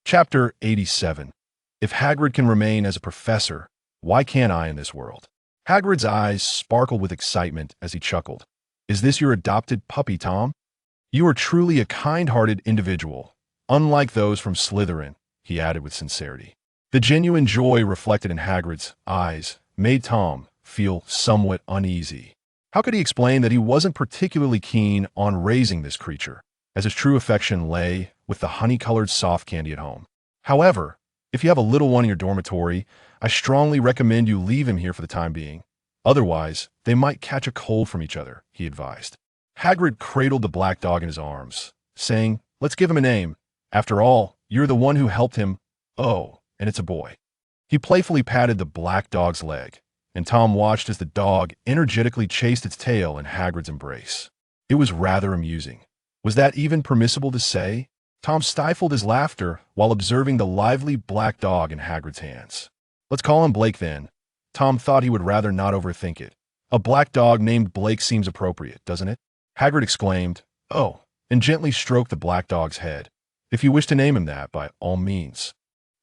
Chapter 87. If Hagrid can remain as a professor, why can't I in this world? Hagrid's eyes sparkled with excitement as he chuckled. Is this your adopted puppy, Tom? You are truly a kind-hearted individual, unlike those from Slytherin, he added with sincerity. The genuine joy reflected in Hagrid's eyes made Tom feel somewhat uneasy. How could he explain that he wasn't particularly keen on raising this creature, as his true affection lay with the honey-colored soft candy at home? However, if you have a little one in your dormitory, I strongly recommend you leave him here for the time being. Otherwise, they might catch a cold from each other, he advised. Hagrid cradled the black dog in his arms, saying, Let's give him a name. After all, you're the one who helped him. Oh, and it's a boy. He playfully patted the black dog's leg, and Tom watched as the dog energetically chased its tail in Hagrid's embrace. It was rather amusing. Was that even permissible to say? Tom stifled his laughter while observing the lively black dog in Hagrid's hands. Let's call him Blake then. Tom thought he would rather not overthink it. A black dog named Blake seems appropriate, doesn't it? Hagrid exclaimed, Oh, and gently stroked the black dog's head. If you wish to name him that, by all means.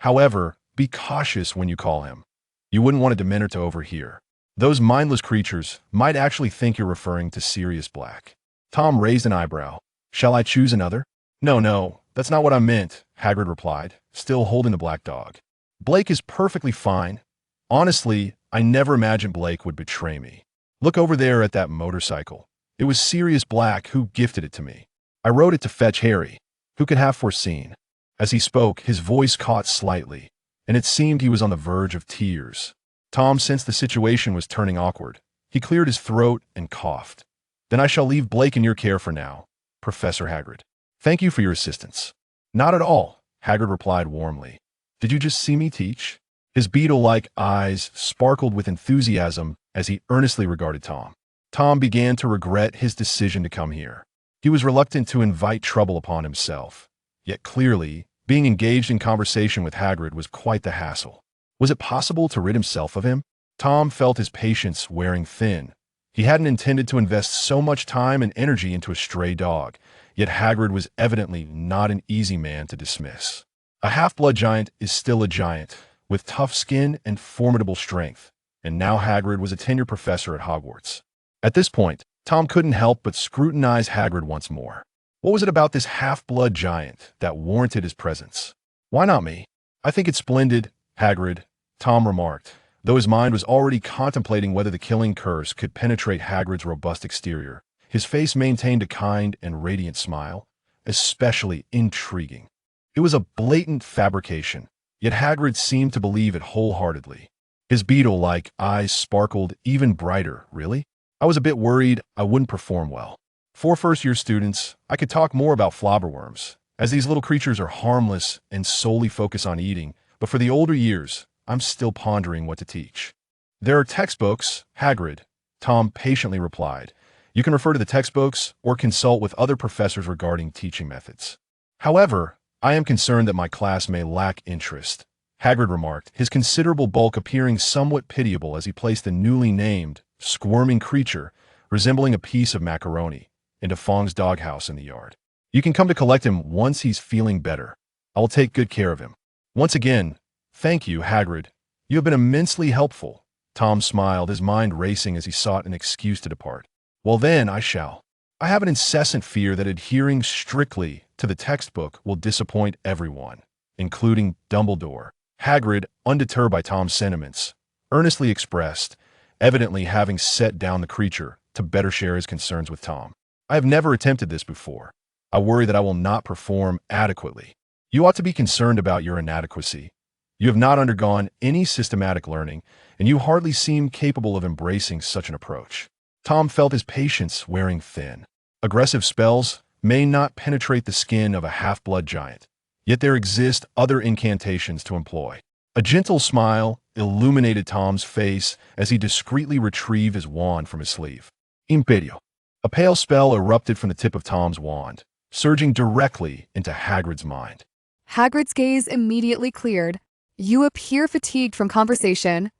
However, be cautious when you call him. You wouldn't want a Dementor to overhear. Those mindless creatures might actually think you're referring to Sirius Black. Tom raised an eyebrow. Shall I choose another? No, that's not what I meant, Hagrid replied, still holding the black dog. Blake is perfectly fine. Honestly, I never imagined Blake would betray me. Look over there at that motorcycle. It was Sirius Black who gifted it to me. I rode it to fetch Harry. Who could have foreseen? As he spoke, his voice caught slightly, and it seemed he was on the verge of tears. Tom sensed the situation was turning awkward. He cleared his throat and coughed. Then I shall leave Blake in your care for now, Professor Hagrid. Thank you for your assistance. Not at all, Hagrid replied warmly. Did you just see me teach? His beetle-like eyes sparkled with enthusiasm as he earnestly regarded Tom. Tom began to regret his decision to come here. He was reluctant to invite trouble upon himself. Yet clearly, being engaged in conversation with Hagrid was quite the hassle. Was it possible to rid himself of him? Tom felt his patience wearing thin. He hadn't intended to invest so much time and energy into a stray dog, yet Hagrid was evidently not an easy man to dismiss. A half-blood giant is still a giant, with tough skin and formidable strength, and now Hagrid was a tenured professor at Hogwarts. At this point, Tom couldn't help but scrutinize Hagrid once more. What was it about this half-blood giant that warranted his presence? Why not me? I think it's splendid, Hagrid, Tom remarked, though his mind was already contemplating whether the killing curse could penetrate Hagrid's robust exterior. His face maintained a kind and radiant smile, especially intriguing. It was a blatant fabrication, yet Hagrid seemed to believe it wholeheartedly. His beetle-like eyes sparkled even brighter. Really? I was a bit worried I wouldn't perform well. For first-year students, I could talk more about flobberworms, as these little creatures are harmless and solely focus on eating, but for the older years, I'm still pondering what to teach. There are textbooks, Hagrid, Tom patiently replied. You can refer to the textbooks or consult with other professors regarding teaching methods. However, I am concerned that my class may lack interest, Hagrid remarked, his considerable bulk appearing somewhat pitiable as he placed the newly named, squirming creature, resembling a piece of macaroni, into Fong's doghouse in the yard. You can come to collect him once he's feeling better. I will take good care of him. Once again, thank you, Hagrid. You have been immensely helpful. Tom smiled, his mind racing as he sought an excuse to depart. Well then, I shall. I have an incessant fear that adhering strictly to the textbook will disappoint everyone, including Dumbledore. Hagrid, undeterred by Tom's sentiments, earnestly expressed, evidently having set down the creature to better share his concerns with Tom. I have never attempted this before. I worry that I will not perform adequately. You ought to be concerned about your inadequacy. You have not undergone any systematic learning, and you hardly seem capable of embracing such an approach. Tom felt his patience wearing thin. Aggressive spells may not penetrate the skin of a half-blood giant, yet there exist other incantations to employ. A gentle smile illuminated Tom's face as he discreetly retrieved his wand from his sleeve. Imperio. A pale spell erupted from the tip of Tom's wand, surging directly into Hagrid's mind. Hagrid's gaze immediately cleared. You appear fatigued from conversation,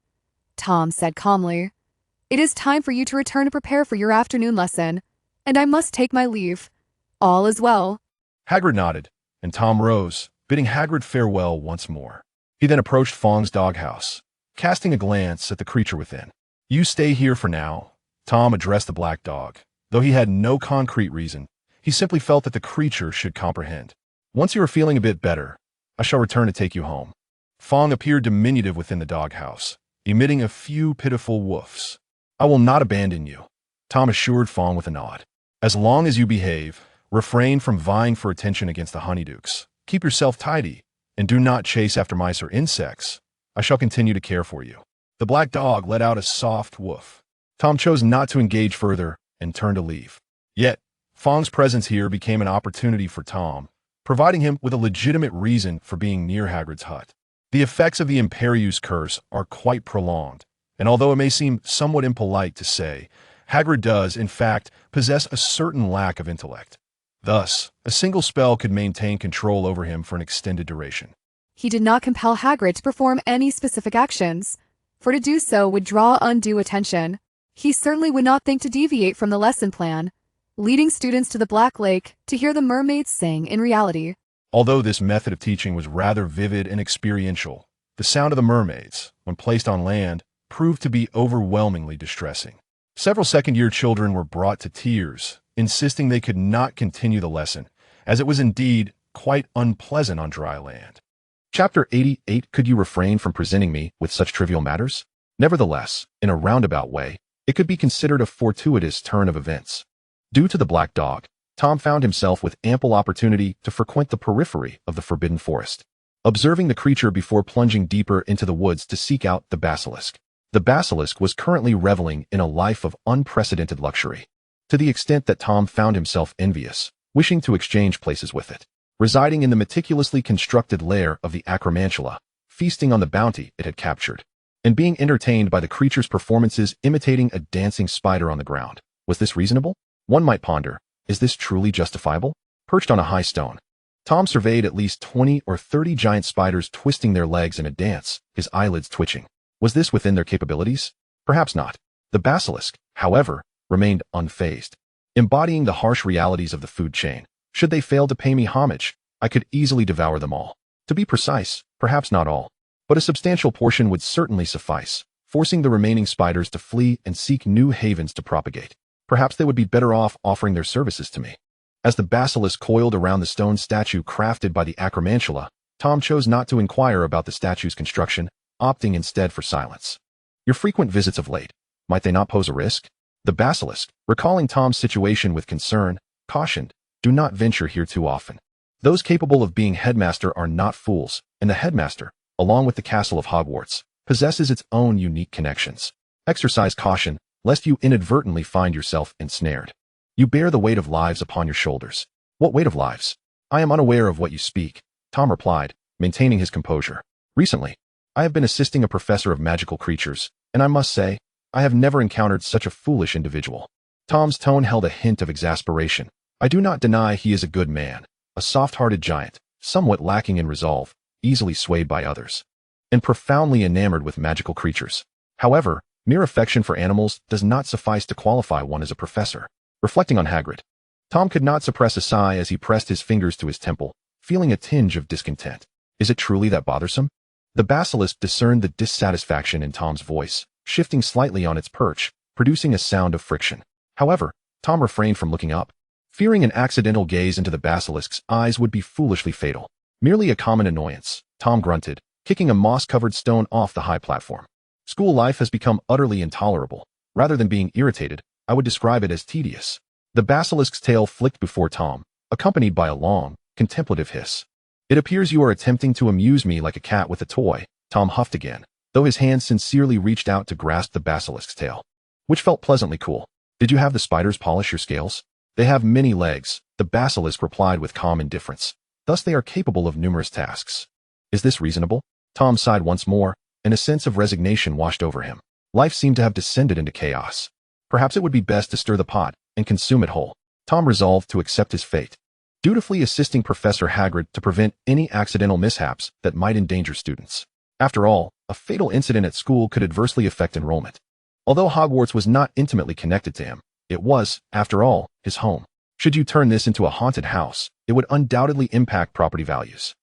Tom said calmly. It is time for you to return to prepare for your afternoon lesson, and I must take my leave. All is well. Hagrid nodded, and Tom rose, bidding Hagrid farewell once more. He then approached Fong's doghouse, casting a glance at the creature within. "You stay here for now," Tom addressed the black dog. Though he had no concrete reason, he simply felt that the creature should comprehend. "Once you are feeling a bit better, I shall return to take you home." Fong appeared diminutive within the doghouse, emitting a few pitiful woofs. "I will not abandon you," Tom assured Fong with a nod. "As long as you behave, refrain from vying for attention against the honeydukes, keep yourself tidy, and do not chase after mice or insects, I shall continue to care for you." The black dog let out a soft woof. Tom chose not to engage further and turned to leave. Yet, Fong's presence here became an opportunity for Tom, providing him with a legitimate reason for being near Hagrid's hut. The effects of the Imperius curse are quite prolonged, and although it may seem somewhat impolite to say, Hagrid does, in fact, possess a certain lack of intellect. Thus, a single spell could maintain control over him for an extended duration. He did not compel Hagrid to perform any specific actions, for to do so would draw undue attention. He certainly would not think to deviate from the lesson plan, leading students to the Black Lake to hear the mermaids sing in reality. Although this method of teaching was rather vivid and experiential, the sound of the mermaids, when placed on land, proved to be overwhelmingly distressing. Several second-year children were brought to tears, insisting they could not continue the lesson, as it was indeed quite unpleasant on dry land. Chapter 88. Could you refrain from presenting me with such trivial matters? Nevertheless, in a roundabout way, it could be considered a fortuitous turn of events. Due to the black dog, Tom found himself with ample opportunity to frequent the periphery of the Forbidden Forest, observing the creature before plunging deeper into the woods to seek out the basilisk. The basilisk was currently reveling in a life of unprecedented luxury, to the extent that Tom found himself envious, wishing to exchange places with it. Residing in the meticulously constructed lair of the acromantula, feasting on the bounty it had captured, and being entertained by the creature's performances imitating a dancing spider on the ground. Was this reasonable? One might ponder, is this truly justifiable? Perched on a high stone, Tom surveyed at least 20 or 30 giant spiders twisting their legs in a dance, his eyelids twitching. Was this within their capabilities? Perhaps not. The basilisk, however, remained unfazed, embodying the harsh realities of the food chain. Should they fail to pay me homage, I could easily devour them all. To be precise, perhaps not all, but a substantial portion would certainly suffice, forcing the remaining spiders to flee and seek new havens to propagate. Perhaps they would be better off offering their services to me. As the basilisk coiled around the stone statue crafted by the acromantula, Tom chose not to inquire about the statue's construction, opting instead for silence. Your frequent visits of late, might they not pose a risk? The basilisk, recalling Tom's situation with concern, cautioned, do not venture here too often. Those capable of being headmaster are not fools, and the headmaster, along with the castle of Hogwarts, possesses its own unique connections. Exercise caution, lest you inadvertently find yourself ensnared. You bear the weight of lives upon your shoulders. What weight of lives? I am unaware of what you speak, Tom replied, maintaining his composure. Recently, I have been assisting a professor of magical creatures, and I must say, I have never encountered such a foolish individual. Tom's tone held a hint of exasperation. I do not deny he is a good man, a soft-hearted giant, somewhat lacking in resolve, easily swayed by others, and profoundly enamored with magical creatures. However, mere affection for animals does not suffice to qualify one as a professor. Reflecting on Hagrid, Tom could not suppress a sigh as he pressed his fingers to his temple, feeling a tinge of discontent. Is it truly that bothersome? The basilisk discerned the dissatisfaction in Tom's voice, shifting slightly on its perch, producing a sound of friction. However, Tom refrained from looking up, fearing an accidental gaze into the basilisk's eyes would be foolishly fatal. Merely a common annoyance, Tom grunted, kicking a moss-covered stone off the high platform. School life has become utterly intolerable. Rather than being irritated, I would describe it as tedious. The basilisk's tail flicked before Tom, accompanied by a long, contemplative hiss. It appears you are attempting to amuse me like a cat with a toy, Tom huffed again, though his hand sincerely reached out to grasp the basilisk's tail, which felt pleasantly cool. Did you have the spiders polish your scales? They have many legs, the basilisk replied with calm indifference. Thus they are capable of numerous tasks. Is this reasonable? Tom sighed once more, and a sense of resignation washed over him. Life seemed to have descended into chaos. Perhaps it would be best to stir the pot and consume it whole. Tom resolved to accept his fate, dutifully assisting Professor Hagrid to prevent any accidental mishaps that might endanger students. After all, a fatal incident at school could adversely affect enrollment. Although Hogwarts was not intimately connected to him, it was, after all, his home. Should you turn this into a haunted house, it would undoubtedly impact property values.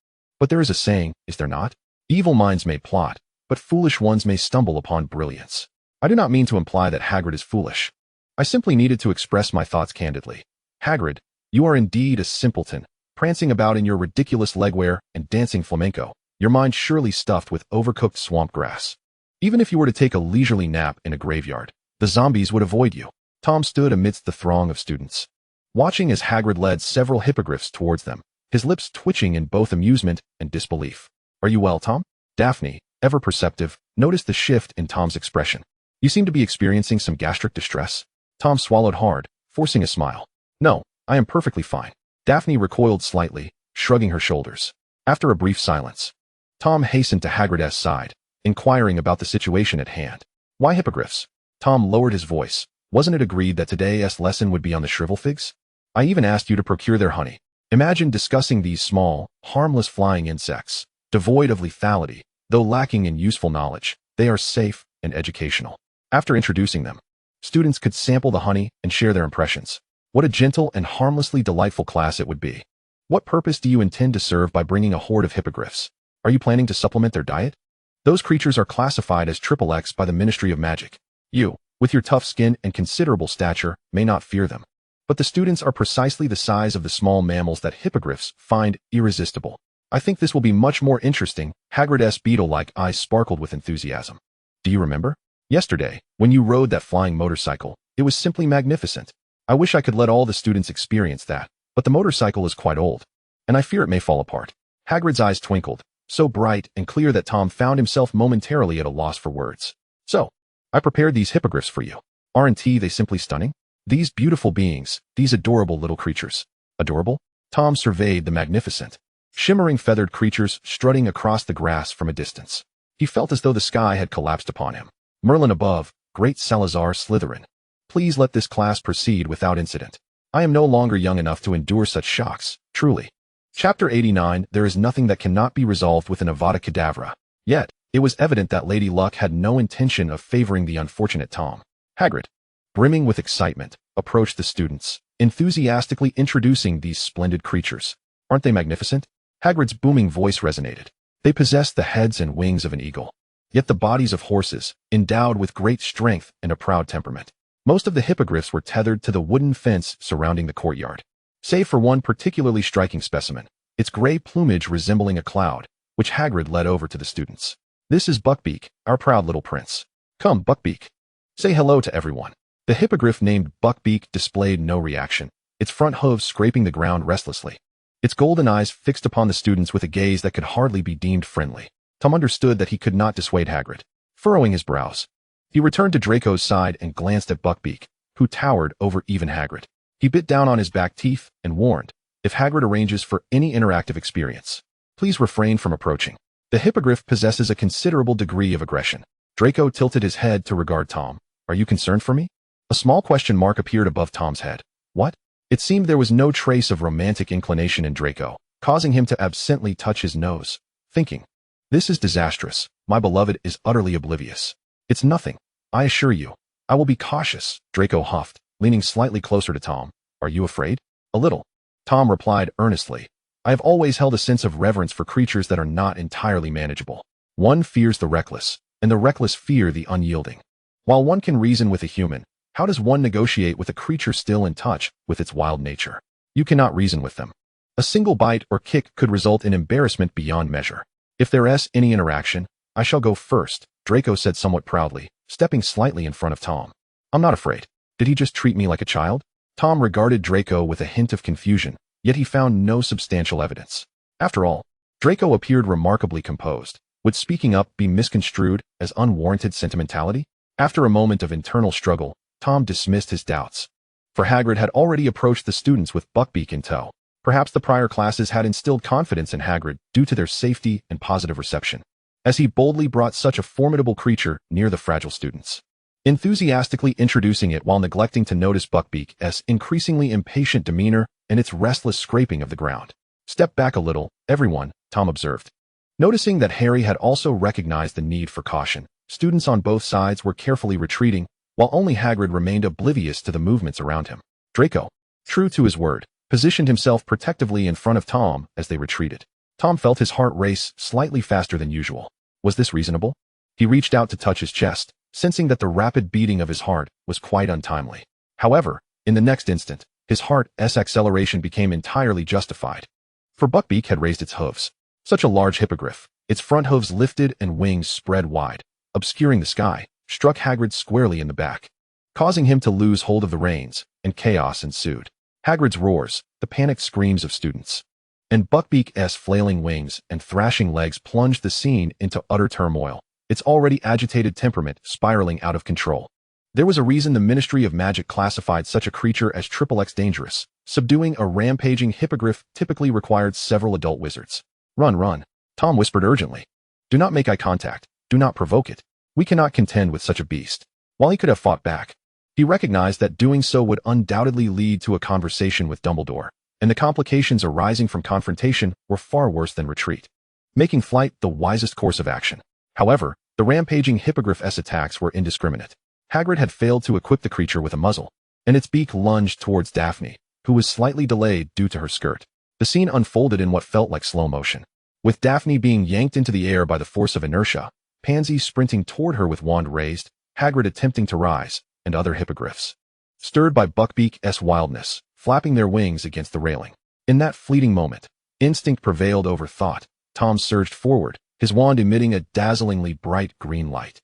But there is a saying, is there not? Evil minds may plot, but foolish ones may stumble upon brilliance. I do not mean to imply that Hagrid is foolish. I simply needed to express my thoughts candidly. Hagrid, you are indeed a simpleton, prancing about in your ridiculous legwear and dancing flamenco, your mind surely stuffed with overcooked swamp grass. Even if you were to take a leisurely nap in a graveyard, the zombies would avoid you. Tom stood amidst the throng of students, watching as Hagrid led several hippogriffs towards them, his lips twitching in both amusement and disbelief. Are you well, Tom? Daphne, ever perceptive, noticed the shift in Tom's expression. You seem to be experiencing some gastric distress. Tom swallowed hard, forcing a smile. No, I am perfectly fine. Daphne recoiled slightly, shrugging her shoulders. After a brief silence, Tom hastened to Hagrid's side, inquiring about the situation at hand. Why hippogriffs? Tom lowered his voice. Wasn't it agreed that today's lesson would be on the shrivel figs? I even asked you to procure their honey. Imagine discussing these small, harmless flying insects, devoid of lethality, though lacking in useful knowledge. They are safe and educational. After introducing them, students could sample the honey and share their impressions. What a gentle and harmlessly delightful class it would be. What purpose do you intend to serve by bringing a horde of hippogriffs? Are you planning to supplement their diet? Those creatures are classified as XXX by the Ministry of Magic. You, with your tough skin and considerable stature, may not fear them. But the students are precisely the size of the small mammals that hippogriffs find irresistible. I think this will be much more interesting. Hagrid's beetle-like eyes sparkled with enthusiasm. Do you remember? Yesterday, when you rode that flying motorcycle, it was simply magnificent. I wish I could let all the students experience that, but the motorcycle is quite old, and I fear it may fall apart. Hagrid's eyes twinkled, so bright and clear that Tom found himself momentarily at a loss for words. So, I prepared these hippogriffs for you. Aren't they simply stunning? These beautiful beings, these adorable little creatures. Adorable? Tom surveyed the magnificent, shimmering feathered creatures strutting across the grass from a distance. He felt as though the sky had collapsed upon him. Merlin above, great Salazar Slytherin. Please let this class proceed without incident. I am no longer young enough to endure such shocks, truly. Chapter 89. There is nothing that cannot be resolved with an Avada Kedavra. Yet, it was evident that Lady Luck had no intention of favoring the unfortunate Tom. Hagrid, brimming with excitement, approached the students, enthusiastically introducing these splendid creatures. Aren't they magnificent? Hagrid's booming voice resonated. They possessed the heads and wings of an eagle, yet the bodies of horses, endowed with great strength and a proud temperament. Most of the hippogriffs were tethered to the wooden fence surrounding the courtyard, save for one particularly striking specimen, its gray plumage resembling a cloud, which Hagrid led over to the students. This is Buckbeak, our proud little prince. Come, Buckbeak. Say hello to everyone. The hippogriff named Buckbeak displayed no reaction, its front hooves scraping the ground restlessly, its golden eyes fixed upon the students with a gaze that could hardly be deemed friendly. Tom understood that he could not dissuade Hagrid. Furrowing his brows, he returned to Draco's side and glanced at Buckbeak, who towered over even Hagrid. He bit down on his back teeth and warned, if Hagrid arranges for any interactive experience, please refrain from approaching. The hippogriff possesses a considerable degree of aggression. Draco tilted his head to regard Tom. Are you concerned for me? A small question mark appeared above Tom's head. What? It seemed there was no trace of romantic inclination in Draco, causing him to absently touch his nose, thinking, this is disastrous. My beloved is utterly oblivious. It's nothing, I assure you. I will be cautious, Draco huffed, leaning slightly closer to Tom. Are you afraid? A little. Tom replied earnestly. I have always held a sense of reverence for creatures that are not entirely manageable. One fears the reckless, and the reckless fear the unyielding. While one can reason with a human, how does one negotiate with a creature still in touch with its wild nature? You cannot reason with them. A single bite or kick could result in embarrassment beyond measure. If there is any interaction, I shall go first, Draco said somewhat proudly, stepping slightly in front of Tom. I'm not afraid. Did he just treat me like a child? Tom regarded Draco with a hint of confusion, yet he found no substantial evidence. After all, Draco appeared remarkably composed. Would speaking up be misconstrued as unwarranted sentimentality? After a moment of internal struggle, Tom dismissed his doubts. For Hagrid had already approached the students with Buckbeak in tow. Perhaps the prior classes had instilled confidence in Hagrid due to their safety and positive reception, as he boldly brought such a formidable creature near the fragile students, enthusiastically introducing it while neglecting to notice Buckbeak's increasingly impatient demeanor and its restless scraping of the ground. Step back a little, everyone, Tom observed. Noticing that Harry had also recognized the need for caution, students on both sides were carefully retreating, while only Hagrid remained oblivious to the movements around him. Draco, true to his word, positioned himself protectively in front of Tom as they retreated. Tom felt his heart race slightly faster than usual. Was this reasonable? He reached out to touch his chest, sensing that the rapid beating of his heart was quite untimely. However, in the next instant, his heart's acceleration became entirely justified. For Buckbeak had raised its hooves. Such a large hippogriff, its front hooves lifted and wings spread wide, obscuring the sky, struck Hagrid squarely in the back, causing him to lose hold of the reins, and chaos ensued. Hagrid's roars, the panicked screams of students, and Buckbeak's flailing wings and thrashing legs plunged the scene into utter turmoil, its already agitated temperament spiraling out of control. There was a reason the Ministry of Magic classified such a creature as XXX dangerous. Subduing a rampaging hippogriff typically required several adult wizards. Run, run, Tom whispered urgently. Do not make eye contact, do not provoke it. We cannot contend with such a beast. While he could have fought back, he recognized that doing so would undoubtedly lead to a conversation with Dumbledore, and the complications arising from confrontation were far worse than retreat, making flight the wisest course of action. However, the rampaging hippogriff's attacks were indiscriminate. Hagrid had failed to equip the creature with a muzzle, and its beak lunged towards Daphne, who was slightly delayed due to her skirt. The scene unfolded in what felt like slow motion, with Daphne being yanked into the air by the force of inertia, Pansy sprinting toward her with wand raised, Hagrid attempting to rise, and other hippogriffs, stirred by Buckbeak's wildness, flapping their wings against the railing. In that fleeting moment, instinct prevailed over thought. Tom surged forward, his wand emitting a dazzlingly bright green light.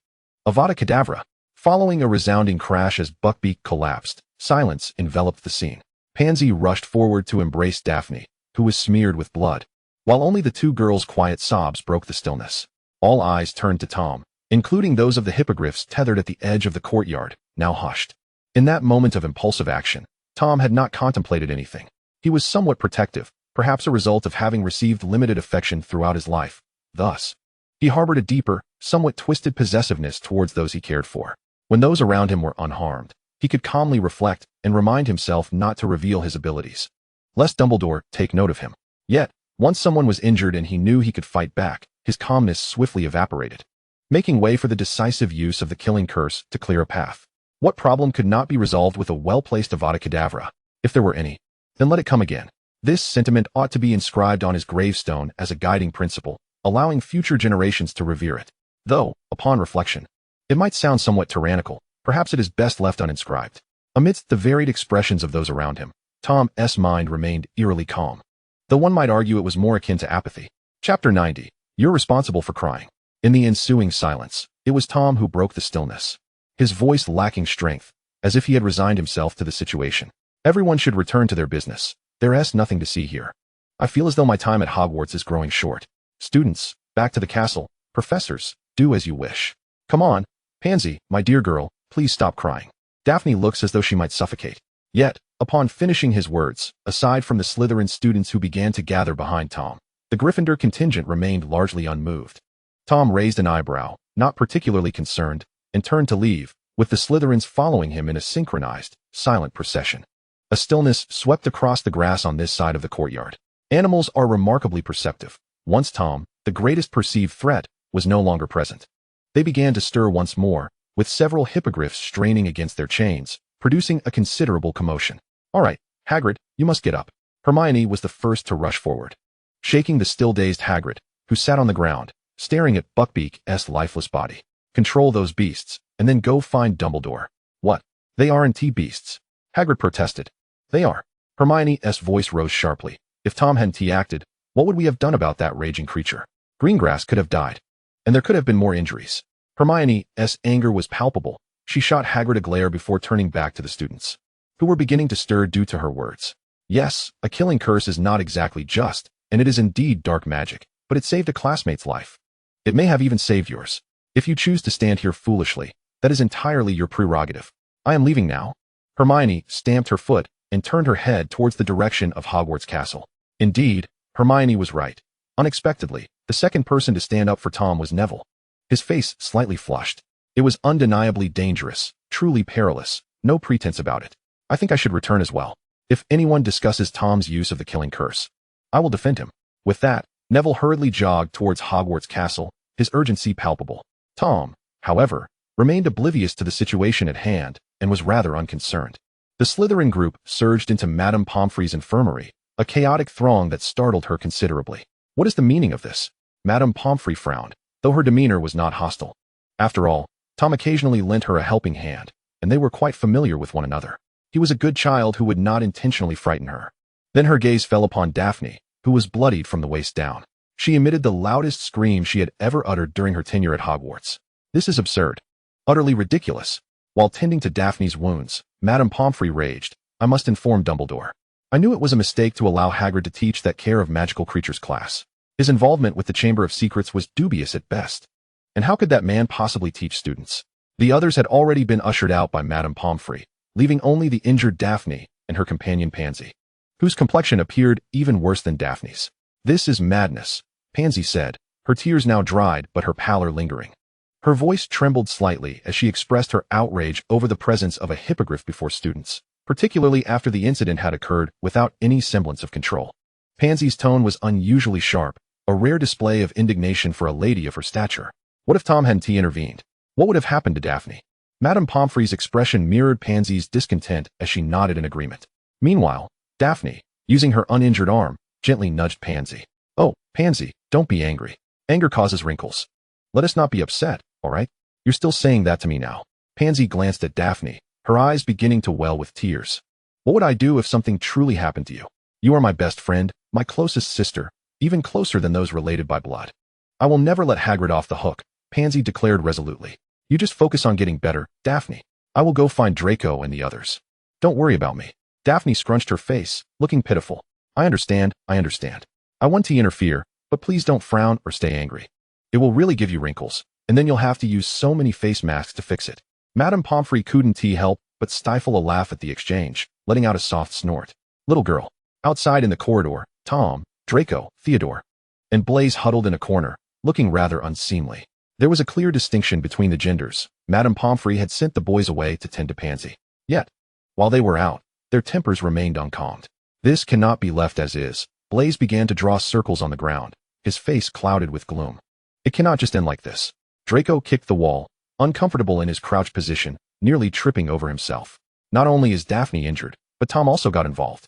Avada Kedavra! Following a resounding crash as Buckbeak collapsed, silence enveloped the scene. Pansy rushed forward to embrace Daphne, who was smeared with blood, while only the two girls' quiet sobs broke the stillness. All eyes turned to Tom, including those of the hippogriffs tethered at the edge of the courtyard, now hushed. In that moment of impulsive action, Tom had not contemplated anything. He was somewhat protective, perhaps a result of having received limited affection throughout his life. Thus, he harbored a deeper, somewhat twisted possessiveness towards those he cared for. When those around him were unharmed, he could calmly reflect and remind himself not to reveal his abilities, lest Dumbledore take note of him. Yet, once someone was injured and he knew he could fight back, his calmness swiftly evaporated, making way for the decisive use of the killing curse to clear a path. What problem could not be resolved with a well-placed Avada Kedavra? If there were any, then let it come again. This sentiment ought to be inscribed on his gravestone as a guiding principle, allowing future generations to revere it. Though, upon reflection, it might sound somewhat tyrannical, perhaps it is best left uninscribed. Amidst the varied expressions of those around him, Tom's mind remained eerily calm, though one might argue it was more akin to apathy. Chapter 90. You're responsible for crying. In the ensuing silence, it was Tom who broke the stillness, his voice lacking strength, as if he had resigned himself to the situation. Everyone should return to their business. There's nothing to see here. I feel as though my time at Hogwarts is growing short. Students, back to the castle. Professors, do as you wish. Come on, Pansy, my dear girl, please stop crying. Daphne looks as though she might suffocate. Yet, upon finishing his words, aside from the Slytherin students who began to gather behind Tom, the Gryffindor contingent remained largely unmoved. Tom raised an eyebrow, not particularly concerned, and turned to leave, with the Slytherins following him in a synchronized, silent procession. A stillness swept across the grass on this side of the courtyard. Animals are remarkably perceptive. Once Tom, the greatest perceived threat, was no longer present, they began to stir once more, with several hippogriffs straining against their chains, producing a considerable commotion. All right, Hagrid, you must get up. Hermione was the first to rush forward, shaking the still dazed Hagrid, who sat on the ground, staring at Buckbeak's lifeless body. Control those beasts, and then go find Dumbledore. What? They aren't beasts. Hagrid protested. They are. Hermione's voice rose sharply. If Tom hadn't acted, what would we have done about that raging creature? Greengrass could have died, and there could have been more injuries. Hermione's anger was palpable. She shot Hagrid a glare before turning back to the students, who were beginning to stir due to her words. Yes, a killing curse is not exactly just, and it is indeed dark magic, but it saved a classmate's life. It may have even saved yours. If you choose to stand here foolishly, that is entirely your prerogative. I am leaving now. Hermione stamped her foot and turned her head towards the direction of Hogwarts Castle. Indeed, Hermione was right. Unexpectedly, the second person to stand up for Tom was Neville. His face slightly flushed. It was undeniably dangerous, truly perilous, no pretense about it. I think I should return as well. If anyone discusses Tom's use of the killing curse, I will defend him. With that, Neville hurriedly jogged towards Hogwarts Castle, his urgency palpable. Tom, however, remained oblivious to the situation at hand and was rather unconcerned. The Slytherin group surged into Madame Pomfrey's infirmary, a chaotic throng that startled her considerably. What is the meaning of this? Madame Pomfrey frowned, though her demeanor was not hostile. After all, Tom occasionally lent her a helping hand, and they were quite familiar with one another. He was a good child who would not intentionally frighten her. Then her gaze fell upon Daphne, who was bloodied from the waist down. She emitted the loudest scream she had ever uttered during her tenure at Hogwarts. This is absurd. Utterly ridiculous. While tending to Daphne's wounds, Madame Pomfrey raged, I must inform Dumbledore. I knew it was a mistake to allow Hagrid to teach that Care of Magical Creatures class. His involvement with the Chamber of Secrets was dubious at best. And how could that man possibly teach students? The others had already been ushered out by Madame Pomfrey, leaving only the injured Daphne and her companion Pansy, whose complexion appeared even worse than Daphne's. This is madness, Pansy said, her tears now dried but her pallor lingering. Her voice trembled slightly as she expressed her outrage over the presence of a hippogriff before students, particularly after the incident had occurred without any semblance of control. Pansy's tone was unusually sharp, a rare display of indignation for a lady of her stature. What if Tom hadn't intervened? What would have happened to Daphne? Madame Pomfrey's expression mirrored Pansy's discontent as she nodded in agreement. Meanwhile, Daphne, using her uninjured arm, gently nudged Pansy. Oh, Pansy, don't be angry. Anger causes wrinkles. Let us not be upset, all right? You're still saying that to me now. Pansy glanced at Daphne, her eyes beginning to well with tears. What would I do if something truly happened to you? You are my best friend, my closest sister, even closer than those related by blood. I will never let Hagrid off the hook, Pansy declared resolutely. You just focus on getting better, Daphne. I will go find Draco and the others. Don't worry about me. Daphne scrunched her face, looking pitiful. I understand. I want to interfere, but please don't frown or stay angry. It will really give you wrinkles, and then you'll have to use so many face masks to fix it. Madame Pomfrey couldn't help but stifle a laugh at the exchange, letting out a soft snort. Little girl. Outside in the corridor, Tom, Draco, Theodore, and Blaise huddled in a corner, looking rather unseemly. There was a clear distinction between the genders. Madame Pomfrey had sent the boys away to tend to Pansy. Yet, while they were out, their tempers remained uncalmed. This cannot be left as is. Blaise began to draw circles on the ground, his face clouded with gloom. It cannot just end like this. Draco kicked the wall, uncomfortable in his crouched position, nearly tripping over himself. Not only is Daphne injured, but Tom also got involved.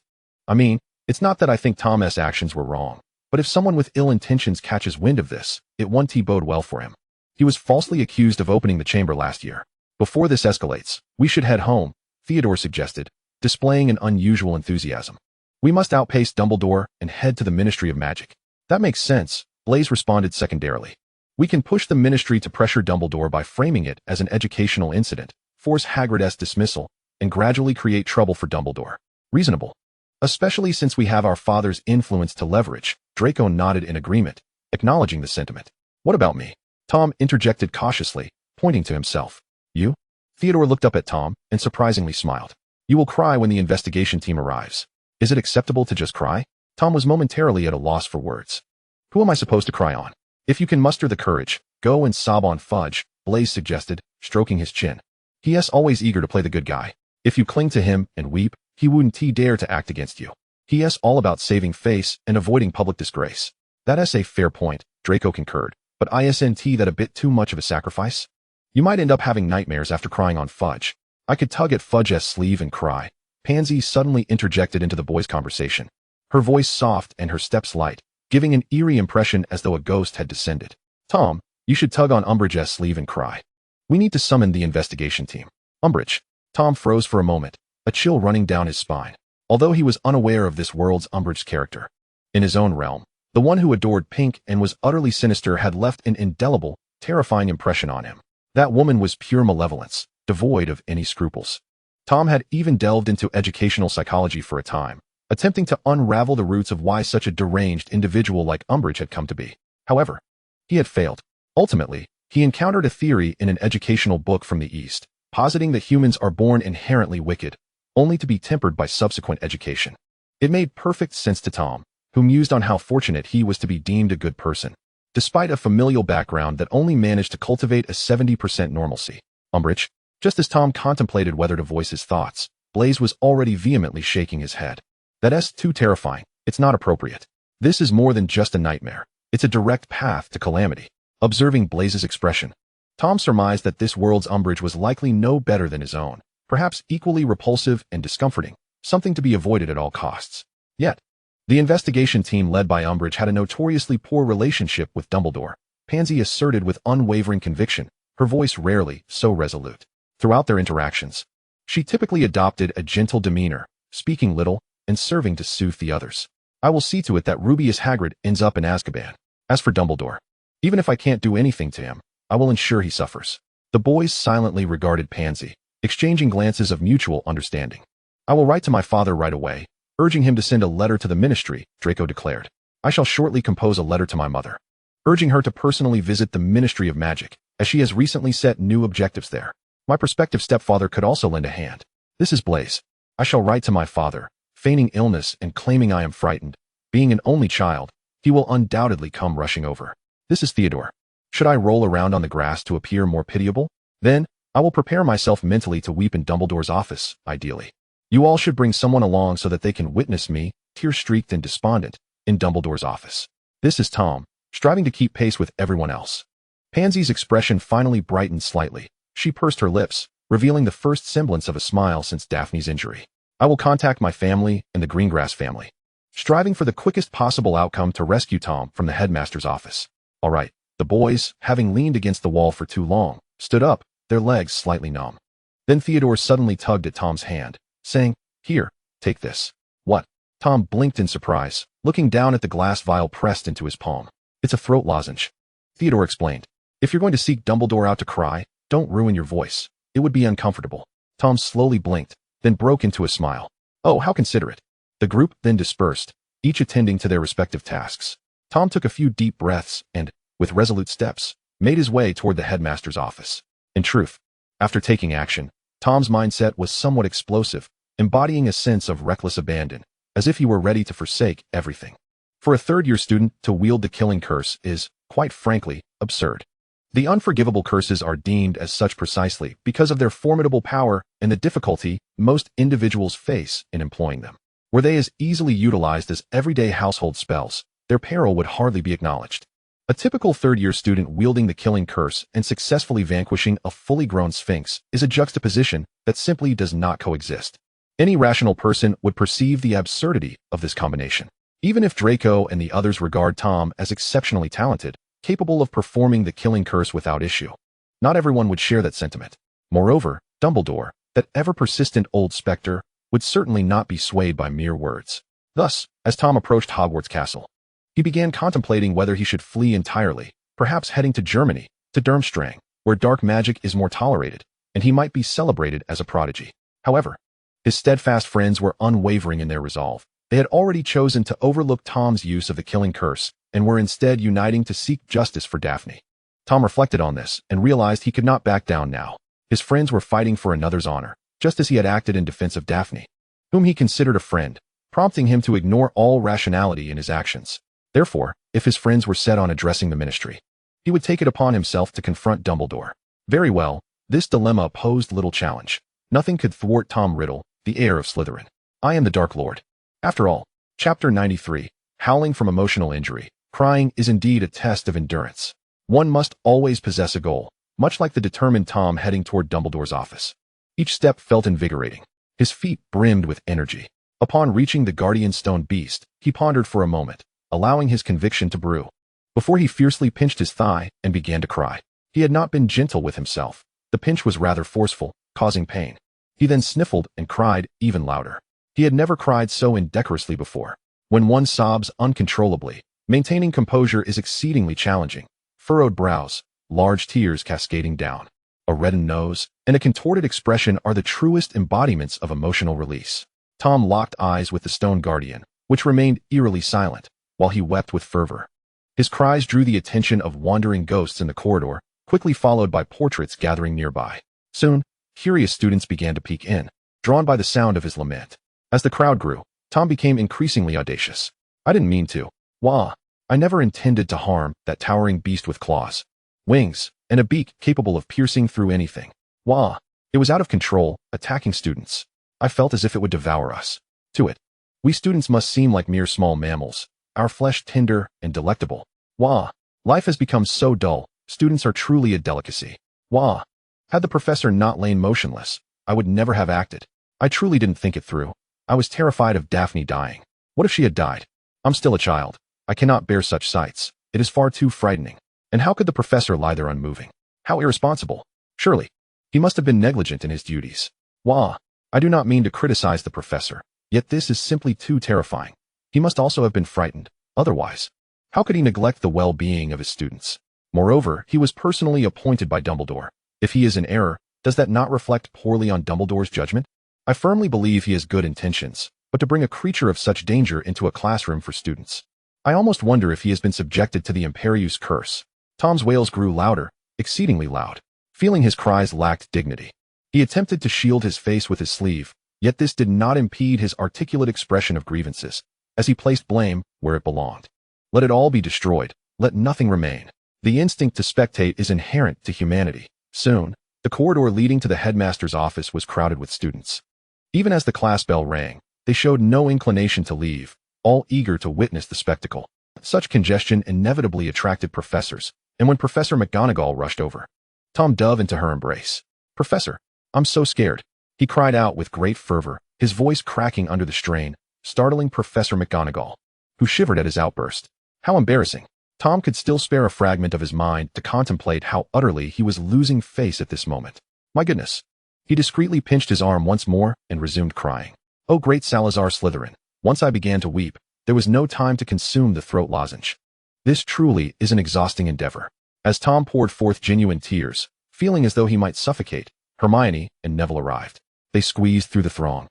I mean, it's not that I think Tom's actions were wrong, but if someone with ill intentions catches wind of this, it won't bode well for him. He was falsely accused of opening the chamber last year. Before this escalates, we should head home, Theodore suggested, displaying an unusual enthusiasm. We must outpace Dumbledore and head to the Ministry of Magic. That makes sense, Blaise responded secondarily. We can push the Ministry to pressure Dumbledore by framing it as an educational incident, force Hagrid's dismissal, and gradually create trouble for Dumbledore. Reasonable. Especially since we have our father's influence to leverage, Draco nodded in agreement, acknowledging the sentiment. What about me? Tom interjected cautiously, pointing to himself. You? Theodore looked up at Tom and surprisingly smiled. You will cry when the investigation team arrives. Is it acceptable to just cry? Tom was momentarily at a loss for words. Who am I supposed to cry on? If you can muster the courage, go and sob on Fudge, Blaise suggested, stroking his chin. He is always eager to play the good guy. If you cling to him and weep, he wouldn't dare to act against you. He is all about saving face and avoiding public disgrace. That is a fair point, Draco concurred, but isn't that a bit too much of a sacrifice? You might end up having nightmares after crying on Fudge. I could tug at Fudge's sleeve and cry. Pansy suddenly interjected into the boys' conversation. Her voice soft and her steps light, giving an eerie impression as though a ghost had descended. Tom, you should tug on Umbridge's sleeve and cry. We need to summon the investigation team. Umbridge. Tom froze for a moment, a chill running down his spine. Although he was unaware of this world's Umbridge character. In his own realm, the one who adored pink and was utterly sinister had left an indelible, terrifying impression on him. That woman was pure malevolence, devoid of any scruples. Tom had even delved into educational psychology for a time, attempting to unravel the roots of why such a deranged individual like Umbridge had come to be. However, he had failed. Ultimately, he encountered a theory in an educational book from the East, positing that humans are born inherently wicked, only to be tempered by subsequent education. It made perfect sense to Tom, who mused on how fortunate he was to be deemed a good person, despite a familial background that only managed to cultivate a 70% normalcy. Umbridge. Just as Tom contemplated whether to voice his thoughts, Blaise was already vehemently shaking his head. That's too terrifying. It's not appropriate. This is more than just a nightmare. It's a direct path to calamity. Observing Blaise's expression, Tom surmised that this world's Umbridge was likely no better than his own, perhaps equally repulsive and discomforting, something to be avoided at all costs. Yet, The investigation team led by Umbridge had a notoriously poor relationship with Dumbledore, Pansy asserted with unwavering conviction, her voice rarely so resolute. Throughout their interactions, she typically adopted a gentle demeanor, speaking little and serving to soothe the others. I will see to it that Rubius Hagrid ends up in Azkaban. As for Dumbledore, even if I can't do anything to him, I will ensure he suffers. The boys silently regarded Pansy, exchanging glances of mutual understanding. I will write to my father right away, urging him to send a letter to the ministry, Draco declared. I shall shortly compose a letter to my mother, urging her to personally visit the Ministry of Magic, as she has recently set new objectives there. My prospective stepfather could also lend a hand. This is Blaise. I shall write to my father, feigning illness and claiming I am frightened. Being an only child, he will undoubtedly come rushing over. This is Theodore. Should I roll around on the grass to appear more pitiable? Then, I will prepare myself mentally to weep in Dumbledore's office, ideally. You all should bring someone along so that they can witness me, tear-streaked and despondent, in Dumbledore's office. This is Tom, striving to keep pace with everyone else. Pansy's expression finally brightened slightly. She pursed her lips, revealing the first semblance of a smile since Daphne's injury. I will contact my family and the Greengrass family, striving for the quickest possible outcome to rescue Tom from the headmaster's office. All right, the boys, having leaned against the wall for too long, stood up, their legs slightly numb. Then Theodore suddenly tugged at Tom's hand, saying, "Here, take this." What? Tom blinked in surprise, looking down at the glass vial pressed into his palm. It's a throat lozenge. Theodore explained. If you're going to seek Dumbledore out to cry, don't ruin your voice. It would be uncomfortable. Tom slowly blinked, then broke into a smile. Oh, how considerate. The group then dispersed, each attending to their respective tasks. Tom took a few deep breaths and, with resolute steps, made his way toward the headmaster's office. In truth, after taking action, Tom's mindset was somewhat explosive, embodying a sense of reckless abandon, as if he were ready to forsake everything. For a third-year student to wield the killing curse is, quite frankly, absurd. The unforgivable curses are deemed as such precisely because of their formidable power and the difficulty most individuals face in employing them. Were they as easily utilized as everyday household spells, their peril would hardly be acknowledged. A typical third-year student wielding the killing curse and successfully vanquishing a fully grown sphinx is a juxtaposition that simply does not coexist. Any rational person would perceive the absurdity of this combination. Even if Draco and the others regard Tom as exceptionally talented, capable of performing the killing curse without issue, not everyone would share that sentiment. Moreover, Dumbledore, that ever-persistent old specter, would certainly not be swayed by mere words. Thus, as Tom approached Hogwarts Castle, he began contemplating whether he should flee entirely, perhaps heading to Germany, to Durmstrang, where dark magic is more tolerated, and he might be celebrated as a prodigy. However, his steadfast friends were unwavering in their resolve. They had already chosen to overlook Tom's use of the killing curse, and were instead uniting to seek justice for Daphne. Tom reflected on this and realized he could not back down now. His friends were fighting for another's honor, just as he had acted in defense of Daphne, whom he considered a friend, prompting him to ignore all rationality in his actions. Therefore, if his friends were set on addressing the ministry, he would take it upon himself to confront Dumbledore. Very well, this dilemma posed little challenge. Nothing could thwart Tom Riddle, the heir of Slytherin. I am the Dark Lord. After all, Chapter 93, Howling from Emotional Injury. Crying is indeed a test of endurance. One must always possess a goal, much like the determined Tom heading toward Dumbledore's office. Each step felt invigorating. His feet brimmed with energy. Upon reaching the Guardian Stone Beast, he pondered for a moment, allowing his conviction to brew, before he fiercely pinched his thigh and began to cry. He had not been gentle with himself. The pinch was rather forceful, causing pain. He then sniffled and cried even louder. He had never cried so indecorously before. When one sobs uncontrollably, maintaining composure is exceedingly challenging. Furrowed brows, large tears cascading down, a reddened nose, and a contorted expression are the truest embodiments of emotional release. Tom locked eyes with the Stone Guardian, which remained eerily silent, while he wept with fervor. His cries drew the attention of wandering ghosts in the corridor, quickly followed by portraits gathering nearby. Soon, curious students began to peek in, drawn by the sound of his lament. As the crowd grew, Tom became increasingly audacious. I didn't mean to. Wah! I never intended to harm that towering beast with claws, wings, and a beak capable of piercing through anything. Wah! It was out of control, attacking students. I felt as if it would devour us. To it, we students must seem like mere small mammals, our flesh tender and delectable. Wah! Life has become so dull, students are truly a delicacy. Wah! Had the professor not lain motionless, I would never have acted. I truly didn't think it through. I was terrified of Daphne dying. What if she had died? I'm still a child. I cannot bear such sights. It is far too frightening. And how could the professor lie there unmoving? How irresponsible. Surely, he must have been negligent in his duties. Wah! I do not mean to criticize the professor, yet this is simply too terrifying. He must also have been frightened. Otherwise, how could he neglect the well-being of his students? Moreover, he was personally appointed by Dumbledore. If he is in error, does that not reflect poorly on Dumbledore's judgment? I firmly believe he has good intentions, but to bring a creature of such danger into a classroom for students. I almost wonder if he has been subjected to the Imperius curse. Tom's wails grew louder, exceedingly loud. Feeling his cries lacked dignity. He attempted to shield his face with his sleeve, yet this did not impede his articulate expression of grievances, as he placed blame where it belonged. Let it all be destroyed. Let nothing remain. The instinct to spectate is inherent to humanity. Soon, the corridor leading to the headmaster's office was crowded with students. Even as the class bell rang, they showed no inclination to leave, all eager to witness the spectacle. Such congestion inevitably attracted professors, and when Professor McGonagall rushed over, Tom dove into her embrace. "Professor, I'm so scared," he cried out with great fervor, his voice cracking under the strain, startling Professor McGonagall, who shivered at his outburst. How embarrassing. Tom could still spare a fragment of his mind to contemplate how utterly he was losing face at this moment. My goodness. He discreetly pinched his arm once more and resumed crying. Oh, great Salazar Slytherin. Once I began to weep, there was no time to consume the throat lozenge. This truly is an exhausting endeavor. As Tom poured forth genuine tears, feeling as though he might suffocate, Hermione and Neville arrived. They squeezed through the throng,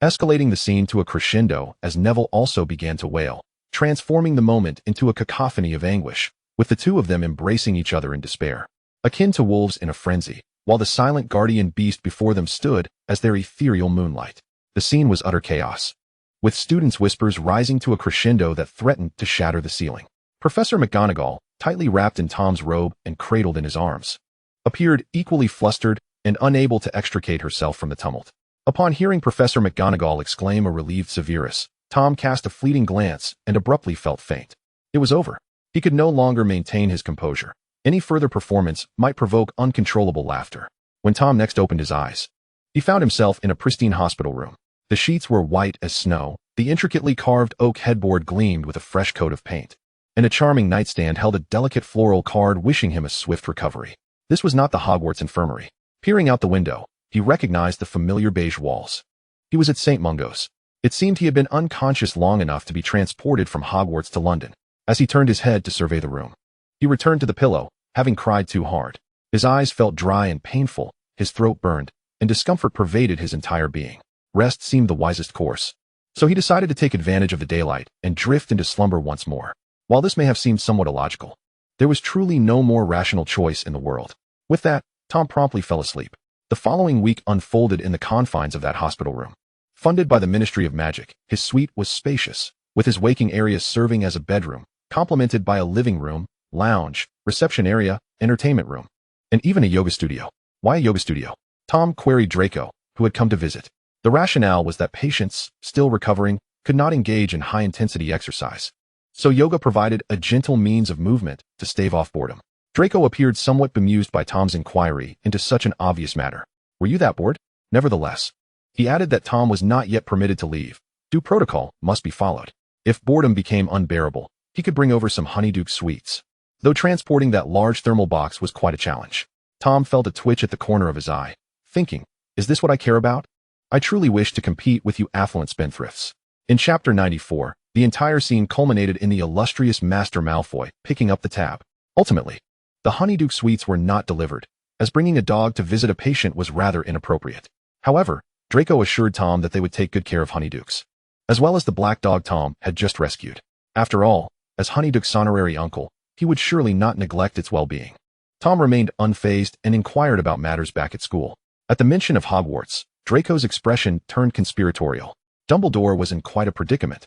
escalating the scene to a crescendo as Neville also began to wail, transforming the moment into a cacophony of anguish, with the two of them embracing each other in despair, akin to wolves in a frenzy, while the silent guardian beast before them stood as their ethereal moonlight. The scene was utter chaos, with students' whispers rising to a crescendo that threatened to shatter the ceiling. Professor McGonagall, tightly wrapped in Tom's robe and cradled in his arms, appeared equally flustered and unable to extricate herself from the tumult. Upon hearing Professor McGonagall exclaim a relieved Severus, Tom cast a fleeting glance and abruptly felt faint. It was over. He could no longer maintain his composure. Any further performance might provoke uncontrollable laughter. When Tom next opened his eyes, he found himself in a pristine hospital room. The sheets were white as snow, the intricately carved oak headboard gleamed with a fresh coat of paint, and a charming nightstand held a delicate floral card wishing him a swift recovery. This was not the Hogwarts infirmary. Peering out the window, he recognized the familiar beige walls. He was at St. Mungo's. It seemed he had been unconscious long enough to be transported from Hogwarts to London. As he turned his head to survey the room, he returned to the pillow, having cried too hard. His eyes felt dry and painful, his throat burned, and discomfort pervaded his entire being. Rest seemed the wisest course. So he decided to take advantage of the daylight and drift into slumber once more. While this may have seemed somewhat illogical, there was truly no more rational choice in the world. With that, Tom promptly fell asleep. The following week unfolded in the confines of that hospital room. Funded by the Ministry of Magic, his suite was spacious, with his waking area serving as a bedroom, complemented by a living room, lounge, reception area, entertainment room, and even a yoga studio. Why a yoga studio? Tom queried Draco, who had come to visit. The rationale was that patients, still recovering, could not engage in high-intensity exercise. So yoga provided a gentle means of movement to stave off boredom. Draco appeared somewhat bemused by Tom's inquiry into such an obvious matter. Were you that bored? Nevertheless, he added that Tom was not yet permitted to leave. Due protocol must be followed. If boredom became unbearable, he could bring over some honeydew sweets. Though transporting that large thermal box was quite a challenge. Tom felt a twitch at the corner of his eye, thinking, is this what I care about? I truly wish to compete with you affluent spendthrifts. In Chapter 94, the entire scene culminated in the illustrious Master Malfoy picking up the tab. Ultimately, the honeydew sweets were not delivered, as bringing a dog to visit a patient was rather inappropriate. However, Draco assured Tom that they would take good care of Honeydukes, as well as the black dog Tom had just rescued. After all, as Honeyduke's honorary uncle, he would surely not neglect its well-being. Tom remained unfazed and inquired about matters back at school. At the mention of Hogwarts, Draco's expression turned conspiratorial. Dumbledore was in quite a predicament.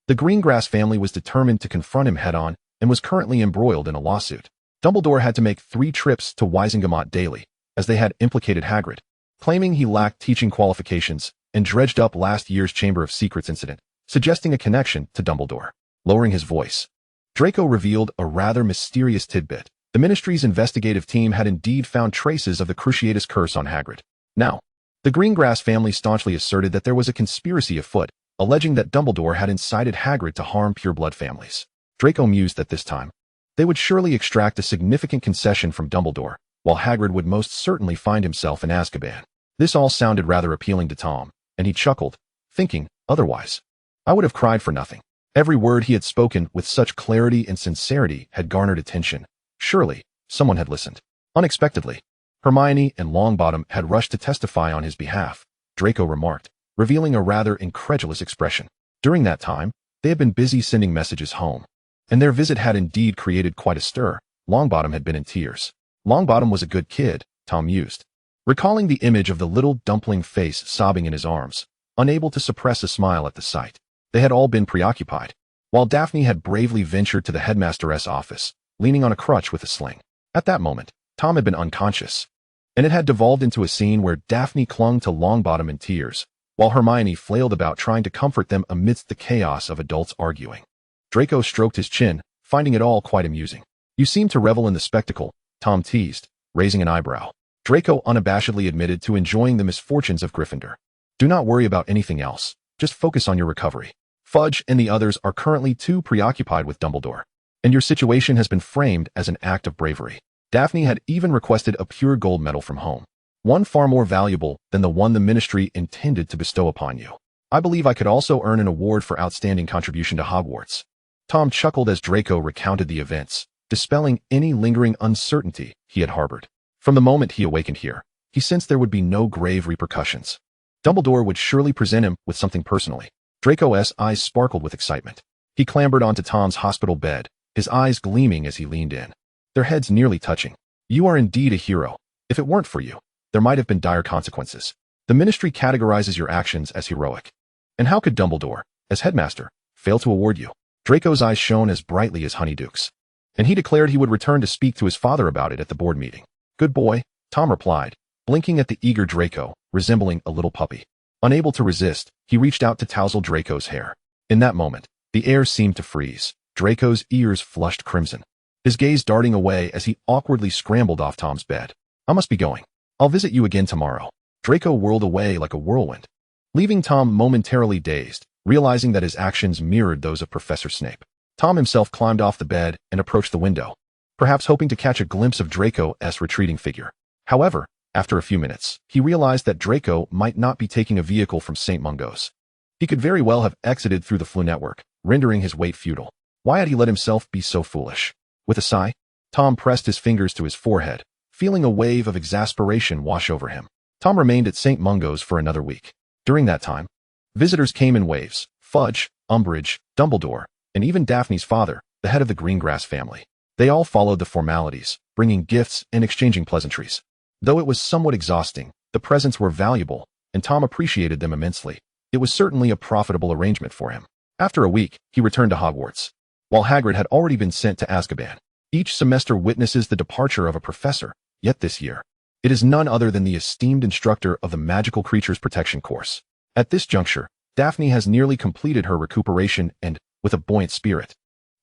The Greengrass family was determined to confront him head-on and was currently embroiled in a lawsuit. Dumbledore had to make 3 trips to Wisingamot daily, as they had implicated Hagrid, claiming he lacked teaching qualifications, and dredged up last year's Chamber of Secrets incident, suggesting a connection to Dumbledore. Lowering his voice, Draco revealed a rather mysterious tidbit. The Ministry's investigative team had indeed found traces of the Cruciatus curse on Hagrid. Now, the Greengrass family staunchly asserted that there was a conspiracy afoot, alleging that Dumbledore had incited Hagrid to harm pureblood families. Draco mused that this time, they would surely extract a significant concession from Dumbledore, while Hagrid would most certainly find himself in Azkaban. This all sounded rather appealing to Tom, and he chuckled, thinking, otherwise, I would have cried for nothing. Every word he had spoken with such clarity and sincerity had garnered attention. Surely, someone had listened. Unexpectedly, Hermione and Longbottom had rushed to testify on his behalf, Draco remarked, revealing a rather incredulous expression. During that time, they had been busy sending messages home, and their visit had indeed created quite a stir. Longbottom had been in tears. Longbottom was a good kid, Tom mused, recalling the image of the little dumpling face sobbing in his arms, unable to suppress a smile at the sight. They had all been preoccupied, while Daphne had bravely ventured to the headmaster's office, leaning on a crutch with a sling. At that moment, Tom had been unconscious, and it had devolved into a scene where Daphne clung to Longbottom in tears, while Hermione flailed about trying to comfort them amidst the chaos of adults arguing. Draco stroked his chin, finding it all quite amusing. You seem to revel in the spectacle, Tom teased, raising an eyebrow. Draco unabashedly admitted to enjoying the misfortunes of Gryffindor. Do not worry about anything else, just focus on your recovery. Fudge and the others are currently too preoccupied with Dumbledore, and your situation has been framed as an act of bravery. Daphne had even requested a pure gold medal from home, one far more valuable than the one the ministry intended to bestow upon you. I believe I could also earn an award for outstanding contribution to Hogwarts. Tom chuckled as Draco recounted the events, dispelling any lingering uncertainty he had harbored. From the moment he awakened here, he sensed there would be no grave repercussions. Dumbledore would surely present him with something personally. Draco's eyes sparkled with excitement. He clambered onto Tom's hospital bed, his eyes gleaming as he leaned in, their heads nearly touching. You are indeed a hero. If it weren't for you, there might have been dire consequences. The ministry categorizes your actions as heroic. And how could Dumbledore, as headmaster, fail to award you? Draco's eyes shone as brightly as honeydukes, and he declared he would return to speak to his father about it at the board meeting. Good boy, Tom replied, blinking at the eager Draco, resembling a little puppy. Unable to resist, he reached out to touzle Draco's hair. In that moment, the air seemed to freeze. Draco's ears flushed crimson, his gaze darting away as he awkwardly scrambled off Tom's bed. I must be going. I'll visit you again tomorrow. Draco whirled away like a whirlwind, leaving Tom momentarily dazed, realizing that his actions mirrored those of Professor Snape. Tom himself climbed off the bed and approached the window, perhaps hoping to catch a glimpse of Draco's retreating figure. However, after a few minutes, he realized that Draco might not be taking a vehicle from St. Mungo's. He could very well have exited through the Floo network, rendering his wait futile. Why had he let himself be so foolish? With a sigh, Tom pressed his fingers to his forehead, feeling a wave of exasperation wash over him. Tom remained at St. Mungo's for another week. During that time, visitors came in waves: Fudge, Umbridge, Dumbledore, and even Daphne's father, the head of the Greengrass family. They all followed the formalities, bringing gifts and exchanging pleasantries. Though it was somewhat exhausting, the presents were valuable, and Tom appreciated them immensely. It was certainly a profitable arrangement for him. After a week, he returned to Hogwarts, while Hagrid had already been sent to Azkaban. Each semester witnesses the departure of a professor, yet this year, it is none other than the esteemed instructor of the Magical Creatures Protection course. At this juncture, Daphne has nearly completed her recuperation and, with a buoyant spirit,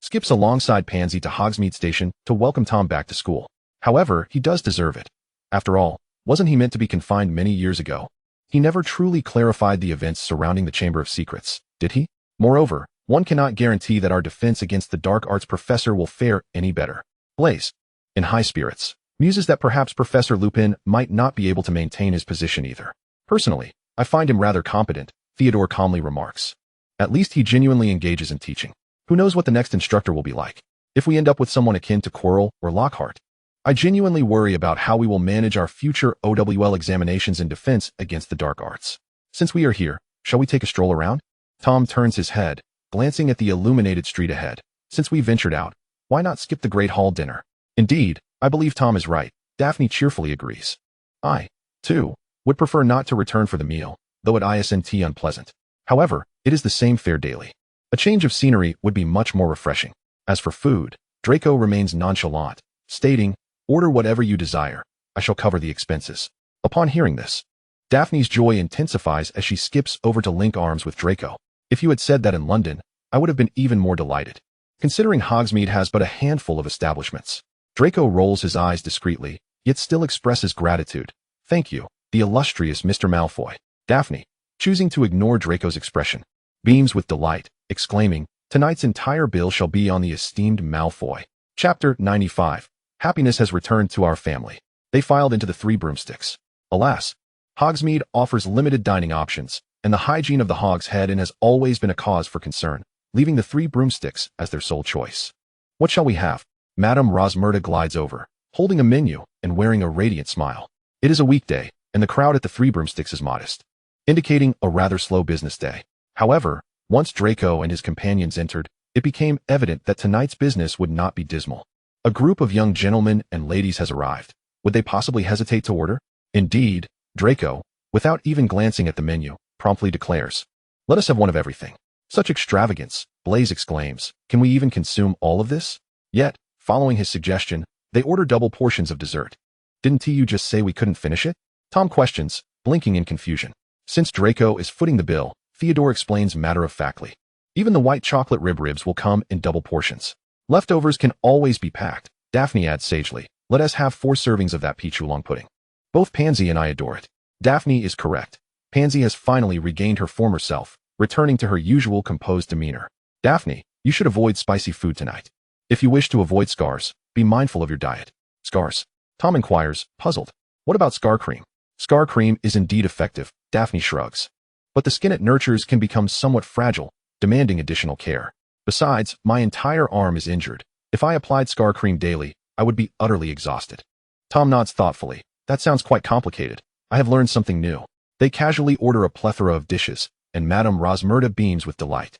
skips alongside Pansy to Hogsmeade Station to welcome Tom back to school. However, he does deserve it. After all, wasn't he meant to be confined many years ago? He never truly clarified the events surrounding the Chamber of Secrets, did he? Moreover, one cannot guarantee that our defense against the dark arts professor will fare any better. Blaise, in high spirits, muses that perhaps Professor Lupin might not be able to maintain his position either. Personally, I find him rather competent, Theodore calmly remarks. At least he genuinely engages in teaching. Who knows what the next instructor will be like? If we end up with someone akin to Quirrell or Lockhart, I genuinely worry about how we will manage our future OWL examinations in defense against the dark arts. Since we are here, shall we take a stroll around? Tom turns his head, glancing at the illuminated street ahead. Since we ventured out, why not skip the Great Hall dinner? Indeed, I believe Tom is right. Daphne cheerfully agrees. I, too, would prefer not to return for the meal, though it isn't unpleasant. However, it is the same fare daily. A change of scenery would be much more refreshing. As for food, Draco remains nonchalant, stating, order whatever you desire. I shall cover the expenses. Upon hearing this, Daphne's joy intensifies as she skips over to link arms with Draco. If you had said that in London, I would have been even more delighted, considering Hogsmeade has but a handful of establishments. Draco rolls his eyes discreetly, yet still expresses gratitude. Thank you, the illustrious Mr. Malfoy. Daphne, choosing to ignore Draco's expression, beams with delight, exclaiming, "Tonight's entire bill shall be on the esteemed Malfoy." Chapter 95. Happiness has returned to our family. They filed into the Three Broomsticks. Alas, Hogsmeade offers limited dining options, and the hygiene of the Hog's Head Inn has always been a cause for concern, leaving the Three Broomsticks as their sole choice. "What shall we have?" Madame Rosmerta glides over, holding a menu and wearing a radiant smile. It is a weekday, and the crowd at the Three Broomsticks is modest, indicating a rather slow business day. However, once Draco and his companions entered, it became evident that tonight's business would not be dismal. A group of young gentlemen and ladies has arrived. Would they possibly hesitate to order? Indeed, Draco, without even glancing at the menu, promptly declares, "Let us have one of everything." "Such extravagance," Blaise exclaims. "Can we even consume all of this?" Yet, following his suggestion, they order double portions of dessert. "Didn't you just say we couldn't finish it?" Tom questions, blinking in confusion. Since Draco is footing the bill, Theodore explains matter-of-factly. "Even the white chocolate ribs will come in double portions. Leftovers can always be packed." Daphne adds sagely, "Let us have 4 servings of that peach oolong pudding. Both Pansy and I adore it." Daphne is correct. Pansy has finally regained her former self, returning to her usual composed demeanor. "Daphne, you should avoid spicy food tonight. If you wish to avoid scars, be mindful of your diet." "Scars?" Tom inquires, puzzled. "What about scar cream?" "Scar cream is indeed effective," Daphne shrugs. "But the skin it nurtures can become somewhat fragile, demanding additional care. Besides, my entire arm is injured. If I applied scar cream daily, I would be utterly exhausted." Tom nods thoughtfully. "That sounds quite complicated. I have learned something new." They casually order a plethora of dishes, and Madame Rosmerta beams with delight,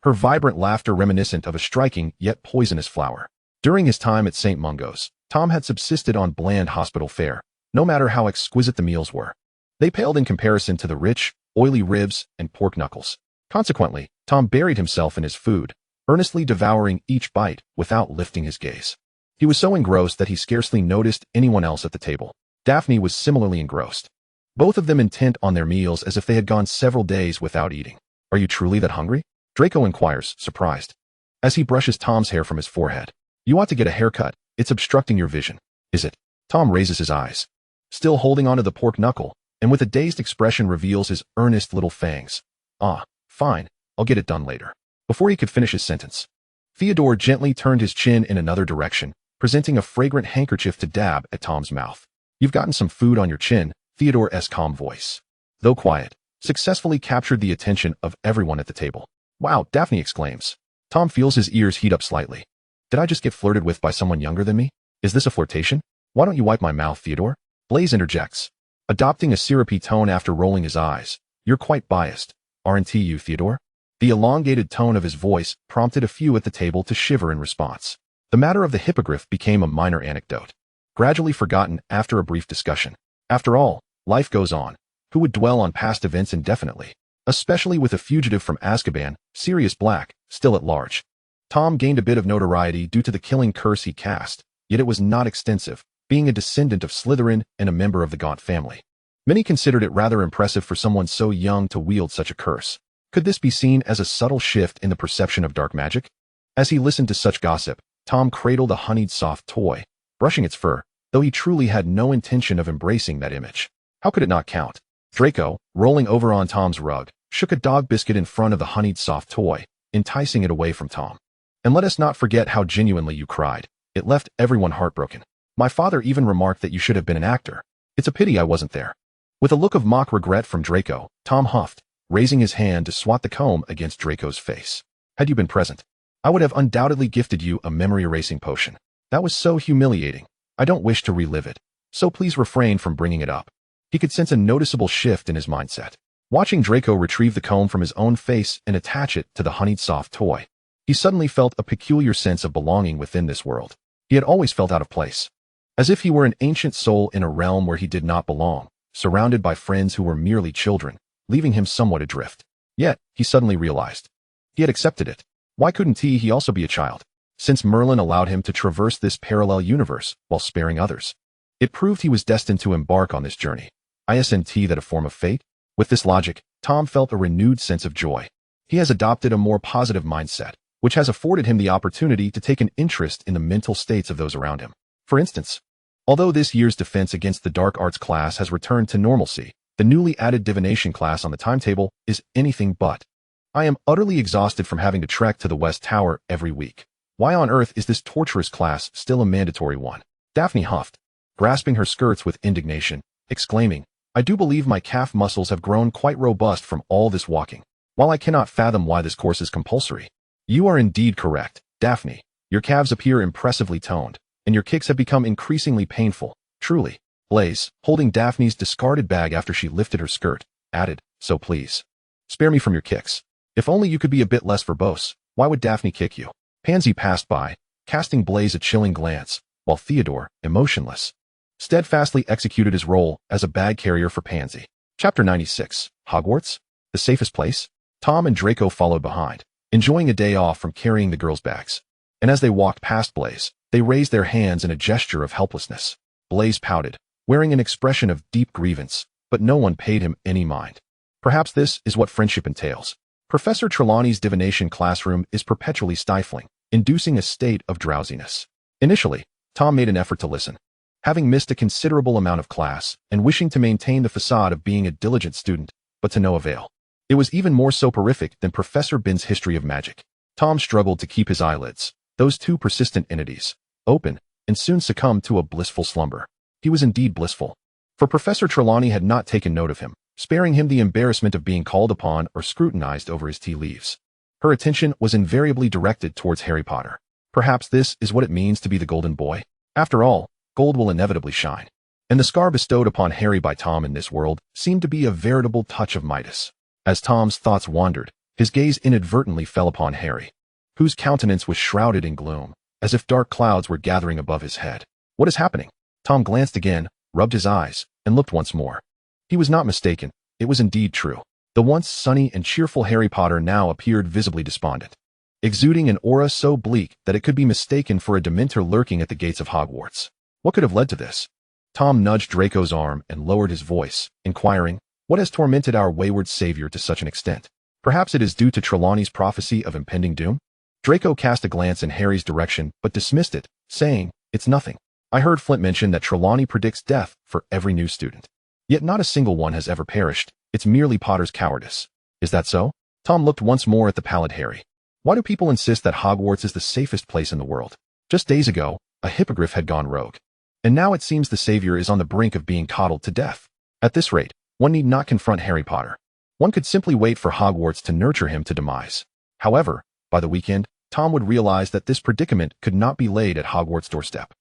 her vibrant laughter reminiscent of a striking yet poisonous flower. During his time at St. Mungo's, Tom had subsisted on bland hospital fare, no matter how exquisite the meals were. They paled in comparison to the rich, oily ribs and pork knuckles. Consequently, Tom buried himself in his food, earnestly devouring each bite without lifting his gaze. He was so engrossed that he scarcely noticed anyone else at the table. Daphne was similarly engrossed, both of them intent on their meals as if they had gone several days without eating. "Are you truly that hungry?" Draco inquires, surprised, as he brushes Tom's hair from his forehead. "You ought to get a haircut. It's obstructing your vision." "Is it?" Tom raises his eyes, still holding onto the pork knuckle, and with a dazed expression reveals his earnest little fangs. "Ah, fine, I'll get it done later." Before he could finish his sentence, Theodore gently turned his chin in another direction, presenting a fragrant handkerchief to dab at Tom's mouth. "You've gotten some food on your chin," Theodore's calm voice, though quiet, successfully captured the attention of everyone at the table. "Wow," Daphne exclaims. Tom feels his ears heat up slightly. "Did I just get flirted with by someone younger than me? Is this a flirtation? Why don't you wipe my mouth, Theodore?" Blaise interjects, adopting a syrupy tone after rolling his eyes. "You're quite biased, aren't you, Theodore?" The elongated tone of his voice prompted a few at the table to shiver in response. The matter of the hippogriff became a minor anecdote, gradually forgotten after a brief discussion. After all, life goes on. Who would dwell on past events indefinitely? Especially with a fugitive from Azkaban, Sirius Black, still at large. Tom gained a bit of notoriety due to the killing curse he cast, yet it was not extensive, being a descendant of Slytherin and a member of the Gaunt family. Many considered it rather impressive for someone so young to wield such a curse. Could this be seen as a subtle shift in the perception of dark magic? As he listened to such gossip, Tom cradled a honeyed soft toy, brushing its fur, though he truly had no intention of embracing that image. How could it not count? Draco, rolling over on Tom's rug, shook a dog biscuit in front of the honeyed soft toy, enticing it away from Tom. "And let us not forget how genuinely you cried. It left everyone heartbroken. My father even remarked that you should have been an actor. It's a pity I wasn't there." With a look of mock regret from Draco, Tom huffed, raising his hand to swat the comb against Draco's face. "Had you been present, I would have undoubtedly gifted you a memory-erasing potion. That was so humiliating. I don't wish to relive it, so please refrain from bringing it up." He could sense a noticeable shift in his mindset. Watching Draco retrieve the comb from his own face and attach it to the honeyed soft toy, he suddenly felt a peculiar sense of belonging within this world. He had always felt out of place, as if he were an ancient soul in a realm where he did not belong, surrounded by friends who were merely children, leaving him somewhat adrift. Yet, he suddenly realized, he had accepted it. Why couldn't he also be a child? Since Merlin allowed him to traverse this parallel universe while sparing others, it proved he was destined to embark on this journey. Isn't that a form of fate? With this logic, Tom felt a renewed sense of joy. He has adopted a more positive mindset, which has afforded him the opportunity to take an interest in the mental states of those around him. For instance, although this year's Defense Against the Dark Arts class has returned to normalcy, the newly added divination class on the timetable is anything but. I am utterly exhausted from having to trek to the West Tower every week. Why on earth is this torturous class still a mandatory one? Daphne huffed, grasping her skirts with indignation, exclaiming, I do believe my calf muscles have grown quite robust from all this walking. While I cannot fathom why this course is compulsory. You are indeed correct, Daphne. Your calves appear impressively toned, and your kicks have become increasingly painful, truly. Blaze, holding Daphne's discarded bag after she lifted her skirt, added, so please. Spare me from your kicks. If only you could be a bit less verbose. Why would Daphne kick you? Pansy passed by, casting Blaze a chilling glance, while Theodore, emotionless, steadfastly executed his role as a bag carrier for Pansy. Chapter 96. Hogwarts? The safest place? Tom and Draco followed behind, enjoying a day off from carrying the girls' bags. And as they walked past Blaze, they raised their hands in a gesture of helplessness. Blaze pouted, wearing an expression of deep grievance, but no one paid him any mind. Perhaps this is what friendship entails. Professor Trelawney's divination classroom is perpetually stifling, inducing a state of drowsiness. Initially, Tom made an effort to listen. Having missed a considerable amount of class and wishing to maintain the facade of being a diligent student, but to no avail. It was even more soporific than Professor Bin's history of magic. Tom struggled to keep his eyelids, those two persistent entities, open, and soon succumbed to a blissful slumber. He was indeed blissful. For Professor Trelawney had not taken note of him, sparing him the embarrassment of being called upon or scrutinized over his tea leaves. Her attention was invariably directed towards Harry Potter. Perhaps this is what it means to be the golden boy. After all, gold will inevitably shine. And the scar bestowed upon Harry by Tom in this world seemed to be a veritable touch of Midas. As Tom's thoughts wandered, his gaze inadvertently fell upon Harry, whose countenance was shrouded in gloom, as if dark clouds were gathering above his head. What is happening? Tom glanced again, rubbed his eyes, and looked once more. He was not mistaken. It was indeed true. The once sunny and cheerful Harry Potter now appeared visibly despondent, exuding an aura so bleak that it could be mistaken for a Dementor lurking at the gates of Hogwarts. What could have led to this? Tom nudged Draco's arm and lowered his voice, inquiring, what has tormented our wayward savior to such an extent? Perhaps it is due to Trelawney's prophecy of impending doom? Draco cast a glance in Harry's direction but dismissed it, saying, it's nothing. I heard Flint mention that Trelawney predicts death for every new student. Yet not a single one has ever perished. It's merely Potter's cowardice. Is that so? Tom looked once more at the pallid Harry. Why do people insist that Hogwarts is the safest place in the world? Just days ago, a hippogriff had gone rogue. And now it seems the savior is on the brink of being coddled to death. At this rate, one need not confront Harry Potter. One could simply wait for Hogwarts to nurture him to demise. However, by the weekend, Tom would realize that this predicament could not be laid at Hogwarts' doorstep.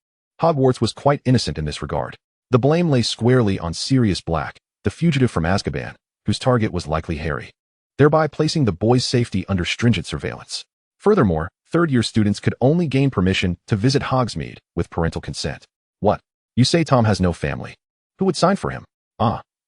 Hogwarts was quite innocent in this regard. The blame lay squarely on Sirius Black, the fugitive from Azkaban, whose target was likely Harry, thereby placing the boy's safety under stringent surveillance. Furthermore, third-year students could only gain permission to visit Hogsmeade with parental consent. What? You say Tom has no family? Who would sign for him?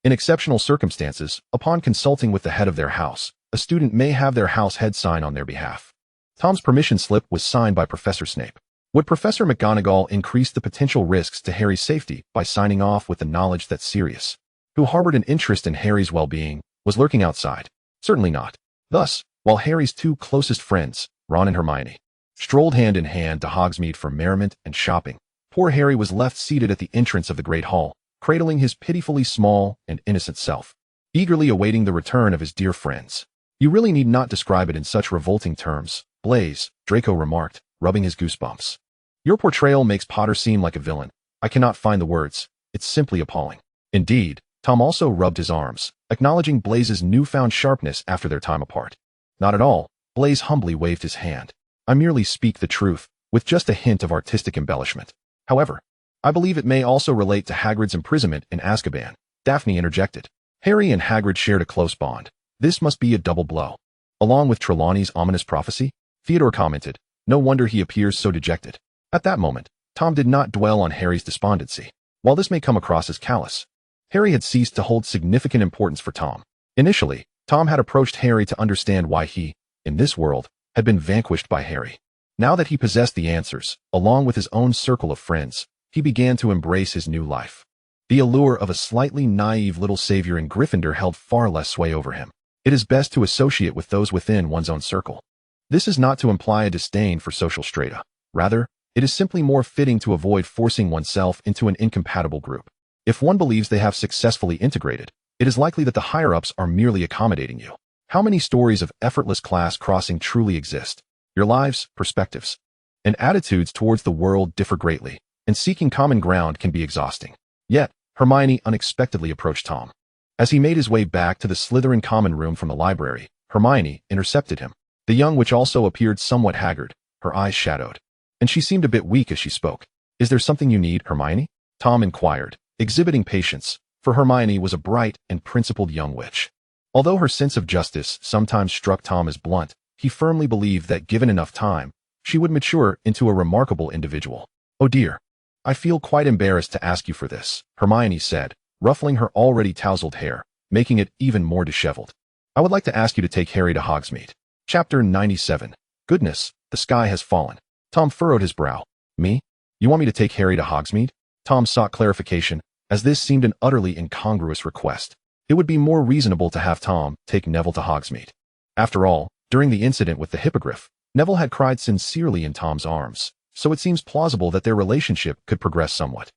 In exceptional circumstances, upon consulting with the head of their house, a student may have their house head sign on their behalf. Tom's permission slip was signed by Professor Snape. Would Professor McGonagall increase the potential risks to Harry's safety by signing off with the knowledge that Sirius, who harbored an interest in Harry's well-being, was lurking outside? Certainly not. Thus, while Harry's two closest friends, Ron and Hermione, strolled hand in hand to Hogsmeade for merriment and shopping, poor Harry was left seated at the entrance of the Great Hall, cradling his pitifully small and innocent self, eagerly awaiting the return of his dear friends. You really need not describe it in such revolting terms, Blaze, Draco remarked, rubbing his goosebumps. Your portrayal makes Potter seem like a villain. I cannot find the words. It's simply appalling. Indeed, Tom also rubbed his arms, acknowledging Blaze's newfound sharpness after their time apart. Not at all. Blaze humbly waved his hand. I merely speak the truth, with just a hint of artistic embellishment. However, I believe it may also relate to Hagrid's imprisonment in Azkaban. Daphne interjected. Harry and Hagrid shared a close bond. This must be a double blow. Along with Trelawney's ominous prophecy, Theodore commented, no wonder he appears so dejected. At that moment, Tom did not dwell on Harry's despondency. While this may come across as callous, Harry had ceased to hold significant importance for Tom. Initially, Tom had approached Harry to understand why he, in this world, had been vanquished by Harry. Now that he possessed the answers, along with his own circle of friends, he began to embrace his new life. The allure of a slightly naive little savior in Gryffindor held far less sway over him. It is best to associate with those within one's own circle. This is not to imply a disdain for social strata. Rather, it is simply more fitting to avoid forcing oneself into an incompatible group. If one believes they have successfully integrated, it is likely that the higher-ups are merely accommodating you. How many stories of effortless class crossing truly exist? Your lives, perspectives, and attitudes towards the world differ greatly, and seeking common ground can be exhausting. Yet, Hermione unexpectedly approached Tom. As he made his way back to the Slytherin common room from the library, Hermione intercepted him. The young witch also appeared somewhat haggard, her eyes shadowed, and she seemed a bit weak as she spoke. "Is there something you need, Hermione?" Tom inquired, exhibiting patience, for Hermione was a bright and principled young witch. Although her sense of justice sometimes struck Tom as blunt, he firmly believed that given enough time, she would mature into a remarkable individual. "Oh dear. I feel quite embarrassed to ask you for this," Hermione said, ruffling her already tousled hair, making it even more disheveled. "I would like to ask you to take Harry to Hogsmeade." Chapter 97. Goodness, the sky has fallen. Tom furrowed his brow. "Me? You want me to take Harry to Hogsmeade?" Tom sought clarification, as this seemed an utterly incongruous request. It would be more reasonable to have Tom take Neville to Hogsmeade. After all, during the incident with the hippogriff, Neville had cried sincerely in Tom's arms, so it seems plausible that their relationship could progress somewhat.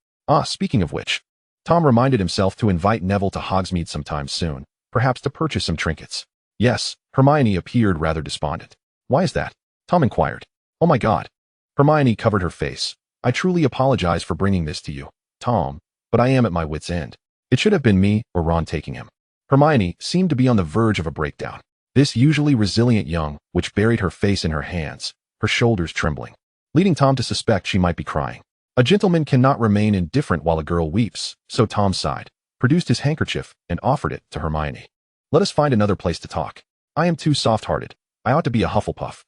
Speaking of which, Tom reminded himself to invite Neville to Hogsmeade sometime soon, perhaps to purchase some trinkets. "Yes," Hermione appeared rather despondent. "Why is that?" Tom inquired. "Oh my God." Hermione covered her face. "I truly apologize for bringing this to you, Tom, but I am at my wit's end. It should have been me or Ron taking him." Hermione seemed to be on the verge of a breakdown. This usually resilient young witch buried her face in her hands, her shoulders trembling, leading Tom to suspect she might be crying. A gentleman cannot remain indifferent while a girl weeps, so Tom sighed, produced his handkerchief, and offered it to Hermione. "Let us find another place to talk. I am too soft-hearted. I ought to be a Hufflepuff.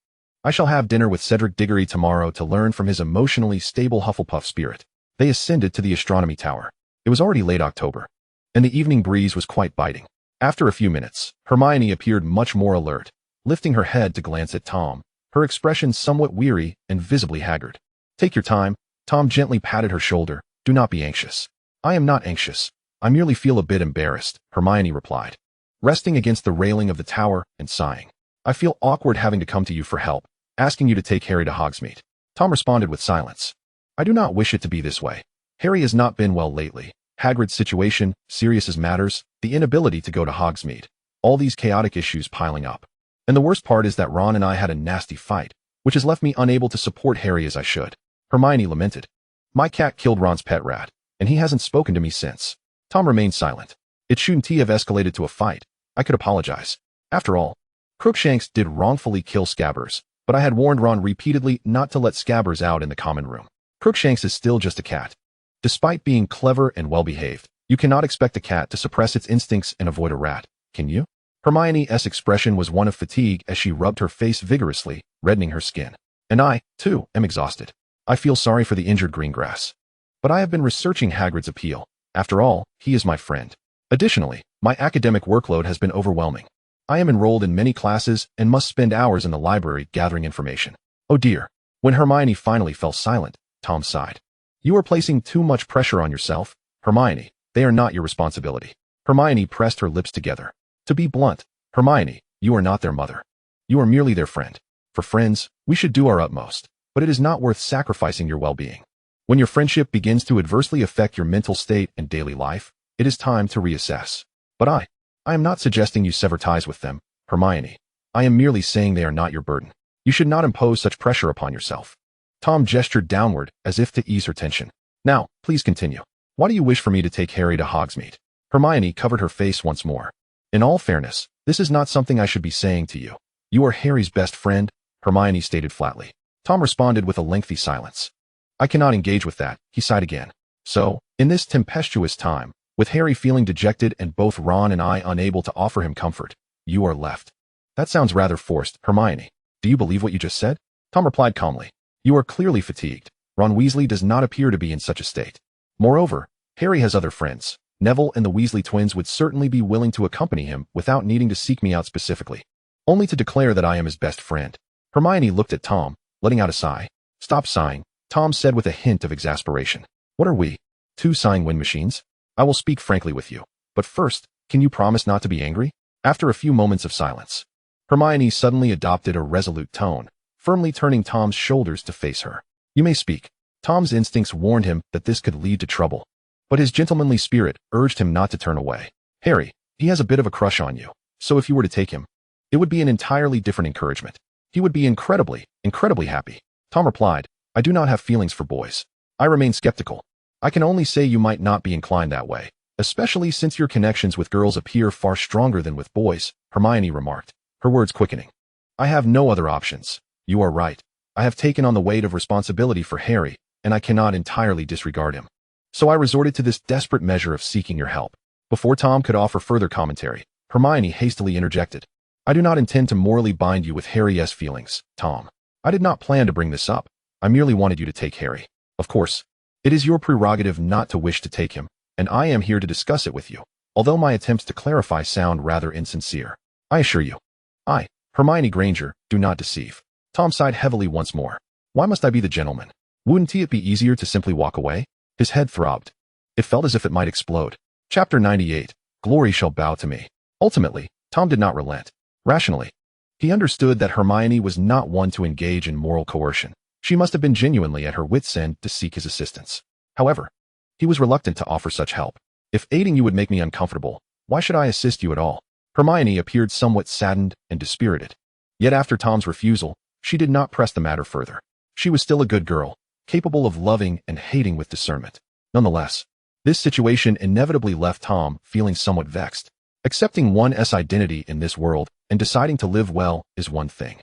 I shall have dinner with Cedric Diggory tomorrow to learn from his emotionally stable Hufflepuff spirit." They ascended to the astronomy tower. It was already late October, and the evening breeze was quite biting. After a few minutes, Hermione appeared much more alert, lifting her head to glance at Tom, her expression somewhat weary and visibly haggard. "Take your time." Tom gently patted her shoulder. "Do not be anxious." "I am not anxious. I merely feel a bit embarrassed," Hermione replied, resting against the railing of the tower and sighing. "I feel awkward having to come to you for help, asking you to take Harry to Hogsmeade." Tom responded with silence. "I do not wish it to be this way. Harry has not been well lately. Hagrid's situation, serious as matters, the inability to go to Hogsmeade, all these chaotic issues piling up. And the worst part is that Ron and I had a nasty fight, which has left me unable to support Harry as I should." Hermione lamented. "My cat killed Ron's pet rat, and he hasn't spoken to me since." Tom remained silent. "It shouldn't have escalated to a fight. I could apologize. After all, Crookshanks did wrongfully kill Scabbers, but I had warned Ron repeatedly not to let Scabbers out in the common room. Crookshanks is still just a cat. Despite being clever and well-behaved, you cannot expect a cat to suppress its instincts and avoid a rat, can you?" Hermione's expression was one of fatigue as she rubbed her face vigorously, reddening her skin. "And I, too, am exhausted. I feel sorry for the injured Greengrass. But I have been researching Hagrid's appeal. After all, he is my friend. Additionally, my academic workload has been overwhelming. I am enrolled in many classes and must spend hours in the library gathering information." "Oh dear." When Hermione finally fell silent, Tom sighed. "You are placing too much pressure on yourself, Hermione. They are not your responsibility." Hermione pressed her lips together. "To be blunt, Hermione, you are not their mother. You are merely their friend. For friends, we should do our utmost, but it is not worth sacrificing your well-being. When your friendship begins to adversely affect your mental state and daily life, it is time to reassess. But I am not suggesting you sever ties with them, Hermione. I am merely saying they are not your burden. You should not impose such pressure upon yourself." Tom gestured downward as if to ease her tension. "Now, please continue. Why do you wish for me to take Harry to Hogsmeade?" Hermione covered her face once more. "In all fairness, this is not something I should be saying to you. You are Harry's best friend," Hermione stated flatly. Tom responded with a lengthy silence. "I cannot engage with that," he sighed again. "So, in this tempestuous time, with Harry feeling dejected and both Ron and I unable to offer him comfort, you are left." "That sounds rather forced, Hermione. Do you believe what you just said?" Tom replied calmly. "You are clearly fatigued. Ron Weasley does not appear to be in such a state. Moreover, Harry has other friends. Neville and the Weasley twins would certainly be willing to accompany him without needing to seek me out specifically, only to declare that I am his best friend." Hermione looked at Tom, letting out a sigh. "Stop sighing," Tom said with a hint of exasperation. "What are we? Two sighing wind machines? I will speak frankly with you. But first, can you promise not to be angry?" After a few moments of silence, Hermione suddenly adopted a resolute tone, firmly turning Tom's shoulders to face her. "You may speak." Tom's instincts warned him that this could lead to trouble, but his gentlemanly spirit urged him not to turn away. "Harry, he has a bit of a crush on you, so if you were to take him, It would be an entirely different encouragement. He would be incredibly, incredibly happy. Tom replied, I do not have feelings for boys. I remain skeptical. I can only say you might not be inclined that way, especially since your connections with girls appear far stronger than with boys, Hermione remarked, her words quickening. I have no other options. You are right. I have taken on the weight of responsibility for Harry, and I cannot entirely disregard him. So I resorted to this desperate measure of seeking your help. Before Tom could offer further commentary, Hermione hastily interjected. I do not intend to morally bind you with Harry's feelings, Tom. I did not plan to bring this up. I merely wanted you to take Harry. Of course, it is your prerogative not to wish to take him, and I am here to discuss it with you, although my attempts to clarify sound rather insincere. I assure you. I, Hermione Granger, do not deceive. Tom sighed heavily once more. Why must I be the gentleman? Wouldn't it be easier to simply walk away? His head throbbed. It felt as if it might explode. Chapter 98. Glory shall bow to me. Ultimately, Tom did not relent. Rationally, he understood that Hermione was not one to engage in moral coercion. She must have been genuinely at her wits' end to seek his assistance. However, he was reluctant to offer such help. If aiding you would make me uncomfortable, why should I assist you at all? Hermione appeared somewhat saddened and dispirited. Yet after Tom's refusal, she did not press the matter further. She was still a good girl, capable of loving and hating with discernment. Nonetheless, this situation inevitably left Tom feeling somewhat vexed. Accepting one's identity in this world and deciding to live well is one thing.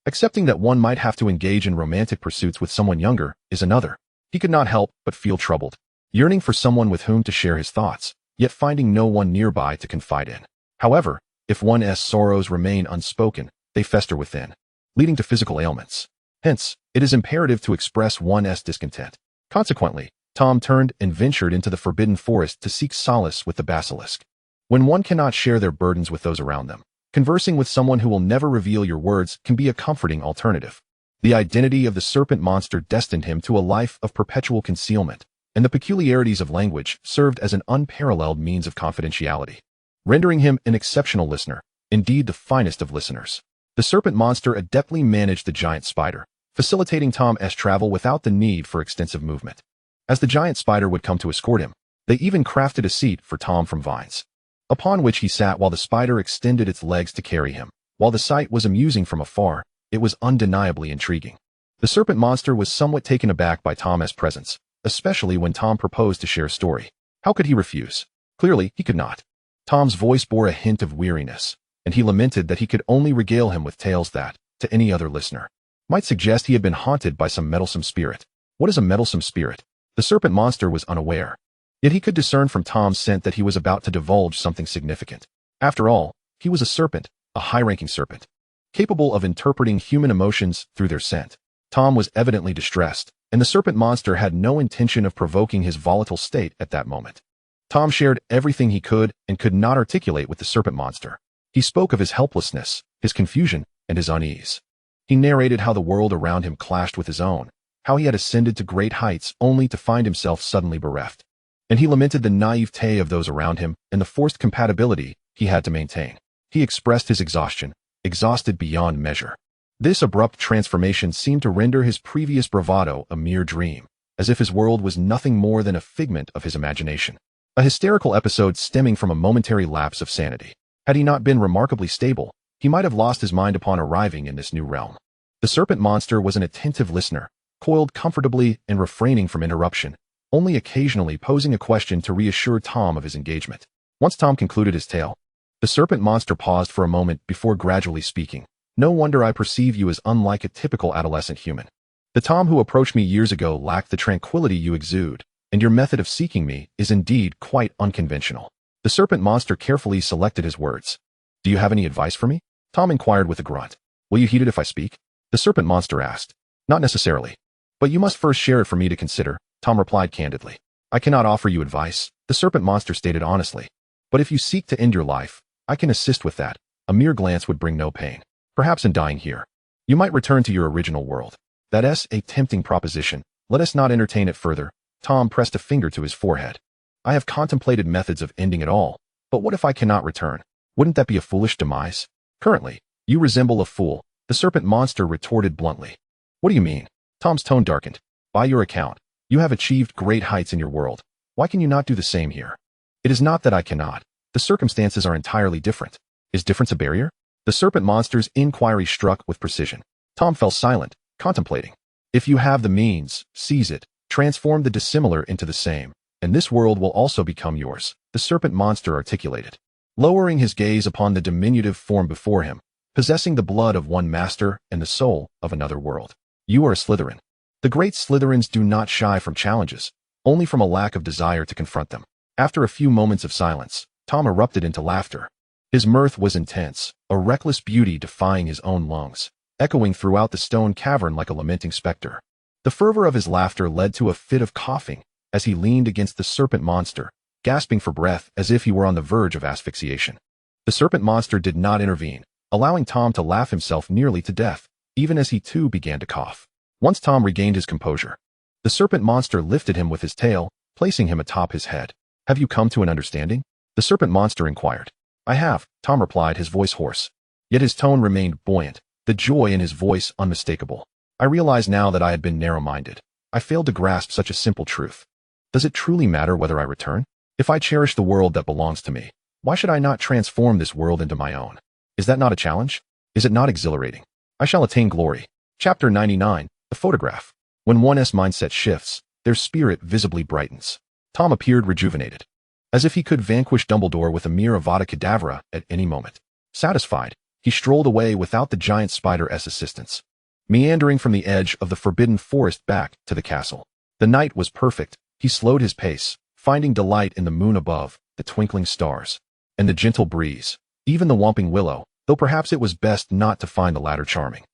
Accepting that one might have to engage in romantic pursuits with someone younger is another. He could not help but feel troubled, yearning for someone with whom to share his thoughts, yet finding no one nearby to confide in. However, if one's sorrows remain unspoken, they fester within, leading to physical ailments. Hence, it is imperative to express one's discontent. Consequently, Tom turned and ventured into the forbidden forest to seek solace with the basilisk. When one cannot share their burdens with those around them, conversing with someone who will never reveal your words can be a comforting alternative. The identity of the serpent monster destined him to a life of perpetual concealment, and the peculiarities of language served as an unparalleled means of confidentiality, rendering him an exceptional listener, indeed the finest of listeners. The serpent monster adeptly managed the giant spider, facilitating Tom's travel without the need for extensive movement. As the giant spider would come to escort him, they even crafted a seat for Tom from vines, upon which he sat while the spider extended its legs to carry him. While the sight was amusing from afar, it was undeniably intriguing. The serpent monster was somewhat taken aback by Tom's presence, especially when Tom proposed to share a story. How could he refuse? Clearly, he could not. Tom's voice bore a hint of weariness, and he lamented that he could only regale him with tales that, to any other listener, might suggest he had been haunted by some meddlesome spirit. What is a meddlesome spirit? The serpent monster was unaware. Yet he could discern from Tom's scent that he was about to divulge something significant. After all, he was a serpent, a high-ranking serpent, capable of interpreting human emotions through their scent. Tom was evidently distressed, and the serpent monster had no intention of provoking his volatile state at that moment. Tom shared everything he could and could not articulate with the serpent monster. He spoke of his helplessness, his confusion, and his unease. He narrated how the world around him clashed with his own, how he had ascended to great heights only to find himself suddenly bereft. And he lamented the naivete of those around him and the forced compatibility he had to maintain. He expressed his exhaustion, exhausted beyond measure. This abrupt transformation seemed to render his previous bravado a mere dream, as if his world was nothing more than a figment of his imagination. A hysterical episode stemming from a momentary lapse of sanity. Had he not been remarkably stable, he might have lost his mind upon arriving in this new realm. The serpent monster was an attentive listener, coiled comfortably and refraining from interruption, only occasionally posing a question to reassure Tom of his engagement. Once Tom concluded his tale, the serpent monster paused for a moment before gradually speaking. No wonder I perceive you as unlike a typical adolescent human. The Tom who approached me years ago lacked the tranquility you exude, and your method of seeking me is indeed quite unconventional. The serpent monster carefully selected his words. Do you have any advice for me? Tom inquired with a grunt. Will you heed it if I speak? The serpent monster asked. Not necessarily. But you must first share it for me to consider, Tom replied candidly. I cannot offer you advice, the serpent monster stated honestly. But if you seek to end your life, I can assist with that. A mere glance would bring no pain. Perhaps in dying here, you might return to your original world. That's a tempting proposition. Let us not entertain it further. Tom pressed a finger to his forehead. I have contemplated methods of ending it all, but what if I cannot return? Wouldn't that be a foolish demise? Currently, you resemble a fool, the serpent monster retorted bluntly. What do you mean? Tom's tone darkened. By your account, you have achieved great heights in your world. Why can you not do the same here? It is not that I cannot. The circumstances are entirely different. Is difference a barrier? The serpent monster's inquiry struck with precision. Tom fell silent, contemplating. If you have the means, seize it, transform the dissimilar into the same, and this world will also become yours, the serpent monster articulated. Lowering his gaze upon the diminutive form before him, possessing the blood of one master and the soul of another world. You are a Slytherin. The great Slytherins do not shy from challenges, only from a lack of desire to confront them. After a few moments of silence, Tom erupted into laughter. His mirth was intense, a reckless beauty defying his own lungs, echoing throughout the stone cavern like a lamenting specter. The fervor of his laughter led to a fit of coughing as he leaned against the serpent monster, gasping for breath as if he were on the verge of asphyxiation. The serpent monster did not intervene, allowing Tom to laugh himself nearly to death, even as he too began to cough. Once Tom regained his composure, the serpent monster lifted him with his tail, placing him atop his head. Have you come to an understanding? The serpent monster inquired. I have, Tom replied, his voice hoarse. Yet his tone remained buoyant, the joy in his voice unmistakable. I realize now that I had been narrow-minded. I failed to grasp such a simple truth. Does it truly matter whether I return? If I cherish the world that belongs to me, why should I not transform this world into my own? Is that not a challenge? Is it not exhilarating? I shall attain glory. Chapter 99, The Photograph. When one's mindset shifts, their spirit visibly brightens. Tom appeared rejuvenated, as if he could vanquish Dumbledore with a mere Avada Kedavra at any moment. Satisfied, he strolled away without the giant spider's assistance, meandering from the edge of the forbidden forest back to the castle. The night was perfect. He slowed his pace, finding delight in the moon above, the twinkling stars, and the gentle breeze, even the whomping willow, though perhaps it was best not to find the latter charming.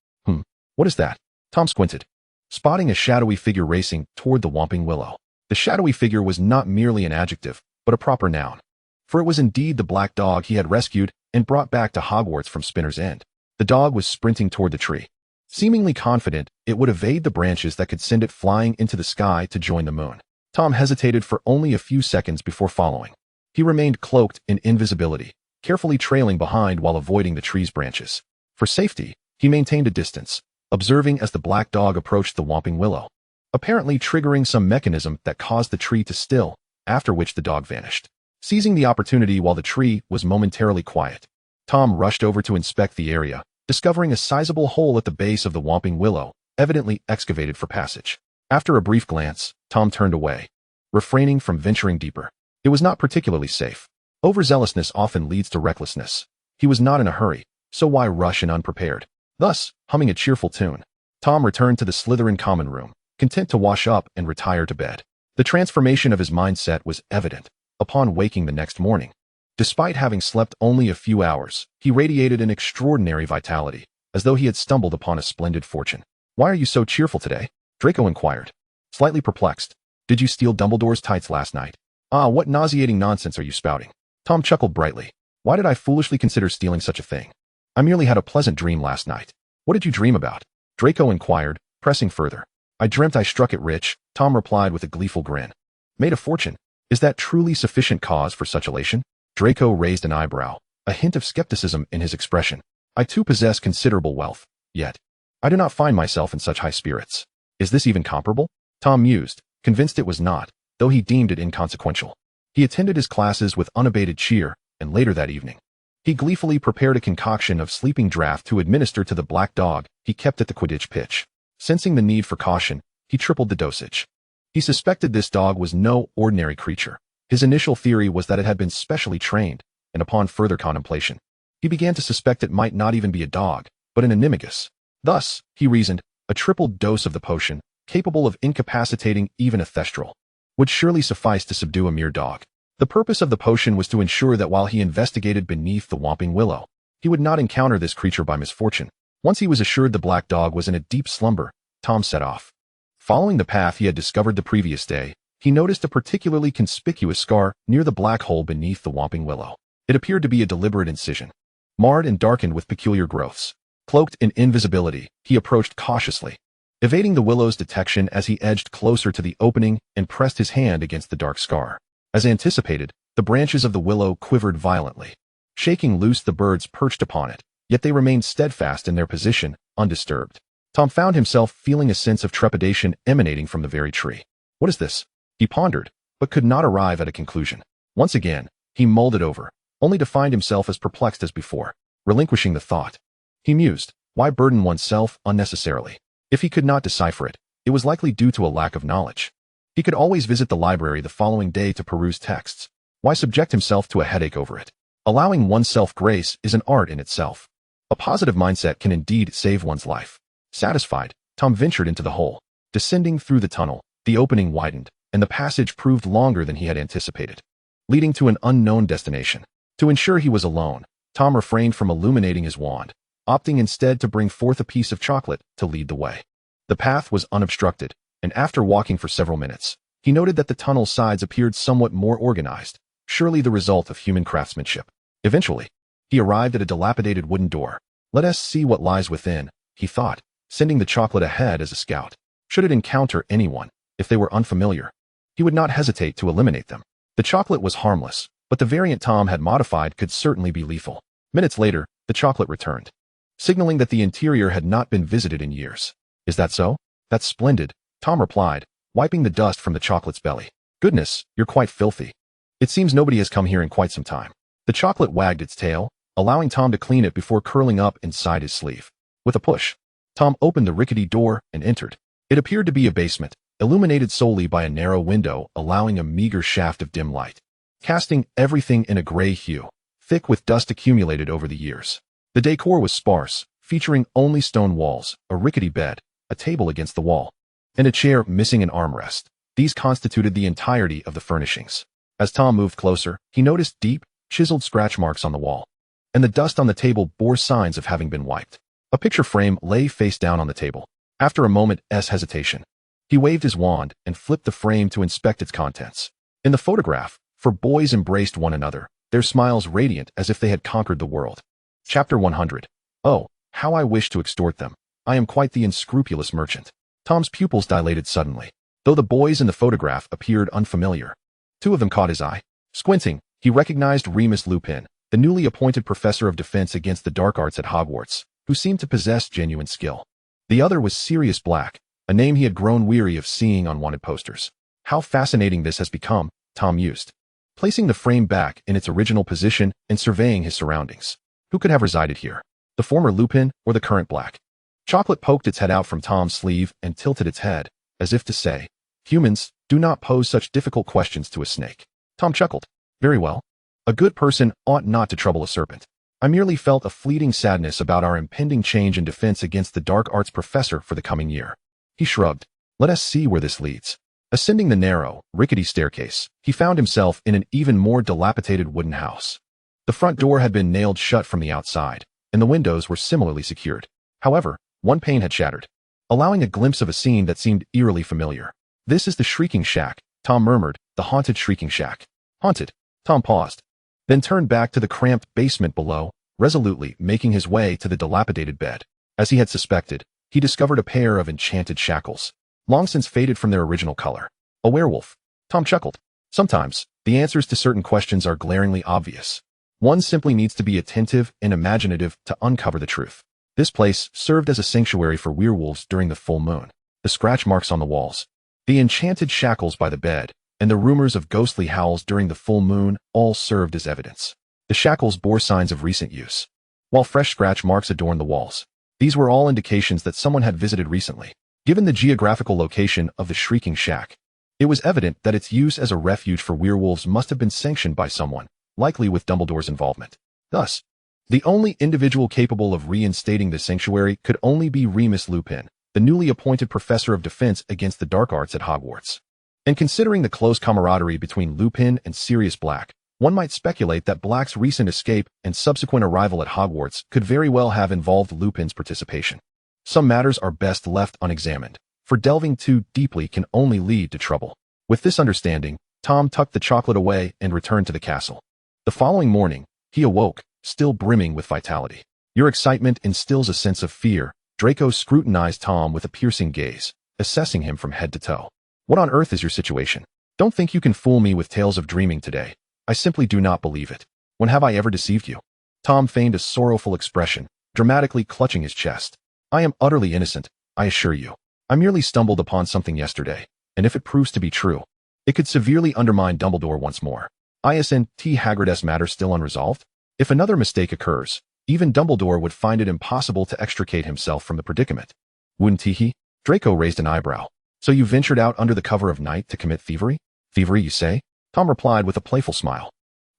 What is that? Tom squinted, spotting a shadowy figure racing toward the whomping willow. The shadowy figure was not merely an adjective, but a proper noun, for it was indeed the black dog he had rescued and brought back to Hogwarts from Spinner's End. The dog was sprinting toward the tree, seemingly confident it would evade the branches that could send it flying into the sky to join the moon. Tom hesitated for only a few seconds before following. He remained cloaked in invisibility, carefully trailing behind while avoiding the tree's branches. For safety, he maintained a distance, observing as the black dog approached the whomping willow, apparently triggering some mechanism that caused the tree to still, after which the dog vanished. Seizing the opportunity while the tree was momentarily quiet, Tom rushed over to inspect the area, discovering a sizable hole at the base of the whomping willow, evidently excavated for passage. After a brief glance, Tom turned away, refraining from venturing deeper. It was not particularly safe. Overzealousness often leads to recklessness. He was not in a hurry, so why rush and unprepared? Thus, humming a cheerful tune, Tom returned to the Slytherin common room, content to wash up and retire to bed. The transformation of his mindset was evident upon waking the next morning. Despite having slept only a few hours, he radiated an extraordinary vitality, as though he had stumbled upon a splendid fortune. Why are you so cheerful today? Draco inquired, slightly perplexed. Did you steal Dumbledore's tights last night? Ah, what nauseating nonsense are you spouting? Tom chuckled brightly. Why did I foolishly consider stealing such a thing? I merely had a pleasant dream last night. What did you dream about? Draco inquired, pressing further. I dreamt I struck it rich, Tom replied with a gleeful grin. Made a fortune. Is that truly sufficient cause for such elation? Draco raised an eyebrow, a hint of skepticism in his expression. I too possess considerable wealth, yet I do not find myself in such high spirits. Is this even comparable? Tom mused, convinced it was not, though he deemed it inconsequential. He attended his classes with unabated cheer, and later that evening, he gleefully prepared a concoction of sleeping draught to administer to the black dog he kept at the Quidditch pitch. Sensing the need for caution, he tripled the dosage. He suspected this dog was no ordinary creature. His initial theory was that it had been specially trained, and upon further contemplation, he began to suspect it might not even be a dog, but an animagus. Thus, he reasoned, a tripled dose of the potion, capable of incapacitating even a thestral, would surely suffice to subdue a mere dog. The purpose of the potion was to ensure that while he investigated beneath the whomping willow, he would not encounter this creature by misfortune. Once he was assured the black dog was in a deep slumber, Tom set off. Following the path he had discovered the previous day, he noticed a particularly conspicuous scar near the black hole beneath the whomping willow. It appeared to be a deliberate incision, marred and darkened with peculiar growths. Cloaked in invisibility, he approached cautiously, evading the willow's detection as he edged closer to the opening and pressed his hand against the dark scar. As anticipated, the branches of the willow quivered violently, shaking loose the birds perched upon it, yet they remained steadfast in their position, undisturbed. Tom found himself feeling a sense of trepidation emanating from the very tree. What is this? He pondered, but could not arrive at a conclusion. Once again, he mulled it over, only to find himself as perplexed as before. relinquishing the thought. He mused, why burden oneself unnecessarily? If he could not decipher it, it was likely due to a lack of knowledge. He could always visit the library the following day to peruse texts. Why subject himself to a headache over it? Allowing oneself grace is an art in itself. A positive mindset can indeed save one's life. Satisfied, Tom ventured into the hole. Descending through the tunnel, the opening widened, and the passage proved longer than he had anticipated, leading to an unknown destination. To ensure he was alone, Tom refrained from illuminating his wand, opting instead to bring forth a piece of chocolate to lead the way. The path was unobstructed, and after walking for several minutes, he noted that the tunnel's sides appeared somewhat more organized, surely the result of human craftsmanship. Eventually, he arrived at a dilapidated wooden door. Let us see what lies within, he thought, sending the chocolate ahead as a scout. Should it encounter anyone, if they were unfamiliar, he would not hesitate to eliminate them. The chocolate was harmless, but the variant Tom had modified could certainly be lethal. Minutes later, the chocolate returned, signaling that the interior had not been visited in years. Is that so? That's splendid, Tom replied, wiping the dust from the chocolate's belly. Goodness, you're quite filthy. It seems nobody has come here in quite some time. The chocolate wagged its tail, allowing Tom to clean it before curling up inside his sleeve. With a push, Tom opened the rickety door and entered. It appeared to be a basement, illuminated solely by a narrow window, allowing a meager shaft of dim light, casting everything in a gray hue, thick with dust accumulated over the years. The decor was sparse, featuring only stone walls, a rickety bed, a table against the wall, and a chair missing an armrest. These constituted the entirety of the furnishings. As Tom moved closer, he noticed deep, chiseled scratch marks on the wall, and the dust on the table bore signs of having been wiped. A picture frame lay face down on the table. After a moment's hesitation, he waved his wand and flipped the frame to inspect its contents. In the photograph, four boys embraced one another, their smiles radiant as if they had conquered the world. Chapter 100. Oh, how I wish to extort them. I am quite the unscrupulous merchant. Tom's pupils dilated suddenly, though the boys in the photograph appeared unfamiliar. Two of them caught his eye. Squinting, he recognized Remus Lupin, the newly appointed professor of defense against the dark arts at Hogwarts, who seemed to possess genuine skill. The other was Sirius Black, a name he had grown weary of seeing on wanted posters. How fascinating this has become, Tom mused, placing the frame back in its original position and surveying his surroundings. Who could have resided here? The former Lupin or the current Black? Chocolate poked its head out from Tom's sleeve and tilted its head, as if to say, humans do not pose such difficult questions to a snake. Tom chuckled. Very well. A good person ought not to trouble a serpent. I merely felt a fleeting sadness about our impending change in defense against the dark arts professor for the coming year. He shrugged. Let us see where this leads. Ascending the narrow, rickety staircase, he found himself in an even more dilapidated wooden house. The front door had been nailed shut from the outside, and the windows were similarly secured. However, one pane had shattered, allowing a glimpse of a scene that seemed eerily familiar. This is the Shrieking Shack, Tom murmured, the haunted Shrieking Shack. Haunted. Tom paused, then turned back to the cramped basement below, resolutely making his way to the dilapidated bed. As he had suspected, he discovered a pair of enchanted shackles, long since faded from their original color. A werewolf. Tom chuckled. Sometimes, the answers to certain questions are glaringly obvious. One simply needs to be attentive and imaginative to uncover the truth. This place served as a sanctuary for werewolves during the full moon. The scratch marks on the walls, the enchanted shackles by the bed, and the rumors of ghostly howls during the full moon all served as evidence. The shackles bore signs of recent use, while fresh scratch marks adorned the walls. These were all indications that someone had visited recently. Given the geographical location of the Shrieking Shack, it was evident that its use as a refuge for werewolves must have been sanctioned by someone, likely with Dumbledore's involvement. Thus, the only individual capable of reinstating the sanctuary could only be Remus Lupin, the newly appointed professor of defense against the dark arts at Hogwarts. And considering the close camaraderie between Lupin and Sirius Black, one might speculate that Black's recent escape and subsequent arrival at Hogwarts could very well have involved Lupin's participation. Some matters are best left unexamined, for delving too deeply can only lead to trouble. With this understanding, Tom tucked the chocolate away and returned to the castle. The following morning, he awoke, still brimming with vitality. Your excitement instills a sense of fear. Draco scrutinized Tom with a piercing gaze, assessing him from head to toe. What on earth is your situation? Don't think you can fool me with tales of dreaming today. I simply do not believe it. When have I ever deceived you? Tom feigned a sorrowful expression, dramatically clutching his chest. I am utterly innocent, I assure you. I merely stumbled upon something yesterday, and if it proves to be true, it could severely undermine Dumbledore once more. ISNT Hagrid's matter still unresolved? If another mistake occurs, Even Dumbledore would find it impossible to extricate himself from the predicament. Wouldn't he? Draco raised an eyebrow. So you ventured out under the cover of night to commit thievery? Thievery, you say? Tom replied with a playful smile.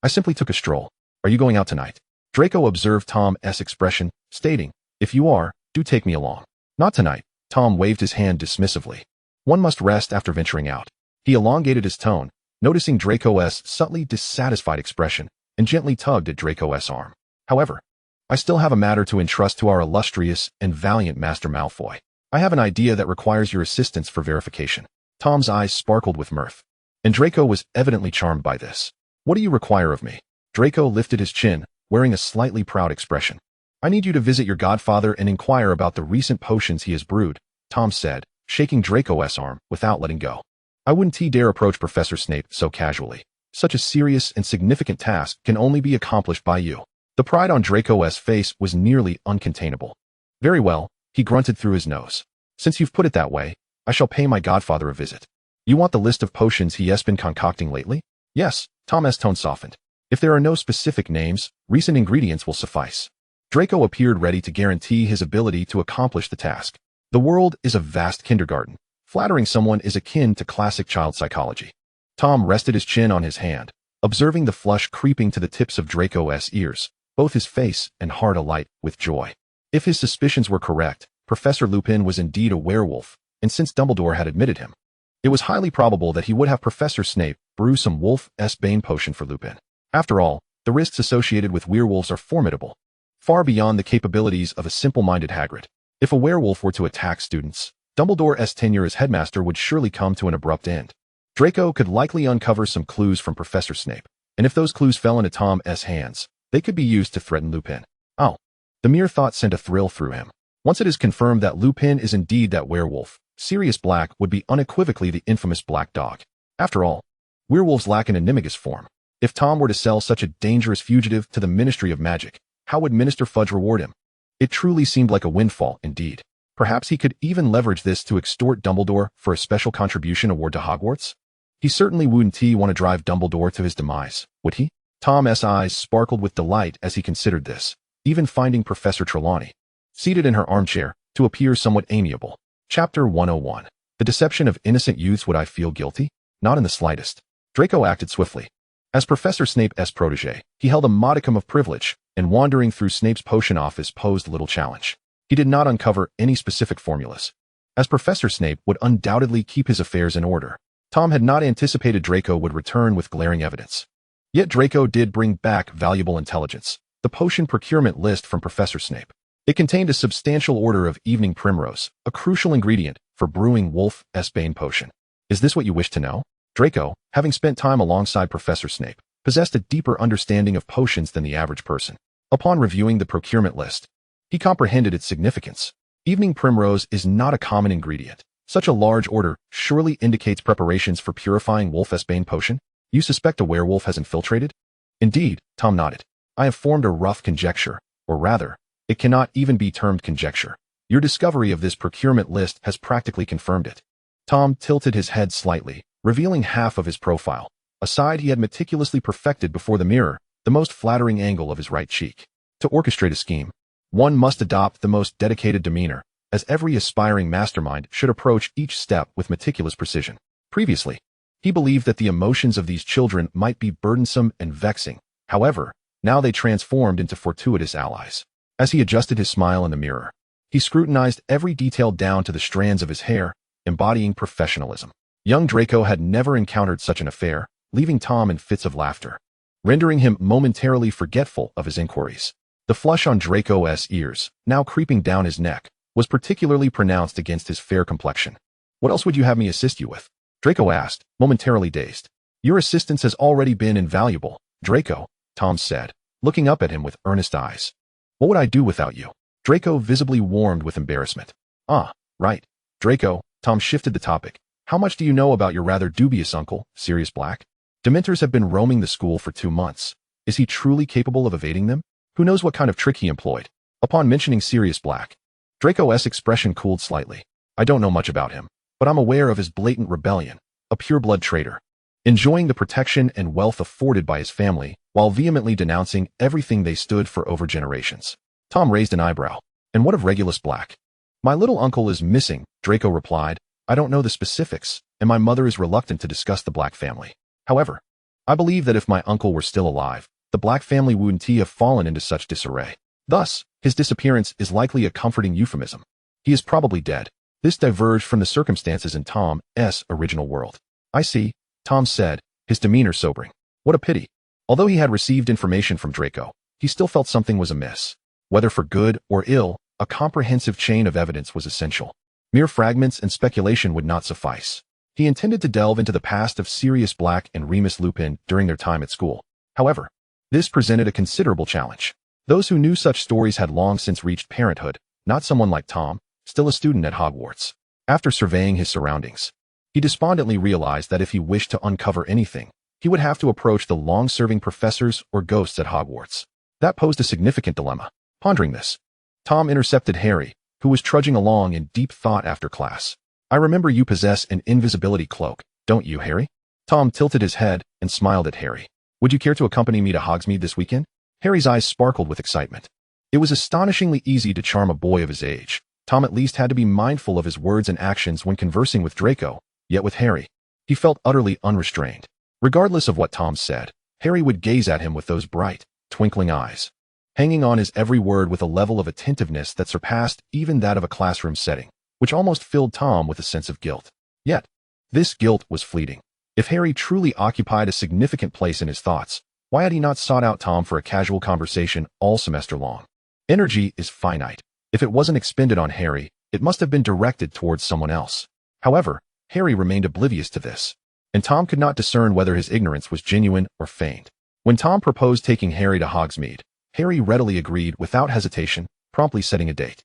I simply took a stroll. Are you going out tonight? Draco observed Tom's expression, stating, If you are, do take me along. Not tonight. Tom waved his hand dismissively. One must rest after venturing out. He elongated his tone, noticing Draco's subtly dissatisfied expression, and gently tugged at Draco's arm. However, I still have a matter to entrust to our illustrious and valiant Master Malfoy. I have an idea that requires your assistance for verification. Tom's eyes sparkled with mirth, and Draco was evidently charmed by this. What do you require of me? Draco lifted his chin, wearing a slightly proud expression. I need you to visit your godfather and inquire about the recent potions he has brewed, Tom said, shaking Draco's arm without letting go. I wouldn't dare approach Professor Snape so casually. Such a serious and significant task can only be accomplished by you. The pride on Draco's face was nearly uncontainable. Very well, he grunted through his nose. Since you've put it that way, I shall pay my godfather a visit. You want the list of potions he has been concocting lately? Yes, Tom's tone softened. If there are no specific names, recent ingredients will suffice. Draco appeared ready to guarantee his ability to accomplish the task. The world is a vast kindergarten. Flattering someone is akin to classic child psychology. Tom rested his chin on his hand, observing the flush creeping to the tips of Draco's ears, both his face and heart alight with joy. If his suspicions were correct, Professor Lupin was indeed a werewolf, and since Dumbledore had admitted him, it was highly probable that he would have Professor Snape brew some Wolf's Bane potion for Lupin. After all, the risks associated with werewolves are formidable, far beyond the capabilities of a simple-minded Hagrid. If a werewolf were to attack students, Dumbledore's tenure as headmaster would surely come to an abrupt end. Draco could likely uncover some clues from Professor Snape, and if those clues fell into Tom's hands, they could be used to threaten Lupin. Oh, the mere thought sent a thrill through him. Once it is confirmed that Lupin is indeed that werewolf, Sirius Black would be unequivocally the infamous Black Dog. After all, werewolves lack an animagus form. If Tom were to sell such a dangerous fugitive to the Ministry of Magic, how would Minister Fudge reward him? It truly seemed like a windfall, indeed. Perhaps he could even leverage this to extort Dumbledore for a special contribution award to Hogwarts? He certainly wouldn't want to drive Dumbledore to his demise, would he? Tom's eyes sparkled with delight as he considered this, even finding Professor Trelawney, seated in her armchair, to appear somewhat amiable. Chapter 101. The deception of innocent youths. Would I feel guilty? Not in the slightest. Draco acted swiftly. As Professor Snape's protege, he held a modicum of privilege, and wandering through Snape's potion office posed little challenge. He did not uncover any specific formulas, as Professor Snape would undoubtedly keep his affairs in order. Tom had not anticipated Draco would return with glaring evidence. Yet Draco did bring back valuable intelligence, the potion procurement list from Professor Snape. It contained a substantial order of evening primrose, a crucial ingredient for brewing Wolf's Bane potion. Is this what you wish to know? Draco, having spent time alongside Professor Snape, possessed a deeper understanding of potions than the average person. Upon reviewing the procurement list, he comprehended its significance. Evening primrose is not a common ingredient. Such a large order surely indicates preparations for purifying Wolf's Bane potion. You suspect a werewolf has infiltrated? Indeed, Tom nodded. I have formed a rough conjecture, or rather, it cannot even be termed conjecture. Your discovery of this procurement list has practically confirmed it. Tom tilted his head slightly, revealing half of his profile, a side he had meticulously perfected before the mirror, the most flattering angle of his right cheek. To orchestrate a scheme, one must adopt the most dedicated demeanor, as every aspiring mastermind should approach each step with meticulous precision. Previously, he believed that the emotions of these children might be burdensome and vexing. However, now they transformed into fortuitous allies. As he adjusted his smile in the mirror, he scrutinized every detail down to the strands of his hair, embodying professionalism. Young Draco had never encountered such an affair, leaving Tom in fits of laughter, rendering him momentarily forgetful of his inquiries. The flush on Draco's ears, now creeping down his neck, was particularly pronounced against his fair complexion. What else would you have me assist you with? Draco asked, momentarily dazed. Your assistance has already been invaluable, Draco, Tom said, looking up at him with earnest eyes. What would I do without you? Draco visibly warmed with embarrassment. Ah, right. Draco, Tom shifted the topic. How much do you know about your rather dubious uncle, Sirius Black? Dementors have been roaming the school for 2 months. Is he truly capable of evading them? Who knows what kind of trick he employed? Upon mentioning Sirius Black, Draco's expression cooled slightly. I don't know much about him, but I'm aware of his blatant rebellion, a pure-blood traitor. enjoying the protection and wealth afforded by his family, while vehemently denouncing everything they stood for over generations. Tom raised an eyebrow. And what of Regulus Black? My little uncle is missing, Draco replied. I don't know the specifics, and my mother is reluctant to discuss the Black family. However, I believe that if my uncle were still alive, the Black family wouldn't have fallen into such disarray. Thus, his disappearance is likely a comforting euphemism. He is probably dead. This diverged from the circumstances in Tom's original world. I see, Tom said, his demeanor sobering. What a pity. Although he had received information from Draco, he still felt something was amiss. Whether for good or ill, a comprehensive chain of evidence was essential. Mere fragments and speculation would not suffice. He intended to delve into the past of Sirius Black and Remus Lupin during their time at school. However, this presented a considerable challenge. Those who knew such stories had long since reached parenthood, not someone like Tom, still a student at Hogwarts. After surveying his surroundings, he despondently realized that if he wished to uncover anything, he would have to approach the long-serving professors or ghosts at Hogwarts. That posed a significant dilemma. Pondering this, Tom intercepted Harry, who was trudging along in deep thought after class. I remember you possess an invisibility cloak, don't you, Harry? Tom tilted his head and smiled at Harry. Would you care to accompany me to Hogsmeade this weekend? Harry's eyes sparkled with excitement. It was astonishingly easy to charm a boy of his age. Tom at least had to be mindful of his words and actions when conversing with Draco, yet with Harry, he felt utterly unrestrained. Regardless of what Tom said, Harry would gaze at him with those bright, twinkling eyes, hanging on his every word with a level of attentiveness that surpassed even that of a classroom setting, which almost filled Tom with a sense of guilt. Yet, this guilt was fleeting. If Harry truly occupied a significant place in his thoughts, why had he not sought out Tom for a casual conversation all semester long? Energy is finite. If it wasn't expended on Harry, it must have been directed towards someone else. However, Harry remained oblivious to this, and Tom could not discern whether his ignorance was genuine or feigned. When Tom proposed taking Harry to Hogsmeade, Harry readily agreed without hesitation, promptly setting a date.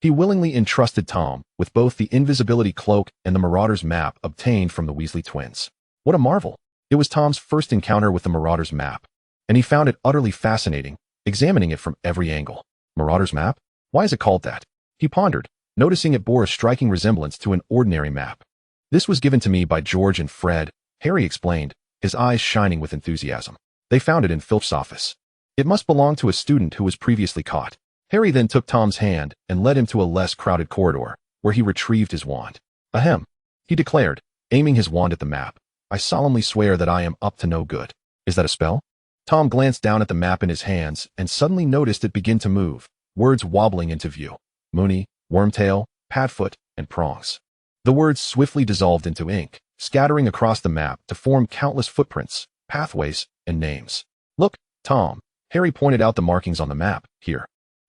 He willingly entrusted Tom with both the invisibility cloak and the Marauder's map obtained from the Weasley twins. What a marvel! It was Tom's first encounter with the Marauder's map, and he found it utterly fascinating, examining it from every angle. Marauder's map? Why is it called that? He pondered, noticing it bore a striking resemblance to an ordinary map. This was given to me by George and Fred, Harry explained, his eyes shining with enthusiasm. They found it in Filch's office. It must belong to a student who was previously caught. Harry then took Tom's hand and led him to a less crowded corridor, where he retrieved his wand. Ahem, he declared, aiming his wand at the map. I solemnly swear that I am up to no good. Is that a spell? Tom glanced down at the map in his hands and suddenly noticed it begin to move, words wobbling into view. Moony, Wormtail, Padfoot, and Prongs. The words swiftly dissolved into ink, scattering across the map to form countless footprints, pathways, and names. Look, Tom, Harry pointed out the markings on the map, here.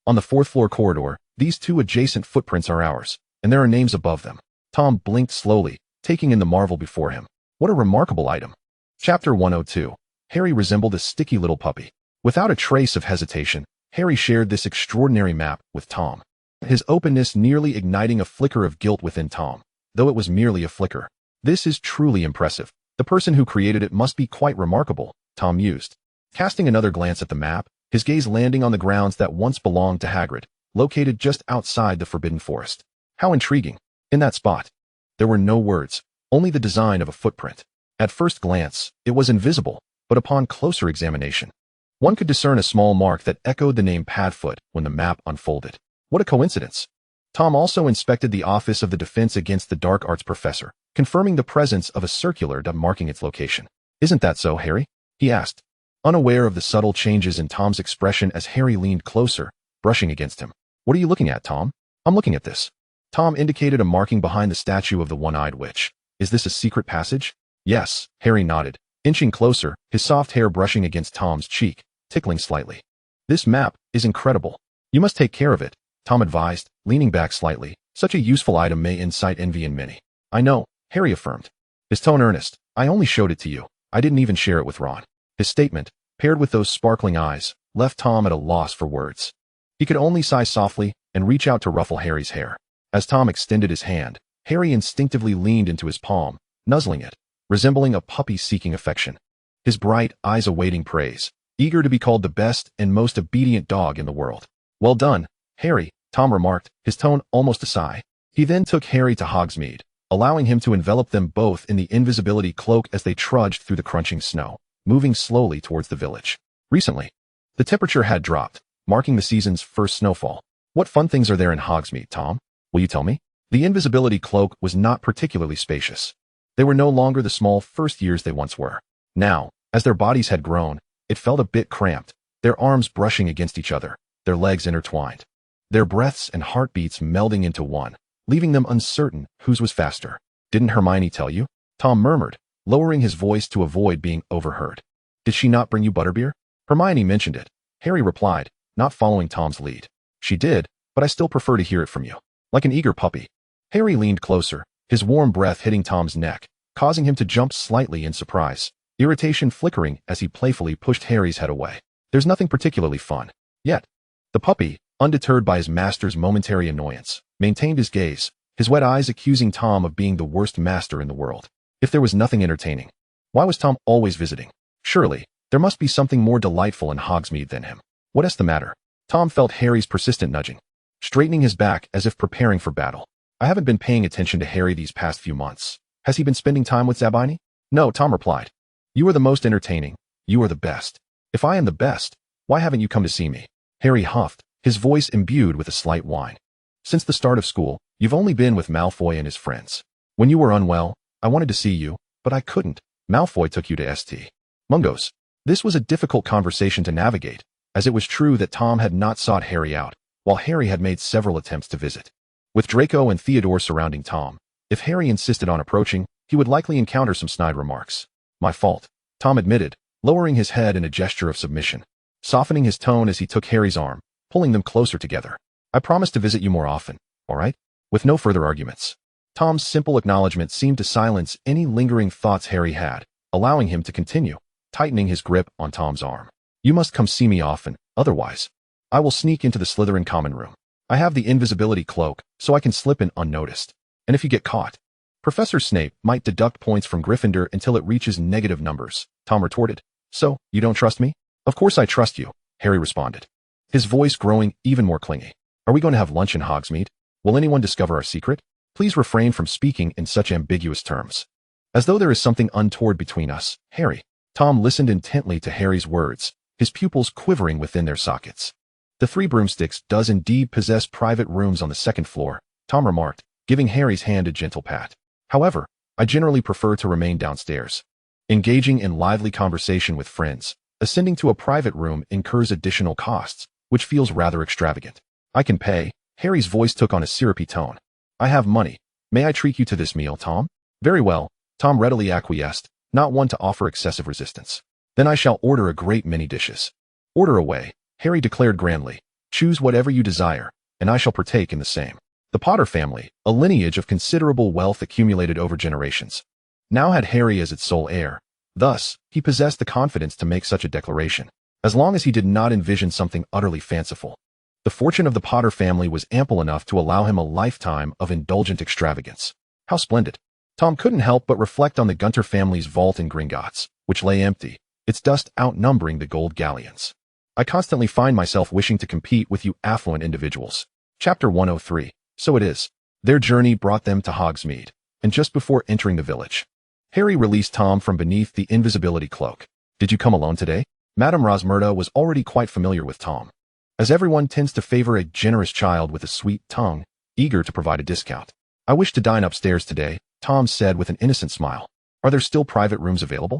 On the fourth floor corridor, these two adjacent footprints are ours, and there are names above them. Tom blinked slowly, taking in the marvel before him. What a remarkable item. Chapter 102. Harry resembled a sticky little puppy. Without a trace of hesitation, Harry shared this extraordinary map with Tom, his openness nearly igniting a flicker of guilt within Tom, though it was merely a flicker. This is truly impressive. The person who created it must be quite remarkable, Tom mused. Casting another glance at the map, his gaze landing on the grounds that once belonged to Hagrid, located just outside the Forbidden Forest. How intriguing. In that spot, there were no words, only the design of a footprint. At first glance, it was invisible, but upon closer examination, one could discern a small mark that echoed the name Padfoot when the map unfolded. What a coincidence. Tom also inspected the office of the Defense Against the Dark Arts professor, confirming the presence of a circular marking its location. Isn't that so, Harry? He asked, unaware of the subtle changes in Tom's expression as Harry leaned closer, brushing against him. What are you looking at, Tom? I'm looking at this. Tom indicated a marking behind the statue of the one-eyed witch. Is this a secret passage? Yes, Harry nodded, inching closer, his soft hair brushing against Tom's cheek, tickling slightly. This map is incredible. You must take care of it, Tom advised, leaning back slightly. Such a useful item may incite envy in many. I know, Harry affirmed, his tone earnest. I only showed it to you. I didn't even share it with Ron. His statement, paired with those sparkling eyes, left Tom at a loss for words. He could only sigh softly and reach out to ruffle Harry's hair. As Tom extended his hand, Harry instinctively leaned into his palm, nuzzling it, resembling a puppy seeking affection. His bright eyes awaiting praise, eager to be called the best and most obedient dog in the world. Well done, Harry, Tom remarked, his tone almost a sigh. He then took Harry to Hogsmeade, allowing him to envelop them both in the invisibility cloak as they trudged through the crunching snow, moving slowly towards the village. Recently, the temperature had dropped, marking the season's first snowfall. What fun things are there in Hogsmeade, Tom? Will you tell me? The invisibility cloak was not particularly spacious. They were no longer the small first years they once were. Now, as their bodies had grown, it felt a bit cramped, their arms brushing against each other, their legs intertwined, their breaths and heartbeats melding into one, leaving them uncertain whose was faster. Didn't Hermione tell you? Tom murmured, lowering his voice to avoid being overheard. Did she not bring you butterbeer? Hermione mentioned it. Harry replied, not following Tom's lead. She did, but I still prefer to hear it from you. Like an eager puppy. Harry leaned closer, his warm breath hitting Tom's neck, causing him to jump slightly in surprise, irritation flickering as he playfully pushed Harry's head away. There's nothing particularly fun. Yet. The puppy, undeterred by his master's momentary annoyance, maintained his gaze, his wet eyes accusing Tom of being the worst master in the world. If there was nothing entertaining, why was Tom always visiting? Surely, there must be something more delightful in Hogsmeade than him. What's the matter? Tom felt Harry's persistent nudging, straightening his back as if preparing for battle. I haven't been paying attention to Harry these past few months. Has he been spending time with Zabini? No, Tom replied. You are the most entertaining. You are the best. If I am the best, why haven't you come to see me? Harry huffed, his voice imbued with a slight whine. Since the start of school, you've only been with Malfoy and his friends. When you were unwell, I wanted to see you, but I couldn't. Malfoy took you to St. Mungo's. This was a difficult conversation to navigate, as it was true that Tom had not sought Harry out, while Harry had made several attempts to visit. With Draco and Theodore surrounding Tom, if Harry insisted on approaching, he would likely encounter some snide remarks. My fault, Tom admitted, lowering his head in a gesture of submission, softening his tone as he took Harry's arm, pulling them closer together. I promise to visit you more often, all right? With no further arguments. Tom's simple acknowledgement seemed to silence any lingering thoughts Harry had, allowing him to continue, tightening his grip on Tom's arm. You must come see me often, otherwise, I will sneak into the Slytherin common room. I have the invisibility cloak, so I can slip in unnoticed. And if you get caught, Professor Snape might deduct points from Gryffindor until it reaches negative numbers, Tom retorted. So, you don't trust me? Of course I trust you, Harry responded, his voice growing even more clingy. Are we going to have lunch in Hogsmeade? Will anyone discover our secret? Please refrain from speaking in such ambiguous terms. As though there is something untoward between us, Harry. Tom listened intently to Harry's words, his pupils quivering within their sockets. The Three Broomsticks does indeed possess private rooms on the second floor, Tom remarked, giving Harry's hand a gentle pat. However, I generally prefer to remain downstairs. Engaging in lively conversation with friends, ascending to a private room incurs additional costs, which feels rather extravagant. I can pay. Harry's voice took on a syrupy tone. I have money. May I treat you to this meal, Tom? Very well, Tom readily acquiesced, not one to offer excessive resistance. Then I shall order a great many dishes. Order away, Harry declared grandly. Choose whatever you desire, and I shall partake in the same. The Potter family, a lineage of considerable wealth accumulated over generations, now had Harry as its sole heir. Thus, he possessed the confidence to make such a declaration, as long as he did not envision something utterly fanciful. The fortune of the Potter family was ample enough to allow him a lifetime of indulgent extravagance. How splendid! Tom couldn't help but reflect on the Gunter family's vault in Gringotts, which lay empty, its dust outnumbering the gold galleons. I constantly find myself wishing to compete with you affluent individuals. Chapter 103. So it is. Their journey brought them to Hogsmeade, and just before entering the village, Harry released Tom from beneath the invisibility cloak. Did you come alone today? Madame Rosmerta was already quite familiar with Tom, as everyone tends to favor a generous child with a sweet tongue, eager to provide a discount. I wish to dine upstairs today, Tom said with an innocent smile. Are there still private rooms available?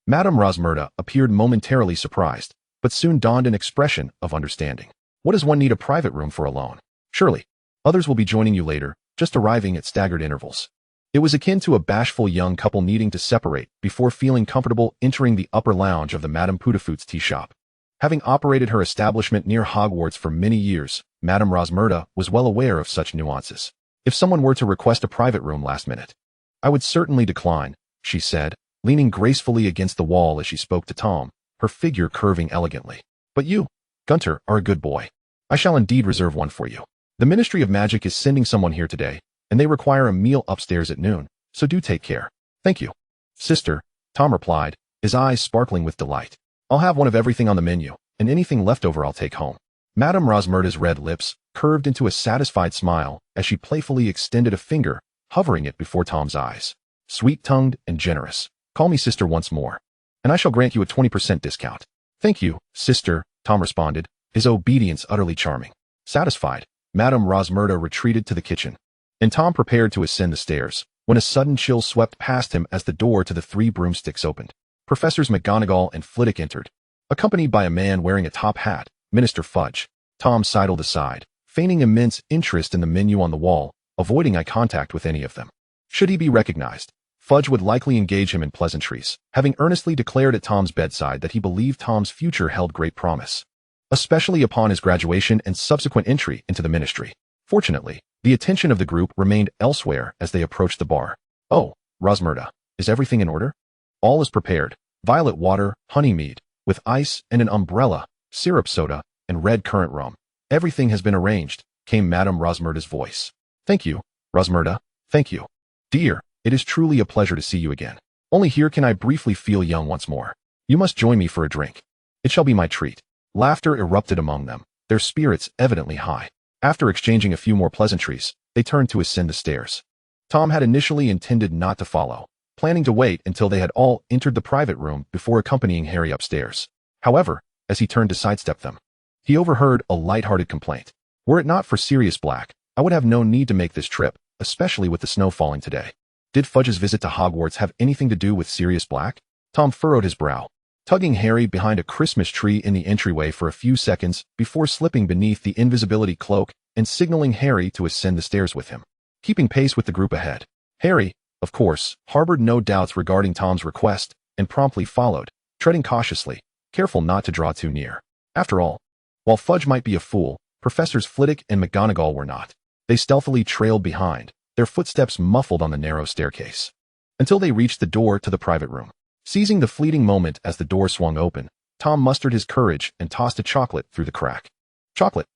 Madame Rosmerta appeared momentarily surprised, but soon donned an expression of understanding. What does one need a private room for alone? Surely, others will be joining you later, just arriving at staggered intervals. It was akin to a bashful young couple needing to separate before feeling comfortable entering the upper lounge of the Madame Putafoot's tea shop. Having operated her establishment near Hogwarts for many years, Madame Rosmerta was well aware of such nuances. If someone were to request a private room last minute, I would certainly decline, she said, leaning gracefully against the wall as she spoke to Tom, her figure curving elegantly. But you, Gunter, are a good boy. I shall indeed reserve one for you. The Ministry of Magic is sending someone here today, and they require a meal upstairs at noon, so do take care. Thank you. Sister, Tom replied, his eyes sparkling with delight. I'll have one of everything on the menu, and anything left over I'll take home. Madame Rosmerta's red lips curved into a satisfied smile as she playfully extended a finger hovering it before Tom's eyes. Sweet-tongued and generous. Call me sister once more, and I shall grant you a 20% discount. Thank you, sister, Tom responded, his obedience utterly charming. Satisfied, Madame Rosmerta retreated to the kitchen, and Tom prepared to ascend the stairs, when a sudden chill swept past him as the door to the 3 broomsticks opened. Professors McGonagall and Flitwick entered, accompanied by a man wearing a top hat, Minister Fudge. Tom sidled aside, feigning immense interest in the menu on the wall, avoiding eye contact with any of them. Should he be recognized, Fudge would likely engage him in pleasantries, having earnestly declared at Tom's bedside that he believed Tom's future held great promise, especially upon his graduation and subsequent entry into the ministry. Fortunately, the attention of the group remained elsewhere as they approached the bar. Oh, Rosmerta, is everything in order? All is prepared. Violet water, honey mead, with ice and an umbrella, syrup soda, and red currant rum. Everything has been arranged, came Madame Rosmerta's voice. Thank you, Rosmerta, thank you. Dear, it is truly a pleasure to see you again. Only here can I briefly feel young once more. You must join me for a drink. It shall be my treat. Laughter erupted among them, their spirits evidently high. After exchanging a few more pleasantries, they turned to ascend the stairs. Tom had initially intended not to follow, planning to wait until they had all entered the private room before accompanying Harry upstairs. However, as he turned to sidestep them, he overheard a light-hearted complaint. Were it not for Sirius Black, I would have no need to make this trip, especially with the snow falling today. Did Fudge's visit to Hogwarts have anything to do with Sirius Black? Tom furrowed his brow, tugging Harry behind a Christmas tree in the entryway for a few seconds before slipping beneath the invisibility cloak and signaling Harry to ascend the stairs with him. Keeping pace with the group ahead, Harry, of course, harbored no doubts regarding Tom's request and promptly followed, treading cautiously, careful not to draw too near. After all, while Fudge might be a fool, Professors Flitwick and McGonagall were not. They stealthily trailed behind, their footsteps muffled on the narrow staircase, until they reached the door to the private room. Seizing the fleeting moment as the door swung open, Tom mustered his courage and tossed a chocolate through the crack. Chocolate?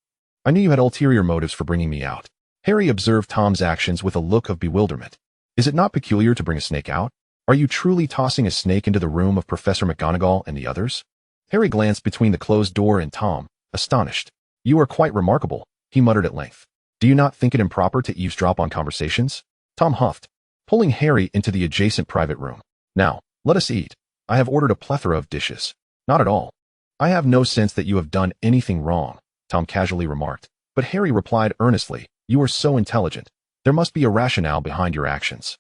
I knew you had ulterior motives for bringing me out. Harry observed Tom's actions with a look of bewilderment. Is it not peculiar to bring a snake out? Are you truly tossing a snake into the room of Professor McGonagall and the others? Harry glanced between the closed door and Tom, astonished. You are quite remarkable, he muttered at length. Do you not think it improper to eavesdrop on conversations? Tom huffed, pulling Harry into the adjacent private room. Now, let us eat. I have ordered a plethora of dishes. Not at all. I have no sense that you have done anything wrong, Tom casually remarked. But Harry replied earnestly, you are so intelligent. There must be a rationale behind your actions.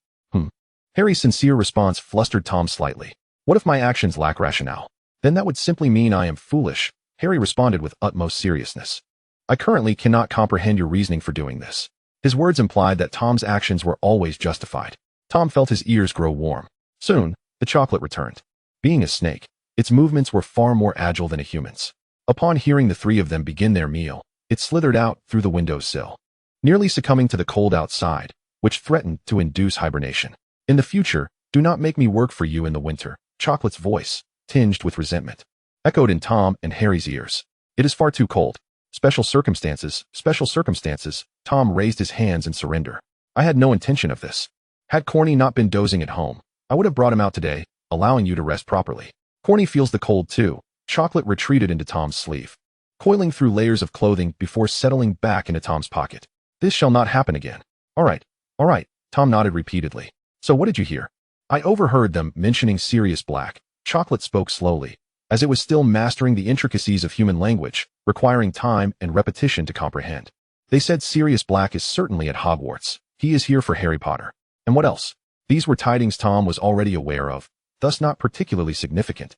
Harry's sincere response flustered Tom slightly. What if my actions lack rationale? Then that would simply mean I am foolish, Harry responded with utmost seriousness. I currently cannot comprehend your reasoning for doing this. His words implied that Tom's actions were always justified. Tom felt his ears grow warm. Soon, the chocolate returned. Being a snake, its movements were far more agile than a human's. Upon hearing the 3 of them begin their meal, it slithered out through the windowsill, nearly succumbing to the cold outside, which threatened to induce hibernation. In the future, do not make me work for you in the winter, Chocolate's voice, tinged with resentment, echoed in Tom and Harry's ears. It is far too cold. Special circumstances, Tom raised his hands in surrender. I had no intention of this. Had Corny not been dozing at home, I would have brought him out today, allowing you to rest properly. Corny feels the cold too. Chocolate retreated into Tom's sleeve, coiling through layers of clothing before settling back into Tom's pocket. This shall not happen again. All right, Tom nodded repeatedly. So what did you hear? I overheard them mentioning Sirius Black. Chocolate spoke slowly, as it was still mastering the intricacies of human language, requiring time and repetition to comprehend. They said Sirius Black is certainly at Hogwarts. He is here for Harry Potter. And what else? These were tidings Tom was already aware of, thus not particularly significant,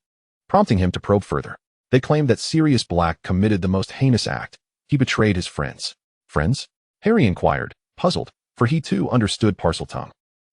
prompting him to probe further. They claimed that Sirius Black committed the most heinous act. He betrayed his friends. Friends? Harry inquired, puzzled, for he too understood Parseltongue.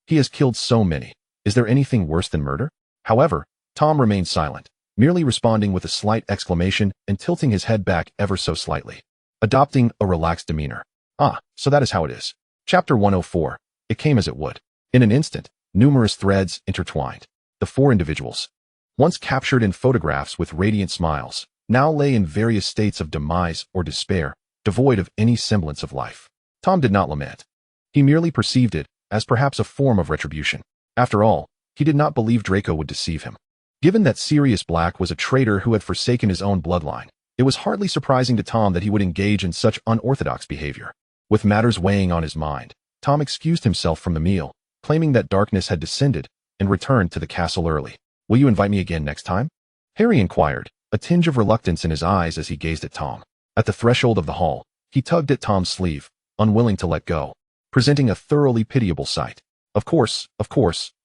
He has killed so many. Is there anything worse than murder? However, Tom remained silent, merely responding with a slight exclamation and tilting his head back ever so slightly, adopting a relaxed demeanor. Ah, so that is how it is. Chapter 104. It came as it would. In an instant, numerous threads intertwined. The 4 individuals, once captured in photographs with radiant smiles, now lay in various states of demise or despair, devoid of any semblance of life. Tom did not lament. He merely perceived it as perhaps a form of retribution. After all, he did not believe Draco would deceive him. Given that Sirius Black was a traitor who had forsaken his own bloodline, it was hardly surprising to Tom that he would engage in such unorthodox behavior. With matters weighing on his mind, Tom excused himself from the meal, claiming that darkness had descended, and returned to the castle early. Will you invite me again next time? Harry inquired, a tinge of reluctance in his eyes as he gazed at Tom. At the threshold of the hall, he tugged at Tom's sleeve, unwilling to let go, presenting a thoroughly pitiable sight. Of course,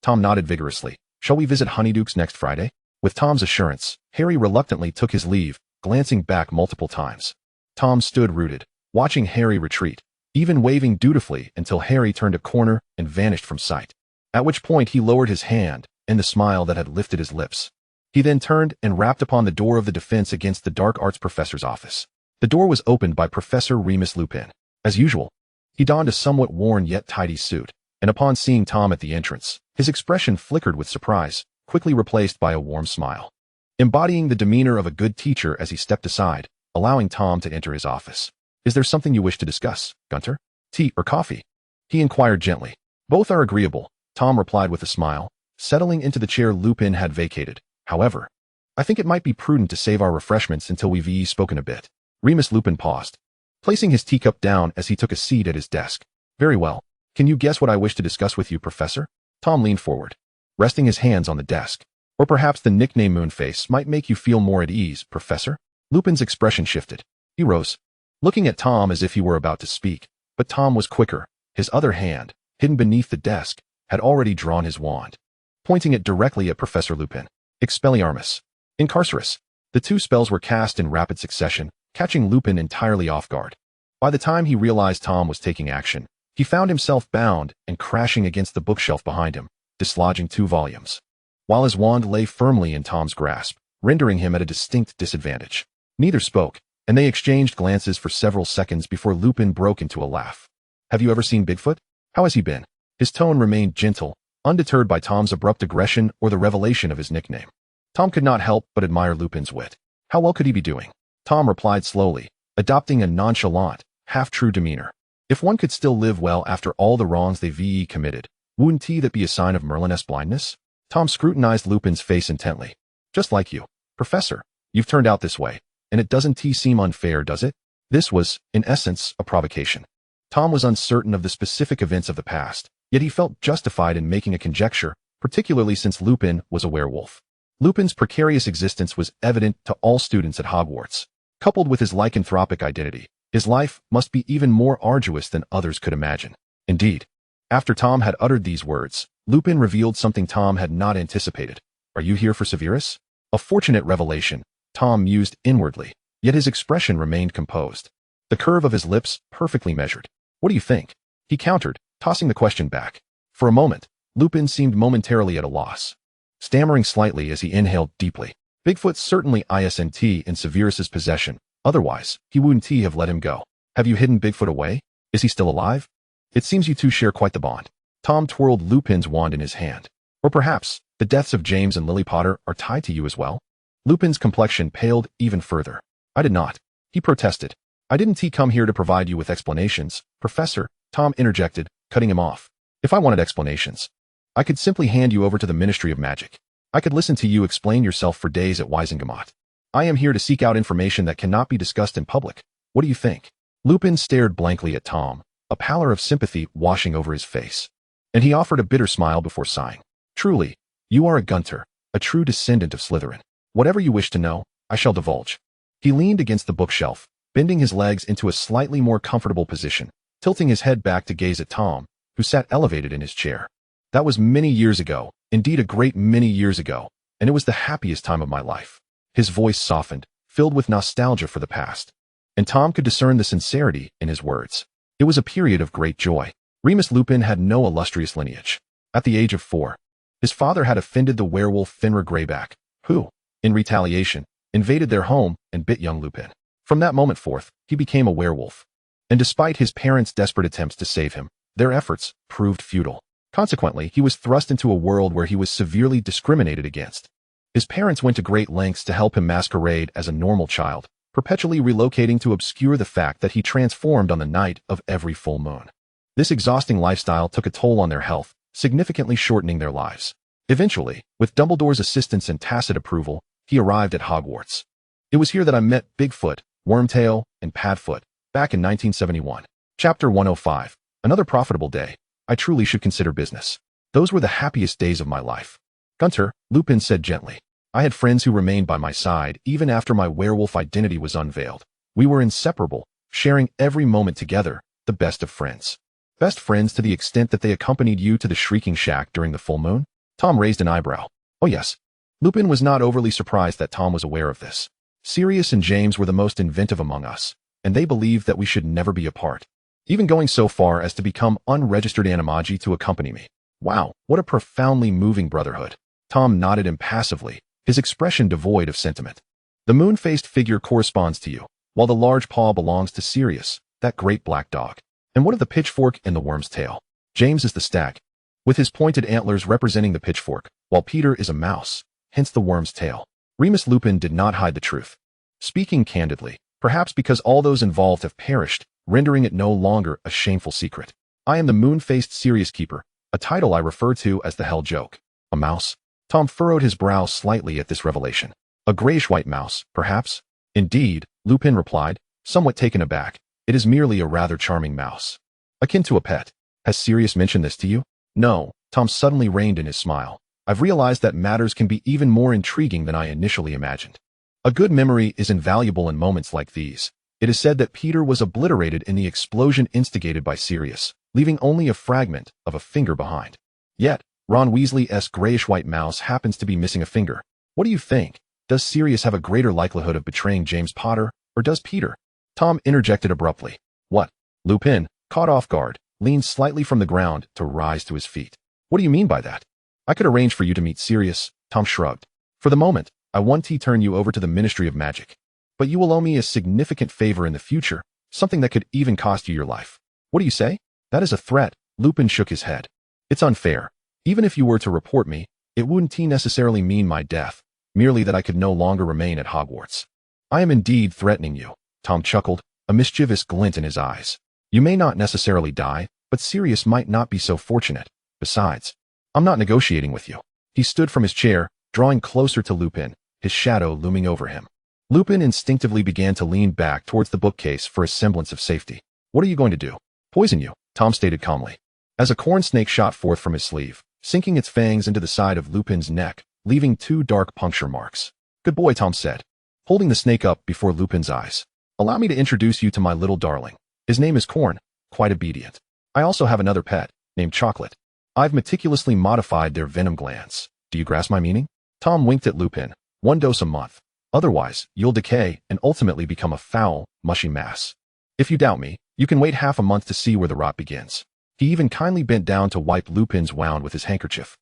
Tom nodded vigorously. Shall we visit Honeydukes next Friday? With Tom's assurance, Harry reluctantly took his leave, glancing back multiple times. Tom stood rooted, watching Harry retreat, even waving dutifully until Harry turned a corner and vanished from sight. At which point he lowered his hand, and the smile that had lifted his lips. He then turned and rapped upon the door of the Defense Against the Dark Arts professor's office. The door was opened by Professor Remus Lupin. As usual, he donned a somewhat worn yet tidy suit, and upon seeing Tom at the entrance, his expression flickered with surprise, quickly replaced by a warm smile, embodying the demeanor of a good teacher as he stepped aside, allowing Tom to enter his office. Is there something you wish to discuss, Gunter? Tea or coffee? He inquired gently. Both are agreeable, Tom replied with a smile, settling into the chair Lupin had vacated. However, I think it might be prudent to save our refreshments until we've spoken a bit. Remus Lupin paused, placing his teacup down as he took a seat at his desk. Very well. Can you guess what I wish to discuss with you, Professor? Tom leaned forward, resting his hands on the desk. Or perhaps the nickname Moonface might make you feel more at ease, Professor? Lupin's expression shifted. He rose, looking at Tom as if he were about to speak, but Tom was quicker. His other hand, hidden beneath the desk, had already drawn his wand, pointing it directly at Professor Lupin. Expelliarmus. Incarcerus. The two spells were cast in rapid succession, catching Lupin entirely off guard. By the time he realized Tom was taking action, he found himself bound and crashing against the bookshelf behind him, dislodging 2 volumes, while his wand lay firmly in Tom's grasp, rendering him at a distinct disadvantage. Neither spoke, and they exchanged glances for several seconds before Lupin broke into a laugh. Have you ever seen Bigfoot? How has he been? His tone remained gentle, undeterred by Tom's abrupt aggression or the revelation of his nickname. Tom could not help but admire Lupin's wit. How well could he be doing? Tom replied slowly, adopting a nonchalant, half-true demeanor. If one could still live well after all the wrongs they've committed, wouldn't that be a sign of Merlin's blindness? Tom scrutinized Lupin's face intently. Just like you, Professor, you've turned out this way, and it doesn't seem unfair, does it? This was, in essence, a provocation. Tom was uncertain of the specific events of the past, yet he felt justified in making a conjecture, particularly since Lupin was a werewolf. Lupin's precarious existence was evident to all students at Hogwarts. Coupled with his lycanthropic identity, his life must be even more arduous than others could imagine. Indeed, after Tom had uttered these words, Lupin revealed something Tom had not anticipated. Are you here for Severus? A fortunate revelation, Tom mused inwardly, yet his expression remained composed. The curve of his lips perfectly measured. What do you think? He countered, tossing the question back. For a moment, Lupin seemed momentarily at a loss, stammering slightly as he inhaled deeply. Bigfoot certainly isn't in Severus's possession, otherwise, he wouldn't have let him go. Have you hidden Bigfoot away? Is he still alive? It seems you two share quite the bond. Tom twirled Lupin's wand in his hand. Or perhaps, the deaths of James and Lily Potter are tied to you as well? Lupin's complexion paled even further. I did not. He protested. I didn't come here to provide you with explanations, Professor, Tom interjected, cutting him off. If I wanted explanations, I could simply hand you over to the Ministry of Magic. I could listen to you explain yourself for days at Wisengamot. I am here to seek out information that cannot be discussed in public. What do you think? Lupin stared blankly at Tom, a pallor of sympathy washing over his face, and he offered a bitter smile before sighing. Truly, you are a Gunter, a true descendant of Slytherin. Whatever you wish to know, I shall divulge. He leaned against the bookshelf, bending his legs into a slightly more comfortable position, tilting his head back to gaze at Tom, who sat elevated in his chair. That was many years ago, indeed a great many years ago, and it was the happiest time of my life. His voice softened, filled with nostalgia for the past, and Tom could discern the sincerity in his words. It was a period of great joy. Remus Lupin had no illustrious lineage. At the age of 4, his father had offended the werewolf Fenrir Greyback, who, in retaliation, invaded their home and bit young Lupin. From that moment forth, he became a werewolf. And despite his parents' desperate attempts to save him, their efforts proved futile. Consequently, he was thrust into a world where he was severely discriminated against. His parents went to great lengths to help him masquerade as a normal child, perpetually relocating to obscure the fact that he transformed on the night of every full moon. This exhausting lifestyle took a toll on their health, significantly shortening their lives. Eventually, with Dumbledore's assistance and tacit approval, he arrived at Hogwarts. It was here that I met Bigfoot, Wormtail, and Padfoot, back in 1971. Chapter 105. Another profitable day. I truly should consider business. Those were the happiest days of my life. Gunter, Lupin said gently. I had friends who remained by my side even after my werewolf identity was unveiled. We were inseparable, sharing every moment together, the best of friends. Best friends to the extent that they accompanied you to the Shrieking Shack during the full moon? Tom raised an eyebrow. Oh yes. Lupin was not overly surprised that Tom was aware of this. Sirius and James were the most inventive among us, and they believed that we should never be apart, even going so far as to become unregistered animagi to accompany me. Wow, what a profoundly moving brotherhood. Tom nodded impassively, his expression devoid of sentiment. The moon-faced figure corresponds to you, while the large paw belongs to Sirius, that great black dog. And what of the pitchfork and the worm's tail? James is the stag, with his pointed antlers representing the pitchfork, while Peter is a mouse, hence the worm's tail. Remus Lupin did not hide the truth. Speaking candidly, perhaps because all those involved have perished, rendering it no longer a shameful secret. I am the moon-faced Sirius Keeper, a title I refer to as the Hell Joke. A mouse? Tom furrowed his brow slightly at this revelation. A grayish-white mouse, perhaps? Indeed, Lupin replied, somewhat taken aback. It is merely a rather charming mouse. Akin to a pet. Has Sirius mentioned this to you? No, Tom suddenly reined in his smile. I've realized that matters can be even more intriguing than I initially imagined. A good memory is invaluable in moments like these. It is said that Peter was obliterated in the explosion instigated by Sirius, leaving only a fragment of a finger behind. Yet, Ron Weasley's grayish-white mouse happens to be missing a finger. What do you think? Does Sirius have a greater likelihood of betraying James Potter, or does Peter? Tom interjected abruptly. What? Lupin, caught off guard, leaned slightly from the ground to rise to his feet. What do you mean by that? I could arrange for you to meet Sirius, Tom shrugged. For the moment, I want to turn you over to the Ministry of Magic. But you will owe me a significant favor in the future, something that could even cost you your life. What do you say? That is a threat, Lupin shook his head. It's unfair. Even if you were to report me, it wouldn't necessarily mean my death, merely that I could no longer remain at Hogwarts. I am indeed threatening you, Tom chuckled, a mischievous glint in his eyes. You may not necessarily die, but Sirius might not be so fortunate. Besides, I'm not negotiating with you. He stood from his chair, drawing closer to Lupin, his shadow looming over him. Lupin instinctively began to lean back towards the bookcase for a semblance of safety. What are you going to do? Poison you, Tom stated calmly. As a corn snake shot forth from his sleeve, sinking its fangs into the side of Lupin's neck, leaving 2 dark puncture marks. Good boy, Tom said, holding the snake up before Lupin's eyes. Allow me to introduce you to my little darling. His name is Corn, quite obedient. I also have another pet, named Chocolate. I've meticulously modified their venom glands. Do you grasp my meaning? Tom winked at Lupin. 1 dose a month. Otherwise, you'll decay and ultimately become a foul, mushy mass. If you doubt me, you can wait half a month to see where the rot begins. He even kindly bent down to wipe Lupin's wound with his handkerchief.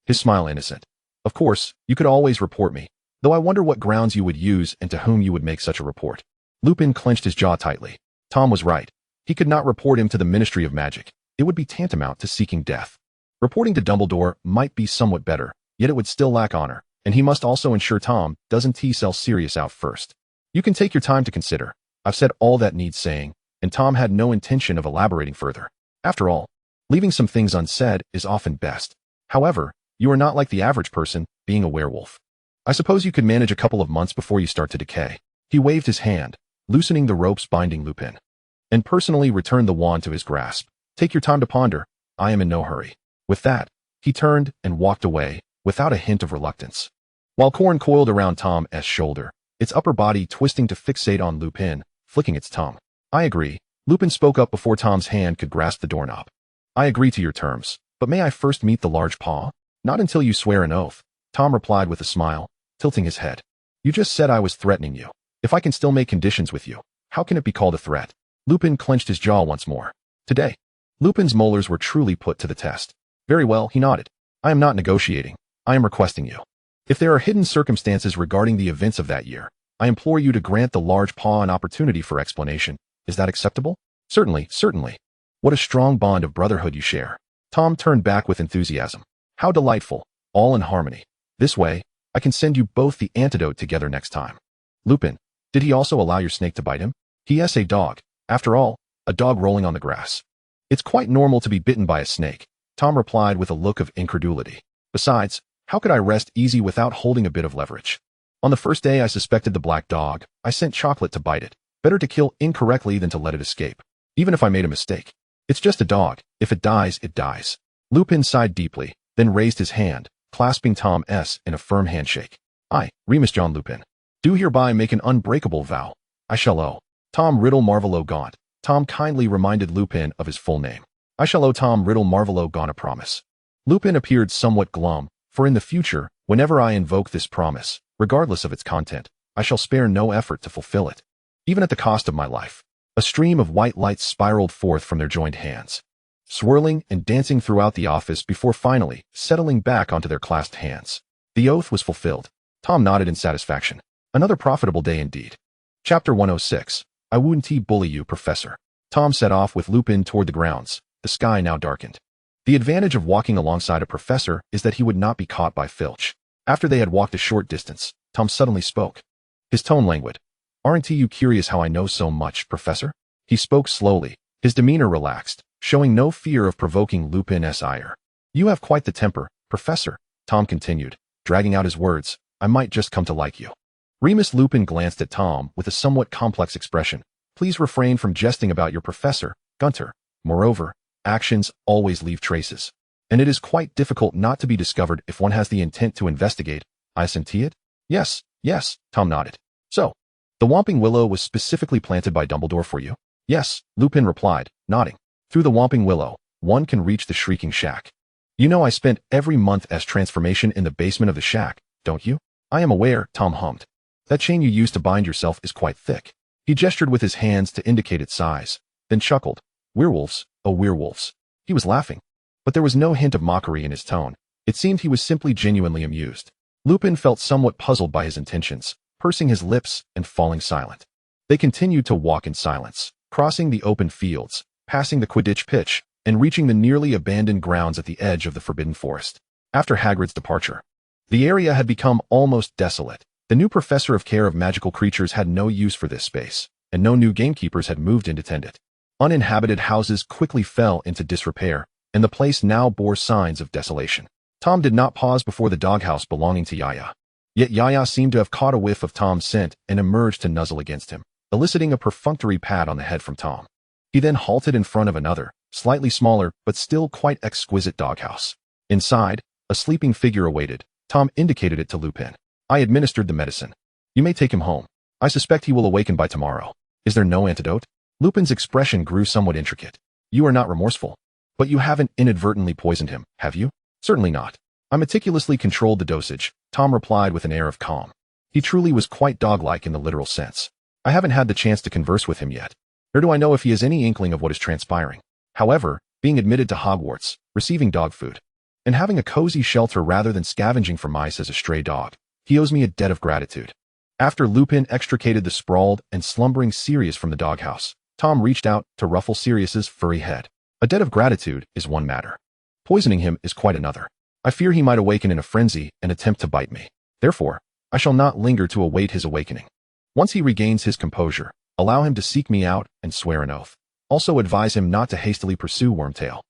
His smile innocent. Of course, you could always report me, though I wonder what grounds you would use and to whom you would make such a report. Lupin clenched his jaw tightly. Tom was right. He could not report him to the Ministry of Magic. It would be tantamount to seeking death. Reporting to Dumbledore might be somewhat better, yet it would still lack honor, and he must also ensure Tom doesn't sell Sirius out first. You can take your time to consider. I've said all that needs saying, and Tom had no intention of elaborating further. After all, leaving some things unsaid is often best. However, you are not like the average person, being a werewolf. I suppose you could manage a couple of months before you start to decay. He waved his hand, loosening the ropes binding Lupin, and personally returned the wand to his grasp. Take your time to ponder. I am in no hurry. With that, he turned and walked away, without a hint of reluctance. While Corn coiled around Tom's shoulder, its upper body twisting to fixate on Lupin, flicking its tongue. I agree. Lupin spoke up before Tom's hand could grasp the doorknob. I agree to your terms, but may I first meet the large paw? Not until you swear an oath, Tom replied with a smile, tilting his head. You just said I was threatening you. If I can still make conditions with you, how can it be called a threat? Lupin clenched his jaw once more. Today, Lupin's molars were truly put to the test. Very well, he nodded. I am not negotiating. I am requesting you. If there are hidden circumstances regarding the events of that year, I implore you to grant the large paw an opportunity for explanation. Is that acceptable? Certainly, certainly. What a strong bond of brotherhood you share. Tom turned back with enthusiasm. How delightful, all in harmony. This way, I can send you both the antidote together next time. Lupin, did he also allow your snake to bite him? He.s. a dog. After all, a dog rolling on the grass. It's quite normal to be bitten by a snake, Tom replied with a look of incredulity. Besides, how could I rest easy without holding a bit of leverage? On the first day I suspected the black dog, I sent Chocolate to bite it. Better to kill incorrectly than to let it escape. Even if I made a mistake, It's just a dog. If it dies, it dies. Lupin sighed deeply, then raised his hand, clasping Tom's in a firm handshake. I, Remus John Lupin, do hereby make an unbreakable vow. I shall owe Tom Riddle Marvolo Gaunt. Tom kindly reminded Lupin of his full name. I shall owe Tom Riddle Marvolo Gaunt a promise. Lupin appeared somewhat glum, for in the future, whenever I invoke this promise, regardless of its content, I shall spare no effort to fulfill it, even at the cost of my life. A stream of white lights spiraled forth from their joined hands, swirling and dancing throughout the office before finally settling back onto their clasped hands. The oath was fulfilled. Tom nodded in satisfaction. Another profitable day indeed. Chapter 106. I wouldn't bully you, Professor. Tom set off with Lupin toward the grounds, the sky now darkened. The advantage of walking alongside a professor is that he would not be caught by Filch. After they had walked a short distance, Tom suddenly spoke. His tone languid. Aren't you curious how I know so much, Professor? He spoke slowly, his demeanor relaxed, showing no fear of provoking Lupin's ire. You have quite the temper, Professor, Tom continued, dragging out his words. I might just come to like you. Remus Lupin glanced at Tom with a somewhat complex expression. Please refrain from jesting about your professor, Gunter. Moreover, actions always leave traces, and it is quite difficult not to be discovered if one has the intent to investigate. I assent it? Yes, Tom nodded. So, the Whomping Willow was specifically planted by Dumbledore for you? Yes, Lupin replied, nodding. Through the Whomping Willow, one can reach the Shrieking Shack. You know I spent every month as transformation in the basement of the shack, don't you? I am aware, Tom hummed. That chain you used to bind yourself is quite thick. He gestured with his hands to indicate its size, then chuckled. Werewolves, oh werewolves. He was laughing, but there was no hint of mockery in his tone. It seemed he was simply genuinely amused. Lupin felt somewhat puzzled by his intentions, pursing his lips and falling silent. They continued to walk in silence, crossing the open fields, passing the Quidditch pitch, and reaching the nearly abandoned grounds at the edge of the Forbidden Forest. After Hagrid's departure, the area had become almost desolate. The new professor of care of magical creatures had no use for this space, and no new gamekeepers had moved in to tend it. Uninhabited houses quickly fell into disrepair, and the place now bore signs of desolation. Tom did not pause before the doghouse belonging to Yaya. Yet Yaya seemed to have caught a whiff of Tom's scent and emerged to nuzzle against him, eliciting a perfunctory pat on the head from Tom. He then halted in front of another, slightly smaller but still quite exquisite doghouse. Inside, a sleeping figure awaited. Tom indicated it to Lupin. I administered the medicine. You may take him home. I suspect he will awaken by tomorrow. Is there no antidote? Lupin's expression grew somewhat intricate. You are not remorseful. But you haven't inadvertently poisoned him, have you? Certainly not. I meticulously controlled the dosage, Tom replied with an air of calm. He truly was quite dog-like in the literal sense. I haven't had the chance to converse with him yet, nor do I know if he has any inkling of what is transpiring. However, being admitted to Hogwarts, receiving dog food, and having a cozy shelter rather than scavenging for mice as a stray dog, he owes me a debt of gratitude. After Lupin extricated the sprawled and slumbering Sirius from the doghouse, Tom reached out to ruffle Sirius's furry head. A debt of gratitude is one matter. Poisoning him is quite another. I fear he might awaken in a frenzy and attempt to bite me. Therefore, I shall not linger to await his awakening. Once he regains his composure, allow him to seek me out and swear an oath. Also advise him not to hastily pursue Wormtail,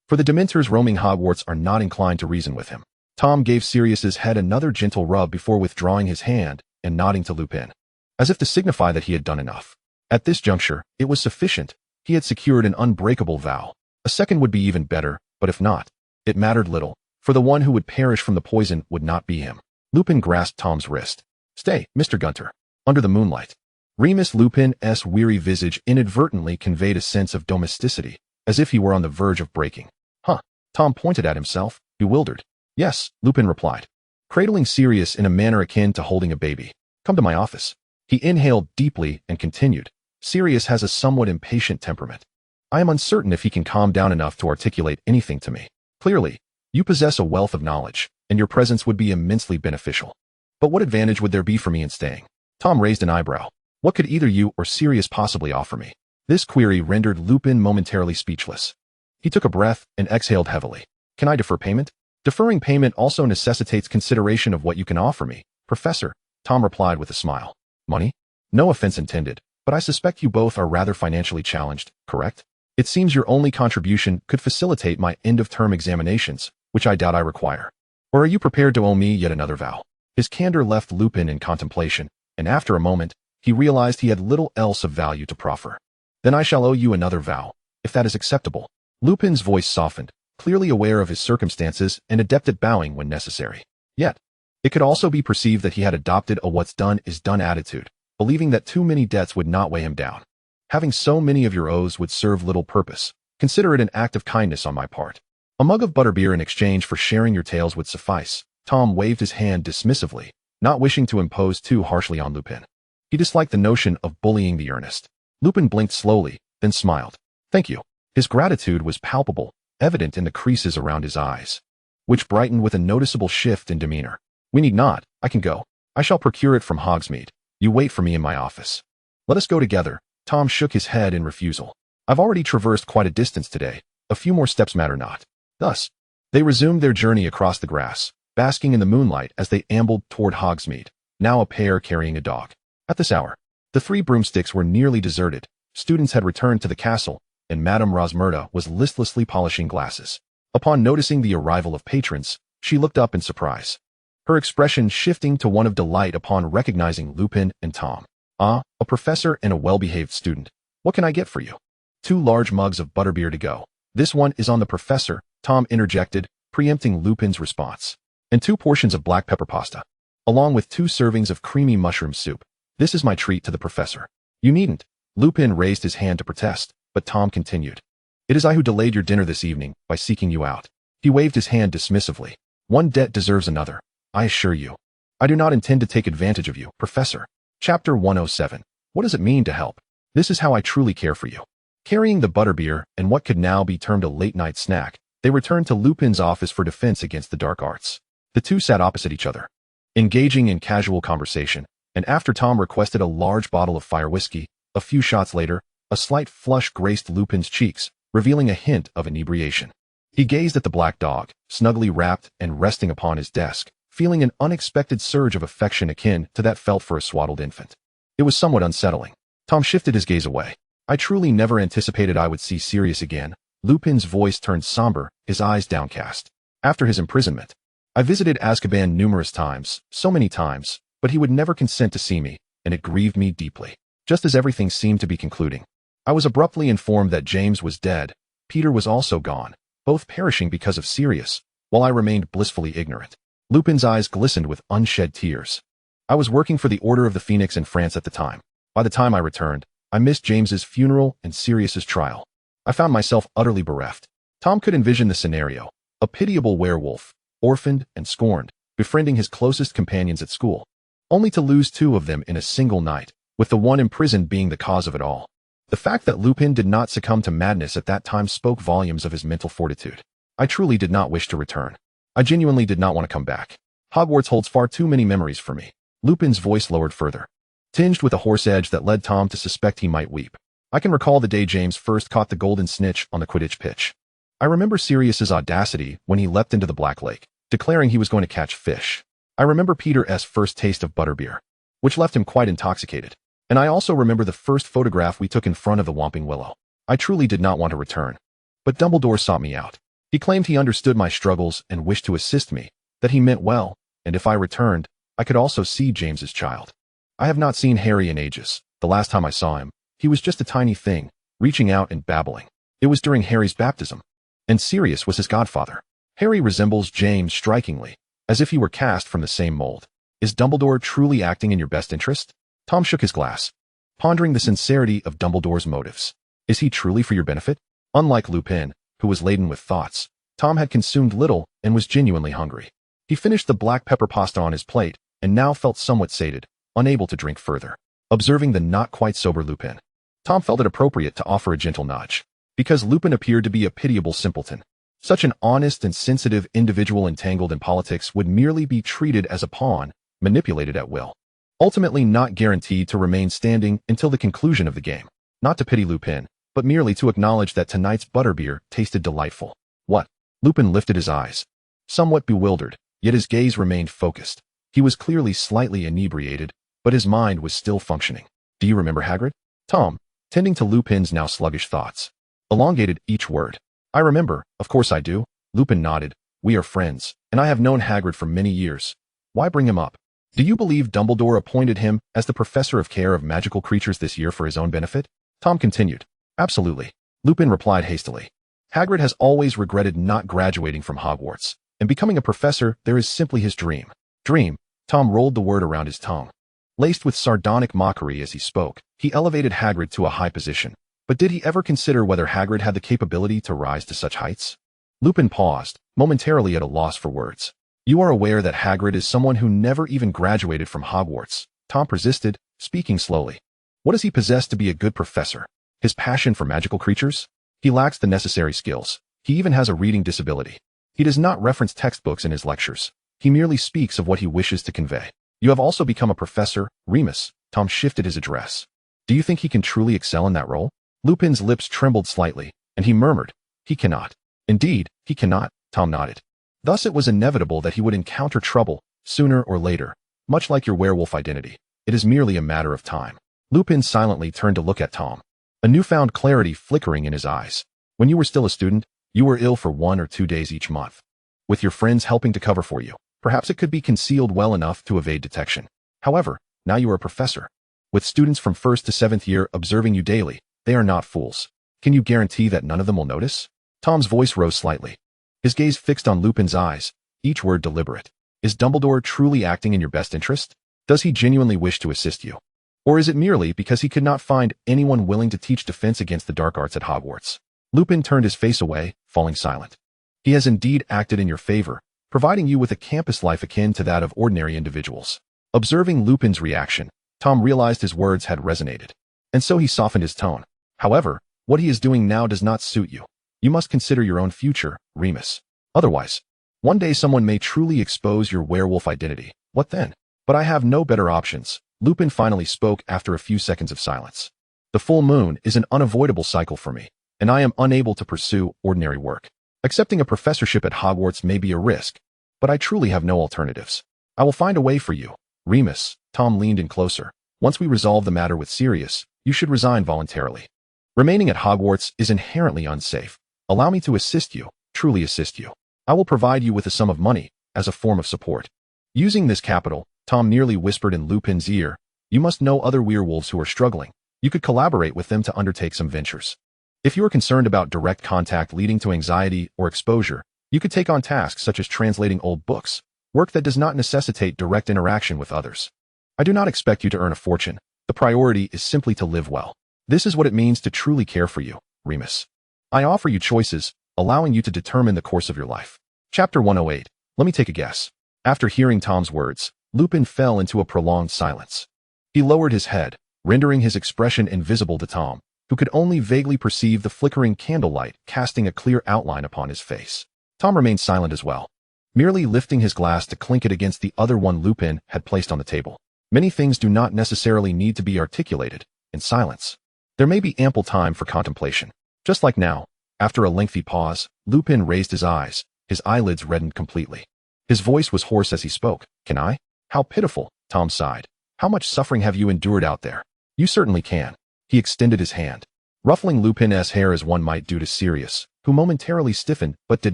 for the Dementors roaming Hogwarts are not inclined to reason with him. Tom gave Sirius's head another gentle rub before withdrawing his hand and nodding to Lupin, as if to signify that he had done enough. At this juncture, it was sufficient. He had secured an unbreakable vow. A second would be even better, but if not, it mattered little, for the one who would perish from the poison would not be him. Lupin grasped Tom's wrist. Stay, Mr. Gunter. Under the moonlight. Remus Lupin's weary visage inadvertently conveyed a sense of domesticity, as if he were on the verge of breaking. Huh. Tom pointed at himself, bewildered. Yes, Lupin replied, cradling Sirius in a manner akin to holding a baby. Come to my office. He inhaled deeply and continued. Sirius has a somewhat impatient temperament. I am uncertain if he can calm down enough to articulate anything to me. Clearly, you possess a wealth of knowledge, and your presence would be immensely beneficial. But what advantage would there be for me in staying? Tom raised an eyebrow. What could either you or Sirius possibly offer me? This query rendered Lupin momentarily speechless. He took a breath and exhaled heavily. Can I defer payment? Deferring payment also necessitates consideration of what you can offer me, Professor, Tom replied with a smile. Money? No offense intended, but I suspect you both are rather financially challenged, correct? It seems your only contribution could facilitate my end-of-term examinations, which I doubt I require. Or are you prepared to owe me yet another vow? His candor left Lupin in contemplation, and after a moment, he realized he had little else of value to proffer. Then I shall owe you another vow. if that is acceptable. Lupin's voice softened, clearly aware of his circumstances and adept at bowing when necessary. Yet, it could also be perceived that he had adopted a what's done is done attitude, believing that too many debts would not weigh him down. Having so many of your oaths would serve little purpose. Consider it an act of kindness on my part. A mug of butterbeer in exchange for sharing your tales would suffice. Tom waved his hand dismissively, not wishing to impose too harshly on Lupin. He disliked the notion of bullying the earnest. Lupin blinked slowly, then smiled. Thank you. His gratitude was palpable, evident in the creases around his eyes, which brightened with a noticeable shift in demeanor. We need not. I can go. I shall procure it from Hogsmeade. You wait for me in my office. Let us go together. Tom shook his head in refusal. I've already traversed quite a distance today. A few more steps matter not. Thus, they resumed their journey across the grass, basking in the moonlight as they ambled toward Hogsmeade, now a pair carrying a dog. At this hour, the 3 broomsticks were nearly deserted. Students had returned to the castle, and Madame Rosmerta was listlessly polishing glasses. Upon noticing the arrival of patrons, she looked up in surprise, her expression shifting to one of delight upon recognizing Lupin and Tom. Ah, a professor and a well-behaved student. What can I get for you? 2 large mugs of butterbeer to go. This one is on the professor, Tom interjected, preempting Lupin's response. And 2 portions of black pepper pasta, along with 2 servings of creamy mushroom soup. This is my treat to the professor. You needn't. Lupin raised his hand to protest, but Tom continued. It is I who delayed your dinner this evening by seeking you out. He waved his hand dismissively. One debt deserves another, I assure you. I do not intend to take advantage of you, Professor. Chapter 107. What does it mean to help? This is how I truly care for you. Carrying the butterbeer and what could now be termed a late-night snack, they returned to Lupin's office for defense against the dark arts. The 2 sat opposite each other, engaging in casual conversation, and after Tom requested a large bottle of fire whiskey, a few shots later, a slight flush graced Lupin's cheeks, revealing a hint of inebriation. He gazed at the black dog, snugly wrapped and resting upon his desk, feeling an unexpected surge of affection akin to that felt for a swaddled infant. It was somewhat unsettling. Tom shifted his gaze away. I truly never anticipated I would see Sirius again. Lupin's voice turned somber, his eyes downcast. After his imprisonment, I visited Azkaban numerous times, so many times, but he would never consent to see me, and it grieved me deeply. Just as everything seemed to be concluding, I was abruptly informed that James was dead. Peter was also gone, both perishing because of Sirius, while I remained blissfully ignorant. Lupin's eyes glistened with unshed tears. I was working for the Order of the Phoenix in France at the time. By the time I returned, I missed James's funeral and Sirius's trial. I found myself utterly bereft. Tom could envision the scenario. A pitiable werewolf, orphaned and scorned, befriending his closest companions at school, only to lose 2 of them in a single night, with the one imprisoned being the cause of it all. The fact that Lupin did not succumb to madness at that time spoke volumes of his mental fortitude. I truly did not wish to return. I genuinely did not want to come back. Hogwarts holds far too many memories for me. Lupin's voice lowered further, tinged with a hoarse edge that led Tom to suspect he might weep. I can recall the day James first caught the golden snitch on the Quidditch pitch. I remember Sirius's audacity when he leapt into the Black Lake, declaring he was going to catch fish. I remember Peter's first taste of butterbeer, which left him quite intoxicated. And I also remember the first photograph we took in front of the Whomping Willow. I truly did not want to return. But Dumbledore sought me out. He claimed he understood my struggles and wished to assist me, that he meant well, and if I returned, I could also see James's child. I have not seen Harry in ages. The last time I saw him, he was just a tiny thing, reaching out and babbling. It was during Harry's baptism, and Sirius was his godfather. Harry resembles James strikingly, as if he were cast from the same mold. Is Dumbledore truly acting in your best interest? Tom shook his glass, pondering the sincerity of Dumbledore's motives. Is he truly for your benefit? Unlike Lupin, who was laden with thoughts, Tom had consumed little and was genuinely hungry. He finished the black pepper pasta on his plate and now felt somewhat sated, unable to drink further. Observing the not quite sober Lupin, Tom felt it appropriate to offer a gentle nudge. Because Lupin appeared to be a pitiable simpleton, such an honest and sensitive individual entangled in politics would merely be treated as a pawn, manipulated at will, ultimately not guaranteed to remain standing until the conclusion of the game. Not to pity Lupin, but merely to acknowledge that tonight's butterbeer tasted delightful. What? Lupin lifted his eyes, somewhat bewildered, yet his gaze remained focused. He was clearly slightly inebriated, but his mind was still functioning. Do you remember Hagrid? Tom, tending to Lupin's now sluggish thoughts, elongated each word. I remember, of course I do. Lupin nodded. We are friends, and I have known Hagrid for many years. Why bring him up? Do you believe Dumbledore appointed him as the Professor of Care of Magical Creatures this year for his own benefit? Tom continued. Absolutely. Lupin replied hastily. Hagrid has always regretted not graduating from Hogwarts, and becoming a professor there is simply his dream. Dream. Tom rolled the word around his tongue. Laced with sardonic mockery as he spoke, he elevated Hagrid to a high position. But did he ever consider whether Hagrid had the capability to rise to such heights? Lupin paused, momentarily at a loss for words. You are aware that Hagrid is someone who never even graduated from Hogwarts, Tom persisted, speaking slowly. What does he possess to be a good professor? His passion for magical creatures? He lacks the necessary skills. He even has a reading disability. He does not reference textbooks in his lectures. He merely speaks of what he wishes to convey. You have also become a professor, Remus. Tom shifted his address. Do you think he can truly excel in that role? Lupin's lips trembled slightly, and he murmured, He cannot. Indeed, he cannot, Tom nodded. Thus it was inevitable that he would encounter trouble, sooner or later. Much like your werewolf identity, it is merely a matter of time. Lupin silently turned to look at Tom, a newfound clarity flickering in his eyes. When you were still a student, you were ill for 1 or 2 days each month. With your friends helping to cover for you, perhaps it could be concealed well enough to evade detection. However, now you are a professor. With students from 1st to 7th year observing you daily, they are not fools. Can you guarantee that none of them will notice? Tom's voice rose slightly. His gaze fixed on Lupin's eyes, each word deliberate. Is Dumbledore truly acting in your best interest? Does he genuinely wish to assist you? Or is it merely because he could not find anyone willing to teach defense against the dark arts at Hogwarts? Lupin turned his face away, falling silent. He has indeed acted in your favor, providing you with a campus life akin to that of ordinary individuals. Observing Lupin's reaction, Tom realized his words had resonated. And so he softened his tone. However, what he is doing now does not suit you. You must consider your own future, Remus. Otherwise, one day someone may truly expose your werewolf identity. What then? But I have no better options, Lupin finally spoke after a few seconds of silence. The full moon is an unavoidable cycle for me, and I am unable to pursue ordinary work. Accepting a professorship at Hogwarts may be a risk, but I truly have no alternatives. I will find a way for you, Remus. Tom leaned in closer. Once we resolve the matter with Sirius, you should resign voluntarily. Remaining at Hogwarts is inherently unsafe. Allow me to assist you, truly assist you. I will provide you with a sum of money, as a form of support. Using this capital, Tom nearly whispered in Lupin's ear, you must know other werewolves who are struggling. You could collaborate with them to undertake some ventures. If you are concerned about direct contact leading to anxiety or exposure, you could take on tasks such as translating old books, work that does not necessitate direct interaction with others. I do not expect you to earn a fortune. The priority is simply to live well. This is what it means to truly care for you, Remus. I offer you choices, allowing you to determine the course of your life. Chapter 108. Let me take a guess. After hearing Tom's words, Lupin fell into a prolonged silence. He lowered his head, rendering his expression invisible to Tom, who could only vaguely perceive the flickering candlelight casting a clear outline upon his face. Tom remained silent as well, merely lifting his glass to clink it against the other one Lupin had placed on the table. Many things do not necessarily need to be articulated in silence. There may be ample time for contemplation. Just like now, after a lengthy pause, Lupin raised his eyes, his eyelids reddened completely. His voice was hoarse as he spoke. Can I? How pitiful, Tom sighed. How much suffering have you endured out there? You certainly can. He extended his hand, ruffling Lupin's hair as one might do to Sirius, who momentarily stiffened but did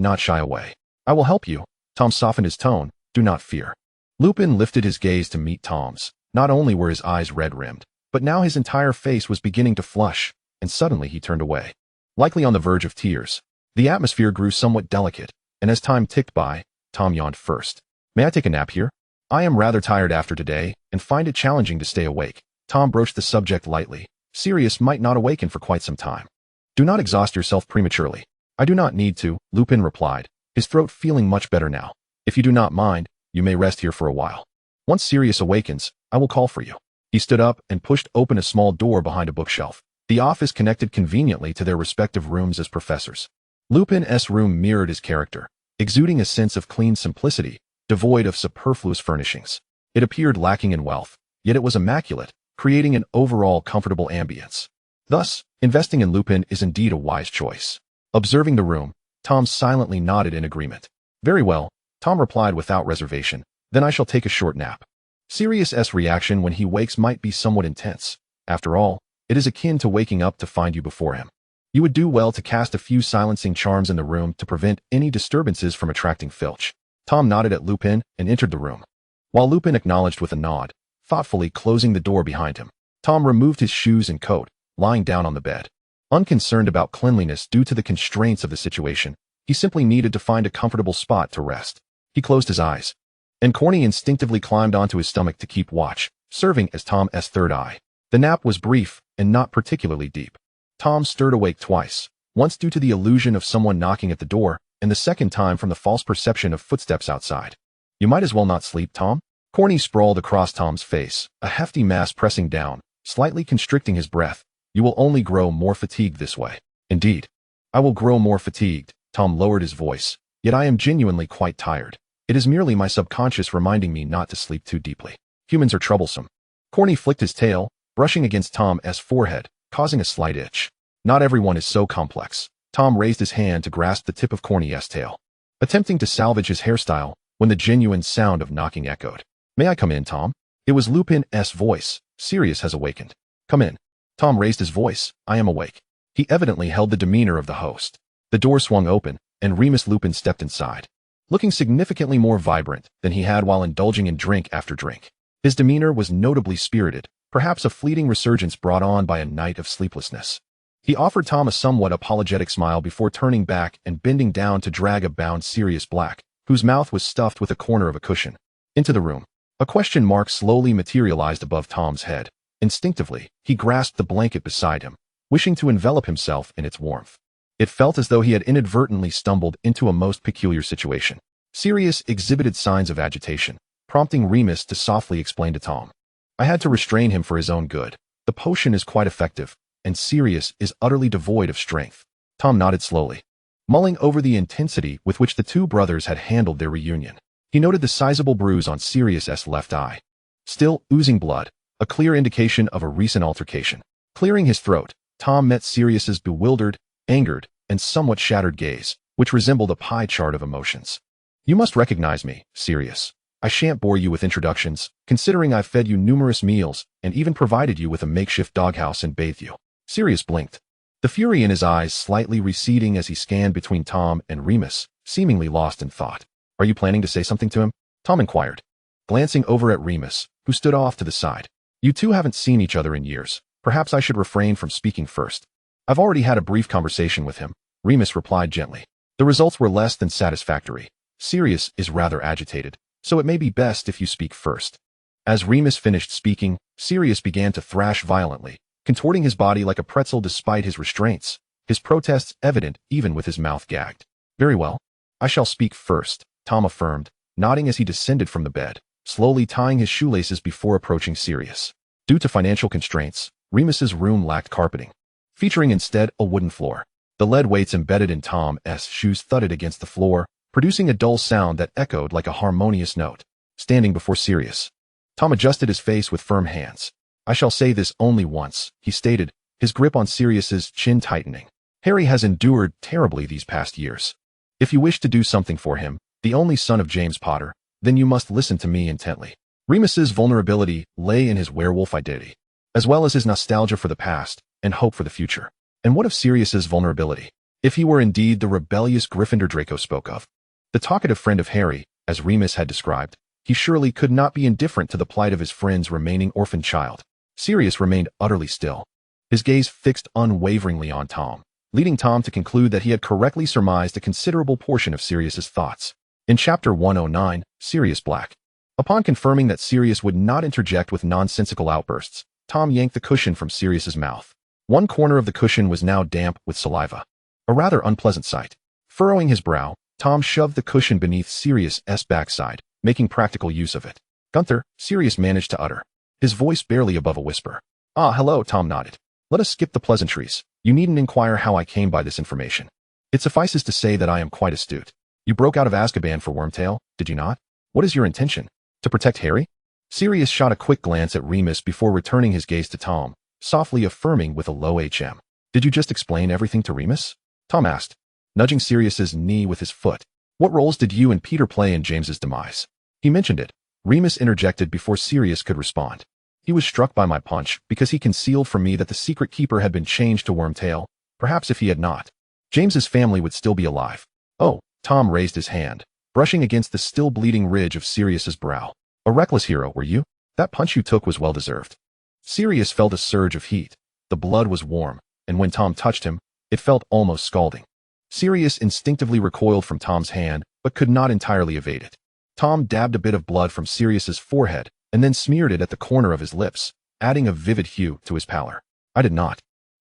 not shy away. I will help you. Tom softened his tone. Do not fear. Lupin lifted his gaze to meet Tom's. Not only were his eyes red-rimmed, but now his entire face was beginning to flush, and suddenly he turned away, likely on the verge of tears. The atmosphere grew somewhat delicate, and as time ticked by, Tom yawned first. May I take a nap here? I am rather tired after today, and find it challenging to stay awake. Tom broached the subject lightly. Sirius might not awaken for quite some time. Do not exhaust yourself prematurely. I do not need to, Lupin replied, his throat feeling much better now. If you do not mind, you may rest here for a while. Once Sirius awakens, I will call for you. He stood up and pushed open a small door behind a bookshelf. The office connected conveniently to their respective rooms as professors. Lupin's room mirrored his character, exuding a sense of clean simplicity, devoid of superfluous furnishings. It appeared lacking in wealth, yet it was immaculate, creating an overall comfortable ambience. Thus, investing in Lupin is indeed a wise choice. Observing the room, Tom silently nodded in agreement. Very well, Tom replied without reservation. Then I shall take a short nap. Sirius's reaction when he wakes might be somewhat intense. After all, it is akin to waking up to find you before him. You would do well to cast a few silencing charms in the room to prevent any disturbances from attracting Filch. Tom nodded at Lupin and entered the room, while Lupin acknowledged with a nod, thoughtfully closing the door behind him. Tom removed his shoes and coat, lying down on the bed. Unconcerned about cleanliness due to the constraints of the situation, he simply needed to find a comfortable spot to rest. He closed his eyes, and Corny instinctively climbed onto his stomach to keep watch, serving as Tom's third eye. The nap was brief and not particularly deep. Tom stirred awake twice, once due to the illusion of someone knocking at the door, and the second time from the false perception of footsteps outside. You might as well not sleep, Tom. Corny sprawled across Tom's face, a hefty mass pressing down, slightly constricting his breath. You will only grow more fatigued this way. Indeed. I will grow more fatigued. Tom lowered his voice. Yet I am genuinely quite tired. It is merely my subconscious reminding me not to sleep too deeply. Humans are troublesome. Corny flicked his tail, brushing against Tom's forehead, causing a slight itch. Not everyone is so complex. Tom raised his hand to grasp the tip of Corny's tail, attempting to salvage his hairstyle when the genuine sound of knocking echoed. May I come in, Tom? It was Lupin's voice. Sirius has awakened. Come in. Tom raised his voice. I am awake. He evidently held the demeanor of the host. The door swung open, and Remus Lupin stepped inside, looking significantly more vibrant than he had while indulging in drink after drink. His demeanor was notably spirited, perhaps a fleeting resurgence brought on by a night of sleeplessness. He offered Tom a somewhat apologetic smile before turning back and bending down to drag a bound Sirius Black, whose mouth was stuffed with a corner of a cushion, into the room. A question mark slowly materialized above Tom's head. Instinctively, he grasped the blanket beside him, wishing to envelop himself in its warmth. It felt as though he had inadvertently stumbled into a most peculiar situation. Sirius exhibited signs of agitation, prompting Remus to softly explain to Tom. I had to restrain him for his own good. The potion is quite effective, and Sirius is utterly devoid of strength. Tom nodded slowly, mulling over the intensity with which the two brothers had handled their reunion. He noted the sizable bruise on Sirius's left eye, still oozing blood, a clear indication of a recent altercation. Clearing his throat, Tom met Sirius's bewildered, angered, and somewhat shattered gaze, which resembled a pie chart of emotions. You must recognize me, Sirius. I shan't bore you with introductions, considering I've fed you numerous meals and even provided you with a makeshift doghouse and bathed you. Sirius blinked, the fury in his eyes slightly receding as he scanned between Tom and Remus, seemingly lost in thought. Are you planning to say something to him? Tom inquired, glancing over at Remus, who stood off to the side. You two haven't seen each other in years. Perhaps I should refrain from speaking first. I've already had a brief conversation with him, Remus replied gently. The results were less than satisfactory. Sirius is rather agitated, so it may be best if you speak first. As Remus finished speaking, Sirius began to thrash violently, contorting his body like a pretzel despite his restraints, his protests evident even with his mouth gagged. Very well. I shall speak first, Tom affirmed, nodding as he descended from the bed, slowly tying his shoelaces before approaching Sirius. Due to financial constraints, Remus's room lacked carpeting, featuring instead a wooden floor. The lead weights embedded in Tom's shoes thudded against the floor, producing a dull sound that echoed like a harmonious note. Standing before Sirius, Tom adjusted his face with firm hands. I shall say this only once, he stated, his grip on Sirius's chin tightening. Harry has endured terribly these past years. If you wish to do something for him, the only son of James Potter, then you must listen to me intently. Remus's vulnerability lay in his werewolf identity, as well as his nostalgia for the past and hope for the future. And what of Sirius's vulnerability? If he were indeed the rebellious Gryffindor Draco spoke of, the talkative friend of Harry, as Remus had described, he surely could not be indifferent to the plight of his friend's remaining orphan child. Sirius remained utterly still, his gaze fixed unwaveringly on Tom, leading Tom to conclude that he had correctly surmised a considerable portion of Sirius's thoughts. In Chapter 109, Sirius Black. Upon confirming that Sirius would not interject with nonsensical outbursts, Tom yanked the cushion from Sirius's mouth. One corner of the cushion was now damp with saliva, a rather unpleasant sight. Furrowing his brow, Tom shoved the cushion beneath Sirius's backside, making practical use of it. Gunther, Sirius managed to utter, his voice barely above a whisper. Ah, hello, Tom nodded. Let us skip the pleasantries. You needn't inquire how I came by this information. It suffices to say that I am quite astute. You broke out of Azkaban for Wormtail, did you not? What is your intention? To protect Harry? Sirius shot a quick glance at Remus before returning his gaze to Tom, softly affirming with a low HM. Did you just explain everything to Remus? Tom asked, nudging Sirius's knee with his foot. What roles did you and Peter play in James's demise? He mentioned it. Remus interjected before Sirius could respond. He was struck by my punch because he concealed from me that the secret keeper had been changed to Wormtail. Perhaps if he had not, James's family would still be alive. Oh, Tom raised his hand, brushing against the still bleeding ridge of Sirius's brow. A reckless hero, were you? That punch you took was well deserved. Sirius felt a surge of heat. The blood was warm, and when Tom touched him, it felt almost scalding. Sirius instinctively recoiled from Tom's hand, but could not entirely evade it. Tom dabbed a bit of blood from Sirius's forehead and then smeared it at the corner of his lips, adding a vivid hue to his pallor. I did not,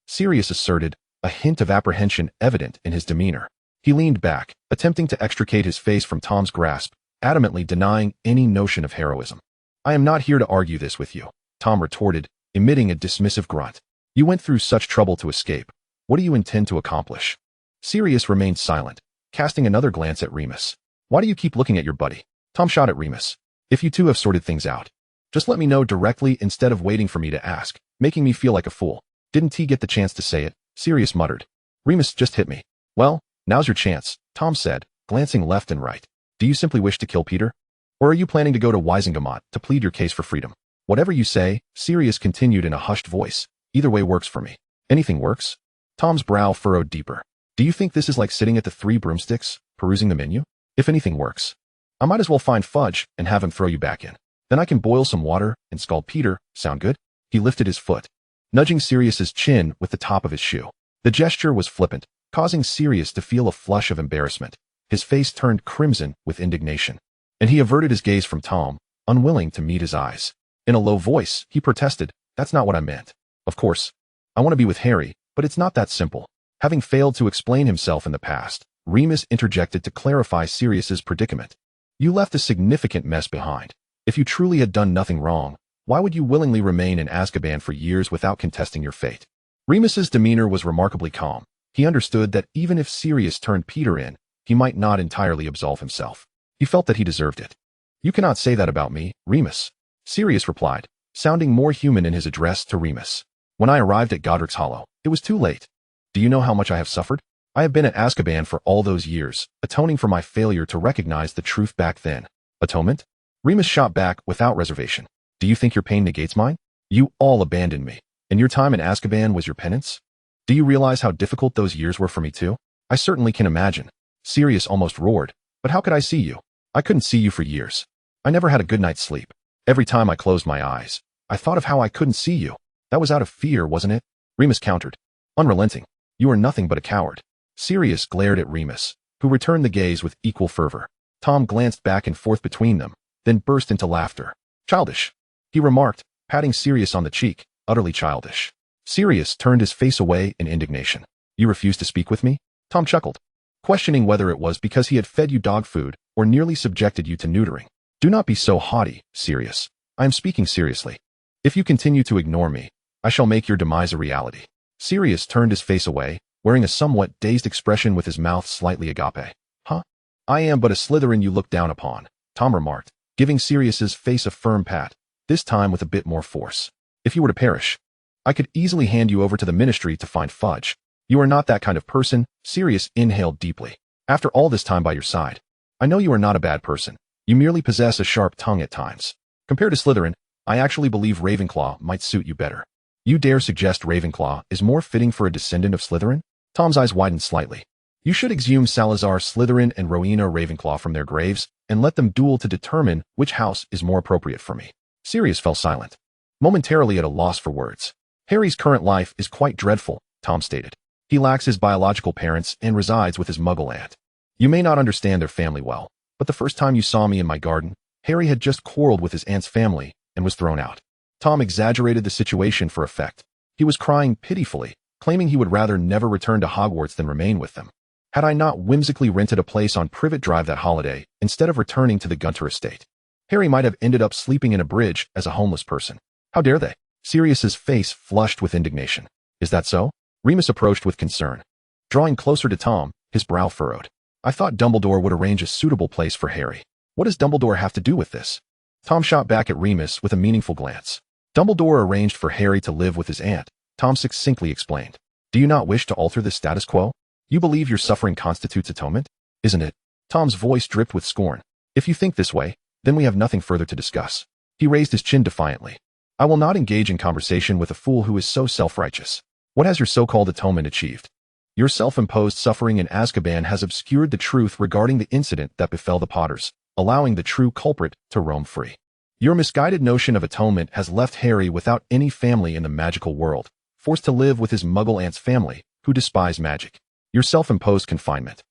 Sirius asserted, a hint of apprehension evident in his demeanor. He leaned back, attempting to extricate his face from Tom's grasp, adamantly denying any notion of heroism. I am not here to argue this with you, Tom retorted, emitting a dismissive grunt. You went through such trouble to escape. What do you intend to accomplish? Sirius remained silent, casting another glance at Remus. Why do you keep looking at your buddy? Tom shot at Remus. If you two have sorted things out, just let me know directly instead of waiting for me to ask, making me feel like a fool. Didn't he get the chance to say it? Sirius muttered. Remus just hit me. Well, now's your chance, Tom said, glancing left and right. Do you simply wish to kill Peter? Or are you planning to go to Wisengamot to plead your case for freedom? Whatever you say, Sirius continued in a hushed voice. Either way works for me. Anything works? Tom's brow furrowed deeper. Do you think this is like sitting at the Three Broomsticks, perusing the menu? If anything works, I might as well find Fudge and have him throw you back in. Then I can boil some water and scald Peter. Sound good? He lifted his foot, nudging Sirius's chin with the top of his shoe. The gesture was flippant, causing Sirius to feel a flush of embarrassment. His face turned crimson with indignation, and he averted his gaze from Tom, unwilling to meet his eyes. In a low voice, he protested, That's not what I meant. Of course, I want to be with Harry, but it's not that simple. Having failed to explain himself in the past, Remus interjected to clarify Sirius's predicament. You left a significant mess behind. If you truly had done nothing wrong, why would you willingly remain in Azkaban for years without contesting your fate? Remus's demeanor was remarkably calm. He understood that even if Sirius turned Peter in, he might not entirely absolve himself. He felt that he deserved it. You cannot say that about me, Remus, Sirius replied, sounding more human in his address to Remus. When I arrived at Godric's Hollow, it was too late. Do you know how much I have suffered? I have been at Azkaban for all those years, atoning for my failure to recognize the truth back then. Atonement? Remus shot back without reservation. Do you think your pain negates mine? You all abandoned me, and your time in Azkaban was your penance? Do you realize how difficult those years were for me too? I certainly can imagine. Sirius almost roared. But how could I see you? I couldn't see you for years. I never had a good night's sleep. Every time I closed my eyes, I thought of how I couldn't see you. That was out of fear, wasn't it? Remus countered. Unrelenting. You are nothing but a coward. Sirius glared at Remus, who returned the gaze with equal fervor. Tom glanced back and forth between them, then burst into laughter. Childish, he remarked, patting Sirius on the cheek. Utterly childish. Sirius turned his face away in indignation. You refuse to speak with me? Tom chuckled, questioning whether it was because he had fed you dog food or nearly subjected you to neutering. Do not be so haughty, Sirius. I am speaking seriously. If you continue to ignore me, I shall make your demise a reality. Sirius turned his face away, wearing a somewhat dazed expression with his mouth slightly agape. Huh? I am but a Slytherin you look down upon, Tom remarked, giving Sirius's face a firm pat, this time with a bit more force. If you were to perish, I could easily hand you over to the Ministry to find Fudge. You are not that kind of person. Sirius inhaled deeply. After all this time by your side, I know you are not a bad person. You merely possess a sharp tongue at times. Compared to Slytherin, I actually believe Ravenclaw might suit you better. You dare suggest Ravenclaw is more fitting for a descendant of Slytherin? Tom's eyes widened slightly. You should exhume Salazar Slytherin and Rowena Ravenclaw from their graves and let them duel to determine which house is more appropriate for me. Sirius fell silent, momentarily at a loss for words. Harry's current life is quite dreadful, Tom stated. He lacks his biological parents and resides with his Muggle aunt. You may not understand their family well, but the first time you saw me in my garden, Harry had just quarreled with his aunt's family and was thrown out. Tom exaggerated the situation for effect. He was crying pitifully, claiming he would rather never return to Hogwarts than remain with them. Had I not whimsically rented a place on Privet Drive that holiday instead of returning to the Gunter estate, Harry might have ended up sleeping in a bridge as a homeless person. How dare they? Sirius's face flushed with indignation. Is that so? Remus approached with concern. Drawing closer to Tom, his brow furrowed. I thought Dumbledore would arrange a suitable place for Harry. What does Dumbledore have to do with this? Tom shot back at Remus with a meaningful glance. Dumbledore arranged for Harry to live with his aunt, Tom succinctly explained. Do you not wish to alter the status quo? You believe your suffering constitutes atonement? Isn't it? Tom's voice dripped with scorn. If you think this way, then we have nothing further to discuss. He raised his chin defiantly. I will not engage in conversation with a fool who is so self-righteous. What has your so-called atonement achieved? Your self-imposed suffering in Azkaban has obscured the truth regarding the incident that befell the Potters, allowing the true culprit to roam free. Your misguided notion of atonement has left Harry without any family in the magical world, forced to live with his muggle aunt's family, who despise magic. Your self-imposed confinement.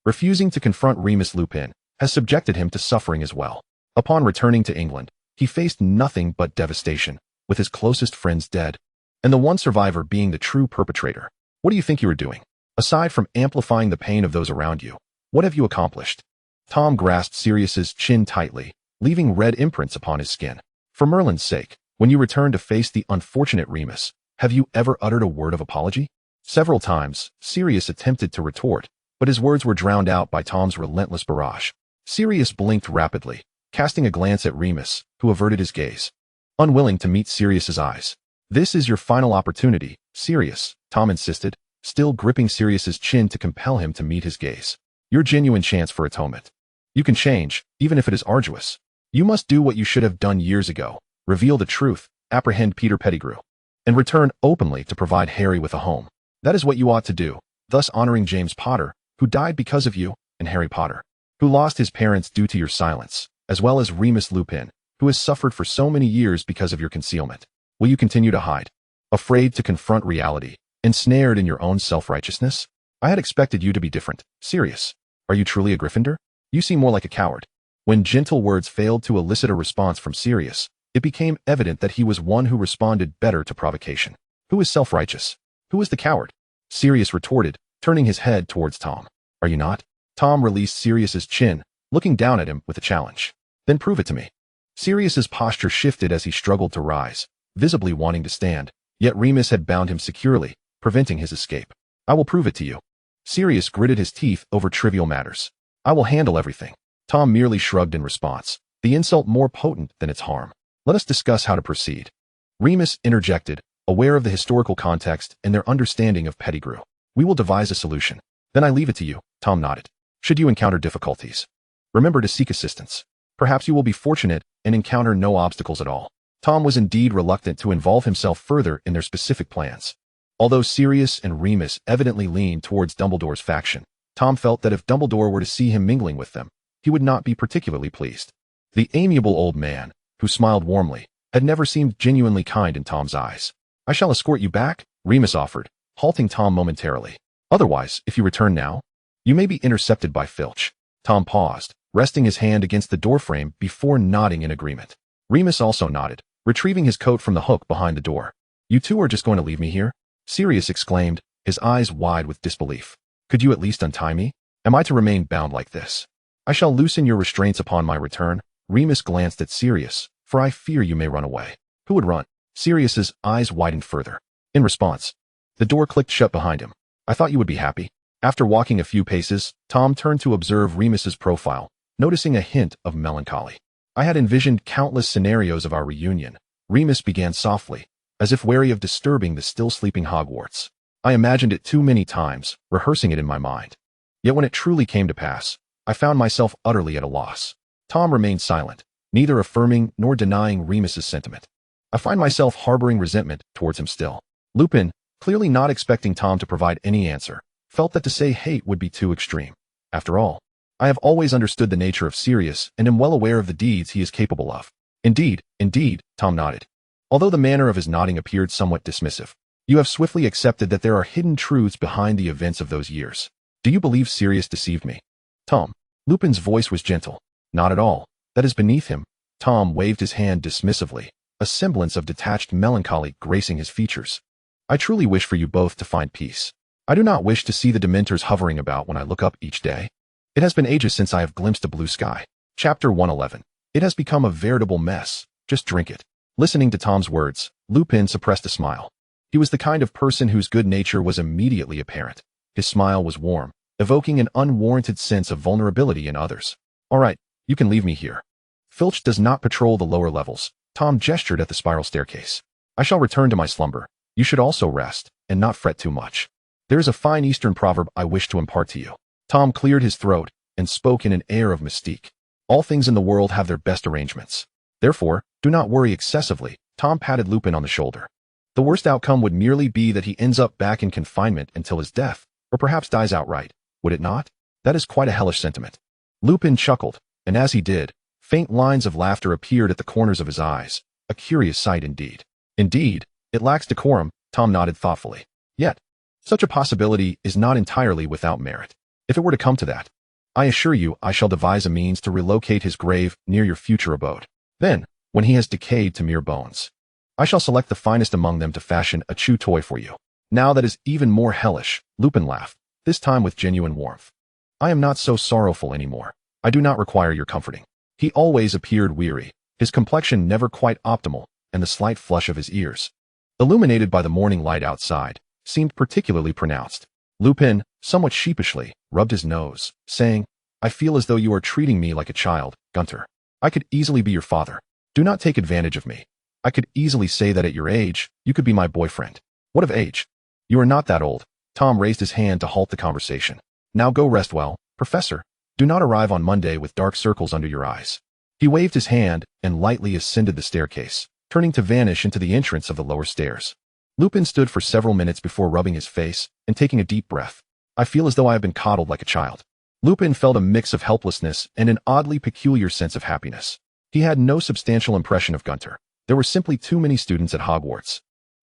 Refusing to confront Remus Lupin has subjected him to suffering as well. Upon returning to England, he faced nothing but devastation, with his closest friends dead, and the one survivor being the true perpetrator. What do you think you are doing? Aside from amplifying the pain of those around you, what have you accomplished? Tom grasped Sirius's chin tightly, leaving red imprints upon his skin. For Merlin's sake, when you return to face the unfortunate Remus, have you ever uttered a word of apology? Several times, Sirius attempted to retort, but his words were drowned out by Tom's relentless barrage. Sirius blinked rapidly, casting a glance at Remus, who averted his gaze, unwilling to meet Sirius's eyes. This is your final opportunity, Sirius, Tom insisted, still gripping Sirius's chin to compel him to meet his gaze. Your genuine chance for atonement. You can change, even if it is arduous. You must do what you should have done years ago, reveal the truth, apprehend Peter Pettigrew, and return openly to provide Harry with a home. That is what you ought to do, thus honoring James Potter, who died because of you, and Harry Potter, who lost his parents due to your silence, as well as Remus Lupin, who has suffered for so many years because of your concealment. Will you continue to hide, afraid to confront reality, ensnared in your own self-righteousness? I had expected you to be different. Sirius, are you truly a Gryffindor? You seem more like a coward. When gentle words failed to elicit a response from Sirius, it became evident that he was one who responded better to provocation. Who is self-righteous? Who is the coward? Sirius retorted, turning his head towards Tom. Are you not? Tom released Sirius's chin, looking down at him with a challenge. Then prove it to me. Sirius's posture shifted as he struggled to rise, visibly wanting to stand, yet Remus had bound him securely, preventing his escape. I will prove it to you. Sirius gritted his teeth over trivial matters. I will handle everything. Tom merely shrugged in response, the insult more potent than its harm. Let us discuss how to proceed. Remus interjected, aware of the historical context and their understanding of Pettigrew. We will devise a solution. Then I leave it to you, Tom nodded. Should you encounter difficulties, remember to seek assistance. Perhaps you will be fortunate and encounter no obstacles at all. Tom was indeed reluctant to involve himself further in their specific plans. Although Sirius and Remus evidently leaned towards Dumbledore's faction, Tom felt that if Dumbledore were to see him mingling with them, he would not be particularly pleased. The amiable old man, who smiled warmly, had never seemed genuinely kind in Tom's eyes. I shall escort you back, Remus offered, halting Tom momentarily. Otherwise, if you return now, you may be intercepted by Filch. Tom paused, resting his hand against the doorframe before nodding in agreement. Remus also nodded, retrieving his coat from the hook behind the door. You two are just going to leave me here? Sirius exclaimed, his eyes wide with disbelief. Could you at least untie me? Am I to remain bound like this? I shall loosen your restraints upon my return. Remus glanced at Sirius, for I fear you may run away. Who would run? Sirius's eyes widened further. In response, the door clicked shut behind him. I thought you would be happy. After walking a few paces, Tom turned to observe Remus's profile, noticing a hint of melancholy. I had envisioned countless scenarios of our reunion. Remus began softly, as if wary of disturbing the still sleeping Hogwarts. I imagined it too many times, rehearsing it in my mind. Yet when it truly came to pass, I found myself utterly at a loss. Tom remained silent, neither affirming nor denying Remus's sentiment. I find myself harboring resentment towards him still. Lupin, clearly not expecting Tom to provide any answer, felt that to say hate would be too extreme. After all, I have always understood the nature of Sirius and am well aware of the deeds he is capable of. Indeed, Tom nodded. Although the manner of his nodding appeared somewhat dismissive, you have swiftly accepted that there are hidden truths behind the events of those years. Do you believe Sirius deceived me? Tom. Lupin's voice was gentle. Not at all. That is beneath him. Tom waved his hand dismissively, a semblance of detached melancholy gracing his features. I truly wish for you both to find peace. I do not wish to see the Dementors hovering about when I look up each day. It has been ages since I have glimpsed a blue sky. Chapter 111. It has become a veritable mess. Just drink it. Listening to Tom's words, Lupin suppressed a smile. He was the kind of person whose good nature was immediately apparent. His smile was warm, evoking an unwarranted sense of vulnerability in others. All right, you can leave me here. Filch does not patrol the lower levels. Tom gestured at the spiral staircase. I shall return to my slumber. You should also rest, and not fret too much. There is a fine Eastern proverb I wish to impart to you. Tom cleared his throat and spoke in an air of mystique. All things in the world have their best arrangements. Therefore, do not worry excessively. Tom patted Lupin on the shoulder. The worst outcome would merely be that he ends up back in confinement until his death, or perhaps dies outright, would it not? That is quite a hellish sentiment. Lupin chuckled, and as he did, faint lines of laughter appeared at the corners of his eyes, a curious sight indeed. Indeed, it lacks decorum, Tom nodded thoughtfully. Yet, such a possibility is not entirely without merit. If it were to come to that, I assure you I shall devise a means to relocate his grave near your future abode. Then, when he has decayed to mere bones, I shall select the finest among them to fashion a chew toy for you. Now that is even more hellish, Lupin laughed, this time with genuine warmth. I am not so sorrowful anymore. I do not require your comforting. He always appeared weary, his complexion never quite optimal, and the slight flush of his ears, illuminated by the morning light outside, seemed particularly pronounced. Lupin, somewhat sheepishly, rubbed his nose, saying, I feel as though you are treating me like a child, Gunter. I could easily be your father. Do not take advantage of me. I could easily say that at your age, you could be my boyfriend. What of age? You are not that old. Tom raised his hand to halt the conversation. Now go rest well, Professor. Do not arrive on Monday with dark circles under your eyes. He waved his hand and lightly ascended the staircase, turning to vanish into the entrance of the lower stairs. Lupin stood for several minutes before rubbing his face and taking a deep breath. I feel as though I have been coddled like a child. Lupin felt a mix of helplessness and an oddly peculiar sense of happiness. He had no substantial impression of Gunter. There were simply too many students at Hogwarts.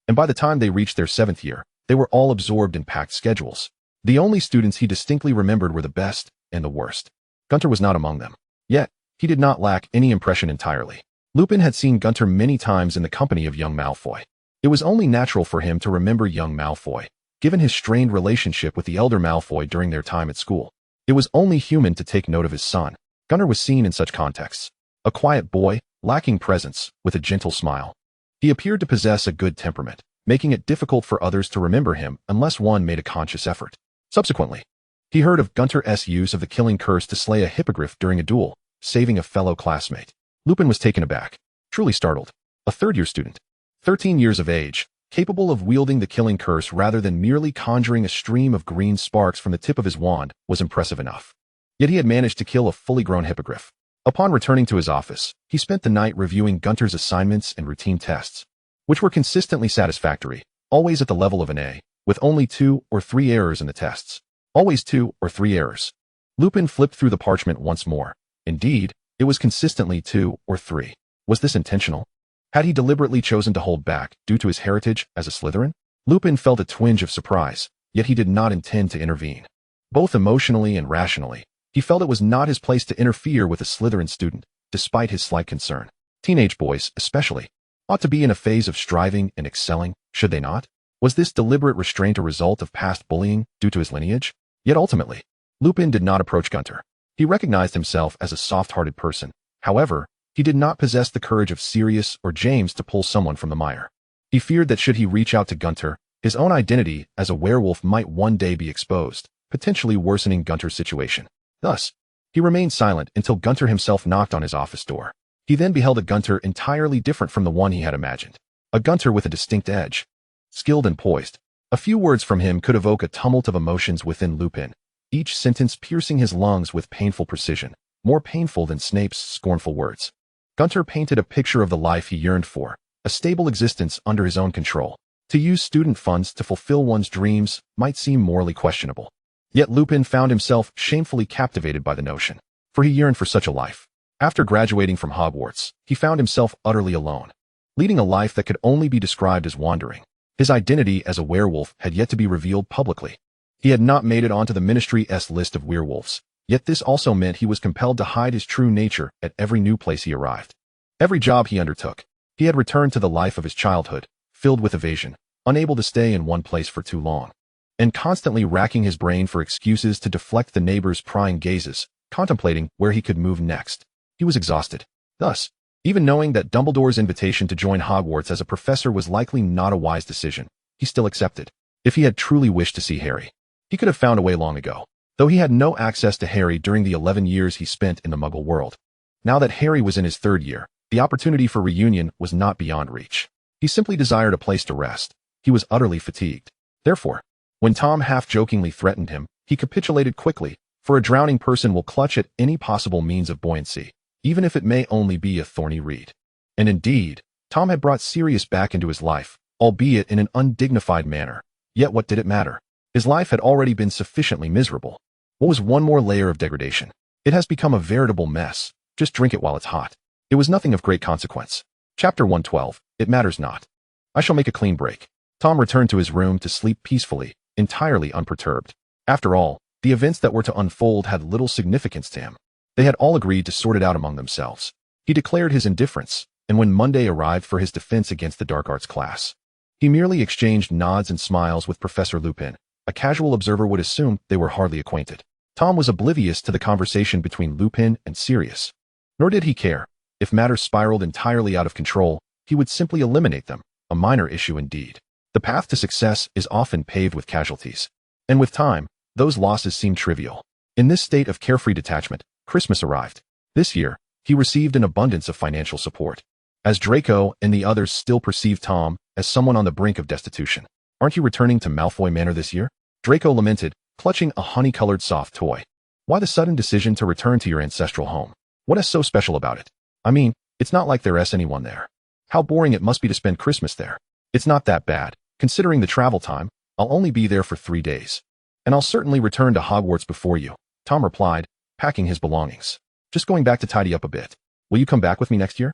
And by the time they reached their 7th year, they were all absorbed in packed schedules. The only students he distinctly remembered were the best and the worst. Gunter was not among them. Yet, he did not lack any impression entirely. Lupin had seen Gunter many times in the company of young Malfoy. It was only natural for him to remember young Malfoy, given his strained relationship with the elder Malfoy during their time at school. It was only human to take note of his son. Gunter was seen in such contexts. A quiet boy, lacking presence, with a gentle smile. He appeared to possess a good temperament, making it difficult for others to remember him unless one made a conscious effort. Subsequently, he heard of Gunter's use of the killing curse to slay a hippogriff during a duel, saving a fellow classmate. Lupin was taken aback, truly startled. A third-year student, 13 years of age, capable of wielding the killing curse rather than merely conjuring a stream of green sparks from the tip of his wand, was impressive enough. Yet he had managed to kill a fully grown hippogriff. Upon returning to his office, he spent the night reviewing Gunter's assignments and routine tests, which were consistently satisfactory, always at the level of an A, with only 2 or 3 errors in the tests. Always 2 or 3 errors. Lupin flipped through the parchment once more. Indeed, it was consistently 2 or 3. Was this intentional? Had he deliberately chosen to hold back due to his heritage as a Slytherin? Lupin felt a twinge of surprise, yet he did not intend to intervene. Both emotionally and rationally, he felt it was not his place to interfere with a Slytherin student, despite his slight concern. Teenage boys, especially, ought to be in a phase of striving and excelling, should they not? Was this deliberate restraint a result of past bullying due to his lineage? Yet ultimately, Lupin did not approach Gunter. He recognized himself as a soft-hearted person. However, he did not possess the courage of Sirius or James to pull someone from the mire. He feared that should he reach out to Gunter, his own identity as a werewolf might one day be exposed, potentially worsening Gunter's situation. Thus, he remained silent until Gunter himself knocked on his office door. He then beheld a Gunter entirely different from the one he had imagined. A Gunter with a distinct edge. Skilled and poised. A few words from him could evoke a tumult of emotions within Lupin, each sentence piercing his lungs with painful precision, more painful than Snape's scornful words. Gunter painted a picture of the life he yearned for, a stable existence under his own control. To use student funds to fulfill one's dreams might seem morally questionable. Yet Lupin found himself shamefully captivated by the notion, for he yearned for such a life. After graduating from Hogwarts, he found himself utterly alone, leading a life that could only be described as wandering. His identity as a werewolf had yet to be revealed publicly. He had not made it onto the Ministry's list of werewolves, yet this also meant he was compelled to hide his true nature at every new place he arrived. Every job he undertook, he had returned to the life of his childhood, filled with evasion, unable to stay in one place for too long, and constantly racking his brain for excuses to deflect the neighbors' prying gazes, contemplating where he could move next. He was exhausted. Thus, even knowing that Dumbledore's invitation to join Hogwarts as a professor was likely not a wise decision, he still accepted. If he had truly wished to see Harry, he could have found a way long ago, though he had no access to Harry during the 11 years he spent in the Muggle world. Now that Harry was in his 3rd year, the opportunity for reunion was not beyond reach. He simply desired a place to rest. He was utterly fatigued. Therefore, when Tom half-jokingly threatened him, he capitulated quickly, for a drowning person will clutch at any possible means of buoyancy, even if it may only be a thorny reed. And indeed, Tom had brought Sirius back into his life, albeit in an undignified manner. Yet what did it matter? His life had already been sufficiently miserable. What was one more layer of degradation? It has become a veritable mess. Just drink it while it's hot. It was nothing of great consequence. Chapter 112. It matters not. I shall make a clean break. Tom returned to his room to sleep peacefully, entirely unperturbed. After all, the events that were to unfold had little significance to him. They had all agreed to sort it out among themselves. He declared his indifference, and when Monday arrived for his defense against the dark arts class, he merely exchanged nods and smiles with Professor Lupin. A casual observer would assume they were hardly acquainted. Tom was oblivious to the conversation between Lupin and Sirius. Nor did he care. If matters spiraled entirely out of control, he would simply eliminate them, a minor issue indeed. The path to success is often paved with casualties. And with time, those losses seemed trivial. In this state of carefree detachment, Christmas arrived. This year, he received an abundance of financial support. As Draco and the others still perceived Tom as someone on the brink of destitution. "Aren't you returning to Malfoy Manor this year?" Draco lamented, clutching a honey-colored soft toy. "Why the sudden decision to return to your ancestral home? What is so special about it? I mean, it's not like there's anyone there. How boring it must be to spend Christmas there." "It's not that bad. Considering the travel time, I'll only be there for 3 days. And I'll certainly return to Hogwarts before you," Tom replied, packing his belongings. "Just going back to tidy up a bit. Will you come back with me next year?"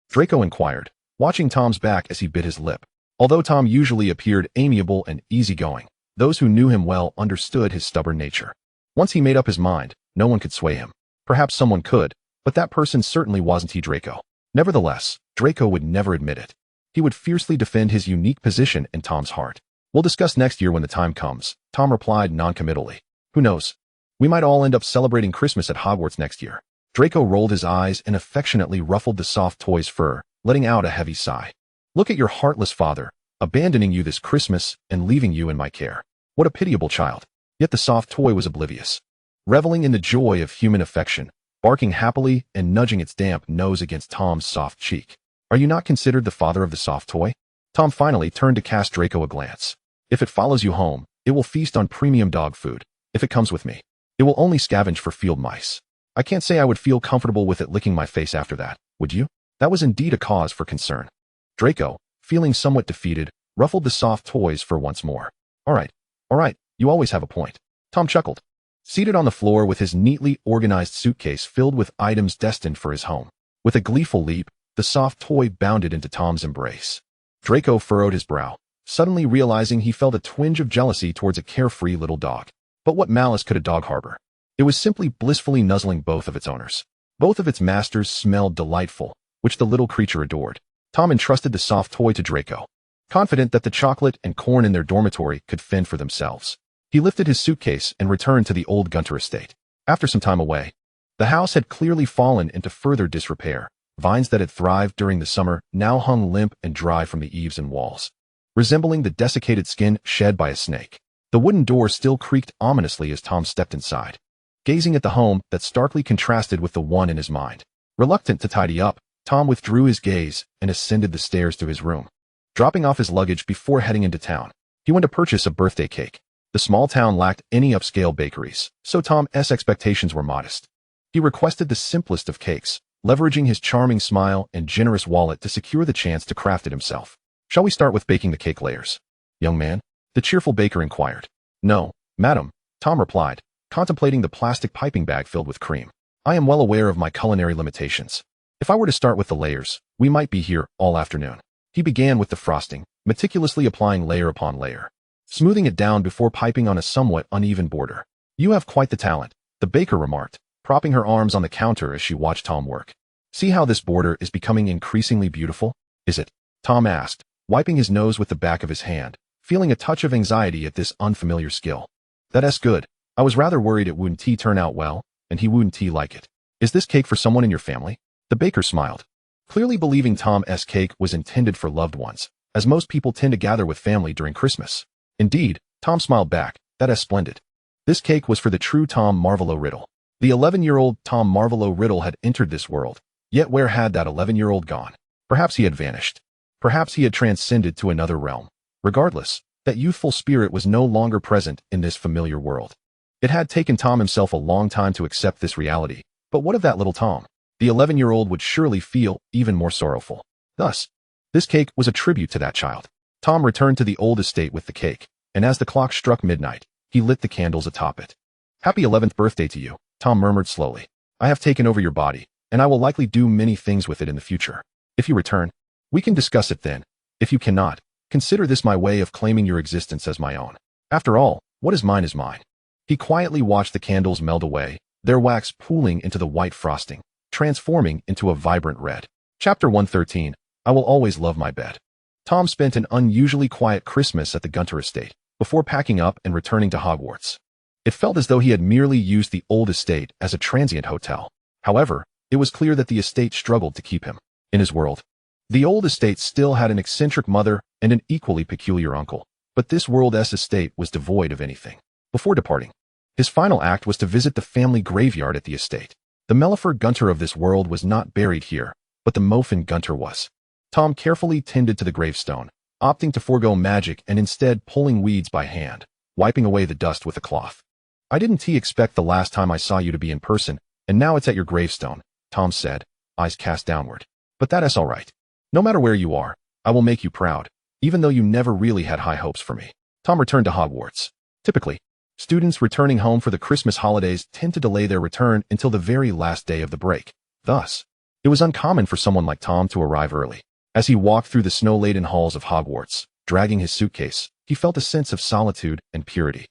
Draco inquired, watching Tom's back as he bit his lip. Although Tom usually appeared amiable and easygoing, those who knew him well understood his stubborn nature. Once he made up his mind, no one could sway him. Perhaps someone could, but that person certainly wasn't he, Draco. Nevertheless, Draco would never admit it. He would fiercely defend his unique position in Tom's heart. "We'll discuss next year when the time comes," Tom replied noncommittally. "Who knows? We might all end up celebrating Christmas at Hogwarts next year." Draco rolled his eyes and affectionately ruffled the soft toy's fur, letting out a heavy sigh. "Look at your heartless father, abandoning you this Christmas and leaving you in my care. What a pitiable child." Yet the soft toy was oblivious, reveling in the joy of human affection, barking happily and nudging its damp nose against Tom's soft cheek. "Are you not considered the father of the soft toy?" Tom finally turned to cast Draco a glance. "If it follows you home, it will feast on premium dog food. If it comes with me, it will only scavenge for field mice. I can't say I would feel comfortable with it licking my face after that, would you?" That was indeed a cause for concern. Draco, feeling somewhat defeated, ruffled the soft toys for once more. All right, you always have a point." Tom chuckled. Seated on the floor with his neatly organized suitcase filled with items destined for his home. With a gleeful leap, the soft toy bounded into Tom's embrace. Draco furrowed his brow, suddenly realizing he felt a twinge of jealousy towards a carefree little dog. But what malice could a dog harbor? It was simply blissfully nuzzling both of its owners. Both of its masters smelled delightful, which the little creature adored. Tom entrusted the soft toy to Draco, confident that the chocolate and corn in their dormitory could fend for themselves. He lifted his suitcase and returned to the old Gunter estate. After some time away, the house had clearly fallen into further disrepair. Vines that had thrived during the summer now hung limp and dry from the eaves and walls, resembling the desiccated skin shed by a snake. The wooden door still creaked ominously as Tom stepped inside, gazing at the home that starkly contrasted with the one in his mind. Reluctant to tidy up, Tom withdrew his gaze and ascended the stairs to his room, dropping off his luggage before heading into town. He went to purchase a birthday cake. The small town lacked any upscale bakeries, so Tom's expectations were modest. He requested the simplest of cakes, leveraging his charming smile and generous wallet to secure the chance to craft it himself. "Shall we start with baking the cake layers, young man?" the cheerful baker inquired. "No, madam," Tom replied, contemplating the plastic piping bag filled with cream. "I am well aware of my culinary limitations. If I were to start with the layers, we might be here all afternoon." He began with the frosting, meticulously applying layer upon layer, smoothing it down before piping on a somewhat uneven border. "You have quite the talent," the baker remarked, propping her arms on the counter as she watched Tom work. "See how this border is becoming increasingly beautiful, is it?" Tom asked, wiping his nose with the back of his hand, feeling a touch of anxiety at this unfamiliar skill. "That's good. I was rather worried it wouldn't turn out well, and he wouldn't like it. Is this cake for someone in your family?" The baker smiled, clearly believing Tom's cake was intended for loved ones, as most people tend to gather with family during Christmas. Indeed, Tom smiled back. "That's splendid. This cake was for the true Tom Marvolo Riddle." The 11-year-old Tom Marvolo Riddle had entered this world, yet where had that 11-year-old gone? Perhaps he had vanished. Perhaps he had transcended to another realm. Regardless, that youthful spirit was no longer present in this familiar world. It had taken Tom himself a long time to accept this reality, but what of that little Tom? The 11-year-old would surely feel even more sorrowful. Thus, this cake was a tribute to that child. Tom returned to the old estate with the cake, and as the clock struck midnight, he lit the candles atop it. "Happy 11th birthday to you," Tom murmured slowly. "I have taken over your body, and I will likely do many things with it in the future. If you return, we can discuss it then. If you cannot, Consider this my way of claiming your existence as my own. After all, what is mine is mine. He quietly watched the candles melt away, their wax pooling into the white frosting, transforming into a vibrant red. Chapter 113, I Will Always Love My Bed. Tom spent an unusually quiet Christmas at the Gunter estate, before packing up and returning to Hogwarts. It felt as though he had merely used the old estate as a transient hotel. However, it was clear that the estate struggled to keep him in his world. The old estate still had an eccentric mother and an equally peculiar uncle, but this world's estate was devoid of anything. Before departing, his final act was to visit the family graveyard at the estate. The Mellifer Gunter of this world was not buried here, but the Mofin Gunter was. Tom carefully tended to the gravestone, opting to forego magic and instead pulling weeds by hand, wiping away the dust with a cloth. I didn't expect the last time I saw you to be in person, and now it's at your gravestone, Tom said, eyes cast downward. But that's all right. No matter where you are, I will make you proud, even though you never really had high hopes for me. Tom returned to Hogwarts. Typically, students returning home for the Christmas holidays tend to delay their return until the very last day of the break. Thus, it was uncommon for someone like Tom to arrive early. As he walked through the snow-laden halls of Hogwarts, dragging his suitcase, he felt a sense of solitude and purity,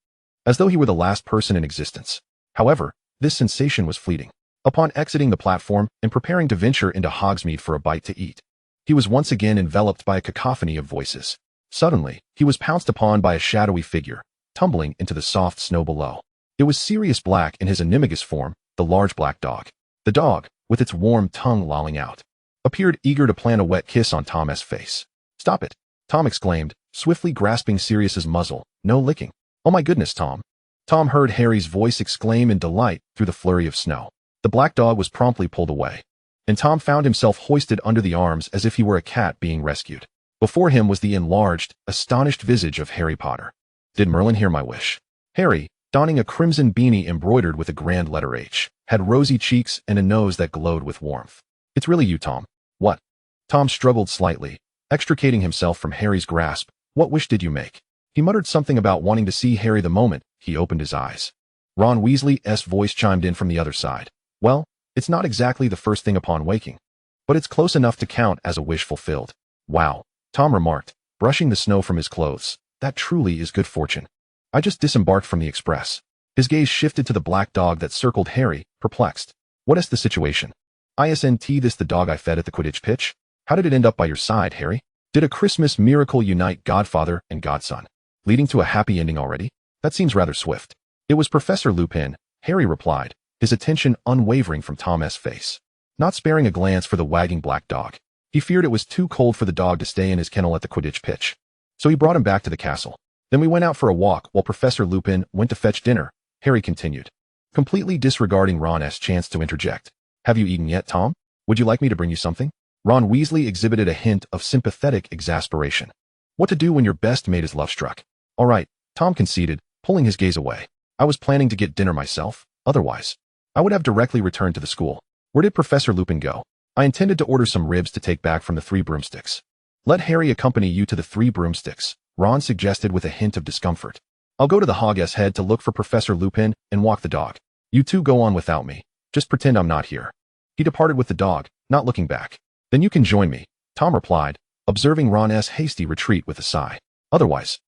as though he were the last person in existence. However, this sensation was fleeting. Upon exiting the platform and preparing to venture into Hogsmeade for a bite to eat, he was once again enveloped by a cacophony of voices. Suddenly, he was pounced upon by a shadowy figure, tumbling into the soft snow below. It was Sirius Black in his animagus form, the large black dog. The dog, with its warm tongue lolling out, appeared eager to plant a wet kiss on Tom's face. "Stop it," Tom exclaimed, swiftly grasping Sirius's muzzle. "No licking." "Oh my goodness, Tom." Tom heard Harry's voice exclaim in delight through the flurry of snow. The black dog was promptly pulled away, and Tom found himself hoisted under the arms as if he were a cat being rescued. Before him was the enlarged, astonished visage of Harry Potter. Did Merlin hear my wish? Harry, donning a crimson beanie embroidered with a grand letter H, had rosy cheeks and a nose that glowed with warmth. "It's really you, Tom." "What?" Tom struggled slightly, extricating himself from Harry's grasp. "What wish did you make?" He muttered something about wanting to see Harry the moment he opened his eyes. Ron Weasley's voice chimed in from the other side. "Well, it's not exactly the first thing upon waking, but it's close enough to count as a wish fulfilled." "Wow," Tom remarked, brushing the snow from his clothes. "That truly is good fortune. I just disembarked from the express." His gaze shifted to the black dog that circled Harry, perplexed. "What is the situation?" "Isn't this the dog I fed at the Quidditch pitch?" "How did it end up by your side, Harry?" "Did a Christmas miracle unite godfather and godson, leading to a happy ending already?" "That seems rather swift." "It was Professor Lupin," Harry replied, his attention unwavering from Tom's face, not sparing a glance for the wagging black dog. He feared it was too cold for the dog to stay in his kennel at the Quidditch pitch, so he brought him back to the castle. "Then we went out for a walk while Professor Lupin went to fetch dinner," Harry continued, completely disregarding Ron's chance to interject. "Have you eaten yet, Tom? Would you like me to bring you something?" Ron Weasley exhibited a hint of sympathetic exasperation. What to do when your best mate is love-struck? "All right," Tom conceded, pulling his gaze away. "I was planning to get dinner myself. Otherwise, I would have directly returned to the school." "Where did Professor Lupin go?" "I intended to order some ribs to take back from the Three Broomsticks." "Let Harry accompany you to the Three Broomsticks," Ron suggested with a hint of discomfort. "I'll go to the Hog's Head to look for Professor Lupin and walk the dog. You two go on without me. Just pretend I'm not here." He departed with the dog, not looking back. "Then you can join me," Tom replied, observing Ron's hasty retreat with a sigh. Otherwise,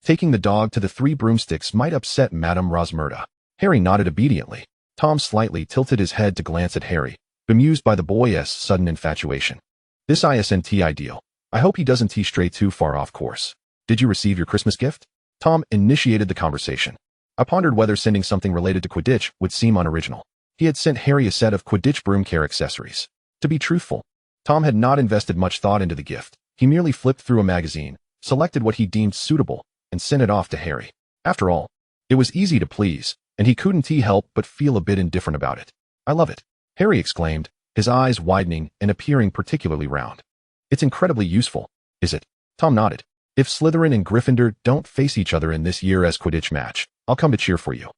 taking the dog to the Three Broomsticks might upset Madame Rosmerta. Harry nodded obediently. Tom slightly tilted his head to glance at Harry, bemused by the boy's sudden infatuation. "This isn't ideal. I hope he doesn't stray too far off course. Did you receive your Christmas gift?" Tom initiated the conversation. I pondered whether sending something related to Quidditch would seem unoriginal. He had sent Harry a set of Quidditch broom care accessories. To be truthful, Tom had not invested much thought into the gift. He merely flipped through a magazine, selected what he deemed suitable, and sent it off to Harry. After all, it was easy to please, and he couldn't help but feel a bit indifferent about it. "I love it," Harry exclaimed, his eyes widening and appearing particularly round. "It's incredibly useful, is it?" Tom nodded. "If Slytherin and Gryffindor don't face each other in this year's Quidditch match, I'll come to cheer for you."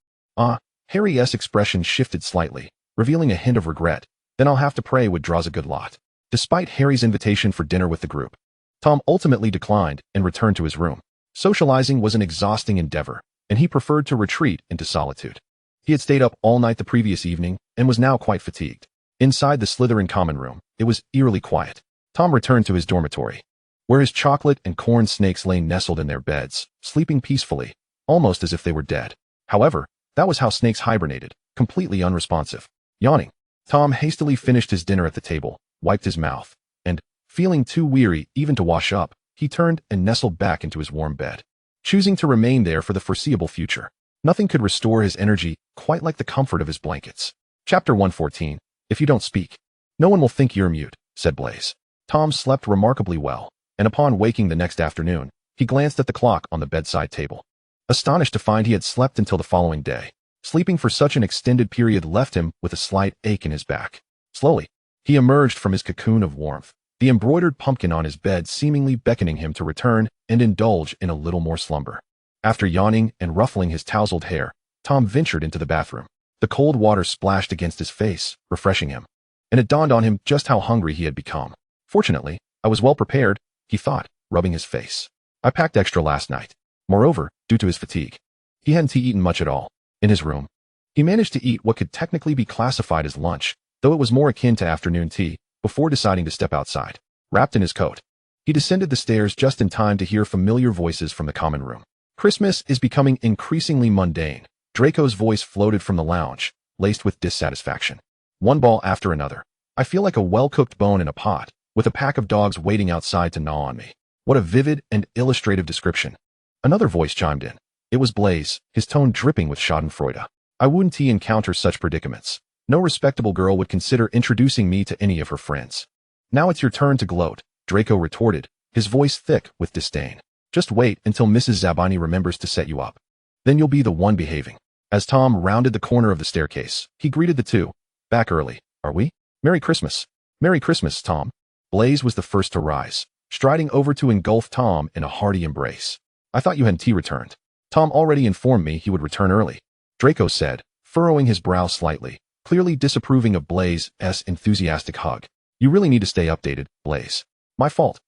Harry's expression shifted slightly, revealing a hint of regret. "Then I'll have to pray would draws a good lot." Despite Harry's invitation for dinner with the group, Tom ultimately declined and returned to his room. Socializing was an exhausting endeavor, and he preferred to retreat into solitude. He had stayed up all night the previous evening and was now quite fatigued. Inside the Slytherin common room, it was eerily quiet. Tom returned to his dormitory. where his chocolate and corn snakes lay nestled in their beds, sleeping peacefully, almost as if they were dead. However, that was how snakes hibernated, completely unresponsive. Yawning, Tom hastily finished his dinner at the table, wiped his mouth, and, feeling too weary even to wash up, he turned and nestled back into his warm bed, choosing to remain there for the foreseeable future. Nothing could restore his energy quite like the comfort of his blankets. Chapter 114. If you don't speak, no one will think you're mute, said Blaze. Tom slept remarkably well, and upon waking the next afternoon, he glanced at the clock on the bedside table, astonished to find he had slept until the following day. Sleeping for such an extended period left him with a slight ache in his back. Slowly, he emerged from his cocoon of warmth, the embroidered pumpkin on his bed seemingly beckoning him to return and indulge in a little more slumber. After yawning and ruffling his tousled hair, Tom ventured into the bathroom. The cold water splashed against his face, refreshing him, and it dawned on him just how hungry he had become. Fortunately, I was well prepared, he thought, rubbing his face. I packed extra last night. Moreover, due to his fatigue, he hadn't eaten much at all. In his room, he managed to eat what could technically be classified as lunch, though it was more akin to afternoon tea, before deciding to step outside. Wrapped in his coat, he descended the stairs just in time to hear familiar voices from the common room. Christmas is becoming increasingly mundane. Draco's voice floated from the lounge, laced with dissatisfaction. One ball after another. I feel like a well-cooked bone in a pot, with a pack of dogs waiting outside to gnaw on me. What a vivid and illustrative description. Another voice chimed in. It was Blaze, his tone dripping with schadenfreude. I wouldn't encounter such predicaments. No respectable girl would consider introducing me to any of her friends. Now it's your turn to gloat, Draco retorted, his voice thick with disdain. Just wait until Mrs. Zabani remembers to set you up. Then you'll be the one behaving. As Tom rounded the corner of the staircase, he greeted the two. Back early, are we? Merry Christmas. Merry Christmas, Tom. Blaze was the first to rise, striding over to engulf Tom in a hearty embrace. I thought you hadn't returned. Tom already informed me he would return early, Draco said, furrowing his brow slightly, clearly disapproving of Blaze's enthusiastic hug. You really need to stay updated, Blaze. My fault,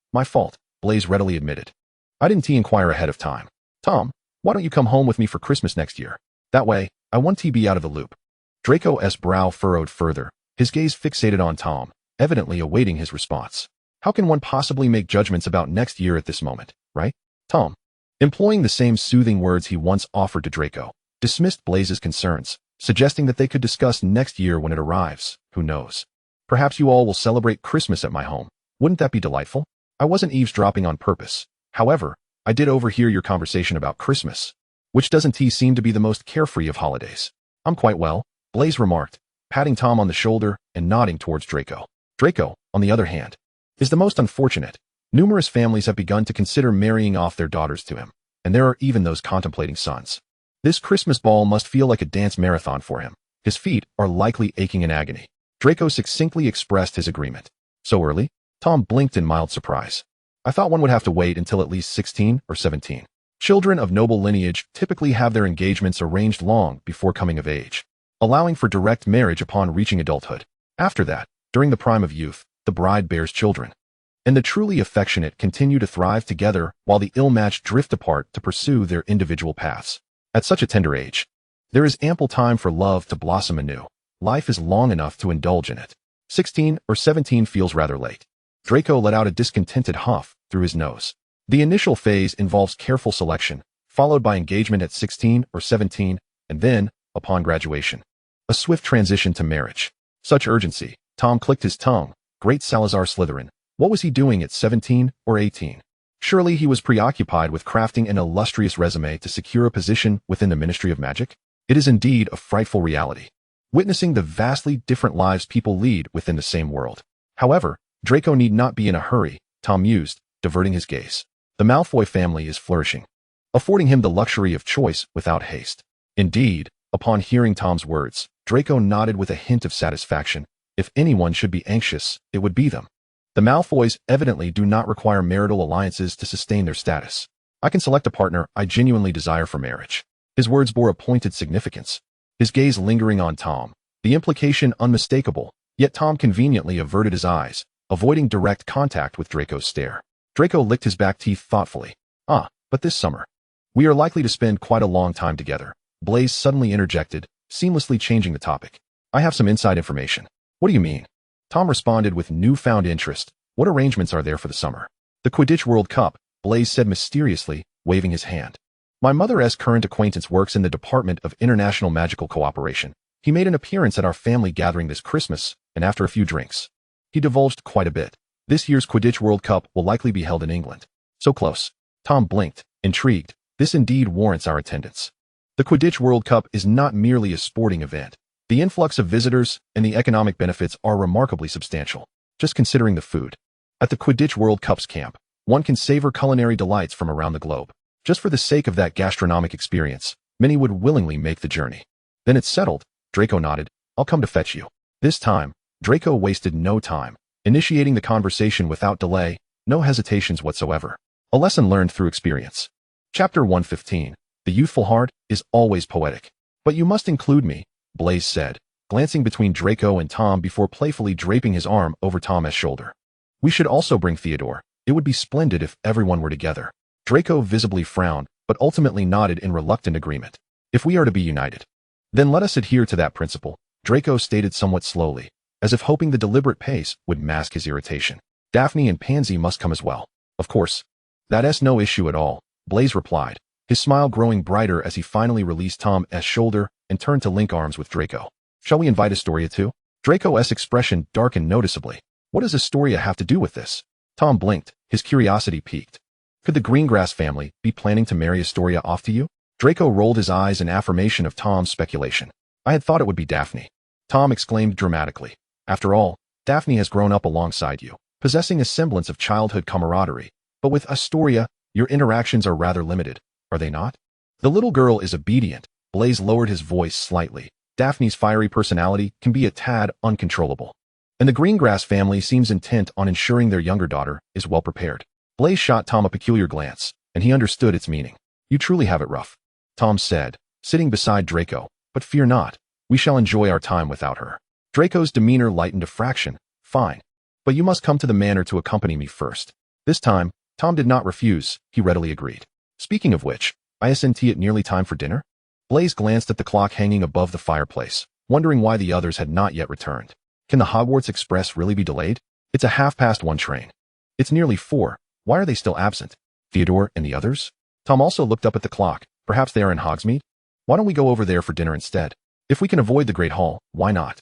Blaze readily admitted. I didn't inquire ahead of time. Tom, why don't you come home with me for Christmas next year? That way, I want to be out of the loop. Draco's brow furrowed further, his gaze fixated on Tom, evidently awaiting his response. How can one possibly make judgments about next year at this moment, right? Tom, employing the same soothing words he once offered to Draco, dismissed Blaze's concerns, suggesting that they could discuss next year when it arrives. Who knows? Perhaps you all will celebrate Christmas at my home. Wouldn't that be delightful? I wasn't eavesdropping on purpose. However, I did overhear your conversation about Christmas, which doesn't seem to be the most carefree of holidays. I'm quite well, Blaze remarked, patting Tom on the shoulder and nodding towards Draco. Draco, on the other hand, is the most unfortunate. Numerous families have begun to consider marrying off their daughters to him, and there are even those contemplating sons. This Christmas ball must feel like a dance marathon for him. His feet are likely aching in agony. Draco succinctly expressed his agreement. So early? Tom blinked in mild surprise. I thought one would have to wait until at least 16 or 17. Children of noble lineage typically have their engagements arranged long before coming of age, allowing for direct marriage upon reaching adulthood. After that, during the prime of youth, the bride bears children, and the truly affectionate continue to thrive together while the ill-matched drift apart to pursue their individual paths. At such a tender age, there is ample time for love to blossom anew. Life is long enough to indulge in it. 16 or 17 feels rather late. Draco let out a discontented huff through his nose. The initial phase involves careful selection, followed by engagement at 16 or 17, and then, upon graduation, a swift transition to marriage. Such urgency. Tom clicked his tongue. Great Salazar Slytherin. What was he doing at 17 or 18? Surely he was preoccupied with crafting an illustrious resume to secure a position within the Ministry of Magic? It is indeed a frightful reality, witnessing the vastly different lives people lead within the same world. However, Draco need not be in a hurry, Tom mused, diverting his gaze. The Malfoy family is flourishing, affording him the luxury of choice without haste. Indeed, upon hearing Tom's words, Draco nodded with a hint of satisfaction. If anyone should be anxious, it would be them. The Malfoys evidently do not require marital alliances to sustain their status. I can select a partner I genuinely desire for marriage. His words bore a pointed significance, his gaze lingering on Tom, the implication unmistakable, yet Tom conveniently averted his eyes, avoiding direct contact with Draco's stare. Draco licked his back teeth thoughtfully. But this summer, we are likely to spend quite a long time together. Blaze suddenly interjected, seamlessly changing the topic. I have some inside information. What do you mean? Tom responded with newfound interest. What arrangements are there for the summer? The Quidditch World Cup, Blaze said mysteriously, waving his hand. My mother's current acquaintance works in the Department of International Magical Cooperation. He made an appearance at our family gathering this Christmas, and after a few drinks, he divulged quite a bit. This year's Quidditch World Cup will likely be held in England. So close. Tom blinked, intrigued. This indeed warrants our attendance. The Quidditch World Cup is not merely a sporting event. The influx of visitors and the economic benefits are remarkably substantial. Just considering the food. At the Quidditch World Cup's camp, one can savor culinary delights from around the globe. Just for the sake of that gastronomic experience, many would willingly make the journey. Then it's settled, Draco nodded. I'll come to fetch you. This time, Draco wasted no time, initiating the conversation without delay, no hesitations whatsoever. A lesson learned through experience. Chapter 115. The youthful heart is always poetic. But you must include me, Blaze said, glancing between Draco and Tom before playfully draping his arm over Tom's shoulder. We should also bring Theodore. It would be splendid if everyone were together. Draco visibly frowned, but ultimately nodded in reluctant agreement. If we are to be united, then let us adhere to that principle, Draco stated somewhat slowly, as if hoping the deliberate pace would mask his irritation. Daphne and Pansy must come as well. Of course. That's no issue at all, Blaze replied, his smile growing brighter as he finally released Tom's shoulder and turned to link arms with Draco. Shall we invite Astoria too? Draco's expression darkened noticeably. What does Astoria have to do with this? Tom blinked, his curiosity piqued. Could the Greengrass family be planning to marry Astoria off to you? Draco rolled his eyes in affirmation of Tom's speculation. I had thought it would be Daphne. Tom exclaimed dramatically. After all, Daphne has grown up alongside you, possessing a semblance of childhood camaraderie. But with Astoria, your interactions are rather limited, are they not? The little girl is obedient. Blaze lowered his voice slightly. Daphne's fiery personality can be a tad uncontrollable. And the Greengrass family seems intent on ensuring their younger daughter is well prepared. Blaze shot Tom a peculiar glance, and he understood its meaning. You truly have it rough, Tom said, sitting beside Draco, but fear not, we shall enjoy our time without her. Draco's demeanor lightened a fraction. Fine. But you must come to the manor to accompany me first. This time, Tom did not refuse, he readily agreed. Speaking of which, isn't it nearly time for dinner? Blaze glanced at the clock hanging above the fireplace, wondering why the others had not yet returned. Can the Hogwarts Express really be delayed? It's a 1:30 train. It's nearly 4. Why are they still absent? Theodore and the others? Tom also looked up at the clock. Perhaps they are in Hogsmeade? Why don't we go over there for dinner instead? If we can avoid the Great Hall, why not?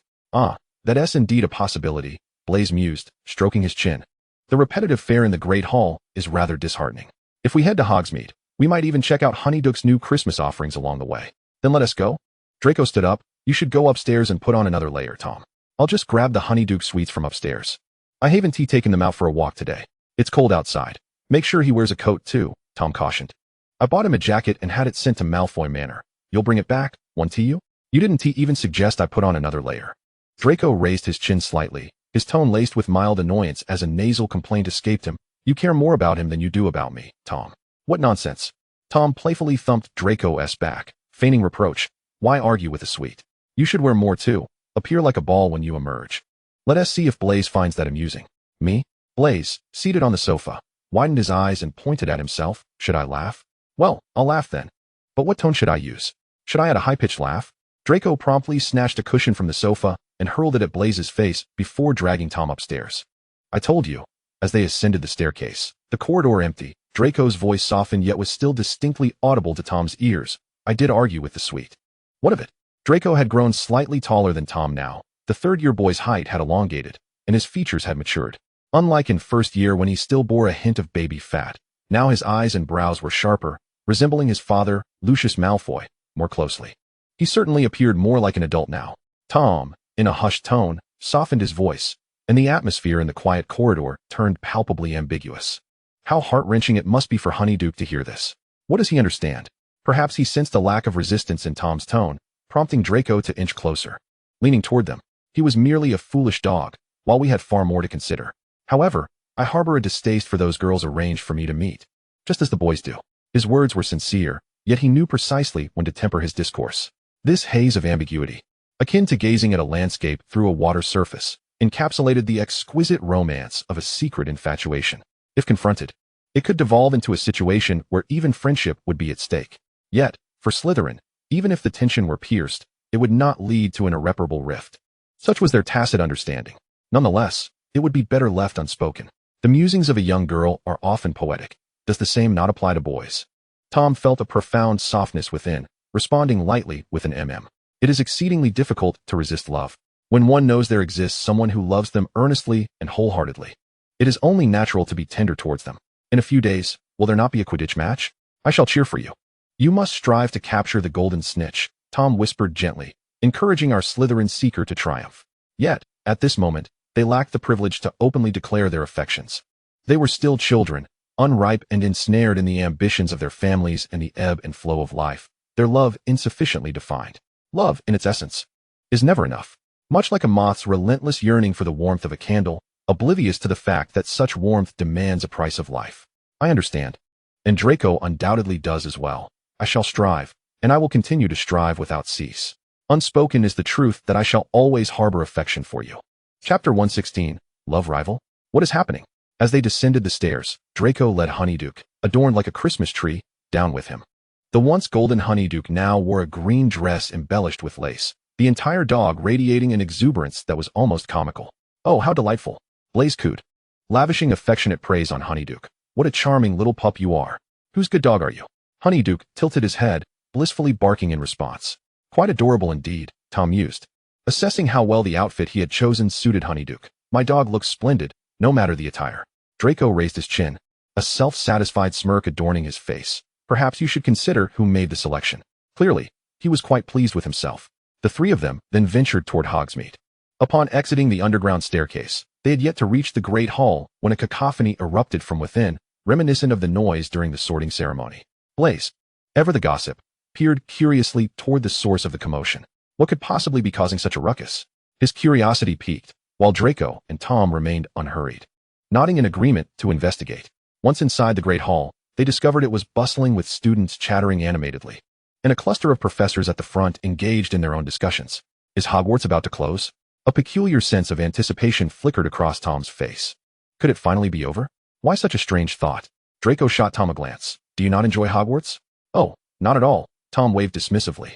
That's indeed a possibility, Blaze mused, stroking his chin. The repetitive fare in the Great Hall is rather disheartening. If we head to Hogsmeade, we might even check out Honeydook's new Christmas offerings along the way. Then let us go. Draco stood up. You should go upstairs and put on another layer, Tom. I'll just grab the Honeydook sweets from upstairs. I haven't taken them out for a walk today. It's cold outside. Make sure he wears a coat too, Tom cautioned. I bought him a jacket and had it sent to Malfoy Manor. You'll bring it back, won't you? You didn't even suggest I put on another layer. Draco raised his chin slightly, his tone laced with mild annoyance as a nasal complaint escaped him. You care more about him than you do about me, Tom. What nonsense. Tom playfully thumped Draco's back, feigning reproach. Why argue with a sweet? You should wear more too. Appear like a ball when you emerge. Let us see if Blaze finds that amusing. Me? Blaze, seated on the sofa, widened his eyes and pointed at himself. Should I laugh? Well, I'll laugh then. But what tone should I use? Should I add a high-pitched laugh? Draco promptly snatched a cushion from the sofa and hurled it at Blaze's face before dragging Tom upstairs. I told you. As they ascended the staircase, the corridor empty, Draco's voice softened yet was still distinctly audible to Tom's ears. I did argue with the sweet. What of it? Draco had grown slightly taller than Tom now. The third-year boy's height had elongated, and his features had matured. Unlike in first year when he still bore a hint of baby fat, now his eyes and brows were sharper, resembling his father, Lucius Malfoy, more closely. He certainly appeared more like an adult now. Tom, in a hushed tone, softened his voice, and the atmosphere in the quiet corridor turned palpably ambiguous. How heart-wrenching it must be for Honeydook to hear this. What does he understand? Perhaps he sensed a lack of resistance in Tom's tone, prompting Draco to inch closer. Leaning toward them, he was merely a foolish dog, while we had far more to consider. However, I harbor a distaste for those girls arranged for me to meet, just as the boys do. His words were sincere, yet he knew precisely when to temper his discourse. This haze of ambiguity, akin to gazing at a landscape through a water surface, encapsulated the exquisite romance of a secret infatuation. If confronted, it could devolve into a situation where even friendship would be at stake. Yet, for Slytherin, even if the tension were pierced, it would not lead to an irreparable rift. Such was their tacit understanding. Nonetheless, it would be better left unspoken. The musings of a young girl are often poetic. Does the same not apply to boys? Tom felt a profound softness within, responding lightly with an mm. It is exceedingly difficult to resist love when one knows there exists someone who loves them earnestly and wholeheartedly. It is only natural to be tender towards them. In a few days, will there not be a Quidditch match? I shall cheer for you. You must strive to capture the golden snitch, Tom whispered gently, encouraging our Slytherin seeker to triumph. Yet, at this moment, they lacked the privilege to openly declare their affections. They were still children, unripe and ensnared in the ambitions of their families and the ebb and flow of life, their love insufficiently defined. Love, in its essence, is never enough. Much like a moth's relentless yearning for the warmth of a candle, oblivious to the fact that such warmth demands a price of life. I understand. And Draco undoubtedly does as well. I shall strive, and I will continue to strive without cease. Unspoken is the truth that I shall always harbor affection for you. Chapter 116, Love Rival? What is happening? As they descended the stairs, Draco led Honeyduke, adorned like a Christmas tree, down with him. The once golden Honeyduke now wore a green dress embellished with lace, the entire dog radiating an exuberance that was almost comical. Oh, how delightful! Blaise cooed, lavishing affectionate praise on Honeyduke. What a charming little pup you are. Whose good dog are you? Honeyduke tilted his head, blissfully barking in response. Quite adorable indeed, Tom mused, assessing how well the outfit he had chosen suited Honeyduke. My dog looks splendid, no matter the attire. Draco raised his chin, a self-satisfied smirk adorning his face. Perhaps you should consider who made the selection. Clearly, he was quite pleased with himself. The three of them then ventured toward Hogsmeade. Upon exiting the underground staircase, they had yet to reach the Great Hall when a cacophony erupted from within, reminiscent of the noise during the sorting ceremony. Blaise, ever the gossip, peered curiously toward the source of the commotion. What could possibly be causing such a ruckus? His curiosity piqued, while Draco and Tom remained unhurried, nodding in agreement to investigate. Once inside the Great Hall, they discovered it was bustling with students chattering animatedly, and a cluster of professors at the front engaged in their own discussions. Is Hogwarts about to close? A peculiar sense of anticipation flickered across Tom's face. Could it finally be over? Why such a strange thought? Draco shot Tom a glance. Do you not enjoy Hogwarts? Oh, not at all, Tom waved dismissively.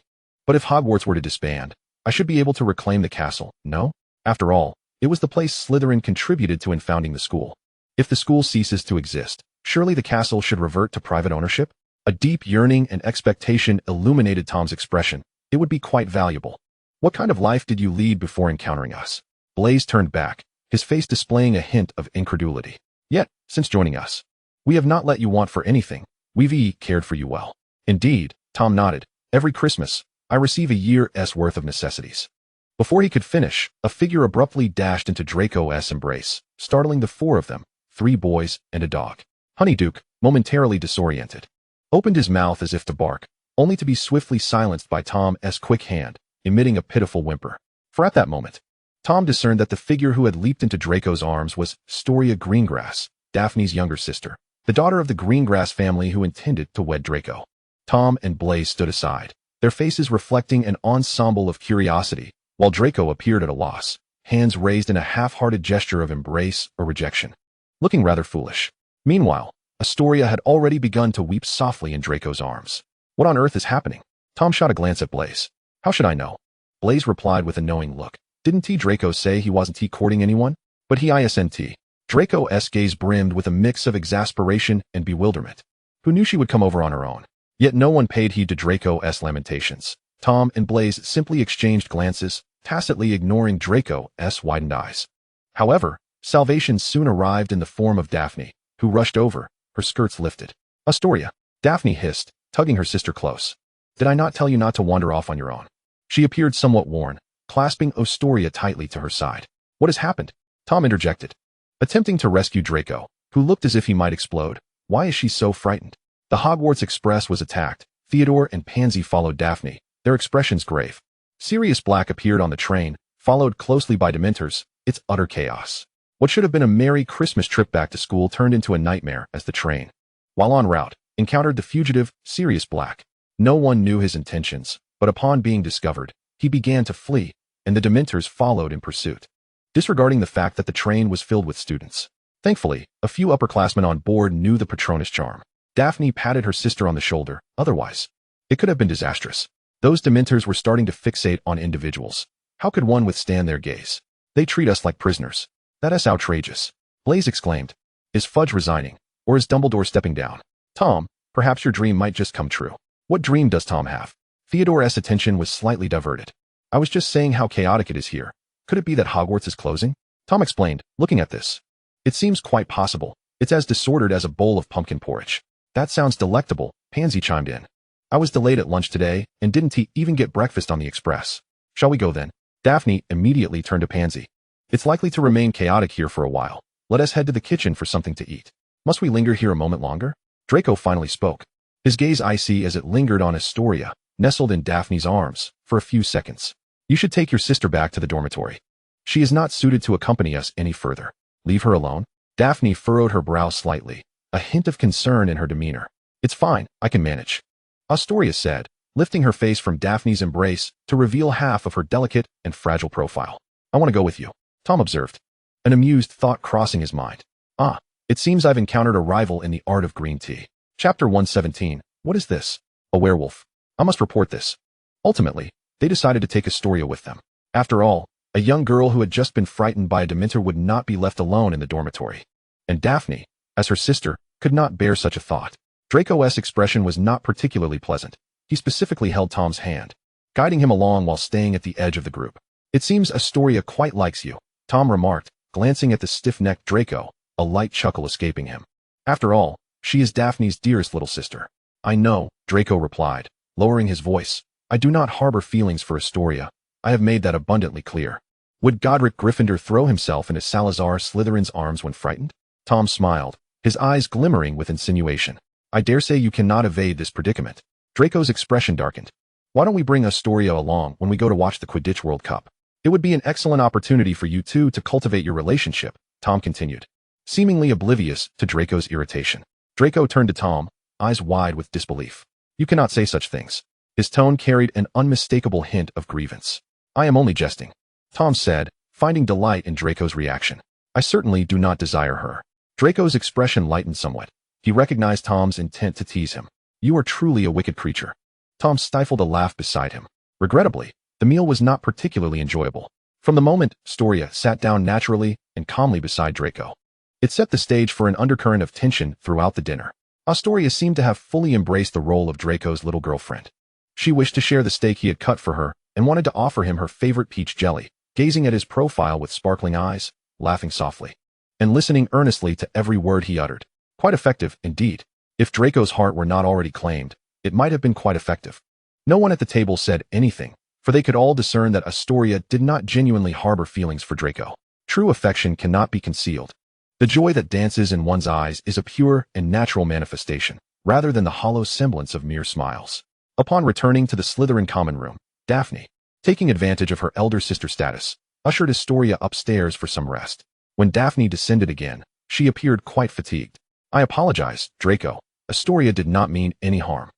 But if Hogwarts were to disband, I should be able to reclaim the castle, no? After all, it was the place Slytherin contributed to in founding the school. If the school ceases to exist, surely the castle should revert to private ownership? A deep yearning and expectation illuminated Tom's expression. It would be quite valuable. What kind of life did you lead before encountering us? Blaise turned back, his face displaying a hint of incredulity. Yet, since joining us, we have not let you want for anything. We've cared for you well. Indeed, Tom nodded. Every Christmas, I receive a year's worth of necessities. Before he could finish, a figure abruptly dashed into Draco's embrace, startling the four of them, 3 boys and a dog. Honeyduke, momentarily disoriented, opened his mouth as if to bark, only to be swiftly silenced by Tom's quick hand, emitting a pitiful whimper. For at that moment, Tom discerned that the figure who had leaped into Draco's arms was Storia Greengrass, Daphne's younger sister, the daughter of the Greengrass family who intended to wed Draco. Tom and Blaise stood aside, their faces reflecting an ensemble of curiosity, while Draco appeared at a loss, hands raised in a half-hearted gesture of embrace or rejection, looking rather foolish. Meanwhile, Astoria had already begun to weep softly in Draco's arms. What on earth is happening? Tom shot a glance at Blaise. How should I know? Blaise replied with a knowing look. Didn't Draco say he wasn't courting anyone? But he isn't. Draco's gaze brimmed with a mix of exasperation and bewilderment. Who knew she would come over on her own? Yet no one paid heed to Draco's lamentations. Tom and Blaise simply exchanged glances, tacitly ignoring Draco's widened eyes. However, salvation soon arrived in the form of Daphne, who rushed over, her skirts lifted. Astoria, Daphne hissed, tugging her sister close. Did I not tell you not to wander off on your own? She appeared somewhat worn, clasping Astoria tightly to her side. What has happened? Tom interjected, attempting to rescue Draco, who looked as if he might explode. Why is she so frightened? The Hogwarts Express was attacked. Theodore and Pansy followed Daphne, their expressions grave. Sirius Black appeared on the train, followed closely by Dementors. It's utter chaos. What should have been a merry Christmas trip back to school turned into a nightmare as the train, while en route, encountered the fugitive, Sirius Black. No one knew his intentions, but upon being discovered, he began to flee, and the Dementors followed in pursuit, disregarding the fact that the train was filled with students. Thankfully, a few upperclassmen on board knew the Patronus charm. Daphne patted her sister on the shoulder. Otherwise, it could have been disastrous. Those Dementors were starting to fixate on individuals. How could one withstand their gaze? They treat us like prisoners. That is outrageous, Blaise exclaimed. Is Fudge resigning? Or is Dumbledore stepping down? Tom, perhaps your dream might just come true. What dream does Tom have? Theodore's attention was slightly diverted. I was just saying how chaotic it is here. Could it be that Hogwarts is closing? Tom explained, looking at this. It seems quite possible. It's as disordered as a bowl of pumpkin porridge. That sounds delectable, Pansy chimed in. I was delayed at lunch today and didn't even get breakfast on the express. Shall we go then? Daphne immediately turned to Pansy. It's likely to remain chaotic here for a while. Let us head to the kitchen for something to eat. Must we linger here a moment longer? Draco finally spoke. His gaze icy as it lingered on Astoria, nestled in Daphne's arms, for a few seconds. You should take your sister back to the dormitory. She is not suited to accompany us any further. Leave her alone? Daphne furrowed her brow slightly, a hint of concern in her demeanor. It's fine, I can manage. Astoria said, lifting her face from Daphne's embrace to reveal half of her delicate and fragile profile. I want to go with you, Tom observed, an amused thought crossing his mind. Ah, it seems I've encountered a rival in the art of green tea. Chapter 117. What is this? A werewolf. I must report this. Ultimately, they decided to take Astoria with them. After all, a young girl who had just been frightened by a Dementor would not be left alone in the dormitory. And Daphne, as her sister, could not bear such a thought. Draco's expression was not particularly pleasant. He specifically held Tom's hand, guiding him along while staying at the edge of the group. It seems Astoria quite likes you, Tom remarked, glancing at the stiff-necked Draco, a light chuckle escaping him. After all, she is Daphne's dearest little sister. I know, Draco replied, lowering his voice. I do not harbor feelings for Astoria. I have made that abundantly clear. Would Godric Gryffindor throw himself into Salazar Slytherin's arms when frightened? Tom smiled, his eyes glimmering with insinuation. I dare say you cannot evade this predicament. Draco's expression darkened. Why don't we bring Astoria along when we go to watch the Quidditch World Cup? It would be an excellent opportunity for you two to cultivate your relationship, Tom continued, seemingly oblivious to Draco's irritation. Draco turned to Tom, eyes wide with disbelief. You cannot say such things. His tone carried an unmistakable hint of grievance. I am only jesting, Tom said, finding delight in Draco's reaction. I certainly do not desire her. Draco's expression lightened somewhat. He recognized Tom's intent to tease him. You are truly a wicked creature. Tom stifled a laugh beside him. Regrettably, the meal was not particularly enjoyable. From the moment, Astoria sat down naturally and calmly beside Draco. It set the stage for an undercurrent of tension throughout the dinner. Astoria seemed to have fully embraced the role of Draco's little girlfriend. She wished to share the steak he had cut for her and wanted to offer him her favorite peach jelly, gazing at his profile with sparkling eyes, laughing softly, and listening earnestly to every word he uttered. Quite effective, indeed. If Draco's heart were not already claimed, it might have been quite effective. No one at the table said anything, for they could all discern that Astoria did not genuinely harbor feelings for Draco. True affection cannot be concealed. The joy that dances in one's eyes is a pure and natural manifestation, rather than the hollow semblance of mere smiles. Upon returning to the Slytherin common room, Daphne, taking advantage of her elder sister status, ushered Astoria upstairs for some rest. When Daphne descended again, she appeared quite fatigued. I apologize, Draco. Astoria did not mean any harm.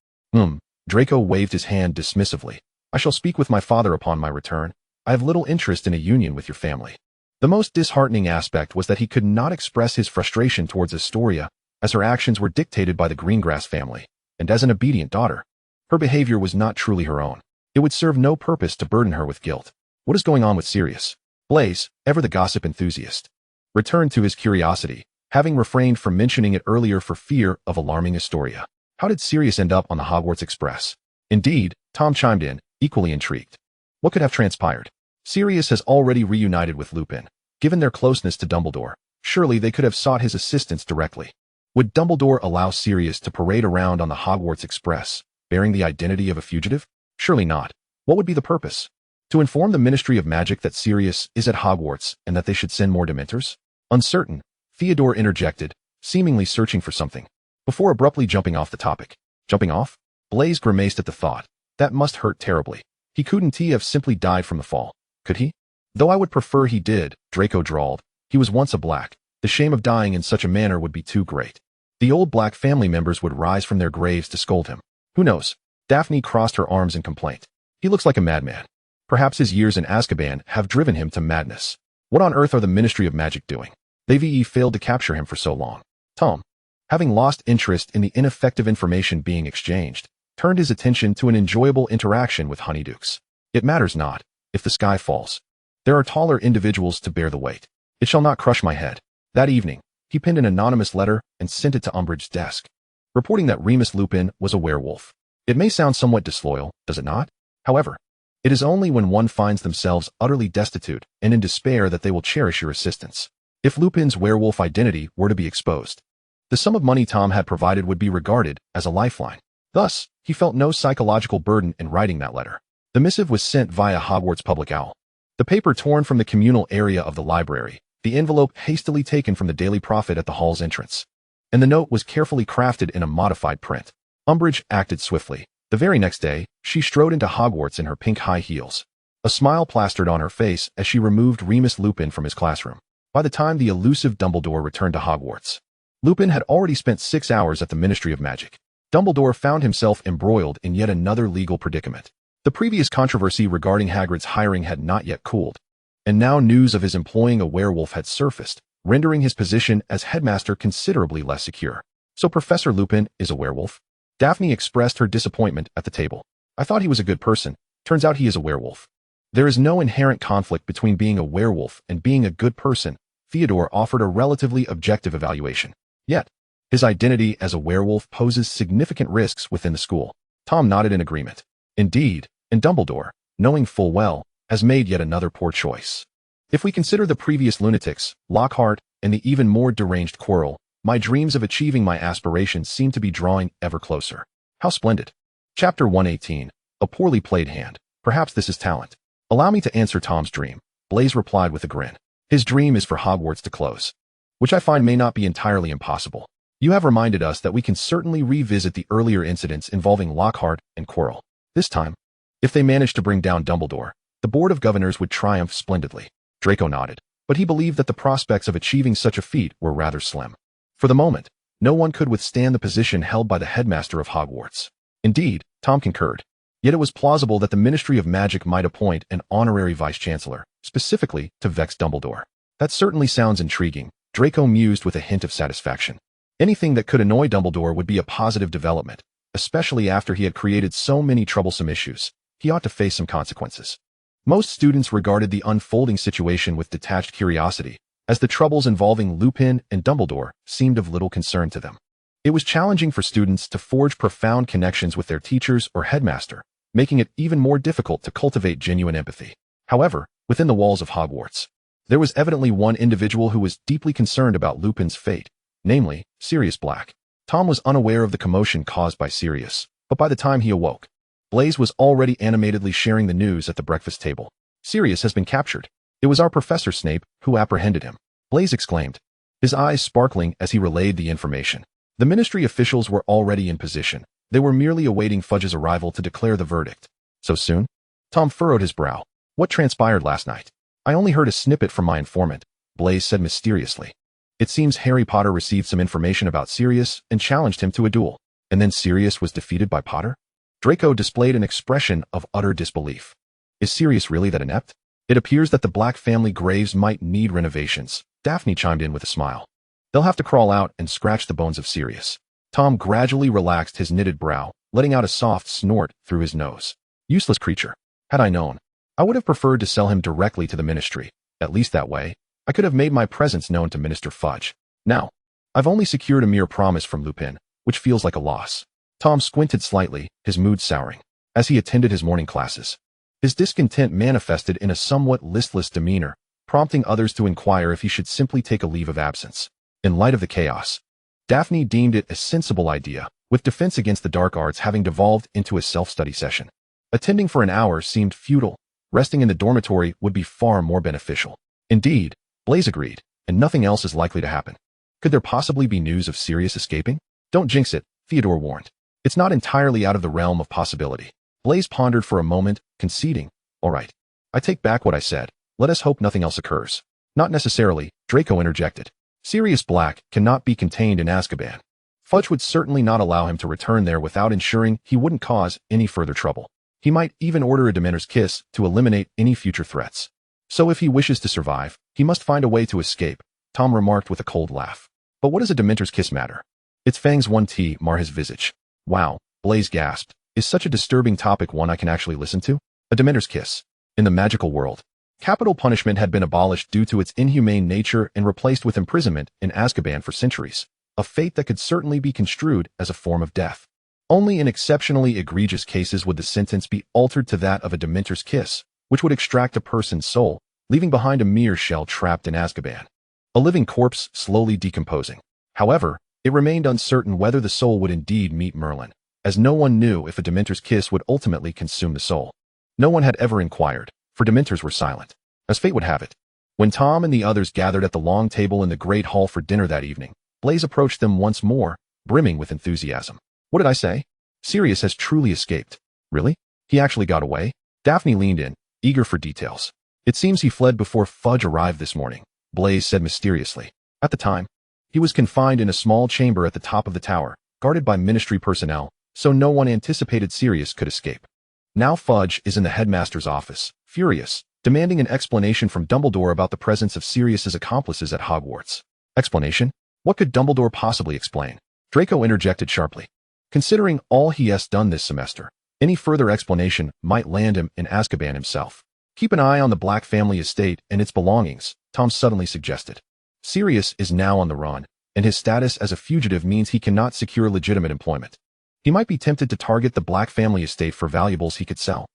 Draco waved his hand dismissively. I shall speak with my father upon my return. I have little interest in a union with your family. The most disheartening aspect was that he could not express his frustration towards Astoria, as her actions were dictated by the Greengrass family, and as an obedient daughter. Her behavior was not truly her own. It would serve no purpose to burden her with guilt. What is going on with Sirius? Blaise, ever the gossip enthusiast, returned to his curiosity, having refrained from mentioning it earlier for fear of alarming Astoria. How did Sirius end up on the Hogwarts Express? Indeed, Tom chimed in, equally intrigued. What could have transpired? Sirius has already reunited with Lupin. Given their closeness to Dumbledore, surely they could have sought his assistance directly. Would Dumbledore allow Sirius to parade around on the Hogwarts Express, bearing the identity of a fugitive? Surely not. What would be the purpose? To inform the Ministry of Magic that Sirius is at Hogwarts and that they should send more Dementors? Uncertain, Theodore interjected, seemingly searching for something, before abruptly jumping off the topic. Jumping off? Blaise grimaced at the thought. That must hurt terribly. He couldn't have simply died from the fall, could he? Though I would prefer he did, Draco drawled. He was once a Black. The shame of dying in such a manner would be too great. The old Black family members would rise from their graves to scold him. Who knows? Daphne crossed her arms in complaint. He looks like a madman. Perhaps his years in Azkaban have driven him to madness. What on earth are the Ministry of Magic doing? They've failed to capture him for so long. Tom, having lost interest in the ineffective information being exchanged, turned his attention to an enjoyable interaction with Honeydukes. It matters not, if the sky falls. There are taller individuals to bear the weight. It shall not crush my head. That evening, he penned an anonymous letter and sent it to Umbridge's desk, reporting that Remus Lupin was a werewolf. It may sound somewhat disloyal, does it not? However, it is only when one finds themselves utterly destitute and in despair that they will cherish your assistance. If Lupin's werewolf identity were to be exposed, the sum of money Tom had provided would be regarded as a lifeline. Thus, he felt no psychological burden in writing that letter. The missive was sent via Hogwarts Public Owl. The paper torn from the communal area of the library, the envelope hastily taken from the Daily Prophet at the hall's entrance, and the note was carefully crafted in a modified print. Umbridge acted swiftly. The very next day, she strode into Hogwarts in her pink high heels. A smile plastered on her face as she removed Remus Lupin from his classroom. By the time the elusive Dumbledore returned to Hogwarts, Lupin had already spent 6 hours at the Ministry of Magic. Dumbledore found himself embroiled in yet another legal predicament. The previous controversy regarding Hagrid's hiring had not yet cooled, and now news of his employing a werewolf had surfaced, rendering his position as headmaster considerably less secure. So Professor Lupin is a werewolf? Daphne expressed her disappointment at the table. I thought he was a good person. Turns out he is a werewolf. There is no inherent conflict between being a werewolf and being a good person. Theodore offered a relatively objective evaluation. Yet, his identity as a werewolf poses significant risks within the school. Tom nodded in agreement. Indeed, and Dumbledore, knowing full well, has made yet another poor choice. If we consider the previous lunatics, Lockhart, and the even more deranged Quirrell, my dreams of achieving my aspirations seem to be drawing ever closer. How splendid. Chapter 118. A poorly played hand. Perhaps this is talent. Allow me to answer Tom's dream. Blaise replied with a grin. His dream is for Hogwarts to close, which I find may not be entirely impossible. You have reminded us that we can certainly revisit the earlier incidents involving Lockhart and Quirrell. This time, if they managed to bring down Dumbledore, the Board of Governors would triumph splendidly. Draco nodded, but he believed that the prospects of achieving such a feat were rather slim. For the moment, no one could withstand the position held by the headmaster of Hogwarts. Indeed, Tom concurred. Yet it was plausible that the Ministry of Magic might appoint an honorary vice-chancellor, specifically to vex Dumbledore. That certainly sounds intriguing, Draco mused with a hint of satisfaction. Anything that could annoy Dumbledore would be a positive development, especially after he had created so many troublesome issues. He ought to face some consequences. Most students regarded the unfolding situation with detached curiosity, as the troubles involving Lupin and Dumbledore seemed of little concern to them. It was challenging for students to forge profound connections with their teachers or headmaster, making it even more difficult to cultivate genuine empathy. However, within the walls of Hogwarts, there was evidently one individual who was deeply concerned about Lupin's fate, namely, Sirius Black. Tom was unaware of the commotion caused by Sirius, but by the time he awoke, Blaise was already animatedly sharing the news at the breakfast table. Sirius has been captured. It was our Professor Snape who apprehended him, Blaise exclaimed, his eyes sparkling as he relayed the information. The ministry officials were already in position. They were merely awaiting Fudge's arrival to declare the verdict. So soon? Tom furrowed his brow. What transpired last night? I only heard a snippet from my informant, Blaise said mysteriously. It seems Harry Potter received some information about Sirius and challenged him to a duel. And then Sirius was defeated by Potter? Draco displayed an expression of utter disbelief. Is Sirius really that inept? It appears that the Black family graves might need renovations, Daphne chimed in with a smile. They'll have to crawl out and scratch the bones of Sirius. Tom gradually relaxed his knitted brow, letting out a soft snort through his nose. Useless creature. Had I known, I would have preferred to sell him directly to the ministry. At least that way, I could have made my presence known to Minister Fudge. Now, I've only secured a mere promise from Lupin, which feels like a loss. Tom squinted slightly, his mood souring, as he attended his morning classes. His discontent manifested in a somewhat listless demeanor, prompting others to inquire if he should simply take a leave of absence. In light of the chaos, Daphne deemed it a sensible idea, with defense against the dark arts having devolved into a self-study session. Attending for an hour seemed futile. Resting in the dormitory would be far more beneficial. Indeed, Blaise agreed, and nothing else is likely to happen. Could there possibly be news of Sirius escaping? Don't jinx it, Theodore warned. It's not entirely out of the realm of possibility. Blaise pondered for a moment, conceding, all right. I take back what I said. Let us hope nothing else occurs. Not necessarily, Draco interjected. Sirius Black cannot be contained in Azkaban. Fudge would certainly not allow him to return there without ensuring he wouldn't cause any further trouble. He might even order a Dementor's kiss to eliminate any future threats. So if he wishes to survive, he must find a way to escape, Tom remarked with a cold laugh. But what does a Dementor's kiss matter? Its fangs 1T mar his visage. Wow, Blaise gasped. Is such a disturbing topic one I can actually listen to? A Dementor's kiss. In the magical world, Capital punishment had been abolished due to its inhumane nature and replaced with imprisonment in Azkaban for centuries, a fate that could certainly be construed as a form of death. Only in exceptionally egregious cases would the sentence be altered to that of a Dementor's kiss, which would extract a person's soul, leaving behind a mere shell trapped in Azkaban. A living corpse slowly decomposing. However, it remained uncertain whether the soul would indeed meet Merlin, as no one knew if a Dementor's kiss would ultimately consume the soul. No one had ever inquired, for Dementors were silent. As fate would have it, when Tom and the others gathered at the long table in the Great Hall for dinner that evening, Blaise approached them once more, brimming with enthusiasm. What did I say? Sirius has truly escaped. Really? He actually got away? Daphne leaned in, eager for details. It seems he fled before Fudge arrived this morning, Blaise said mysteriously. At the time, he was confined in a small chamber at the top of the tower, guarded by ministry personnel, so no one anticipated Sirius could escape. Now Fudge is in the headmaster's office, furious, demanding an explanation from Dumbledore about the presence of Sirius's accomplices at Hogwarts. Explanation? What could Dumbledore possibly explain? Draco interjected sharply. Considering all he has done this semester, any further explanation might land him in Azkaban himself. Keep an eye on the Black family estate and its belongings, Tom suddenly suggested. Sirius is now on the run, and his status as a fugitive means he cannot secure legitimate employment. He might be tempted to target the Black family estate for valuables he could sell.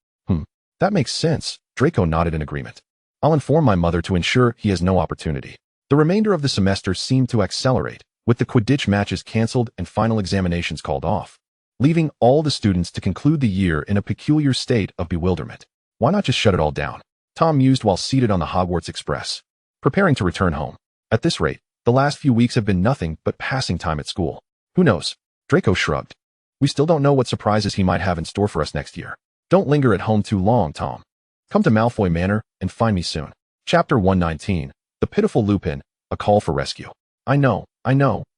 That makes sense, Draco nodded in agreement. I'll inform my mother to ensure he has no opportunity. The remainder of the semester seemed to accelerate, with the Quidditch matches cancelled and final examinations called off, leaving all the students to conclude the year in a peculiar state of bewilderment. Why not just shut it all down? Tom mused while seated on the Hogwarts Express, preparing to return home. At this rate, the last few weeks have been nothing but passing time at school. Who knows? Draco shrugged. We still don't know what surprises he might have in store for us next year. Don't linger at home too long, Tom. Come to Malfoy Manor and find me soon. Chapter 119. The Pitiful Lupin, A Call for Rescue. I know.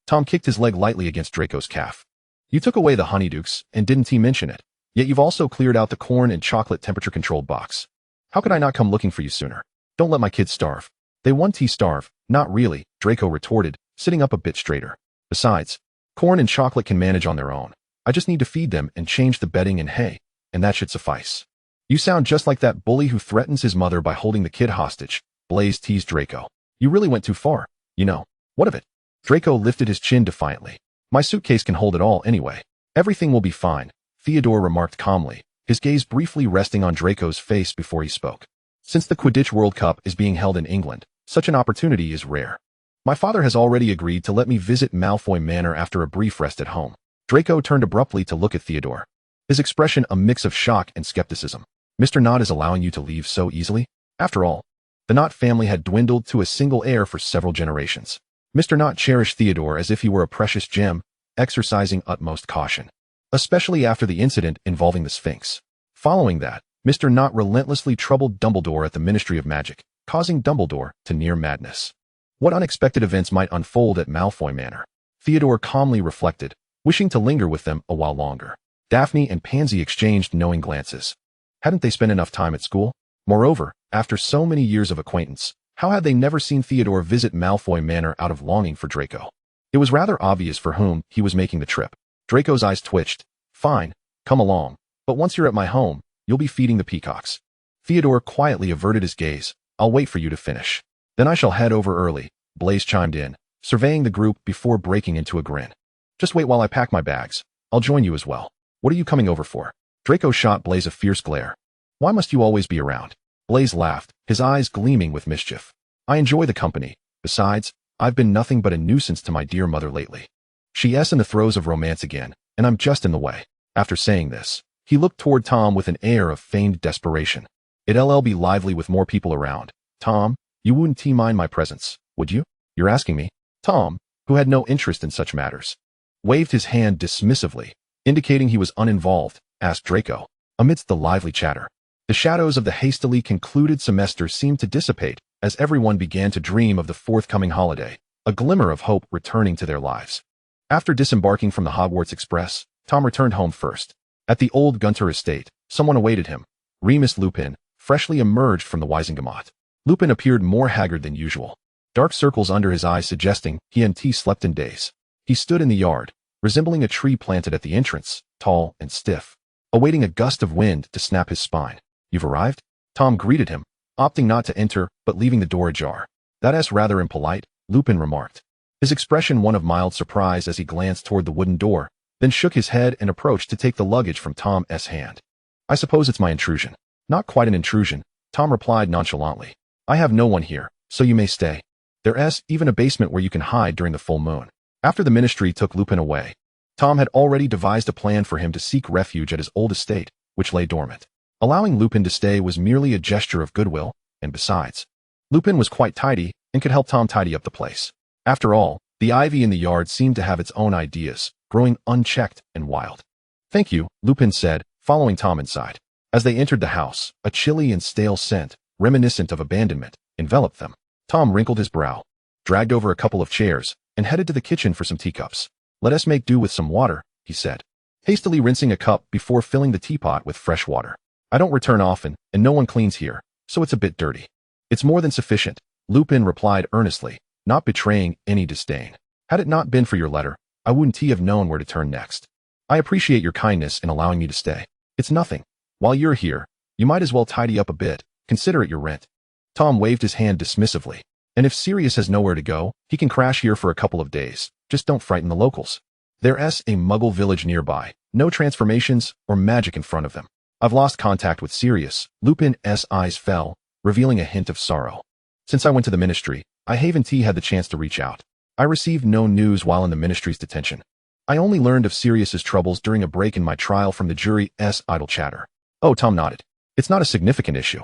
Tom kicked his leg lightly against Draco's calf. You took away the Honeydukes, and didn't he mention it? Yet you've also cleared out the corn and chocolate temperature-controlled box. How could I not come looking for you sooner? Don't let my kids starve. They want to starve. Not really, Draco retorted, sitting up a bit straighter. Besides, corn and chocolate can manage on their own. I just need to feed them and change the bedding and hay, and that should suffice. You sound just like that bully who threatens his mother by holding the kid hostage, Blaise teased Draco. You really went too far. You know. What of it? Draco lifted his chin defiantly. My suitcase can hold it all anyway. Everything will be fine, Theodore remarked calmly, his gaze briefly resting on Draco's face before he spoke. Since the Quidditch World Cup is being held in England, such an opportunity is rare. My father has already agreed to let me visit Malfoy Manor after a brief rest at home. Draco turned abruptly to look at Theodore, his expression a mix of shock and skepticism. Mr. Knott is allowing you to leave so easily? After all, the Knott family had dwindled to a single heir for several generations. Mr. Knott cherished Theodore as if he were a precious gem, exercising utmost caution, especially after the incident involving the Sphinx. Following that, Mr. Knott relentlessly troubled Dumbledore at the Ministry of Magic, causing Dumbledore to near madness. What unexpected events might unfold at Malfoy Manor? Theodore calmly reflected, wishing to linger with them a while longer. Daphne and Pansy exchanged knowing glances. Hadn't they spent enough time at school? Moreover, after so many years of acquaintance, how had they never seen Theodore visit Malfoy Manor out of longing for Draco? It was rather obvious for whom he was making the trip. Draco's eyes twitched. Fine, come along, but once you're at my home, you'll be feeding the peacocks. Theodore quietly averted his gaze. I'll wait for you to finish. Then I shall head over early, Blaise chimed in, surveying the group before breaking into a grin. Just wait while I pack my bags. I'll join you as well. What are you coming over for? Draco shot Blaise a fierce glare. Why must you always be around? Blaise laughed, his eyes gleaming with mischief. I enjoy the company. Besides, I've been nothing but a nuisance to my dear mother lately. She's in the throes of romance again, and I'm just in the way. After saying this, he looked toward Tom with an air of feigned desperation. It'll be lively with more people around. Tom, you wouldn't mind my presence, would you? You're asking me? Tom, who had no interest in such matters, waved his hand dismissively, indicating he was uninvolved, asked Draco. Amidst the lively chatter, the shadows of the hastily concluded semester seemed to dissipate as everyone began to dream of the forthcoming holiday, a glimmer of hope returning to their lives. After disembarking from the Hogwarts Express, Tom returned home first. At the old Gunter estate, someone awaited him. Remus Lupin, freshly emerged from the Wisengamot. Lupin appeared more haggard than usual, dark circles under his eyes suggesting he hadn't slept in days. He stood in the yard, resembling a tree planted at the entrance, tall and stiff, awaiting a gust of wind to snap his spine. You've arrived? Tom greeted him, opting not to enter but leaving the door ajar. "That's rather impolite," Lupin remarked. His expression one of mild surprise as he glanced toward the wooden door, then shook his head and approached to take the luggage from Tom's hand. "I suppose it's my intrusion." "Not quite an intrusion," Tom replied nonchalantly. "I have no one here, so you may stay. There's even a basement where you can hide during the full moon." After the ministry took Lupin away, Tom had already devised a plan for him to seek refuge at his old estate, which lay dormant. Allowing Lupin to stay was merely a gesture of goodwill, and besides, Lupin was quite tidy and could help Tom tidy up the place. After all, the ivy in the yard seemed to have its own ideas, growing unchecked and wild. "Thank you," Lupin said, following Tom inside. As they entered the house, a chilly and stale scent, reminiscent of abandonment, enveloped them. Tom wrinkled his brow, dragged over a couple of chairs, and headed to the kitchen for some teacups. "Let us make do with some water," he said, hastily rinsing a cup before filling the teapot with fresh water. "I don't return often, and no one cleans here, so it's a bit dirty." "It's more than sufficient," Lupin replied earnestly, not betraying any disdain. "Had it not been for your letter, I wouldn't have known where to turn next. I appreciate your kindness in allowing me to stay. It's nothing. While you're here, you might as well tidy up a bit, consider it your rent." Tom waved his hand dismissively. "And if Sirius has nowhere to go, he can crash here for a couple of days. Just don't frighten the locals. There's a Muggle village nearby, no transformations or magic in front of them." "I've lost contact with Sirius." Lupin's eyes fell, revealing a hint of sorrow. "Since I went to the ministry, I haven't had the chance to reach out. I received no news while in the ministry's detention. I only learned of Sirius's troubles during a break in my trial from the jury's idle chatter." "Oh," Tom nodded. "It's not a significant issue.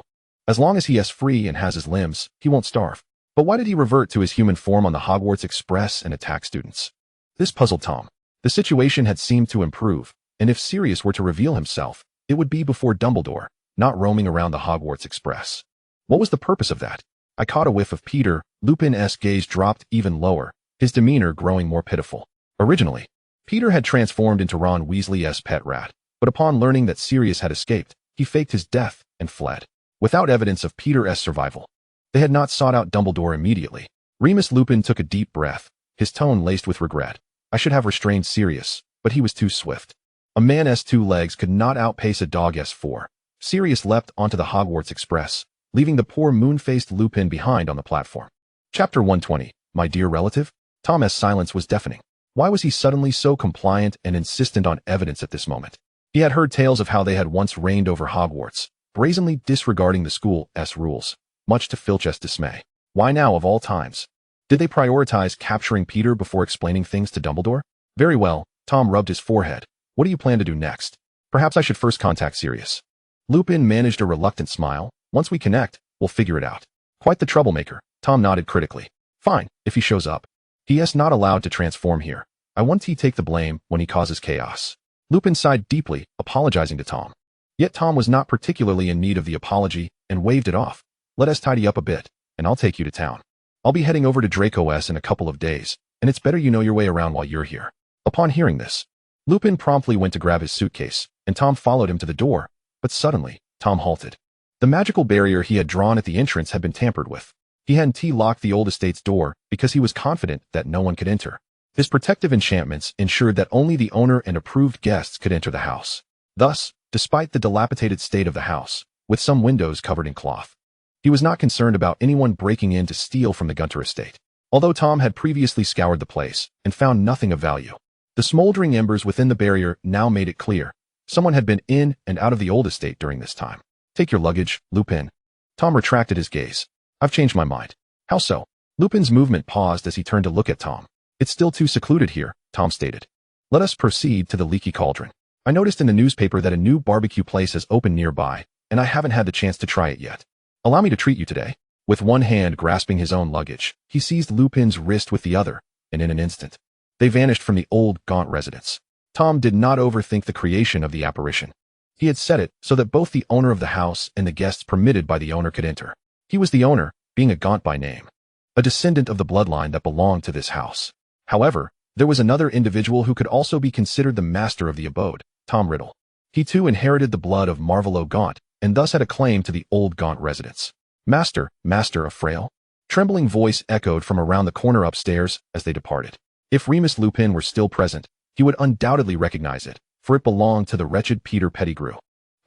As long as he is free and has his limbs, he won't starve." "But why did he revert to his human form on the Hogwarts Express and attack students?" This puzzled Tom. The situation had seemed to improve, and if Sirius were to reveal himself, it would be before Dumbledore, not roaming around the Hogwarts Express. What was the purpose of that? "I caught a whiff of Peter." Lupin's gaze dropped even lower, his demeanor growing more pitiful. Originally, Peter had transformed into Ron Weasley's pet rat, but upon learning that Sirius had escaped, he faked his death and fled, without evidence of Peter's survival. They had not sought out Dumbledore immediately. Remus Lupin took a deep breath, his tone laced with regret. "I should have restrained Sirius, but he was too swift. A man's 2 legs could not outpace a dog's 4. Sirius leapt onto the Hogwarts Express, leaving the poor moon-faced Lupin behind on the platform. Chapter 120, My Dear Relative? Tom's silence was deafening. Why was he suddenly so compliant and insistent on evidence at this moment? He had heard tales of how they had once reigned over Hogwarts, brazenly disregarding the school's rules, much to Filch's dismay. Why now of all times? Did they prioritize capturing Peter before explaining things to Dumbledore? "Very well," Tom rubbed his forehead. "What do you plan to do next?" "Perhaps I should first contact Sirius." Lupin managed a reluctant smile. "Once we connect, we'll figure it out." "Quite the troublemaker," Tom nodded critically. "Fine, if he shows up. He is not allowed to transform here. I want to take the blame when he causes chaos." Lupin sighed deeply, apologizing to Tom. Yet Tom was not particularly in need of the apology and waved it off. "Let us tidy up a bit, and I'll take you to town. I'll be heading over to Draco's in a couple of days, and it's better you know your way around while you're here." Upon hearing this, Lupin promptly went to grab his suitcase, and Tom followed him to the door, but suddenly, Tom halted. The magical barrier he had drawn at the entrance had been tampered with. He hadn't locked the old estate's door because he was confident that no one could enter. His protective enchantments ensured that only the owner and approved guests could enter the house. Thus, despite the dilapidated state of the house, with some windows covered in cloth, he was not concerned about anyone breaking in to steal from the Gunter estate. Although Tom had previously scoured the place and found nothing of value, the smoldering embers within the barrier now made it clear someone had been in and out of the old estate during this time. "Take your luggage, Lupin." Tom retracted his gaze. "I've changed my mind." "How so?" Lupin's movement paused as he turned to look at Tom. "It's still too secluded here," Tom stated. "Let us proceed to the Leaky Cauldron. I noticed in the newspaper that a new barbecue place has opened nearby, and I haven't had the chance to try it yet. Allow me to treat you today." With one hand grasping his own luggage, he seized Lupin's wrist with the other, and in an instant, they vanished from the old Gaunt residence. Tom did not overthink the creation of the apparition. He had set it so that both the owner of the house and the guests permitted by the owner could enter. He was the owner, being a Gaunt by name, a descendant of the bloodline that belonged to this house. However, there was another individual who could also be considered the master of the abode, Tom Riddle. He too inherited the blood of Marvolo Gaunt, and thus had a claim to the old Gaunt residence. "Master, Master of Frail?" Trembling voice echoed from around the corner upstairs as they departed. If Remus Lupin were still present, he would undoubtedly recognize it, for it belonged to the wretched Peter Pettigrew,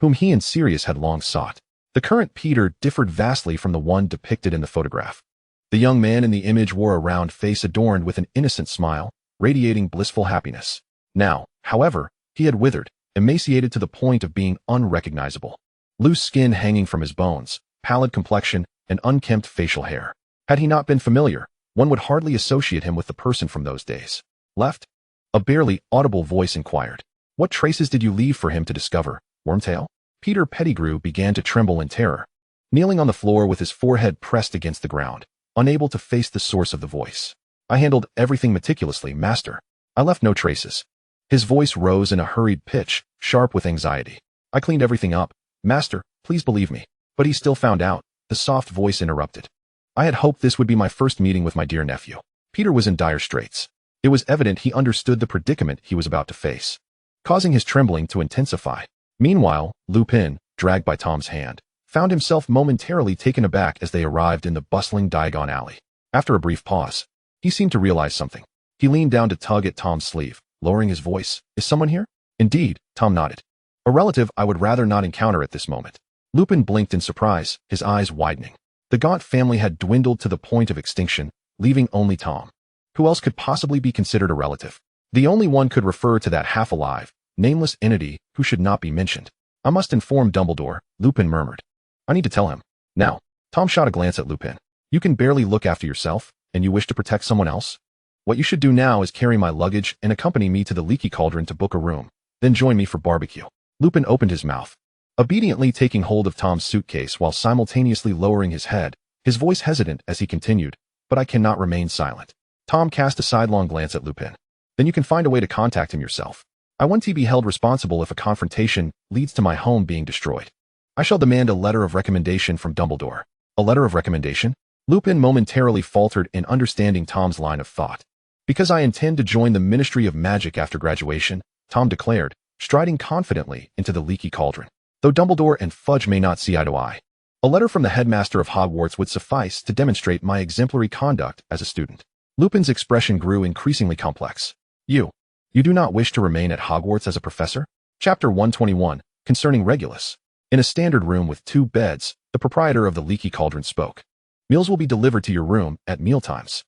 whom he and Sirius had long sought. The current Peter differed vastly from the one depicted in the photograph. The young man in the image wore a round face adorned with an innocent smile, radiating blissful happiness. Now, however, he had withered, emaciated to the point of being unrecognizable. Loose skin hanging from his bones, pallid complexion, and unkempt facial hair. Had he not been familiar, one would hardly associate him with the person from those days. Left? A barely audible voice inquired. What traces did you leave for him to discover, Wormtail? Peter Pettigrew began to tremble in terror. Kneeling on the floor with his forehead pressed against the ground, unable to face the source of the voice. I handled everything meticulously, Master. I left no traces. His voice rose in a hurried pitch, sharp with anxiety. I cleaned everything up. Master, please believe me. But he still found out, the soft voice interrupted. I had hoped this would be my first meeting with my dear nephew. Peter was in dire straits. It was evident he understood the predicament he was about to face, causing his trembling to intensify. Meanwhile, Lupin, dragged by Tom's hand, found himself momentarily taken aback as they arrived in the bustling Diagon alley. After a brief pause, he seemed to realize something. He leaned down to tug at Tom's sleeve, lowering his voice. Is someone here? Indeed, Tom nodded. A relative I would rather not encounter at this moment. Lupin blinked in surprise, his eyes widening. The Gaunt family had dwindled to the point of extinction, leaving only Tom. Who else could possibly be considered a relative? The only one could refer to that half-alive, nameless entity who should not be mentioned. I must inform Dumbledore, Lupin murmured. I need to tell him. Now. Tom shot a glance at Lupin. You can barely look after yourself, and you wish to protect someone else? What you should do now is carry my luggage and accompany me to the Leaky Cauldron to book a room, then join me for barbecue. Lupin opened his mouth, obediently taking hold of Tom's suitcase while simultaneously lowering his head, his voice hesitant as he continued, but I cannot remain silent. Tom cast a sidelong glance at Lupin. Then you can find a way to contact him yourself. I want to be held responsible if a confrontation leads to my home being destroyed. I shall demand a letter of recommendation from Dumbledore. A letter of recommendation? Lupin momentarily faltered in understanding Tom's line of thought. Because I intend to join the Ministry of Magic after graduation, Tom declared, striding confidently into the Leaky Cauldron. Though Dumbledore and Fudge may not see eye to eye, a letter from the headmaster of Hogwarts would suffice to demonstrate my exemplary conduct as a student. Lupin's expression grew increasingly complex. You do not wish to remain at Hogwarts as a professor? Chapter 121, Concerning Regulus. In a standard room with 2 beds, the proprietor of the Leaky Cauldron spoke. Meals will be delivered to your room at mealtimes.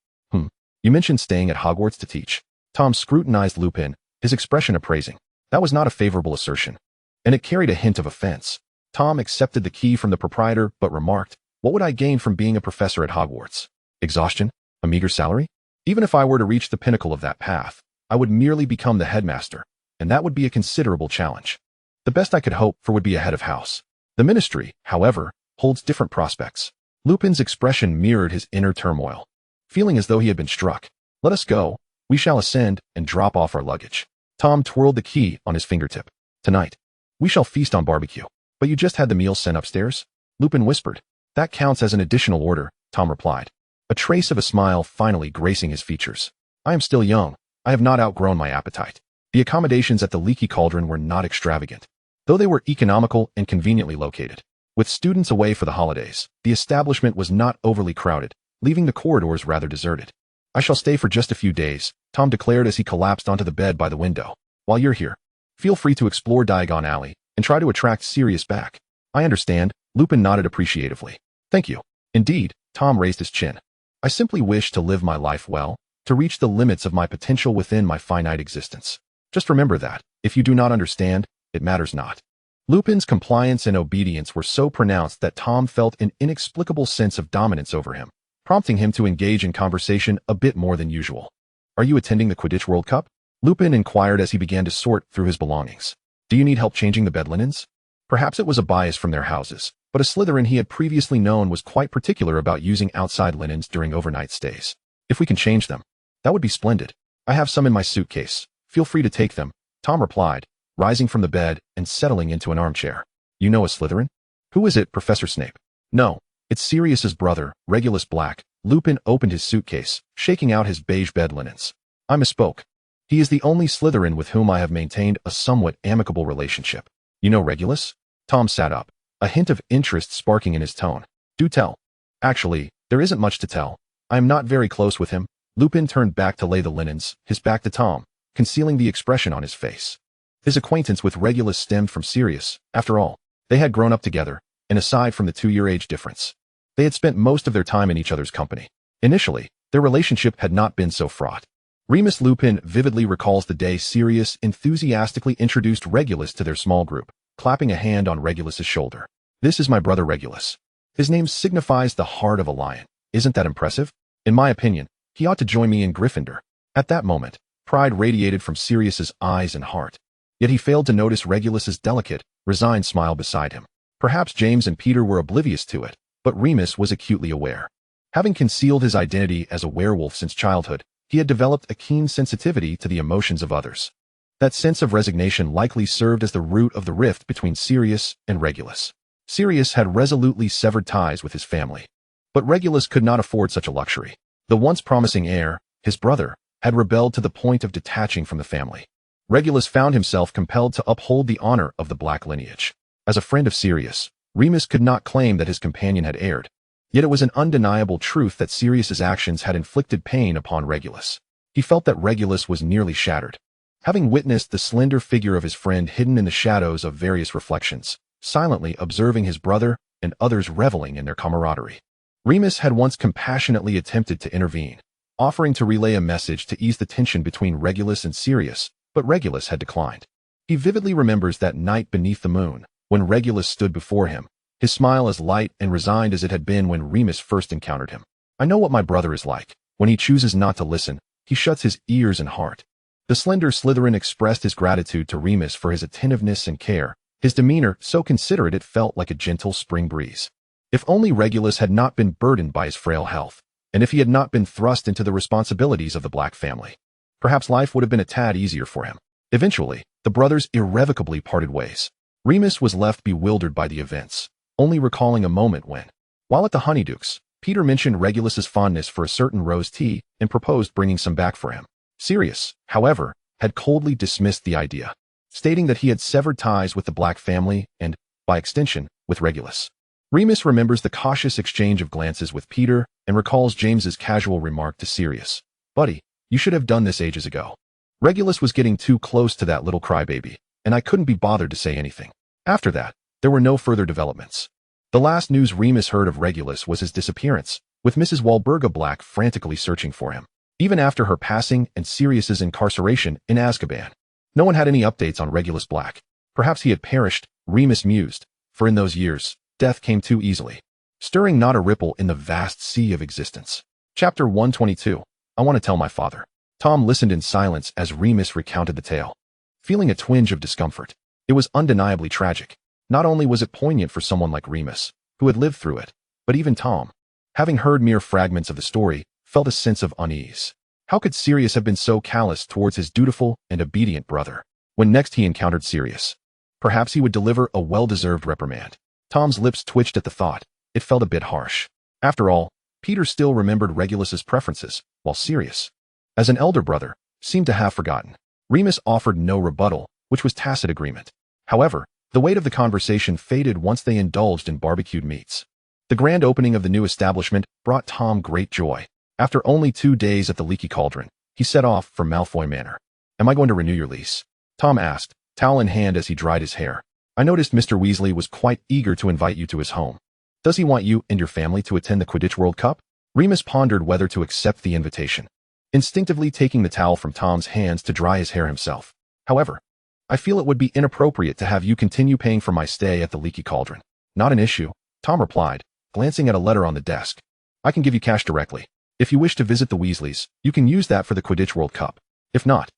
You mentioned staying at Hogwarts to teach. Tom scrutinized Lupin, his expression appraising. That was not a favorable assertion, and it carried a hint of offense. Tom accepted the key from the proprietor, but remarked, what would I gain from being a professor at Hogwarts? Exhaustion? A meager salary? Even if I were to reach the pinnacle of that path, I would merely become the headmaster, and that would be a considerable challenge. The best I could hope for would be a head of house. The ministry, however, holds different prospects. Lupin's expression mirrored his inner turmoil, feeling as though he had been struck. Let us go. We shall ascend and drop off our luggage. Tom twirled the key on his fingertip. Tonight, we shall feast on barbecue. But you just had the meal sent upstairs? Lupin whispered. That counts as an additional order, Tom replied, a trace of a smile finally gracing his features. I am still young. I have not outgrown my appetite. The accommodations at the Leaky Cauldron were not extravagant, though they were economical and conveniently located. With students away for the holidays, the establishment was not overly crowded, leaving the corridors rather deserted. I shall stay for just a few days, Tom declared as he collapsed onto the bed by the window. While you're here, feel free to explore Diagon Alley and try to attract Sirius back. I understand, Lupin nodded appreciatively. Thank you. Indeed, Tom raised his chin. I simply wish to live my life well, to reach the limits of my potential within my finite existence. Just remember that, if you do not understand, it matters not. Lupin's compliance and obedience were so pronounced that Tom felt an inexplicable sense of dominance over him, prompting him to engage in conversation a bit more than usual. Are you attending the Quidditch World Cup? Lupin inquired as he began to sort through his belongings. Do you need help changing the bed linens? Perhaps it was a bias from their houses, but a Slytherin he had previously known was quite particular about using outside linens during overnight stays. If we can change them, that would be splendid. I have some in my suitcase. Feel free to take them, Tom replied, rising from the bed and settling into an armchair. You know a Slytherin? Who is it, Professor Snape? No, it's Sirius's brother, Regulus Black. Lupin opened his suitcase, shaking out his beige bed linens. I misspoke. He is the only Slytherin with whom I have maintained a somewhat amicable relationship. You know Regulus? Tom sat up, a hint of interest sparking in his tone. Do tell. Actually, there isn't much to tell. I am not very close with him. Lupin turned back to lay the linens, his back to Tom, concealing the expression on his face. His acquaintance with Regulus stemmed from Sirius. After all, they had grown up together, and aside from the 2-year age difference, they had spent most of their time in each other's company. Initially, their relationship had not been so fraught. Remus Lupin vividly recalls the day Sirius enthusiastically introduced Regulus to their small group, clapping a hand on Regulus's shoulder. "This is my brother Regulus. His name signifies the heart of a lion. Isn't that impressive? In my opinion, he ought to join me in Gryffindor." At that moment, pride radiated from Sirius's eyes and heart. Yet he failed to notice Regulus's delicate, resigned smile beside him. Perhaps James and Peter were oblivious to it, but Remus was acutely aware. Having concealed his identity as a werewolf since childhood, he had developed a keen sensitivity to the emotions of others. That sense of resignation likely served as the root of the rift between Sirius and Regulus. Sirius had resolutely severed ties with his family, but Regulus could not afford such a luxury. The once promising heir, his brother, had rebelled to the point of detaching from the family. Regulus found himself compelled to uphold the honor of the Black lineage. As a friend of Sirius, Remus could not claim that his companion had erred. Yet it was an undeniable truth that Sirius's actions had inflicted pain upon Regulus. He felt that Regulus was nearly shattered. Having witnessed the slender figure of his friend hidden in the shadows of various reflections, silently observing his brother and others reveling in their camaraderie, Remus had once compassionately attempted to intervene, offering to relay a message to ease the tension between Regulus and Sirius, but Regulus had declined. He vividly remembers that night beneath the moon, when Regulus stood before him, his smile as light and resigned as it had been when Remus first encountered him. "I know what my brother is like. When he chooses not to listen, he shuts his ears and heart." The slender Slytherin expressed his gratitude to Remus for his attentiveness and care, his demeanor so considerate it felt like a gentle spring breeze. If only Regulus had not been burdened by his frail health, and if he had not been thrust into the responsibilities of the Black family, perhaps life would have been a tad easier for him. Eventually, the brothers irrevocably parted ways. Remus was left bewildered by the events, only recalling a moment when, while at the Honeydukes, Peter mentioned Regulus's fondness for a certain rose tea and proposed bringing some back for him. Sirius, however, had coldly dismissed the idea, stating that he had severed ties with the Black family and, by extension, with Regulus. Remus remembers the cautious exchange of glances with Peter and recalls James's casual remark to Sirius, "Buddy, you should have done this ages ago." Regulus was getting too close to that little crybaby, and I couldn't be bothered to say anything. After that, there were no further developments. The last news Remus heard of Regulus was his disappearance, with Mrs. Walburga Black frantically searching for him. Even after her passing and Sirius's incarceration in Azkaban, no one had any updates on Regulus Black. Perhaps he had perished, Remus mused, for in those years, death came too easily, stirring not a ripple in the vast sea of existence. Chapter 122. I want to tell my father. Tom listened in silence as Remus recounted the tale, feeling a twinge of discomfort. It was undeniably tragic. Not only was it poignant for someone like Remus, who had lived through it, but even Tom, having heard mere fragments of the story, felt a sense of unease. How could Sirius have been so callous towards his dutiful and obedient brother? When next he encountered Sirius, perhaps he would deliver a well-deserved reprimand. Tom's lips twitched at the thought. It felt a bit harsh. After all, Peter still remembered Regulus's preferences, while Sirius, as an elder brother, seemed to have forgotten. Remus offered no rebuttal, which was tacit agreement. However, the weight of the conversation faded once they indulged in barbecued meats. The grand opening of the new establishment brought Tom great joy. After only 2 days at the Leaky Cauldron, he set off for Malfoy Manor. "Am I going to renew your lease?" Tom asked, towel in hand as he dried his hair. "I noticed Mr. Weasley was quite eager to invite you to his home. Does he want you and your family to attend the Quidditch World Cup?" Remus pondered whether to accept the invitation, instinctively taking the towel from Tom's hands to dry his hair himself. "However, I feel it would be inappropriate to have you continue paying for my stay at the Leaky Cauldron." "Not an issue," Tom replied, glancing at a letter on the desk. "I can give you cash directly. If you wish to visit the Weasleys, you can use that for the Quidditch World Cup. If not,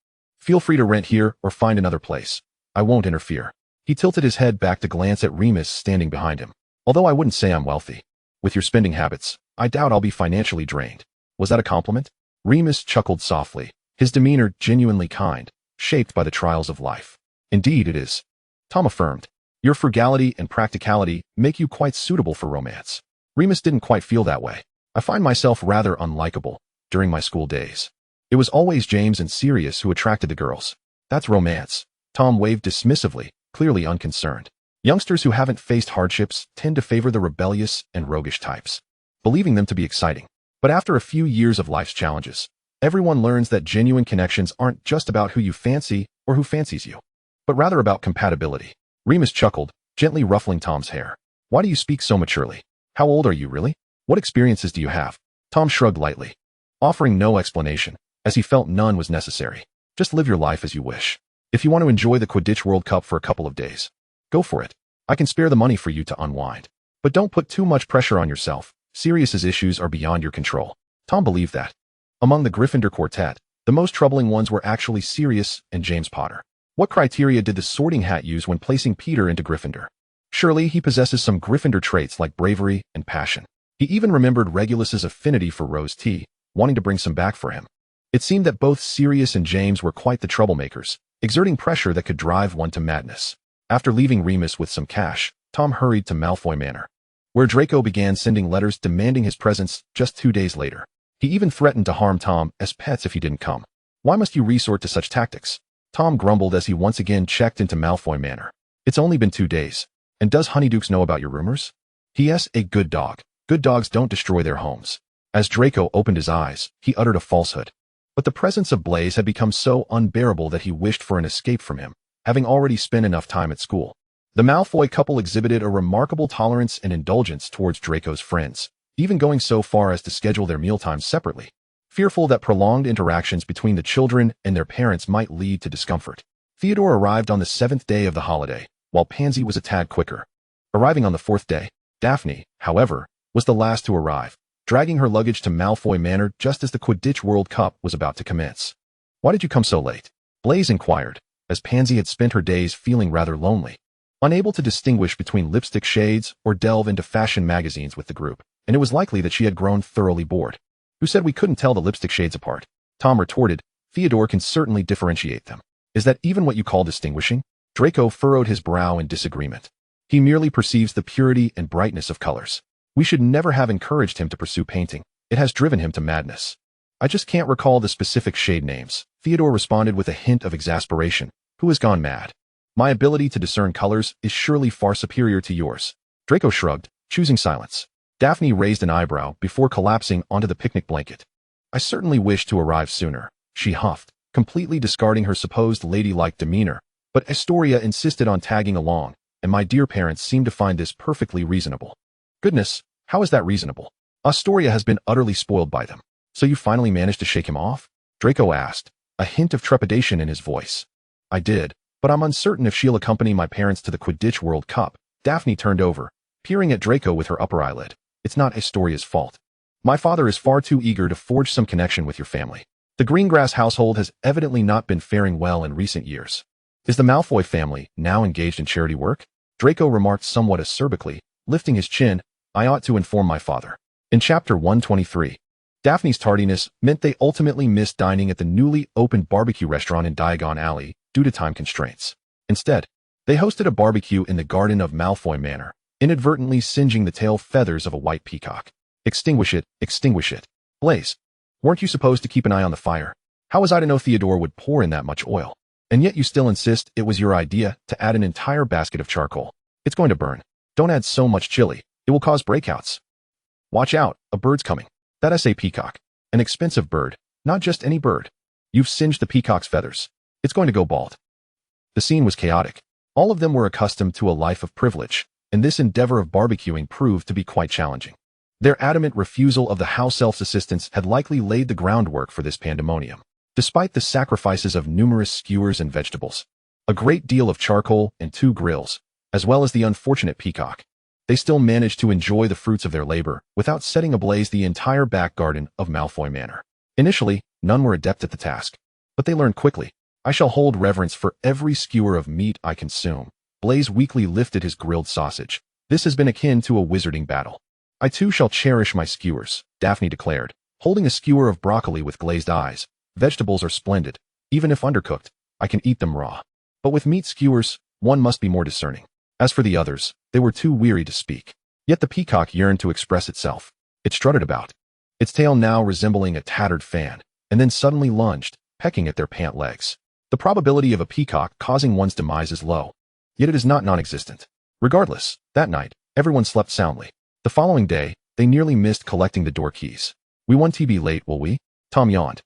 feel free to rent here or find another place. I won't interfere." He tilted his head back to glance at Remus standing behind him. "Although I wouldn't say I'm wealthy. With your spending habits, I doubt I'll be financially drained." Was that a compliment? Remus chuckled softly, his demeanor genuinely kind, shaped by the trials of life. "Indeed it is," Tom affirmed. "Your frugality and practicality make you quite suitable for romance." Remus didn't quite feel that way. "I find myself rather unlikable during my school days. It was always James and Sirius who attracted the girls." "That's romance." Tom waved dismissively, clearly unconcerned. "Youngsters who haven't faced hardships tend to favor the rebellious and roguish types, believing them to be exciting. But after a few years of life's challenges, everyone learns that genuine connections aren't just about who you fancy or who fancies you, but rather about compatibility." Remus chuckled, gently ruffling Tom's hair. Why do you speak so maturely? How old are you, really? What experiences do you have? Tom shrugged lightly, offering no explanation, as he felt none was necessary. Just live your life as you wish. If you want to enjoy the Quidditch World Cup for a couple of days, go for it. I can spare the money for you to unwind. But don't put too much pressure on yourself. Sirius's issues are beyond your control. Tom believed that. Among the Gryffindor quartet, the most troubling ones were actually Sirius and James Potter. What criteria did the Sorting Hat use when placing Peter into Gryffindor? Surely he possesses some Gryffindor traits like bravery and passion. He even remembered Regulus's affinity for rose tea, wanting to bring some back for him. It seemed that both Sirius and James were quite the troublemakers, exerting pressure that could drive one to madness. After leaving Remus with some cash, Tom hurried to Malfoy Manor, where Draco began sending letters demanding his presence just 2 days later. He even threatened to harm Tom as pets if he didn't come. Why must you resort to such tactics? Tom grumbled as he once again checked into Malfoy Manor. It's only been 2 days. And does Honeydukes know about your rumors? P.S. A good dog. Good dogs don't destroy their homes. As Draco opened his eyes, he uttered a falsehood. But the presence of Blaise had become so unbearable that he wished for an escape from him, having already spent enough time at school. The Malfoy couple exhibited a remarkable tolerance and indulgence towards Draco's friends, even going so far as to schedule their mealtimes separately, fearful that prolonged interactions between the children and their parents might lead to discomfort. Theodore arrived on the 7th day of the holiday, while Pansy was a tad quicker. Arriving on the 4th day, Daphne, however, was the last to arrive, dragging her luggage to Malfoy Manor just as the Quidditch World Cup was about to commence. Why did you come so late? Blaise inquired, as Pansy had spent her days feeling rather lonely, unable to distinguish between lipstick shades or delve into fashion magazines with the group, and it was likely that she had grown thoroughly bored. Who said we couldn't tell the lipstick shades apart? Tom retorted, Theodore can certainly differentiate them. Is that even what you call distinguishing? Draco furrowed his brow in disagreement. He merely perceives the purity and brightness of colors. We should never have encouraged him to pursue painting. It has driven him to madness. I just can't recall the specific shade names. Theodore responded with a hint of exasperation. Who has gone mad? My ability to discern colors is surely far superior to yours. Draco shrugged, choosing silence. Daphne raised an eyebrow before collapsing onto the picnic blanket. I certainly wish to arrive sooner, she huffed, completely discarding her supposed ladylike demeanor. But Astoria insisted on tagging along, and my dear parents seem to find this perfectly reasonable. Goodness, how is that reasonable? Astoria has been utterly spoiled by them. So you finally managed to shake him off? Draco asked, a hint of trepidation in his voice. I did, but I'm uncertain if she'll accompany my parents to the Quidditch World Cup. Daphne turned over, peering at Draco with her upper eyelid. It's not Astoria's fault. My father is far too eager to forge some connection with your family. The Greengrass household has evidently not been faring well in recent years. Is the Malfoy family now engaged in charity work? Draco remarked somewhat acerbically, lifting his chin. I ought to inform my father. In chapter 123, Daphne's tardiness meant they ultimately missed dining at the newly opened barbecue restaurant in Diagon Alley due to time constraints. Instead, they hosted a barbecue in the garden of Malfoy Manor, inadvertently singeing the tail feathers of a white peacock. Extinguish it, extinguish it. Blaise, weren't you supposed to keep an eye on the fire? How was I to know Theodore would pour in that much oil? And yet you still insist it was your idea to add an entire basket of charcoal. It's going to burn. Don't add so much chili. It will cause breakouts. Watch out, a bird's coming. That is a peacock. An expensive bird, not just any bird. You've singed the peacock's feathers. It's going to go bald. The scene was chaotic. All of them were accustomed to a life of privilege, and this endeavor of barbecuing proved to be quite challenging. Their adamant refusal of the house elf's assistance had likely laid the groundwork for this pandemonium. Despite the sacrifices of numerous skewers and vegetables, a great deal of charcoal and 2 grills, as well as the unfortunate peacock, they still managed to enjoy the fruits of their labor without setting ablaze the entire back garden of Malfoy Manor. Initially, none were adept at the task, but they learned quickly. I shall hold reverence for every skewer of meat I consume. Blaise weakly lifted his grilled sausage. This has been akin to a wizarding battle. I too shall cherish my skewers, Daphne declared, holding a skewer of broccoli with glazed eyes. Vegetables are splendid. Even if undercooked, I can eat them raw. But with meat skewers, one must be more discerning. As for the others, they were too weary to speak. Yet the peacock yearned to express itself. It strutted about, its tail now resembling a tattered fan, and then suddenly lunged, pecking at their pant legs. The probability of a peacock causing one's demise is low, yet it is not non-existent. Regardless, that night, everyone slept soundly. The following day, they nearly missed collecting the door keys. We won't be late, will we? Tom yawned,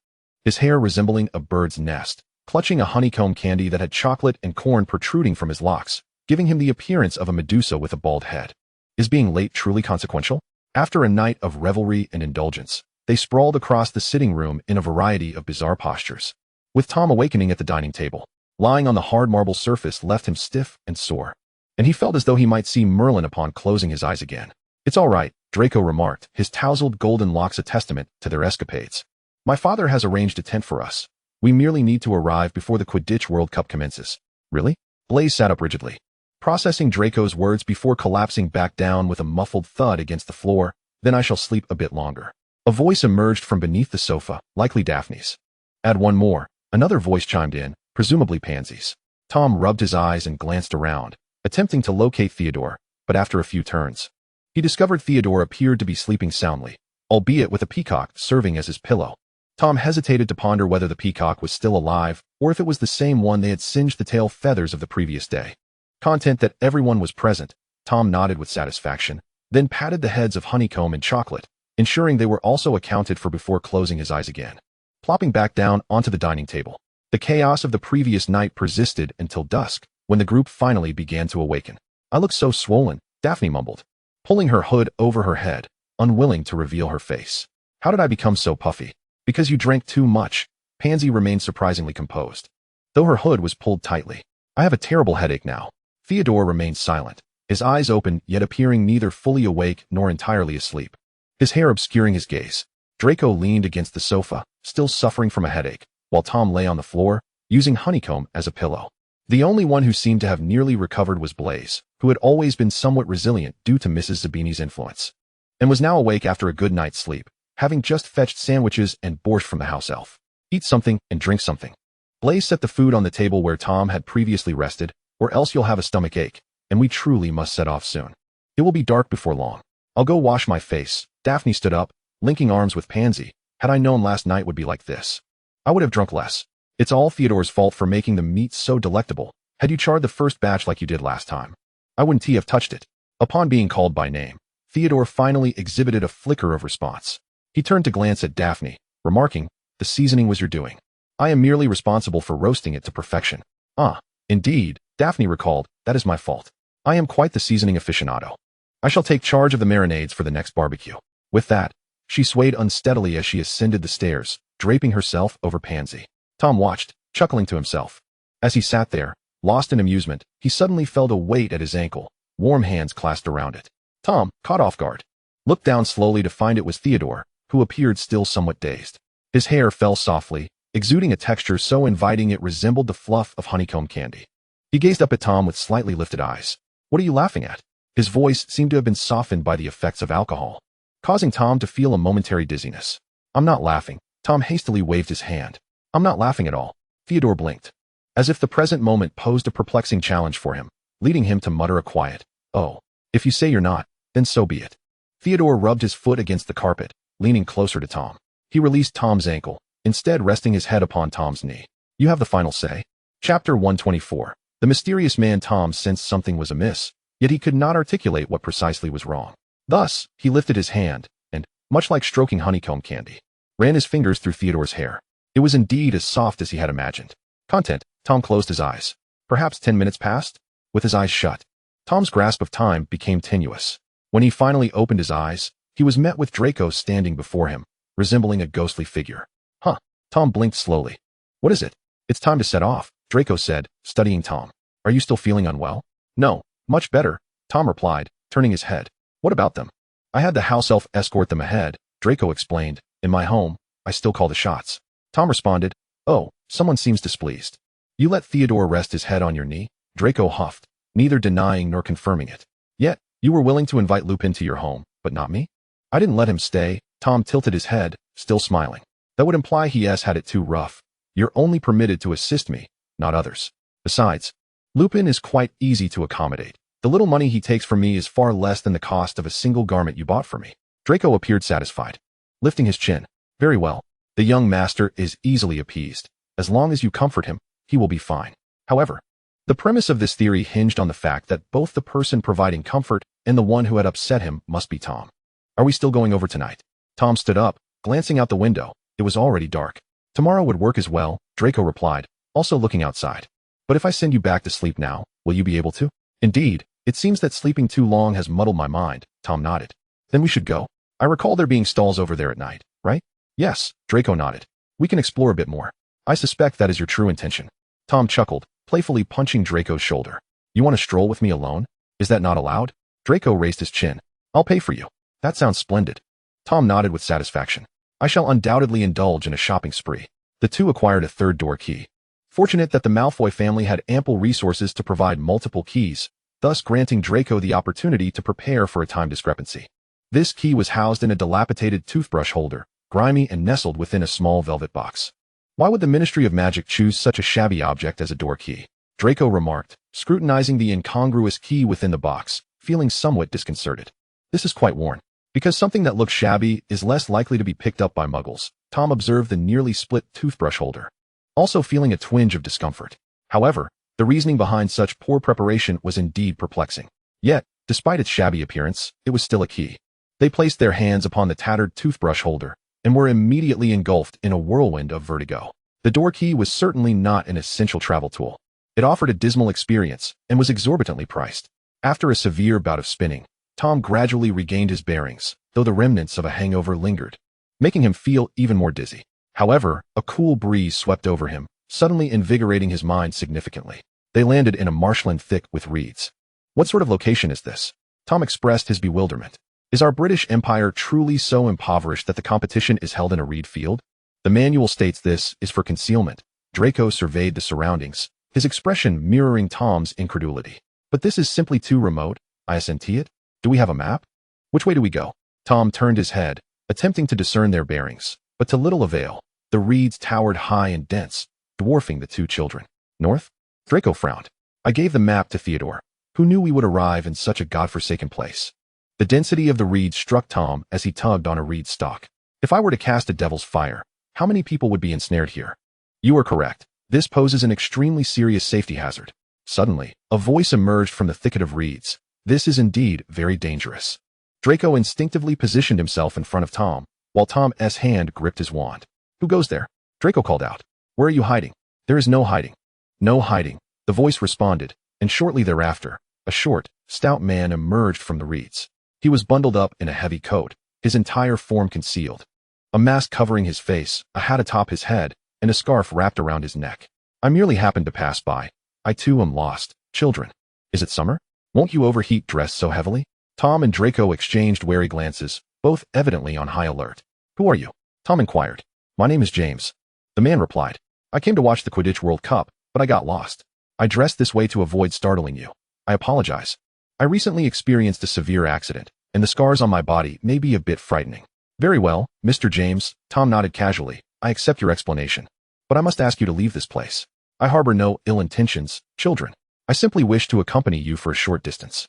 his hair resembling a bird's nest, clutching a honeycomb candy that had chocolate and corn protruding from his locks, giving him the appearance of a Medusa with a bald head. Is being late truly consequential? After a night of revelry and indulgence, they sprawled across the sitting room in a variety of bizarre postures, with Tom awakening at the dining table. Lying on the hard marble surface left him stiff and sore, and he felt as though he might see Merlin upon closing his eyes again. "It's all right," Draco remarked, his tousled golden locks a testament to their escapades. "My father has arranged a tent for us. We merely need to arrive before the Quidditch World Cup commences." "Really?" Blaise sat up rigidly, processing Draco's words before collapsing back down with a muffled thud against the floor. "Then I shall sleep a bit longer." A voice emerged from beneath the sofa, likely Daphne's. "Add one more," another voice chimed in, presumably Pansy's. Tom rubbed his eyes and glanced around, attempting to locate Theodore, but after a few turns, he discovered Theodore appeared to be sleeping soundly, albeit with a peacock serving as his pillow. Tom hesitated to ponder whether the peacock was still alive or if it was the same one they had singed the tail feathers of the previous day. Content that everyone was present, Tom nodded with satisfaction, then patted the heads of Honeycomb and Chocolate, ensuring they were also accounted for before closing his eyes again. Plopping back down onto the dining table, the chaos of the previous night persisted until dusk, when the group finally began to awaken. "I look so swollen," Daphne mumbled, pulling her hood over her head, unwilling to reveal her face. "How did I become so puffy?" "Because you drank too much." Pansy remained surprisingly composed, though her hood was pulled tightly. "I have a terrible headache now." Theodore remained silent, his eyes open yet appearing neither fully awake nor entirely asleep, his hair obscuring his gaze. Draco leaned against the sofa, still suffering from a headache, while Tom lay on the floor, using Honeycomb as a pillow. The only one who seemed to have nearly recovered was Blaise, who had always been somewhat resilient due to Mrs. Zabini's influence, and was now awake after a good night's sleep, having just fetched sandwiches and borscht from the house elf. "Eat something and drink something." Blaise set the food on the table where Tom had previously rested, "or else you'll have a stomach ache, and we truly must set off soon. It will be dark before long." "I'll go wash my face." Daphne stood up, linking arms with Pansy. "Had I known last night would be like this, I would have drunk less. It's all Theodore's fault for making the meat so delectable. Had you charred the first batch like you did last time, I wouldn't have touched it." Upon being called by name, Theodore finally exhibited a flicker of response. He turned to glance at Daphne, remarking, "The seasoning was your doing. I am merely responsible for roasting it to perfection." "Ah, indeed," Daphne recalled, "that is my fault. I am quite the seasoning aficionado. I shall take charge of the marinades for the next barbecue." With that, she swayed unsteadily as she ascended the stairs, draping herself over Pansy. Tom watched, chuckling to himself. As he sat there, lost in amusement, he suddenly felt a weight at his ankle, warm hands clasped around it. Tom, caught off guard, looked down slowly to find it was Theodore, who appeared still somewhat dazed. His hair fell softly, exuding a texture so inviting it resembled the fluff of honeycomb candy. He gazed up at Tom with slightly lifted eyes. "What are you laughing at?" His voice seemed to have been softened by the effects of alcohol, causing Tom to feel a momentary dizziness. "I'm not laughing." Tom hastily waved his hand. "I'm not laughing at all." Theodore blinked, as if the present moment posed a perplexing challenge for him, leading him to mutter a quiet, "Oh, if you say you're not, then so be it." Theodore rubbed his foot against the carpet, leaning closer to Tom. He released Tom's ankle, instead resting his head upon Tom's knee. "You have the final say." Chapter 124. The mysterious man. Tom sensed something was amiss, yet he could not articulate what precisely was wrong. Thus, he lifted his hand, and, much like stroking honeycomb candy, ran his fingers through Theodore's hair. It was indeed as soft as he had imagined. Content. Tom closed his eyes. Perhaps 10 minutes passed. With his eyes shut, Tom's grasp of time became tenuous. When he finally opened his eyes, he was met with Draco standing before him, resembling a ghostly figure. "Huh." Tom blinked slowly. "What is it?" "It's time to set off," Draco said, studying Tom. "Are you still feeling unwell?" "No, much better," Tom replied, turning his head. "What about them?" "I had the house elf escort them ahead," Draco explained. "In my home, I still call the shots." Tom responded, "Oh, someone seems displeased." "You let Theodore rest his head on your knee?" Draco huffed, neither denying nor confirming it. "Yet, you were willing to invite Lupin to your home, but not me?" "I didn't let him stay." Tom tilted his head, still smiling. "That would imply he has had it too rough. You're only permitted to assist me, not others. Besides, Lupin is quite easy to accommodate. The little money he takes from me is far less than the cost of a single garment you bought for me." Draco appeared satisfied, lifting his chin. "Very well. The young master is easily appeased. As long as you comfort him, he will be fine." However, the premise of this theory hinged on the fact that both the person providing comfort and the one who had upset him must be Tom. "Are we still going over tonight?" Tom stood up, glancing out the window. It was already dark. "Tomorrow would work as well," Draco replied, also looking outside. "But if I send you back to sleep now, will you be able to?" "Indeed," It seems that sleeping too long has muddled my mind, Tom nodded. Then we should go. I recall there being stalls over there at night, right? Yes, Draco nodded. We can explore a bit more. I suspect that is your true intention. Tom chuckled, playfully punching Draco's shoulder. You want to stroll with me alone? Is that not allowed? Draco raised his chin. I'll pay for you. That sounds splendid. Tom nodded with satisfaction. I shall undoubtedly indulge in a shopping spree. The two acquired a third door key. Fortunate that the Malfoy family had ample resources to provide multiple keys, thus granting Draco the opportunity to prepare for a time discrepancy. This key was housed in a dilapidated toothbrush holder, grimy and nestled within a small velvet box. Why would the Ministry of Magic choose such a shabby object as a door key? Draco remarked, scrutinizing the incongruous key within the box, feeling somewhat disconcerted. This is quite worn. Because something that looks shabby is less likely to be picked up by muggles, Tom observed the nearly split toothbrush holder, also feeling a twinge of discomfort. However, the reasoning behind such poor preparation was indeed perplexing. Yet, despite its shabby appearance, it was still a key. They placed their hands upon the tattered toothbrush holder and were immediately engulfed in a whirlwind of vertigo. The door key was certainly not an essential travel tool. It offered a dismal experience and was exorbitantly priced. After a severe bout of spinning, Tom gradually regained his bearings, though the remnants of a hangover lingered, making him feel even more dizzy. However, a cool breeze swept over him, suddenly invigorating his mind significantly. They landed in a marshland thick with reeds. What sort of location is this? Tom expressed his bewilderment. Is our British Empire truly so impoverished that the competition is held in a reed field? The manual states this is for concealment. Draco surveyed the surroundings, his expression mirroring Tom's incredulity. But this is simply too remote, I assent it. Do we have a map? Which way do we go? Tom turned his head, attempting to discern their bearings, but to little avail. The reeds towered high and dense, dwarfing the two children. North? Draco frowned. I gave the map to Theodore, who knew we would arrive in such a godforsaken place. The density of the reeds struck Tom as he tugged on a reed stalk. If I were to cast a devil's fire, how many people would be ensnared here? You are correct. This poses an extremely serious safety hazard. Suddenly, a voice emerged from the thicket of reeds. This is indeed very dangerous. Draco instinctively positioned himself in front of Tom, while Tom's hand gripped his wand. Who goes there? Draco called out. Where are you hiding? There is no hiding. No hiding, the voice responded, and shortly thereafter, a short, stout man emerged from the reeds. He was bundled up in a heavy coat, his entire form concealed. A mask covering his face, a hat atop his head, and a scarf wrapped around his neck. I merely happened to pass by. I too am lost. Children. Is it summer? Won't you overheat dressed so heavily? Tom and Draco exchanged wary glances, both evidently on high alert. Who are you? Tom inquired. My name is James. The man replied. I came to watch the Quidditch World Cup, but I got lost. I dressed this way to avoid startling you. I apologize. I recently experienced a severe accident, and the scars on my body may be a bit frightening. Very well, Mr. James, Tom nodded casually. I accept your explanation. But I must ask you to leave this place. I harbor no ill intentions, children. I simply wish to accompany you for a short distance.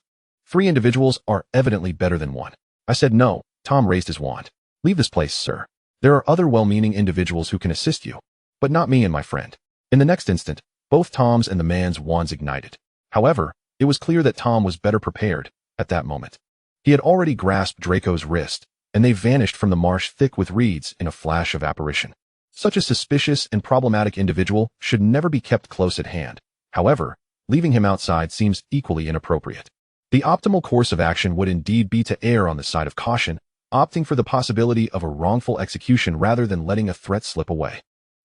3 individuals are evidently better than one. I said no. Tom raised his wand. Leave this place, sir. There are other well-meaning individuals who can assist you, but not me and my friend. In the next instant, both Tom's and the man's wands ignited. However, it was clear that Tom was better prepared at that moment. He had already grasped Draco's wrist, and they vanished from the marsh thick with reeds in a flash of apparition. Such a suspicious and problematic individual should never be kept close at hand. However, leaving him outside seems equally inappropriate. The optimal course of action would indeed be to err on the side of caution, opting for the possibility of a wrongful execution rather than letting a threat slip away.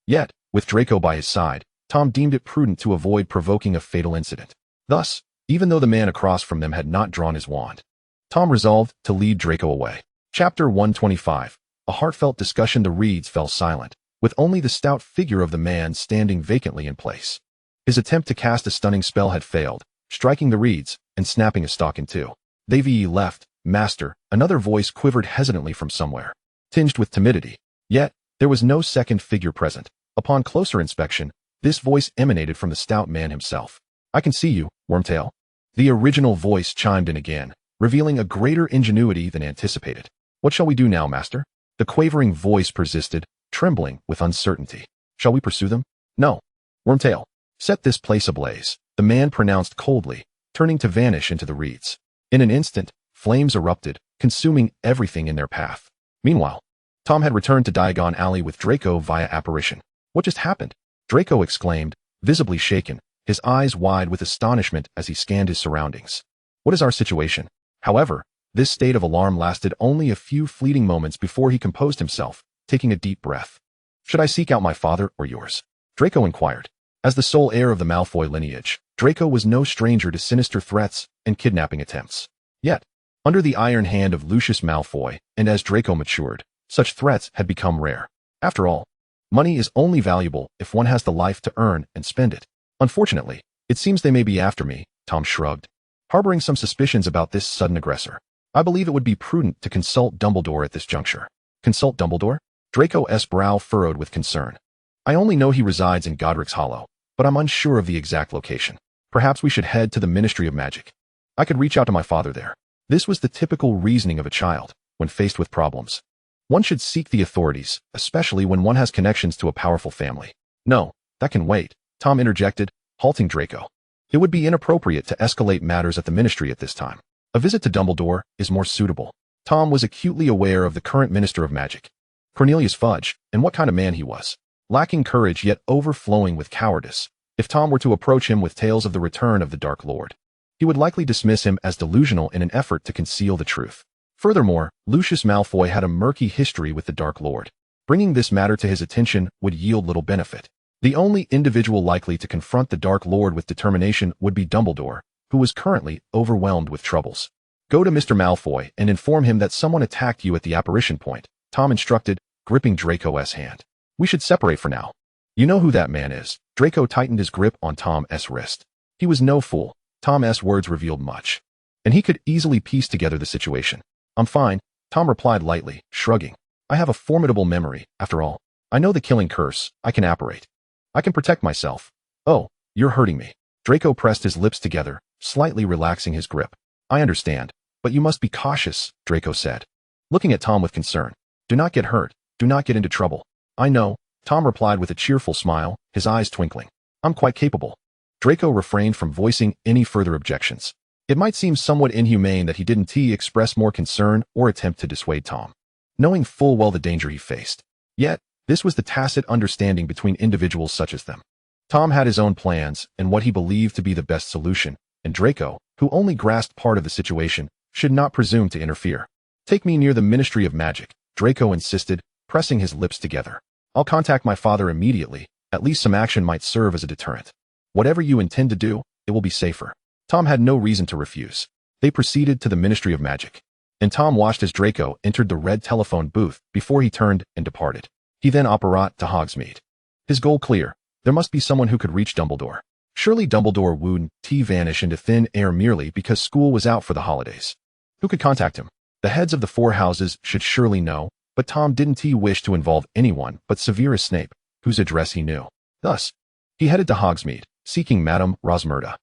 Yet, with Draco by his side, Tom deemed it prudent to avoid provoking a fatal incident. Thus, even though the man across from them had not drawn his wand, Tom resolved to lead Draco away. Chapter 125. A heartfelt discussion. The reeds fell silent, with only the stout figure of the man standing vacantly in place. His attempt to cast a stunning spell had failed, striking the reeds and snapping a stalk in two. They've left, master, another voice quivered hesitantly from somewhere, tinged with timidity. Yet, there was no second figure present. Upon closer inspection, this voice emanated from the stout man himself. I can see you, Wormtail. The original voice chimed in again, revealing a greater ingenuity than anticipated. What shall we do now, master? The quavering voice persisted, trembling with uncertainty. Shall we pursue them? No. Wormtail, set this place ablaze, the man pronounced coldly, turning to vanish into the reeds. In an instant, flames erupted, consuming everything in their path. Meanwhile, Tom had returned to Diagon Alley with Draco via apparition. What just happened? Draco exclaimed, visibly shaken, his eyes wide with astonishment as he scanned his surroundings. What is our situation? However, this state of alarm lasted only a few fleeting moments before he composed himself, taking a deep breath. Should I seek out my father or yours? Draco inquired. As the sole heir of the Malfoy lineage, Draco was no stranger to sinister threats and kidnapping attempts. Yet, under the iron hand of Lucius Malfoy, and as Draco matured, such threats had become rare. After all, money is only valuable if one has the life to earn and spend it. Unfortunately, it seems they may be after me, Tom shrugged, harboring some suspicions about this sudden aggressor. I believe it would be prudent to consult Dumbledore at this juncture. Consult Dumbledore? Draco's brow furrowed with concern. I only know he resides in Godric's Hollow, but I'm unsure of the exact location. Perhaps we should head to the Ministry of Magic. I could reach out to my father there. This was the typical reasoning of a child when faced with problems. One should seek the authorities, especially when one has connections to a powerful family. No, that can wait, Tom interjected, halting Draco. It would be inappropriate to escalate matters at the Ministry at this time. A visit to Dumbledore is more suitable. Tom was acutely aware of the current Minister of Magic, Cornelius Fudge, and what kind of man he was. Lacking courage yet overflowing with cowardice, if Tom were to approach him with tales of the return of the Dark Lord, he would likely dismiss him as delusional in an effort to conceal the truth. Furthermore, Lucius Malfoy had a murky history with the Dark Lord. Bringing this matter to his attention would yield little benefit. The only individual likely to confront the Dark Lord with determination would be Dumbledore, who was currently overwhelmed with troubles. Go to Mr. Malfoy and inform him that someone attacked you at the apparition point, Tom instructed, gripping Draco's hand. We should separate for now. You know who that man is. Draco tightened his grip on Tom's wrist. He was no fool. Tom's words revealed much, and he could easily piece together the situation. I'm fine, Tom replied lightly, shrugging. I have a formidable memory, after all. I know the killing curse. I can apparate. I can protect myself. Oh, you're hurting me. Draco pressed his lips together, slightly relaxing his grip. I understand, but you must be cautious, Draco said, looking at Tom with concern. Do not get hurt. Do not get into trouble. I know, Tom replied with a cheerful smile, his eyes twinkling. I'm quite capable. Draco refrained from voicing any further objections. It might seem somewhat inhumane that he didn't express more concern or attempt to dissuade Tom, knowing full well the danger he faced. Yet, this was the tacit understanding between individuals such as them. Tom had his own plans and what he believed to be the best solution, and Draco, who only grasped part of the situation, should not presume to interfere. Take me near the Ministry of Magic, Draco insisted, pressing his lips together. I'll contact my father immediately. At least some action might serve as a deterrent. Whatever you intend to do, it will be safer. Tom had no reason to refuse. They proceeded to the Ministry of Magic, and Tom watched as Draco entered the red telephone booth before he turned and departed. He then apparat to Hogsmeade. His goal clear. There must be someone who could reach Dumbledore. Surely Dumbledore wouldn't vanish into thin air merely because school was out for the holidays. Who could contact him? The heads of the four houses should surely know, but Tom didn't wish to involve anyone but Severus Snape, whose address he knew. Thus, he headed to Hogsmeade, seeking Madame Rosmerta.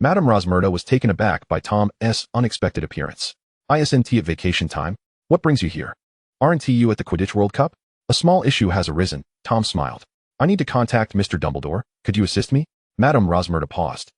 Madame Rosmerta was taken aback by Tom's unexpected appearance. Isn't at vacation time? What brings you here? Aren't you at the Quidditch World Cup? A small issue has arisen, Tom smiled. I need to contact Mr. Dumbledore. Could you assist me? Madame Rosmerta paused,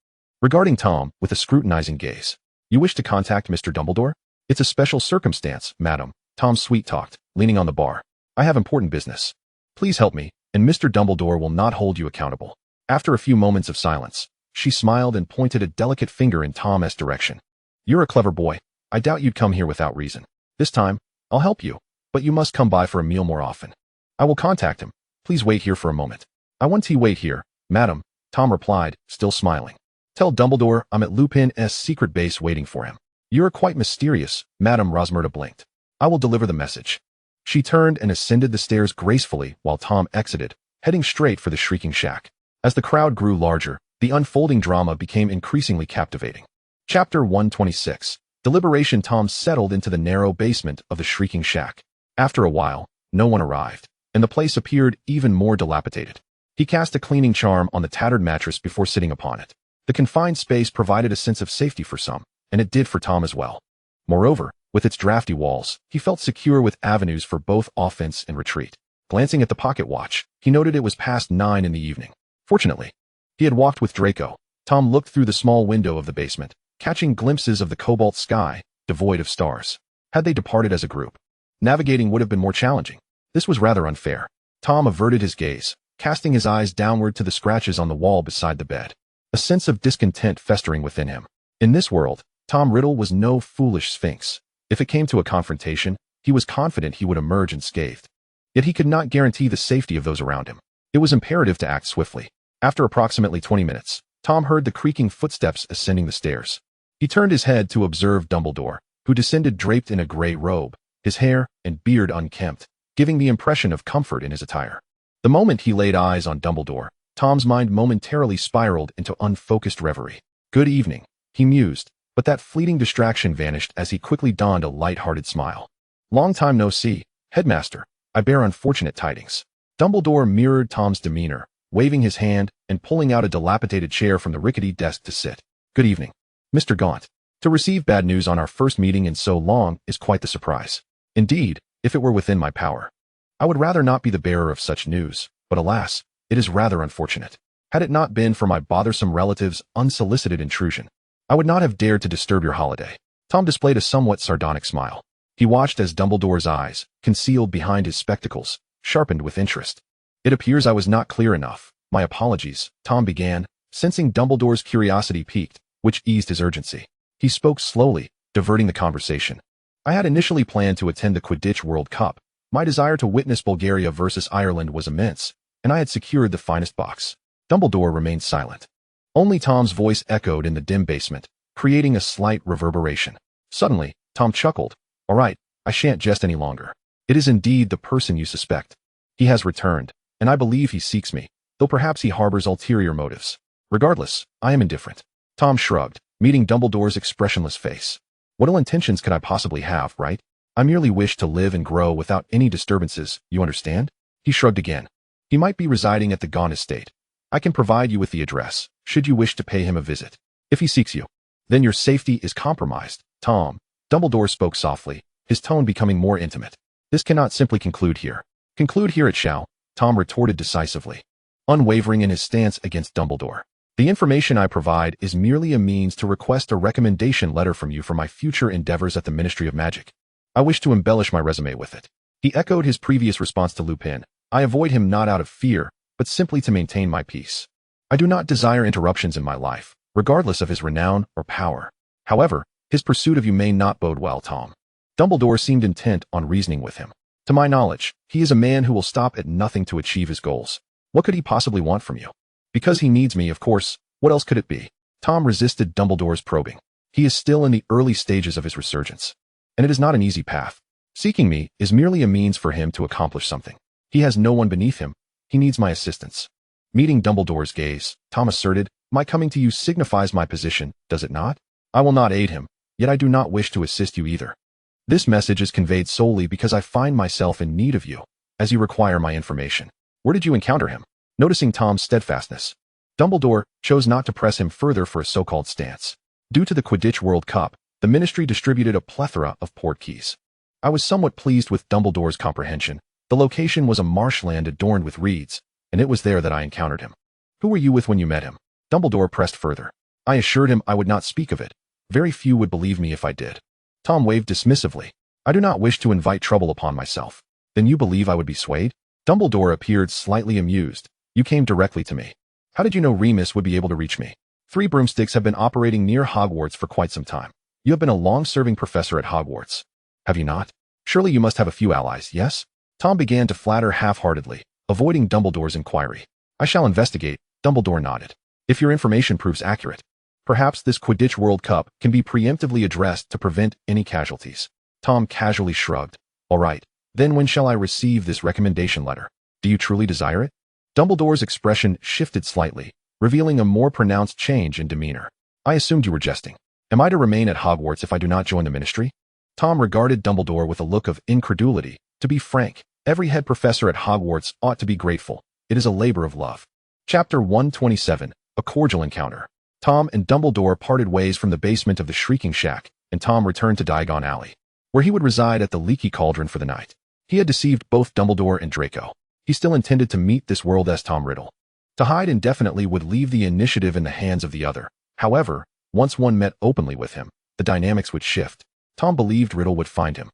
regarding Tom with a scrutinizing gaze. You wish to contact Mr. Dumbledore? It's a special circumstance, madam, Tom sweet-talked, leaning on the bar. I have important business. Please help me, and Mr. Dumbledore will not hold you accountable. After a few moments of silence, she smiled and pointed a delicate finger in Tom's direction. You're a clever boy. I doubt you'd come here without reason. This time, I'll help you, but you must come by for a meal more often. I will contact him. Please wait here for a moment. I want to wait here, madam, Tom replied, still smiling. Tell Dumbledore I'm at Lupin's secret base waiting for him. You're quite mysterious, Madame Rosmerta blinked. I will deliver the message. She turned and ascended the stairs gracefully while Tom exited, heading straight for the Shrieking Shack. As the crowd grew larger, the unfolding drama became increasingly captivating. Chapter 126. Deliberation. Tom settled into the narrow basement of the Shrieking Shack. After a while, no one arrived, and the place appeared even more dilapidated. He cast a cleaning charm on the tattered mattress before sitting upon it. The confined space provided a sense of safety for some, and it did for Tom as well. Moreover, with its drafty walls, he felt secure with avenues for both offense and retreat. Glancing at the pocket watch, he noted it was past 9 in the evening. Fortunately, he had walked with Draco. Tom looked through the small window of the basement, catching glimpses of the cobalt sky, devoid of stars. Had they departed as a group, navigating would have been more challenging. This was rather unfair. Tom averted his gaze, casting his eyes downward to the scratches on the wall beside the bed. A sense of discontent festering within him. In this world, Tom Riddle was no foolish sphinx. If it came to a confrontation, he was confident he would emerge unscathed. Yet he could not guarantee the safety of those around him. It was imperative to act swiftly. After approximately 20 minutes, Tom heard the creaking footsteps ascending the stairs. He turned his head to observe Dumbledore, who descended draped in a gray robe, his hair and beard unkempt, giving the impression of comfort in his attire. The moment he laid eyes on Dumbledore, Tom's mind momentarily spiraled into unfocused reverie. Good evening, he mused, but that fleeting distraction vanished as he quickly donned a light-hearted smile. Long time no see, Headmaster. I bear unfortunate tidings. Dumbledore mirrored Tom's demeanor, waving his hand and pulling out a dilapidated chair from the rickety desk to sit. Good evening, Mr. Gaunt. To receive bad news on our first meeting in so long is quite the surprise. Indeed, if it were within my power, I would rather not be the bearer of such news, but alas, it is rather unfortunate. Had it not been for my bothersome relative's unsolicited intrusion, I would not have dared to disturb your holiday. Tom displayed a somewhat sardonic smile. He watched as Dumbledore's eyes, concealed behind his spectacles, sharpened with interest. It appears I was not clear enough. My apologies, Tom began, sensing Dumbledore's curiosity piqued, which eased his urgency. He spoke slowly, diverting the conversation. I had initially planned to attend the Quidditch World Cup. My desire to witness Bulgaria versus Ireland was immense, and I had secured the finest box. Dumbledore remained silent. Only Tom's voice echoed in the dim basement, creating a slight reverberation. Suddenly, Tom chuckled. All right, I shan't jest any longer. It is indeed the person you suspect. He has returned, and I believe he seeks me, though perhaps he harbors ulterior motives. Regardless, I am indifferent. Tom shrugged, meeting Dumbledore's expressionless face. What ill intentions could I possibly have, right? I merely wish to live and grow without any disturbances, you understand? He shrugged again. He might be residing at the Gaunt estate. I can provide you with the address, should you wish to pay him a visit. If he seeks you, then your safety is compromised, Tom. Dumbledore spoke softly, his tone becoming more intimate. This cannot simply conclude here. Conclude here it shall, Tom retorted decisively, unwavering in his stance against Dumbledore. The information I provide is merely a means to request a recommendation letter from you for my future endeavors at the Ministry of Magic. I wish to embellish my resume with it. He echoed his previous response to Lupin. I avoid him not out of fear, but simply to maintain my peace. I do not desire interruptions in my life, regardless of his renown or power. However, his pursuit of you may not bode well, Tom. Dumbledore seemed intent on reasoning with him. To my knowledge, he is a man who will stop at nothing to achieve his goals. What could he possibly want from you? Because he needs me, of course. What else could it be? Tom resisted Dumbledore's probing. He is still in the early stages of his resurgence, and it is not an easy path. Seeking me is merely a means for him to accomplish something. He has no one beneath him. He needs my assistance. Meeting Dumbledore's gaze, Tom asserted, my coming to you signifies my position, does it not? I will not aid him, yet I do not wish to assist you either. This message is conveyed solely because I find myself in need of you, as you require my information. Where did you encounter him? Noticing Tom's steadfastness, Dumbledore chose not to press him further for a so-called stance. Due to the Quidditch World Cup, the Ministry distributed a plethora of portkeys. I was somewhat pleased with Dumbledore's comprehension. The location was a marshland adorned with reeds, and it was there that I encountered him. Who were you with when you met him? Dumbledore pressed further. I assured him I would not speak of it. Very few would believe me if I did. Tom waved dismissively. I do not wish to invite trouble upon myself. Then you believe I would be swayed? Dumbledore appeared slightly amused. You came directly to me. How did you know Remus would be able to reach me? 3 broomsticks have been operating near Hogwarts for quite some time. You have been a long-serving professor at Hogwarts. Have you not? Surely you must have a few allies, yes? Tom began to flatter half-heartedly, avoiding Dumbledore's inquiry. I shall investigate, Dumbledore nodded. If your information proves accurate, perhaps this Quidditch World Cup can be preemptively addressed to prevent any casualties. Tom casually shrugged. All right, then when shall I receive this recommendation letter? Do you truly desire it? Dumbledore's expression shifted slightly, revealing a more pronounced change in demeanor. I assumed you were jesting. Am I to remain at Hogwarts if I do not join the Ministry? Tom regarded Dumbledore with a look of incredulity. To be frank, every head professor at Hogwarts ought to be grateful. It is a labor of love. Chapter 127, A Cordial Encounter. Tom and Dumbledore parted ways from the basement of the Shrieking Shack, and Tom returned to Diagon Alley, where he would reside at the Leaky Cauldron for the night. He had deceived both Dumbledore and Draco. He still intended to meet this world as Tom Riddle. To hide indefinitely would leave the initiative in the hands of the other. However, once one met openly with him, the dynamics would shift. Tom believed Riddle would find him.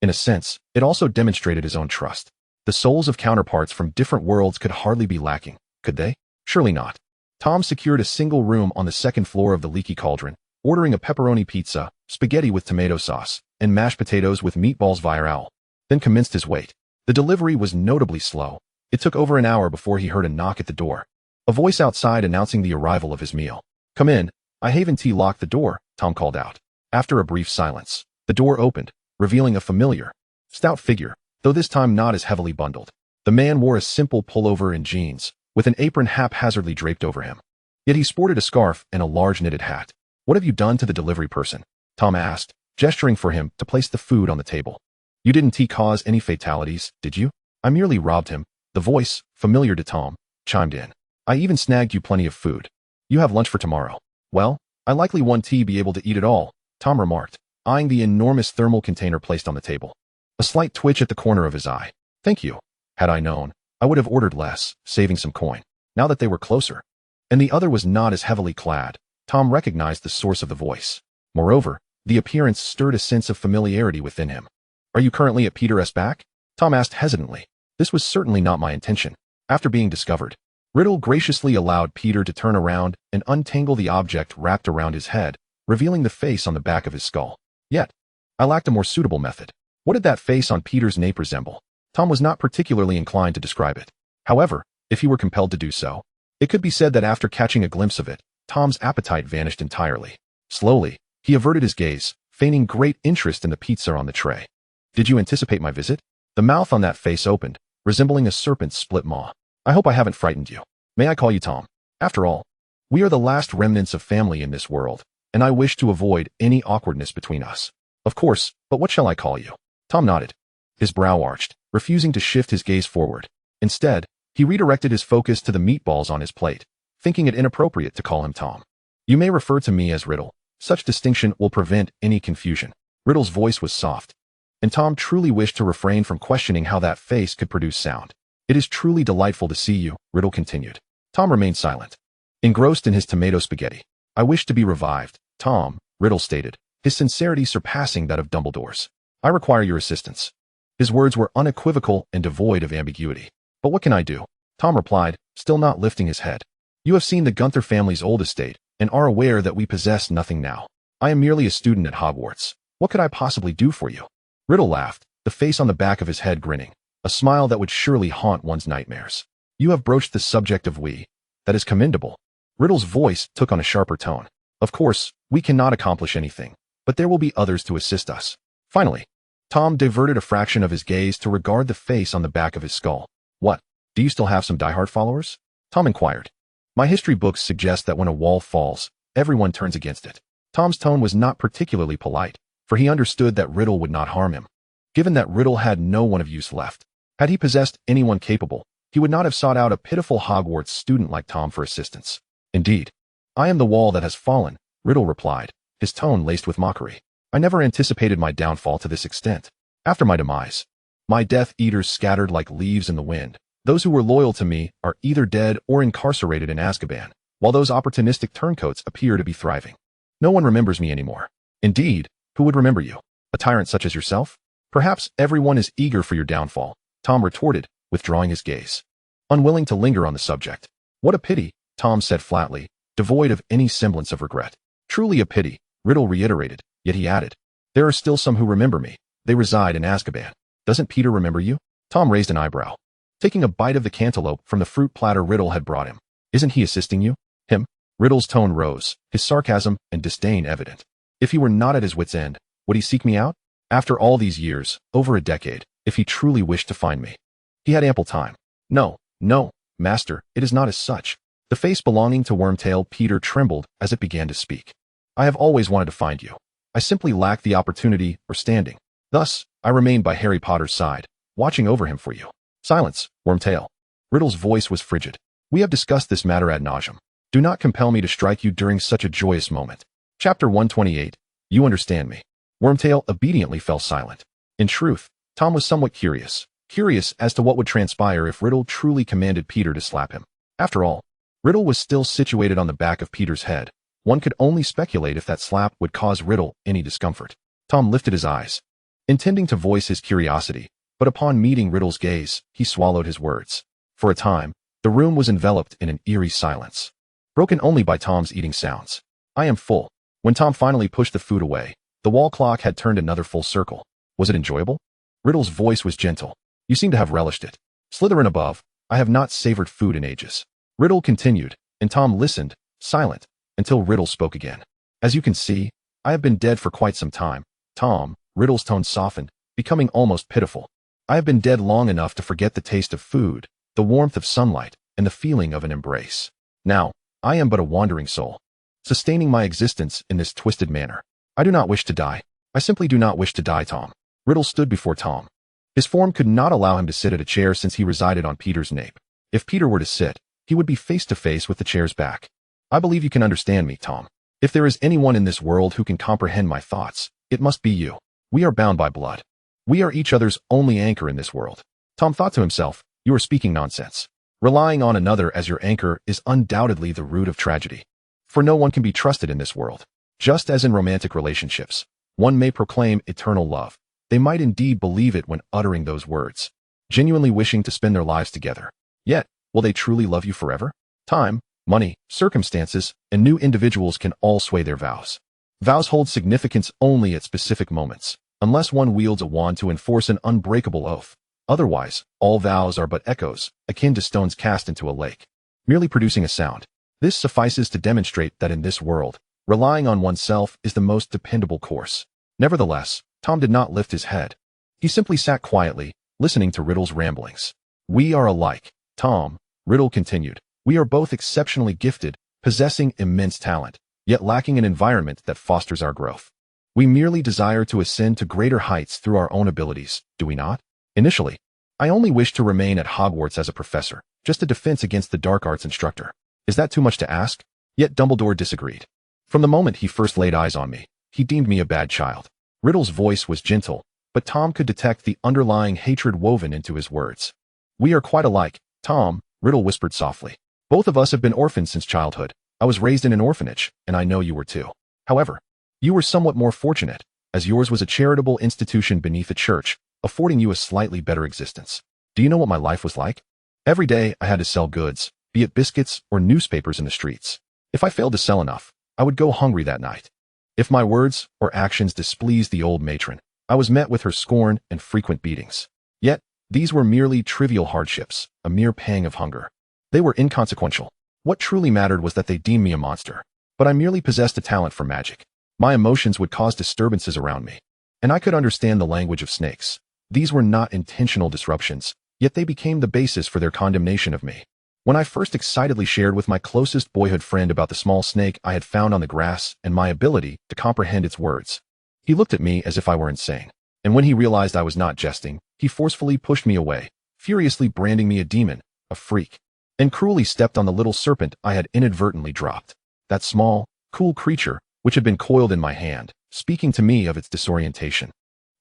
In a sense, it also demonstrated his own trust. The souls of counterparts from different worlds could hardly be lacking, could they? Surely not. Tom secured a single room on the second floor of the Leaky Cauldron, ordering a pepperoni pizza, spaghetti with tomato sauce, and mashed potatoes with meatballs viral, then commenced his wait. The delivery was notably slow. It took over an hour before he heard a knock at the door. A voice outside announcing the arrival of his meal. "Come in. I haven't locked the door," Tom called out. After a brief silence, the door opened, revealing a familiar, stout figure, though this time not as heavily bundled. The man wore a simple pullover and jeans, with an apron haphazardly draped over him. Yet he sported a scarf and a large knitted hat. "What have you done to the delivery person?" Tom asked, gesturing for him to place the food on the table. "You didn't cause any fatalities, did you?" "I merely robbed him," the voice, familiar to Tom, chimed in. "I even snagged you plenty of food. You have lunch for tomorrow." "Well, I likely won't be able to eat it all," Tom remarked, eyeing the enormous thermal container placed on the table. A slight twitch at the corner of his eye. "Thank you. Had I known, I would have ordered less, saving some coin." Now that they were closer, and the other was not as heavily clad, Tom recognized the source of the voice. Moreover, the appearance stirred a sense of familiarity within him. "Are you currently at Peter's back?" Tom asked hesitantly. "This was certainly not my intention." After being discovered, Riddle graciously allowed Peter to turn around and untangle the object wrapped around his head, revealing the face on the back of his skull. Yet, I lacked a more suitable method. What did that face on Peter's nape resemble? Tom was not particularly inclined to describe it. However, if he were compelled to do so, it could be said that after catching a glimpse of it, Tom's appetite vanished entirely. Slowly, he averted his gaze, feigning great interest in the pizza on the tray. "Did you anticipate my visit?" The mouth on that face opened, resembling a serpent's split maw. "I hope I haven't frightened you. May I call you Tom? After all, we are the last remnants of family in this world, and I wish to avoid any awkwardness between us." "Of course, but what shall I call you?" Tom nodded. His brow arched, refusing to shift his gaze forward. Instead, he redirected his focus to the meatballs on his plate, thinking it inappropriate to call him Tom. "You may refer to me as Riddle. Such distinction will prevent any confusion." Riddle's voice was soft, and Tom truly wished to refrain from questioning how that face could produce sound. "It is truly delightful to see you," Riddle continued. Tom remained silent, engrossed in his tomato spaghetti. "I wish to be revived, Tom," Riddle stated, his sincerity surpassing that of Dumbledore's. "I require your assistance." His words were unequivocal and devoid of ambiguity. "But what can I do?" Tom replied, still not lifting his head. "You have seen the Gunther family's old estate, and are aware that we possess nothing now. I am merely a student at Hogwarts. What could I possibly do for you?" Riddle laughed, the face on the back of his head grinning, a smile that would surely haunt one's nightmares. "You have broached the subject of we. That is commendable." Riddle's voice took on a sharper tone. "Of course, we cannot accomplish anything, but there will be others to assist us." Finally, Tom diverted a fraction of his gaze to regard the face on the back of his skull. "What? Do you still have some diehard followers?" Tom inquired. "My history books suggest that when a wall falls, everyone turns against it." Tom's tone was not particularly polite, for he understood that Riddle would not harm him. Given that Riddle had no one of use left, had he possessed anyone capable, he would not have sought out a pitiful Hogwarts student like Tom for assistance. "Indeed, I am the wall that has fallen," Riddle replied, his tone laced with mockery. "I never anticipated my downfall to this extent. After my demise, my Death Eaters scattered like leaves in the wind. Those who were loyal to me are either dead or incarcerated in Azkaban, while those opportunistic turncoats appear to be thriving. No one remembers me anymore. Indeed, who would remember you? A tyrant such as yourself? Perhaps everyone is eager for your downfall," Tom retorted, withdrawing his gaze, unwilling to linger on the subject. "What a pity," Tom said flatly, devoid of any semblance of regret. "Truly a pity," Riddle reiterated, yet he added, "There are still some who remember me. They reside in Azkaban. Doesn't Peter remember you?" Tom raised an eyebrow, taking a bite of the cantaloupe from the fruit platter Riddle had brought him. "Isn't he assisting you?" "Him?" Riddle's tone rose, his sarcasm and disdain evident. "If he were not at his wit's end, would he seek me out? After all these years, over a decade, if he truly wished to find me, he had ample time." No, master, it is not as such." The face belonging to Wormtail Peter trembled as it began to speak. "I have always wanted to find you. I simply lack the opportunity or standing. Thus, I remained by Harry Potter's side, watching over him for you." "Silence, Wormtail." Riddle's voice was frigid. "We have discussed this matter ad nauseum. Do not compel me to strike you during such a joyous moment." Chapter 128. You understand me. Wormtail obediently fell silent. In truth, Tom was somewhat curious as to what would transpire if Riddle truly commanded Peter to slap him. After all, Riddle was still situated on the back of Peter's head. One could only speculate if that slap would cause Riddle any discomfort. Tom lifted his eyes, intending to voice his curiosity, but upon meeting Riddle's gaze, he swallowed his words. For a time, the room was enveloped in an eerie silence, broken only by Tom's eating sounds. "I am full." When Tom finally pushed the food away, the wall clock had turned another full circle. Was it enjoyable? Riddle's voice was gentle. You seem to have relished it. Slytherin above, I have not savored food in ages. Riddle continued, and Tom listened, silent, until Riddle spoke again. As you can see, I have been dead for quite some time. Tom, Riddle's tone softened, becoming almost pitiful. I have been dead long enough to forget the taste of food, the warmth of sunlight, and the feeling of an embrace. Now, I am but a wandering soul, sustaining my existence in this twisted manner. I do not wish to die. I simply do not wish to die, Tom. Riddle stood before Tom. His form could not allow him to sit at a chair since he resided on Peter's nape. If Peter were to sit, he would be face to face with the chair's back. I believe you can understand me, Tom. If there is anyone in this world who can comprehend my thoughts, it must be you. We are bound by blood. We are each other's only anchor in this world. Tom thought to himself, you are speaking nonsense. Relying on another as your anchor is undoubtedly the root of tragedy. For no one can be trusted in this world. Just as in romantic relationships, one may proclaim eternal love. They might indeed believe it when uttering those words, genuinely wishing to spend their lives together. Yet, will they truly love you forever? Time, money, circumstances, and new individuals can all sway their vows. Vows hold significance only at specific moments, unless one wields a wand to enforce an unbreakable oath. Otherwise, all vows are but echoes, akin to stones cast into a lake, merely producing a sound. This suffices to demonstrate that in this world, relying on oneself is the most dependable course. Nevertheless, Tom did not lift his head. He simply sat quietly, listening to Riddle's ramblings. We are alike, Tom, Riddle continued. We are both exceptionally gifted, possessing immense talent, yet lacking an environment that fosters our growth. We merely desire to ascend to greater heights through our own abilities, do we not? Initially, I only wished to remain at Hogwarts as a professor, just a defense against the dark arts instructor. Is that too much to ask? Yet Dumbledore disagreed. From the moment he first laid eyes on me, he deemed me a bad child. Riddle's voice was gentle, but Tom could detect the underlying hatred woven into his words. We are quite alike, Tom, Riddle whispered softly. Both of us have been orphans since childhood. I was raised in an orphanage, and I know you were too. However, you were somewhat more fortunate, as yours was a charitable institution beneath a church, affording you a slightly better existence. Do you know what my life was like? Every day I had to sell goods, be it biscuits or newspapers in the streets. If I failed to sell enough, I would go hungry that night. If my words or actions displeased the old matron, I was met with her scorn and frequent beatings. Yet, these were merely trivial hardships, a mere pang of hunger. They were inconsequential. What truly mattered was that they deemed me a monster. But I merely possessed a talent for magic. My emotions would cause disturbances around me, and I could understand the language of snakes. These were not intentional disruptions, yet they became the basis for their condemnation of me. When I first excitedly shared with my closest boyhood friend about the small snake I had found on the grass and my ability to comprehend its words, he looked at me as if I were insane. And when he realized I was not jesting, he forcefully pushed me away, furiously branding me a demon, a freak, and cruelly stepped on the little serpent I had inadvertently dropped. That small, cool creature, which had been coiled in my hand, speaking to me of its disorientation,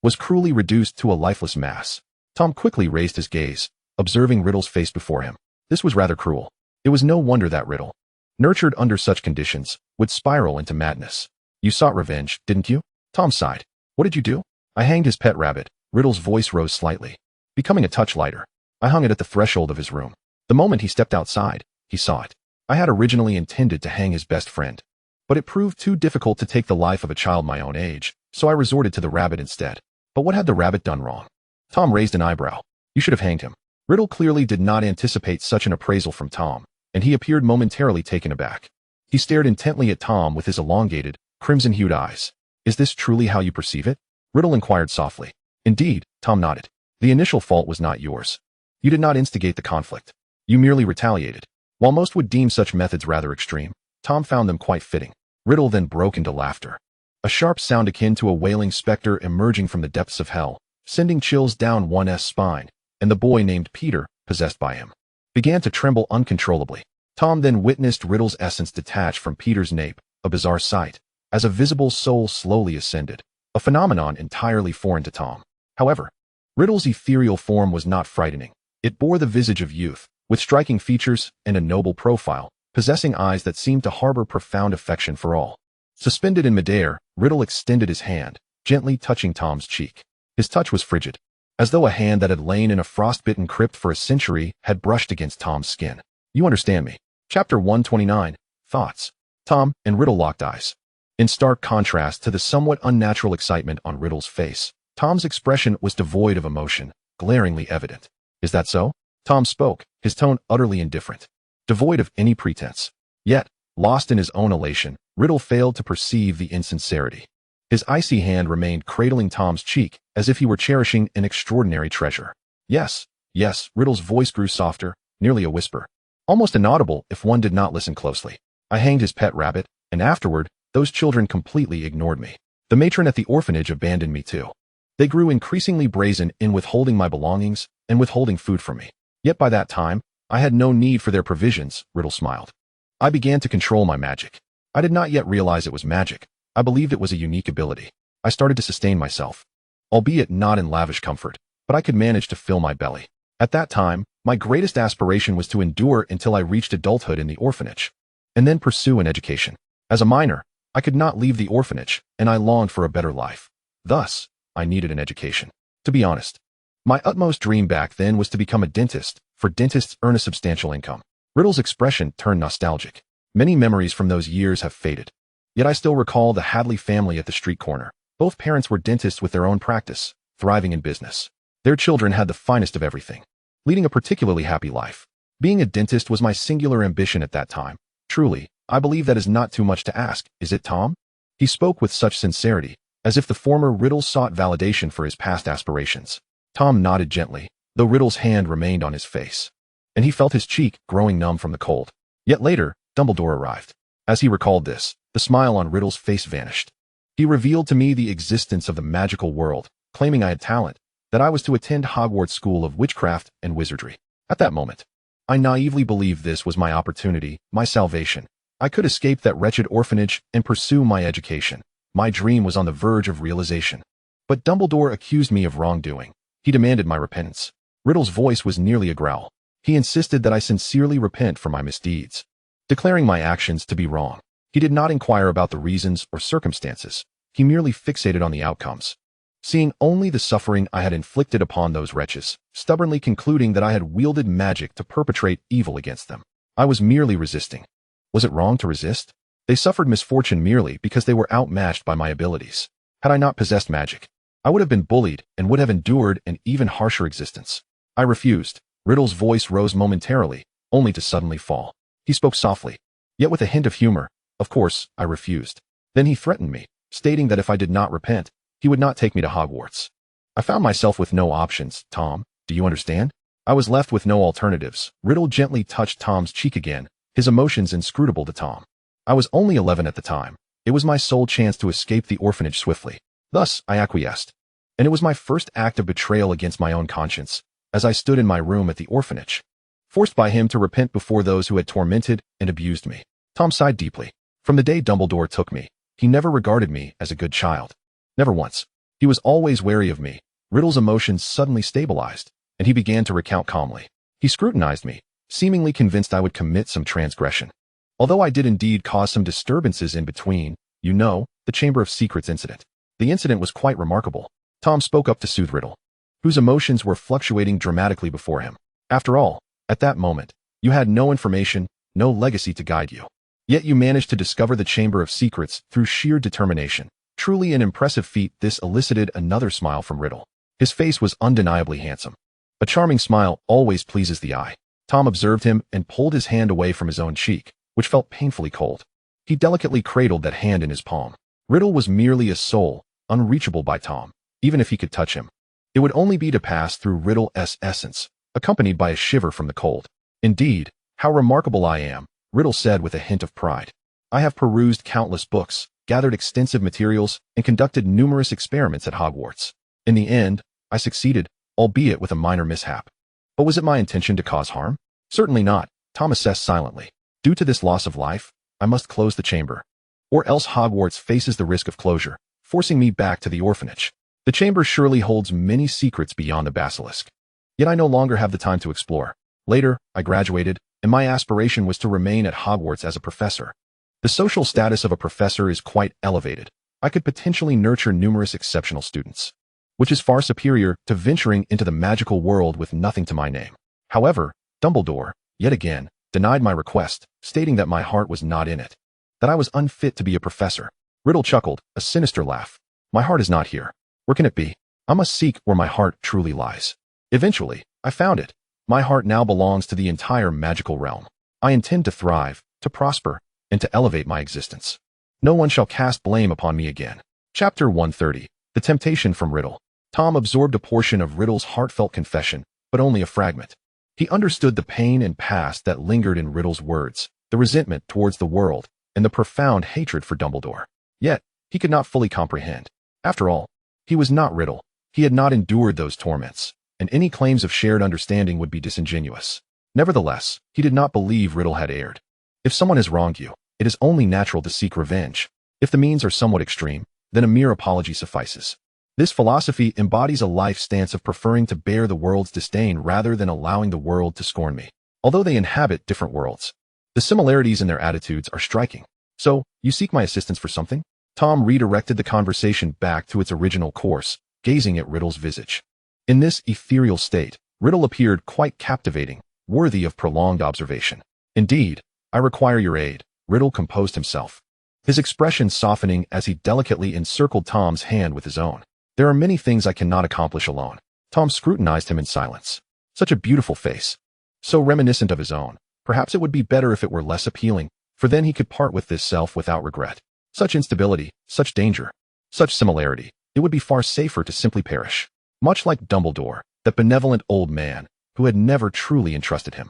was cruelly reduced to a lifeless mass. Tom quickly raised his gaze, observing Riddle's face before him. This was rather cruel. It was no wonder that Riddle, nurtured under such conditions, would spiral into madness. You sought revenge, didn't you? Tom sighed. What did you do? I hanged his pet rabbit. Riddle's voice rose slightly, becoming a touch lighter. I hung it at the threshold of his room. The moment he stepped outside, he saw it. I had originally intended to hang his best friend, but it proved too difficult to take the life of a child my own age, so I resorted to the rabbit instead. But what had the rabbit done wrong? Tom raised an eyebrow. You should have hanged him. Riddle clearly did not anticipate such an appraisal from Tom, and he appeared momentarily taken aback. He stared intently at Tom with his elongated, crimson-hued eyes. Is this truly how you perceive it? Riddle inquired softly. Indeed, Tom nodded. The initial fault was not yours. You did not instigate the conflict. You merely retaliated. While most would deem such methods rather extreme, Tom found them quite fitting. Riddle then broke into laughter. A sharp sound akin to a wailing specter emerging from the depths of hell, sending chills down one's spine, and the boy named Peter, possessed by him, began to tremble uncontrollably. Tom then witnessed Riddle's essence detach from Peter's nape, a bizarre sight, as a visible soul slowly ascended, a phenomenon entirely foreign to Tom. However, Riddle's ethereal form was not frightening. It bore the visage of youth, with striking features and a noble profile, possessing eyes that seemed to harbor profound affection for all. Suspended in midair, Riddle extended his hand, gently touching Tom's cheek. His touch was frigid, as though a hand that had lain in a frostbitten crypt for a century had brushed against Tom's skin. You understand me. Chapter 129, Thoughts. Tom and Riddle locked eyes. In stark contrast to the somewhat unnatural excitement on Riddle's face, Tom's expression was devoid of emotion, glaringly evident. Is that so? Tom spoke, his tone utterly indifferent, devoid of any pretense. Yet, lost in his own elation, Riddle failed to perceive the insincerity. His icy hand remained cradling Tom's cheek, as if he were cherishing an extraordinary treasure. Yes, yes, Riddle's voice grew softer, nearly a whisper. Almost inaudible if one did not listen closely. I hanged his pet rabbit, and afterward, those children completely ignored me. The matron at the orphanage abandoned me too. They grew increasingly brazen in withholding my belongings and withholding food from me. Yet by that time, I had no need for their provisions, Riddle smiled. I began to control my magic. I did not yet realize it was magic. I believed it was a unique ability. I started to sustain myself, albeit not in lavish comfort, but I could manage to fill my belly. At that time, my greatest aspiration was to endure until I reached adulthood in the orphanage, and then pursue an education. As a minor, I could not leave the orphanage, and I longed for a better life. Thus, I needed an education. To be honest, my utmost dream back then was to become a dentist, for dentists earn a substantial income. Riddle's expression turned nostalgic. Many memories from those years have faded. Yet I still recall the Hadley family at the street corner. Both parents were dentists with their own practice, thriving in business. Their children had the finest of everything, leading a particularly happy life. Being a dentist was my singular ambition at that time. Truly, I believe that is not too much to ask, is it, Tom? He spoke with such sincerity, as if the former Riddle sought validation for his past aspirations. Tom nodded gently, though Riddle's hand remained on his face, and he felt his cheek growing numb from the cold. Yet later, Dumbledore arrived. As he recalled this, the smile on Riddle's face vanished. He revealed to me the existence of the magical world, claiming I had talent, that I was to attend Hogwarts School of Witchcraft and Wizardry. At that moment, I naively believed this was my opportunity, my salvation. I could escape that wretched orphanage and pursue my education. My dream was on the verge of realization. But Dumbledore accused me of wrongdoing. He demanded my repentance. Riddle's voice was nearly a growl. He insisted that I sincerely repent for my misdeeds, declaring my actions to be wrong. He did not inquire about the reasons or circumstances. He merely fixated on the outcomes, seeing only the suffering I had inflicted upon those wretches, stubbornly concluding that I had wielded magic to perpetrate evil against them. I was merely resisting. Was it wrong to resist? They suffered misfortune merely because they were outmatched by my abilities. Had I not possessed magic, I would have been bullied and would have endured an even harsher existence. I refused. Riddle's voice rose momentarily, only to suddenly fall. He spoke softly, yet with a hint of humor. Of course, I refused. Then he threatened me, stating that if I did not repent, he would not take me to Hogwarts. I found myself with no options, Tom. Do you understand? I was left with no alternatives. Riddle gently touched Tom's cheek again, his emotions inscrutable to Tom. I was only 11 at the time. It was my sole chance to escape the orphanage swiftly. Thus, I acquiesced. And it was my first act of betrayal against my own conscience, as I stood in my room at the orphanage, forced by him to repent before those who had tormented and abused me. Tom sighed deeply. From the day Dumbledore took me, he never regarded me as a good child. Never once. He was always wary of me. Riddle's emotions suddenly stabilized, and he began to recount calmly. He scrutinized me, seemingly convinced I would commit some transgression. Although I did indeed cause some disturbances in between, you know, the Chamber of Secrets incident. The incident was quite remarkable. Tom spoke up to soothe Riddle, whose emotions were fluctuating dramatically before him. After all, at that moment, you had no information, no legacy to guide you. Yet you managed to discover the Chamber of Secrets through sheer determination. Truly an impressive feat. This elicited another smile from Riddle. His face was undeniably handsome. A charming smile always pleases the eye. Tom observed him and pulled his hand away from his own cheek, which felt painfully cold. He delicately cradled that hand in his palm. Riddle was merely a soul, unreachable by Tom, even if he could touch him. It would only be to pass through Riddle's essence, accompanied by a shiver from the cold. Indeed, how remarkable I am, Riddle said with a hint of pride. I have perused countless books, gathered extensive materials, and conducted numerous experiments at Hogwarts. In the end, I succeeded, albeit with a minor mishap. But was it my intention to cause harm? Certainly not, Tom assessed silently. Due to this loss of life, I must close the chamber, or else Hogwarts faces the risk of closure, forcing me back to the orphanage. The chamber surely holds many secrets beyond the basilisk. Yet I no longer have the time to explore. Later, I graduated, and my aspiration was to remain at Hogwarts as a professor. The social status of a professor is quite elevated. I could potentially nurture numerous exceptional students, which is far superior to venturing into the magical world with nothing to my name. However, Dumbledore, yet again, denied my request, stating that my heart was not in it, that I was unfit to be a professor. Riddle chuckled, a sinister laugh. My heart is not here. Where can it be? I must seek where my heart truly lies. Eventually, I found it. My heart now belongs to the entire magical realm. I intend to thrive, to prosper, and to elevate my existence. No one shall cast blame upon me again. Chapter 130. The Temptation from Riddle. Tom absorbed a portion of Riddle's heartfelt confession, but only a fragment. He understood the pain and past that lingered in Riddle's words, the resentment towards the world, and the profound hatred for Dumbledore. Yet, he could not fully comprehend. After all, he was not Riddle. He had not endured those torments, and any claims of shared understanding would be disingenuous. Nevertheless, he did not believe Riddle had erred. If someone has wronged you, it is only natural to seek revenge. If the means are somewhat extreme, then a mere apology suffices. This philosophy embodies a life stance of preferring to bear the world's disdain rather than allowing the world to scorn me. Although they inhabit different worlds, the similarities in their attitudes are striking. So, you seek my assistance for something? Tom redirected the conversation back to its original course, gazing at Riddle's visage. In this ethereal state, Riddle appeared quite captivating, worthy of prolonged observation. Indeed, I require your aid, Riddle composed himself, his expression softening as he delicately encircled Tom's hand with his own. There are many things I cannot accomplish alone. Tom scrutinized him in silence. Such a beautiful face. So reminiscent of his own. Perhaps it would be better if it were less appealing, for then he could part with this self without regret. Such instability, such danger, such similarity. It would be far safer to simply perish. Much like Dumbledore, that benevolent old man, who had never truly entrusted him.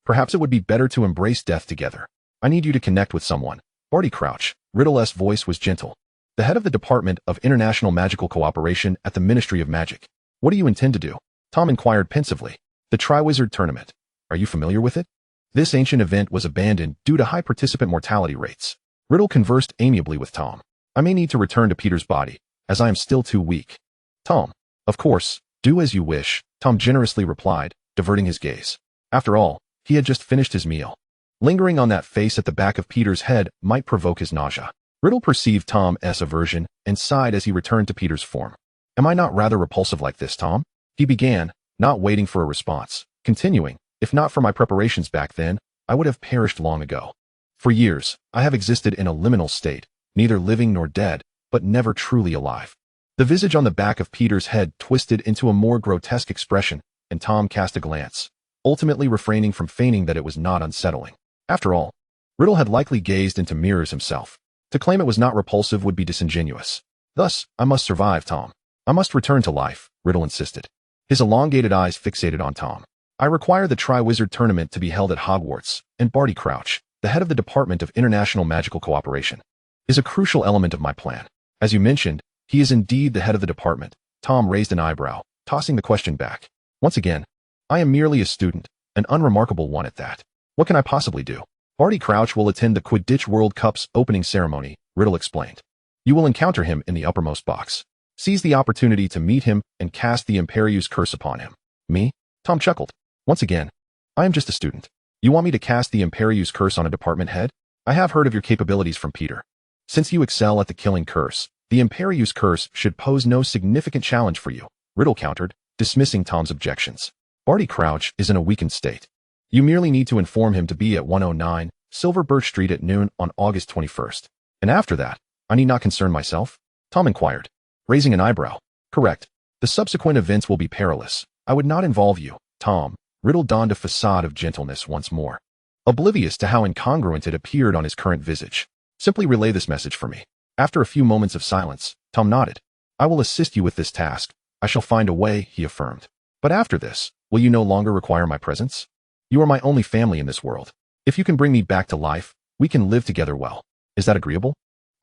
Perhaps it would be better to embrace death together. I need you to connect with someone. Barty Crouch. Riddle's voice was gentle. The head of the Department of International Magical Cooperation at the Ministry of Magic. What do you intend to do? Tom inquired pensively. The Triwizard Tournament. Are you familiar with it? This ancient event was abandoned due to high participant mortality rates. Riddle conversed amiably with Tom. I may need to return to Peter's body, as I am still too weak. Tom. Of course, do as you wish, Tom generously replied, diverting his gaze. After all, he had just finished his meal. Lingering on that face at the back of Peter's head might provoke his nausea. Riddle perceived Tom's aversion and sighed as he returned to Peter's form. Am I not rather repulsive like this, Tom? He began, not waiting for a response, continuing, if not for my preparations back then, I would have perished long ago. For years, I have existed in a liminal state, neither living nor dead, but never truly alive. The visage on the back of Peter's head twisted into a more grotesque expression, and Tom cast a glance, ultimately refraining from feigning that it was not unsettling. After all, Riddle had likely gazed into mirrors himself. To claim it was not repulsive would be disingenuous. Thus, I must survive, Tom. I must return to life, Riddle insisted. His elongated eyes fixated on Tom. I require the Triwizard Tournament to be held at Hogwarts, and Barty Crouch, the head of the Department of International Magical Cooperation, is a crucial element of my plan. As you mentioned, he is indeed the head of the department. Tom raised an eyebrow, tossing the question back. Once again, I am merely a student, an unremarkable one at that. What can I possibly do? Barty Crouch will attend the Quidditch World Cup's opening ceremony, Riddle explained. You will encounter him in the uppermost box. Seize the opportunity to meet him and cast the Imperius curse upon him. Me? Tom chuckled. Once again, I am just a student. You want me to cast the Imperius curse on a department head? I have heard of your capabilities from Peter. Since you excel at the killing curse, the Imperius curse should pose no significant challenge for you, Riddle countered, dismissing Tom's objections. Barty Crouch is in a weakened state. You merely need to inform him to be at 109 Silver Birch Street at noon on August 21st. And after that, I need not concern myself? Tom inquired, raising an eyebrow. Correct. The subsequent events will be perilous. I would not involve you, Tom. Riddle donned a facade of gentleness once more, oblivious to how incongruent it appeared on his current visage. Simply relay this message for me. After a few moments of silence, Tom nodded. I will assist you with this task. I shall find a way, he affirmed. But after this, will you no longer require my presence? You are my only family in this world. If you can bring me back to life, we can live together well. Is that agreeable?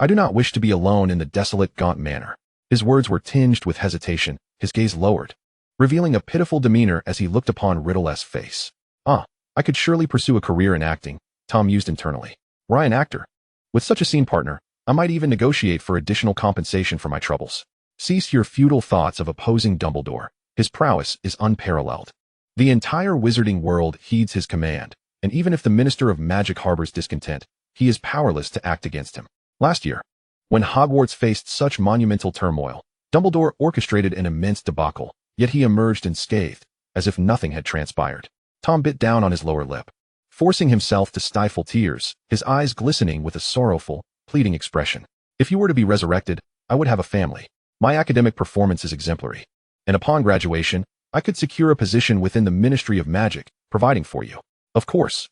I do not wish to be alone in the desolate, gaunt manor. His words were tinged with hesitation, his gaze lowered, revealing a pitiful demeanor as he looked upon Riddle's face. I could surely pursue a career in acting, Tom mused internally. Were I an actor? With such a scene partner, I might even negotiate for additional compensation for my troubles. Cease your futile thoughts of opposing Dumbledore. His prowess is unparalleled. The entire wizarding world heeds his command, and even if the Minister of Magic harbors discontent, he is powerless to act against him. Last year, when Hogwarts faced such monumental turmoil, Dumbledore orchestrated an immense debacle, yet he emerged unscathed, as if nothing had transpired. Tom bit down on his lower lip, forcing himself to stifle tears, his eyes glistening with a sorrowful, pleading expression. If you were to be resurrected, I would have a family. My academic performance is exemplary. And upon graduation, I could secure a position within the Ministry of Magic, providing for you. Of course,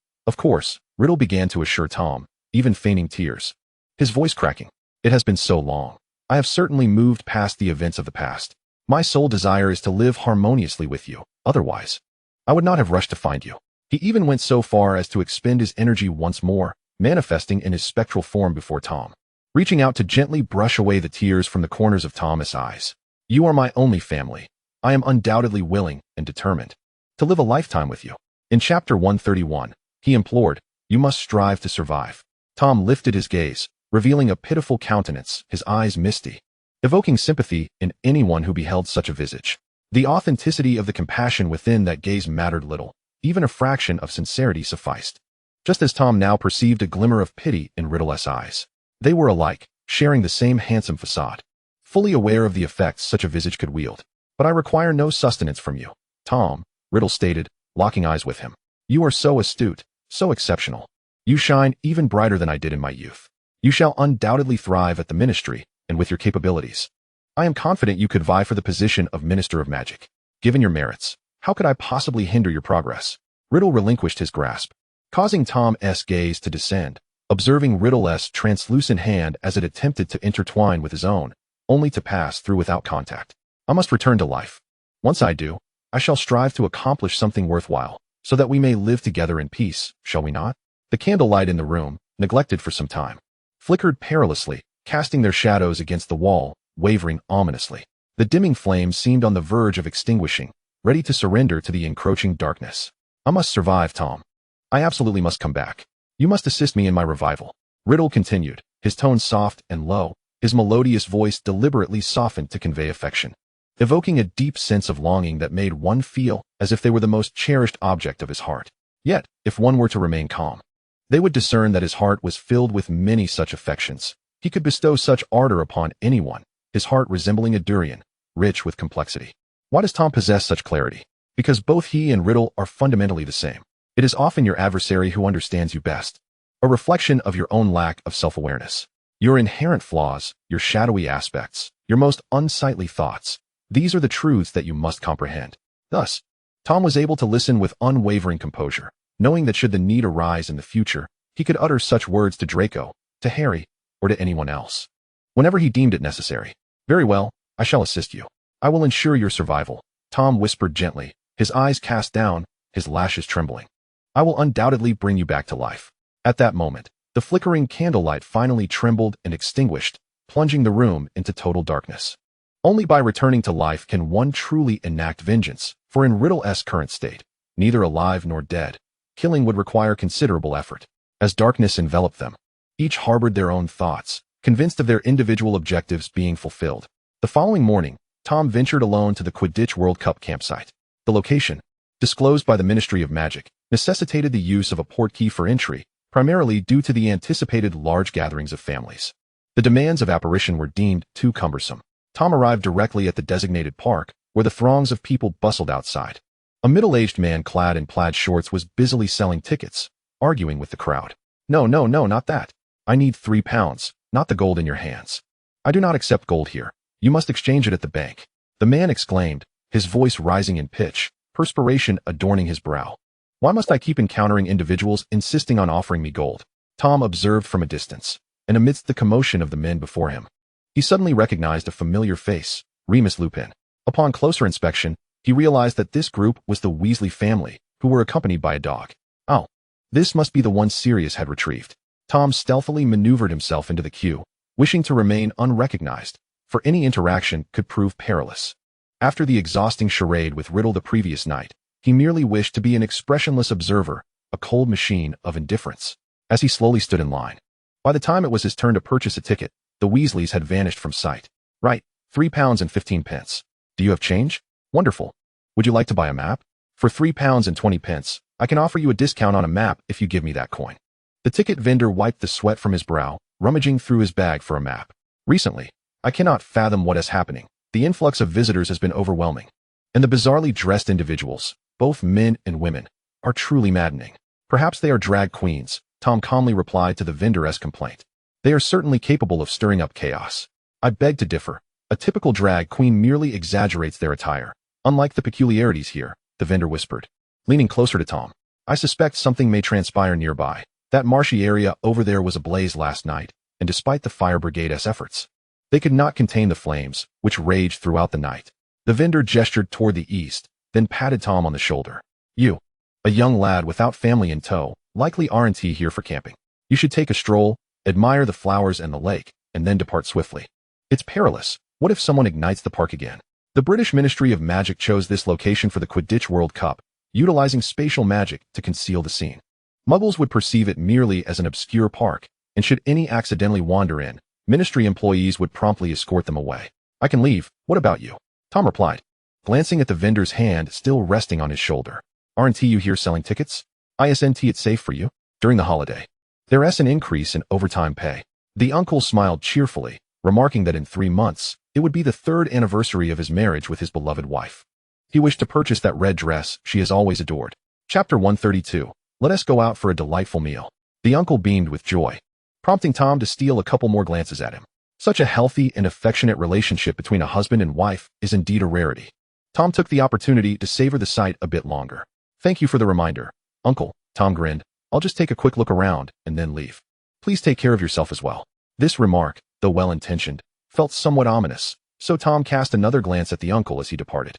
Riddle began to assure Tom, even feigning tears. His voice cracking. It has been so long. I have certainly moved past the events of the past. My sole desire is to live harmoniously with you. Otherwise, I would not have rushed to find you. He even went so far as to expend his energy once more, manifesting in his spectral form before Tom, reaching out to gently brush away the tears from the corners of Thomas' eyes. You are my only family. I am undoubtedly willing and determined to live a lifetime with you. In chapter 131, he implored, you must strive to survive. Tom lifted his gaze, revealing a pitiful countenance, his eyes misty, evoking sympathy in anyone who beheld such a visage. The authenticity of the compassion within that gaze mattered little. Even a fraction of sincerity sufficed. Just as Tom now perceived a glimmer of pity in Riddle's eyes. They were alike, sharing the same handsome facade, fully aware of the effects such a visage could wield. But I require no sustenance from you, Tom, Riddle stated, locking eyes with him. You are so astute, so exceptional. You shine even brighter than I did in my youth. You shall undoubtedly thrive at the ministry, and with your capabilities. I am confident you could vie for the position of Minister of Magic. Given your merits, how could I possibly hinder your progress? Riddle relinquished his grasp, causing Tom's gaze to descend, observing Riddle's translucent hand as it attempted to intertwine with his own, only to pass through without contact. I must return to life. Once I do, I shall strive to accomplish something worthwhile, so that we may live together in peace, shall we not? The candlelight in the room, neglected for some time, flickered perilously, casting their shadows against the wall, wavering ominously. The dimming flames seemed on the verge of extinguishing, ready to surrender to the encroaching darkness. I must survive, Tom. I absolutely must come back. You must assist me in my revival. Riddle continued, his tone soft and low, his melodious voice deliberately softened to convey affection, evoking a deep sense of longing that made one feel as if they were the most cherished object of his heart. Yet, if one were to remain calm, they would discern that his heart was filled with many such affections. He could bestow such ardor upon anyone, his heart resembling a durian, rich with complexity. Why does Tom possess such clarity? Because both he and Riddle are fundamentally the same. It is often your adversary who understands you best, a reflection of your own lack of self-awareness. Your inherent flaws, your shadowy aspects, your most unsightly thoughts. These are the truths that you must comprehend. Thus, Tom was able to listen with unwavering composure, knowing that should the need arise in the future, he could utter such words to Draco, to Harry, or to anyone else, whenever he deemed it necessary. Very well, I shall assist you. I will ensure your survival, Tom whispered gently, his eyes cast down, his lashes trembling. I will undoubtedly bring you back to life. At that moment, the flickering candlelight finally trembled and extinguished, plunging the room into total darkness. Only by returning to life can one truly enact vengeance, for in Riddle's current state, neither alive nor dead, killing would require considerable effort. As darkness enveloped them, each harbored their own thoughts, convinced of their individual objectives being fulfilled. The following morning, Tom ventured alone to the Quidditch World Cup campsite. The location, disclosed by the Ministry of Magic, necessitated the use of a portkey for entry, primarily due to the anticipated large gatherings of families. The demands of apparition were deemed too cumbersome. Tom arrived directly at the designated park, where the throngs of people bustled outside. A middle-aged man clad in plaid shorts was busily selling tickets, arguing with the crowd. No, not that. I need £3, not the gold in your hands. I do not accept gold here. You must exchange it at the bank. The man exclaimed, his voice rising in pitch, perspiration adorning his brow. Why must I keep encountering individuals insisting on offering me gold? Tom observed from a distance, and amidst the commotion of the men before him, he suddenly recognized a familiar face, Remus Lupin. Upon closer inspection, he realized that this group was the Weasley family, who were accompanied by a dog. Oh, this must be the one Sirius had retrieved. Tom stealthily maneuvered himself into the queue, wishing to remain unrecognized, for any interaction could prove perilous. After the exhausting charade with Riddle the previous night, he merely wished to be an expressionless observer, a cold machine of indifference. As he slowly stood in line, by the time it was his turn to purchase a ticket, the Weasleys had vanished from sight. Right, £3.15. Do you have change? Wonderful. Would you like to buy a map? For £3.20, I can offer you a discount on a map if you give me that coin. The ticket vendor wiped the sweat from his brow, rummaging through his bag for a map. Recently, I cannot fathom what is happening. The influx of visitors has been overwhelming, and the bizarrely dressed individuals, both men and women, are truly maddening. Perhaps they are drag queens, Tom calmly replied to the vendor's complaint. They are certainly capable of stirring up chaos. I beg to differ. A typical drag queen merely exaggerates their attire. Unlike the peculiarities here, the vendor whispered, leaning closer to Tom. I suspect something may transpire nearby. That marshy area over there was ablaze last night, and despite the fire brigade's efforts, they could not contain the flames, which raged throughout the night. The vendor gestured toward the east, then patted Tom on the shoulder. You, a young lad without family in tow, likely aren't here for camping. You should take a stroll, admire the flowers and the lake, and then depart swiftly. It's perilous. What if someone ignites the park again? The British Ministry of Magic chose this location for the Quidditch World Cup, utilizing spatial magic to conceal the scene. Muggles would perceive it merely as an obscure park, and should any accidentally wander in, Ministry employees would promptly escort them away. I can leave. What about you? Tom replied, glancing at the vendor's hand still resting on his shoulder. Aren't you here selling tickets? Isn't it safe for you? During the holiday, there's an increase in overtime pay. The uncle smiled cheerfully, remarking that in 3 months, it would be the 3rd anniversary of his marriage with his beloved wife. He wished to purchase that red dress she has always adored. Chapter 132. Let us go out for a delightful meal. The uncle beamed with joy, prompting Tom to steal a couple more glances at him. Such a healthy and affectionate relationship between a husband and wife is indeed a rarity. Tom took the opportunity to savor the sight a bit longer. Thank you for the reminder, Uncle, Tom grinned. I'll just take a quick look around and then leave. Please take care of yourself as well. This remark, though well-intentioned, felt somewhat ominous, so Tom cast another glance at the uncle as he departed.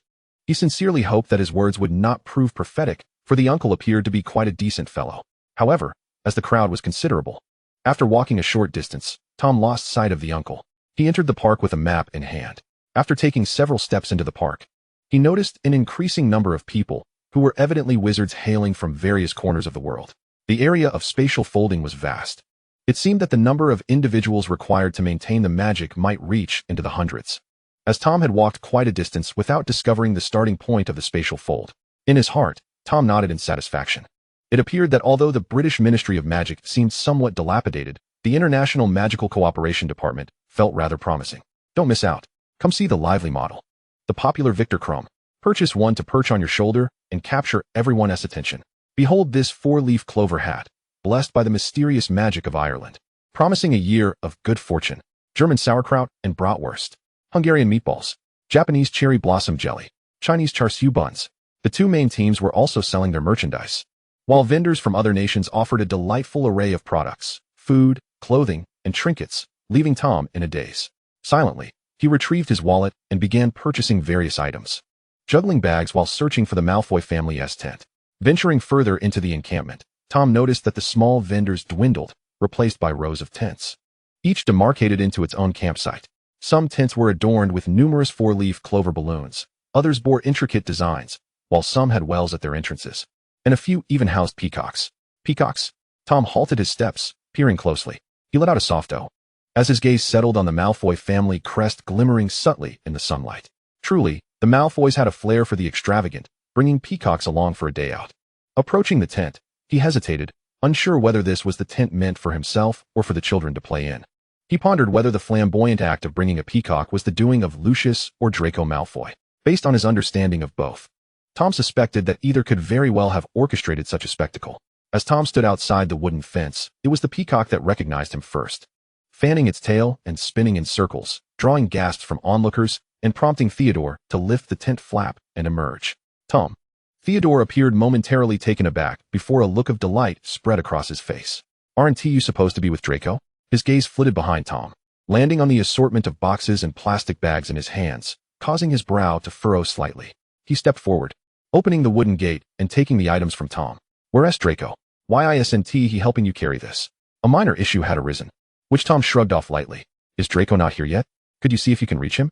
He sincerely hoped that his words would not prove prophetic, for the uncle appeared to be quite a decent fellow. However, as the crowd was considerable, after walking a short distance, Tom lost sight of the uncle. He entered the park with a map in hand. After taking several steps into the park, he noticed an increasing number of people, who were evidently wizards hailing from various corners of the world. The area of spatial folding was vast. It seemed that the number of individuals required to maintain the magic might reach into the hundreds. As Tom had walked quite a distance without discovering the starting point of the spatial fold, in his heart, Tom nodded in satisfaction. It appeared that although the British Ministry of Magic seemed somewhat dilapidated, the International Magical Cooperation Department felt rather promising. Don't miss out. Come see the lively model. The popular Victor Crumb. Purchase one to perch on your shoulder and capture everyone's attention. Behold this 4-leaf clover hat, blessed by the mysterious magic of Ireland, promising a year of good fortune. German sauerkraut and bratwurst, Hungarian meatballs, Japanese cherry blossom jelly, Chinese char siu buns. The two main teams were also selling their merchandise, while vendors from other nations offered a delightful array of products, food, clothing, and trinkets, leaving Tom in a daze. Silently, he retrieved his wallet and began purchasing various items, juggling bags while searching for the Malfoy family's tent. Venturing further into the encampment, Tom noticed that the small vendors dwindled, replaced by rows of tents, each demarcated into its own campsite. Some tents were adorned with numerous 4-leaf clover balloons, others bore intricate designs, while some had wells at their entrances, and a few even housed peacocks. Peacocks? Tom halted his steps, peering closely. He let out a soft "oh" as his gaze settled on the Malfoy family crest glimmering subtly in the sunlight. Truly, the Malfoys had a flair for the extravagant, bringing peacocks along for a day out. Approaching the tent, he hesitated, unsure whether this was the tent meant for himself or for the children to play in. He pondered whether the flamboyant act of bringing a peacock was the doing of Lucius or Draco Malfoy. Based on his understanding of both, Tom suspected that either could very well have orchestrated such a spectacle. As Tom stood outside the wooden fence, it was the peacock that recognized him first, fanning its tail and spinning in circles, drawing gasps from onlookers and prompting Theodore to lift the tent flap and emerge. Tom. Theodore appeared momentarily taken aback before a look of delight spread across his face. Aren't you supposed to be with Draco? His gaze flitted behind Tom, landing on the assortment of boxes and plastic bags in his hands, causing his brow to furrow slightly. He stepped forward, opening the wooden gate and taking the items from Tom. Where's Draco? Why isn't he helping you carry this? A minor issue had arisen, which Tom shrugged off lightly. Is Draco not here yet? Could you see if you can reach him?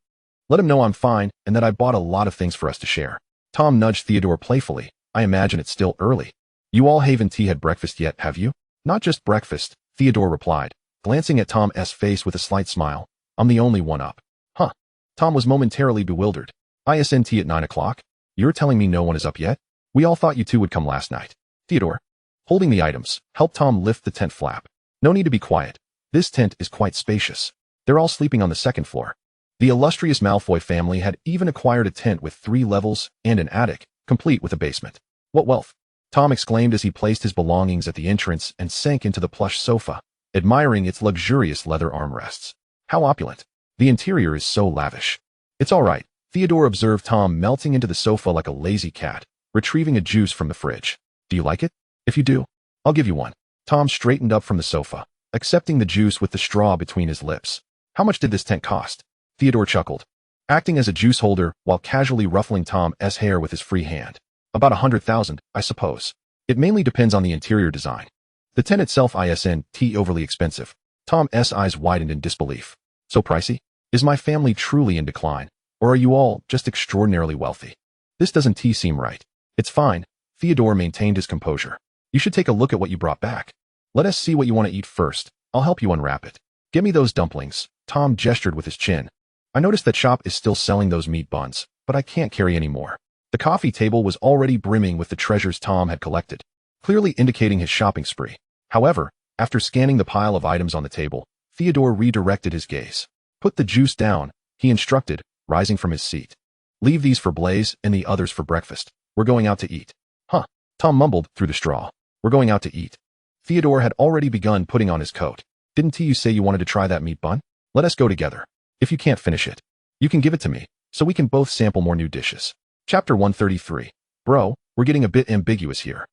Let him know I'm fine and that I bought a lot of things for us to share. Tom nudged Theodore playfully. I imagine it's still early. You all haven't had breakfast yet, have you? Not just breakfast, Theodore replied, glancing at Tom's face with a slight smile. I'm the only one up. Huh. Tom was momentarily bewildered. Isn't at 9 o'clock? You're telling me no one is up yet? We all thought you two would come last night. Theodore, holding the items, helped Tom lift the tent flap. No need to be quiet. This tent is quite spacious. They're all sleeping on the 2nd floor. The illustrious Malfoy family had even acquired a tent with 3 levels and an attic, complete with a basement. What wealth! Tom exclaimed as he placed his belongings at the entrance and sank into the plush sofa, admiring its luxurious leather armrests. How opulent. The interior is so lavish. It's all right, Theodore observed Tom melting into the sofa like a lazy cat, retrieving a juice from the fridge. Do you like it? If you do, I'll give you one. Tom straightened up from the sofa, accepting the juice with the straw between his lips. How much did this tent cost? Theodore chuckled, acting as a juice holder while casually ruffling Tom's hair with his free hand. About 100,000, I suppose. It mainly depends on the interior design. The tent itself isn't overly expensive. Tom's eyes widened in disbelief. So pricey? Is my family truly in decline, or are you all just extraordinarily wealthy? This doesn't seem right. It's fine. Theodore maintained his composure. You should take a look at what you brought back. Let us see what you want to eat first. I'll help you unwrap it. Give me those dumplings. Tom gestured with his chin. I noticed that shop is still selling those meat buns, but I can't carry any more. The coffee table was already brimming with the treasures Tom had collected, clearly indicating his shopping spree. However, after scanning the pile of items on the table, Theodore redirected his gaze. Put the juice down, he instructed, rising from his seat. Leave these for Blaze and the others for breakfast. We're going out to eat. Huh, Tom mumbled through the straw. We're going out to eat. Theodore had already begun putting on his coat. Didn't you say you wanted to try that meat bun? Let us go together. If you can't finish it, you can give it to me, so we can both sample more new dishes. Chapter 133. Bro, we're getting a bit ambiguous here.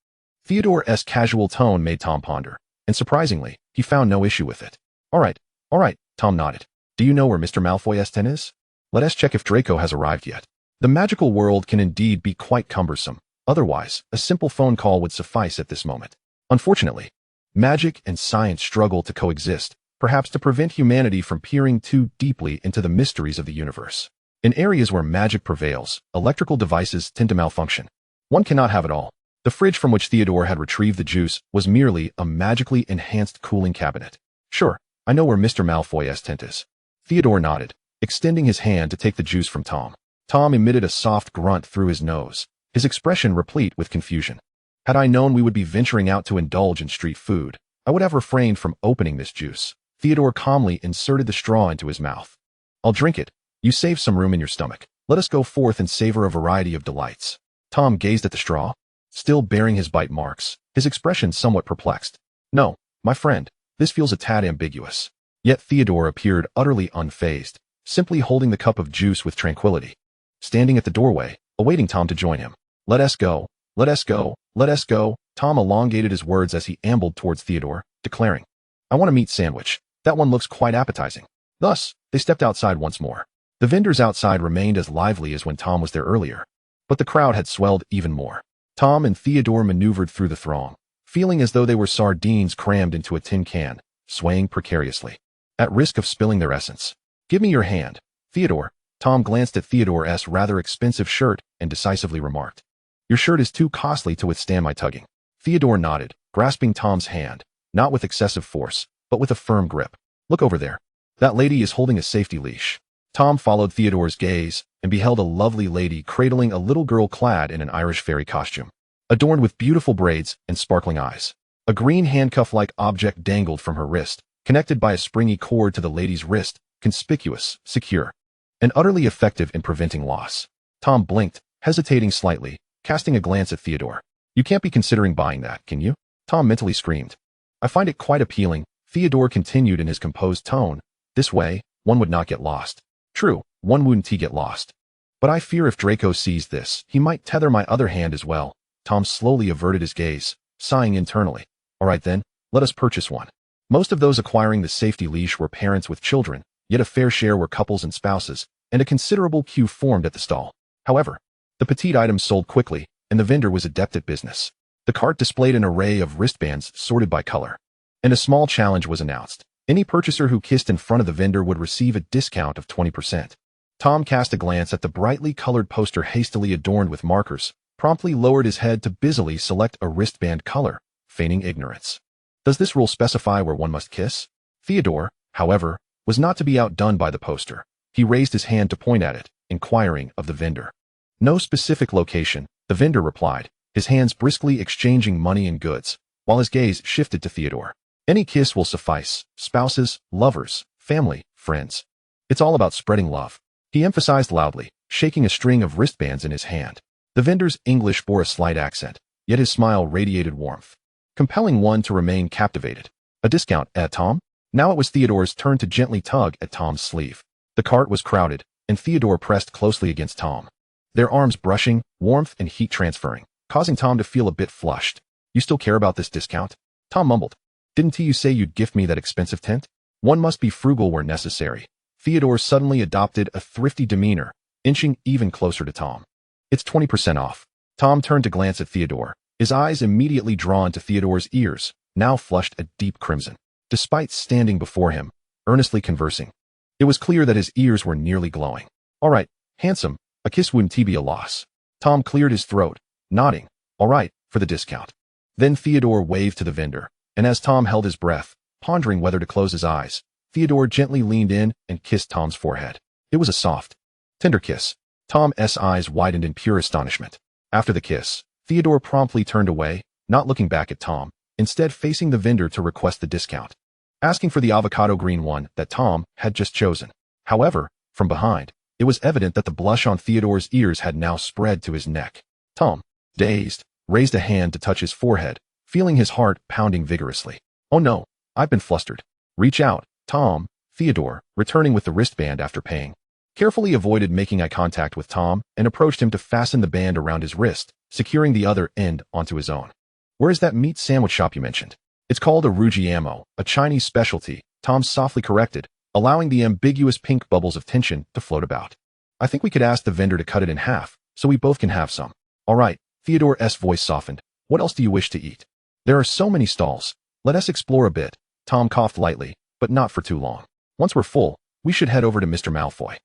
Theodore's casual tone made Tom ponder, and surprisingly, he found no issue with it. All right, Tom nodded. Do you know where Mr. Malfoy's tent is? Let us check if Draco has arrived yet. The magical world can indeed be quite cumbersome. Otherwise, a simple phone call would suffice at this moment. Unfortunately, magic and science struggle to coexist, perhaps to prevent humanity from peering too deeply into the mysteries of the universe. In areas where magic prevails, electrical devices tend to malfunction. One cannot have it all. The fridge from which Theodore had retrieved the juice was merely a magically enhanced cooling cabinet. Sure, I know where Mr. Malfoy's tent is. Theodore nodded, extending his hand to take the juice from Tom. Tom emitted a soft grunt through his nose, his expression replete with confusion. Had I known we would be venturing out to indulge in street food, I would have refrained from opening this juice. Theodore calmly inserted the straw into his mouth. I'll drink it. You save some room in your stomach. Let us go forth and savor a variety of delights. Tom gazed at the straw, still bearing his bite marks, his expression somewhat perplexed. No, my friend, this feels a tad ambiguous. Yet Theodore appeared utterly unfazed, simply holding the cup of juice with tranquility. Standing at the doorway, awaiting Tom to join him. Let us go, let us go, let us go. Tom elongated his words as he ambled towards Theodore, declaring, I want a meat sandwich. That one looks quite appetizing. Thus, they stepped outside once more. The vendors outside remained as lively as when Tom was there earlier, but the crowd had swelled even more. Tom and Theodore maneuvered through the throng, feeling as though they were sardines crammed into a tin can, swaying precariously, at risk of spilling their essence. Give me your hand, Theodore. Tom glanced at Theodore's rather expensive shirt and decisively remarked, Your shirt is too costly to withstand my tugging. Theodore nodded, grasping Tom's hand, not with excessive force, but with a firm grip. Look over there. That lady is holding a safety leash. Tom followed Theodore's gaze and beheld a lovely lady cradling a little girl clad in an Irish fairy costume, adorned with beautiful braids and sparkling eyes. A green handcuff-like object dangled from her wrist, connected by a springy cord to the lady's wrist, conspicuous, secure, and utterly effective in preventing loss. Tom blinked, hesitating slightly, casting a glance at Theodore. You can't be considering buying that, can you? Tom mentally screamed. I find it quite appealing, Theodore continued in his composed tone. This way, one would not get lost. True, one wouldn't get lost. But I fear if Draco sees this, he might tether my other hand as well. Tom slowly averted his gaze, sighing internally. All right then, let us purchase one. Most of those acquiring the safety leash were parents with children, yet a fair share were couples and spouses, and a considerable queue formed at the stall. However, the petite items sold quickly, and the vendor was adept at business. The cart displayed an array of wristbands sorted by color, and a small challenge was announced. Any purchaser who kissed in front of the vendor would receive a discount of 20%. Tom cast a glance at the brightly colored poster hastily adorned with markers, promptly lowered his head to busily select a wristband color, feigning ignorance. Does this rule specify where one must kiss? Theodore, however, was not to be outdone by the poster. He raised his hand to point at it, inquiring of the vendor. No specific location, the vendor replied, his hands briskly exchanging money and goods, while his gaze shifted to Theodore. Any kiss will suffice. Spouses, lovers, family, friends. It's all about spreading love. He emphasized loudly, shaking a string of wristbands in his hand. The vendor's English bore a slight accent, yet his smile radiated warmth, compelling one to remain captivated. A discount, Tom? Now it was Theodore's turn to gently tug at Tom's sleeve. The cart was crowded, and Theodore pressed closely against Tom. Their arms brushing, warmth and heat transferring, causing Tom to feel a bit flushed. You still care about this discount? Tom mumbled. Didn't you say you'd gift me that expensive tent? One must be frugal where necessary. Theodore suddenly adopted a thrifty demeanor, inching even closer to Tom. It's 20% off. Tom turned to glance at Theodore, his eyes immediately drawn to Theodore's ears, now flushed a deep crimson. Despite standing before him, earnestly conversing, it was clear that his ears were nearly glowing. All right, handsome, a kiss wouldn't be a loss. Tom cleared his throat, nodding. All right, for the discount. Then Theodore waved to the vendor, and as Tom held his breath, pondering whether to close his eyes, Theodore gently leaned in and kissed Tom's forehead. It was a soft, tender kiss. Tom's eyes widened in pure astonishment. After the kiss, Theodore promptly turned away, not looking back at Tom, instead facing the vendor to request the discount, asking for the avocado green one that Tom had just chosen. However, from behind, it was evident that the blush on Theodore's ears had now spread to his neck. Tom, dazed, raised a hand to touch his forehead, feeling his heart pounding vigorously. Oh no, I've been flustered. Reach out, Tom. Theodore, returning with the wristband after paying, carefully avoided making eye contact with Tom and approached him to fasten the band around his wrist, securing the other end onto his own. Where is that meat sandwich shop you mentioned? It's called a Rugiamo, a Chinese specialty, Tom softly corrected, allowing the ambiguous pink bubbles of tension to float about. I think we could ask the vendor to cut it in half, so we both can have some. All right, Theodore's voice softened. What else do you wish to eat? There are so many stalls. Let us explore a bit. Tom coughed lightly, but not for too long. Once we're full, we should head over to Mr. Malfoy.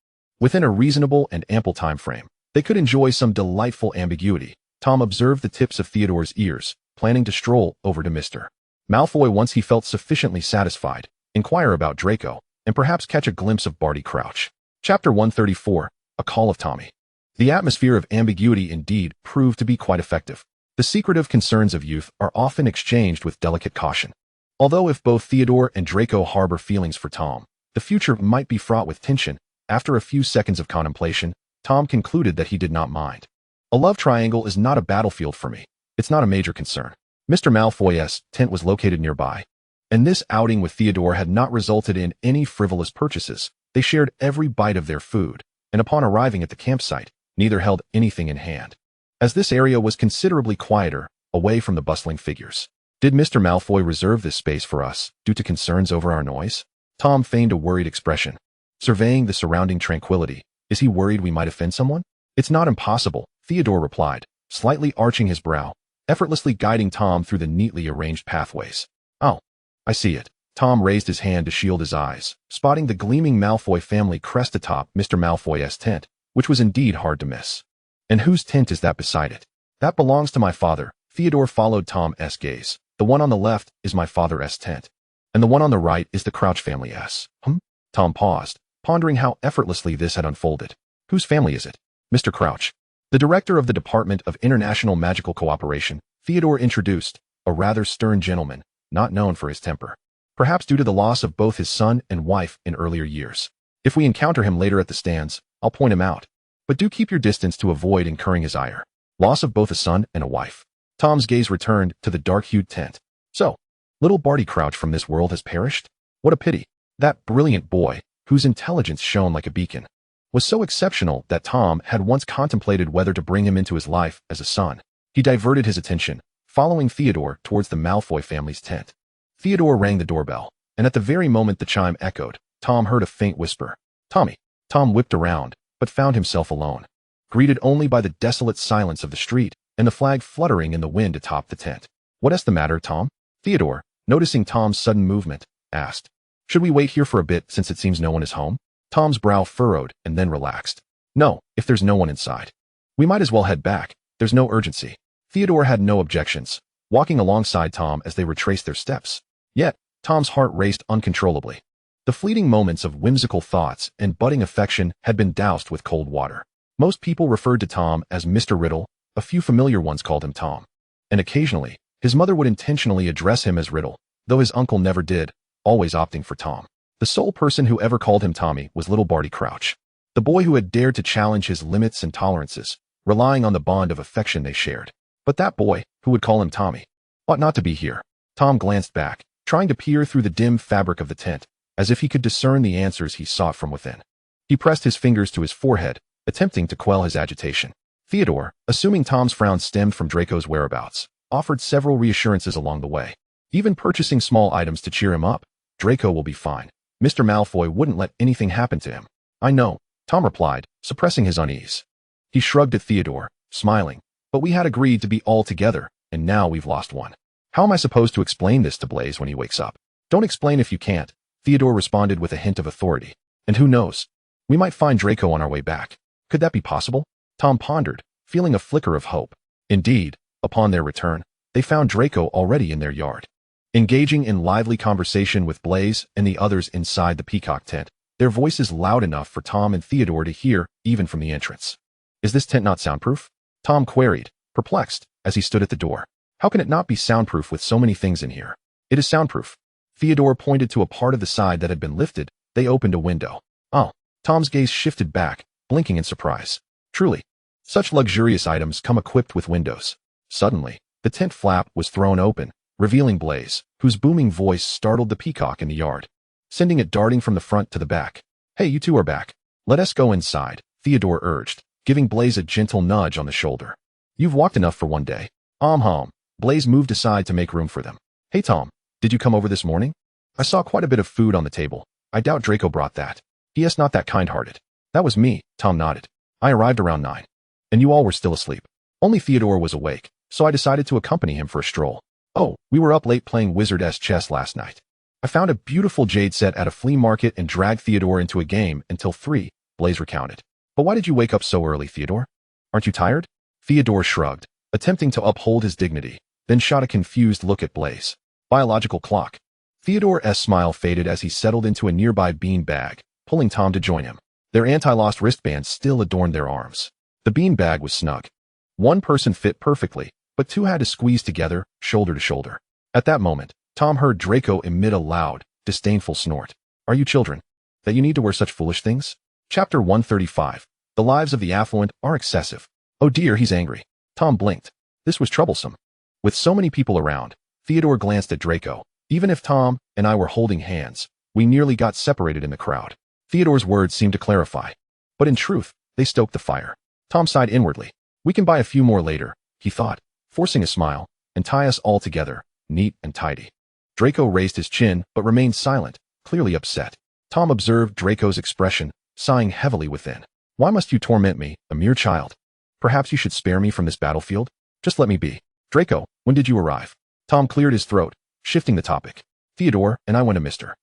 Within a reasonable and ample time frame, they could enjoy some delightful ambiguity. Tom observed the tips of Theodore's ears, planning to stroll over to Mr. Malfoy once he felt sufficiently satisfied, inquire about Draco, and perhaps catch a glimpse of Barty Crouch. Chapter 134, A Call of Tommy. The atmosphere of ambiguity indeed proved to be quite effective. The secretive concerns of youth are often exchanged with delicate caution. Although if both Theodore and Draco harbor feelings for Tom, the future might be fraught with tension, after a few seconds of contemplation, Tom concluded that he did not mind. A love triangle is not a battlefield for me. It's not a major concern. Mr. Malfoy's tent was located nearby, and this outing with Theodore had not resulted in any frivolous purchases. They shared every bite of their food, and upon arriving at the campsite, neither held anything in hand, as this area was considerably quieter, away from the bustling figures. Did Mr. Malfoy reserve this space for us, due to concerns over our noise? Tom feigned a worried expression, surveying the surrounding tranquility. Is he worried we might offend someone? It's not impossible, Theodore replied, slightly arching his brow, effortlessly guiding Tom through the neatly arranged pathways. Oh, I see it. Tom raised his hand to shield his eyes, spotting the gleaming Malfoy family crest atop Mr. Malfoy's tent, which was indeed hard to miss. And whose tent is that beside it? That belongs to my father. Theodore followed Tom's gaze. The one on the left is my father's tent, and the one on the right is the Crouch family's. Tom paused, pondering how effortlessly this had unfolded. Whose family is it? Mr. Crouch, the director of the Department of International Magical Cooperation, Theodore introduced, a rather stern gentleman, not known for his temper, perhaps due to the loss of both his son and wife in earlier years. If we encounter him later at the stands, I'll point him out, but do keep your distance to avoid incurring his ire. Loss of both a son and a wife. Tom's gaze returned to the dark-hued tent. So, little Barty Crouch from this world has perished? What a pity. That brilliant boy, whose intelligence shone like a beacon, was so exceptional that Tom had once contemplated whether to bring him into his life as a son. He diverted his attention, following Theodore towards the Malfoy family's tent. Theodore rang the doorbell, and at the very moment the chime echoed, Tom heard a faint whisper. Tommy. Tom whipped around, but found himself alone, greeted only by the desolate silence of the street and the flag fluttering in the wind atop the tent. What's the matter, Tom? Theodore, noticing Tom's sudden movement, asked. Should we wait here for a bit since it seems no one is home? Tom's brow furrowed and then relaxed. No, if there's no one inside. We might as well head back. There's no urgency. Theodore had no objections, walking alongside Tom as they retraced their steps. Yet, Tom's heart raced uncontrollably. The fleeting moments of whimsical thoughts and budding affection had been doused with cold water. Most people referred to Tom as Mr. Riddle, a few familiar ones called him Tom. And occasionally, his mother would intentionally address him as Riddle, though his uncle never did, always opting for Tom. The sole person who ever called him Tommy was little Barty Crouch, the boy who had dared to challenge his limits and tolerances, relying on the bond of affection they shared. But that boy, who would call him Tommy, ought not to be here. Tom glanced back, trying to peer through the dim fabric of the tent, as if he could discern the answers he sought from within. He pressed his fingers to his forehead, attempting to quell his agitation. Theodore, assuming Tom's frown stemmed from Draco's whereabouts, offered several reassurances along the way, even purchasing small items to cheer him up. Draco will be fine. Mr. Malfoy wouldn't let anything happen to him. I know, Tom replied, suppressing his unease. He shrugged at Theodore, smiling, but we had agreed to be all together, and now we've lost one. How am I supposed to explain this to Blaise when he wakes up? Don't explain if you can't, Theodore responded with a hint of authority. And who knows? We might find Draco on our way back. Could that be possible? Tom pondered, feeling a flicker of hope. Indeed, upon their return, they found Draco already in their yard. Engaging in lively conversation with Blaise and the others inside the peacock tent, their voices loud enough for Tom and Theodore to hear even from the entrance. Is this tent not soundproof? Tom queried, perplexed, as he stood at the door. How can it not be soundproof with so many things in here? It is soundproof. Theodore pointed to a part of the side that had been lifted. They opened a window. Oh. Tom's gaze shifted back, blinking in surprise. Truly, such luxurious items come equipped with windows. Suddenly, the tent flap was thrown open, revealing Blaise, whose booming voice startled the peacock in the yard, sending it darting from the front to the back. Hey, you two are back. Let us go inside, Theodore urged, giving Blaise a gentle nudge on the shoulder. You've walked enough for one day. Blaise moved aside to make room for them. Hey Tom, did you come over this morning? I saw quite a bit of food on the table. I doubt Draco brought that. He is not that kind-hearted. That was me, Tom nodded. I arrived around 9. And you all were still asleep. Only Theodore was awake, so I decided to accompany him for a stroll. Oh, we were up late playing Wizard-esque chess last night. I found a beautiful jade set at a flea market and dragged Theodore into a game until 3, Blaise recounted. But why did you wake up so early, Theodore? Aren't you tired? Theodore shrugged, attempting to uphold his dignity, then shot a confused look at Blaise. Biological clock. Theodore's smile faded as he settled into a nearby bean bag, pulling Tom to join him. Their anti-lost wristbands still adorned their arms. The bean bag was snug. One person fit perfectly, but two had to squeeze together, shoulder to shoulder. At that moment, Tom heard Draco emit a loud, disdainful snort. Are you children? That you need to wear such foolish things? Chapter 135. The lives of the affluent are excessive. Oh dear, he's angry. Tom blinked. This was troublesome. With so many people around, Theodore glanced at Draco. Even if Tom and I were holding hands, we nearly got separated in the crowd. Theodore's words seemed to clarify. But in truth, they stoked the fire. Tom sighed inwardly. We can buy a few more later, he thought, forcing a smile, and tie us all together, neat and tidy. Draco raised his chin, but remained silent, clearly upset. Tom observed Draco's expression, sighing heavily within. Why must you torment me, a mere child? Perhaps you should spare me from this battlefield? Just let me be. Draco, when did you arrive? Tom cleared his throat, shifting the topic. Theodore and I went to Mr.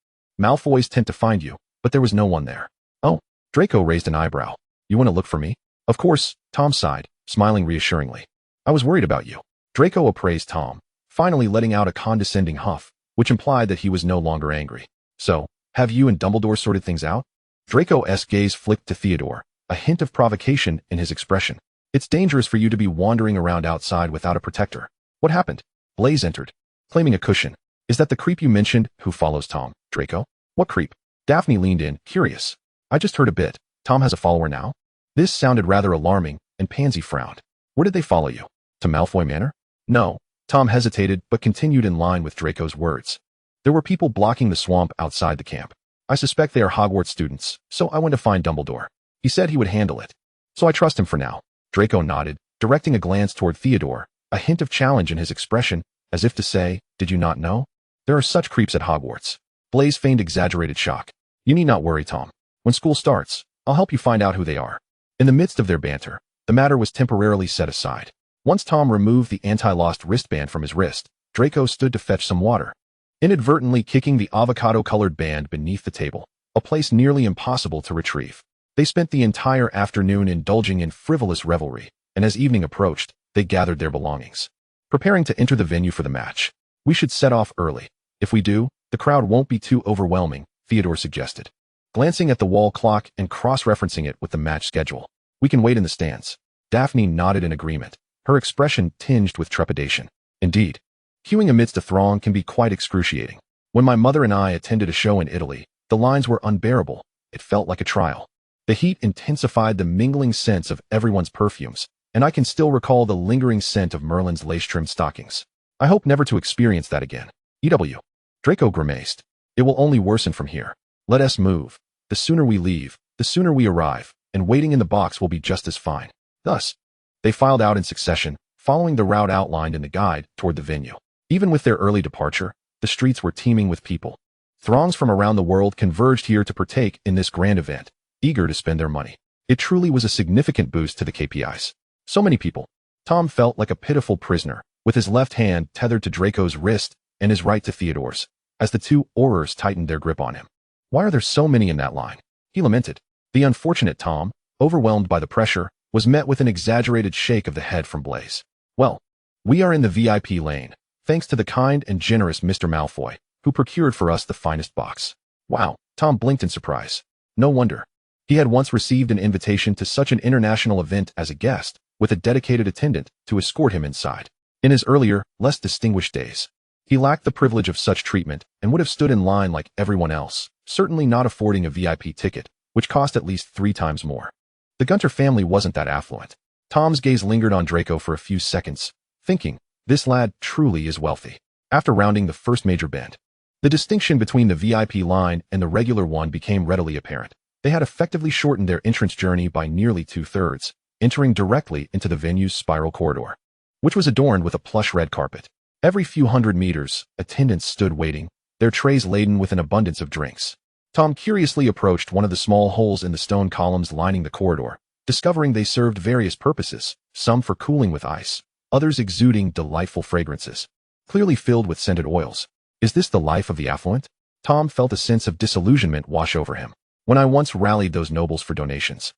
Malfoy's tent to find you, but there was no one there. Oh, Draco raised an eyebrow. You want to look for me? Of course, Tom sighed, smiling reassuringly. I was worried about you. Draco appraised Tom, finally letting out a condescending huff, which implied that he was no longer angry. So, have you and Dumbledore sorted things out? Draco's gaze flicked to Theodore, a hint of provocation in his expression. It's dangerous for you to be wandering around outside without a protector. What happened? Blaise entered, claiming a cushion. Is that the creep you mentioned who follows Tom, Draco? What creep? Daphne leaned in, curious. I just heard a bit. Tom has a follower now? This sounded rather alarming, and Pansy frowned. Where did they follow you? To Malfoy Manor? No. Tom hesitated but continued in line with Draco's words. There were people blocking the swamp outside the camp. I suspect they are Hogwarts students, so I went to find Dumbledore. He said he would handle it. So I trust him for now. Draco nodded, directing a glance toward Theodore, a hint of challenge in his expression, as if to say, did you not know? There are such creeps at Hogwarts. Blaise feigned exaggerated shock. You need not worry, Tom. When school starts, I'll help you find out who they are. In the midst of their banter, the matter was temporarily set aside. Once Tom removed the anti-lost wristband from his wrist, Draco stood to fetch some water, inadvertently kicking the avocado-colored band beneath the table, a place nearly impossible to retrieve. They spent the entire afternoon indulging in frivolous revelry, and as evening approached, they gathered their belongings, preparing to enter the venue for the match. We should set off early. If we do, the crowd won't be too overwhelming, Theodore suggested, glancing at the wall clock and cross-referencing it with the match schedule. We can wait in the stands. Daphne nodded in agreement, her expression tinged with trepidation. Indeed, queuing amidst a throng can be quite excruciating. When my mother and I attended a show in Italy, the lines were unbearable. It felt like a trial. The heat intensified the mingling scents of everyone's perfumes, and I can still recall the lingering scent of Merlin's lace-trimmed stockings. I hope never to experience that again. EW. Draco grimaced. It will only worsen from here. Let us move. The sooner we leave, the sooner we arrive, and waiting in the box will be just as fine. Thus, they filed out in succession, following the route outlined in the guide toward the venue. Even with their early departure, the streets were teeming with people. Throngs from around the world converged here to partake in this grand event, eager to spend their money. It truly was a significant boost to the KPIs. So many people. Tom felt like a pitiful prisoner, with his left hand tethered to Draco's wrist and his right to Theodore's, as the two Aurors tightened their grip on him. Why are there so many in that line? He lamented. The unfortunate Tom, overwhelmed by the pressure, was met with an exaggerated shake of the head from Blaze. Well, we are in the VIP lane, thanks to the kind and generous Mr. Malfoy, who procured for us the finest box. Wow, Tom blinked in surprise. No wonder. He had once received an invitation to such an international event as a guest, with a dedicated attendant to escort him inside. In his earlier, less distinguished days, he lacked the privilege of such treatment and would have stood in line like everyone else, certainly not affording a VIP ticket, which cost at least 3 times more. The Gunter family wasn't that affluent. Tom's gaze lingered on Draco for a few seconds, thinking, this lad truly is wealthy. After rounding the first major bend, the distinction between the VIP line and the regular one became readily apparent. They had effectively shortened their entrance journey by nearly 2/3, entering directly into the venue's spiral corridor, which was adorned with a plush red carpet. Every few hundred meters, attendants stood waiting, their trays laden with an abundance of drinks. Tom curiously approached one of the small holes in the stone columns lining the corridor, discovering they served various purposes, some for cooling with ice, others exuding delightful fragrances, clearly filled with scented oils. Is this the life of the affluent? Tom felt a sense of disillusionment wash over him. When I once rallied those nobles for donations,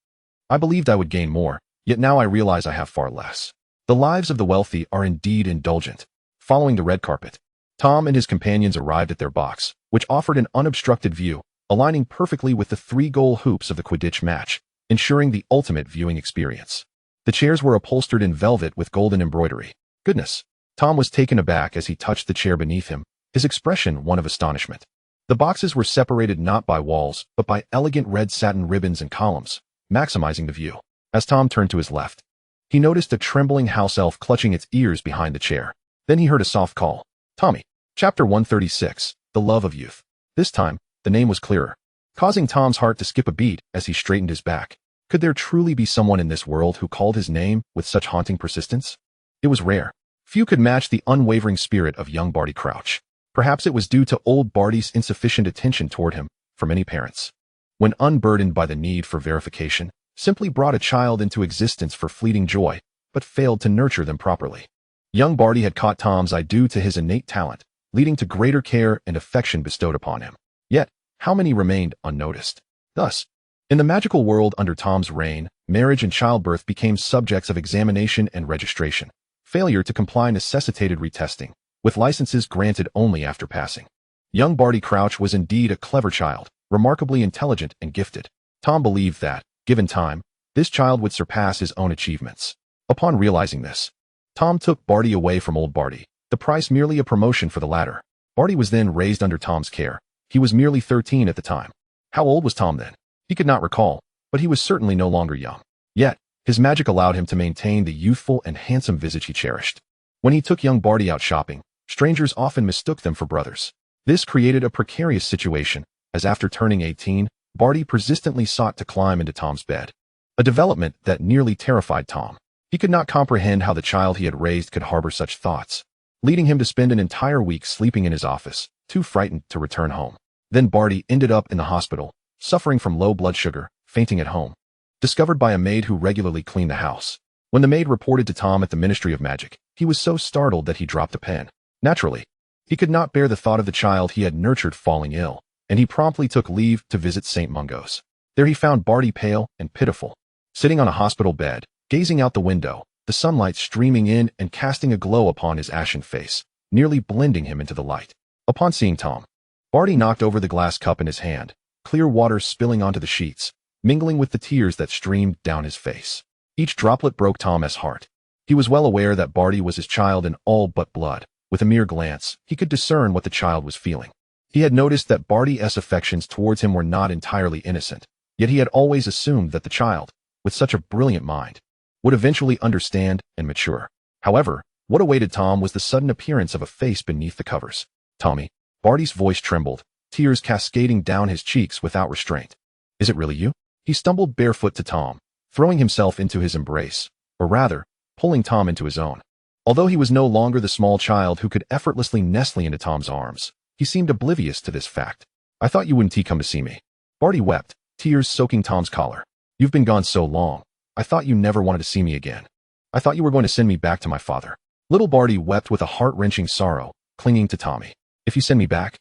I believed I would gain more, yet now I realize I have far less. The lives of the wealthy are indeed indulgent. Following the red carpet, Tom and his companions arrived at their box, which offered an unobstructed view, aligning perfectly with the 3-goal hoops of the Quidditch match, ensuring the ultimate viewing experience. The chairs were upholstered in velvet with golden embroidery. Goodness! Tom was taken aback as he touched the chair beneath him, his expression one of astonishment. The boxes were separated not by walls, but by elegant red satin ribbons and columns, maximizing the view. As Tom turned to his left, he noticed a trembling house elf clutching its ears behind the chair. Then he heard a soft call. Tommy. Chapter 136, The Love of Youth. This time, the name was clearer, causing Tom's heart to skip a beat as he straightened his back. Could there truly be someone in this world who called his name with such haunting persistence? It was rare. Few could match the unwavering spirit of young Barty Crouch. Perhaps it was due to old Barty's insufficient attention toward him, for many parents, when unburdened by the need for verification, simply brought a child into existence for fleeting joy, but failed to nurture them properly. Young Barty had caught Tom's eye due to his innate talent, leading to greater care and affection bestowed upon him. Yet, how many remained unnoticed? Thus, in the magical world under Tom's reign, marriage and childbirth became subjects of examination and registration. Failure to comply necessitated retesting, with licenses granted only after passing. Young Barty Crouch was indeed a clever child, remarkably intelligent and gifted. Tom believed that, given time, this child would surpass his own achievements. Upon realizing this, Tom took Barty away from old Barty, the price merely a promotion for the latter. Barty was then raised under Tom's care. He was merely 13 at the time. How old was Tom then? He could not recall, but he was certainly no longer young. Yet, his magic allowed him to maintain the youthful and handsome visage he cherished. When he took young Barty out shopping, strangers often mistook them for brothers. This created a precarious situation, as after turning 18, Barty persistently sought to climb into Tom's bed. A development that nearly terrified Tom. He could not comprehend how the child he had raised could harbor such thoughts, leading him to spend an entire week sleeping in his office, too frightened to return home. Then Barty ended up in the hospital, suffering from low blood sugar, fainting at home, discovered by a maid who regularly cleaned the house. When the maid reported to Tom at the Ministry of Magic, he was so startled that he dropped a pen. Naturally, he could not bear the thought of the child he had nurtured falling ill, and he promptly took leave to visit St. Mungo's. There he found Barty pale and pitiful, sitting on a hospital bed, gazing out the window, the sunlight streaming in and casting a glow upon his ashen face, nearly blending him into the light. Upon seeing Tom, Barty knocked over the glass cup in his hand, clear water spilling onto the sheets, mingling with the tears that streamed down his face. Each droplet broke Tom's heart. He was well aware that Barty was his child in all but blood. With a mere glance, he could discern what the child was feeling. He had noticed that Barty's affections towards him were not entirely innocent, yet he had always assumed that the child, with such a brilliant mind, would eventually understand and mature. However, what awaited Tom was the sudden appearance of a face beneath the covers. Tommy, Barty's voice trembled, tears cascading down his cheeks without restraint. Is it really you? He stumbled barefoot to Tom, throwing himself into his embrace, or rather, pulling Tom into his own. Although he was no longer the small child who could effortlessly nestle into Tom's arms, he seemed oblivious to this fact. I thought you wouldn't come to see me. Barty wept, tears soaking Tom's collar. You've been gone so long. I thought you never wanted to see me again. I thought you were going to send me back to my father. Little Barty wept with a heart-wrenching sorrow, clinging to Tommy. If you send me back,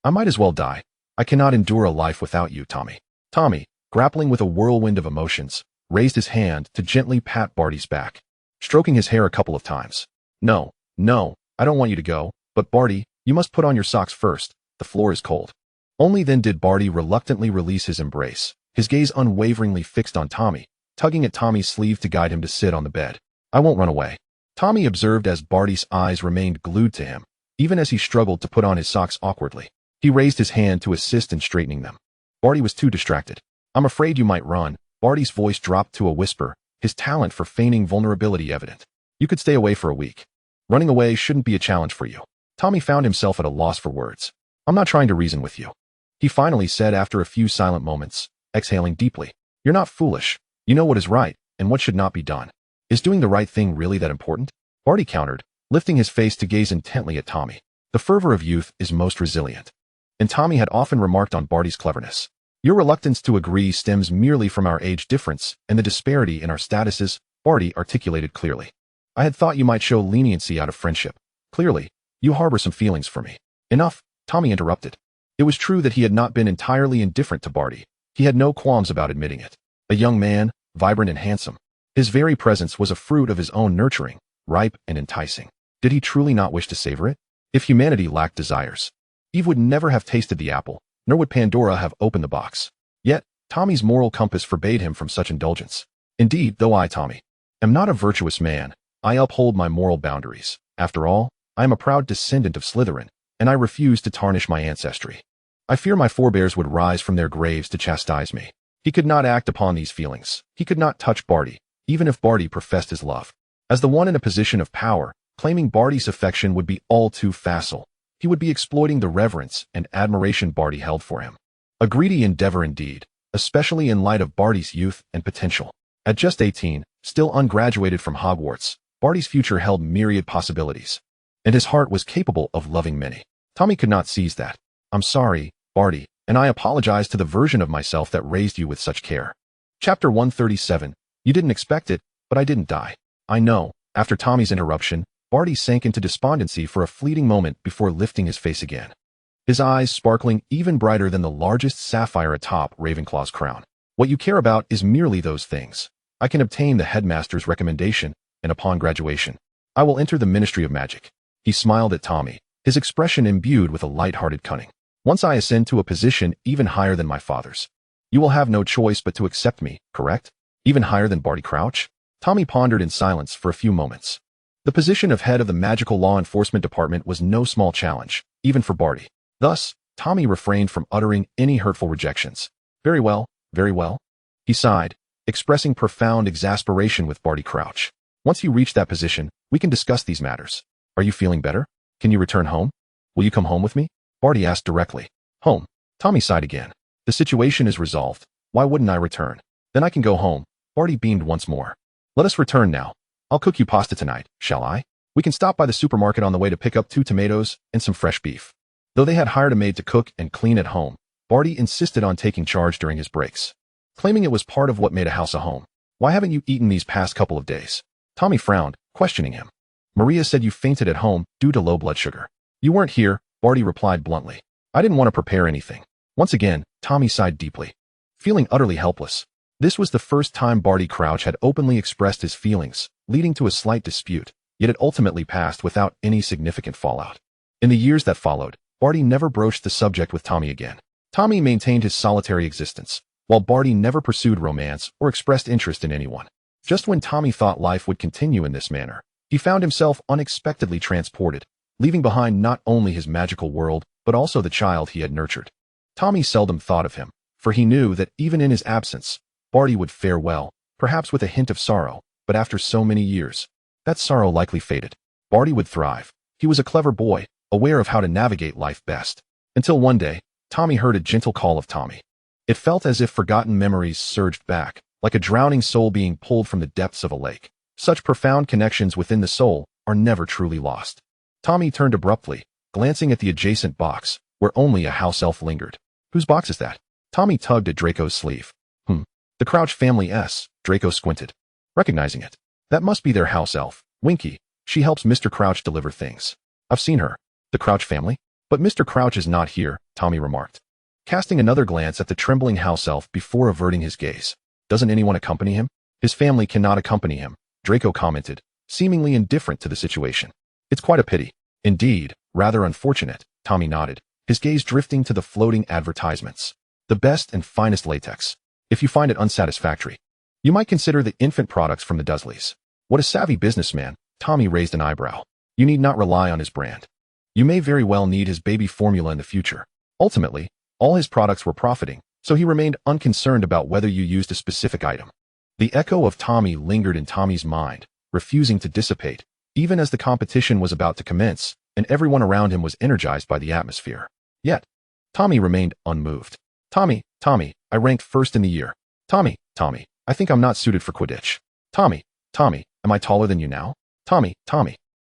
I might as well die. I cannot endure a life without you, Tommy. Tommy, grappling with a whirlwind of emotions, raised his hand to gently pat Barty's back, stroking his hair a couple of times. No, I don't want you to go, but Barty, you must put on your socks first. The floor is cold. Only then did Barty reluctantly release his embrace, his gaze unwaveringly fixed on Tommy, tugging at Tommy's sleeve to guide him to sit on the bed. I won't run away, Tommy observed as Barty's eyes remained glued to him, even as he struggled to put on his socks awkwardly. He raised his hand to assist in straightening them. Barty was too distracted. I'm afraid you might run. Barty's voice dropped to a whisper, his talent for feigning vulnerability evident. You could stay away for a week. Running away shouldn't be a challenge for you. Tommy found himself at a loss for words. I'm not trying to reason with you, he finally said after a few silent moments, exhaling deeply. You're not foolish. You know what is right and what should not be done. Is doing the right thing really that important? Barty countered, lifting his face to gaze intently at Tommy. The fervor of youth is most resilient. And Tommy had often remarked on Barty's cleverness. Your reluctance to agree stems merely from our age difference and the disparity in our statuses, Barty articulated clearly. I had thought you might show leniency out of friendship. Clearly, you harbor some feelings for me. Enough, Tommy interrupted. It was true that he had not been entirely indifferent to Barty. He had no qualms about admitting it. A young man, vibrant and handsome. His very presence was a fruit of his own nurturing, ripe and enticing. Did he truly not wish to savor it? If humanity lacked desires, Eve would never have tasted the apple, nor would Pandora have opened the box. Yet, Tommy's moral compass forbade him from such indulgence. Indeed, though I, Tommy, am not a virtuous man, I uphold my moral boundaries. After all, I am a proud descendant of Slytherin, and I refuse to tarnish my ancestry. I fear my forebears would rise from their graves to chastise me. He could not act upon these feelings. He could not touch Barty, even if Barty professed his love. As the one in a position of power, claiming Barty's affection would be all too facile. He would be exploiting the reverence and admiration Barty held for him. A greedy endeavor indeed, especially in light of Barty's youth and potential. At just 18, still ungraduated from Hogwarts, Barty's future held myriad possibilities. And his heart was capable of loving many. Tommy could not seize that. I'm sorry, Barty, and I apologize to the version of myself that raised you with such care. Chapter 137. You didn't expect it, but I didn't die. I know. After Tommy's interruption, Barty sank into despondency for a fleeting moment before lifting his face again. His eyes sparkling even brighter than the largest sapphire atop Ravenclaw's crown. What you care about is merely those things. I can obtain the headmaster's recommendation, and upon graduation, I will enter the Ministry of Magic. He smiled at Tommy, his expression imbued with a light-hearted cunning. Once I ascend to a position even higher than my father's, you will have no choice but to accept me, correct? Even higher than Barty Crouch? Tommy pondered in silence for a few moments. The position of head of the Magical Law Enforcement Department was no small challenge, even for Barty. Thus, Tommy refrained from uttering any hurtful rejections. Very well, he sighed, expressing profound exasperation with Barty Crouch. Once you reach that position, we can discuss these matters. Are you feeling better? Can you return home? Will you come home with me? Barty asked directly. Home. Tommy sighed again. The situation is resolved. Why wouldn't I return? Then I can go home. Barty beamed once more. Let us return now. I'll cook you pasta tonight, shall I? We can stop by the supermarket on the way to pick up 2 tomatoes and some fresh beef. Though they had hired a maid to cook and clean at home, Barty insisted on taking charge during his breaks, claiming it was part of what made a house a home. Why haven't you eaten these past couple of days? Tommy frowned, questioning him. Maria said you fainted at home due to low blood sugar. You weren't here, Barty replied bluntly. I didn't want to prepare anything. Once again, Tommy sighed deeply, feeling utterly helpless. This was the first time Barty Crouch had openly expressed his feelings, leading to a slight dispute, yet it ultimately passed without any significant fallout. In the years that followed, Barty never broached the subject with Tommy again. Tommy maintained his solitary existence, while Barty never pursued romance or expressed interest in anyone. Just when Tommy thought life would continue in this manner, he found himself unexpectedly transported, leaving behind not only his magical world, but also the child he had nurtured. Tommy seldom thought of him, for he knew that even in his absence, Barty would fare well, perhaps with a hint of sorrow, but after so many years, that sorrow likely faded. Barty would thrive. He was a clever boy, aware of how to navigate life best. Until one day, Tommy heard a gentle call of Tommy. It felt as if forgotten memories surged back, like a drowning soul being pulled from the depths of a lake. Such profound connections within the soul are never truly lost. Tommy turned abruptly, glancing at the adjacent box, where only a house elf lingered. Whose box is that? Tommy tugged at Draco's sleeve. The Crouch family S. Draco squinted, recognizing it. That must be their house elf, Winky. She helps Mr. Crouch deliver things. I've seen her. The Crouch family? But Mr. Crouch is not here, Tommy remarked, casting another glance at the trembling house elf before averting his gaze. Doesn't anyone accompany him? His family cannot accompany him, Draco commented, seemingly indifferent to the situation. It's quite a pity. Indeed, rather unfortunate, Tommy nodded, his gaze drifting to the floating advertisements. The best and finest latex. If you find it unsatisfactory, you might consider the infant products from the Dursleys. What a savvy businessman, Tommy raised an eyebrow. You need not rely on his brand. You may very well need his baby formula in the future. Ultimately, all his products were profiting, so he remained unconcerned about whether you used a specific item. The echo of Tommy lingered in Tommy's mind, refusing to dissipate, even as the competition was about to commence, and everyone around him was energized by the atmosphere. Yet, Tommy remained unmoved. Tommy, I ranked first in the year. Tommy, I think I'm not suited for Quidditch. Tommy, am I taller than you now? Tommy,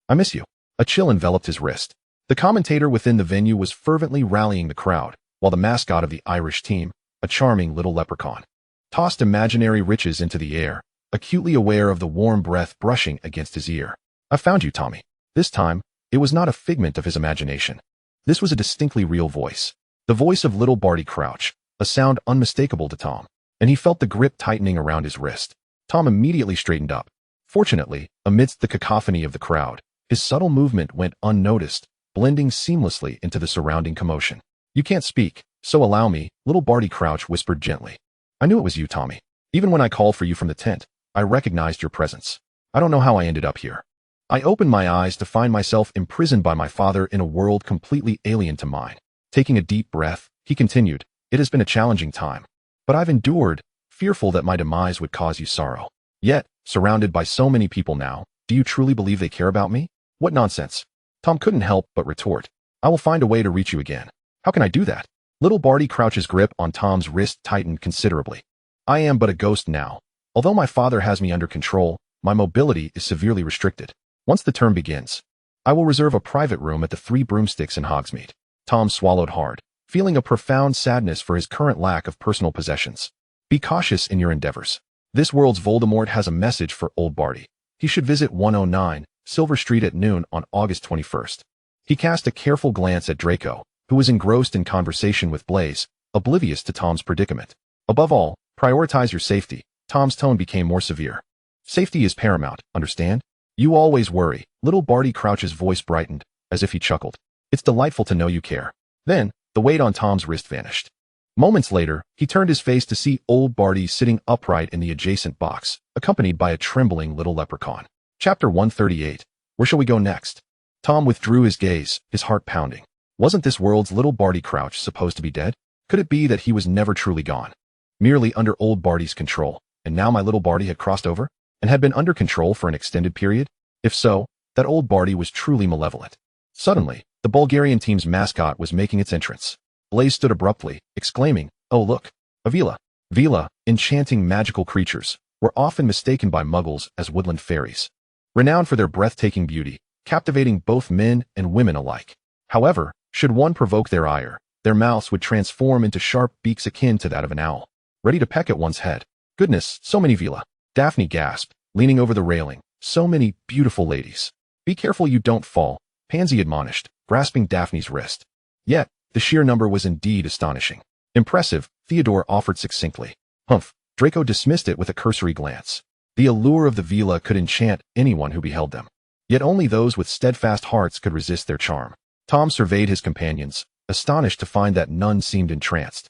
I miss you. A chill enveloped his wrist. The commentator within the venue was fervently rallying the crowd, while the mascot of the Irish team, a charming little leprechaun, tossed imaginary riches into the air, acutely aware of the warm breath brushing against his ear. I found you, Tommy. This time, it was not a figment of his imagination. This was a distinctly real voice. The voice of little Barty Crouch, a sound unmistakable to Tom, and he felt the grip tightening around his wrist. Tom immediately straightened up. Fortunately, amidst the cacophony of the crowd, his subtle movement went unnoticed, blending seamlessly into the surrounding commotion. You can't speak, so allow me, little Barty Crouch whispered gently. I knew it was you, Tommy. Even when I called for you from the tent, I recognized your presence. I don't know how I ended up here. I opened my eyes to find myself imprisoned by my father in a world completely alien to mine. Taking a deep breath, he continued, It has been a challenging time, but I've endured, fearful that my demise would cause you sorrow. Yet, surrounded by so many people now, do you truly believe they care about me? What nonsense. Tom couldn't help but retort. I will find a way to reach you again. How can I do that? Little Barty Crouch's grip on Tom's wrist tightened considerably. I am but a ghost now. Although my father has me under control, my mobility is severely restricted. Once the term begins, I will reserve a private room at the Three Broomsticks in Hogsmeade. Tom swallowed hard, feeling a profound sadness for his current lack of personal possessions. Be cautious in your endeavors. This world's Voldemort has a message for old Barty. He should visit 109 Silver Street at noon on August 21st. He cast a careful glance at Draco, who was engrossed in conversation with Blaise, oblivious to Tom's predicament. Above all, prioritize your safety. Tom's tone became more severe. Safety is paramount, understand? You always worry. Little Barty Crouch's voice brightened, as if he chuckled. It's delightful to know you care. Then, the weight on Tom's wrist vanished. Moments later, he turned his face to see old Barty sitting upright in the adjacent box, accompanied by a trembling little leprechaun. Chapter 138. Where shall we go next? Tom withdrew his gaze, his heart pounding. Wasn't this world's little Barty Crouch supposed to be dead? Could it be that he was never truly gone? Merely under old Barty's control, and now my little Barty had crossed over? And had been under control for an extended period? If so, that old Barty was truly malevolent. Suddenly, the Bulgarian team's mascot was making its entrance. Blaise stood abruptly, exclaiming, Oh look, a Vila. Vila, enchanting magical creatures, were often mistaken by muggles as woodland fairies. Renowned for their breathtaking beauty, captivating both men and women alike. However, should one provoke their ire, their mouths would transform into sharp beaks akin to that of an owl, ready to peck at one's head. Goodness, so many Vila. Daphne gasped, leaning over the railing. So many beautiful ladies. Be careful you don't fall, Pansy admonished, grasping Daphne's wrist. Yet, the sheer number was indeed astonishing. Impressive, Theodore offered succinctly. Humph, Draco dismissed it with a cursory glance. The allure of the Vila could enchant anyone who beheld them. Yet only those with steadfast hearts could resist their charm. Tom surveyed his companions, astonished to find that none seemed entranced.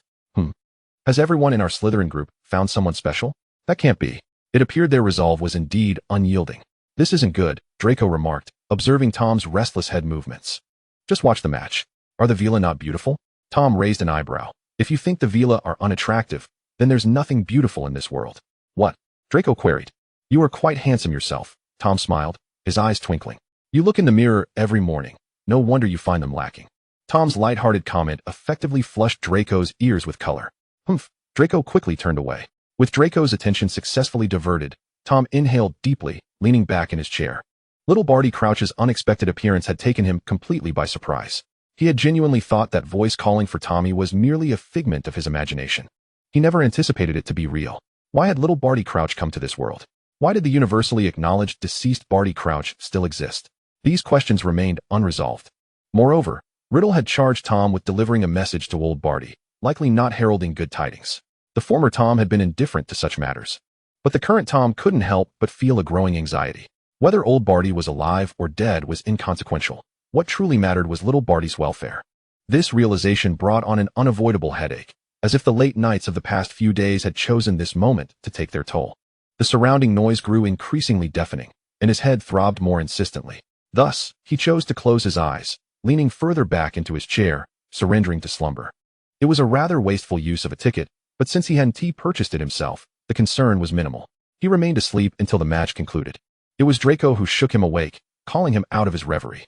Has everyone in our Slytherin group found someone special? That can't be. It appeared their resolve was indeed unyielding. This isn't good, Draco remarked, observing Tom's restless head movements. Just watch the match. Are the Vila not beautiful? Tom raised an eyebrow. If you think the Vila are unattractive, then there's nothing beautiful in this world. What? Draco queried. You are quite handsome yourself, Tom smiled, his eyes twinkling. You look in the mirror every morning. No wonder you find them lacking. Tom's light-hearted comment effectively flushed Draco's ears with color. Humph. Draco quickly turned away. With Draco's attention successfully diverted, Tom inhaled deeply, leaning back in his chair. Little Barty Crouch's unexpected appearance had taken him completely by surprise. He had genuinely thought that voice calling for Tommy was merely a figment of his imagination. He never anticipated it to be real. Why had little Barty Crouch come to this world? Why did the universally acknowledged deceased Barty Crouch still exist? These questions remained unresolved. Moreover, Riddle had charged Tom with delivering a message to old Barty, likely not heralding good tidings. The former Tom had been indifferent to such matters. But the current Tom couldn't help but feel a growing anxiety. Whether old Barty was alive or dead was inconsequential. What truly mattered was little Barty's welfare. This realization brought on an unavoidable headache, as if the late nights of the past few days had chosen this moment to take their toll. The surrounding noise grew increasingly deafening, and his head throbbed more insistently. Thus, he chose to close his eyes, leaning further back into his chair, surrendering to slumber. It was a rather wasteful use of a ticket, but since he hadn't purchased it himself, the concern was minimal. He remained asleep until the match concluded. It was Draco who shook him awake, calling him out of his reverie.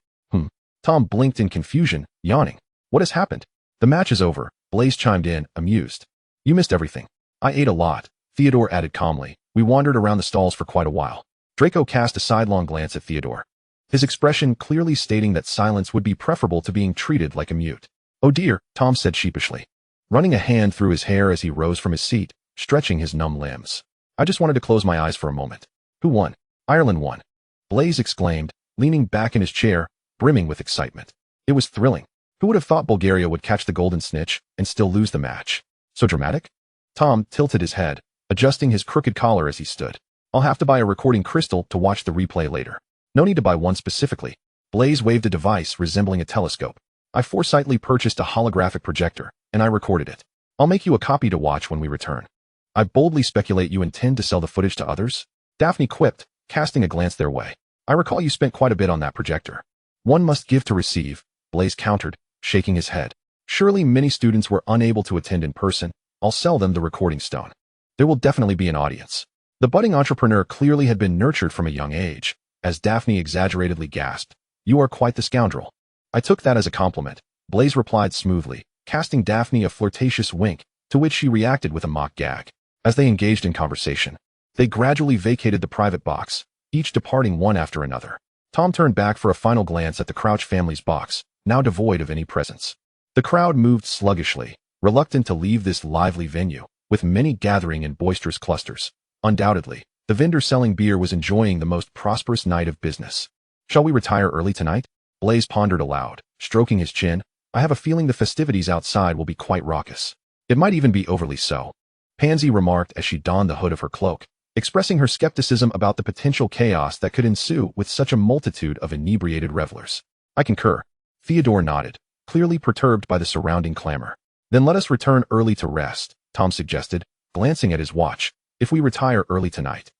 Tom blinked in confusion, yawning. What has happened? The match is over, Blaze chimed in, amused. You missed everything. I ate a lot, Theodore added calmly. We wandered around the stalls for quite a while. Draco cast a sidelong glance at Theodore, his expression clearly stating that silence would be preferable to being treated like a mute. Oh dear, Tom said sheepishly, running a hand through his hair as he rose from his seat, stretching his numb limbs. I just wanted to close my eyes for a moment. Who won? Ireland won. Blaze exclaimed, leaning back in his chair, brimming with excitement. It was thrilling. Who would have thought Bulgaria would catch the golden snitch and still lose the match? So dramatic? Tom tilted his head, adjusting his crooked collar as he stood. I'll have to buy a recording crystal to watch the replay later. No need to buy one specifically. Blaze waved a device resembling a telescope. I foresightly purchased a holographic projector, and I recorded it. I'll make you a copy to watch when we return. I boldly speculate you intend to sell the footage to others? Daphne quipped, casting a glance their way. I recall you spent quite a bit on that projector. One must give to receive, Blaze countered, shaking his head. Surely many students were unable to attend in person. I'll sell them the recording stone. There will definitely be an audience. The budding entrepreneur clearly had been nurtured from a young age, as Daphne exaggeratedly gasped. You are quite the scoundrel. I took that as a compliment, Blaze replied smoothly, casting Daphne a flirtatious wink, to which she reacted with a mock gag. As they engaged in conversation, they gradually vacated the private box, each departing one after another. Tom turned back for a final glance at the Crouch family's box, now devoid of any presence. The crowd moved sluggishly, reluctant to leave this lively venue, with many gathering in boisterous clusters. Undoubtedly, the vendor selling beer was enjoying the most prosperous night of business. Shall we retire early tonight? Blaze pondered aloud, stroking his chin. I have a feeling the festivities outside will be quite raucous. It might even be overly so, Pansy remarked as she donned the hood of her cloak, expressing her skepticism about the potential chaos that could ensue with such a multitude of inebriated revelers. I concur. Theodore nodded, clearly perturbed by the surrounding clamor. Then let us return early to rest, Tom suggested, glancing at his watch. If we retire early tonight,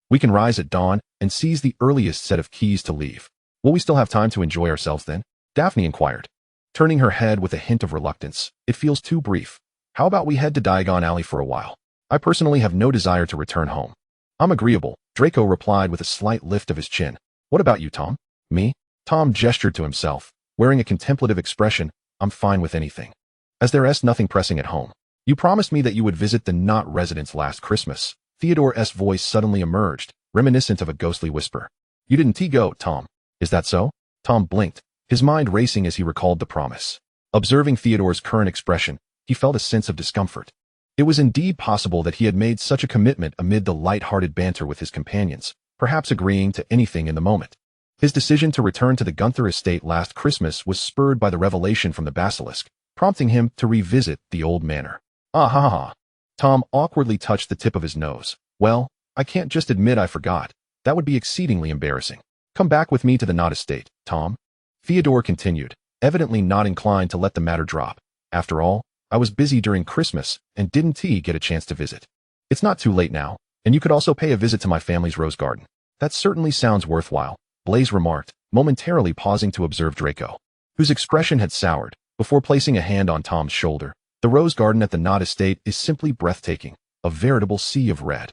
we can rise at dawn and seize the earliest set of keys to leave. Will we still have time to enjoy ourselves then? Daphne inquired, turning her head with a hint of reluctance. It feels too brief. How about we head to Diagon Alley for a while? I personally have no desire to return home. I'm agreeable, Draco replied with a slight lift of his chin. What about you, Tom? Me? Tom gestured to himself, wearing a contemplative expression. I'm fine with anything. As there's nothing pressing at home. You promised me that you would visit the Knot residence last Christmas. Theodore's voice suddenly emerged, reminiscent of a ghostly whisper. You didn't go, Tom. Is that so? Tom blinked, his mind racing as he recalled the promise. Observing Theodore's current expression, he felt a sense of discomfort. It was indeed possible that he had made such a commitment amid the light-hearted banter with his companions, perhaps agreeing to anything in the moment. His decision to return to the Gunther estate last Christmas was spurred by the revelation from the basilisk, prompting him to revisit the old manor. Ah ha ha. Tom awkwardly touched the tip of his nose. Well, I can't just admit I forgot. That would be exceedingly embarrassing. Come back with me to the Knot estate, Tom. Theodore continued, evidently not inclined to let the matter drop. After all, I was busy during Christmas and didn't get a chance to visit. It's not too late now, and you could also pay a visit to my family's rose garden. That certainly sounds worthwhile, Blaze remarked, momentarily pausing to observe Draco, whose expression had soured, before placing a hand on Tom's shoulder. The rose garden at the Knot estate is simply breathtaking, a veritable sea of red.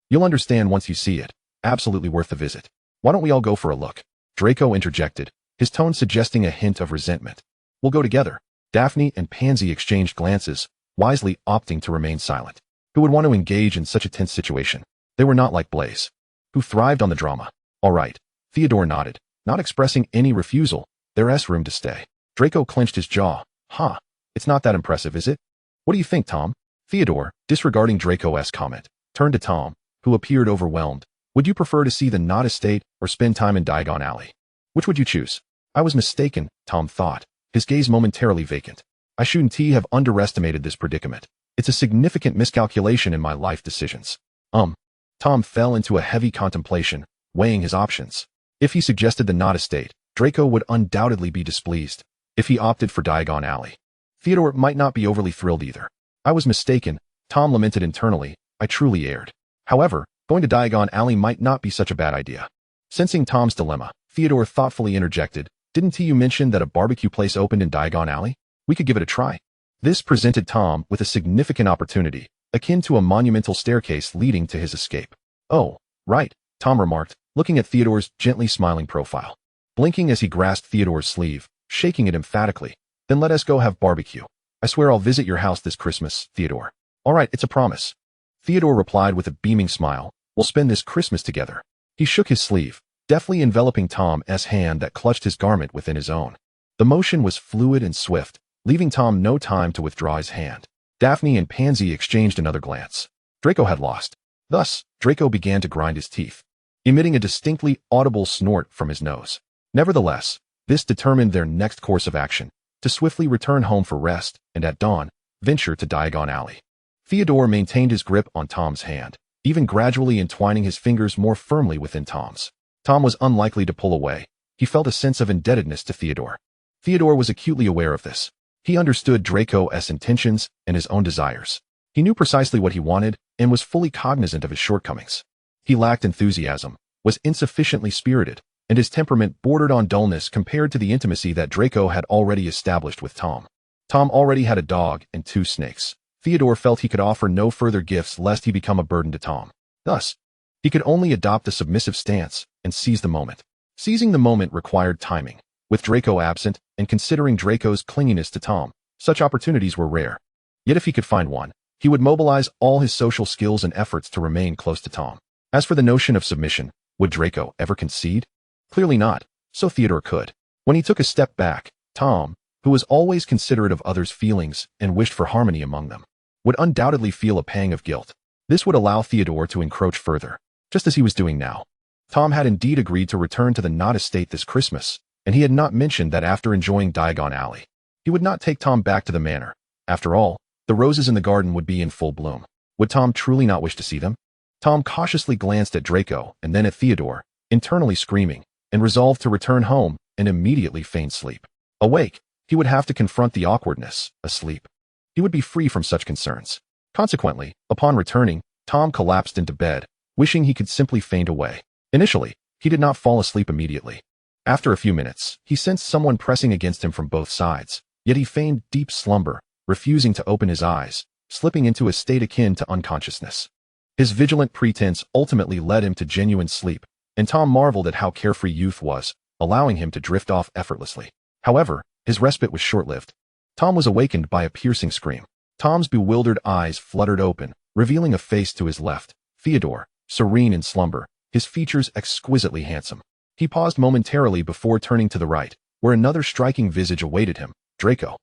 You'll understand once you see it. Absolutely worth the visit. Why don't we all go for a look? Draco interjected, his tone suggesting a hint of resentment. We'll go together, Daphne and Pansy exchanged glances, wisely opting to remain silent. Who would want to engage in such a tense situation? They were not like Blaze, who thrived on the drama. All right. Theodore nodded, not expressing any refusal. There's room to stay. Draco clenched his jaw. Huh. It's not that impressive, is it? What do you think, Tom? Theodore, disregarding Draco's comment, turned to Tom, who appeared overwhelmed. Would you prefer to see the Knot Estate or spend time in Diagon Alley? Which would you choose? I was mistaken, Tom thought, his gaze momentarily vacant. I shouldn't have underestimated this predicament. It's a significant miscalculation in my life decisions. Tom fell into a heavy contemplation, weighing his options. If he suggested the Knot Estate, Draco would undoubtedly be displeased. If he opted for Diagon Alley, Theodore might not be overly thrilled either. I was mistaken, Tom lamented internally. I truly erred. However, going to Diagon Alley might not be such a bad idea. Sensing Tom's dilemma, Theodore thoughtfully interjected, Didn't you mention that a barbecue place opened in Diagon Alley? We could give it a try. This presented Tom with a significant opportunity, akin to a monumental staircase leading to his escape. Oh, right, Tom remarked, looking at Theodore's gently smiling profile. Blinking as he grasped Theodore's sleeve, shaking it emphatically. Then let us go have barbecue. I swear I'll visit your house this Christmas, Theodore. All right, it's a promise. Theodore replied with a beaming smile. We'll spend this Christmas together. He shook his sleeve, deftly enveloping Tom's hand that clutched his garment within his own. The motion was fluid and swift, leaving Tom no time to withdraw his hand. Daphne and Pansy exchanged another glance. Draco had lost. Thus, Draco began to grind his teeth, emitting a distinctly audible snort from his nose. Nevertheless, this determined their next course of action, to swiftly return home for rest, and at dawn, venture to Diagon Alley. Theodore maintained his grip on Tom's hand, even gradually entwining his fingers more firmly within Tom's. Tom was unlikely to pull away. He felt a sense of indebtedness to Theodore. Theodore was acutely aware of this. He understood Draco's intentions and his own desires. He knew precisely what he wanted and was fully cognizant of his shortcomings. He lacked enthusiasm, was insufficiently spirited, and his temperament bordered on dullness compared to the intimacy that Draco had already established with Tom. Tom already had a dog and 2 snakes. Theodore felt he could offer no further gifts lest he become a burden to Tom. Thus, he could only adopt a submissive stance and seize the moment. Seizing the moment required timing. With Draco absent, and considering Draco's clinginess to Tom, such opportunities were rare. Yet if he could find one, he would mobilize all his social skills and efforts to remain close to Tom. As for the notion of submission, would Draco ever concede? Clearly not, so Theodore could. When he took a step back, Tom, who was always considerate of others' feelings and wished for harmony among them, would undoubtedly feel a pang of guilt. This would allow Theodore to encroach further, just as he was doing now. Tom had indeed agreed to return to the Knot Estate this Christmas, and he had not mentioned that after enjoying Diagon Alley, he would not take Tom back to the manor. After all, the roses in the garden would be in full bloom. Would Tom truly not wish to see them? Tom cautiously glanced at Draco and then at Theodore, internally screaming, and resolved to return home and immediately feign sleep. Awake, he would have to confront the awkwardness. Asleep, he would be free from such concerns. Consequently, upon returning, Tom collapsed into bed, wishing he could simply faint away. Initially, he did not fall asleep immediately. After a few minutes, he sensed someone pressing against him from both sides, yet he feigned deep slumber, refusing to open his eyes, slipping into a state akin to unconsciousness. His vigilant pretense ultimately led him to genuine sleep, and Tom marveled at how carefree youth was, allowing him to drift off effortlessly. However, his respite was short-lived. Tom was awakened by a piercing scream. Tom's bewildered eyes fluttered open, revealing a face to his left, Theodore, serene in slumber, his features exquisitely handsome. He paused momentarily before turning to the right, where another striking visage awaited him. Draco.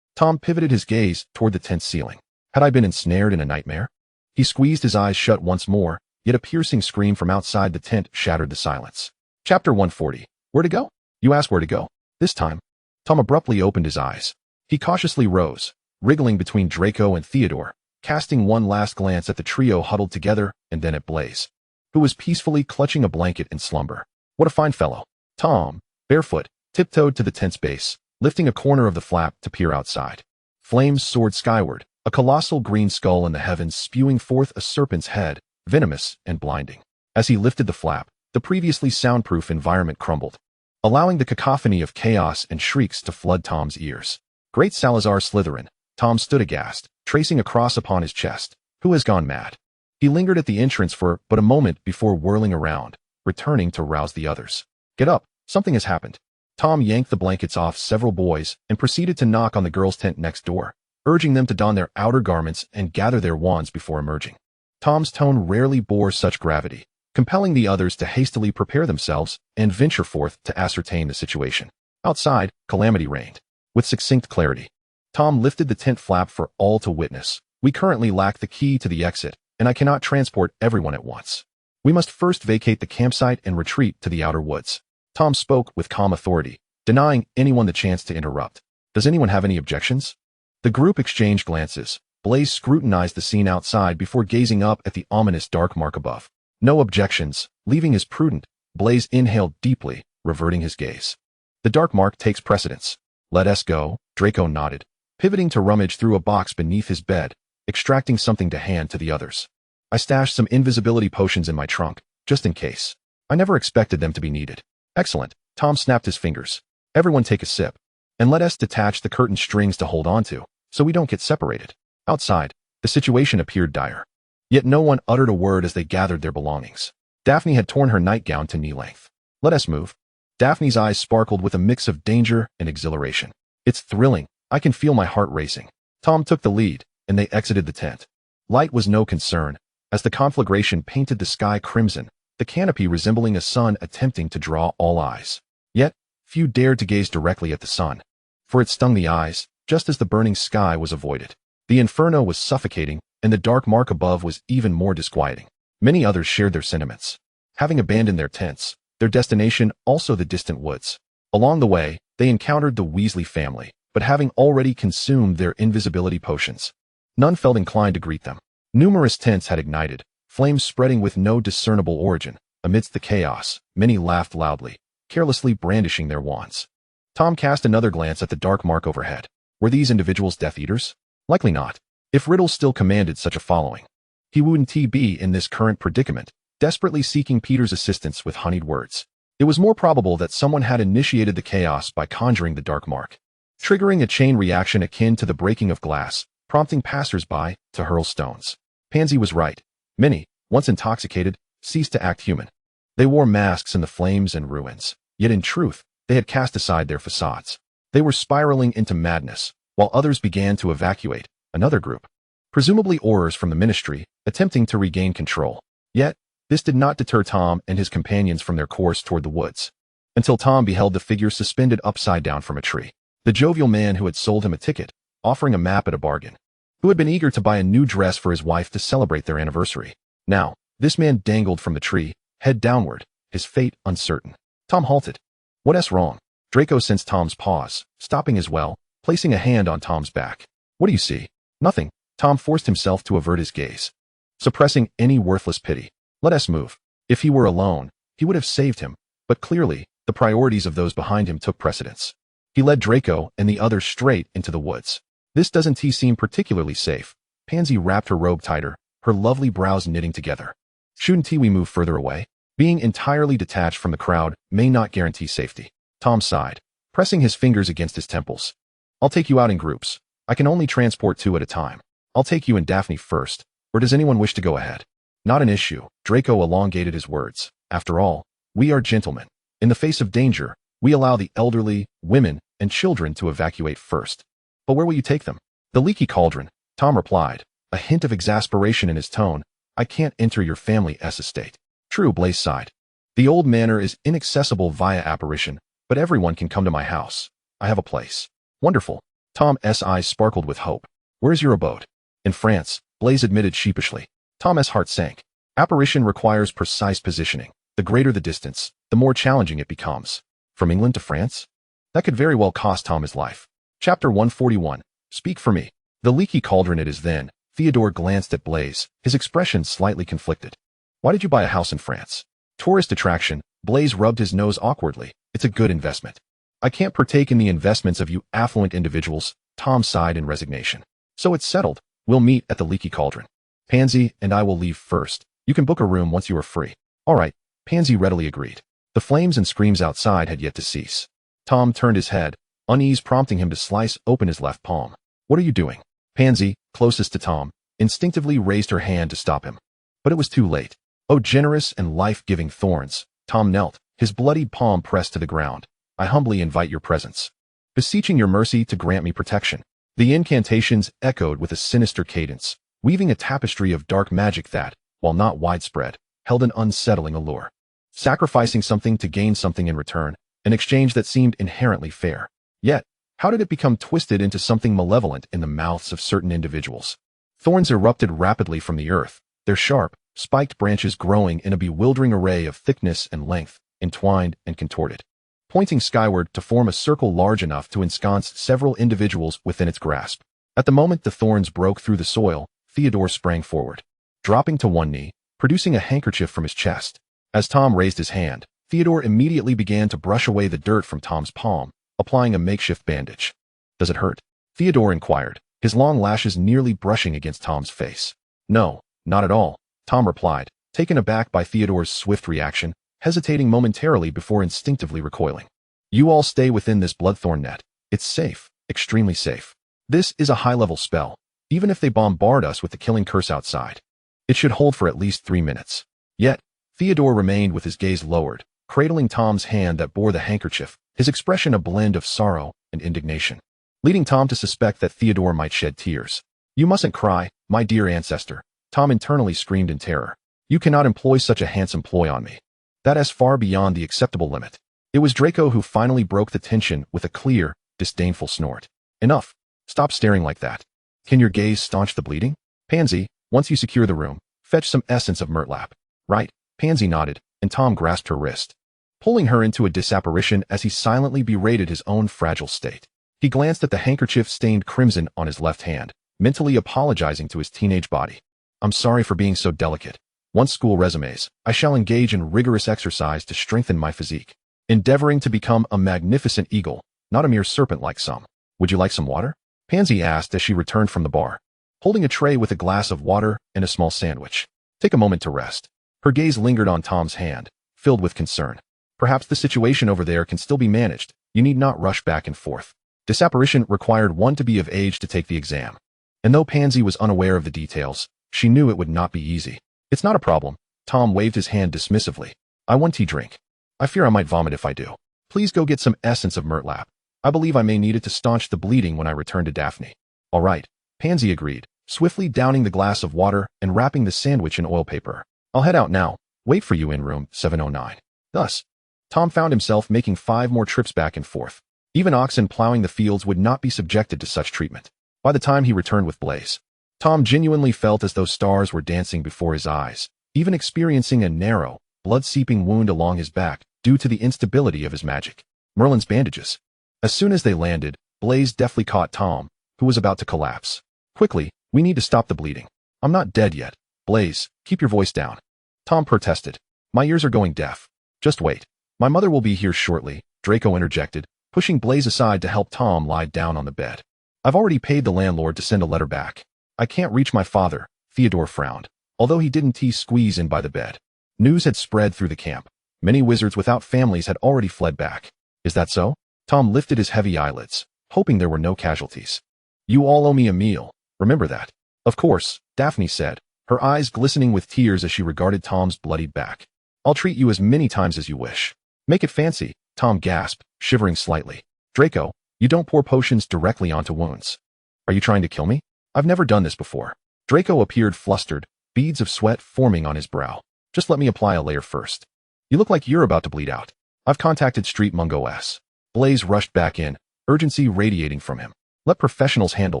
Tom pivoted his gaze toward the tent's ceiling. Had I been ensnared in a nightmare? He squeezed his eyes shut once more, yet a piercing scream from outside the tent shattered the silence. Chapter 140. Where to go? You ask where to go. This time, Tom abruptly opened his eyes. He cautiously rose, wriggling between Draco and Theodore, casting one last glance at the trio huddled together and then at Blaze, who was peacefully clutching a blanket in slumber. What a fine fellow. Tom, barefoot, tiptoed to the tent's base, lifting a corner of the flap to peer outside. Flames soared skyward, a colossal green skull in the heavens spewing forth a serpent's head, venomous and blinding. As he lifted the flap, the previously soundproof environment crumbled, allowing the cacophony of chaos and shrieks to flood Tom's ears. Great Salazar Slytherin, Tom stood aghast, tracing a cross upon his chest. Who has gone mad? He lingered at the entrance for but a moment before whirling around, returning to rouse the others. Get up, something has happened. Tom yanked the blankets off several boys and proceeded to knock on the girls' tent next door, urging them to don their outer garments and gather their wands before emerging. Tom's tone rarely bore such gravity, compelling the others to hastily prepare themselves and venture forth to ascertain the situation. Outside, calamity reigned. With succinct clarity, Tom lifted the tent flap for all to witness. We currently lack the key to the exit, and I cannot transport everyone at once. We must first vacate the campsite and retreat to the outer woods. Tom spoke with calm authority, denying anyone the chance to interrupt. Does anyone have any objections? The group exchanged glances. Blaze scrutinized the scene outside before gazing up at the ominous dark mark above. No objections. Leaving is prudent. Blaze inhaled deeply, reverting his gaze. The dark mark takes precedence. Let us go, Draco nodded, pivoting to rummage through a box beneath his bed, extracting something to hand to the others. I stashed some invisibility potions in my trunk, just in case. I never expected them to be needed. Excellent. Tom snapped his fingers. Everyone take a sip. And let us detach the curtain strings to hold onto, so we don't get separated. Outside, the situation appeared dire. Yet no one uttered a word as they gathered their belongings. Daphne had torn her nightgown to knee length. Let us move. Daphne's eyes sparkled with a mix of danger and exhilaration. It's thrilling. I can feel my heart racing. Tom took the lead, and they exited the tent. Light was no concern, as the conflagration painted the sky crimson, the canopy resembling a sun attempting to draw all eyes. Yet, few dared to gaze directly at the sun, for it stung the eyes, just as the burning sky was avoided. The inferno was suffocating, and the dark mark above was even more disquieting. Many others shared their sentiments. Having abandoned their tents, their destination also the distant woods. Along the way, they encountered the Weasley family, but having already consumed their invisibility potions, none felt inclined to greet them. Numerous tents had ignited, flames spreading with no discernible origin. Amidst the chaos, many laughed loudly, carelessly brandishing their wands. Tom cast another glance at the dark mark overhead. Were these individuals Death Eaters? Likely not, if Riddle still commanded such a following. He wouldn't be in this current predicament, desperately seeking Peter's assistance with honeyed words. It was more probable that someone had initiated the chaos by conjuring the dark mark, triggering a chain reaction akin to the breaking of glass, prompting passers-by to hurl stones. Pansy was right. Many, once intoxicated, ceased to act human. They wore masks in the flames and ruins, yet in truth, they had cast aside their facades. They were spiraling into madness, while others began to evacuate. Another group, presumably Aurors from the Ministry, attempting to regain control. Yet, this did not deter Tom and his companions from their course toward the woods, until Tom beheld the figure suspended upside down from a tree. The jovial man who had sold him a ticket, offering a map at a bargain, who had been eager to buy a new dress for his wife to celebrate their anniversary. Now, this man dangled from the tree, head downward, his fate uncertain. Tom halted. What's wrong? Draco sensed Tom's pause, stopping as well, placing a hand on Tom's back. What do you see? Nothing. Tom forced himself to avert his gaze, suppressing any worthless pity. Let us move. If he were alone, he would have saved him, but clearly, the priorities of those behind him took precedence. He led Draco and the others straight into the woods. This doesn't seem particularly safe. Pansy wrapped her robe tighter, her lovely brows knitting together. Shouldn't we move further away? Being entirely detached from the crowd may not guarantee safety. Tom sighed, pressing his fingers against his temples. I'll take you out in groups. I can only transport 2 at a time. I'll take you and Daphne first, or does anyone wish to go ahead? Not an issue. Draco elongated his words. After all, we are gentlemen. In the face of danger, we allow the elderly, women, and children to evacuate first. But where will you take them? The leaky cauldron, Tom replied, a hint of exasperation in his tone. I can't enter your family's estate. True, Blaze sighed. The old manor is inaccessible via apparition, but everyone can come to my house. I have a place. Wonderful. Tom's eyes sparkled with hope. Where's your abode? In France, Blaze admitted sheepishly. Tom's heart sank. Apparition requires precise positioning. The greater the distance, the more challenging it becomes. From England to France? That could very well cost Tom his life. Chapter 141. Speak for me. The leaky cauldron it is then. Theodore glanced at Blaze, his expression slightly conflicted. Why did you buy a house in France? Tourist attraction. Blaze rubbed his nose awkwardly. It's a good investment. I can't partake in the investments of you affluent individuals. Tom sighed in resignation. So it's settled. We'll meet at the leaky cauldron. Pansy and I will leave first. You can book a room once you are free. All right. Pansy readily agreed. The flames and screams outside had yet to cease. Tom turned his head, unease prompting him to slice open his left palm. What are you doing? Pansy, closest to Tom, instinctively raised her hand to stop him. But it was too late. Oh, generous and life-giving thorns. Tom knelt, his bloodied palm pressed to the ground. I humbly invite your presence, beseeching your mercy to grant me protection. The incantations echoed with a sinister cadence, weaving a tapestry of dark magic that, while not widespread, held an unsettling allure. Sacrificing something to gain something in return, an exchange that seemed inherently fair. Yet, how did it become twisted into something malevolent in the mouths of certain individuals? Thorns erupted rapidly from the earth, their sharp, spiked branches growing in a bewildering array of thickness and length, entwined and contorted, pointing skyward to form a circle large enough to ensconce several individuals within its grasp. At the moment the thorns broke through the soil, Theodore sprang forward, dropping to one knee, producing a handkerchief from his chest. As Tom raised his hand, Theodore immediately began to brush away the dirt from Tom's palm, applying a makeshift bandage. Does it hurt? Theodore inquired, his long lashes nearly brushing against Tom's face. No, not at all, Tom replied, taken aback by Theodore's swift reaction, hesitating momentarily before instinctively recoiling. You all stay within this bloodthorn net. It's safe, extremely safe. This is a high-level spell, even if they bombard us with the killing curse outside. It should hold for at least 3 minutes. Yet, Theodore remained with his gaze lowered, cradling Tom's hand that bore the handkerchief, his expression a blend of sorrow and indignation, leading Tom to suspect that Theodore might shed tears. You mustn't cry, my dear ancestor, Tom internally screamed in terror. You cannot employ such a handsome ploy on me. That is far beyond the acceptable limit. It was Draco who finally broke the tension with a clear, disdainful snort. Enough. Stop staring like that. Can your gaze staunch the bleeding? Pansy, once you secure the room, fetch some essence of murtlap. Right? Pansy nodded, and Tom grasped her wrist, pulling her into a disapparition as he silently berated his own fragile state. He glanced at the handkerchief stained crimson on his left hand, mentally apologizing to his teenage body. I'm sorry for being so delicate. Once school resumes, I shall engage in rigorous exercise to strengthen my physique, endeavoring to become a magnificent eagle, not a mere serpent like some. Would you like some water? Pansy asked as she returned from the bar, holding a tray with a glass of water and a small sandwich. Take a moment to rest. Her gaze lingered on Tom's hand, filled with concern. Perhaps the situation over there can still be managed. You need not rush back and forth. Disapparition required one to be of age to take the exam. And though Pansy was unaware of the details, she knew it would not be easy. It's not a problem. Tom waved his hand dismissively. I want tea drink. I fear I might vomit if I do. Please go get some essence of murtlap. I believe I may need it to staunch the bleeding when I return to Daphne. All right, Pansy agreed, swiftly downing the glass of water and wrapping the sandwich in oil paper. I'll head out now. Wait for you in room 709. Thus, Tom found himself making 5 more trips back and forth. Even oxen plowing the fields would not be subjected to such treatment. By the time he returned with Blaze, Tom genuinely felt as though stars were dancing before his eyes, even experiencing a narrow, blood-seeping wound along his back due to the instability of his magic. Merlin's bandages. As soon as they landed, Blaze deftly caught Tom, who was about to collapse. Quickly, we need to stop the bleeding. I'm not dead yet. Blaze, keep your voice down. Tom protested. My ears are going deaf. Just wait. My mother will be here shortly, Draco interjected, pushing Blaze aside to help Tom lie down on the bed. I've already paid the landlord to send a letter back. I can't reach my father, Theodore frowned, although he didn't squeeze in by the bed. News had spread through the camp. Many wizards without families had already fled back. Is that so? Tom lifted his heavy eyelids, hoping there were no casualties. You all owe me a meal, remember that. Of course, Daphne said, her eyes glistening with tears as she regarded Tom's bloodied back. I'll treat you as many times as you wish. Make it fancy, Tom gasped, shivering slightly. Draco, you don't pour potions directly onto wounds. Are you trying to kill me? I've never done this before. Draco appeared flustered, beads of sweat forming on his brow. Just let me apply a layer first. You look like you're about to bleed out. I've contacted Street Mungo S. Blaze rushed back in, urgency radiating from him. Let professionals handle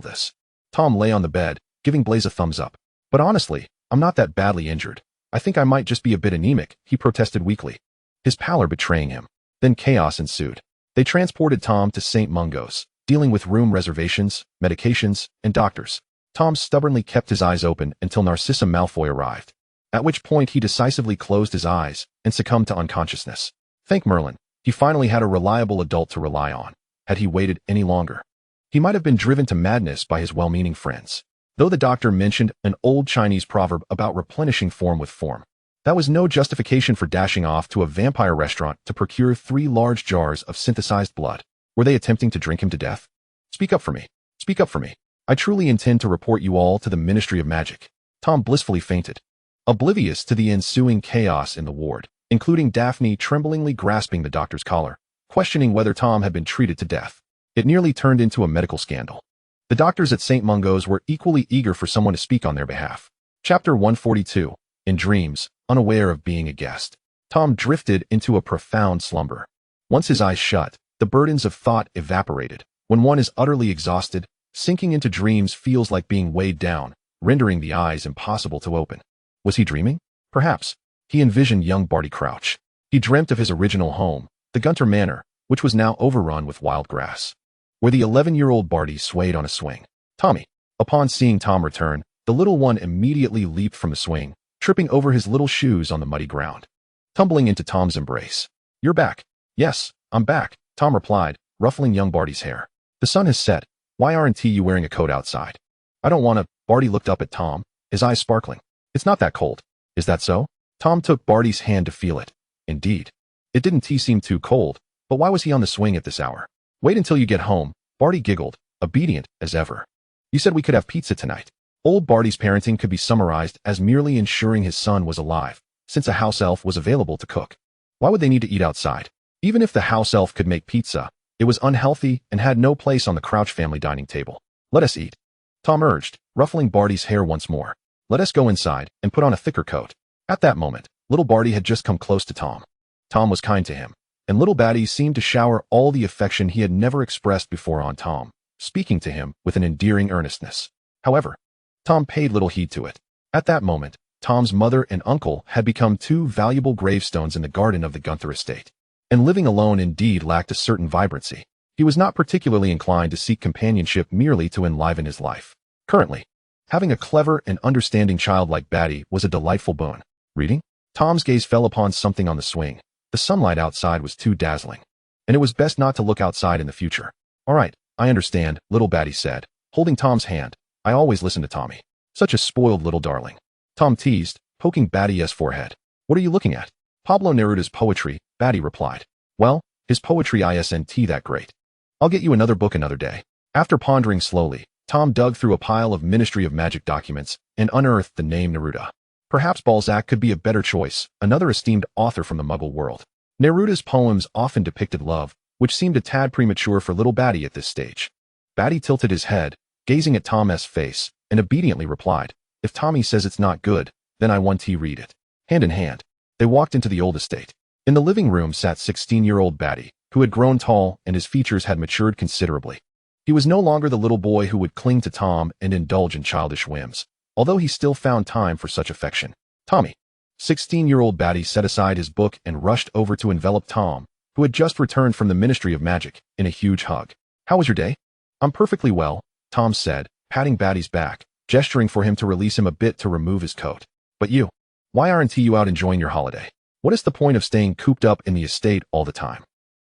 this. Tom lay on the bed, giving Blaze a thumbs up. But honestly, I'm not that badly injured. I think I might just be a bit anemic, he protested weakly, his pallor betraying him. Then chaos ensued. They transported Tom to St. Mungo's, dealing with room reservations, medications, and doctors. Tom stubbornly kept his eyes open until Narcissa Malfoy arrived, at which point he decisively closed his eyes and succumbed to unconsciousness. Thank Merlin, he finally had a reliable adult to rely on. Had he waited any longer, he might have been driven to madness by his well-meaning friends. Though the doctor mentioned an old Chinese proverb about replenishing form with form, that was no justification for dashing off to a vampire restaurant to procure 3 large jars of synthesized blood. Were they attempting to drink him to death? Speak up for me. Speak up for me. I truly intend to report you all to the Ministry of Magic. Tom blissfully fainted, oblivious to the ensuing chaos in the ward, including Daphne tremblingly grasping the doctor's collar, questioning whether Tom had been treated to death. It nearly turned into a medical scandal. The doctors at St. Mungo's were equally eager for someone to speak on their behalf. Chapter 142. In dreams, unaware of being a guest, Tom drifted into a profound slumber. Once his eyes shut, the burdens of thought evaporated. When one is utterly exhausted, sinking into dreams feels like being weighed down, rendering the eyes impossible to open. Was he dreaming? Perhaps. He envisioned young Barty Crouch. He dreamt of his original home, the Gunter Manor, which was now overrun with wild grass, where the 11-year-old Barty swayed on a swing. Tommy. Upon seeing Tom return, the little one immediately leaped from the swing, tripping over his little shoes on the muddy ground, tumbling into Tom's embrace. You're back. Yes, I'm back, Tom replied, ruffling young Barty's hair. The sun has set. Why aren't you wearing a coat outside? I don't want to. Barty looked up at Tom, his eyes sparkling. It's not that cold. Is that so? Tom took Barty's hand to feel it. Indeed. It didn't seem too cold, but why was he on the swing at this hour? Wait until you get home, Barty giggled, obedient as ever. You said we could have pizza tonight. Old Barty's parenting could be summarized as merely ensuring his son was alive, since a house elf was available to cook. Why would they need to eat outside? Even if the house elf could make pizza, it was unhealthy and had no place on the Crouch family dining table. Let us eat, Tom urged, ruffling Barty's hair once more. Let us go inside and put on a thicker coat. At that moment, little Barty had just come close to Tom. Tom was kind to him, and little Batty seemed to shower all the affection he had never expressed before on Tom, speaking to him with an endearing earnestness. However, Tom paid little heed to it. At that moment, Tom's mother and uncle had become two valuable gravestones in the garden of the Gunther estate, and living alone indeed lacked a certain vibrancy. He was not particularly inclined to seek companionship merely to enliven his life. Currently, having a clever and understanding child like Batty was a delightful boon. Reading? Tom's gaze fell upon something on the swing. The sunlight outside was too dazzling, and it was best not to look outside in the future. All right, I understand, little Batty said, holding Tom's hand. I always listen to Tommy. Such a spoiled little darling. Tom teased, poking Batty's forehead. What are you looking at? Pablo Neruda's poetry, Batty replied. Well, his poetry isn't that great. I'll get you another book another day. After pondering slowly, Tom dug through a pile of Ministry of Magic documents and unearthed the name Neruda. Perhaps Balzac could be a better choice, another esteemed author from the Muggle world. Neruda's poems often depicted love, which seemed a tad premature for little Batty at this stage. Batty tilted his head, gazing at Tom's face, and obediently replied, If Tommy says it's not good, then I want to read it. Hand in hand, they walked into the old estate. In the living room sat 16-year-old Batty, who had grown tall and his features had matured considerably. He was no longer the little boy who would cling to Tom and indulge in childish whims, although he still found time for such affection. Tommy. 16-year-old Batty set aside his book and rushed over to envelop Tom, who had just returned from the Ministry of Magic, in a huge hug. How was your day? I'm perfectly well, Tom said, patting Batty's back, gesturing for him to release him a bit to remove his coat. But you? Why aren't you out enjoying your holiday? What is the point of staying cooped up in the estate all the time?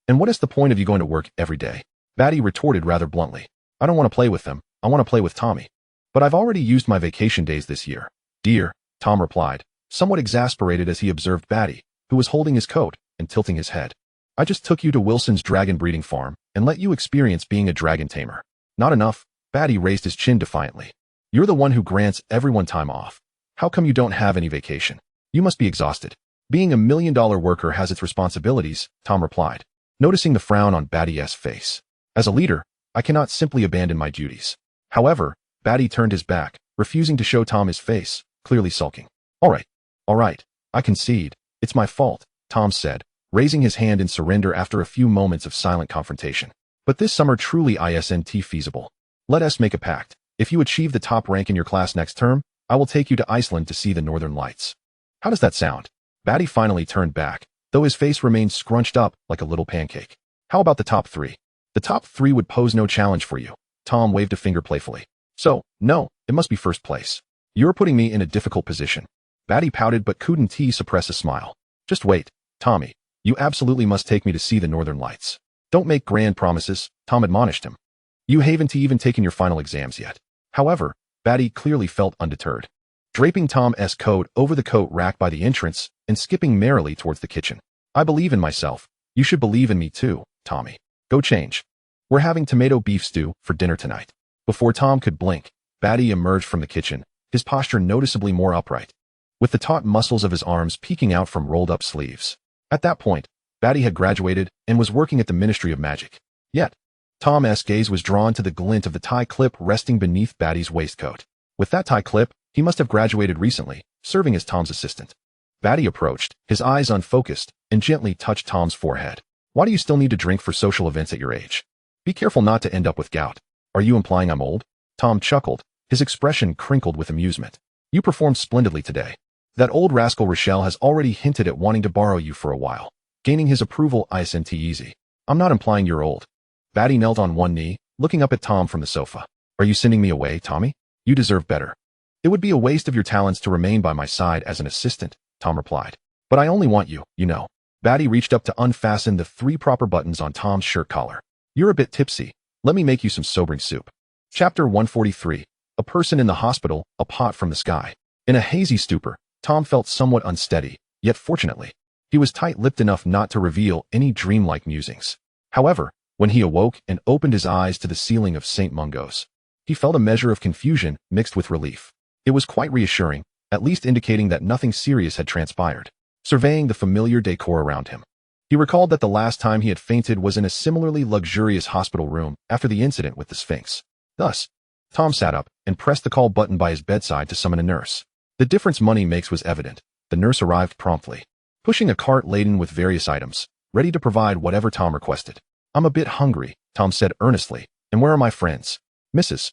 And what is the point of you going to work every day? Batty retorted rather bluntly. I don't want to play with them, I want to play with Tommy. But I've already used my vacation days this year. Dear, Tom replied, somewhat exasperated as he observed Batty, who was holding his coat and tilting his head. I just took you to Wilson's dragon breeding farm and let you experience being a dragon tamer. Not enough, Batty raised his chin defiantly. You're the one who grants everyone time off. How come you don't have any vacation? You must be exhausted. Being $1 million worker has its responsibilities, Tom replied, noticing the frown on Batty's face. As a leader, I cannot simply abandon my duties. However, Batty turned his back, refusing to show Tom his face, clearly sulking. All right, I concede. It's my fault, Tom said, raising his hand in surrender after a few moments of silent confrontation. But this summer truly isn't feasible. Let us make a pact. If you achieve the top rank in your class next term, I will take you to Iceland to see the Northern Lights. How does that sound? Batty finally turned back, though his face remained scrunched up like a little pancake. How about the top 3? The top 3 would pose no challenge for you. Tom waved a finger playfully. So, no, it must be first place. You're putting me in a difficult position. Batty pouted but couldn't suppress a smile. Just wait, Tommy. You absolutely must take me to see the Northern Lights. Don't make grand promises, Tom admonished him. You haven't even taken your final exams yet. However, Batty clearly felt undeterred. Draping Tom's coat over the coat rack by the entrance and skipping merrily towards the kitchen. I believe in myself. You should believe in me too, Tommy. Go change. We're having tomato beef stew for dinner tonight. Before Tom could blink, Batty emerged from the kitchen, his posture noticeably more upright, with the taut muscles of his arms peeking out from rolled-up sleeves. At that point, Batty had graduated and was working at the Ministry of Magic. Yet, Tom's gaze was drawn to the glint of the tie clip resting beneath Batty's waistcoat. With that tie clip, he must have graduated recently, serving as Tom's assistant. Batty approached, his eyes unfocused, and gently touched Tom's forehead. Why do you still need to drink for social events at your age? Be careful not to end up with gout. Are you implying I'm old? Tom chuckled, his expression crinkled with amusement. You performed splendidly today. That old rascal Rochelle has already hinted at wanting to borrow you for a while. Gaining his approval isn't easy. I'm not implying you're old. Batty knelt on one knee, looking up at Tom from the sofa. Are you sending me away, Tommy? You deserve better. It would be a waste of your talents to remain by my side as an assistant, Tom replied. But I only want you, you know. Batty reached up to unfasten the 3 proper buttons on Tom's shirt collar. You're a bit tipsy. Let me make you some sobering soup. Chapter 143. A person in the hospital, a pot from the sky. In a hazy stupor, Tom felt somewhat unsteady, yet fortunately, he was tight-lipped enough not to reveal any dreamlike musings. However, when he awoke and opened his eyes to the ceiling of St. Mungo's, he felt a measure of confusion mixed with relief. It was quite reassuring, at least indicating that nothing serious had transpired. Surveying the familiar decor around him, he recalled that the last time he had fainted was in a similarly luxurious hospital room after the incident with the Sphinx. Thus, Tom sat up and pressed the call button by his bedside to summon a nurse. The difference money makes was evident. The nurse arrived promptly, pushing a cart laden with various items, ready to provide whatever Tom requested. I'm a bit hungry, Tom said earnestly, and where are my friends? Mrs.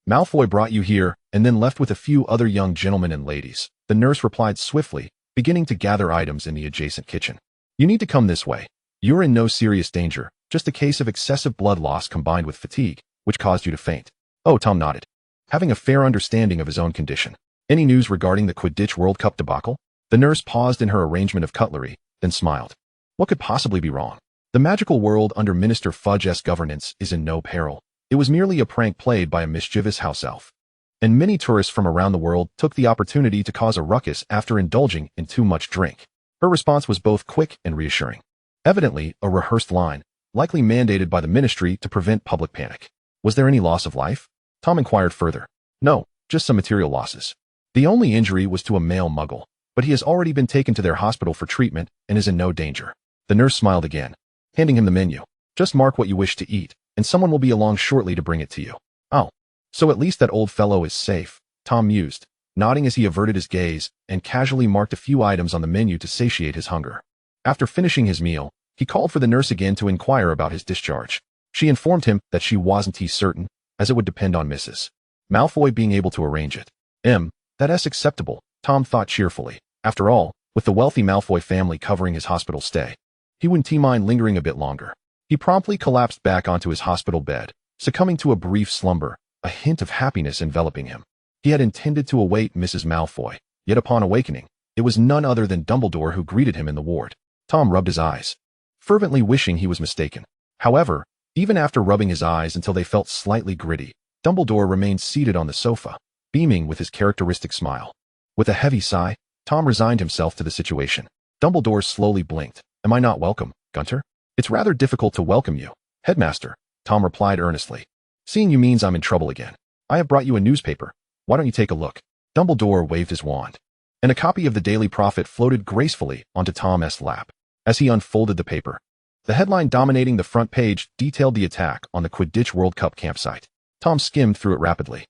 Malfoy brought you here and then left with a few other young gentlemen and ladies, the nurse replied swiftly, beginning to gather items in the adjacent kitchen. You need to come this way. You're in no serious danger, just a case of excessive blood loss combined with fatigue, which caused you to faint. Oh, Tom nodded, having a fair understanding of his own condition. Any news regarding the Quidditch World Cup debacle? The nurse paused in her arrangement of cutlery, then smiled. What could possibly be wrong? The magical world under Minister Fudge's governance is in no peril. It was merely a prank played by a mischievous house elf. And many tourists from around the world took the opportunity to cause a ruckus after indulging in too much drink. Her response was both quick and reassuring. Evidently, a rehearsed line, likely mandated by the ministry to prevent public panic. Was there any loss of life? Tom inquired further. No, just some material losses. The only injury was to a male muggle, but he has already been taken to their hospital for treatment and is in no danger. The nurse smiled again, handing him the menu. Just mark what you wish to eat, and someone will be along shortly to bring it to you. Oh, so at least that old fellow is safe, Tom mused, nodding as he averted his gaze and casually marked a few items on the menu to satiate his hunger. After finishing his meal, he called for the nurse again to inquire about his discharge. She informed him that she wasn't certain, as it would depend on Mrs. Malfoy being able to arrange it. That's acceptable, Tom thought cheerfully. After all, with the wealthy Malfoy family covering his hospital stay, he wouldn't mind lingering a bit longer. He promptly collapsed back onto his hospital bed, succumbing to a brief slumber, a hint of happiness enveloping him. He had intended to await Mrs. Malfoy, yet upon awakening, it was none other than Dumbledore who greeted him in the ward. Tom rubbed his eyes, fervently wishing he was mistaken. However, even after rubbing his eyes until they felt slightly gritty, Dumbledore remained seated on the sofa, beaming with his characteristic smile. With a heavy sigh, Tom resigned himself to the situation. Dumbledore slowly blinked. Am I not welcome, Gunter? It's rather difficult to welcome you, Headmaster, Tom replied earnestly. Seeing you means I'm in trouble again. I have brought you a newspaper. Why don't you take a look? Dumbledore waved his wand, and a copy of the Daily Prophet floated gracefully onto Tom's lap. As he unfolded the paper, the headline dominating the front page detailed the attack on the Quidditch World Cup campsite. Tom skimmed through it rapidly.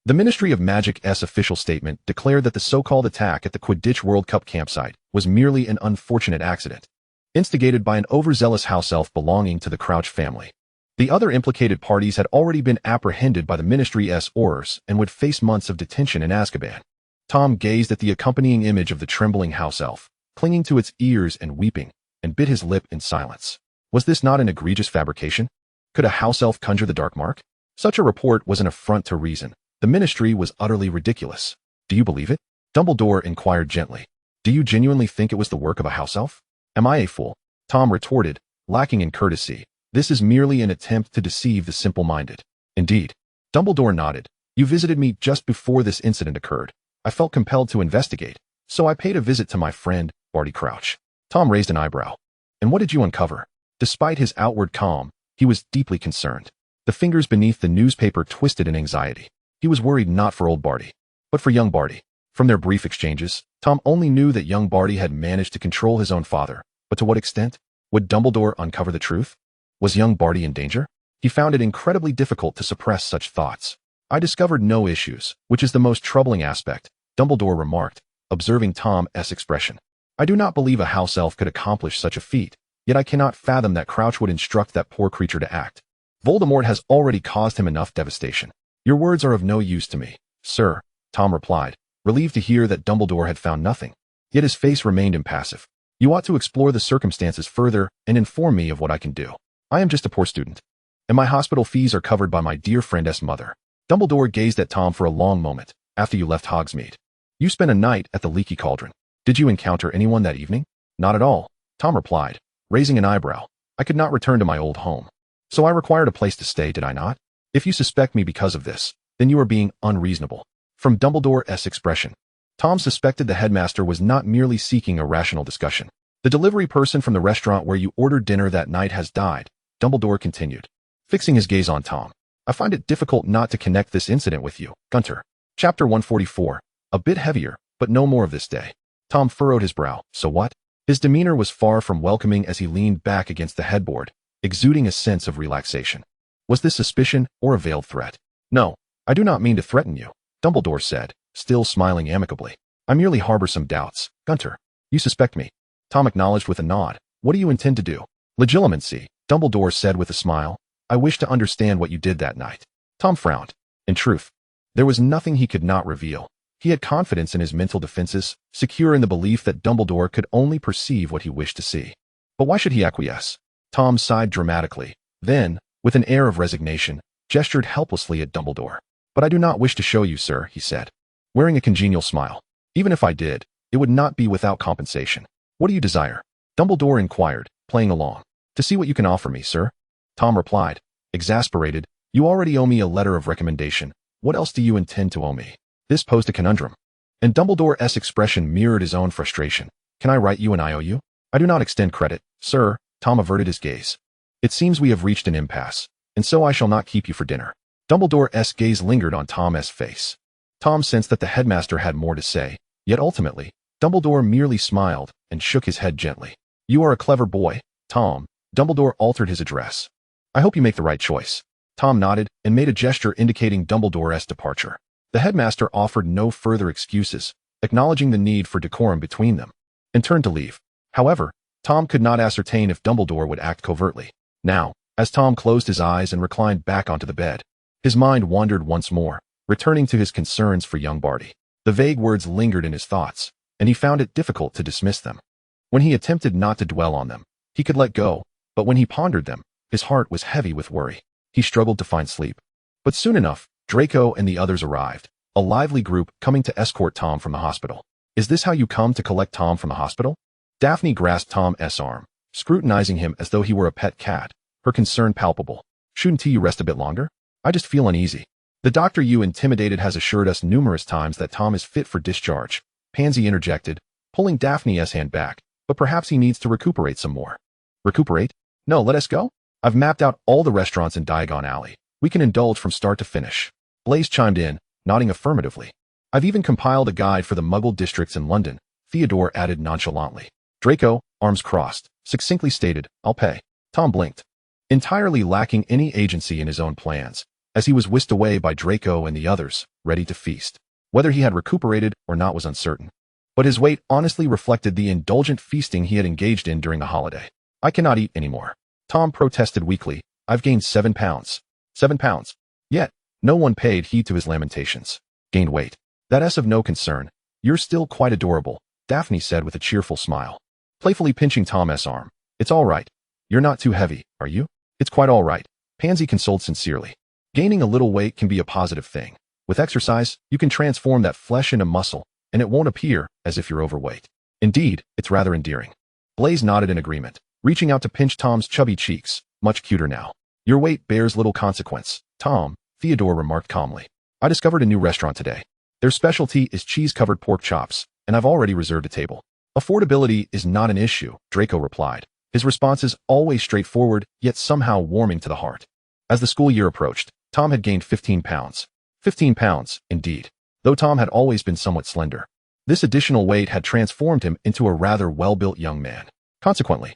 The Ministry of Magic's official statement declared that the so-called attack at the Quidditch World Cup campsite was merely an unfortunate accident, instigated by an overzealous house elf belonging to the Crouch family. The other implicated parties had already been apprehended by the ministry's orders and would face months of detention in Azkaban. Tom gazed at the accompanying image of the trembling house elf, clinging to its ears and weeping, and bit his lip in silence. Was this not an egregious fabrication? Could a house elf conjure the dark mark? Such a report was an affront to reason. The ministry was utterly ridiculous. Do you believe it? Dumbledore inquired gently. Do you genuinely think it was the work of a house elf? Am I a fool? Tom retorted, lacking in courtesy. This is merely an attempt to deceive the simple-minded. Indeed. Dumbledore nodded. You visited me just before this incident occurred. I felt compelled to investigate, so I paid a visit to my friend, Barty Crouch. Tom raised an eyebrow. And what did you uncover? Despite his outward calm, he was deeply concerned. The fingers beneath the newspaper twisted in anxiety. He was worried not for old Barty, but for young Barty. From their brief exchanges, Tom only knew that young Barty had managed to control his own father, but to what extent? Would Dumbledore uncover the truth? Was young Barty in danger? He found it incredibly difficult to suppress such thoughts. I discovered no issues, which is the most troubling aspect, Dumbledore remarked, observing Tom's expression. I do not believe a house elf could accomplish such a feat, yet I cannot fathom that Crouch would instruct that poor creature to act. Voldemort has already caused him enough devastation. Your words are of no use to me, sir, Tom replied, relieved to hear that Dumbledore had found nothing. Yet his face remained impassive. You ought to explore the circumstances further and inform me of what I can do. I am just a poor student, and my hospital fees are covered by my dear friend's mother. Dumbledore gazed at Tom for a long moment after you left Hogsmeade. You spent a night at the Leaky Cauldron. Did you encounter anyone that evening? Not at all, Tom replied, raising an eyebrow. I could not return to my old home. So I required a place to stay, did I not? If you suspect me because of this, then you are being unreasonable. From Dumbledore's expression, Tom suspected the headmaster was not merely seeking a rational discussion. The delivery person from the restaurant where you ordered dinner that night has died, Dumbledore continued, fixing his gaze on Tom. I find it difficult not to connect this incident with you, Gunter. Chapter 144, a bit heavier, but no more of this day. Tom furrowed his brow. So what? His demeanor was far from welcoming as he leaned back against the headboard, exuding a sense of relaxation. Was this suspicion or a veiled threat? No, I do not mean to threaten you, Dumbledore said, still smiling amicably. I merely harbor some doubts. Gunter, you suspect me? Tom acknowledged with a nod. What do you intend to do? Legilimency, Dumbledore said with a smile. I wish to understand what you did that night. Tom frowned. In truth, there was nothing he could not reveal. He had confidence in his mental defenses, secure in the belief that Dumbledore could only perceive what he wished to see. But why should he acquiesce? Tom sighed dramatically, then, with an air of resignation, gestured helplessly at Dumbledore. But I do not wish to show you, sir, he said, wearing a congenial smile. Even if I did, it would not be without compensation. What do you desire? Dumbledore inquired, playing along. To see what you can offer me, sir. Tom replied, exasperated. You already owe me a letter of recommendation. What else do you intend to owe me? This posed a conundrum. And Dumbledore's expression mirrored his own frustration. Can I write you an IOU? I do not extend credit, sir. Tom averted his gaze. It seems we have reached an impasse, and so I shall not keep you for dinner. Dumbledore's gaze lingered on Tom's face. Tom sensed that the headmaster had more to say, yet ultimately, Dumbledore merely smiled and shook his head gently. You are a clever boy, Tom. Dumbledore altered his address. I hope you make the right choice. Tom nodded and made a gesture indicating Dumbledore's departure. The headmaster offered no further excuses, acknowledging the need for decorum between them, and turned to leave. However, Tom could not ascertain if Dumbledore would act covertly. Now, as Tom closed his eyes and reclined back onto the bed, his mind wandered once more, returning to his concerns for young Barty. The vague words lingered in his thoughts, and he found it difficult to dismiss them. When he attempted not to dwell on them, he could let go, but when he pondered them, his heart was heavy with worry. He struggled to find sleep. But soon enough, Draco and the others arrived, a lively group coming to escort Tom from the hospital. Is this how you come to collect Tom from the hospital? Daphne grasped Tom's arm, scrutinizing him as though he were a pet cat, her concern palpable. Shouldn't you rest a bit longer? I just feel uneasy. The doctor you intimidated has assured us numerous times that Tom is fit for discharge, Pansy interjected, pulling Daphne's hand back, but perhaps he needs to recuperate some more. Recuperate? No, let us go. I've mapped out all the restaurants in Diagon Alley. We can indulge from start to finish. Blaise chimed in, nodding affirmatively. I've even compiled a guide for the Muggle districts in London, Theodore added nonchalantly. Draco, arms crossed, succinctly stated, I'll pay. Tom blinked, entirely lacking any agency in his own plans, as he was whisked away by Draco and the others, ready to feast. Whether he had recuperated or not was uncertain. But his weight honestly reflected the indulgent feasting he had engaged in during the holiday. I cannot eat anymore. Tom protested weakly. I've gained 7 pounds. 7 pounds. Yet, no one paid heed to his lamentations. Gained weight. That's of no concern. You're still quite adorable, Daphne said with a cheerful smile, playfully pinching Tom's arm. It's all right. You're not too heavy, are you? It's quite all right. Pansy consoled sincerely. Gaining a little weight can be a positive thing. With exercise, you can transform that flesh into muscle, and it won't appear as if you're overweight. Indeed, it's rather endearing. Blaise nodded in agreement, reaching out to pinch Tom's chubby cheeks, much cuter now. Your weight bears little consequence, Tom, Theodore remarked calmly. I discovered a new restaurant today. Their specialty is cheese-covered pork chops, and I've already reserved a table. Affordability is not an issue, Draco replied, his responses always straightforward, yet somehow warming to the heart. As the school year approached, Tom had gained 15 pounds. 15 pounds, indeed. Though Tom had always been somewhat slender, this additional weight had transformed him into a rather well-built young man. Consequently,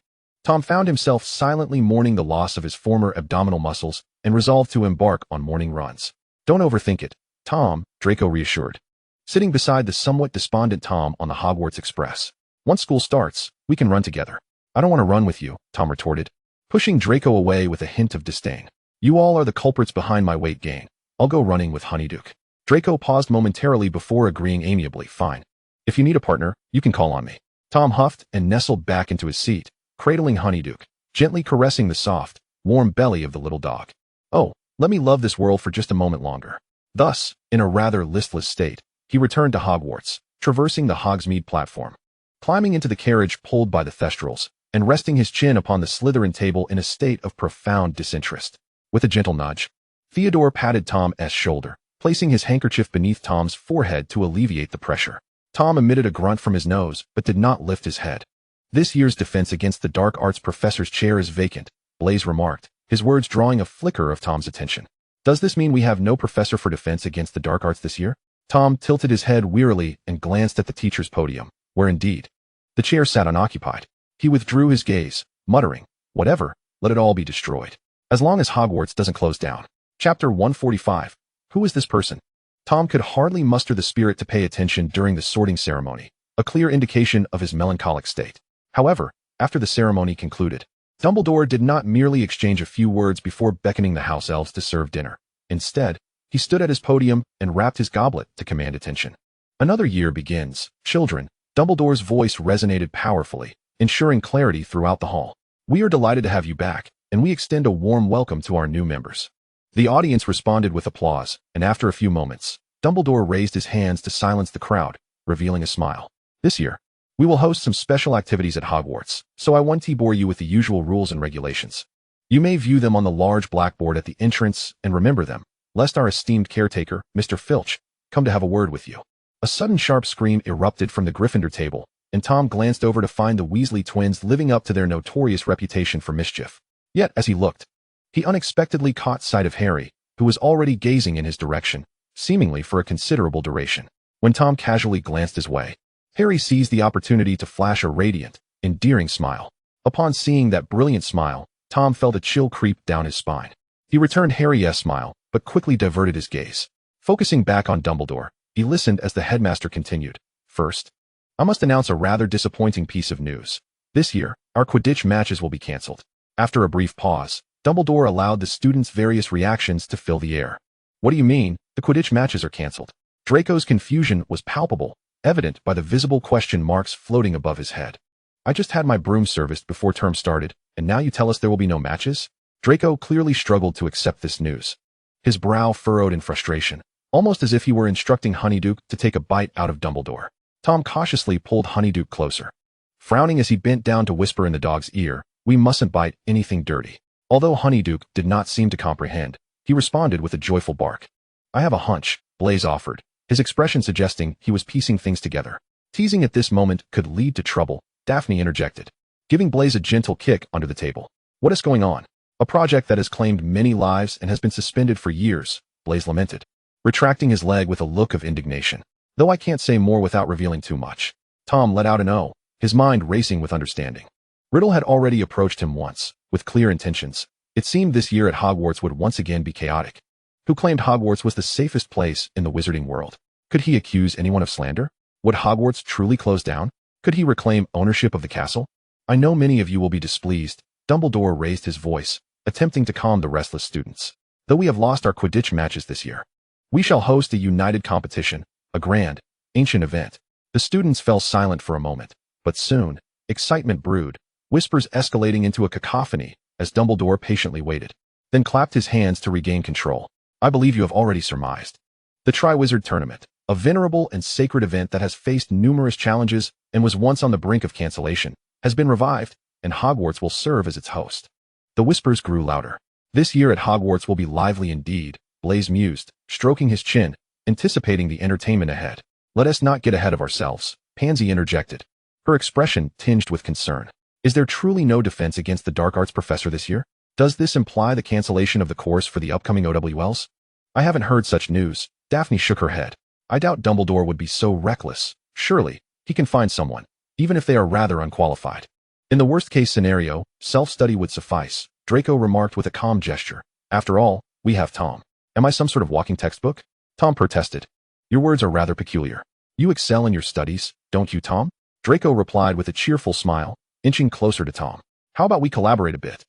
Tom found himself silently mourning the loss of his former abdominal muscles and resolved to embark on morning runs. Don't overthink it, Tom, Draco reassured, sitting beside the somewhat despondent Tom on the Hogwarts Express. Once school starts, we can run together. I don't want to run with you, Tom retorted, pushing Draco away with a hint of disdain. You all are the culprits behind my weight gain. I'll go running with Honeydukes. Draco paused momentarily before agreeing amiably. Fine. If you need a partner, you can call on me. Tom huffed and nestled back into his seat, cradling Honeydukes, gently caressing the soft, warm belly of the little dog. Oh, let me love this world for just a moment longer. Thus, in a rather listless state, he returned to Hogwarts, traversing the Hogsmeade platform, climbing into the carriage pulled by the Thestrals, and resting his chin upon the Slytherin table in a state of profound disinterest. With a gentle nudge, Theodore patted Tom's shoulder, placing his handkerchief beneath Tom's forehead to alleviate the pressure. Tom emitted a grunt from his nose, but did not lift his head. This year's defense against the dark arts professor's chair is vacant, Blaise remarked, his words drawing a flicker of Tom's attention. Does this mean we have no professor for defense against the dark arts this year? Tom tilted his head wearily and glanced at the teacher's podium, where indeed, the chair sat unoccupied. He withdrew his gaze, muttering, whatever, let it all be destroyed. As long as Hogwarts doesn't close down. Chapter 145. Who is this person? Tom could hardly muster the spirit to pay attention during the sorting ceremony, a clear indication of his melancholic state. However, after the ceremony concluded, Dumbledore did not merely exchange a few words before beckoning the house elves to serve dinner. Instead, he stood at his podium and rapped his goblet to command attention. Another year begins. Children, Dumbledore's voice resonated powerfully, ensuring clarity throughout the hall. We are delighted to have you back, and we extend a warm welcome to our new members. The audience responded with applause, and after a few moments, Dumbledore raised his hands to silence the crowd, revealing a smile. This year, we will host some special activities at Hogwarts, so I want to bore you with the usual rules and regulations. You may view them on the large blackboard at the entrance and remember them, lest our esteemed caretaker, Mr. Filch, come to have a word with you. A sudden sharp scream erupted from the Gryffindor table, and Tom glanced over to find the Weasley twins living up to their notorious reputation for mischief. Yet, as he looked, he unexpectedly caught sight of Harry, who was already gazing in his direction, seemingly for a considerable duration. When Tom casually glanced his way, Harry seized the opportunity to flash a radiant, endearing smile. Upon seeing that brilliant smile, Tom felt a chill creep down his spine. He returned Harry's smile, but quickly diverted his gaze. Focusing back on Dumbledore, he listened as the headmaster continued. First, I must announce a rather disappointing piece of news. This year, our Quidditch matches will be cancelled. After a brief pause, Dumbledore allowed the students' various reactions to fill the air. What do you mean, the Quidditch matches are cancelled? Draco's confusion was palpable, evident by the visible question marks floating above his head. I just had my broom serviced before term started, and now you tell us there will be no matches? Draco clearly struggled to accept this news. His brow furrowed in frustration, almost as if he were instructing Honeydukes to take a bite out of Dumbledore. Tom cautiously pulled Honeydukes closer, frowning as he bent down to whisper in the dog's ear, "We mustn't bite anything dirty." Although Honeydukes did not seem to comprehend, he responded with a joyful bark. I have a hunch, Blaise offered, his expression suggesting he was piecing things together. Teasing at this moment could lead to trouble, Daphne interjected, giving Blaise a gentle kick under the table. What is going on? A project that has claimed many lives and has been suspended for years, Blaise lamented, retracting his leg with a look of indignation. Though I can't say more without revealing too much. Tom let out an "oh," his mind racing with understanding. Riddle had already approached him once, with clear intentions. It seemed this year at Hogwarts would once again be chaotic. Who claimed Hogwarts was the safest place in the wizarding world? Could he accuse anyone of slander? Would Hogwarts truly close down? Could he reclaim ownership of the castle? I know many of you will be displeased. Dumbledore raised his voice, attempting to calm the restless students. Though we have lost our Quidditch matches this year, we shall host a united competition, a grand, ancient event. The students fell silent for a moment, but soon, excitement brewed, whispers escalating into a cacophony as Dumbledore patiently waited, then clapped his hands to regain control. I believe you have already surmised. The Triwizard Tournament, a venerable and sacred event that has faced numerous challenges and was once on the brink of cancellation, has been revived, and Hogwarts will serve as its host. The whispers grew louder. This year at Hogwarts will be lively indeed, Blaise mused, stroking his chin, anticipating the entertainment ahead. Let us not get ahead of ourselves, Pansy interjected, her expression tinged with concern. Is there truly no defense against the dark arts professor this year? Does this imply the cancellation of the course for the upcoming OWLs? I haven't heard such news. Daphne shook her head. I doubt Dumbledore would be so reckless. Surely, he can find someone, even if they are rather unqualified. In the worst-case scenario, self-study would suffice, Draco remarked with a calm gesture. After all, we have Tom. Am I some sort of walking textbook? Tom protested. Your words are rather peculiar. You excel in your studies, don't you, Tom? Draco replied with a cheerful smile, inching closer to Tom. How about we collaborate a bit?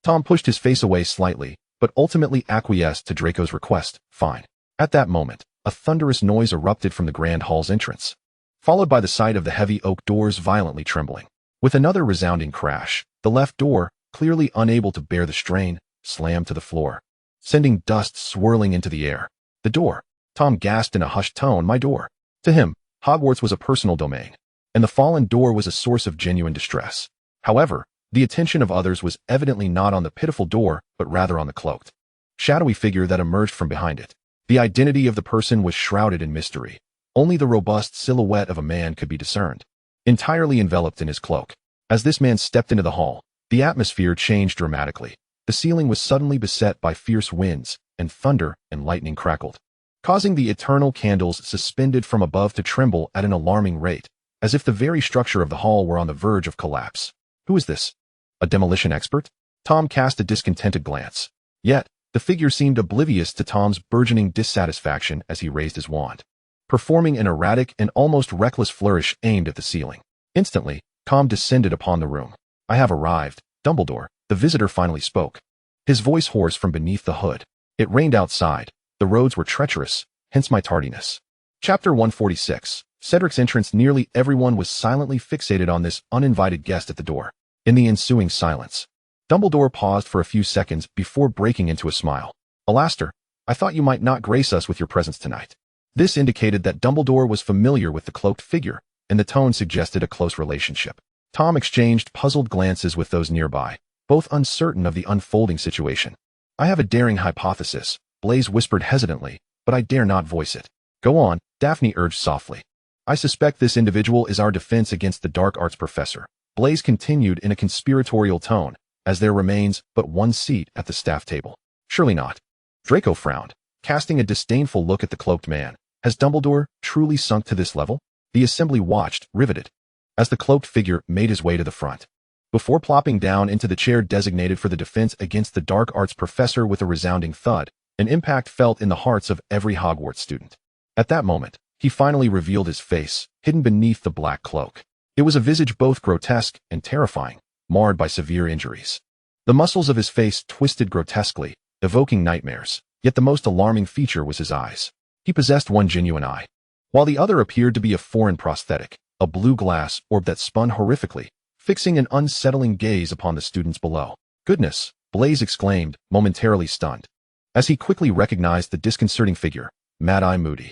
Tom pushed his face away slightly, but ultimately acquiesced to Draco's request. Fine. At that moment, a thunderous noise erupted from the grand hall's entrance, followed by the sight of the heavy oak doors violently trembling. With another resounding crash, the left door, clearly unable to bear the strain, slammed to the floor, sending dust swirling into the air. The door. Tom gasped in a hushed tone. My door. To him, Hogwarts was a personal domain, and the fallen door was a source of genuine distress. However, the attention of others was evidently not on the pitiful door, but rather on the cloaked, shadowy figure that emerged from behind it. The identity of the person was shrouded in mystery. Only the robust silhouette of a man could be discerned, entirely enveloped in his cloak. As this man stepped into the hall, the atmosphere changed dramatically. The ceiling was suddenly beset by fierce winds, and thunder and lightning crackled, causing the eternal candles suspended from above to tremble at an alarming rate, as if the very structure of the hall were on the verge of collapse. Who is this? A demolition expert? Tom cast a discontented glance. Yet, the figure seemed oblivious to Tom's burgeoning dissatisfaction as he raised his wand, performing an erratic and almost reckless flourish aimed at the ceiling. Instantly, calm descended upon the room. I have arrived, Dumbledore, the visitor finally spoke, his voice hoarse from beneath the hood. It rained outside. The roads were treacherous, hence my tardiness. Chapter 146. Cedric's entrance. Nearly everyone was silently fixated on this uninvited guest at the door. In the ensuing silence, Dumbledore paused for a few seconds before breaking into a smile. Alastair, I thought you might not grace us with your presence tonight. This indicated that Dumbledore was familiar with the cloaked figure, and the tone suggested a close relationship. Tom exchanged puzzled glances with those nearby, both uncertain of the unfolding situation. I have a daring hypothesis, Blaise whispered hesitantly, but I dare not voice it. Go on, Daphne urged softly. I suspect this individual is our defense against the dark arts professor, Blaise continued in a conspiratorial tone, as there remains but one seat at the staff table. Surely not. Draco frowned, casting a disdainful look at the cloaked man. Has Dumbledore truly sunk to this level? The assembly watched, riveted, as the cloaked figure made his way to the front, before plopping down into the chair designated for the defense against the dark arts professor with a resounding thud, an impact felt in the hearts of every Hogwarts student. At that moment, he finally revealed his face, hidden beneath the black cloak. It was a visage both grotesque and terrifying, marred by severe injuries. The muscles of his face twisted grotesquely, evoking nightmares, yet the most alarming feature was his eyes. He possessed one genuine eye, while the other appeared to be a foreign prosthetic, a blue glass orb that spun horrifically, fixing an unsettling gaze upon the students below. Goodness, Blaise exclaimed, momentarily stunned, as he quickly recognized the disconcerting figure, Mad-Eye Moody.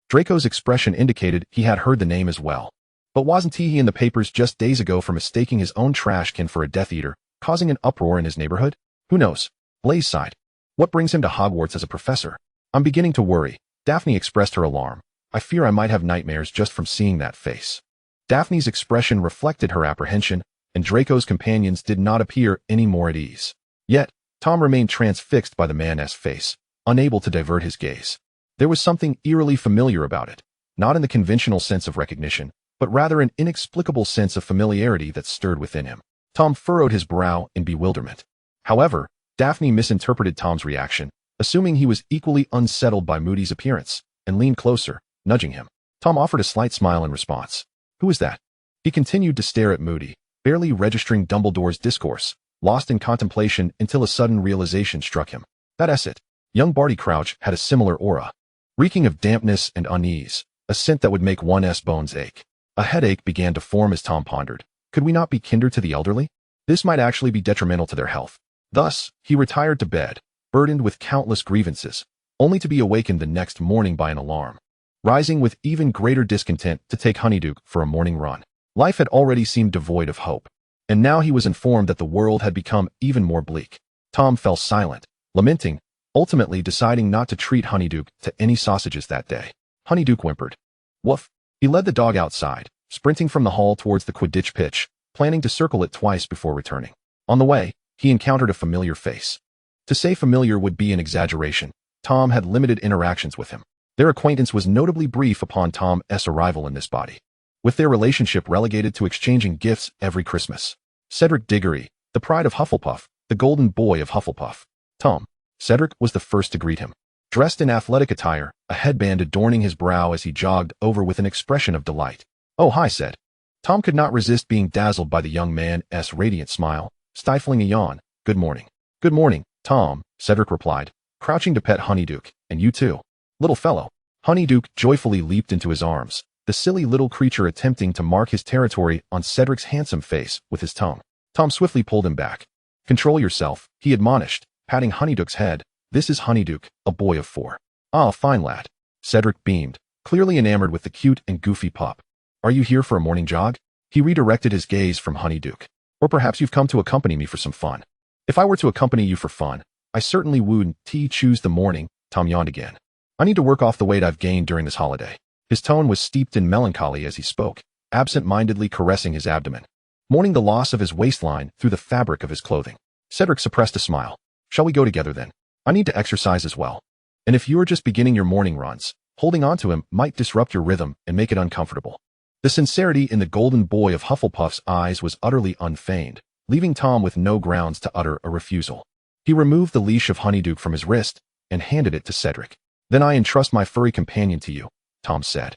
Draco's expression indicated he had heard the name as well. But wasn't he in the papers just days ago for mistaking his own trash can for a Death Eater, causing an uproar in his neighborhood? Who knows? Blaise sighed. What brings him to Hogwarts as a professor? I'm beginning to worry. Daphne expressed her alarm. I fear I might have nightmares just from seeing that face. Daphne's expression reflected her apprehension, and Draco's companions did not appear any more at ease. Yet, Tom remained transfixed by the man's face, unable to divert his gaze. There was something eerily familiar about it, not in the conventional sense of recognition, but rather an inexplicable sense of familiarity that stirred within him. Tom furrowed his brow in bewilderment. However, Daphne misinterpreted Tom's reaction, assuming he was equally unsettled by Moody's appearance, and leaned closer, nudging him. Tom offered a slight smile in response. Who is that? He continued to stare at Moody, barely registering Dumbledore's discourse, lost in contemplation until a sudden realization struck him. That's it. Young Barty Crouch had a similar aura, reeking of dampness and unease, a scent that would make one's bones ache. A headache began to form as Tom pondered. Could we not be kinder to the elderly? This might actually be detrimental to their health. Thus, he retired to bed, burdened with countless grievances, only to be awakened the next morning by an alarm. Rising with even greater discontent to take Honeydukes for a morning run. Life had already seemed devoid of hope, and now he was informed that the world had become even more bleak. Tom fell silent, lamenting, ultimately deciding not to treat Honeydukes to any sausages that day. Honeydukes whimpered. Woof. He led the dog outside, sprinting from the hall towards the Quidditch pitch, planning to circle it twice before returning. On the way, he encountered a familiar face. To say familiar would be an exaggeration. Tom had limited interactions with him. Their acquaintance was notably brief upon Tom's arrival in this body. with their relationship relegated to exchanging gifts every Christmas. Cedric Diggory, the pride of Hufflepuff, the golden boy of Hufflepuff. Tom. Cedric was the first to greet him. Dressed in athletic attire, a headband adorning his brow as he jogged over with an expression of delight. "Oh, hi, Ced." Tom could not resist being dazzled by the young man's radiant smile, stifling a yawn. "Good morning." "Good morning, Tom," Cedric replied, crouching to pet Honeyduke. "And you too, little fellow." Honeyduke joyfully leaped into his arms, the silly little creature attempting to mark his territory on Cedric's handsome face with his tongue. Tom swiftly pulled him back. "Control yourself," he admonished, patting Honeyduke's head. "This is Honeyduke, a boy of 4. "Ah, fine lad." Cedric beamed, clearly enamored with the cute and goofy pup. "Are you here for a morning jog?" He redirected his gaze from Honeyduke. "Or perhaps you've come to accompany me for some fun." "If I were to accompany you for fun, I certainly wouldn't choose the morning." Tom yawned again. "I need to work off the weight I've gained during this holiday." His tone was steeped in melancholy as he spoke, absent-mindedly caressing his abdomen, mourning the loss of his waistline through the fabric of his clothing. Cedric suppressed a smile. "Shall we go together then? I need to exercise as well. And if you are just beginning your morning runs, holding on to him might disrupt your rhythm and make it uncomfortable." The sincerity in the golden boy of Hufflepuff's eyes was utterly unfeigned, leaving Tom with no grounds to utter a refusal. He removed the leash of Honeyduke from his wrist and handed it to Cedric. "Then I entrust my furry companion to you," Tom said.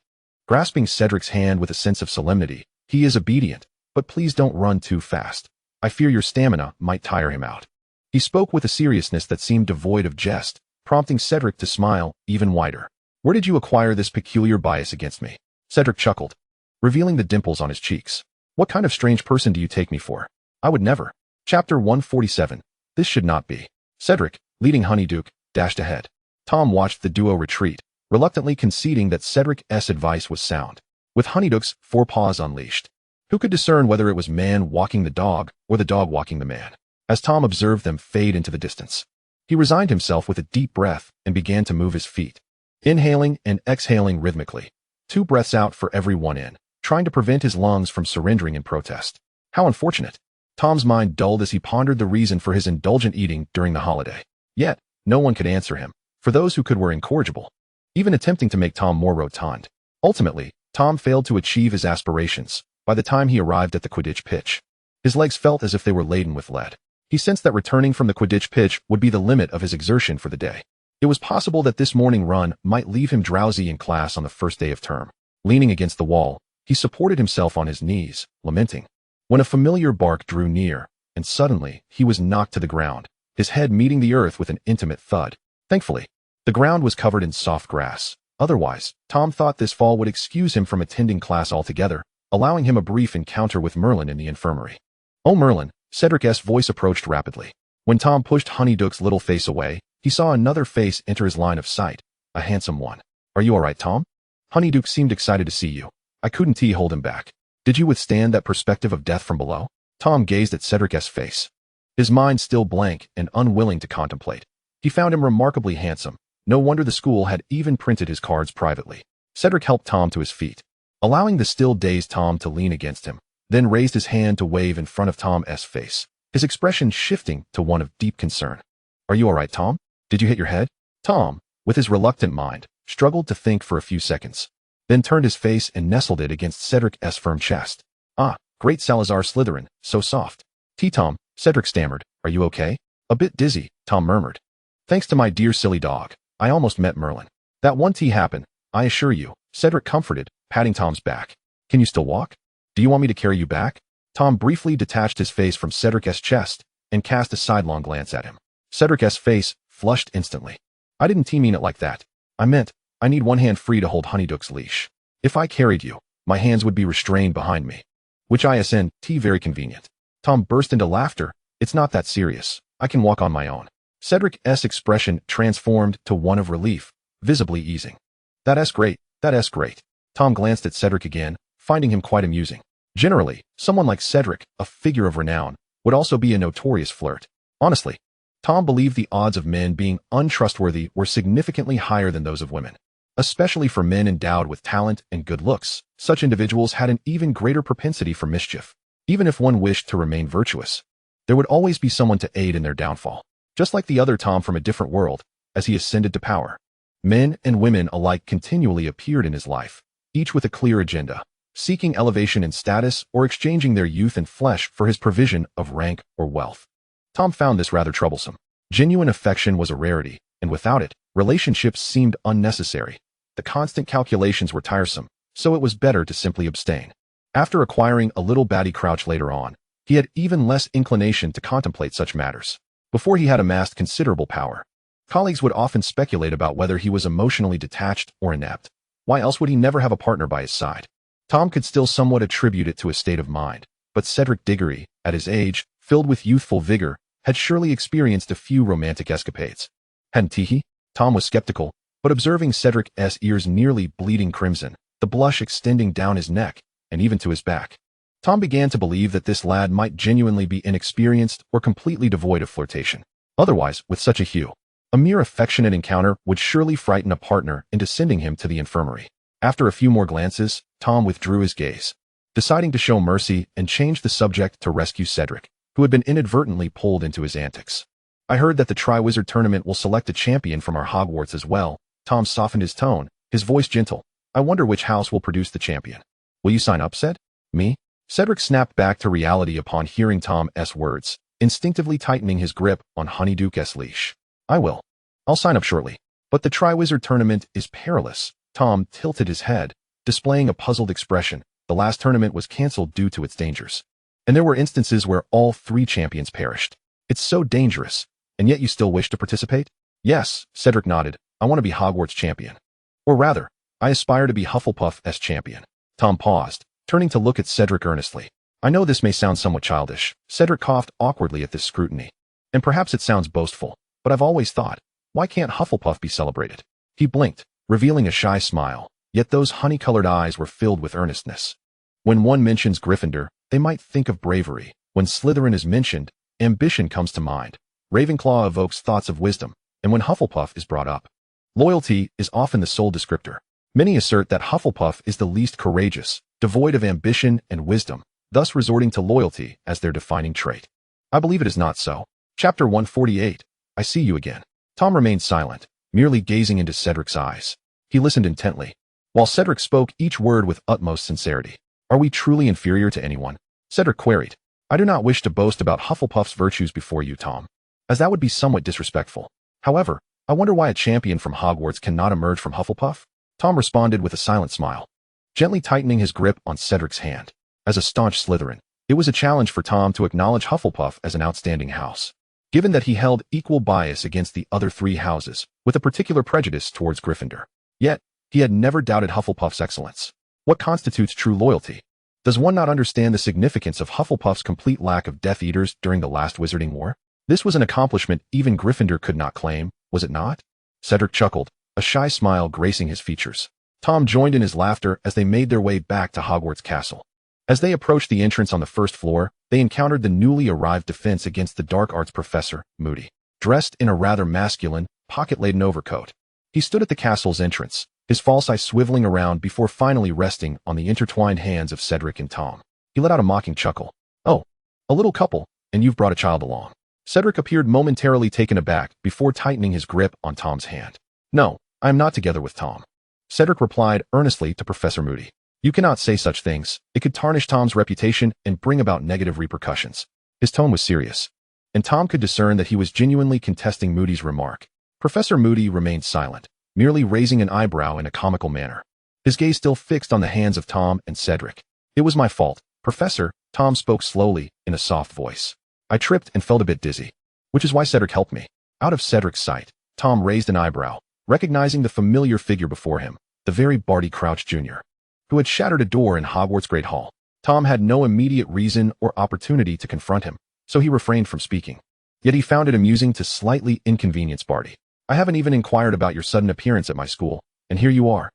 Grasping Cedric's hand with a sense of solemnity, "He is obedient, but please don't run too fast. I fear your stamina might tire him out." He spoke with a seriousness that seemed devoid of jest, prompting Cedric to smile even wider. "Where did you acquire this peculiar bias against me?" Cedric chuckled, revealing the dimples on his cheeks. "What kind of strange person do you take me for? I would never." Chapter 147. This should not be. Cedric, leading Honeyduke, dashed ahead. Tom watched the duo retreat, reluctantly conceding that Cedric's advice was sound. With Honeyduke's 4 paws unleashed, who could discern whether it was man walking the dog or the dog walking the man? As Tom observed them fade into the distance, he resigned himself with a deep breath and began to move his feet, inhaling and exhaling rhythmically, 2 breaths out for every 1 in, trying to prevent his lungs from surrendering in protest. How unfortunate. Tom's mind dulled as he pondered the reason for his indulgent eating during the holiday. Yet, no one could answer him, for those who could were incorrigible, even attempting to make Tom more rotund. Ultimately, Tom failed to achieve his aspirations by the time he arrived at the Quidditch pitch. His legs felt as if they were laden with lead. He sensed that returning from the Quidditch pitch would be the limit of his exertion for the day. It was possible that this morning run might leave him drowsy in class on the first day of term. Leaning against the wall, he supported himself on his knees, lamenting, when a familiar bark drew near, and suddenly he was knocked to the ground, his head meeting the earth with an intimate thud. Thankfully, the ground was covered in soft grass. Otherwise, Tom thought this fall would excuse him from attending class altogether, allowing him a brief encounter with Merlin in the infirmary. "Oh, Merlin," Cedric's voice approached rapidly. When Tom pushed Honeyduke's little face away, he saw another face enter his line of sight, a handsome one. "Are you all right, Tom?" Honeyduke seemed excited to see you. I couldn't hold him back. "Did you withstand that perspective of death from below?" Tom gazed at Cedric's face, his mind still blank and unwilling to contemplate. He found him remarkably handsome. No wonder the school had even printed his cards privately. Cedric helped Tom to his feet, allowing the still dazed Tom to lean against him, then raised his hand to wave in front of Tom's face, his expression shifting to one of deep concern. "Are you all right, Tom? Did you hit your head?" Tom, with his reluctant mind, struggled to think for a few seconds, then turned his face and nestled it against Cedric's firm chest. "Ah, great Salazar Slytherin, so soft." "Tom," Cedric stammered. "Are you okay?" "A bit dizzy," Tom murmured. "Thanks to my dear silly dog, I almost met Merlin." "That one happened, I assure you," Cedric comforted, patting Tom's back. "Can you still walk? Do you want me to carry you back?" Tom briefly detached his face from Cedric's chest and cast a sidelong glance at him. Cedric's face flushed instantly. "I didn't mean it like that. I meant, I need one hand free to hold Honeyduke's leash. If I carried you, my hands would be restrained behind me. Which isn't very convenient." Tom burst into laughter. "It's not that serious. I can walk on my own." Cedric's expression transformed to one of relief, visibly easing. That's great. Tom glanced at Cedric again, finding him quite amusing. Generally, someone like Cedric, a figure of renown, would also be a notorious flirt. Honestly, Tom believed the odds of men being untrustworthy were significantly higher than those of women. Especially for men endowed with talent and good looks, such individuals had an even greater propensity for mischief. Even if one wished to remain virtuous, there would always be someone to aid in their downfall. Just like the other Tom from a different world, as he ascended to power, men and women alike continually appeared in his life, each with a clear agenda, seeking elevation in status or exchanging their youth and flesh for his provision of rank or wealth. Tom found this rather troublesome. Genuine affection was a rarity, and without it, relationships seemed unnecessary. The constant calculations were tiresome, so it was better to simply abstain. After acquiring a little baddie crouch later on, he had even less inclination to contemplate such matters. Before he had amassed considerable power, colleagues would often speculate about whether he was emotionally detached or inept. Why else would he never have a partner by his side? Tom could still somewhat attribute it to a state of mind, but Cedric Diggory, at his age, filled with youthful vigor, had surely experienced a few romantic escapades. Hadn't he? Tom was skeptical, but observing Cedric's ears nearly bleeding crimson, the blush extending down his neck, and even to his back, Tom began to believe that this lad might genuinely be inexperienced or completely devoid of flirtation. Otherwise, with such a hue, a mere affectionate encounter would surely frighten a partner into sending him to the infirmary. After a few more glances, Tom withdrew his gaze, deciding to show mercy and change the subject to rescue Cedric, who had been inadvertently pulled into his antics. I heard that the Triwizard Tournament will select a champion from our Hogwarts as well. Tom softened his tone, his voice gentle. I wonder which house will produce the champion. Will you sign up, Ced? Me? Cedric snapped back to reality upon hearing Tom's words, instinctively tightening his grip on Honeyduke's leash. I will. I'll sign up shortly. But the Triwizard Tournament is perilous. Tom tilted his head, displaying a puzzled expression. The last tournament was cancelled due to its dangers. And there were instances where all 3 champions perished. It's so dangerous, and yet you still wish to participate? Yes, Cedric nodded. I want to be Hogwarts champion. Or rather, I aspire to be Hufflepuff's champion. Tom paused, turning to look at Cedric earnestly. I know this may sound somewhat childish. Cedric coughed awkwardly at this scrutiny. And perhaps it sounds boastful, but I've always thought, why can't Hufflepuff be celebrated? He blinked, revealing a shy smile, yet those honey-colored eyes were filled with earnestness. When one mentions Gryffindor, they might think of bravery. When Slytherin is mentioned, ambition comes to mind. Ravenclaw evokes thoughts of wisdom, and when Hufflepuff is brought up, loyalty is often the sole descriptor. Many assert that Hufflepuff is the least courageous, devoid of ambition and wisdom, thus resorting to loyalty as their defining trait. I believe it is not so. Chapter 148. I see you again. Tom remained silent, merely gazing into Cedric's eyes. He listened intently, while Cedric spoke each word with utmost sincerity. Are we truly inferior to anyone? Cedric queried. I do not wish to boast about Hufflepuff's virtues before you, Tom, as that would be somewhat disrespectful. However, I wonder why a champion from Hogwarts cannot emerge from Hufflepuff? Tom responded with a silent smile, gently tightening his grip on Cedric's hand. As a staunch Slytherin, it was a challenge for Tom to acknowledge Hufflepuff as an outstanding house, given that he held equal bias against the other 3 houses, with a particular prejudice towards Gryffindor. Yet, he had never doubted Hufflepuff's excellence. What constitutes true loyalty? Does one not understand the significance of Hufflepuff's complete lack of Death Eaters during the last Wizarding War? This was an accomplishment even Gryffindor could not claim, was it not? Cedric chuckled, a shy smile gracing his features. Tom joined in his laughter as they made their way back to Hogwarts Castle. As they approached the entrance on the first floor, they encountered the newly arrived Defense Against the Dark Arts professor, Moody, dressed in a rather masculine, pocket-laden overcoat. He stood at the castle's entrance, his false eye swiveling around before finally resting on the intertwined hands of Cedric and Tom. He let out a mocking chuckle. Oh, a little couple, and you've brought a child along. Cedric appeared momentarily taken aback before tightening his grip on Tom's hand. No, I am not together with Tom. Cedric replied earnestly to Professor Moody. You cannot say such things. It could tarnish Tom's reputation and bring about negative repercussions. His tone was serious, and Tom could discern that he was genuinely contesting Moody's remark. Professor Moody remained silent, merely raising an eyebrow in a comical manner, his gaze still fixed on the hands of Tom and Cedric. It was my fault, Professor, Tom spoke slowly, in a soft voice. I tripped and felt a bit dizzy, which is why Cedric helped me. Out of Cedric's sight, Tom raised an eyebrow, recognizing the familiar figure before him, the very Barty Crouch Jr., who had shattered a door in Hogwarts Great Hall. Tom had no immediate reason or opportunity to confront him, so he refrained from speaking. Yet he found it amusing to slightly inconvenience Barty. I haven't even inquired about your sudden appearance at my school, and here you are,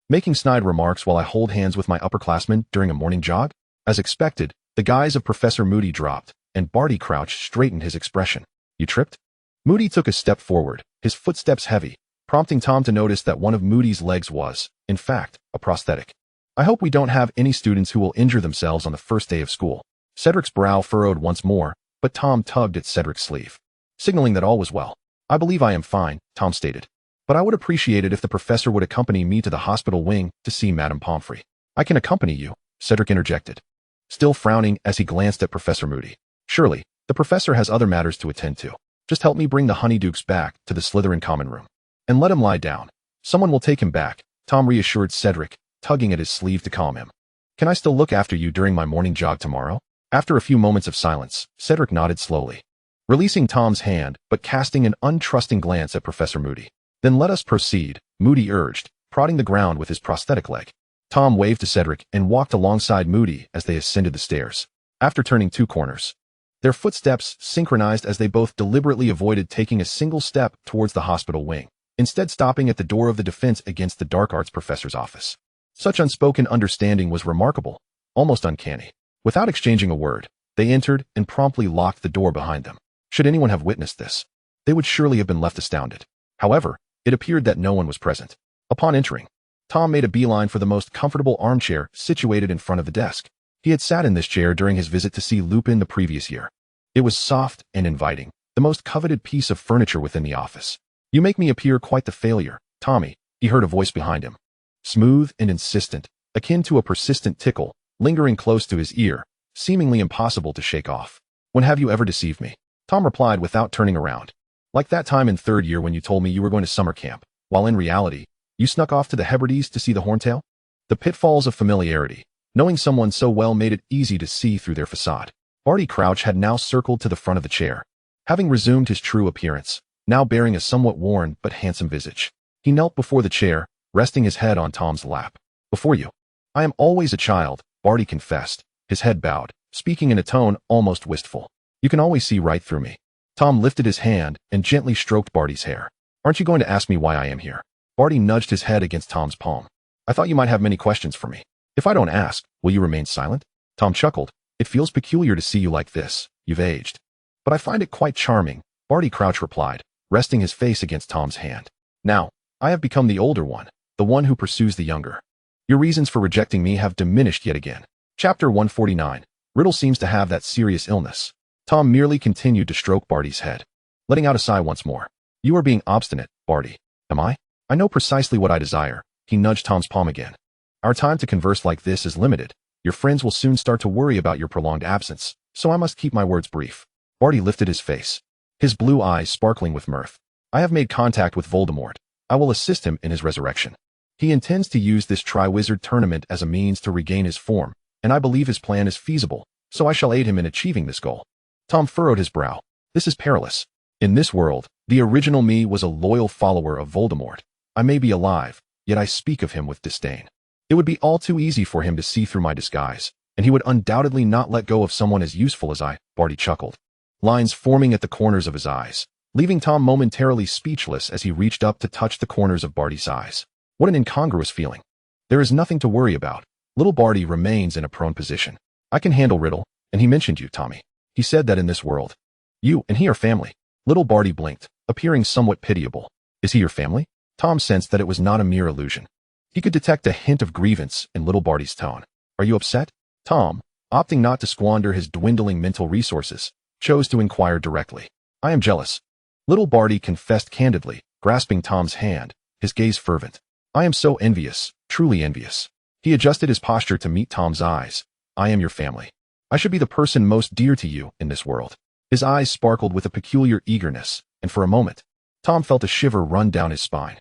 making snide remarks while I hold hands with my upperclassmen during a morning jog? As expected, the guise of Professor Moody dropped, and Barty Crouch straightened his expression. You tripped? Moody took a step forward, his footsteps heavy, prompting Tom to notice that one of Moody's legs was, in fact, a prosthetic. I hope we don't have any students who will injure themselves on the first day of school. Cedric's brow furrowed once more, but Tom tugged at Cedric's sleeve, signaling that all was well. I believe I am fine, Tom stated. But I would appreciate it if the professor would accompany me to the hospital wing to see Madame Pomfrey. I can accompany you, Cedric interjected, still frowning as he glanced at Professor Moody. Surely, the professor has other matters to attend to. Just help me bring the Honeydukes back to the Slytherin common room. And let him lie down. Someone will take him back, Tom reassured Cedric, tugging at his sleeve to calm him. Can I still look after you during my morning jog tomorrow? After a few moments of silence, Cedric nodded slowly, releasing Tom's hand but casting an untrusting glance at Professor Moody. Then let us proceed, Moody urged, prodding the ground with his prosthetic leg. Tom waved to Cedric and walked alongside Moody as they ascended the stairs. After turning 2 corners, their footsteps synchronized as they both deliberately avoided taking a single step towards the hospital wing, instead stopping at the door of the Defense Against the Dark Arts professor's office. Such unspoken understanding was remarkable, almost uncanny. Without exchanging a word, they entered and promptly locked the door behind them. Should anyone have witnessed this, they would surely have been left astounded. However, it appeared that no one was present. Upon entering, Tom made a beeline for the most comfortable armchair situated in front of the desk. He had sat in this chair during his visit to see Lupin the previous year. It was soft and inviting, the most coveted piece of furniture within the office. You make me appear quite the failure, Tommy, he heard a voice behind him. Smooth and insistent, akin to a persistent tickle, lingering close to his ear, seemingly impossible to shake off. When have you ever deceived me? Tom replied without turning around. Like that time in 3rd year when you told me you were going to summer camp, while in reality, you snuck off to the Hebrides to see the Horntail? The pitfalls of familiarity. Knowing someone so well made it easy to see through their facade. Barty Crouch had now circled to the front of the chair, having resumed his true appearance, now bearing a somewhat worn but handsome visage. He knelt before the chair, resting his head on Tom's lap. Before you. I am always a child, Barty confessed, his head bowed, speaking in a tone almost wistful. You can always see right through me. Tom lifted his hand and gently stroked Barty's hair. Aren't you going to ask me why I am here? Barty nudged his head against Tom's palm. I thought you might have many questions for me. If I don't ask, will you remain silent? Tom chuckled. It feels peculiar to see you like this. You've aged. But I find it quite charming, Barty Crouch replied, resting his face against Tom's hand. Now, I have become the older one, the one who pursues the younger. Your reasons for rejecting me have diminished yet again. Chapter 149. Riddle seems to have that serious illness. Tom merely continued to stroke Barty's head, letting out a sigh once more. You are being obstinate, Barty. Am I? I know precisely what I desire. He nudged Tom's palm again. Our time to converse like this is limited. Your friends will soon start to worry about your prolonged absence, so I must keep my words brief. Barty lifted his face, his blue eyes sparkling with mirth. I have made contact with Voldemort. I will assist him in his resurrection. He intends to use this Triwizard Tournament as a means to regain his form, and I believe his plan is feasible, so I shall aid him in achieving this goal. Tom furrowed his brow. This is perilous. In this world, the original me was a loyal follower of Voldemort. I may be alive, yet I speak of him with disdain. It would be all too easy for him to see through my disguise, and he would undoubtedly not let go of someone as useful as I, Barty chuckled, lines forming at the corners of his eyes, leaving Tom momentarily speechless as he reached up to touch the corners of Barty's eyes. What an incongruous feeling. There is nothing to worry about. Little Barty remains in a prone position. I can handle Riddle, and he mentioned you, Tommy. He said that in this world, you and he are family. Little Barty blinked, appearing somewhat pitiable. Is he your family? Tom sensed that it was not a mere illusion. He could detect a hint of grievance in Little Barty's tone. Are you upset? Tom, opting not to squander his dwindling mental resources, chose to inquire directly. I am jealous. Little Barty confessed candidly, grasping Tom's hand, his gaze fervent. I am so envious, truly envious. He adjusted his posture to meet Tom's eyes. I am your family. I should be the person most dear to you in this world. His eyes sparkled with a peculiar eagerness, and for a moment, Tom felt a shiver run down his spine.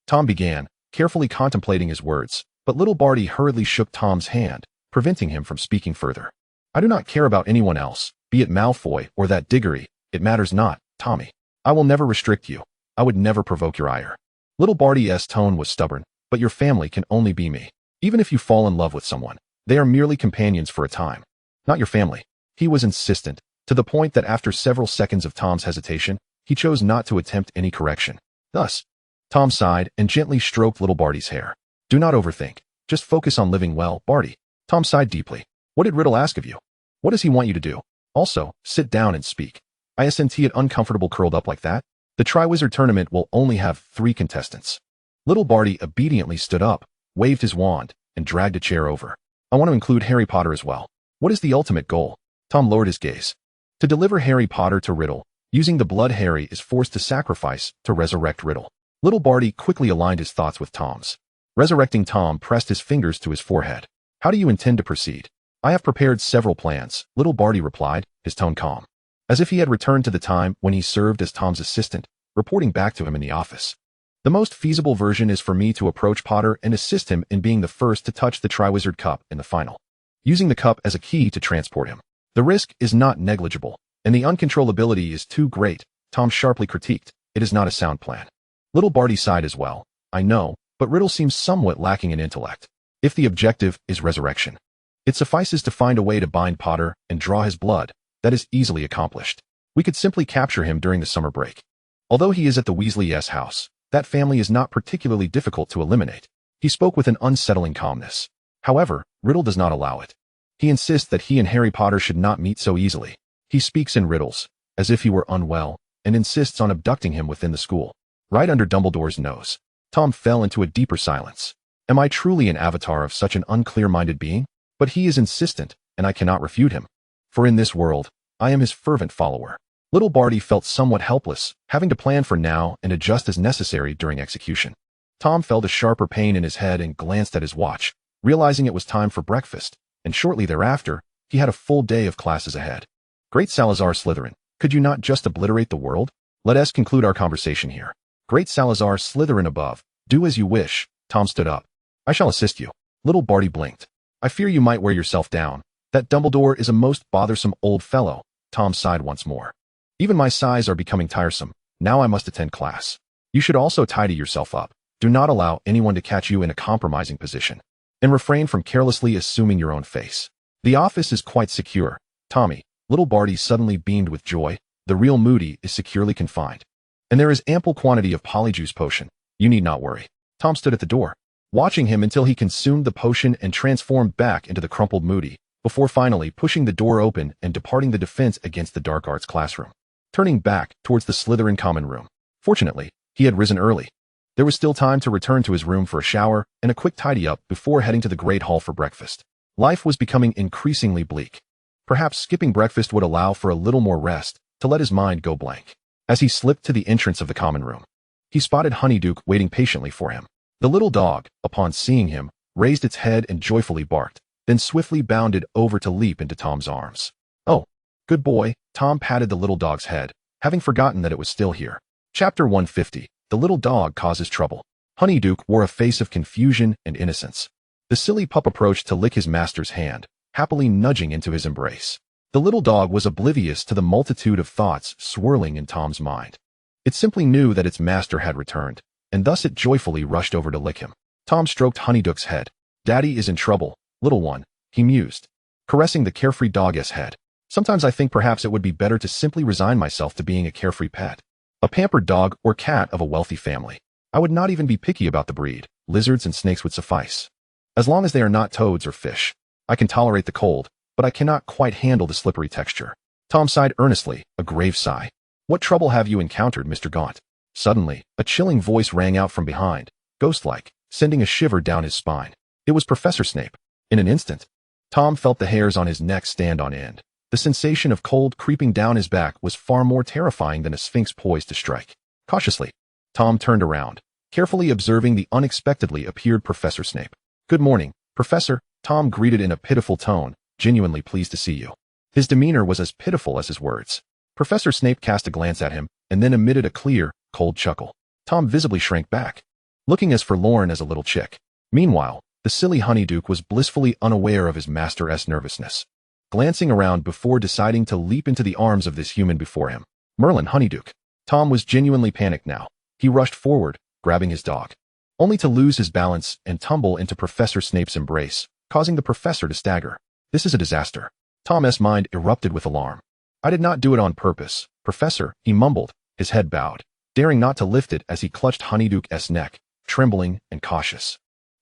Tom began, carefully contemplating his words, but Little Barty hurriedly shook Tom's hand, preventing him from speaking further. I do not care about anyone else, be it Malfoy or that Diggory. It matters not, Tommy. I will never restrict you. I would never provoke your ire. Little Barty's tone was stubborn, but your family can only be me. Even if you fall in love with someone, they are merely companions for a time. Not your family. He was insistent, to the point that after several seconds of Tom's hesitation, he chose not to attempt any correction. Thus, Tom sighed and gently stroked Little Barty's hair. Do not overthink. Just focus on living well, Barty. Tom sighed deeply. What did Riddle ask of you? What does he want you to do? Also, sit down and speak. Isn't it uncomfortable curled up like that? The Triwizard Tournament will only have 3 contestants. Little Barty obediently stood up, waved his wand, and dragged a chair over. I want to include Harry Potter as well. What is the ultimate goal? Tom lowered his gaze. To deliver Harry Potter to Riddle, using the blood Harry is forced to sacrifice to resurrect Riddle. Little Barty quickly aligned his thoughts with Tom's. Resurrecting Tom pressed his fingers to his forehead. How do you intend to proceed? I have prepared several plans, little Barty replied, his tone calm, as if he had returned to the time when he served as Tom's assistant, reporting back to him in the office. The most feasible version is for me to approach Potter and assist him in being the first to touch the Triwizard Cup in the final, using the cup as a key to transport him. The risk is not negligible, and the uncontrollability is too great, Tom sharply critiqued. It is not a sound plan. Little Barty sighed as well. I know, but Riddle seems somewhat lacking in intellect. If the objective is resurrection, it suffices to find a way to bind Potter and draw his blood. That is easily accomplished. We could simply capture him during the summer break. Although he is at the Weasley's house, that family is not particularly difficult to eliminate. He spoke with an unsettling calmness. However, Riddle does not allow it. He insists that he and Harry Potter should not meet so easily. He speaks in riddles, as if he were unwell, and insists on abducting him within the school. Right under Dumbledore's nose, Tom fell into a deeper silence. Am I truly an avatar of such an unclear-minded being? But he is insistent, and I cannot refute him. For in this world, I am his fervent follower. Little Barty felt somewhat helpless, having to plan for now and adjust as necessary during execution. Tom felt a sharper pain in his head and glanced at his watch, realizing it was time for breakfast, and shortly thereafter, he had a full day of classes ahead. Great Salazar Slytherin, could you not just obliterate the world? Let us conclude our conversation here. Great Salazar Slytherin above, do as you wish. Tom stood up. I shall assist you. Little Barty blinked. I fear you might wear yourself down. That Dumbledore is a most bothersome old fellow. Tom sighed once more. Even my sighs are becoming tiresome. Now I must attend class. You should also tidy yourself up. Do not allow anyone to catch you in a compromising position. And refrain from carelessly assuming your own face. The office is quite secure. Tommy, little Barty suddenly beamed with joy. The real Moody is securely confined. And there is ample quantity of polyjuice potion. You need not worry. Tom stood at the door, watching him until he consumed the potion and transformed back into the crumpled Moody, before finally pushing the door open and departing the Defense Against the Dark Arts classroom, turning back towards the Slytherin common room. Fortunately, he had risen early. There was still time to return to his room for a shower and a quick tidy-up before heading to the Great Hall for breakfast. Life was becoming increasingly bleak. Perhaps skipping breakfast would allow for a little more rest, to let his mind go blank. As he slipped to the entrance of the common room, he spotted Honeyduke waiting patiently for him. The little dog, upon seeing him, raised its head and joyfully barked, then swiftly bounded over to leap into Tom's arms. Oh, good boy. Tom patted the little dog's head, having forgotten that it was still here. Chapter 150. The Little Dog Causes Trouble. Honeyduke wore a face of confusion and innocence. The silly pup approached to lick his master's hand, happily nudging into his embrace. The little dog was oblivious to the multitude of thoughts swirling in Tom's mind. It simply knew that its master had returned, and thus it joyfully rushed over to lick him. Tom stroked Honeyduke's head. Daddy is in trouble, little one, he mused, caressing the carefree dog's head. Sometimes I think perhaps it would be better to simply resign myself to being a carefree pet. A pampered dog or cat of a wealthy family. I would not even be picky about the breed. Lizards and snakes would suffice. As long as they are not toads or fish. I can tolerate the cold, but I cannot quite handle the slippery texture. Tom sighed earnestly, a grave sigh. What trouble have you encountered, Mr. Gaunt? Suddenly, a chilling voice rang out from behind, ghost-like, sending a shiver down his spine. It was Professor Snape. In an instant, Tom felt the hairs on his neck stand on end. The sensation of cold creeping down his back was far more terrifying than a sphinx poised to strike. Cautiously, Tom turned around, carefully observing the unexpectedly appeared Professor Snape. Good morning, Professor, Tom greeted in a pitiful tone, genuinely pleased to see you. His demeanor was as pitiful as his words. Professor Snape cast a glance at him, and then emitted a clear, cold chuckle. Tom visibly shrank back, looking as forlorn as a little chick. Meanwhile, the silly Honeyduke was blissfully unaware of his master's nervousness, glancing around before deciding to leap into the arms of this human before him. Merlin, Honeyduke. Tom was genuinely panicked now. He rushed forward, grabbing his dog, only to lose his balance and tumble into Professor Snape's embrace, causing the professor to stagger. This is a disaster. Tom's mind erupted with alarm. I did not do it on purpose, Professor, he mumbled, his head bowed, daring not to lift it as he clutched Honeyduke's neck, trembling and cautious.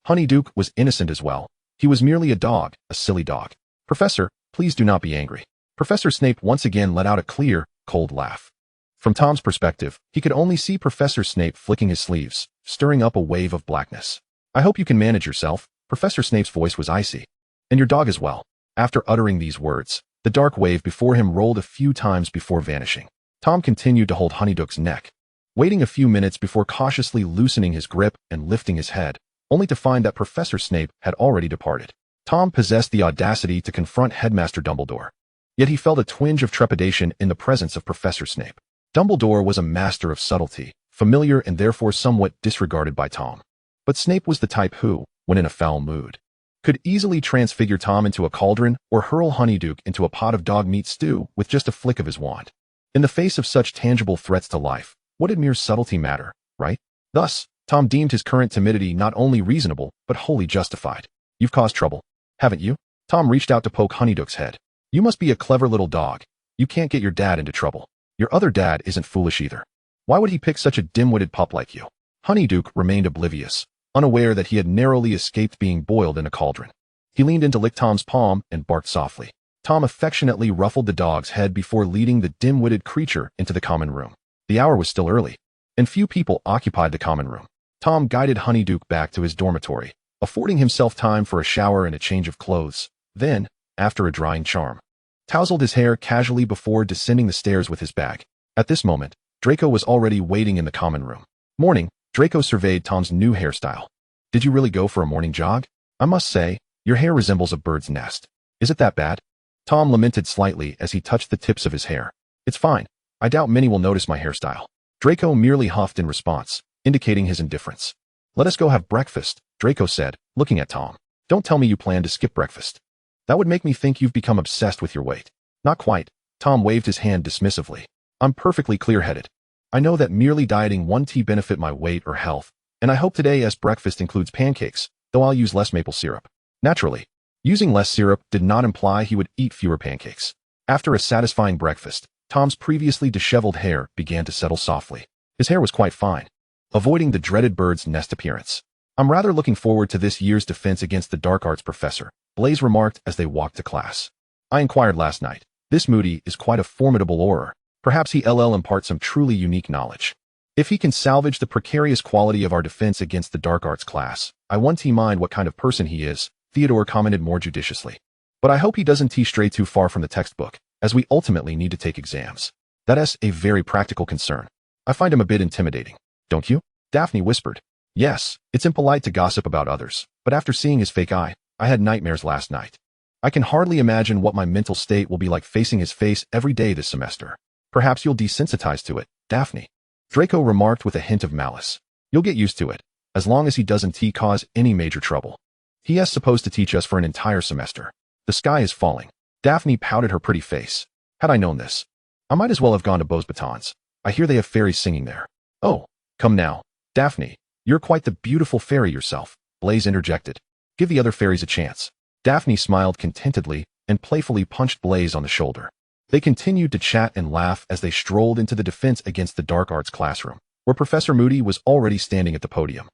Honeyduke was innocent as well. He was merely a dog, a silly dog. Professor, please do not be angry. Professor Snape once again let out a clear, cold laugh. From Tom's perspective, he could only see Professor Snape flicking his sleeves, stirring up a wave of blackness. I hope you can manage yourself. Professor Snape's voice was icy. And your dog as well. After uttering these words, the dark wave before him rolled a few times before vanishing. Tom continued to hold Honeyduke's neck, waiting a few minutes before cautiously loosening his grip and lifting his head, only to find that Professor Snape had already departed. Tom possessed the audacity to confront Headmaster Dumbledore. Yet he felt a twinge of trepidation in the presence of Professor Snape. Dumbledore was a master of subtlety, familiar and therefore somewhat disregarded by Tom. But Snape was the type who, when in a foul mood, could easily transfigure Tom into a cauldron or hurl Honeyduke into a pot of dog meat stew with just a flick of his wand. In the face of such tangible threats to life, what did mere subtlety matter, right? Thus, Tom deemed his current timidity not only reasonable, but wholly justified. You've caused trouble, haven't you? Tom reached out to poke Honeyduke's head. You must be a clever little dog. You can't get your dad into trouble. Your other dad isn't foolish either. Why would he pick such a dim-witted pup like you? Honeyduke remained oblivious, unaware that he had narrowly escaped being boiled in a cauldron. He leaned in to lick Tom's palm and barked softly. Tom affectionately ruffled the dog's head before leading the dim-witted creature into the common room. The hour was still early, and few people occupied the common room. Tom guided Honeyduke back to his dormitory, affording himself time for a shower and a change of clothes. Then, after a drying charm, tousled his hair casually before descending the stairs with his bag. At this moment, Draco was already waiting in the common room. Morning, Draco surveyed Tom's new hairstyle. Did you really go for a morning jog? I must say, your hair resembles a bird's nest. Is it that bad? Tom lamented slightly as he touched the tips of his hair. It's fine. I doubt many will notice my hairstyle. Draco merely huffed in response, indicating his indifference. Let us go have breakfast, Draco said, looking at Tom. Don't tell me you plan to skip breakfast. That would make me think you've become obsessed with your weight. Not quite. Tom waved his hand dismissively. I'm perfectly clear-headed. I know that merely dieting won't benefit my weight or health, and I hope today's breakfast includes pancakes, though I'll use less maple syrup. Naturally, using less syrup did not imply he would eat fewer pancakes. After a satisfying breakfast, Tom's previously disheveled hair began to settle softly. His hair was quite fine, avoiding the dreaded bird's nest appearance. I'm rather looking forward to this year's defense against the dark arts professor, Blaise remarked as they walked to class. I inquired last night. This Moody is quite a formidable orer. Perhaps he'll impart some truly unique knowledge. If he can salvage the precarious quality of our defense against the dark arts class, I won't mind what kind of person he is, Theodore commented more judiciously. But I hope he doesn't stray too far from the textbook, as we ultimately need to take exams. That's a very practical concern. I find him a bit intimidating. Don't you? Daphne whispered. Yes, it's impolite to gossip about others, but after seeing his fake eye, I had nightmares last night. I can hardly imagine what my mental state will be like facing his face every day this semester. Perhaps you'll desensitize to it, Daphne. Draco remarked with a hint of malice. You'll get used to it, as long as he doesn't cause any major trouble. He is supposed to teach us for an entire semester. The sky is falling. Daphne pouted her pretty face. Had I known this, I might as well have gone to Beau's Batons. I hear they have fairies singing there. Oh, come now, Daphne. You're quite the beautiful fairy yourself, Blaise interjected. Give the other fairies a chance. Daphne smiled contentedly and playfully punched Blaise on the shoulder. They continued to chat and laugh as they strolled into the defense against the dark arts classroom, where Professor Moody was already standing at the podium.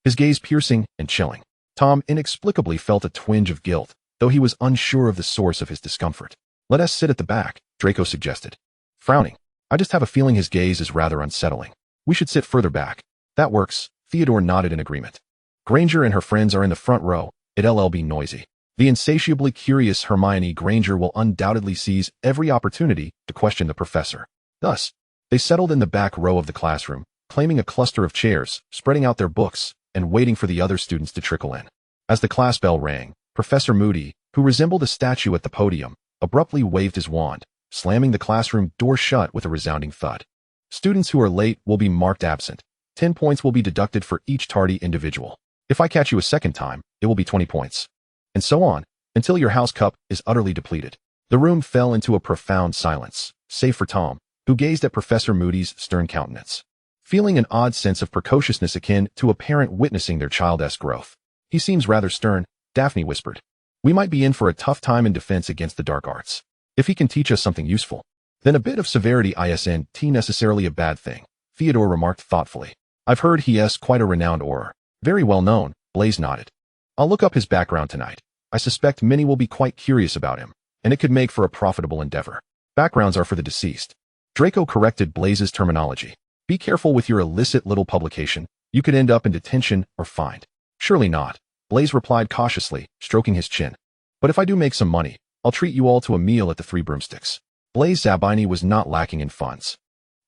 His gaze piercing and chilling. Tom inexplicably felt a twinge of guilt, though he was unsure of the source of his discomfort. Let us sit at the back, Draco suggested. Frowning. I just have a feeling his gaze is rather unsettling. We should sit further back. That works, Theodore nodded in agreement. Granger and her friends are in the front row. It'll be noisy. The insatiably curious Hermione Granger will undoubtedly seize every opportunity to question the professor. Thus, they settled in the back row of the classroom, claiming a cluster of chairs, spreading out their books, and waiting for the other students to trickle in. As the class bell rang, Professor Moody, who resembled a statue at the podium, abruptly waved his wand, slamming the classroom door shut with a resounding thud. Students who are late will be marked absent. 10 points will be deducted for each tardy individual. If I catch you a second time, it will be 20 points. And so on, until your house cup is utterly depleted. The room fell into a profound silence, save for Tom, who gazed at Professor Moody's stern countenance, feeling an odd sense of precociousness akin to a parent witnessing their child's growth. He seems rather stern, Daphne whispered. We might be in for a tough time in defense against the dark arts. If he can teach us something useful, then a bit of severity isn't necessarily a bad thing, Theodore remarked thoughtfully. I've heard he is quite a renowned orer. Very well known, Blaise nodded. I'll look up his background tonight. I suspect many will be quite curious about him, and it could make for a profitable endeavor. Backgrounds are for the deceased. Draco corrected Blaise's terminology. Be careful with your illicit little publication. You could end up in detention or fined. Surely not, Blaise replied cautiously, stroking his chin. But if I do make some money, I'll treat you all to a meal at the Three Broomsticks. Blaise Zabini was not lacking in funds.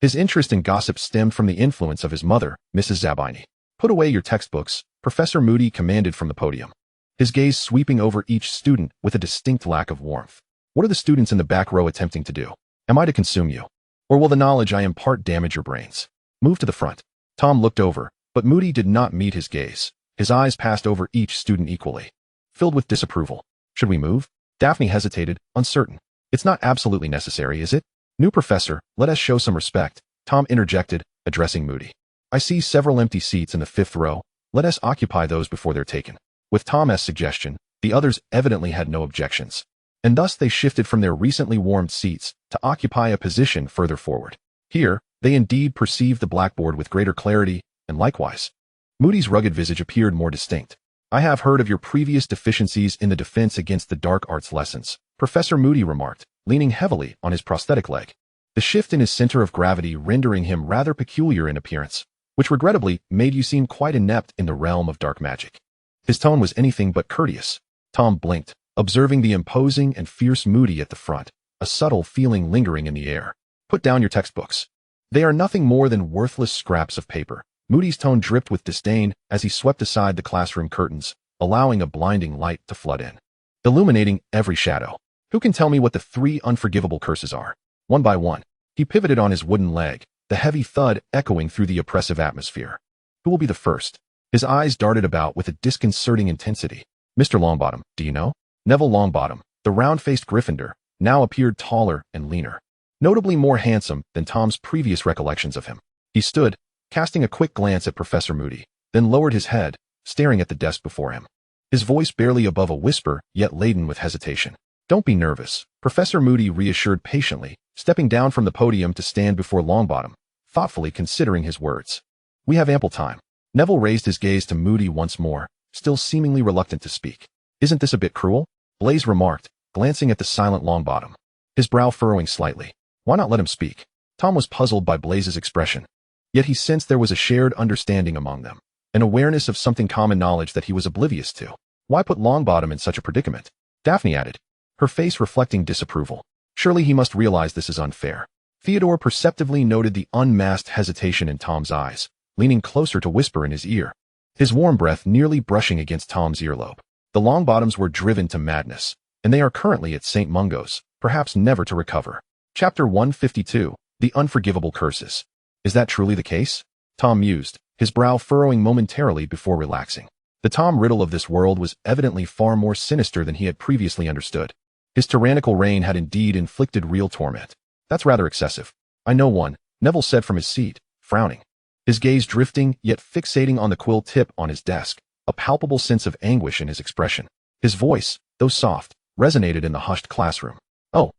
His interest in gossip stemmed from the influence of his mother, Mrs. Zabini. Put away your textbooks, Professor Moody commanded from the podium. his gaze sweeping over each student with a distinct lack of warmth. What are the students in the back row attempting to do? Am I to consume you? Or will the knowledge I impart damage your brains? Move to the front. Tom looked over, but Moody did not meet his gaze. His eyes passed over each student equally, filled with disapproval. Should we move? Daphne hesitated, uncertain. It's not absolutely necessary, is it? New professor, let us show some respect, Tom interjected, addressing Moody. I see several empty seats in the 5th row. Let us occupy those before they're taken. With Tom's suggestion, the others evidently had no objections, and thus they shifted from their recently warmed seats to occupy a position further forward. Here, they indeed perceived the blackboard with greater clarity, and likewise, Moody's rugged visage appeared more distinct. I have heard of your previous deficiencies in the defense against the dark arts lessons, Professor Moody remarked, leaning heavily on his prosthetic leg, the shift in his center of gravity rendering him rather peculiar in appearance, which regrettably made you seem quite inept in the realm of dark magic. His tone was anything but courteous. Tom blinked, observing the imposing and fierce Moody at the front, a subtle feeling lingering in the air. Put down your textbooks. They are nothing more than worthless scraps of paper. Moody's tone dripped with disdain as he swept aside the classroom curtains, allowing a blinding light to flood in, illuminating every shadow. Who can tell me what the 3 unforgivable curses are? One by one, he pivoted on his wooden leg, the heavy thud echoing through the oppressive atmosphere. Who will be the first? His eyes darted about with a disconcerting intensity. Mr. Longbottom, do you know? Neville Longbottom, the round-faced Gryffindor, now appeared taller and leaner, notably more handsome than Tom's previous recollections of him. He stood, casting a quick glance at Professor Moody, then lowered his head, staring at the desk before him. His voice barely above a whisper, yet laden with hesitation. Don't be nervous, Professor Moody reassured patiently, stepping down from the podium to stand before Longbottom, thoughtfully considering his words. We have ample time. Neville raised his gaze to Moody once more, still seemingly reluctant to speak. Isn't this a bit cruel? Blaise remarked, glancing at the silent Longbottom, his brow furrowing slightly. Why not let him speak? Tom was puzzled by Blaise's expression, yet he sensed there was a shared understanding among them, an awareness of something common knowledge that he was oblivious to. Why put Longbottom in such a predicament? Daphne added, her face reflecting disapproval. Surely he must realize this is unfair. Theodore perceptibly noted the unmasked hesitation in Tom's eyes, leaning closer to whisper in his ear, his warm breath nearly brushing against Tom's earlobe. The Longbottoms were driven to madness, and they are currently at St. Mungo's, perhaps never to recover. Chapter 152, The Unforgivable Curses. Is that truly the case? Tom mused, his brow furrowing momentarily before relaxing. The Tom Riddle of this world was evidently far more sinister than he had previously understood. His tyrannical reign had indeed inflicted real torment. That's rather excessive. I know one, Neville said from his seat, frowning, his gaze drifting yet fixating on the quill tip on his desk, a palpable sense of anguish in his expression. His voice, though soft, resonated in the hushed classroom. Oh,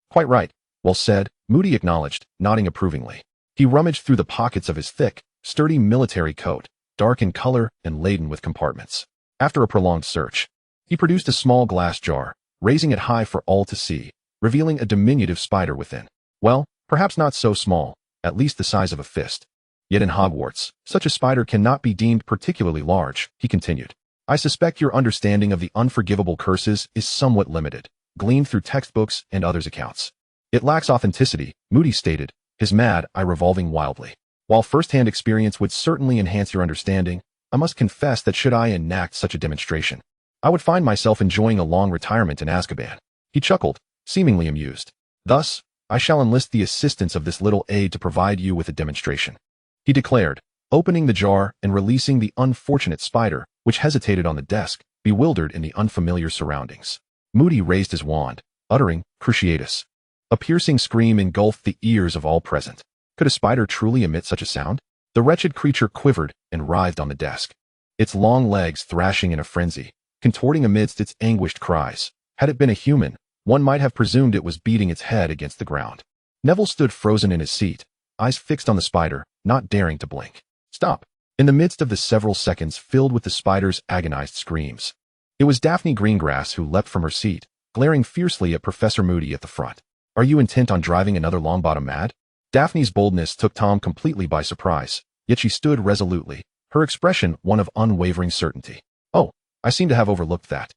quite right. Well said, Moody acknowledged, nodding approvingly. He rummaged through the pockets of his thick, sturdy military coat, dark in color and laden with compartments. After a prolonged search, he produced a small glass jar, raising it high for all to see, revealing a diminutive spider within. Well, perhaps not so small, at least the size of a fist. Yet in Hogwarts, such a spider cannot be deemed particularly large, he continued. I suspect your understanding of the unforgivable curses is somewhat limited, gleaned through textbooks and others' accounts. It lacks authenticity, Moody stated, his mad eye revolving wildly. While first-hand experience would certainly enhance your understanding, I must confess that should I enact such a demonstration, I would find myself enjoying a long retirement in Azkaban. He chuckled, seemingly amused. Thus, I shall enlist the assistance of this little aid to provide you with a demonstration, he declared, opening the jar and releasing the unfortunate spider, which hesitated on the desk, bewildered in the unfamiliar surroundings. Moody raised his wand, uttering, Cruciatus. A piercing scream engulfed the ears of all present. Could a spider truly emit such a sound? The wretched creature quivered and writhed on the desk, its long legs thrashing in a frenzy, contorting amidst its anguished cries. Had it been a human, one might have presumed it was beating its head against the ground. Neville stood frozen in his seat, eyes fixed on the spider, not daring to blink. Stop! In the midst of the several seconds filled with the spider's agonized screams, it was Daphne Greengrass who leapt from her seat, glaring fiercely at Professor Moody at the front. Are you intent on driving another Longbottom mad? Daphne's boldness took Tom completely by surprise, yet she stood resolutely, her expression one of unwavering certainty. Oh, I seem to have overlooked that.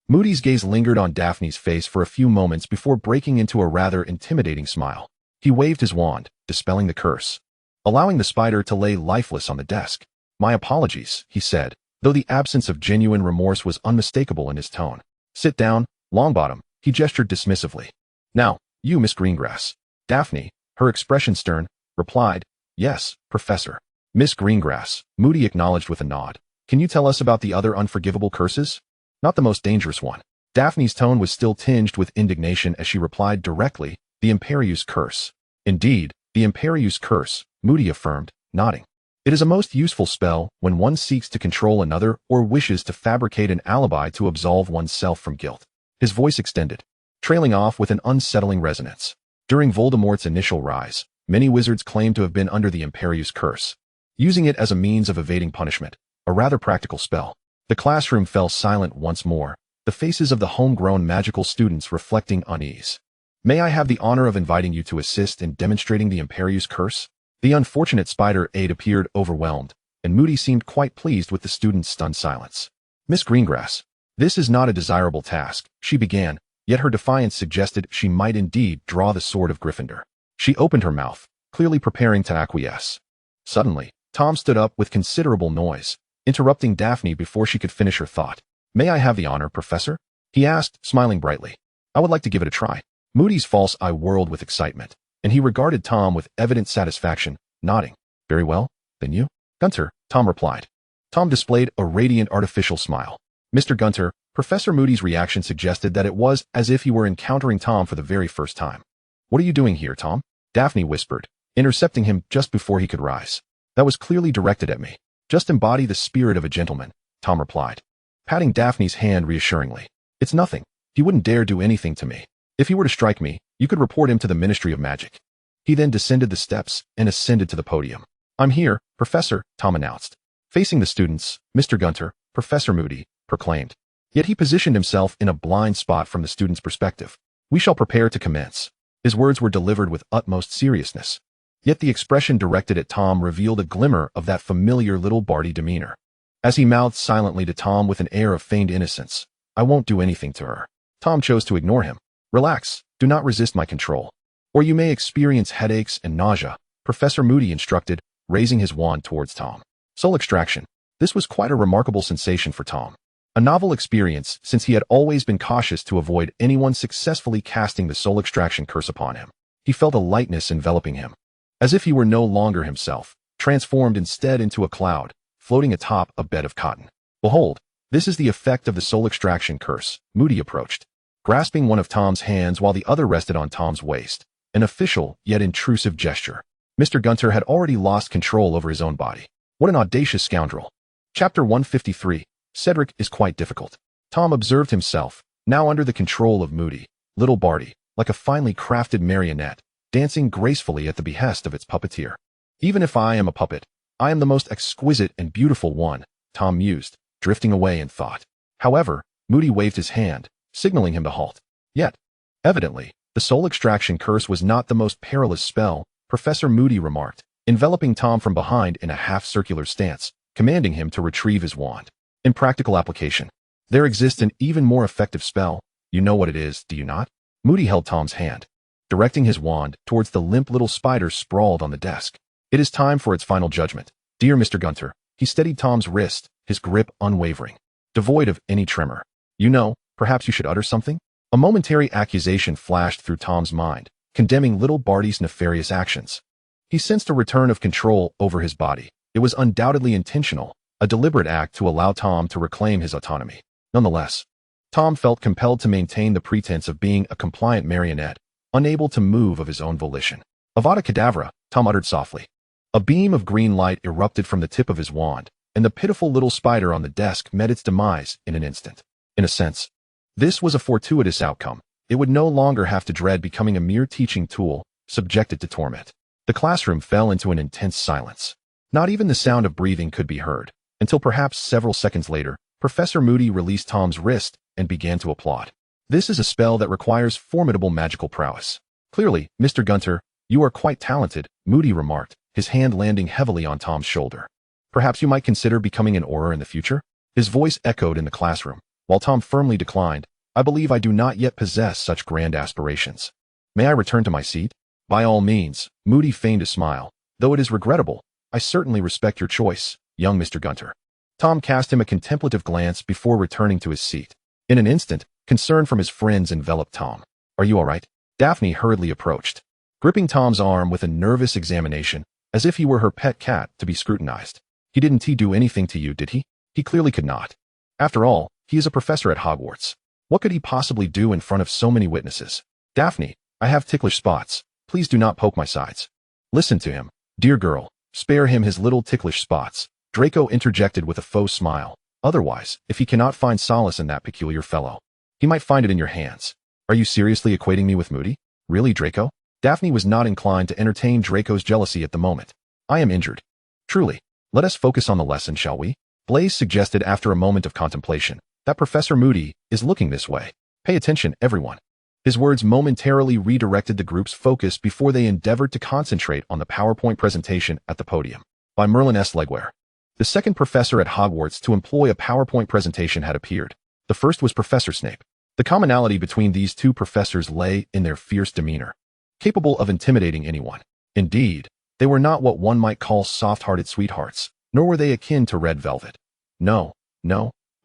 Moody's gaze lingered on Daphne's face for a few moments before breaking into a rather intimidating smile. He waved his wand, dispelling the curse, allowing the spider to lay lifeless on the desk. My apologies, he said, though the absence of genuine remorse was unmistakable in his tone. Sit down, Longbottom, he gestured dismissively. Now, you, Miss Greengrass. Daphne, her expression stern, replied, Yes, Professor. Miss Greengrass, Moody acknowledged with a nod. Can you tell us about the other unforgivable curses? Not the most dangerous one. Daphne's tone was still tinged with indignation as she replied directly, the Imperius Curse. Indeed, the Imperius Curse, Moody affirmed, nodding. It is a most useful spell when one seeks to control another or wishes to fabricate an alibi to absolve oneself from guilt. His voice extended, trailing off with an unsettling resonance. During Voldemort's initial rise, many wizards claimed to have been under the Imperius Curse, using it as a means of evading punishment, a rather practical spell. The classroom fell silent once more, the faces of the homegrown magical students reflecting unease. May I have the honor of inviting you to assist in demonstrating the Imperius Curse? The unfortunate Spider Aide appeared overwhelmed, and Moody seemed quite pleased with the student's stunned silence. Miss Greengrass, this is not a desirable task, she began, yet her defiance suggested she might indeed draw the sword of Gryffindor. She opened her mouth, clearly preparing to acquiesce. Suddenly, Tom stood up with considerable noise, interrupting Daphne before she could finish her thought. May I have the honor, Professor? He asked, smiling brightly. I would like to give it a try. Moody's false eye whirled with excitement, and he regarded Tom with evident satisfaction, nodding. Very well, then you? Gunter, Tom replied. Tom displayed a radiant artificial smile. Mr. Gunter, Professor Moody's reaction suggested that it was as if he were encountering Tom for the very first time. What are you doing here, Tom? Daphne whispered, intercepting him just before he could rise. That was clearly directed at me. Just embody the spirit of a gentleman, Tom replied, patting Daphne's hand reassuringly. It's nothing. He wouldn't dare do anything to me. If he were to strike me, you could report him to the Ministry of Magic. He then descended the steps and ascended to the podium. I'm here, Professor, Tom announced. Facing the students, Mr. Gunter, Professor Moody, proclaimed. Yet he positioned himself in a blind spot from the student's perspective. We shall prepare to commence. His words were delivered with utmost seriousness. Yet the expression directed at Tom revealed a glimmer of that familiar little Barty demeanor. As he mouthed silently to Tom with an air of feigned innocence, I won't do anything to her. Tom chose to ignore him. Relax, do not resist my control, or you may experience headaches and nausea, Professor Moody instructed, raising his wand towards Tom. Soul extraction. This was quite a remarkable sensation for Tom. A novel experience since he had always been cautious to avoid anyone successfully casting the soul extraction curse upon him. He felt a lightness enveloping him, as if he were no longer himself, transformed instead into a cloud, floating atop a bed of cotton. Behold, this is the effect of the soul extraction curse, Moody approached, grasping one of Tom's hands while the other rested on Tom's waist, an official yet intrusive gesture. Mr. Gunter had already lost control over his own body. What an audacious scoundrel. Chapter 153, Cedric is quite difficult. Tom observed himself, now under the control of Moody, little Barty, like a finely crafted marionette, dancing gracefully at the behest of its puppeteer. Even if I am a puppet, I am the most exquisite and beautiful one, Tom mused, drifting away in thought. However, Moody waved his hand, signaling him to halt. Yet, evidently, the soul extraction curse was not the most perilous spell, Professor Moody remarked, enveloping Tom from behind in a half-circular stance, commanding him to retrieve his wand. In practical application, there exists an even more effective spell. You know what it is, do you not? Moody held Tom's hand, directing his wand towards the limp little spider sprawled on the desk. It is time for its final judgment. Dear Mr. Gunter, he steadied Tom's wrist, his grip unwavering, devoid of any tremor. You know, perhaps you should utter something? A momentary accusation flashed through Tom's mind, condemning little Barty's nefarious actions. He sensed a return of control over his body. It was undoubtedly intentional, a deliberate act to allow Tom to reclaim his autonomy. Nonetheless, Tom felt compelled to maintain the pretense of being a compliant marionette, unable to move of his own volition. Avada Kedavra, Tom uttered softly. A beam of green light erupted from the tip of his wand, and the pitiful little spider on the desk met its demise in an instant. In a sense, this was a fortuitous outcome. It would no longer have to dread becoming a mere teaching tool, subjected to torment. The classroom fell into an intense silence. Not even the sound of breathing could be heard, until perhaps several seconds later, Professor Moody released Tom's wrist and began to applaud. This is a spell that requires formidable magical prowess. Clearly, Mr. Gunter, you are quite talented, Moody remarked, his hand landing heavily on Tom's shoulder. Perhaps you might consider becoming an Auror in the future? His voice echoed in the classroom, while Tom firmly declined. I believe I do not yet possess such grand aspirations. May I return to my seat? By all means, Moody feigned a smile. Though it is regrettable, I certainly respect your choice, young Mr. Gunter. Tom cast him a contemplative glance before returning to his seat. In an instant, concern from his friends enveloped Tom. Are you all right? Daphne hurriedly approached, gripping Tom's arm with a nervous examination, as if he were her pet cat to be scrutinized. He didn't do anything to you, did he? He clearly could not. After all, he is a professor at Hogwarts. What could he possibly do in front of so many witnesses? Daphne, I have ticklish spots. Please do not poke my sides. Listen to him. Dear girl, spare him his little ticklish spots, Draco interjected with a faux smile. Otherwise, if he cannot find solace in that peculiar fellow, he might find it in your hands. Are you seriously equating me with Moody? Really, Draco? Daphne was not inclined to entertain Draco's jealousy at the moment. I am injured. Truly. Let us focus on the lesson, shall we? Blaise suggested after a moment of contemplation. That Professor Moody is looking this way. Pay attention, everyone. His words momentarily redirected the group's focus before they endeavored to concentrate on the PowerPoint presentation at the podium. By Merlin S. Legware. The second professor at Hogwarts to employ a PowerPoint presentation had appeared. The first was Professor Snape. The commonality between these two professors lay in their fierce demeanor, capable of intimidating anyone. Indeed, they were not what one might call soft-hearted sweethearts, nor were they akin to red velvet. No,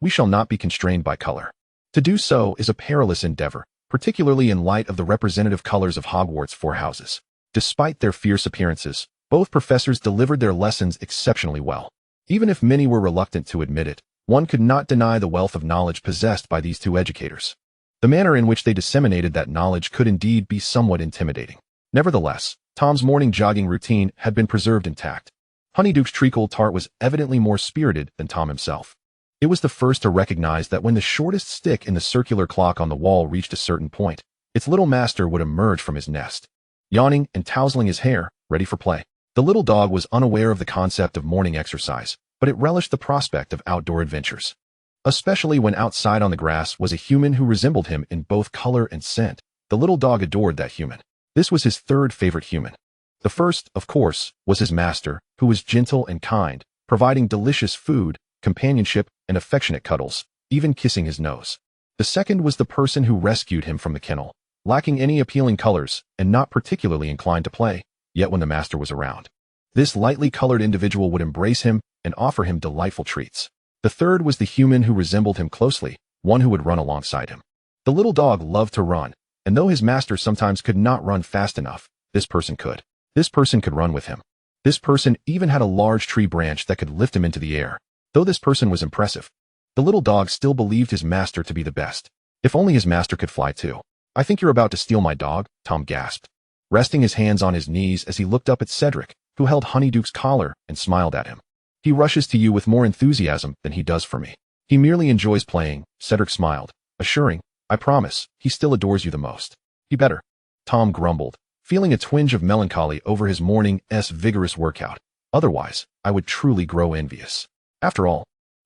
we shall not be constrained by color. To do so is a perilous endeavor, particularly in light of the representative colors of Hogwarts' four houses. Despite their fierce appearances, both professors delivered their lessons exceptionally well. Even if many were reluctant to admit it, one could not deny the wealth of knowledge possessed by these two educators. The manner in which they disseminated that knowledge could indeed be somewhat intimidating. Nevertheless, Tom's morning jogging routine had been preserved intact. Honeyduke's treacle tart was evidently more spirited than Tom himself. It was the first to recognize that when the shortest stick in the circular clock on the wall reached a certain point, its little master would emerge from his nest, yawning and tousling his hair, ready for play. The little dog was unaware of the concept of morning exercise, but it relished the prospect of outdoor adventures. Especially when outside on the grass was a human who resembled him in both color and scent. The little dog adored that human. This was his third favorite human. The first, of course, was his master, who was gentle and kind, providing delicious food, companionship, and affectionate cuddles, even kissing his nose. The second was the person who rescued him from the kennel, lacking any appealing colors and not particularly inclined to play, yet when the master was around, this lightly colored individual would embrace him and offer him delightful treats. The third was the human who resembled him closely, one who would run alongside him. The little dog loved to run, and though his master sometimes could not run fast enough, this person could. This person could run with him. This person even had a large tree branch that could lift him into the air. Though this person was impressive, the little dog still believed his master to be the best. If only his master could fly too. I think you're about to steal my dog, Tom gasped, resting his hands on his knees as he looked up at Cedric, who held Honeyduke's collar and smiled at him. He rushes to you with more enthusiasm than he does for me. He merely enjoys playing, Cedric smiled, assuring, I promise, he still adores you the most. He better. Tom grumbled, feeling a twinge of melancholy over his morning's vigorous workout. Otherwise, I would truly grow envious. After all,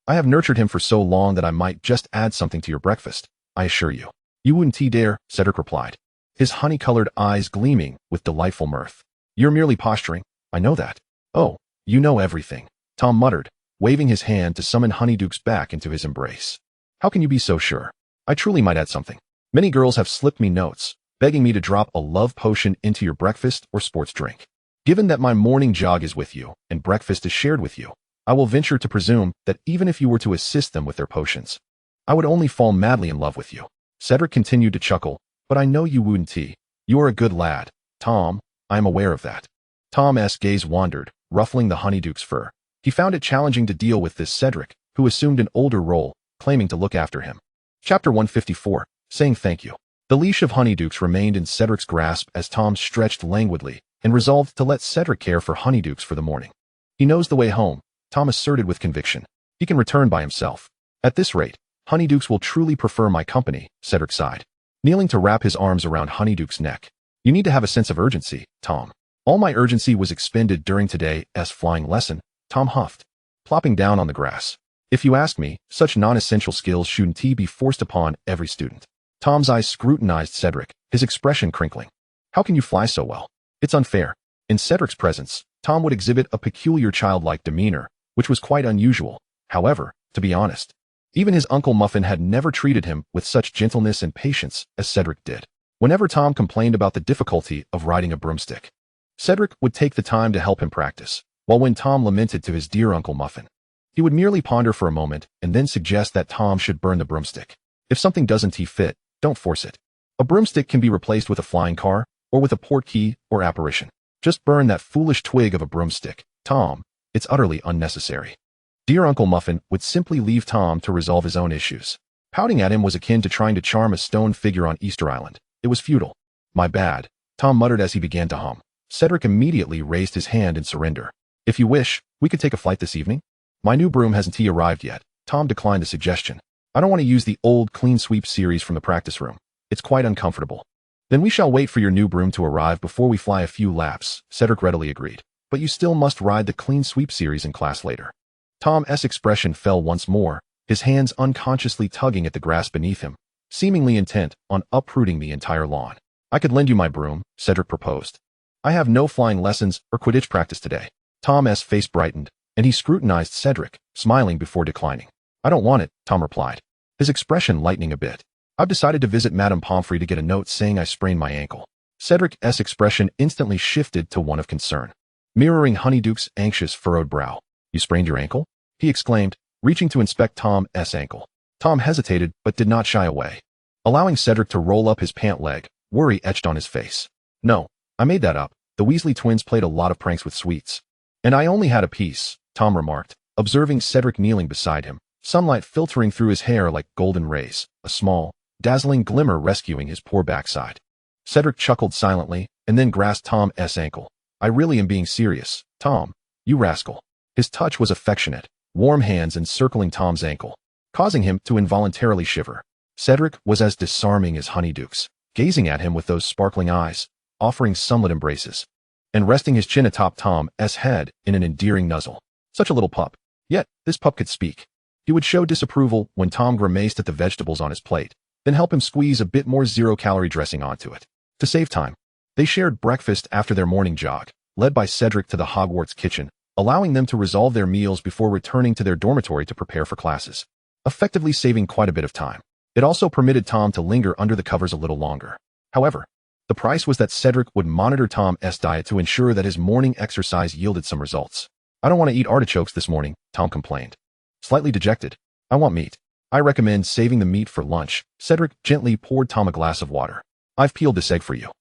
I have nurtured him for so long that I might just add something to your breakfast, I assure you. You wouldn't dare, Cedric replied, his honey-colored eyes gleaming with delightful mirth. You're merely posturing, I know that. Oh, you know everything, Tom muttered, waving his hand to summon Honeyduke's back into his embrace. How can you be so sure? I truly might add something. Many girls have slipped me notes, begging me to drop a love potion into your breakfast or sports drink. Given that my morning jog is with you, and breakfast is shared with you, I will venture to presume that even if you were to assist them with their potions, I would only fall madly in love with you. Cedric continued to chuckle, but I know you wouldn't. You are a good lad, Tom, I am aware of that. Tom's gaze wandered, ruffling the Honeyduke's fur. He found it challenging to deal with this Cedric, who assumed an older role, claiming to look after him. Chapter 154, Saying Thank You. The leash of Honeydukes remained in Cedric's grasp as Tom stretched languidly and resolved to let Cedric care for Honeydukes for the morning. He knows the way home, Tom asserted with conviction. He can return by himself. At this rate, Honeydukes will truly prefer my company, Cedric sighed, kneeling to wrap his arms around Honeyduke's neck. You need to have a sense of urgency, Tom. All my urgency was expended during today's flying lesson, Tom huffed, plopping down on the grass. If you ask me, such non-essential skills shouldn't be forced upon every student. Tom's eyes scrutinized Cedric, his expression crinkling. How can you fly so well? It's unfair. In Cedric's presence, Tom would exhibit a peculiar childlike demeanor, which was quite unusual. However, to be honest, even his Uncle Muffin had never treated him with such gentleness and patience as Cedric did. Whenever Tom complained about the difficulty of riding a broomstick, Cedric would take the time to help him practice, while when Tom lamented to his dear Uncle Muffin, He would merely ponder for a moment and then suggest that Tom should burn the broomstick. If something doesn't fit, don't force it. A broomstick can be replaced with a flying car, or with a portkey or apparition. Just burn that foolish twig of a broomstick, Tom. It's utterly unnecessary. Dear Uncle Muffin would simply leave Tom to resolve his own issues. Pouting at him was akin to trying to charm a stone figure on Easter Island. It was futile. My bad, Tom muttered as he began to hum. Cedric immediately raised his hand in surrender. If you wish, we could take a flight this evening. My new broom hasn't arrived yet. Tom declined the suggestion. I don't want to use the old clean sweep series from the practice room. It's quite uncomfortable. Then we shall wait for your new broom to arrive before we fly a few laps, Cedric readily agreed. But you still must ride the clean sweep series in class later. Tom's expression fell once more, his hands unconsciously tugging at the grass beneath him, seemingly intent on uprooting the entire lawn. I could lend you my broom, Cedric proposed. I have no flying lessons or Quidditch practice today. Tom's face brightened, and he scrutinized Cedric, smiling before declining. I don't want it, Tom replied, his expression lightening a bit. I've decided to visit Madame Pomfrey to get a note saying I sprained my ankle. Cedric's expression instantly shifted to one of concern, mirroring Honeyduke's anxious furrowed brow. You sprained your ankle? He exclaimed, reaching to inspect Tom's ankle. Tom hesitated but did not shy away, allowing Cedric to roll up his pant leg, worry etched on his face. No, I made that up. The Weasley twins played a lot of pranks with sweets. And I only had a piece, Tom remarked, observing Cedric kneeling beside him, sunlight filtering through his hair like golden rays, a small, dazzling glimmer rescuing his poor backside. Cedric chuckled silently and then grasped Tom's ankle. I really am being serious, Tom. You rascal. His touch was affectionate, warm hands encircling Tom's ankle, causing him to involuntarily shiver. Cedric was as disarming as Honeyduke's, gazing at him with those sparkling eyes, offering sunlit embraces, and resting his chin atop Tom's head in an endearing nuzzle. Such a little pup. Yet, this pup could speak. He would show disapproval when Tom grimaced at the vegetables on his plate, then help him squeeze a bit more zero-calorie dressing onto it. To save time, they shared breakfast after their morning jog, led by Cedric to the Hogwarts kitchen, allowing them to resolve their meals before returning to their dormitory to prepare for classes, effectively saving quite a bit of time. It also permitted Tom to linger under the covers a little longer. However, the price was that Cedric would monitor Tom's diet to ensure that his morning exercise yielded some results. I don't want to eat artichokes this morning, Tom complained. Slightly dejected. I want meat. I recommend saving the meat for lunch. Cedric gently poured Tom a glass of water. I've peeled this egg for you.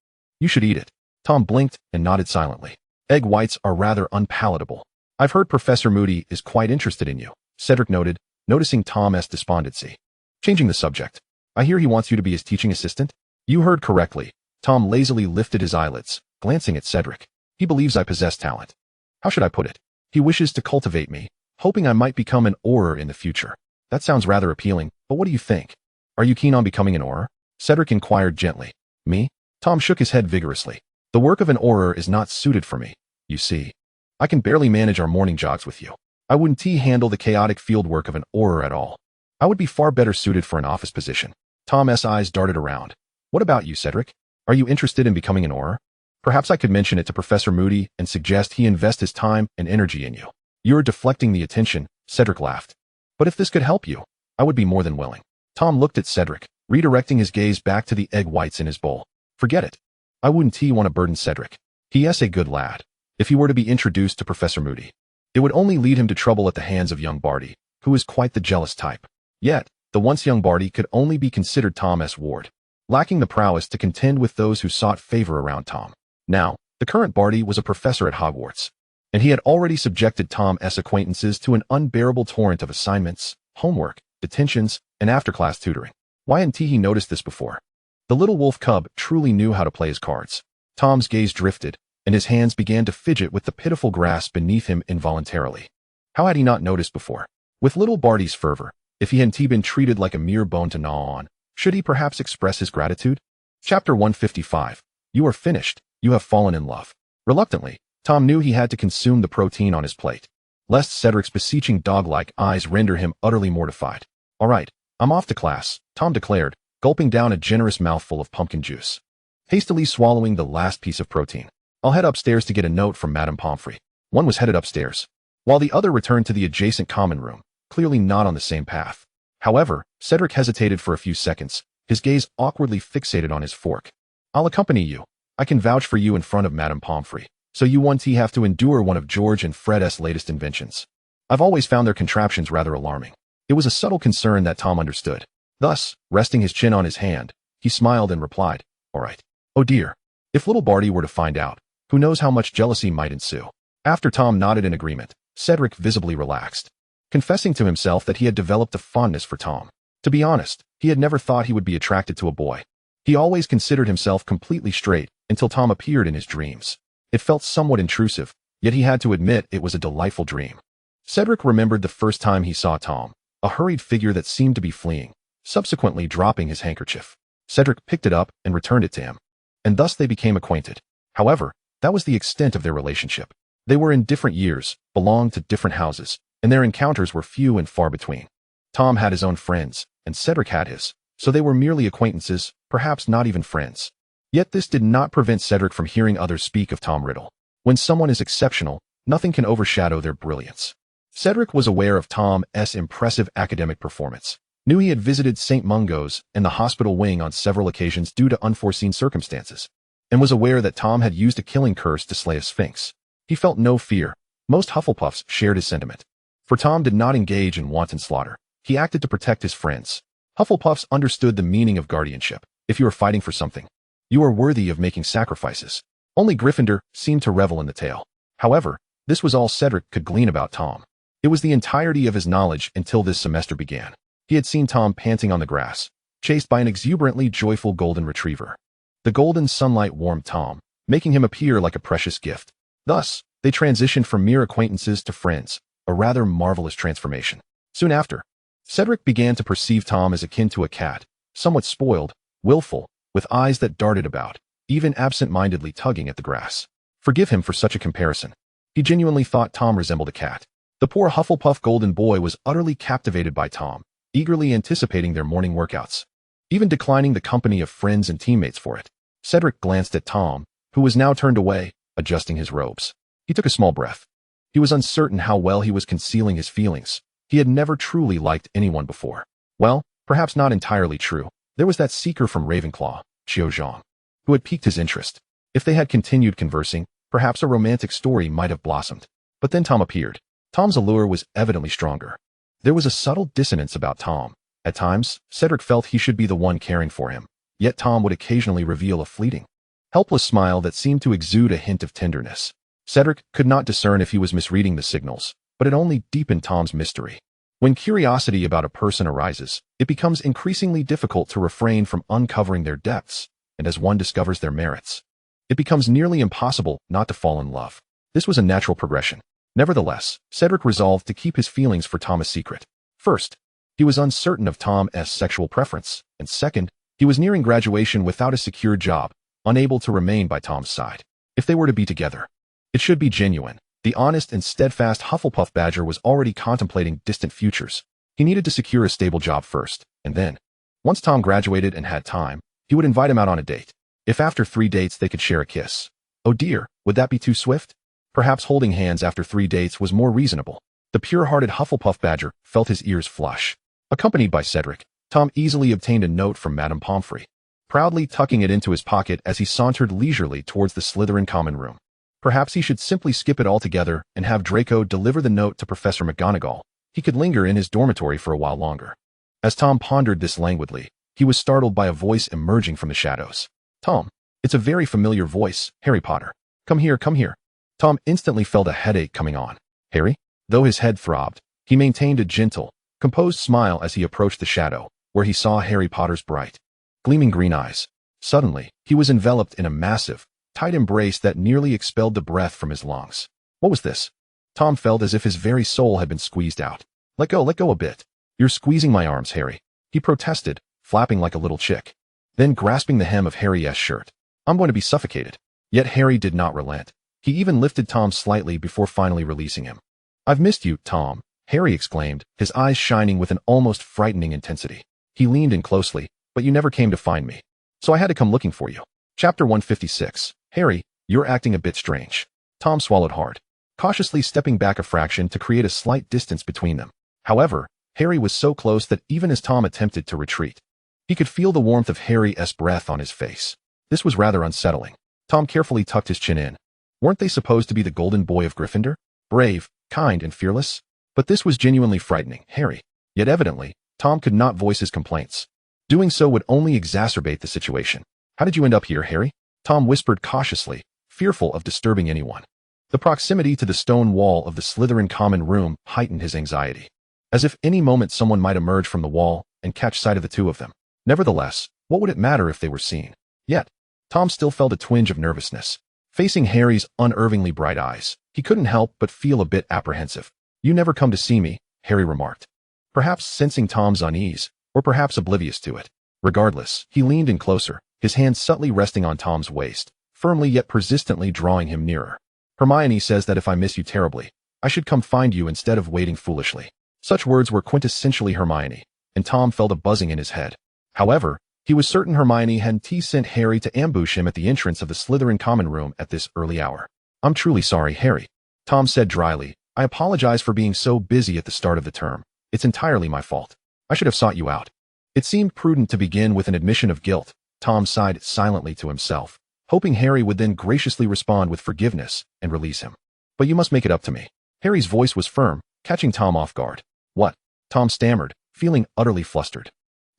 You should eat it. Tom blinked and nodded silently. Egg whites are rather unpalatable. I've heard Professor Moody is quite interested in you, Cedric noted, noticing Tom's despondency. Changing the subject. I hear he wants you to be his teaching assistant? You heard correctly. Tom lazily lifted his eyelids, glancing at Cedric. He believes I possess talent. How should I put it? He wishes to cultivate me, hoping I might become an Auror in the future. That sounds rather appealing, but what do you think? Are you keen on becoming an Auror? Cedric inquired gently. Me? Tom shook his head vigorously. The work of an Auror is not suited for me, you see. I can barely manage our morning jogs with you. I wouldn't handle the chaotic field work of an Auror at all. I would be far better suited for an office position. Tom's eyes darted around. What about you, Cedric? Are you interested in becoming an Auror? Perhaps I could mention it to Professor Moody and suggest he invest his time and energy in you. You're deflecting the attention, Cedric laughed. But if this could help you, I would be more than willing. Tom looked at Cedric, redirecting his gaze back to the egg whites in his bowl. Forget it. I wouldn't want to burden Cedric. He.s. a good lad. If he were to be introduced to Professor Moody, it would only lead him to trouble at the hands of young Barty, who is quite the jealous type. Yet, the once young Barty could only be considered Tom's ward, lacking the prowess to contend with those who sought favor around Tom. Now, the current Barty was a professor at Hogwarts, and he had already subjected Tom's acquaintances to an unbearable torrent of assignments, homework, detentions, and after-class tutoring. Why hadn't he noticed this before? The little wolf cub truly knew how to play his cards. Tom's gaze drifted, and his hands began to fidget with the pitiful grass beneath him involuntarily. How had he not noticed before? With little Barty's fervor, if he hadn't been treated like a mere bone to gnaw on, should he perhaps express his gratitude? Chapter 155. You are finished. You have fallen in love. Reluctantly, Tom knew he had to consume the protein on his plate, lest Cedric's beseeching dog-like eyes render him utterly mortified. All right, I'm off to class, Tom declared, gulping down a generous mouthful of pumpkin juice, hastily swallowing the last piece of protein. I'll head upstairs to get a note from Madame Pomfrey. One was headed upstairs, while the other returned to the adjacent common room, clearly not on the same path. However, Cedric hesitated for a few seconds, his gaze awkwardly fixated on his fork. I'll accompany you. I can vouch for you in front of Madame Pomfrey, so you won't have to endure one of George and Fred's latest inventions. I've always found their contraptions rather alarming. It was a subtle concern that Tom understood. Thus, resting his chin on his hand, he smiled and replied, "All right. Oh dear. If little Barty were to find out, who knows how much jealousy might ensue." After Tom nodded in agreement, Cedric visibly relaxed, confessing to himself that he had developed a fondness for Tom. To be honest, he had never thought he would be attracted to a boy. He always considered himself completely straight until Tom appeared in his dreams. It felt somewhat intrusive, yet he had to admit it was a delightful dream. Cedric remembered the first time he saw Tom, a hurried figure that seemed to be fleeing, subsequently dropping his handkerchief. Cedric picked it up and returned it to him, and thus they became acquainted. However, that was the extent of their relationship. They were in different years, belonged to different houses, and their encounters were few and far between. Tom had his own friends, and Cedric had his, so they were merely acquaintances, perhaps not even friends. Yet this did not prevent Cedric from hearing others speak of Tom Riddle. When someone is exceptional, nothing can overshadow their brilliance. Cedric was aware of Tom's impressive academic performance, knew he had visited St. Mungo's and the hospital wing on several occasions due to unforeseen circumstances, and was aware that Tom had used a killing curse to slay a sphinx. He felt no fear. Most Hufflepuffs shared his sentiment. For Tom did not engage in wanton slaughter. He acted to protect his friends. Hufflepuffs understood the meaning of guardianship. If you are fighting for something, you are worthy of making sacrifices. Only Gryffindor seemed to revel in the tale. However, this was all Cedric could glean about Tom. It was the entirety of his knowledge until this semester began. He had seen Tom panting on the grass, chased by an exuberantly joyful golden retriever. The golden sunlight warmed Tom, making him appear like a precious gift. Thus, they transitioned from mere acquaintances to friends, a rather marvelous transformation. Soon after, Cedric began to perceive Tom as akin to a cat, somewhat spoiled, willful, with eyes that darted about, even absent-mindedly tugging at the grass. Forgive him for such a comparison. He genuinely thought Tom resembled a cat. The poor Hufflepuff golden boy was utterly captivated by Tom, eagerly anticipating their morning workouts, even declining the company of friends and teammates for it. Cedric glanced at Tom, who was now turned away, adjusting his robes. He took a small breath. He was uncertain how well he was concealing his feelings. He had never truly liked anyone before. Well, perhaps not entirely true. There was that seeker from Ravenclaw, Qiu Zhang, who had piqued his interest. If they had continued conversing, perhaps a romantic story might have blossomed. But then Tom appeared. Tom's allure was evidently stronger. There was a subtle dissonance about Tom. At times, Cedric felt he should be the one caring for him, yet Tom would occasionally reveal a fleeting, helpless smile that seemed to exude a hint of tenderness. Cedric could not discern if he was misreading the signals, but it only deepened Tom's mystery. When curiosity about a person arises, it becomes increasingly difficult to refrain from uncovering their depths, and as one discovers their merits, it becomes nearly impossible not to fall in love. This was a natural progression. Nevertheless, Cedric resolved to keep his feelings for Tom a secret. First, he was uncertain of Tom's sexual preference, and second, he was nearing graduation without a secure job, unable to remain by Tom's side. If they were to be together, it should be genuine. The honest and steadfast Hufflepuff Badger was already contemplating distant futures. He needed to secure a stable job first, and then, once Tom graduated and had time, he would invite him out on a date. If after 3 dates they could share a kiss. Oh dear, would that be too swift? Perhaps holding hands after 3 dates was more reasonable. The pure-hearted Hufflepuff Badger felt his ears flush. Accompanied by Cedric, Tom easily obtained a note from Madame Pomfrey, proudly tucking it into his pocket as he sauntered leisurely towards the Slytherin common room. Perhaps he should simply skip it altogether and have Draco deliver the note to Professor McGonagall. He could linger in his dormitory for a while longer. As Tom pondered this languidly, he was startled by a voice emerging from the shadows. Tom, it's a very familiar voice, Harry Potter. Come here, come here. Tom instantly felt a headache coming on. Harry? Though his head throbbed, he maintained a gentle, composed smile as he approached the shadow, where he saw Harry Potter's bright, gleaming green eyes. Suddenly, he was enveloped in a massive, tight embrace that nearly expelled the breath from his lungs. What was this? Tom felt as if his very soul had been squeezed out. Let go a bit. You're squeezing my arms, Harry, he protested, flapping like a little chick, then grasping the hem of Harry's shirt. I'm going to be suffocated. Yet Harry did not relent. He even lifted Tom slightly before finally releasing him. I've missed you, Tom, Harry exclaimed, his eyes shining with an almost frightening intensity. He leaned in closely, but you never came to find me, so I had to come looking for you. Chapter 156. Harry, you're acting a bit strange. Tom swallowed hard, cautiously stepping back a fraction to create a slight distance between them. However, Harry was so close that even as Tom attempted to retreat, he could feel the warmth of Harry's breath on his face. This was rather unsettling. Tom carefully tucked his chin in. Weren't they supposed to be the golden boy of Gryffindor? Brave, kind, and fearless? But this was genuinely frightening Harry. Yet evidently, Tom could not voice his complaints. Doing so would only exacerbate the situation. How did you end up here, Harry? Tom whispered cautiously, fearful of disturbing anyone. The proximity to the stone wall of the Slytherin common room heightened his anxiety. As if any moment someone might emerge from the wall and catch sight of the two of them. Nevertheless, what would it matter if they were seen? Yet, Tom still felt a twinge of nervousness. Facing Harry's unervingly bright eyes, he couldn't help but feel a bit apprehensive. You never come to see me, Harry remarked. Perhaps sensing Tom's unease, or perhaps oblivious to it. Regardless, he leaned in closer, his hand subtly resting on Tom's waist, firmly yet persistently drawing him nearer. Hermione says that if I miss you terribly, I should come find you instead of waiting foolishly. Such words were quintessentially Hermione, and Tom felt a buzzing in his head. However, he was certain Hermione hadn't sent Harry to ambush him at the entrance of the Slytherin common room at this early hour. I'm truly sorry, Harry, Tom said dryly. I apologize for being so busy at the start of the term. It's entirely my fault. I should have sought you out. It seemed prudent to begin with an admission of guilt. Tom sighed silently to himself, hoping Harry would then graciously respond with forgiveness and release him. But you must make it up to me. Harry's voice was firm, catching Tom off guard. What? Tom stammered, feeling utterly flustered.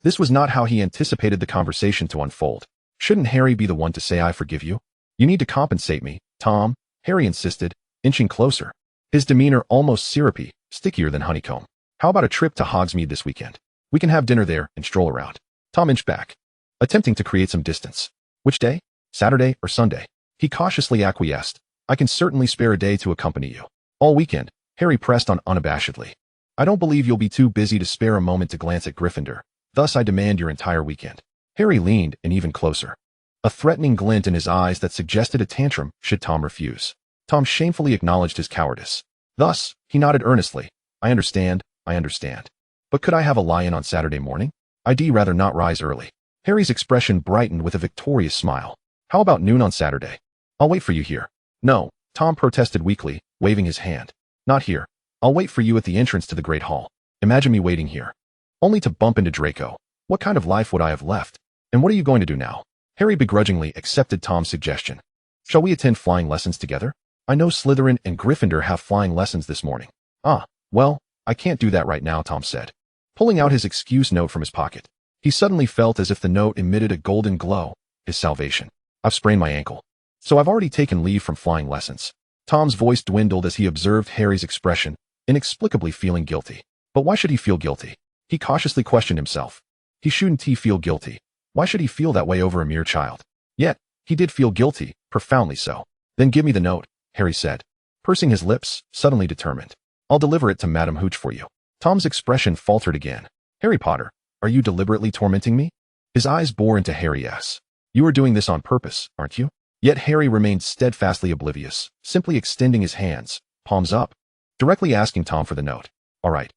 This was not how he anticipated the conversation to unfold. Shouldn't Harry be the one to say I forgive you? You need to compensate me, Tom, Harry insisted, inching closer. His demeanor almost syrupy, stickier than honeycomb. How about a trip to Hogsmeade this weekend? We can have dinner there and stroll around. Tom inched back, attempting to create some distance. Which day? Saturday or Sunday? He cautiously acquiesced. I can certainly spare a day to accompany you. All weekend, Harry pressed on unabashedly. I don't believe you'll be too busy to spare a moment to glance at Gryffindor. Thus I demand your entire weekend. Harry leaned in even closer, a threatening glint in his eyes that suggested a tantrum should Tom refuse. Tom shamefully acknowledged his cowardice. Thus, he nodded earnestly. I understand. But could I have a lie-in on Saturday morning? I'd rather not rise early. Harry's expression brightened with a victorious smile. How about noon on Saturday? I'll wait for you here. No, Tom protested weakly, waving his hand. Not here. I'll wait for you at the entrance to the Great Hall. Imagine me waiting here. Only to bump into Draco. What kind of life would I have left? And what are you going to do now? Harry begrudgingly accepted Tom's suggestion. Shall we attend flying lessons together? I know Slytherin and Gryffindor have flying lessons this morning. Ah, well, I can't do that right now, Tom said, pulling out his excuse note from his pocket. He suddenly felt as if the note emitted a golden glow, his salvation. I've sprained my ankle. So I've already taken leave from flying lessons. Tom's voice dwindled as he observed Harry's expression, inexplicably feeling guilty. But why should he feel guilty? He cautiously questioned himself. He shouldn't feel guilty. Why should he feel that way over a mere child? Yet, he did feel guilty, profoundly so. Then give me the note, Harry said, pursing his lips, suddenly determined. I'll deliver it to Madam Hooch for you. Tom's expression faltered again. Harry Potter, are you deliberately tormenting me? His eyes bore into Harry's. You are doing this on purpose, aren't you? Yet Harry remained steadfastly oblivious, simply extending his hands, palms up, directly asking Tom for the note. All right,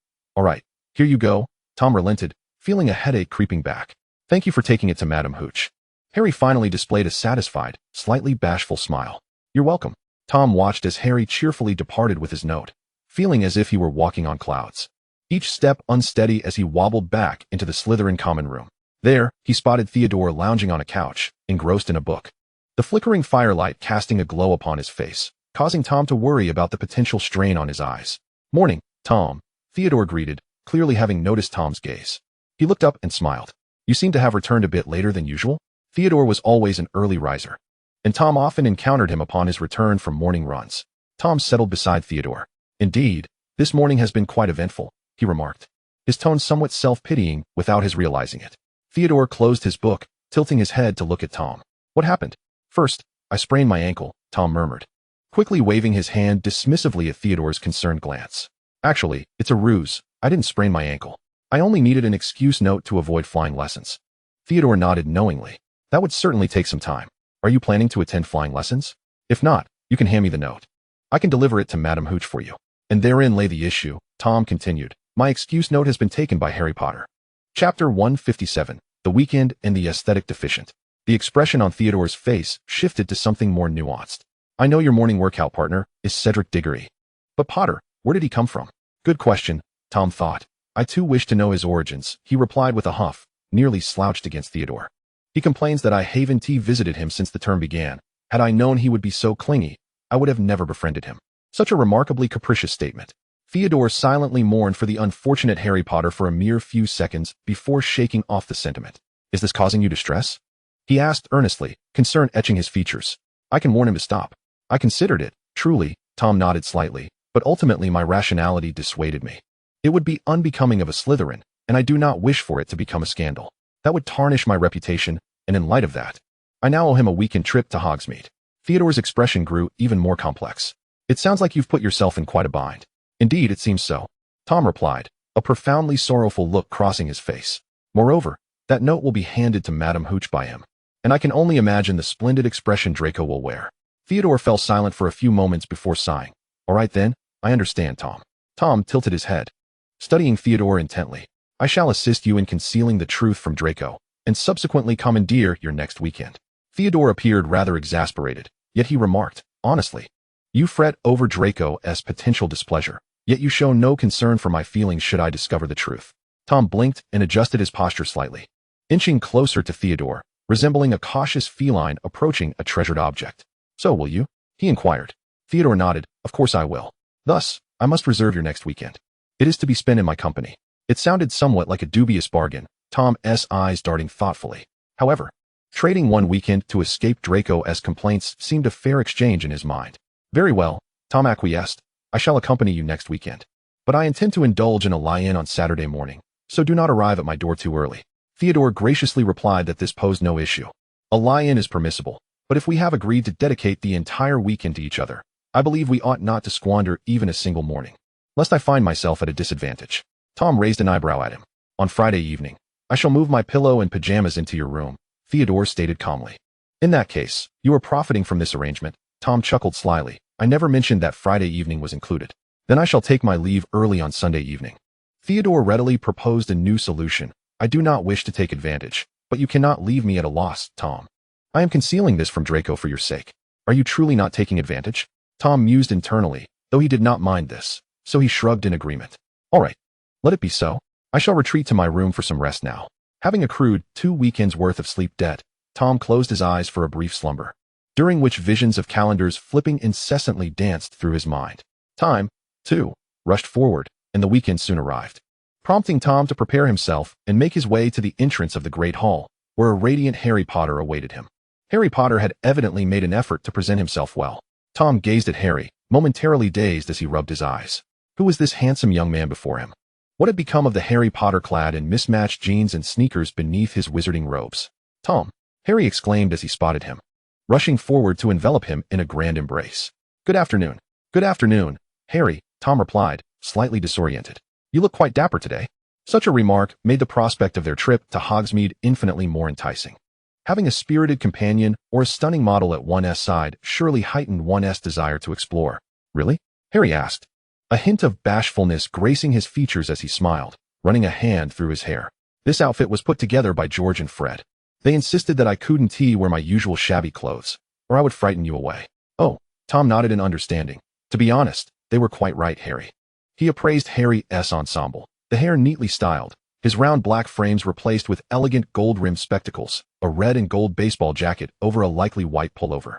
here you go. Tom relented, feeling a headache creeping back. Thank you for taking it to Madam Hooch. Harry finally displayed a satisfied, slightly bashful smile. You're welcome. Tom watched as Harry cheerfully departed with his note, feeling as if he were walking on clouds. Each step unsteady as he wobbled back into the Slytherin common room. There, he spotted Theodore lounging on a couch, engrossed in a book. The flickering firelight casting a glow upon his face, causing Tom to worry about the potential strain on his eyes. Morning, Tom, Theodore greeted, clearly having noticed Tom's gaze. He looked up and smiled. You seem to have returned a bit later than usual. Theodore was always an early riser, and Tom often encountered him upon his return from morning runs. Tom settled beside Theodore. Indeed, this morning has been quite eventful, he remarked, his tone somewhat self-pitying without his realizing it. Theodore closed his book, tilting his head to look at Tom. What happened? First, I sprained my ankle, Tom murmured, quickly waving his hand dismissively at Theodore's concerned glance. Actually, it's a ruse. I didn't sprain my ankle. I only needed an excuse note to avoid flying lessons. Theodore nodded knowingly. That would certainly take some time. Are you planning to attend flying lessons? If not, you can hand me the note. I can deliver it to Madam Hooch for you. And therein lay the issue, Tom continued. My excuse note has been taken by Harry Potter. Chapter 157, The Weekend and the Aesthetic Deficient. The expression on Theodore's face shifted to something more nuanced. I know your morning workout partner is Cedric Diggory. But Potter, where did he come from? Good question, Tom thought. I too wish to know his origins, he replied with a huff, nearly slouched against Theodore. He complains that I haven't visited him since the term began. Had I known he would be so clingy, I would have never befriended him. Such a remarkably capricious statement. Theodore silently mourned for the unfortunate Harry Potter for a mere few seconds before shaking off the sentiment. Is this causing you distress? He asked earnestly, concern etching his features. I can warn him to stop. I considered it, truly, Tom nodded slightly, but ultimately my rationality dissuaded me. It would be unbecoming of a Slytherin, and I do not wish for it to become a scandal. That would tarnish my reputation, and in light of that, I now owe him a weekend trip to Hogsmeade. Theodore's expression grew even more complex. It sounds like you've put yourself in quite a bind. Indeed, it seems so, Tom replied, a profoundly sorrowful look crossing his face. Moreover, that note will be handed to Madame Hooch by him, and I can only imagine the splendid expression Draco will wear. Theodore fell silent for a few moments before sighing. All right then, I understand, Tom. Tom tilted his head, studying Theodore intently. I shall assist you in concealing the truth from Draco, and subsequently commandeer your next weekend. Theodore appeared rather exasperated, yet he remarked, honestly, you fret over Draco's potential displeasure, yet you show no concern for my feelings should I discover the truth. Tom blinked and adjusted his posture slightly, inching closer to Theodore, resembling a cautious feline approaching a treasured object. So will you? He inquired. Theodore nodded. Of course I will. Thus, I must reserve your next weekend. It is to be spent in my company. It sounded somewhat like a dubious bargain, Tom's eyes darting thoughtfully. However, trading one weekend to escape Draco's complaints seemed a fair exchange in his mind. Very well, Tom acquiesced. I shall accompany you next weekend. But I intend to indulge in a lie-in on Saturday morning, so do not arrive at my door too early. Theodore graciously replied that this posed no issue. A lie-in is permissible, but if we have agreed to dedicate the entire weekend to each other, I believe we ought not to squander even a single morning, lest I find myself at a disadvantage. Tom raised an eyebrow at him. On Friday evening, I shall move my pillow and pajamas into your room, Theodore stated calmly. In that case, you are profiting from this arrangement. Tom chuckled slyly. I never mentioned that Friday evening was included. Then I shall take my leave early on Sunday evening. Theodore readily proposed a new solution. I do not wish to take advantage, but you cannot leave me at a loss, Tom. I am concealing this from Draco for your sake. Are you truly not taking advantage? Tom mused internally, though he did not mind this, so he shrugged in agreement. All right, let it be so. I shall retreat to my room for some rest now. Having accrued 2 weekends' worth of sleep debt, Tom closed his eyes for a brief slumber, during which visions of calendars flipping incessantly danced through his mind. Time, too, rushed forward, and the weekend soon arrived, prompting Tom to prepare himself and make his way to the entrance of the Great Hall, where a radiant Harry Potter awaited him. Harry Potter had evidently made an effort to present himself well. Tom gazed at Harry, momentarily dazed as he rubbed his eyes. Who was this handsome young man before him? What had become of the Harry Potter clad in mismatched jeans and sneakers beneath his wizarding robes? Tom, Harry exclaimed as he spotted him, rushing forward to envelop him in a grand embrace. Good afternoon. Good afternoon, Harry, Tom replied, slightly disoriented. You look quite dapper today. Such a remark made the prospect of their trip to Hogsmeade infinitely more enticing. Having a spirited companion or a stunning model at one's side surely heightened one's desire to explore. Really? Harry asked, a hint of bashfulness gracing his features as he smiled, running a hand through his hair. This outfit was put together by George and Fred. They insisted that I couldn't wear my usual shabby clothes, or I would frighten you away. Oh, Tom nodded in understanding. To be honest, they were quite right, Harry. He appraised Harry's ensemble, the hair neatly styled, his round black frames replaced with elegant gold-rimmed spectacles, a red and gold baseball jacket over a likely white pullover,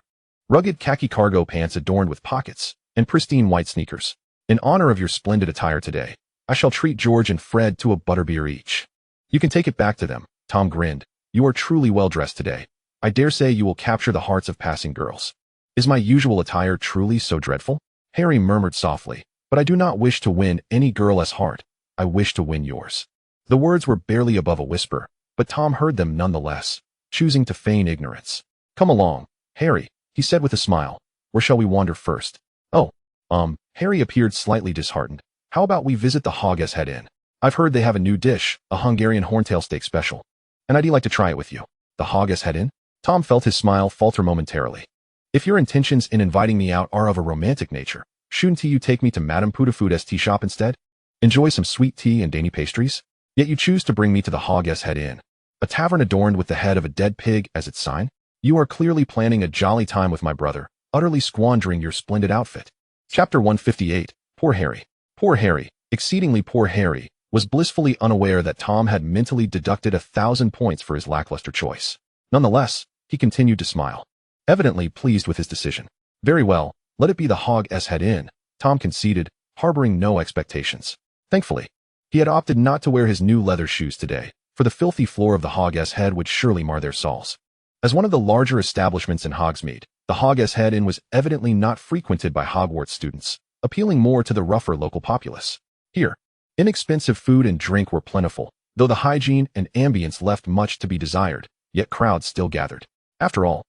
rugged khaki cargo pants adorned with pockets, and pristine white sneakers. In honor of your splendid attire today, I shall treat George and Fred to a butterbeer each. You can take it back to them, Tom grinned. You are truly well dressed today. I dare say you will capture the hearts of passing girls. Is my usual attire truly so dreadful? Harry murmured softly, but I do not wish to win any girl's heart. I wish to win yours. The words were barely above a whisper, but Tom heard them nonetheless, choosing to feign ignorance. Come along, Harry, he said with a smile. Where shall we wander first? Harry appeared slightly disheartened. How about we visit the Hog's Head Inn? I've heard they have a new dish, a Hungarian horntail steak special, and I'd like to try it with you. The Hog's Head Inn? Tom felt his smile falter momentarily. If your intentions in inviting me out are of a romantic nature, shouldn't you take me to Madame Putafood's tea shop instead? Enjoy some sweet tea and dainty pastries? Yet you choose to bring me to the Hog's Head Inn, a tavern adorned with the head of a dead pig as its sign? You are clearly planning a jolly time with my brother, utterly squandering your splendid outfit. Chapter 158. Poor Harry. Poor Harry, exceedingly poor Harry, was blissfully unaware that Tom had mentally deducted 1,000 points for his lackluster choice. Nonetheless, he continued to smile, evidently pleased with his decision. Very well, let it be the Hog's Head Inn, Tom conceded, harboring no expectations. Thankfully, he had opted not to wear his new leather shoes today, for the filthy floor of the Hog's Head would surely mar their soles. As one of the larger establishments in Hogsmeade, the Hog's Head Inn was evidently not frequented by Hogwarts students, appealing more to the rougher local populace. Here, inexpensive food and drink were plentiful, though the hygiene and ambience left much to be desired, yet crowds still gathered. After all,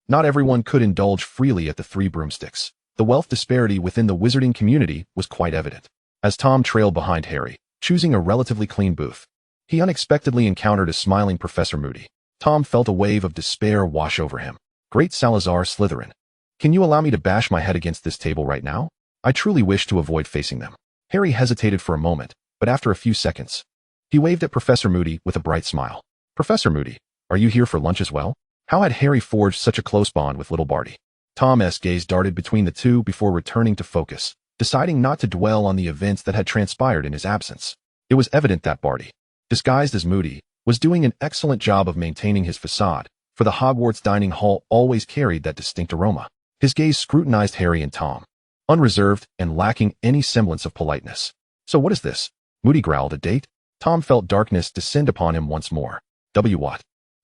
not everyone could indulge freely at the Three Broomsticks. The wealth disparity within the wizarding community was quite evident. As Tom trailed behind Harry, choosing a relatively clean booth, he unexpectedly encountered a smiling Professor Moody. Tom felt a wave of despair wash over him. Great Salazar Slytherin. Can you allow me to bash my head against this table right now? I truly wish to avoid facing them. Harry hesitated for a moment, but after a few seconds, he waved at Professor Moody with a bright smile. Professor Moody, are you here for lunch as well? How had Harry forged such a close bond with little Barty? Tom's gaze darted between the two before returning to focus, deciding not to dwell on the events that had transpired in his absence. It was evident that Barty, disguised as Moody, was doing an excellent job of maintaining his facade, for the Hogwarts dining hall always carried that distinct aroma. His gaze scrutinized Harry and Tom, unreserved and lacking any semblance of politeness. So what is this? Moody growled. A date? Tom felt darkness descend upon him once more. What?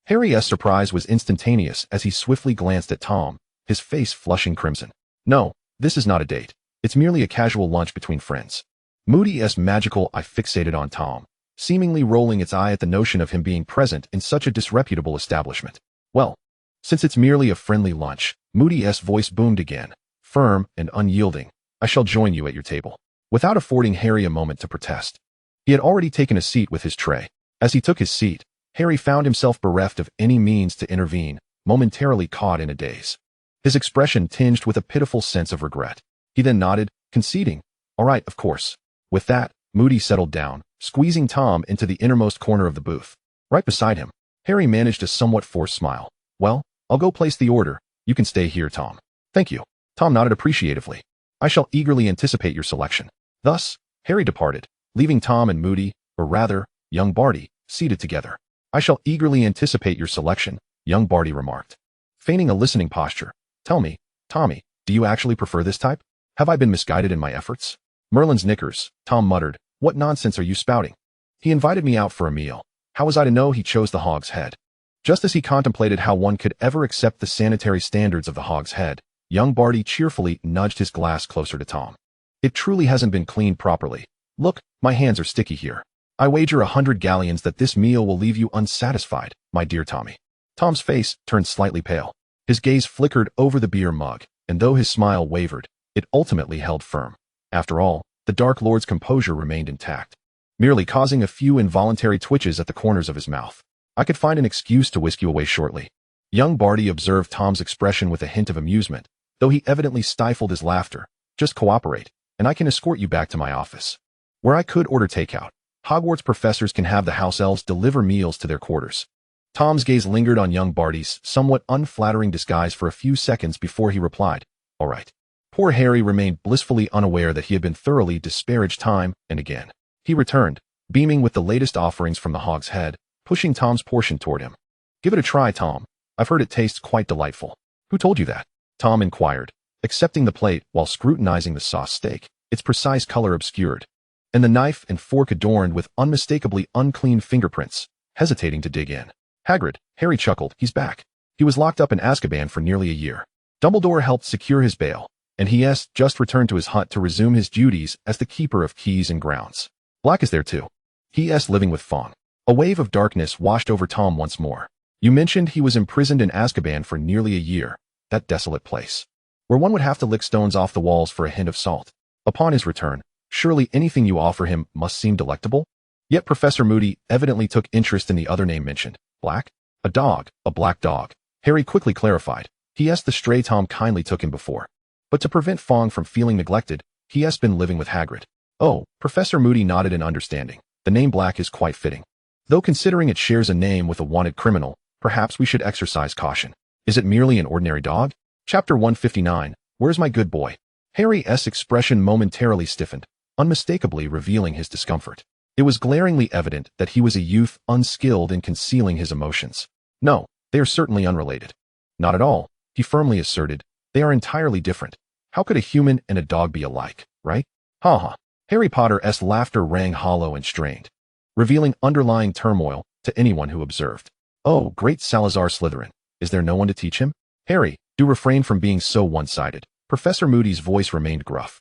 Harry's surprise was instantaneous as he swiftly glanced at Tom, his face flushing crimson. No, this is not a date. It's merely a casual lunch between friends. Moody's magical eye fixated on Tom, seemingly rolling its eye at the notion of him being present in such a disreputable establishment. Well, since it's merely a friendly lunch, Moody's voice boomed again, firm and unyielding. I shall join you at your table. Without affording Harry a moment to protest, he had already taken a seat with his tray. As he took his seat, Harry found himself bereft of any means to intervene, momentarily caught in a daze. His expression tinged with a pitiful sense of regret. He then nodded, conceding, all right, of course. With that, Moody settled down, squeezing Tom into the innermost corner of the booth. Right beside him, Harry managed a somewhat forced smile. Well, I'll go place the order. You can stay here, Tom. Thank you. Tom nodded appreciatively. I shall eagerly anticipate your selection. Thus, Harry departed, leaving Tom and Moody, or rather, young Barty, seated together. I shall eagerly anticipate your selection, young Barty remarked, feigning a listening posture. Tell me, Tommy, do you actually prefer this type? Have I been misguided in my efforts? Merlin's knickers, Tom muttered. What nonsense are you spouting? He invited me out for a meal. How was I to know he chose the Hog's Head? Just as he contemplated how one could ever accept the sanitary standards of the Hog's Head, young Barty cheerfully nudged his glass closer to Tom. It truly hasn't been cleaned properly. Look, my hands are sticky here. I wager 100 galleons that this meal will leave you unsatisfied, my dear Tommy. Tom's face turned slightly pale. His gaze flickered over the beer mug, and though his smile wavered, it ultimately held firm. After all, the Dark Lord's composure remained intact, merely causing a few involuntary twitches at the corners of his mouth. I could find an excuse to whisk you away shortly. Young Barty observed Tom's expression with a hint of amusement, though he evidently stifled his laughter. Just cooperate, and I can escort you back to my office, where I could order takeout. Hogwarts professors can have the house elves deliver meals to their quarters. Tom's gaze lingered on young Barty's somewhat unflattering disguise for a few seconds before he replied, all right. Poor Harry remained blissfully unaware that he had been thoroughly disparaged time and again. He returned, beaming with the latest offerings from the Hog's Head, pushing Tom's portion toward him. Give it a try, Tom. I've heard it tastes quite delightful. Who told you that? Tom inquired, accepting the plate while scrutinizing the sauce steak, its precise color obscured, and the knife and fork adorned with unmistakably unclean fingerprints, hesitating to dig in. Hagrid, Harry chuckled. He's back. He was locked up in Azkaban for nearly a year. Dumbledore helped secure his bail, and he's just returned to his hut to resume his duties as the keeper of keys and grounds. Black is there too. He's living with Fong. A wave of darkness washed over Tom once more. You mentioned he was imprisoned in Azkaban for nearly a year, that desolate place, where one would have to lick stones off the walls for a hint of salt. Upon his return, surely anything you offer him must seem delectable? Yet Professor Moody evidently took interest in the other name mentioned. Black? A dog, a black dog. Harry quickly clarified. He's the stray Tom kindly took him before. But to prevent Fong from feeling neglected, he's been living with Hagrid. Oh, Professor Moody nodded in understanding. The name Black is quite fitting. Though considering it shares a name with a wanted criminal, perhaps we should exercise caution. Is it merely an ordinary dog? Chapter 159, Where's my good boy? Harry's expression momentarily stiffened, unmistakably revealing his discomfort. It was glaringly evident that he was a youth unskilled in concealing his emotions. No, they are certainly unrelated. Not at all, he firmly asserted. They are entirely different. How could a human and a dog be alike, right? Ha ha. Harry Potter's laughter rang hollow and strained, revealing underlying turmoil to anyone who observed. Oh, great Salazar Slytherin. Is there no one to teach him? Harry, do refrain from being so one-sided. Professor Moody's voice remained gruff,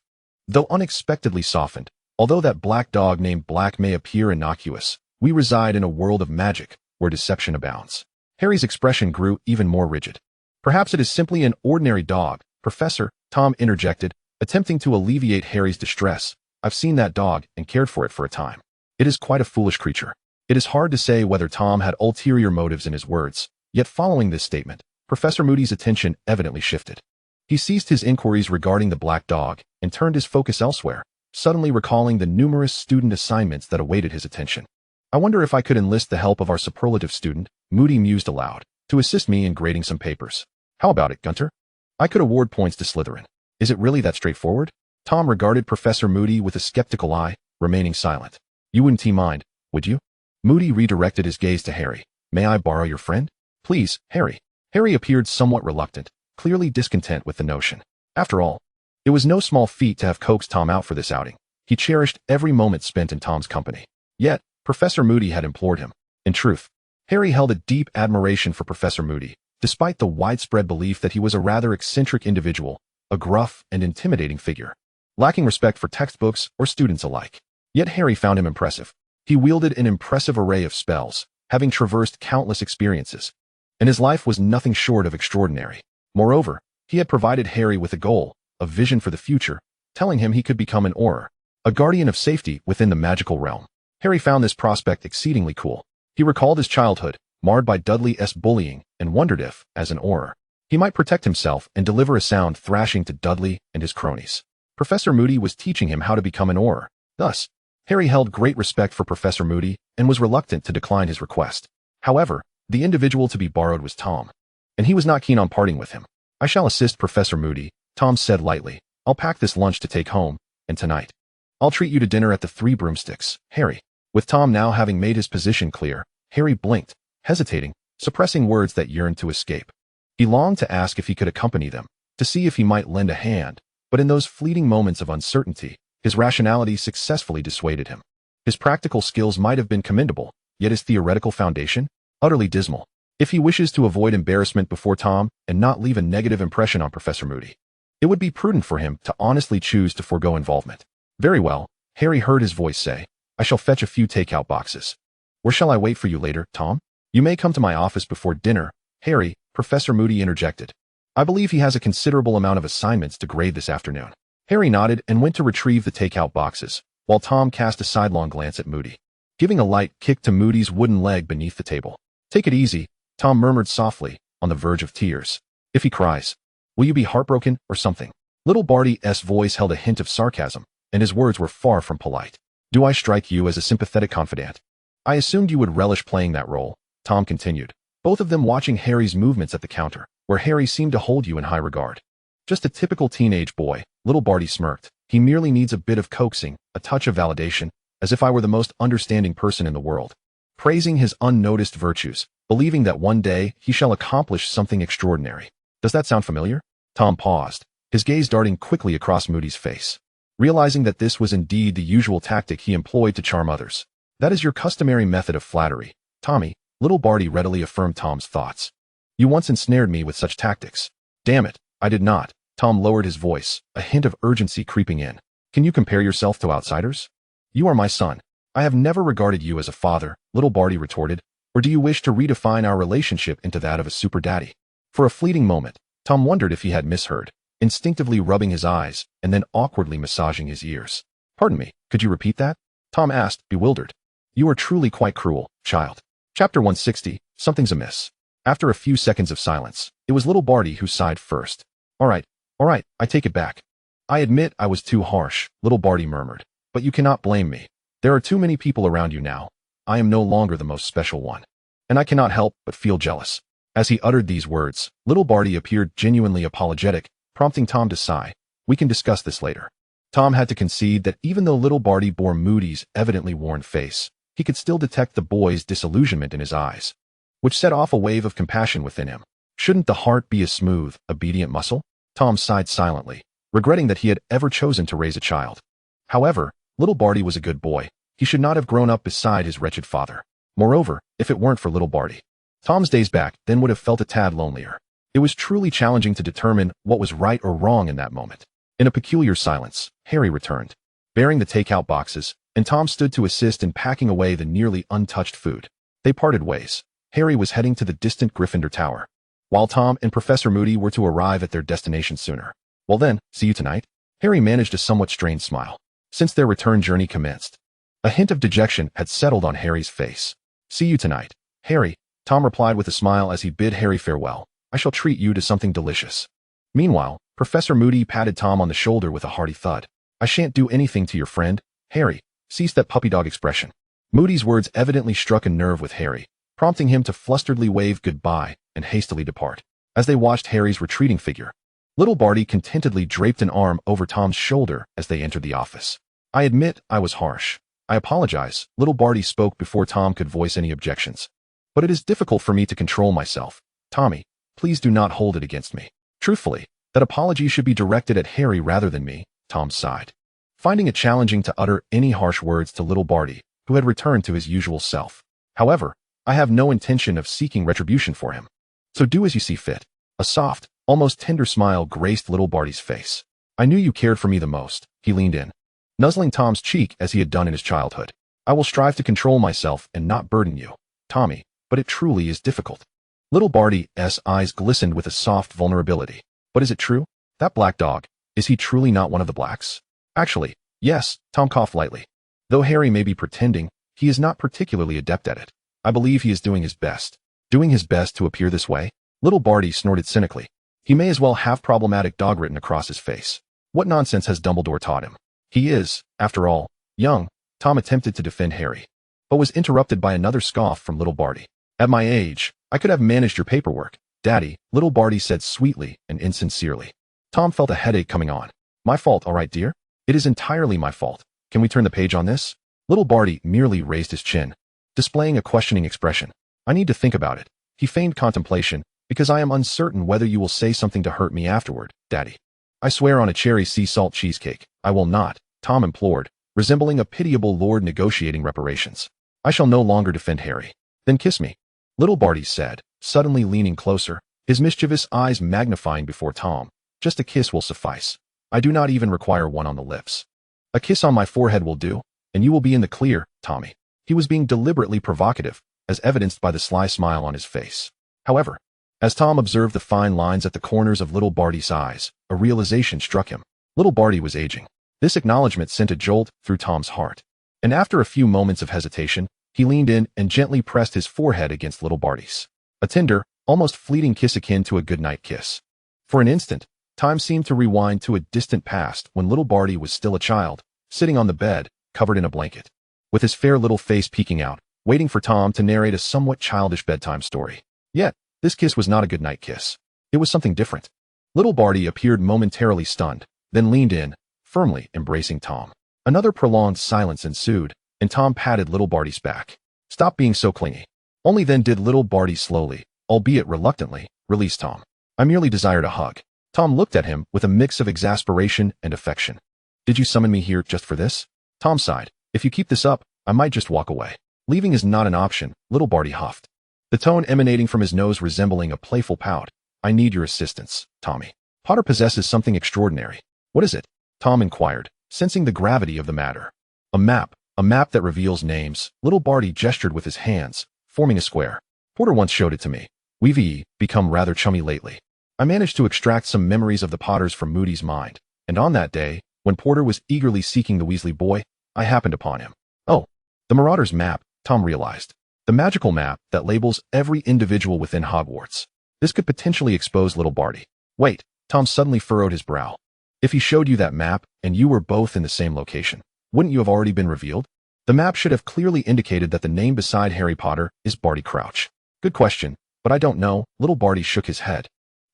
though unexpectedly softened. Although that black dog named Black may appear innocuous, we reside in a world of magic where deception abounds. Harry's expression grew even more rigid. Perhaps it is simply an ordinary dog, Professor, Tom interjected, attempting to alleviate Harry's distress. I've seen that dog and cared for it for a time. It is quite a foolish creature. It is hard to say whether Tom had ulterior motives in his words, yet following this statement, Professor Moody's attention evidently shifted. He ceased his inquiries regarding the black dog and turned his focus elsewhere, suddenly recalling the numerous student assignments that awaited his attention. I wonder if I could enlist the help of our superlative student, Moody mused aloud, to assist me in grading some papers. How about it, Gunter? I could award points to Slytherin. Is it really that straightforward? Tom regarded Professor Moody with a skeptical eye, remaining silent. You wouldn't mind, would you? Moody redirected his gaze to Harry. May I borrow your friend? Please, Harry. Harry appeared somewhat reluctant, clearly discontent with the notion. After all, it was no small feat to have coaxed Tom out for this outing. He cherished every moment spent in Tom's company. Yet, Professor Moody had implored him. In truth, Harry held a deep admiration for Professor Moody, despite the widespread belief that he was a rather eccentric individual, a gruff and intimidating figure, lacking respect for textbooks or students alike. Yet Harry found him impressive. He wielded an impressive array of spells, having traversed countless experiences, and his life was nothing short of extraordinary. Moreover, he had provided Harry with a goal, a vision for the future, telling him he could become an Auror, a guardian of safety within the magical realm. Harry found this prospect exceedingly cool. He recalled his childhood, marred by Dudley's bullying, and wondered if, as an Auror, he might protect himself and deliver a sound thrashing to Dudley and his cronies. Professor Moody was teaching him how to become an Auror. Thus, Harry held great respect for Professor Moody and was reluctant to decline his request. However, the individual to be borrowed was Tom, and he was not keen on parting with him. I shall assist Professor Moody, Tom said lightly. I'll pack this lunch to take home, and tonight, I'll treat you to dinner at the Three Broomsticks, Harry. With Tom now having made his position clear, Harry blinked, hesitating, suppressing words that yearned to escape. He longed to ask if he could accompany them, to see if he might lend a hand, but in those fleeting moments of uncertainty, his rationality successfully dissuaded him. His practical skills might have been commendable, yet his theoretical foundation? Utterly dismal. If he wishes to avoid embarrassment before Tom and not leave a negative impression on Professor Moody, it would be prudent for him to honestly choose to forego involvement. Very well, Harry heard his voice say. I shall fetch a few takeout boxes. Where shall I wait for you later, Tom? You may come to my office before dinner, Harry, Professor Moody interjected. I believe he has a considerable amount of assignments to grade this afternoon. Harry nodded and went to retrieve the takeout boxes, while Tom cast a sidelong glance at Moody, giving a light kick to Moody's wooden leg beneath the table. Take it easy, Tom murmured softly, on the verge of tears. If he cries, will you be heartbroken or something? Little Barty's voice held a hint of sarcasm, and his words were far from polite. Do I strike you as a sympathetic confidant? I assumed you would relish playing that role, Tom continued, both of them watching Harry's movements at the counter, where Harry seemed to hold you in high regard. Just a typical teenage boy, little Barty smirked. He merely needs a bit of coaxing, a touch of validation, as if I were the most understanding person in the world. Praising his unnoticed virtues, believing that one day he shall accomplish something extraordinary. Does that sound familiar? Tom paused, his gaze darting quickly across Moody's face. Realizing that this was indeed the usual tactic he employed to charm others. That is your customary method of flattery, Tommy, little Barty readily affirmed Tom's thoughts. You once ensnared me with such tactics. Damn it, I did not. Tom lowered his voice, a hint of urgency creeping in. Can you compare yourself to outsiders? You are my son. I have never regarded you as a father, little Barty retorted, or do you wish to redefine our relationship into that of a super daddy? For a fleeting moment, Tom wondered if he had misheard, instinctively rubbing his eyes and then awkwardly massaging his ears. Pardon me, could you repeat that? Tom asked, bewildered. You are truly quite cruel, child. Chapter 160, Something's Amiss. After a few seconds of silence, it was little Barty who sighed first. All right, I take it back. I admit I was too harsh, little Barty murmured, but you cannot blame me. There are too many people around you now. I am no longer the most special one. And I cannot help but feel jealous. As he uttered these words, little Barty appeared genuinely apologetic, prompting Tom to sigh. We can discuss this later. Tom had to concede that even though little Barty bore Moody's evidently worn face, he could still detect the boy's disillusionment in his eyes, which set off a wave of compassion within him. Shouldn't the heart be a smooth, obedient muscle? Tom sighed silently, regretting that he had ever chosen to raise a child. However, little Barty was a good boy. He should not have grown up beside his wretched father. Moreover, if it weren't for little Barty, Tom's days back then would have felt a tad lonelier. It was truly challenging to determine what was right or wrong in that moment. In a peculiar silence, Harry returned, bearing the takeout boxes, and Tom stood to assist in packing away the nearly untouched food. They parted ways. Harry was heading to the distant Gryffindor Tower, while Tom and Professor Moody were to arrive at their destination sooner. Well then, see you tonight? Harry managed a somewhat strained smile. Since their return journey commenced, a hint of dejection had settled on Harry's face. See you tonight, Harry, Tom replied with a smile as he bid Harry farewell. I shall treat you to something delicious. Meanwhile, Professor Moody patted Tom on the shoulder with a hearty thud. I shan't do anything to your friend, Harry. Cease that puppy dog expression. Moody's words evidently struck a nerve with Harry, prompting him to flusteredly wave goodbye and hastily depart. As they watched Harry's retreating figure, little Barty contentedly draped an arm over Tom's shoulder as they entered the office. I admit I was harsh. I apologize, little Barty spoke before Tom could voice any objections. But it is difficult for me to control myself. Tommy, please do not hold it against me. Truthfully, that apology should be directed at Harry rather than me, Tom sighed, finding it challenging to utter any harsh words to little Barty, who had returned to his usual self. However, I have no intention of seeking retribution for him. So do as you see fit. A soft, almost tender smile graced little Barty's face. I knew you cared for me the most, he leaned in, nuzzling Tom's cheek as he had done in his childhood. I will strive to control myself and not burden you, Tommy, but it truly is difficult. Little Barty's eyes glistened with a soft vulnerability. But is it true? That black dog, is he truly not one of the blacks? Actually, yes, Tom coughed lightly. Though Harry may be pretending, he is not particularly adept at it. I believe he is doing his best. Doing his best to appear this way? Little Barty snorted cynically. He may as well have problematic dog written across his face. What nonsense has Dumbledore taught him? He is, after all, young. Tom attempted to defend Harry, but was interrupted by another scoff from little Barty. At my age, I could have managed your paperwork, Daddy, little Barty said sweetly and insincerely. Tom felt a headache coming on. My fault, all right, dear? It is entirely my fault. Can we turn the page on this? Little Barty merely raised his chin, displaying a questioning expression. I need to think about it. He feigned contemplation, because I am uncertain whether you will say something to hurt me afterward, Daddy. I swear on a cherry sea salt cheesecake, I will not, Tom implored, resembling a pitiable lord negotiating reparations. I shall no longer defend Harry. Then kiss me. Little Barty said, suddenly leaning closer, his mischievous eyes magnifying before Tom. Just a kiss will suffice. I do not even require one on the lips. A kiss on my forehead will do, and you will be in the clear, Tommy. He was being deliberately provocative, as evidenced by the sly smile on his face. However, as Tom observed the fine lines at the corners of little Barty's eyes, a realization struck him. Little Barty was aging. This acknowledgement sent a jolt through Tom's heart, and after a few moments of hesitation, he leaned in and gently pressed his forehead against little Barty's. A tender, almost fleeting kiss akin to a goodnight kiss. For an instant, time seemed to rewind to a distant past when little Barty was still a child, sitting on the bed, covered in a blanket, with his fair little face peeking out, waiting for Tom to narrate a somewhat childish bedtime story. Yet, this kiss was not a goodnight kiss. It was something different. Little Barty appeared momentarily stunned, then leaned in, firmly embracing Tom. Another prolonged silence ensued, and Tom patted little Barty's back. Stop being so clingy. Only then did little Barty slowly, albeit reluctantly, release Tom. I merely desired a hug. Tom looked at him with a mix of exasperation and affection. Did you summon me here just for this? Tom sighed. If you keep this up, I might just walk away. Leaving is not an option, little Barty huffed, the tone emanating from his nose resembling a playful pout. I need your assistance, Tommy. Potter possesses something extraordinary. What is it? Tom inquired, sensing the gravity of the matter. A map that reveals names. Little Barty gestured with his hands, forming a square. Porter once showed it to me. We've become rather chummy lately. I managed to extract some memories of the Potters from Moody's mind, and on that day, when Porter was eagerly seeking the Weasley boy, I happened upon him. Oh, the Marauder's map, Tom realized. The magical map that labels every individual within Hogwarts. This could potentially expose little Barty. Wait, Tom suddenly furrowed his brow. If he showed you that map, and you were both in the same location, wouldn't you have already been revealed? The map should have clearly indicated that the name beside Harry Potter is Barty Crouch. Good question, but I don't know. Little Barty shook his head.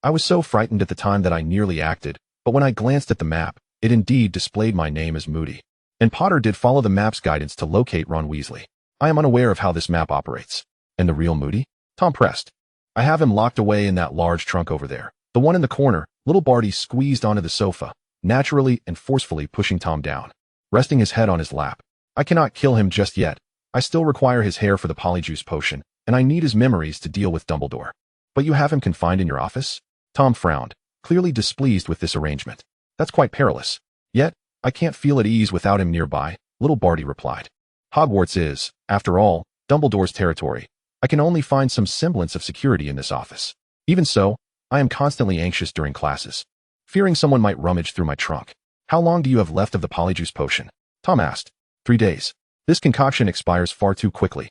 I was so frightened at the time that I nearly acted, but when I glanced at the map, it indeed displayed my name as Moody. And Potter did follow the map's guidance to locate Ron Weasley. I am unaware of how this map operates. And the real Moody? Tom pressed. I have him locked away in that large trunk over there. The one in the corner. Little Barty squeezed onto the sofa, naturally and forcefully pushing Tom down. resting his head on his lap. I cannot kill him just yet. I still require his hair for the polyjuice potion, and I need his memories to deal with Dumbledore. But you have him confined in your office? Tom frowned, clearly displeased with this arrangement. That's quite perilous. Yet, I can't feel at ease without him nearby, little Barty replied. Hogwarts is, after all, Dumbledore's territory. I can only find some semblance of security in this office. Even so, I am constantly anxious during classes, fearing someone might rummage through my trunk. How long do you have left of the polyjuice potion? Tom asked. 3 days. This concoction expires far too quickly,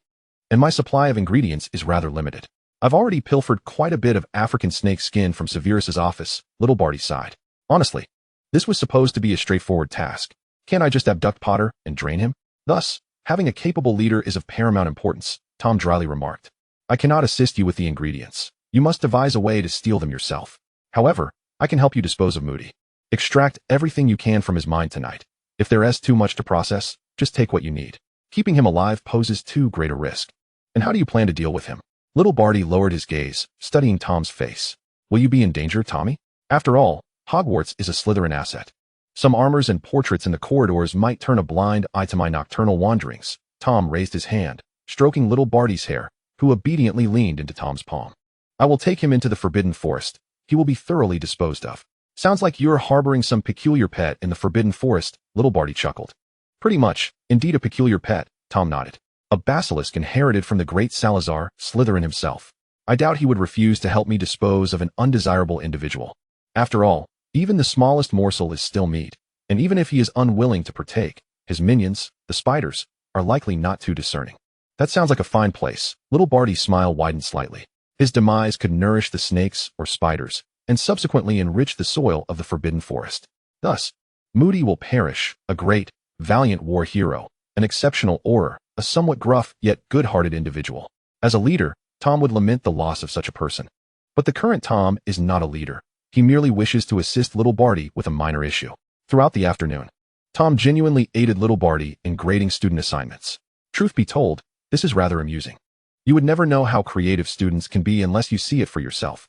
and my supply of ingredients is rather limited. I've already pilfered quite a bit of African snake skin from Severus's office, little Barty sighed. Honestly, this was supposed to be a straightforward task. Can't I just abduct Potter and drain him? Thus, having a capable leader is of paramount importance, Tom dryly remarked. I cannot assist you with the ingredients. You must devise a way to steal them yourself. However, I can help you dispose of Moody. Extract everything you can from his mind tonight. If there is too much to process, just take what you need. Keeping him alive poses too great a risk. And how do you plan to deal with him? Little Barty lowered his gaze, studying Tom's face. Will you be in danger, Tommy? After all, Hogwarts is a Slytherin asset. Some armors and portraits in the corridors might turn a blind eye to my nocturnal wanderings. Tom raised his hand, stroking little Barty's hair, who obediently leaned into Tom's palm. I will take him into the Forbidden Forest. He will be thoroughly disposed of. Sounds like you're harboring some peculiar pet in the Forbidden Forest, little Barty chuckled. Pretty much, indeed a peculiar pet, Tom nodded. A basilisk inherited from the great Salazar, Slytherin himself. I doubt he would refuse to help me dispose of an undesirable individual. After all, even the smallest morsel is still meat, and even if he is unwilling to partake, his minions, the spiders, are likely not too discerning. That sounds like a fine place. Little Barty's smile widened slightly. His demise could nourish the snakes or spiders, and subsequently enrich the soil of the Forbidden Forest. Thus, Moody will perish, a great, valiant war hero, an exceptional orer, a somewhat gruff yet good-hearted individual. As a leader, Tom would lament the loss of such a person. But the current Tom is not a leader. He merely wishes to assist little Barty with a minor issue. Throughout the afternoon, Tom genuinely aided little Barty in grading student assignments. Truth be told, this is rather amusing. You would never know how creative students can be unless you see it for yourself.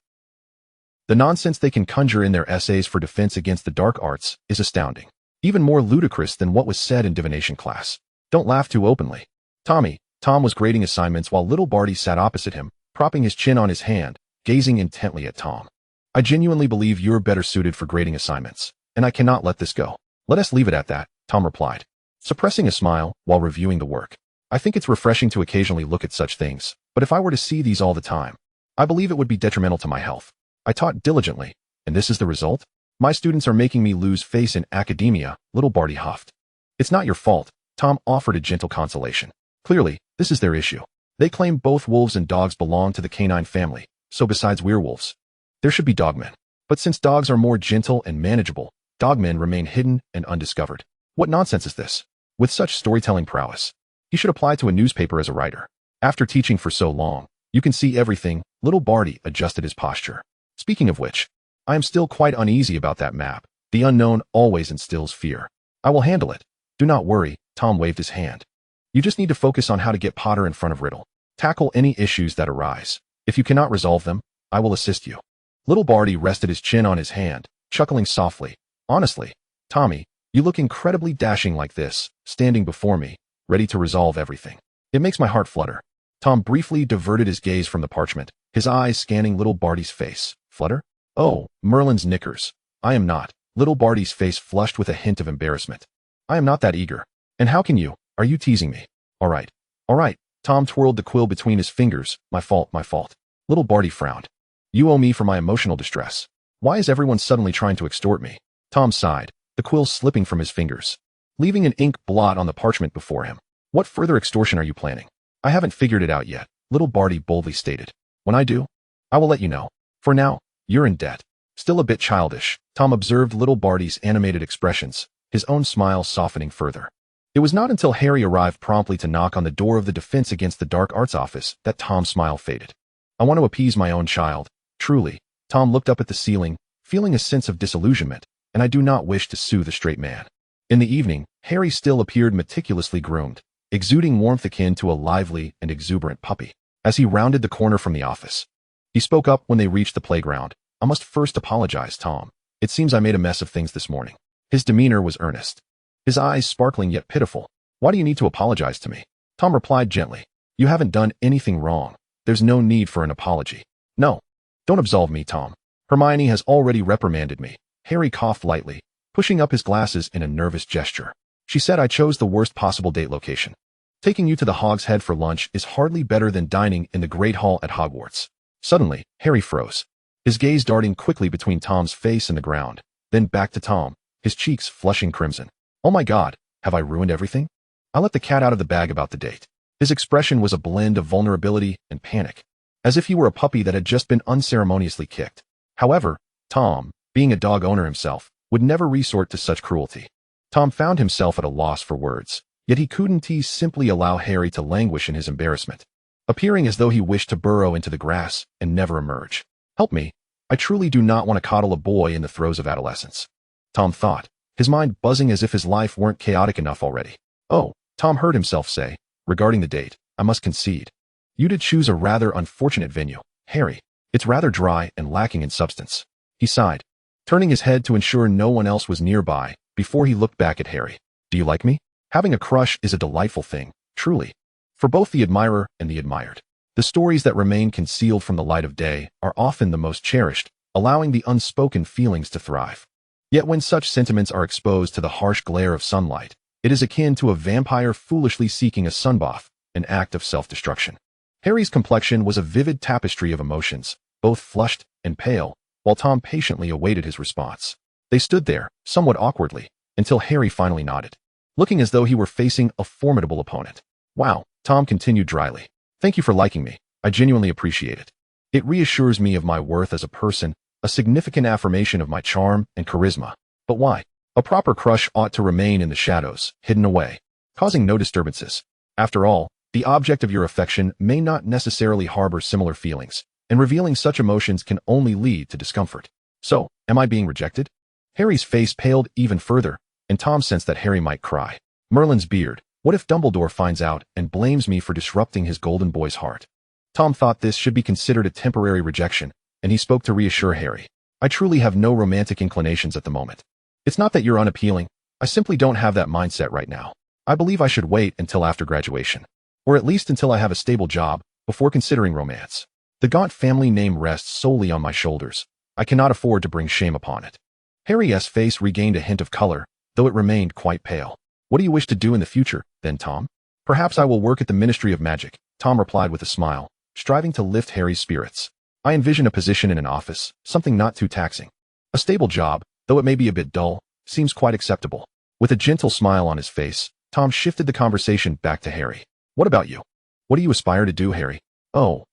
The nonsense they can conjure in their essays for defense against the dark arts is astounding. Even more ludicrous than what was said in divination class. Don't laugh too openly. Tom was grading assignments while little Barty sat opposite him, propping his chin on his hand, gazing intently at Tom. I genuinely believe you're better suited for grading assignments, and I cannot let this go. Let us leave it at that, Tom replied, suppressing a smile while reviewing the work. I think it's refreshing to occasionally look at such things, but if I were to see these all the time, I believe it would be detrimental to my health. I taught diligently, and this is the result? My students are making me lose face in academia, little Barty huffed. It's not your fault, Tom offered a gentle consolation. Clearly, this is their issue. They claim both wolves and dogs belong to the canine family, so besides werewolves, there should be dogmen. But since dogs are more gentle and manageable, dogmen remain hidden and undiscovered. What nonsense is this? With such storytelling prowess, he should apply to a newspaper as a writer. After teaching for so long, you can see everything. Little Barty adjusted his posture. Speaking of which, I am still quite uneasy about that map. The unknown always instills fear. I will handle it. Do not worry, Tom waved his hand. You just need to focus on how to get Potter in front of Riddle. Tackle any issues that arise. If you cannot resolve them, I will assist you. Little Barty rested his chin on his hand, chuckling softly. Honestly, Tommy, you look incredibly dashing like this, standing before me, ready to resolve everything. It makes my heart flutter. Tom briefly diverted his gaze from the parchment, his eyes scanning little Barty's face. Flutter? Oh, Merlin's knickers. I am not. Little Barty's face flushed with a hint of embarrassment. I am not that eager. And how can you? Are you teasing me? All right. Tom twirled the quill between his fingers. My fault. Little Barty frowned. You owe me for my emotional distress. Why is everyone suddenly trying to extort me? Tom sighed, the quill slipping from his fingers, leaving an ink blot on the parchment before him. What further extortion are you planning? I haven't figured it out yet, little Barty boldly stated. When I do, I will let you know. For now, you're in debt. Still a bit childish, Tom observed little Barty's animated expressions, his own smile softening further. It was not until Harry arrived promptly to knock on the door of the Defense Against the Dark Arts office that Tom's smile faded. I want to appease my own child. Truly, Tom looked up at the ceiling, feeling a sense of disillusionment, and I do not wish to soothe a straight man. In the evening, Harry still appeared meticulously groomed, exuding warmth akin to a lively and exuberant puppy. As he rounded the corner from the office, he spoke up when they reached the playground. I must first apologize, Tom. It seems I made a mess of things this morning. His demeanor was earnest. his eyes sparkling yet pitiful. Why do you need to apologize to me? Tom replied gently. You haven't done anything wrong. There's no need for an apology. No. Don't absolve me, Tom. Hermione has already reprimanded me. Harry coughed lightly, pushing up his glasses in a nervous gesture. She said I chose the worst possible date location. Taking you to the Hog's Head for lunch is hardly better than dining in the Great Hall at Hogwarts. Suddenly, Harry froze, his gaze darting quickly between Tom's face and the ground, then back to Tom, his cheeks flushing crimson. Oh my God, have I ruined everything? I let the cat out of the bag about the date. His expression was a blend of vulnerability and panic, as if he were a puppy that had just been unceremoniously kicked. However, Tom, being a dog owner himself, would never resort to such cruelty. Tom found himself at a loss for words, yet he couldn't simply allow Harry to languish in his embarrassment, appearing as though he wished to burrow into the grass and never emerge. Help me. I truly do not want to coddle a boy in the throes of adolescence. Tom thought, his mind buzzing as if his life weren't chaotic enough already. Oh, Tom heard himself say, regarding the date, I must concede. You did choose a rather unfortunate venue, Harry. It's rather dry and lacking in substance. He sighed, turning his head to ensure no one else was nearby before he looked back at Harry. Do you like me? Having a crush is a delightful thing, truly. For both the admirer and the admired. The stories that remain concealed from the light of day are often the most cherished, allowing the unspoken feelings to thrive. Yet when such sentiments are exposed to the harsh glare of sunlight, it is akin to a vampire foolishly seeking a sunbath, an act of self-destruction. Harry's complexion was a vivid tapestry of emotions, both flushed and pale, while Tom patiently awaited his response. They stood there, somewhat awkwardly, until Harry finally nodded, looking as though he were facing a formidable opponent. Wow, Tom continued dryly. Thank you for liking me. I genuinely appreciate it. It reassures me of my worth as a person, a significant affirmation of my charm and charisma. But why? A proper crush ought to remain in the shadows, hidden away, causing no disturbances. After all, the object of your affection may not necessarily harbor similar feelings, and revealing such emotions can only lead to discomfort. So, am I being rejected? Harry's face paled even further, and Tom sensed that Harry might cry. Merlin's beard. What if Dumbledore finds out and blames me for disrupting his golden boy's heart? Tom thought this should be considered a temporary rejection, and he spoke to reassure Harry. I truly have no romantic inclinations at the moment. It's not that you're unappealing. I simply don't have that mindset right now. I believe I should wait until after graduation, or at least until I have a stable job, before considering romance. The Gaunt family name rests solely on my shoulders. I cannot afford to bring shame upon it. Harry's face regained a hint of color, though it remained quite pale. What do you wish to do in the future, then, Tom? Perhaps I will work at the Ministry of Magic, Tom replied with a smile, striving to lift Harry's spirits. I envision a position in an office, something not too taxing. A stable job, though it may be a bit dull, seems quite acceptable. With a gentle smile on his face, Tom shifted the conversation back to Harry. What about you? What do you aspire to do, Harry? Oh,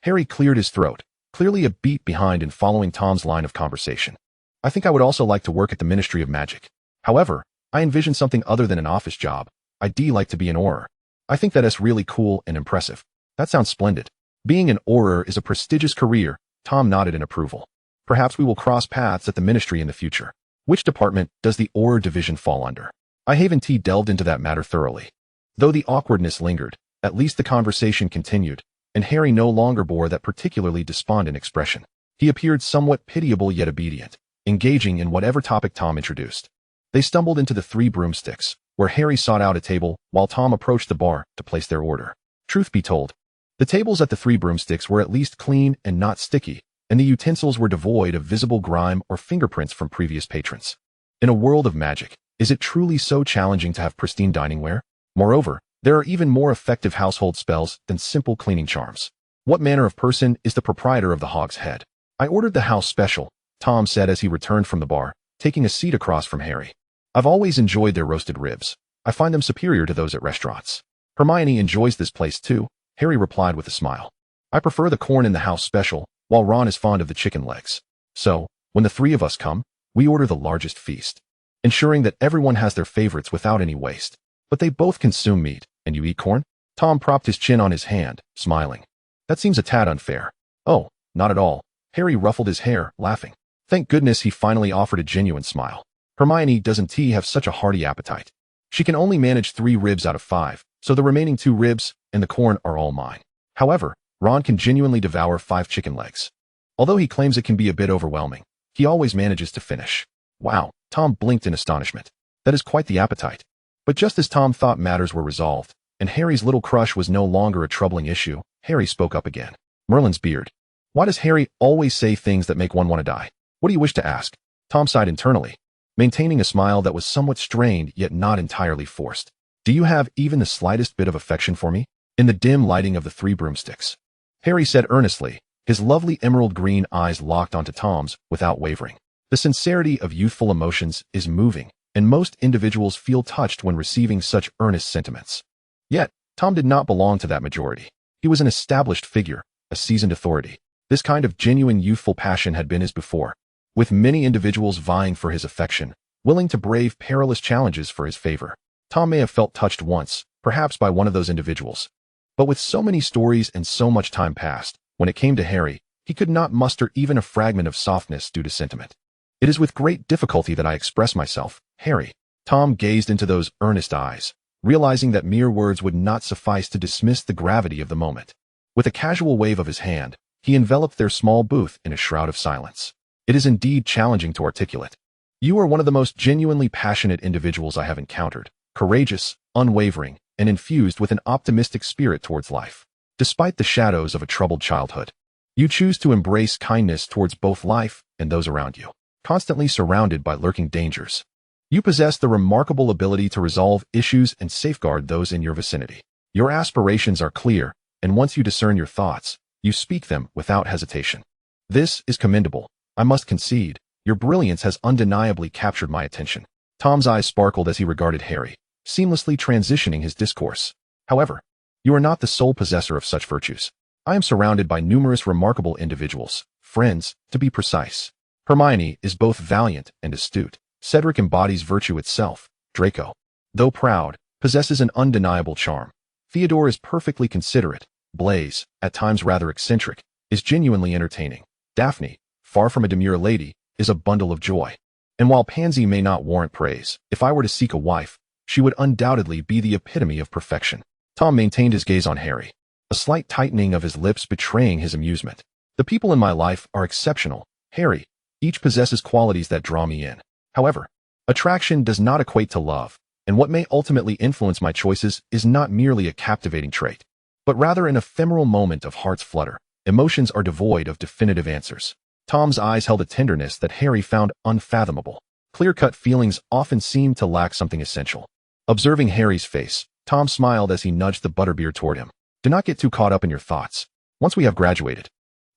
Harry cleared his throat, clearly a beat behind in following Tom's line of conversation. I think I would also like to work at the Ministry of Magic. However, I envision something other than an office job. I'd like to be an Auror. I think that's really cool and impressive. That sounds splendid. Being an Auror is a prestigious career. Tom nodded in approval. Perhaps we will cross paths at the Ministry in the future. Which department does the Auror division fall under? I haven't delved into that matter thoroughly. Though the awkwardness lingered, at least the conversation continued, and Harry no longer bore that particularly despondent expression. He appeared somewhat pitiable yet obedient, engaging in whatever topic Tom introduced. They stumbled into the Three Broomsticks, where Harry sought out a table while Tom approached the bar to place their order. Truth be told, the tables at the Three Broomsticks were at least clean and not sticky, and the utensils were devoid of visible grime or fingerprints from previous patrons. In a world of magic, is it truly so challenging to have pristine diningware? Moreover, there are even more effective household spells than simple cleaning charms. What manner of person is the proprietor of the Hog's Head? I ordered the house special, Tom said as he returned from the bar, taking a seat across from Harry. I've always enjoyed their roasted ribs. I find them superior to those at restaurants. Hermione enjoys this place too, Harry replied with a smile. I prefer the corn in the house special, while Ron is fond of the chicken legs. So, when the three of us come, we order the largest feast, ensuring that everyone has their favorites without any waste. But they both consume meat, and you eat corn? Tom propped his chin on his hand, smiling. That seems a tad unfair. Oh, not at all. Harry ruffled his hair, laughing. Thank goodness he finally offered a genuine smile. Hermione doesn't have such a hearty appetite. She can only manage 3 ribs out of 5, so the remaining 2 ribs and the corn are all mine. However, Ron can genuinely devour 5 chicken legs. Although he claims it can be a bit overwhelming, he always manages to finish. Wow, Tom blinked in astonishment. That is quite the appetite. But just as Tom thought matters were resolved, and Harry's little crush was no longer a troubling issue, Harry spoke up again. Merlin's beard. Why does Harry always say things that make one want to die? What do you wish to ask? Tom sighed internally, maintaining a smile that was somewhat strained yet not entirely forced. Do you have even the slightest bit of affection for me? In the dim lighting of the 3 broomsticks, Harry said earnestly, his lovely emerald green eyes locked onto Tom's without wavering. The sincerity of youthful emotions is moving, and most individuals feel touched when receiving such earnest sentiments. Yet, Tom did not belong to that majority. He was an established figure, a seasoned authority. This kind of genuine youthful passion had been his before, with many individuals vying for his affection, willing to brave perilous challenges for his favor. Tom may have felt touched once, perhaps by one of those individuals. But with so many stories and so much time passed, when it came to Harry, he could not muster even a fragment of softness due to sentiment. It is with great difficulty that I express myself, Harry. Tom gazed into those earnest eyes, realizing that mere words would not suffice to dismiss the gravity of the moment. With a casual wave of his hand, he enveloped their small booth in a shroud of silence. It is indeed challenging to articulate. You are one of the most genuinely passionate individuals I have encountered, courageous, unwavering, and infused with an optimistic spirit towards life. Despite the shadows of a troubled childhood, you choose to embrace kindness towards both life and those around you, constantly surrounded by lurking dangers. You possess the remarkable ability to resolve issues and safeguard those in your vicinity. Your aspirations are clear, and once you discern your thoughts, you speak them without hesitation. This is commendable. I must concede, your brilliance has undeniably captured my attention. Tom's eyes sparkled as he regarded Harry, seamlessly transitioning his discourse. However, you are not the sole possessor of such virtues. I am surrounded by numerous remarkable individuals, friends, to be precise. Hermione is both valiant and astute. Cedric embodies virtue itself. Draco, though proud, possesses an undeniable charm. Theodore is perfectly considerate. Blaise, at times rather eccentric, is genuinely entertaining. Daphne, far from a demure lady, is a bundle of joy. And while Pansy may not warrant praise, if I were to seek a wife, she would undoubtedly be the epitome of perfection. Tom maintained his gaze on Harry, a slight tightening of his lips betraying his amusement. The people in my life are exceptional, Harry. Each possesses qualities that draw me in. However, attraction does not equate to love, and what may ultimately influence my choices is not merely a captivating trait, but rather an ephemeral moment of heart's flutter. Emotions are devoid of definitive answers. Tom's eyes held a tenderness that Harry found unfathomable. Clear-cut feelings often seem to lack something essential. Observing Harry's face, Tom smiled as he nudged the butterbeer toward him. Do not get too caught up in your thoughts. Once we have graduated,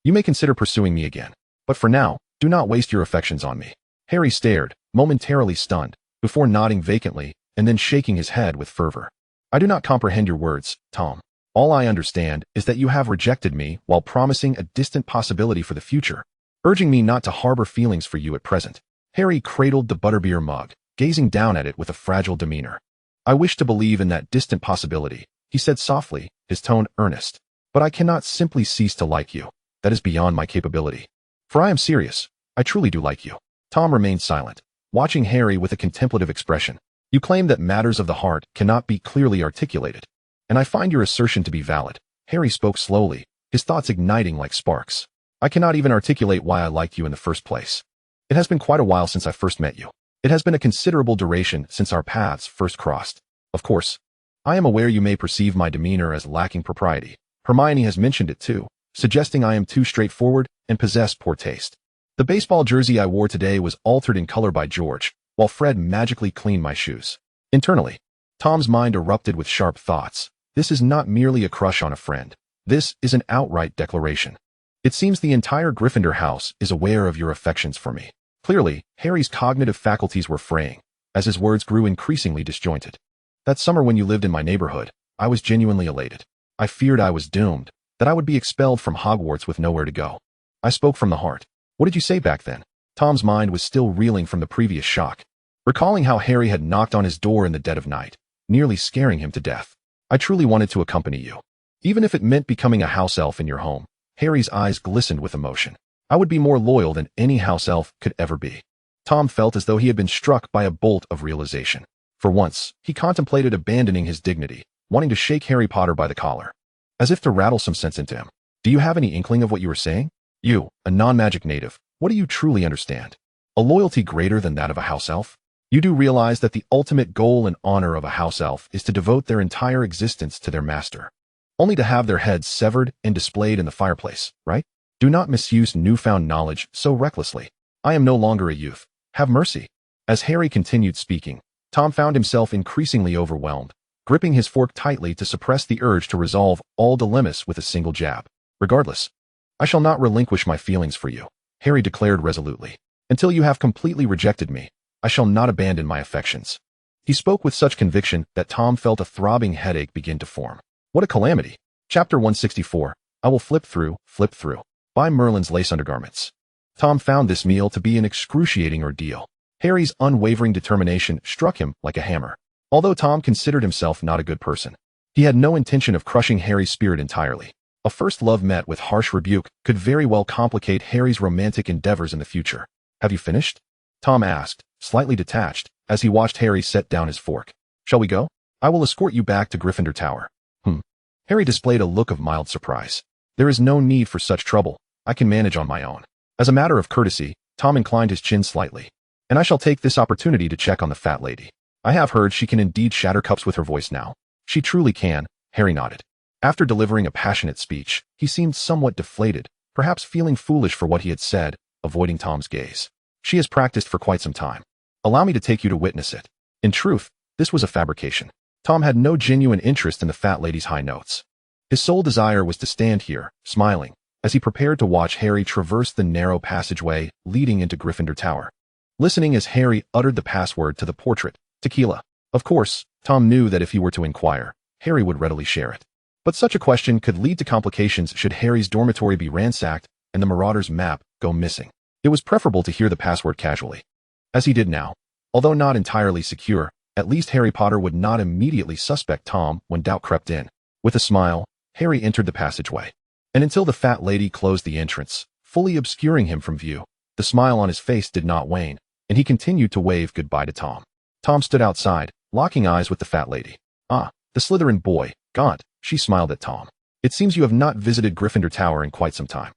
you may consider pursuing me again. But for now, do not waste your affections on me. Harry stared, momentarily stunned, before nodding vacantly and then shaking his head with fervor. I do not comprehend your words, Tom. All I understand is that you have rejected me while promising a distant possibility for the future, urging me not to harbor feelings for you at present. Harry cradled the butterbeer mug, gazing down at it with a fragile demeanor. I wish to believe in that distant possibility, he said softly, his tone earnest. But I cannot simply cease to like you. That is beyond my capability. For I am serious. I truly do like you. Tom remained silent, watching Harry with a contemplative expression. You claim that matters of the heart cannot be clearly articulated, and I find your assertion to be valid. Harry spoke slowly, his thoughts igniting like sparks. I cannot even articulate why I liked you in the first place. It has been quite a while since I first met you. It has been a considerable duration since our paths first crossed. Of course, I am aware you may perceive my demeanor as lacking propriety. Hermione has mentioned it too, suggesting I am too straightforward and possess poor taste. The baseball jersey I wore today was altered in color by George, while Fred magically cleaned my shoes. Internally, Tom's mind erupted with sharp thoughts. This is not merely a crush on a friend. This is an outright declaration. It seems the entire Gryffindor house is aware of your affections for me. Clearly, Harry's cognitive faculties were fraying, as his words grew increasingly disjointed. That summer when you lived in my neighborhood, I was genuinely elated. I feared I was doomed, that I would be expelled from Hogwarts with nowhere to go. I spoke from the heart. What did you say back then? Tom's mind was still reeling from the previous shock, recalling how Harry had knocked on his door in the dead of night, nearly scaring him to death. I truly wanted to accompany you. Even if it meant becoming a house elf in your home. Harry's eyes glistened with emotion. I would be more loyal than any house elf could ever be. Tom felt as though he had been struck by a bolt of realization. For once, he contemplated abandoning his dignity, wanting to shake Harry Potter by the collar, as if to rattle some sense into him. Do you have any inkling of what you were saying? You, a non-magic native, what do you truly understand? A loyalty greater than that of a house elf? You do realize that the ultimate goal and honor of a house elf is to devote their entire existence to their master, only to have their heads severed and displayed in the fireplace, right? Do not misuse newfound knowledge so recklessly. I am no longer a youth. Have mercy. As Harry continued speaking, Tom found himself increasingly overwhelmed, gripping his fork tightly to suppress the urge to resolve all dilemmas with a single jab. Regardless, I shall not relinquish my feelings for you, Harry declared resolutely. Until you have completely rejected me, I shall not abandon my affections. He spoke with such conviction that Tom felt a throbbing headache begin to form. What a calamity. Chapter 164. I will flip through. By Merlin's Lace Undergarments. Tom found this meal to be an excruciating ordeal. Harry's unwavering determination struck him like a hammer. Although Tom considered himself not a good person, he had no intention of crushing Harry's spirit entirely. A first love met with harsh rebuke could very well complicate Harry's romantic endeavors in the future. Have you finished? Tom asked, slightly detached, as he watched Harry set down his fork. Shall we go? I will escort you back to Gryffindor Tower. Harry displayed a look of mild surprise. There is no need for such trouble. I can manage on my own. As a matter of courtesy, Tom inclined his chin slightly. And I shall take this opportunity to check on the fat lady. I have heard she can indeed shatter cups with her voice now. She truly can, Harry nodded. After delivering a passionate speech, he seemed somewhat deflated, perhaps feeling foolish for what he had said, avoiding Tom's gaze. She has practiced for quite some time. Allow me to take you to witness it. In truth, this was a fabrication. Tom had no genuine interest in the fat lady's high notes. His sole desire was to stand here, smiling, as he prepared to watch Harry traverse the narrow passageway leading into Gryffindor Tower. Listening as Harry uttered the password to the portrait, tequila. Of course, Tom knew that if he were to inquire, Harry would readily share it. But such a question could lead to complications should Harry's dormitory be ransacked and the Marauder's map go missing. It was preferable to hear the password casually. As he did now, although not entirely secure, at least Harry Potter would not immediately suspect Tom when doubt crept in. With a smile, Harry entered the passageway. And until the fat lady closed the entrance, fully obscuring him from view, the smile on his face did not wane, and he continued to wave goodbye to Tom. Tom stood outside, locking eyes with the fat lady. Ah, the Slytherin boy, Gaunt, she smiled at Tom. It seems you have not visited Gryffindor Tower in quite some time.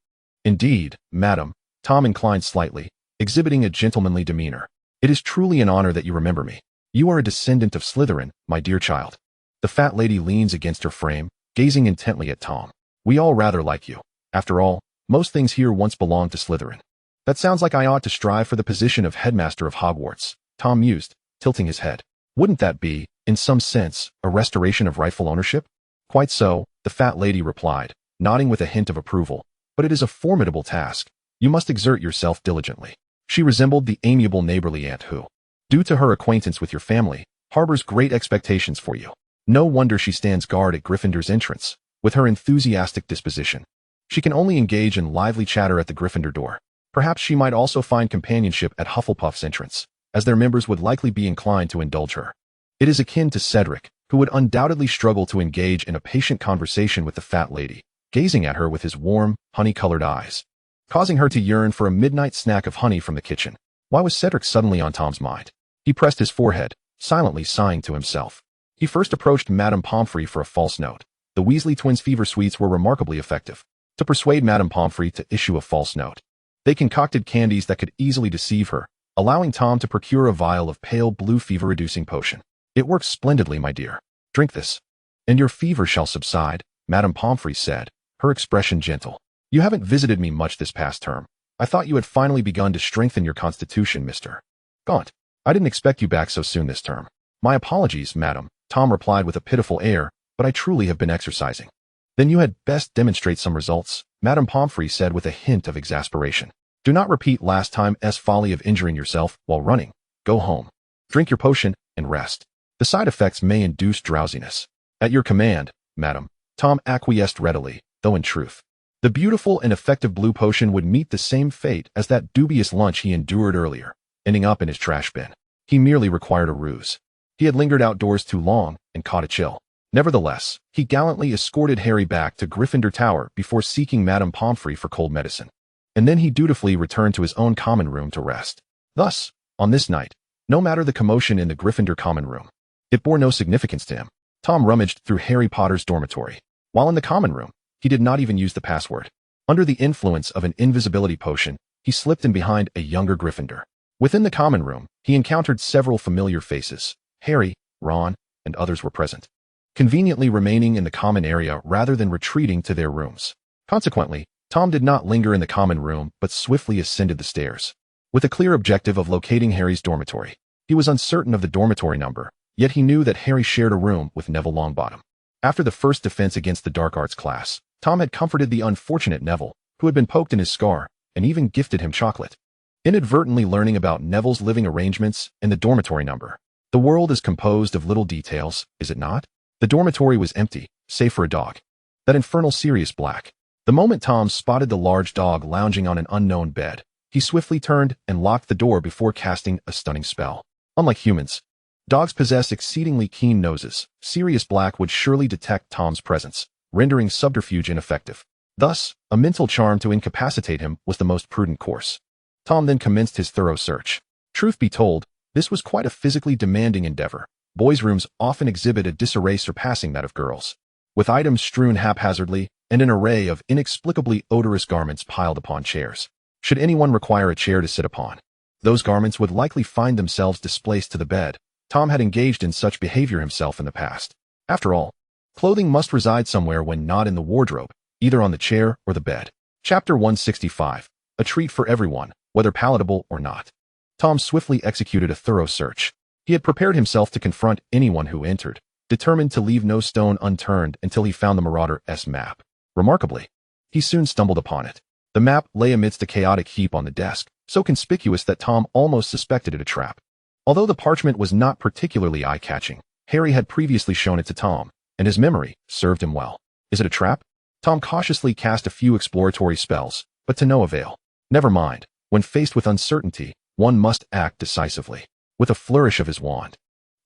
Indeed, madam, Tom inclined slightly, exhibiting a gentlemanly demeanor. It is truly an honor that you remember me. You are a descendant of Slytherin, my dear child. The fat lady leans against her frame, gazing intently at Tom. We all rather like you. After all, most things here once belonged to Slytherin. That sounds like I ought to strive for the position of headmaster of Hogwarts, Tom mused, tilting his head. Wouldn't that be, in some sense, a restoration of rightful ownership? Quite so, the fat lady replied, nodding with a hint of approval. But it is a formidable task. You must exert yourself diligently. She resembled the amiable neighborly aunt who, due to her acquaintance with your family, harbors great expectations for you. No wonder she stands guard at Gryffindor's entrance, with her enthusiastic disposition. She can only engage in lively chatter at the Gryffindor door. Perhaps she might also find companionship at Hufflepuff's entrance, as their members would likely be inclined to indulge her. It is akin to Cedric, who would undoubtedly struggle to engage in a patient conversation with the fat lady, gazing at her with his warm, honey-colored eyes, causing her to yearn for a midnight snack of honey from the kitchen. Why was Cedric suddenly on Tom's mind? He pressed his forehead, silently sighing to himself. He first approached Madame Pomfrey for a false note. The Weasley twins' fever sweets were remarkably effective to persuade Madame Pomfrey to issue a false note. They concocted candies that could easily deceive her, allowing Tom to procure a vial of pale blue fever-reducing potion. It works splendidly, my dear. Drink this, and your fever shall subside, Madame Pomfrey said, her expression gentle. You haven't visited me much this past term. I thought you had finally begun to strengthen your constitution, Mr. Gaunt. I didn't expect you back so soon this term. My apologies, madam, Tom replied with a pitiful air, but I truly have been exercising. Then you had best demonstrate some results, Madame Pomfrey said with a hint of exasperation. Do not repeat last time's folly of injuring yourself while running. Go home. Drink your potion and rest. The side effects may induce drowsiness. At your command, madam, Tom acquiesced readily, though in truth, the beautiful and effective blue potion would meet the same fate as that dubious lunch he endured earlier, ending up in his trash bin. He merely required a ruse. He had lingered outdoors too long and caught a chill. Nevertheless, he gallantly escorted Harry back to Gryffindor Tower before seeking Madame Pomfrey for cold medicine. And then he dutifully returned to his own common room to rest. Thus, on this night, no matter the commotion in the Gryffindor common room, it bore no significance to him. Tom rummaged through Harry Potter's dormitory. While in the common room, he did not even use the password. Under the influence of an invisibility potion, he slipped in behind a younger Gryffindor. Within the common room, he encountered several familiar faces. Harry, Ron, and others were present, conveniently remaining in the common area rather than retreating to their rooms. Consequently, Tom did not linger in the common room but swiftly ascended the stairs, with a clear objective of locating Harry's dormitory. He was uncertain of the dormitory number, yet he knew that Harry shared a room with Neville Longbottom. After the first defense against the dark arts class, Tom had comforted the unfortunate Neville, who had been poked in his scar, and even gifted him chocolate. Inadvertently learning about Neville's living arrangements and the dormitory number. The world is composed of little details, is it not? The dormitory was empty, save for a dog. That infernal Sirius Black. The moment Tom spotted the large dog lounging on an unknown bed, he swiftly turned and locked the door before casting a stunning spell. Unlike humans, dogs possess exceedingly keen noses. Sirius Black would surely detect Tom's presence, rendering subterfuge ineffective. Thus, a mental charm to incapacitate him was the most prudent course. Tom then commenced his thorough search. Truth be told, this was quite a physically demanding endeavor. Boys' rooms often exhibit a disarray surpassing that of girls, with items strewn haphazardly and an array of inexplicably odorous garments piled upon chairs. Should anyone require a chair to sit upon, those garments would likely find themselves displaced to the bed. Tom had engaged in such behavior himself in the past. After all, clothing must reside somewhere when not in the wardrobe, either on the chair or the bed. Chapter 165. A treat for everyone, whether palatable or not. Tom swiftly executed a thorough search. He had prepared himself to confront anyone who entered, determined to leave no stone unturned until he found the Marauder's map. Remarkably, he soon stumbled upon it. The map lay amidst a chaotic heap on the desk, so conspicuous that Tom almost suspected it a trap. Although the parchment was not particularly eye-catching, Harry had previously shown it to Tom, and his memory served him well. Is it a trap? Tom cautiously cast a few exploratory spells, but to no avail. Never mind. When faced with uncertainty, one must act decisively. With a flourish of his wand,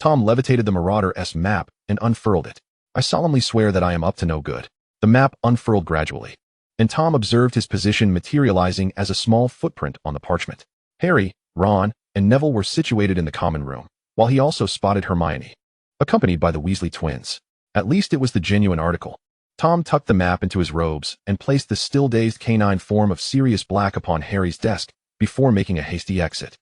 Tom levitated the Marauder's map and unfurled it. I solemnly swear that I am up to no good. The map unfurled gradually, and Tom observed his position materializing as a small footprint on the parchment. Harry, Ron, and Neville were situated in the common room, while he also spotted Hermione, accompanied by the Weasley twins. At least it was the genuine article. Tom tucked the map into his robes and placed the still-dazed canine form of Sirius Black upon Harry's desk before making a hasty exit.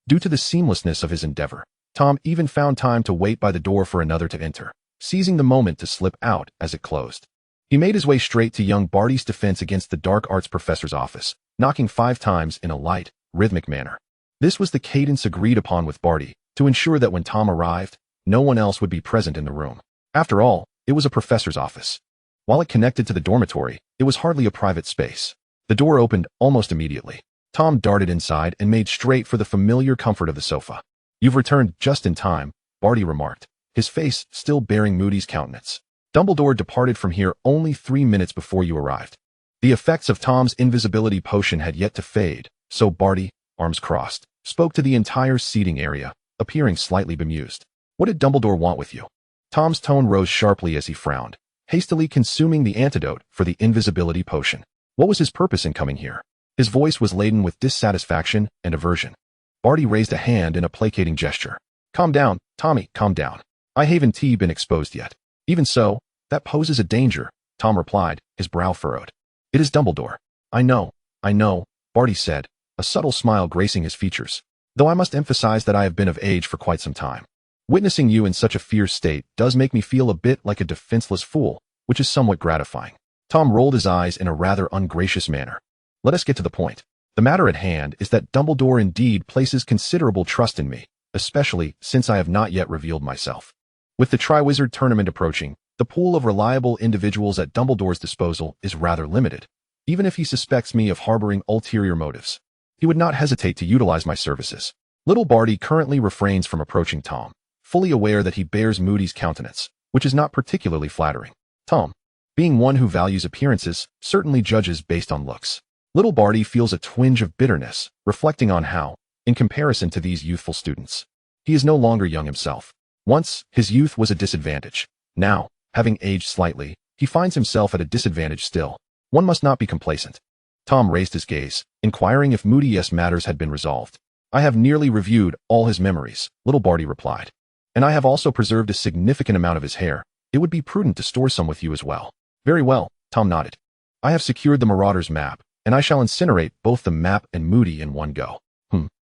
Due to the seamlessness of his endeavor, Tom even found time to wait by the door for another to enter, seizing the moment to slip out as it closed. He made his way straight to young Barty's defense against the dark arts professor's office, knocking 5 times in a light, rhythmic manner. This was the cadence agreed upon with Barty, to ensure that when Tom arrived, no one else would be present in the room. After all, it was a professor's office. While it connected to the dormitory, it was hardly a private space. The door opened almost immediately. Tom darted inside and made straight for the familiar comfort of the sofa. You've returned just in time, Barty remarked, his face still bearing Moody's countenance. Dumbledore departed from here only 3 minutes before you arrived. The effects of Tom's invisibility potion had yet to fade, so Barty, arms crossed, spoke to the entire seating area, appearing slightly bemused. What did Dumbledore want with you? Tom's tone rose sharply as he frowned, hastily consuming the antidote for the invisibility potion. What was his purpose in coming here? His voice was laden with dissatisfaction and aversion. Barty raised a hand in a placating gesture. Calm down, Tommy, calm down. I haven't been exposed yet. Even so, that poses a danger, Tom replied, his brow furrowed. It is Dumbledore. I know, Barty said, a subtle smile gracing his features. Though I must emphasize that I have been of age for quite some time. Witnessing you in such a fierce state does make me feel a bit like a defenseless fool, which is somewhat gratifying. Tom rolled his eyes in a rather ungracious manner. Let us get to the point. The matter at hand is that Dumbledore indeed places considerable trust in me, especially since I have not yet revealed myself. With the Triwizard Tournament approaching, the pool of reliable individuals at Dumbledore's disposal is rather limited. Even if he suspects me of harboring ulterior motives, he would not hesitate to utilize my services. Little Barty currently refrains from approaching Tom, fully aware that he bears Moody's countenance, which is not particularly flattering. Tom, being one who values appearances, certainly judges based on looks. Little Barty feels a twinge of bitterness, reflecting on how, in comparison to these youthful students, he is no longer young himself. Once, his youth was a disadvantage. Now, having aged slightly, he finds himself at a disadvantage still. One must not be complacent. Tom raised his gaze, inquiring if Moody's matters had been resolved. I have nearly reviewed all his memories, Little Barty replied. And I have also preserved a significant amount of his hair. It would be prudent to store some with you as well. Very well, Tom nodded. I have secured the Marauder's map, and I shall incinerate both the map and Moody in one go.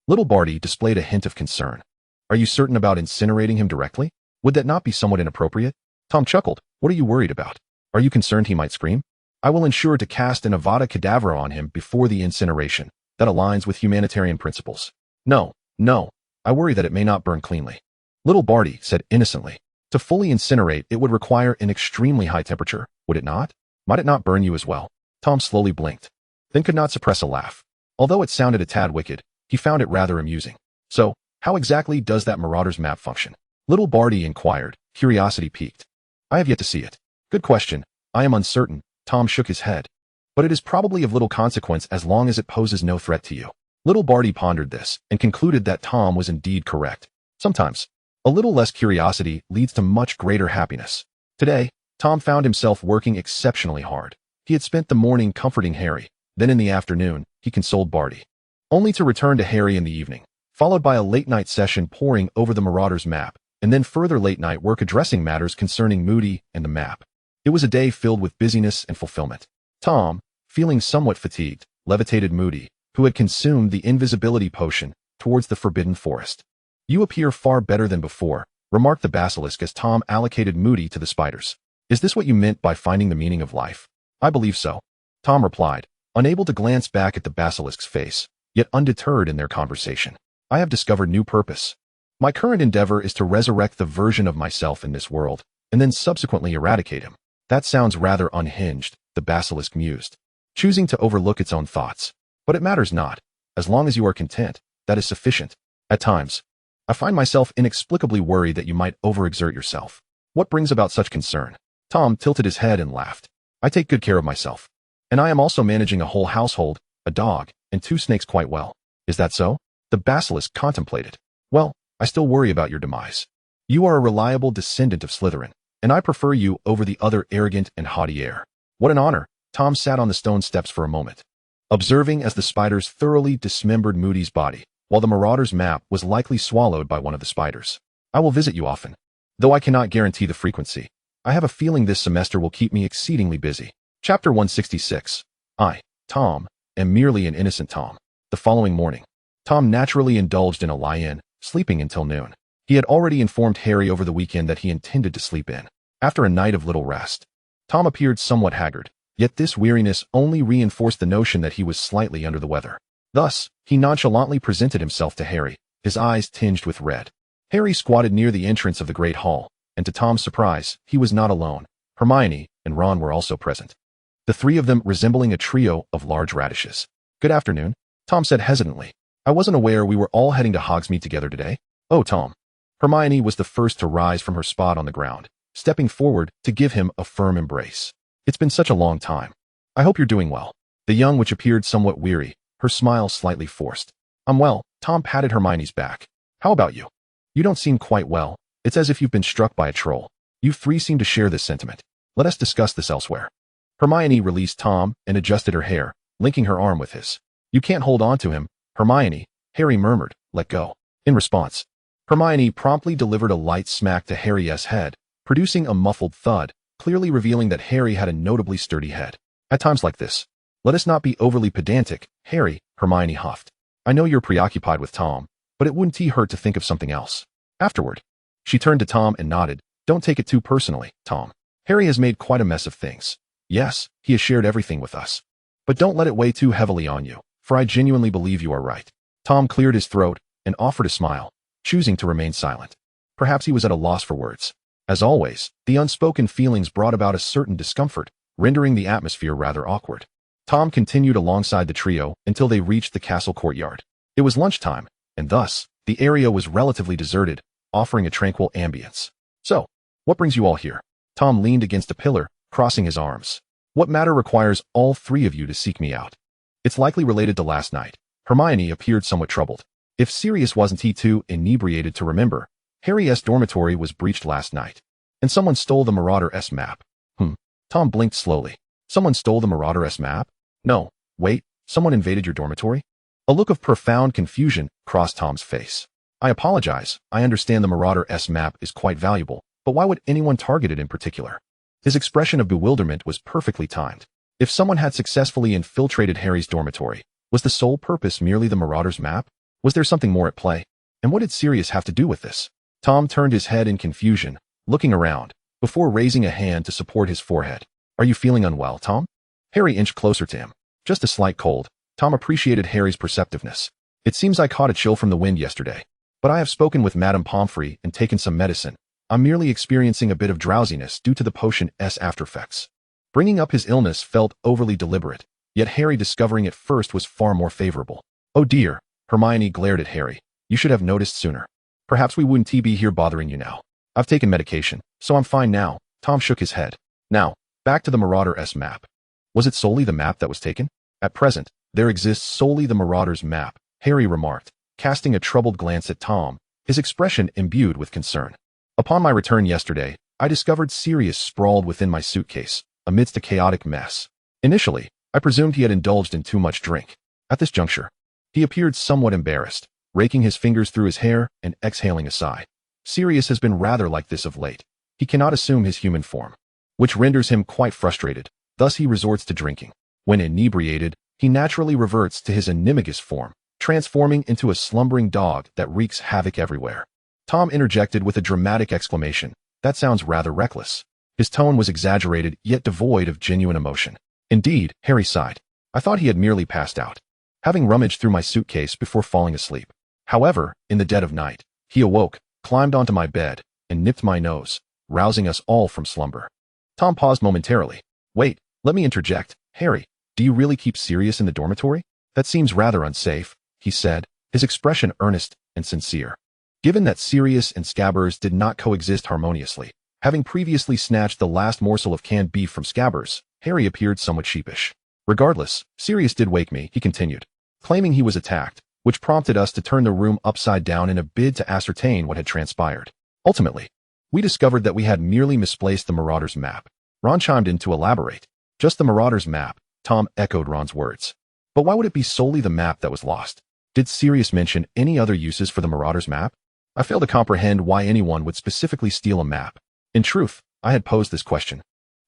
Little Barty displayed a hint of concern. Are you certain about incinerating him directly? Would that not be somewhat inappropriate? Tom chuckled. What are you worried about? Are you concerned he might scream? I will ensure to cast an Avada Kedavra on him before the incineration. That aligns with humanitarian principles. No. I worry that it may not burn cleanly. Little Barty said innocently. To fully incinerate, it would require an extremely high temperature, would it not? Might it not burn you as well? Tom slowly blinked, then could not suppress a laugh. Although it sounded a tad wicked, he found it rather amusing. So, how exactly does that Marauder's map function? Little Barty inquired, curiosity piqued. I have yet to see it. Good question. I am uncertain. Tom shook his head. But it is probably of little consequence as long as it poses no threat to you. Little Barty pondered this and concluded that Tom was indeed correct. Sometimes, a little less curiosity leads to much greater happiness. Today, Tom found himself working exceptionally hard. He had spent the morning comforting Harry, then in the afternoon, he consoled Barty. Only to return to Harry in the evening, followed by a late-night session poring over the Marauder's map, and then further late-night work addressing matters concerning Moody and the map. It was a day filled with busyness and fulfillment. Tom, feeling somewhat fatigued, levitated Moody, who had consumed the invisibility potion, towards the forbidden forest. You appear far better than before, remarked the basilisk as Tom allocated Moody to the spiders. Is this what you meant by finding the meaning of life? I believe so. Tom replied, unable to glance back at the basilisk's face, yet undeterred in their conversation. I have discovered new purpose. My current endeavor is to resurrect the version of myself in this world, and then subsequently eradicate him. That sounds rather unhinged, the basilisk mused, choosing to overlook its own thoughts. But it matters not. As long as you are content, that is sufficient. At times, I find myself inexplicably worried that you might overexert yourself. What brings about such concern? Tom tilted his head and laughed. I take good care of myself. And I am also managing a whole household, a dog, and 2 snakes quite well. Is that so? The basilisk contemplated. Well, I still worry about your demise. You are a reliable descendant of Slytherin, and I prefer you over the other arrogant and haughty heir. What an honor. Tom sat on the stone steps for a moment, observing as the spiders thoroughly dismembered Moody's body, while the Marauder's map was likely swallowed by one of the spiders. I will visit you often, though I cannot guarantee the frequency. I have a feeling this semester will keep me exceedingly busy. Chapter 166. I, Tom, am merely an innocent Tom. The following morning, Tom naturally indulged in a lie-in, sleeping until noon. He had already informed Harry over the weekend that he intended to sleep in. After a night of little rest, Tom appeared somewhat haggard, yet this weariness only reinforced the notion that he was slightly under the weather. Thus, he nonchalantly presented himself to Harry, his eyes tinged with red. Harry squatted near the entrance of the great hall, and to Tom's surprise, he was not alone. Hermione and Ron were also present, the 3 of them resembling a trio of large radishes. Good afternoon, Tom said hesitantly. I wasn't aware we were all heading to Hogsmeade together today. Oh, Tom. Hermione was the first to rise from her spot on the ground, stepping forward to give him a firm embrace. It's been such a long time. I hope you're doing well. The young witch appeared somewhat weary, her smile slightly forced. I'm well. Tom patted Hermione's back. How about you? You don't seem quite well. It's as if you've been struck by a troll. You 3 seem to share this sentiment. Let us discuss this elsewhere. Hermione released Tom and adjusted her hair, linking her arm with his. You can't hold on to him, Hermione, Harry murmured. Let go. In response, Hermione promptly delivered a light smack to Harry's head, producing a muffled thud, clearly revealing that Harry had a notably sturdy head. At times like this, let us not be overly pedantic, Harry, Hermione huffed. I know you're preoccupied with Tom, but it wouldn't hurt to think of something else. Afterward, she turned to Tom and nodded. Don't take it too personally, Tom. Harry has made quite a mess of things. Yes, he has shared everything with us. But don't let it weigh too heavily on you, for I genuinely believe you are right. Tom cleared his throat and offered a smile, choosing to remain silent. Perhaps he was at a loss for words. As always, the unspoken feelings brought about a certain discomfort, rendering the atmosphere rather awkward. Tom continued alongside the trio until they reached the castle courtyard. It was lunchtime, and thus, the area was relatively deserted, offering a tranquil ambience. So, what brings you all here? Tom leaned against a pillar, crossing his arms. What matter requires all 3 of you to seek me out? It's likely related to last night. Hermione appeared somewhat troubled. If Sirius wasn't he too inebriated to remember, Harry's dormitory was breached last night, and someone stole the Marauder's map. Tom blinked slowly. Someone stole the Marauder's map? No, wait, someone invaded your dormitory? A look of profound confusion crossed Tom's face. I apologize, I understand the Marauder's map is quite valuable, but why would anyone target it in particular? His expression of bewilderment was perfectly timed. If someone had successfully infiltrated Harry's dormitory, was the sole purpose merely the Marauder's map? Was there something more at play? And what did Sirius have to do with this? Tom turned his head in confusion, looking around, before raising a hand to support his forehead. Are you feeling unwell, Tom? Harry inched closer to him. Just a slight cold. Tom appreciated Harry's perceptiveness. It seems I caught a chill from the wind yesterday. But I have spoken with Madame Pomfrey and taken some medicine. I'm merely experiencing a bit of drowsiness due to the potion's aftereffects. Bringing up his illness felt overly deliberate, yet Harry discovering it first was far more favorable. Oh dear, Hermione glared at Harry. You should have noticed sooner. Perhaps we wouldn't be here bothering you now. I've taken medication, so I'm fine now. Tom shook his head. Now, back to the Marauder's map. Was it solely the map that was taken? At present, there exists solely the Marauder's map, Harry remarked, casting a troubled glance at Tom, his expression imbued with concern. Upon my return yesterday, I discovered Sirius sprawled within my suitcase, amidst a chaotic mess. Initially, I presumed he had indulged in too much drink. At this juncture, he appeared somewhat embarrassed, raking his fingers through his hair and exhaling a sigh. Sirius has been rather like this of late. He cannot assume his human form, which renders him quite frustrated. Thus he resorts to drinking. When inebriated, he naturally reverts to his animagus form, transforming into a slumbering dog that wreaks havoc everywhere. Tom interjected with a dramatic exclamation. That sounds rather reckless. His tone was exaggerated, yet devoid of genuine emotion. Indeed, Harry sighed. I thought he had merely passed out, having rummaged through my suitcase before falling asleep. However, in the dead of night, he awoke, climbed onto my bed, and nipped my nose, rousing us all from slumber. Tom paused momentarily. Wait, let me interject. Harry, do you really keep Sirius in the dormitory? That seems rather unsafe, he said, his expression earnest and sincere. Given that Sirius and Scabbers did not coexist harmoniously, having previously snatched the last morsel of canned beef from Scabbers, Harry appeared somewhat sheepish. Regardless, Sirius did wake me, he continued, claiming he was attacked, which prompted us to turn the room upside down in a bid to ascertain what had transpired. Ultimately, we discovered that we had merely misplaced the Marauder's map. Ron chimed in to elaborate. Just the Marauder's map, Tom echoed Ron's words. But why would it be solely the map that was lost? Did Sirius mention any other uses for the Marauder's map? I fail to comprehend why anyone would specifically steal a map. In truth, I had posed this question,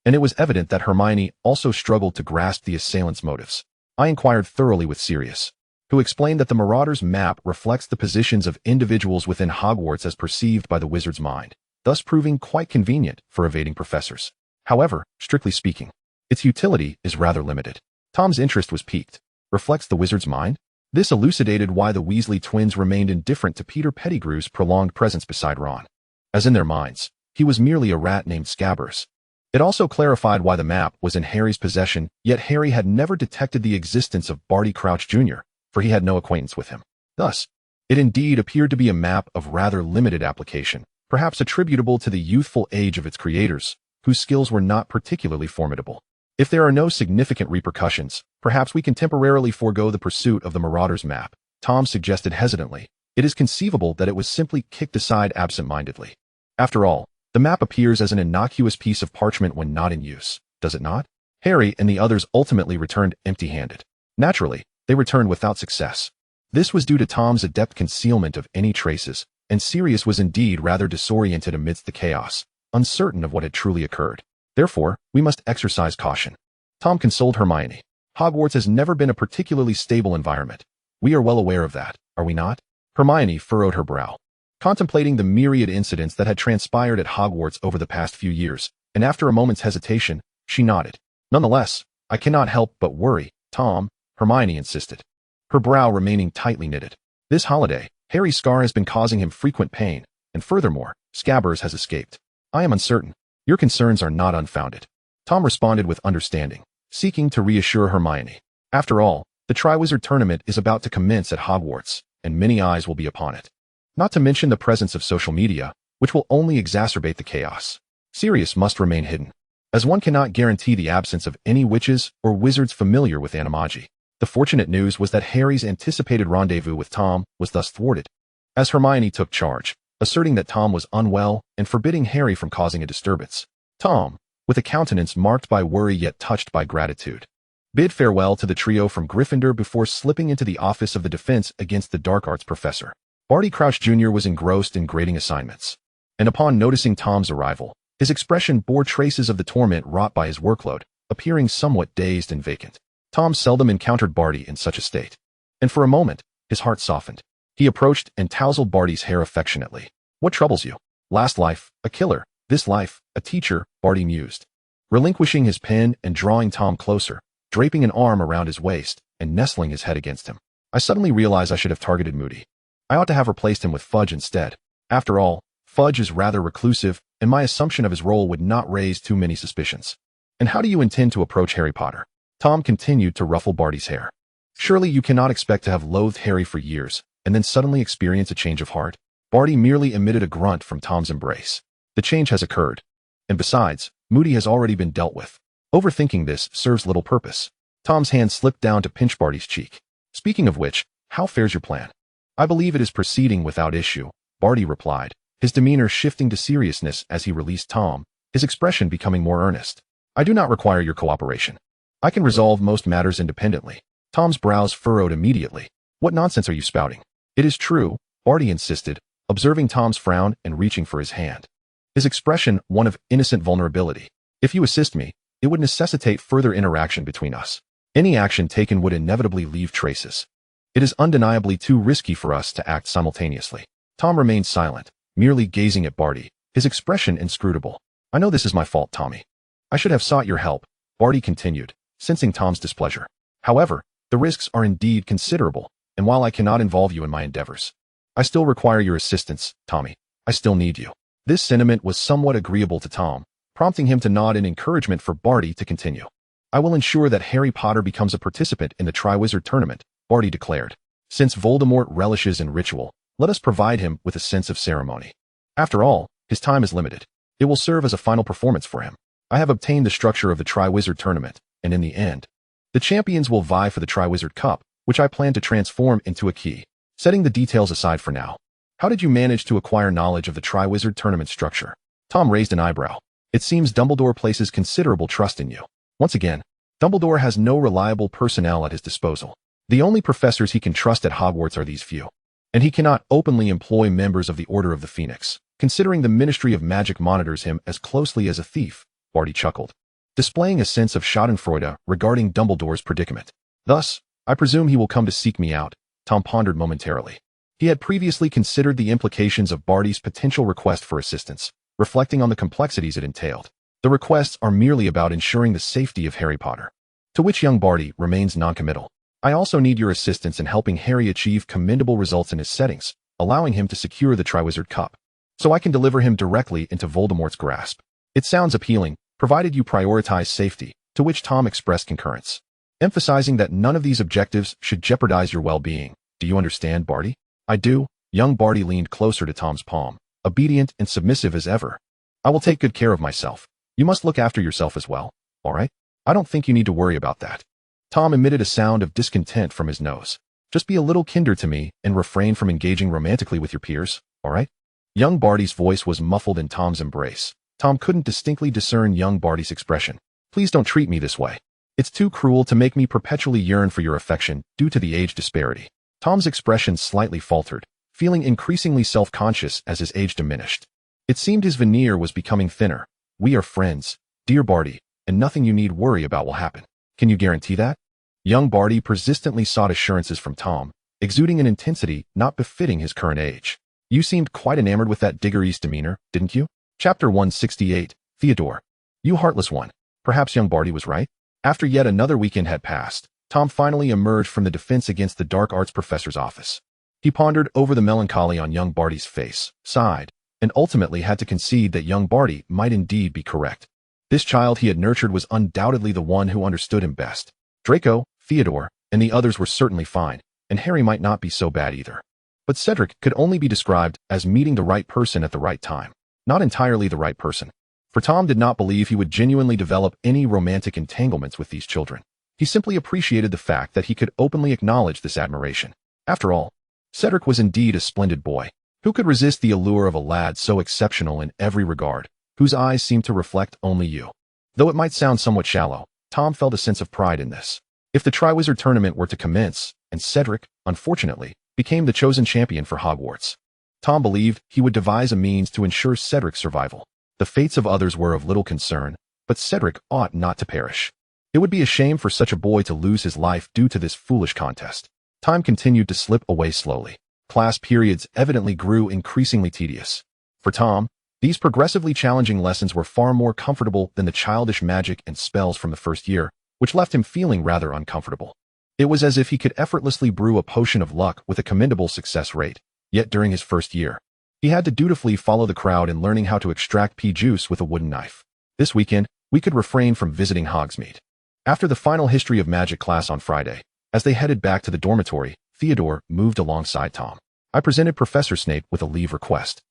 and it was evident that Hermione also struggled to grasp the assailant's motives. I inquired thoroughly with Sirius, who explained that the Marauder's map reflects the positions of individuals within Hogwarts as perceived by the wizard's mind, thus proving quite convenient for evading professors. However, strictly speaking, its utility is rather limited. Tom's interest was piqued. Reflects the wizard's mind? This elucidated why the Weasley twins remained indifferent to Peter Pettigrew's prolonged presence beside Ron. As in their minds, he was merely a rat named Scabbers. It also clarified why the map was in Harry's possession, yet Harry had never detected the existence of Barty Crouch Jr., for he had no acquaintance with him. Thus, it indeed appeared to be a map of rather limited application, perhaps attributable to the youthful age of its creators, whose skills were not particularly formidable. If there are no significant repercussions, perhaps we can temporarily forego the pursuit of the Marauder's map, Tom suggested hesitantly. It is conceivable that it was simply kicked aside absent-mindedly. After all, the map appears as an innocuous piece of parchment when not in use, does it not? Harry and the others ultimately returned empty-handed. Naturally, they returned without success. This was due to Tom's adept concealment of any traces, and Sirius was indeed rather disoriented amidst the chaos, uncertain of what had truly occurred. Therefore, we must exercise caution. Tom consoled Hermione. Hogwarts has never been a particularly stable environment. We are well aware of that, are we not? Hermione furrowed her brow, contemplating the myriad incidents that had transpired at Hogwarts over the past few years, and after a moment's hesitation, she nodded. Nonetheless, I cannot help but worry, Tom, Hermione insisted, her brow remaining tightly knitted. This holiday, Harry's scar has been causing him frequent pain, and furthermore, Scabbers has escaped. I am uncertain. Your concerns are not unfounded. Tom responded with understanding, seeking to reassure Hermione. After all, the Triwizard Tournament is about to commence at Hogwarts, and many eyes will be upon it. Not to mention the presence of social media, which will only exacerbate the chaos. Sirius must remain hidden, as one cannot guarantee the absence of any witches or wizards familiar with animagi. The fortunate news was that Harry's anticipated rendezvous with Tom was thus thwarted, as Hermione took charge, asserting that Tom was unwell and forbidding Harry from causing a disturbance. Tom, with a countenance marked by worry yet touched by gratitude, bid farewell to the trio from Gryffindor before slipping into the office of the Defense Against the Dark Arts professor. Barty Crouch Jr. was engrossed in grading assignments, and upon noticing Tom's arrival, his expression bore traces of the torment wrought by his workload, appearing somewhat dazed and vacant. Tom seldom encountered Barty in such a state, and for a moment, his heart softened. He approached and tousled Barty's hair affectionately. What troubles you? Last life, a killer. This life, a teacher, Barty mused. Relinquishing his pen and drawing Tom closer, draping an arm around his waist, and nestling his head against him. I suddenly realized I should have targeted Moody. I ought to have replaced him with Fudge instead. After all, Fudge is rather reclusive, and my assumption of his role would not raise too many suspicions. And how do you intend to approach Harry Potter? Tom continued to ruffle Barty's hair. Surely you cannot expect to have loathed Harry for years, and then suddenly experience a change of heart? Barty merely emitted a grunt from Tom's embrace. The change has occurred. And besides, Moody has already been dealt with. Overthinking this serves little purpose. Tom's hand slipped down to pinch Barty's cheek. Speaking of which, how fares your plan? I believe it is proceeding without issue, Barty replied, his demeanor shifting to seriousness as he released Tom, his expression becoming more earnest. I do not require your cooperation. I can resolve most matters independently. Tom's brows furrowed immediately. What nonsense are you spouting? It is true, Barty insisted, observing Tom's frown and reaching for his hand. His expression one of innocent vulnerability. If you assist me, it would necessitate further interaction between us. Any action taken would inevitably leave traces. It is undeniably too risky for us to act simultaneously. Tom remained silent, merely gazing at Barty, his expression inscrutable. I know this is my fault, Tommy. I should have sought your help, Barty continued, sensing Tom's displeasure. However, the risks are indeed considerable, and while I cannot involve you in my endeavors, I still require your assistance, Tommy. I still need you. This sentiment was somewhat agreeable to Tom, prompting him to nod in encouragement for Barty to continue. I will ensure that Harry Potter becomes a participant in the Triwizard Tournament, Barty declared. Since Voldemort relishes in ritual, let us provide him with a sense of ceremony. After all, his time is limited. It will serve as a final performance for him. I have obtained the structure of the Triwizard Tournament, and in the end, the champions will vie for the Triwizard Cup, which I plan to transform into a key. Setting the details aside for now, how did you manage to acquire knowledge of the Triwizard Tournament structure? Tom raised an eyebrow. It seems Dumbledore places considerable trust in you. Once again, Dumbledore has no reliable personnel at his disposal. The only professors he can trust at Hogwarts are these few. And he cannot openly employ members of the Order of the Phoenix, considering the Ministry of Magic monitors him as closely as a thief, Barty chuckled, displaying a sense of schadenfreude regarding Dumbledore's predicament. Thus, I presume he will come to seek me out, Tom pondered momentarily. He had previously considered the implications of Barty's potential request for assistance, reflecting on the complexities it entailed. The requests are merely about ensuring the safety of Harry Potter. To which young Barty remains noncommittal. I also need your assistance in helping Harry achieve commendable results in his settings, allowing him to secure the Triwizard Cup, so I can deliver him directly into Voldemort's grasp. It sounds appealing, provided you prioritize safety, to which Tom expressed concurrence, emphasizing that none of these objectives should jeopardize your well-being. Do you understand, Barty? I do. Young Barty leaned closer to Tom's palm, obedient and submissive as ever. I will take good care of myself. You must look after yourself as well, all right? I don't think you need to worry about that. Tom emitted a sound of discontent from his nose. Just be a little kinder to me and refrain from engaging romantically with your peers, all right? Young Barty's voice was muffled in Tom's embrace. Tom couldn't distinctly discern young Barty's expression. Please don't treat me this way. It's too cruel to make me perpetually yearn for your affection due to the age disparity. Tom's expression slightly faltered, feeling increasingly self-conscious as his age diminished. It seemed his veneer was becoming thinner. We are friends, dear Barty, and nothing you need worry about will happen. Can you guarantee that? Young Barty persistently sought assurances from Tom, exuding an intensity not befitting his current age. You seemed quite enamored with that Diggory's demeanor, didn't you? Chapter 168, Theodore. You heartless one. Perhaps young Barty was right? After yet another weekend had passed, Tom finally emerged from the Defense Against the Dark Arts professor's office. He pondered over the melancholy on young Barty's face, sighed, and ultimately had to concede that young Barty might indeed be correct. This child he had nurtured was undoubtedly the one who understood him best. Draco, Theodore, and the others were certainly fine, and Harry might not be so bad either. But Cedric could only be described as meeting the right person at the right time. Not entirely the right person, for Tom did not believe he would genuinely develop any romantic entanglements with these children. He simply appreciated the fact that he could openly acknowledge this admiration. After all, Cedric was indeed a splendid boy. Who could resist the allure of a lad so exceptional in every regard, whose eyes seemed to reflect only you? Though it might sound somewhat shallow, Tom felt a sense of pride in this. If the Triwizard Tournament were to commence, and Cedric, unfortunately, became the chosen champion for Hogwarts, Tom believed he would devise a means to ensure Cedric's survival. The fates of others were of little concern, but Cedric ought not to perish. It would be a shame for such a boy to lose his life due to this foolish contest. Time continued to slip away slowly. Class periods evidently grew increasingly tedious. For Tom, these progressively challenging lessons were far more comfortable than the childish magic and spells from the first year, which left him feeling rather uncomfortable. It was as if he could effortlessly brew a potion of luck with a commendable success rate, yet during his first year, he had to dutifully follow the crowd in learning how to extract pea juice with a wooden knife. This weekend, we could refrain from visiting Hogsmeade. After the final history of magic class on Friday, as they headed back to the dormitory, Theodore moved alongside Tom. I presented Professor Snape with a leave request.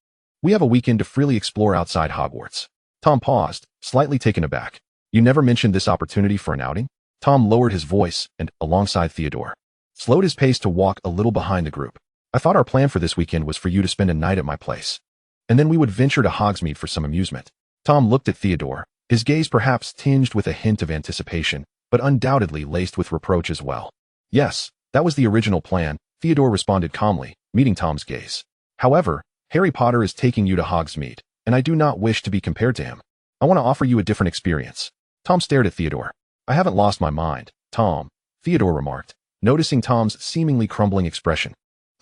We have a weekend to freely explore outside Hogwarts. Tom paused, slightly taken aback. You never mentioned this opportunity for an outing? Tom lowered his voice and, alongside Theodore, slowed his pace to walk a little behind the group. I thought our plan for this weekend was for you to spend a night at my place, and then we would venture to Hogsmeade for some amusement. Tom looked at Theodore, his gaze perhaps tinged with a hint of anticipation, but undoubtedly laced with reproach as well. Yes, that was the original plan, Theodore responded calmly, meeting Tom's gaze. However, Harry Potter is taking you to Hogsmeade, and I do not wish to be compared to him. I want to offer you a different experience. Tom stared at Theodore. I haven't lost my mind, Tom, Theodore remarked, noticing Tom's seemingly crumbling expression.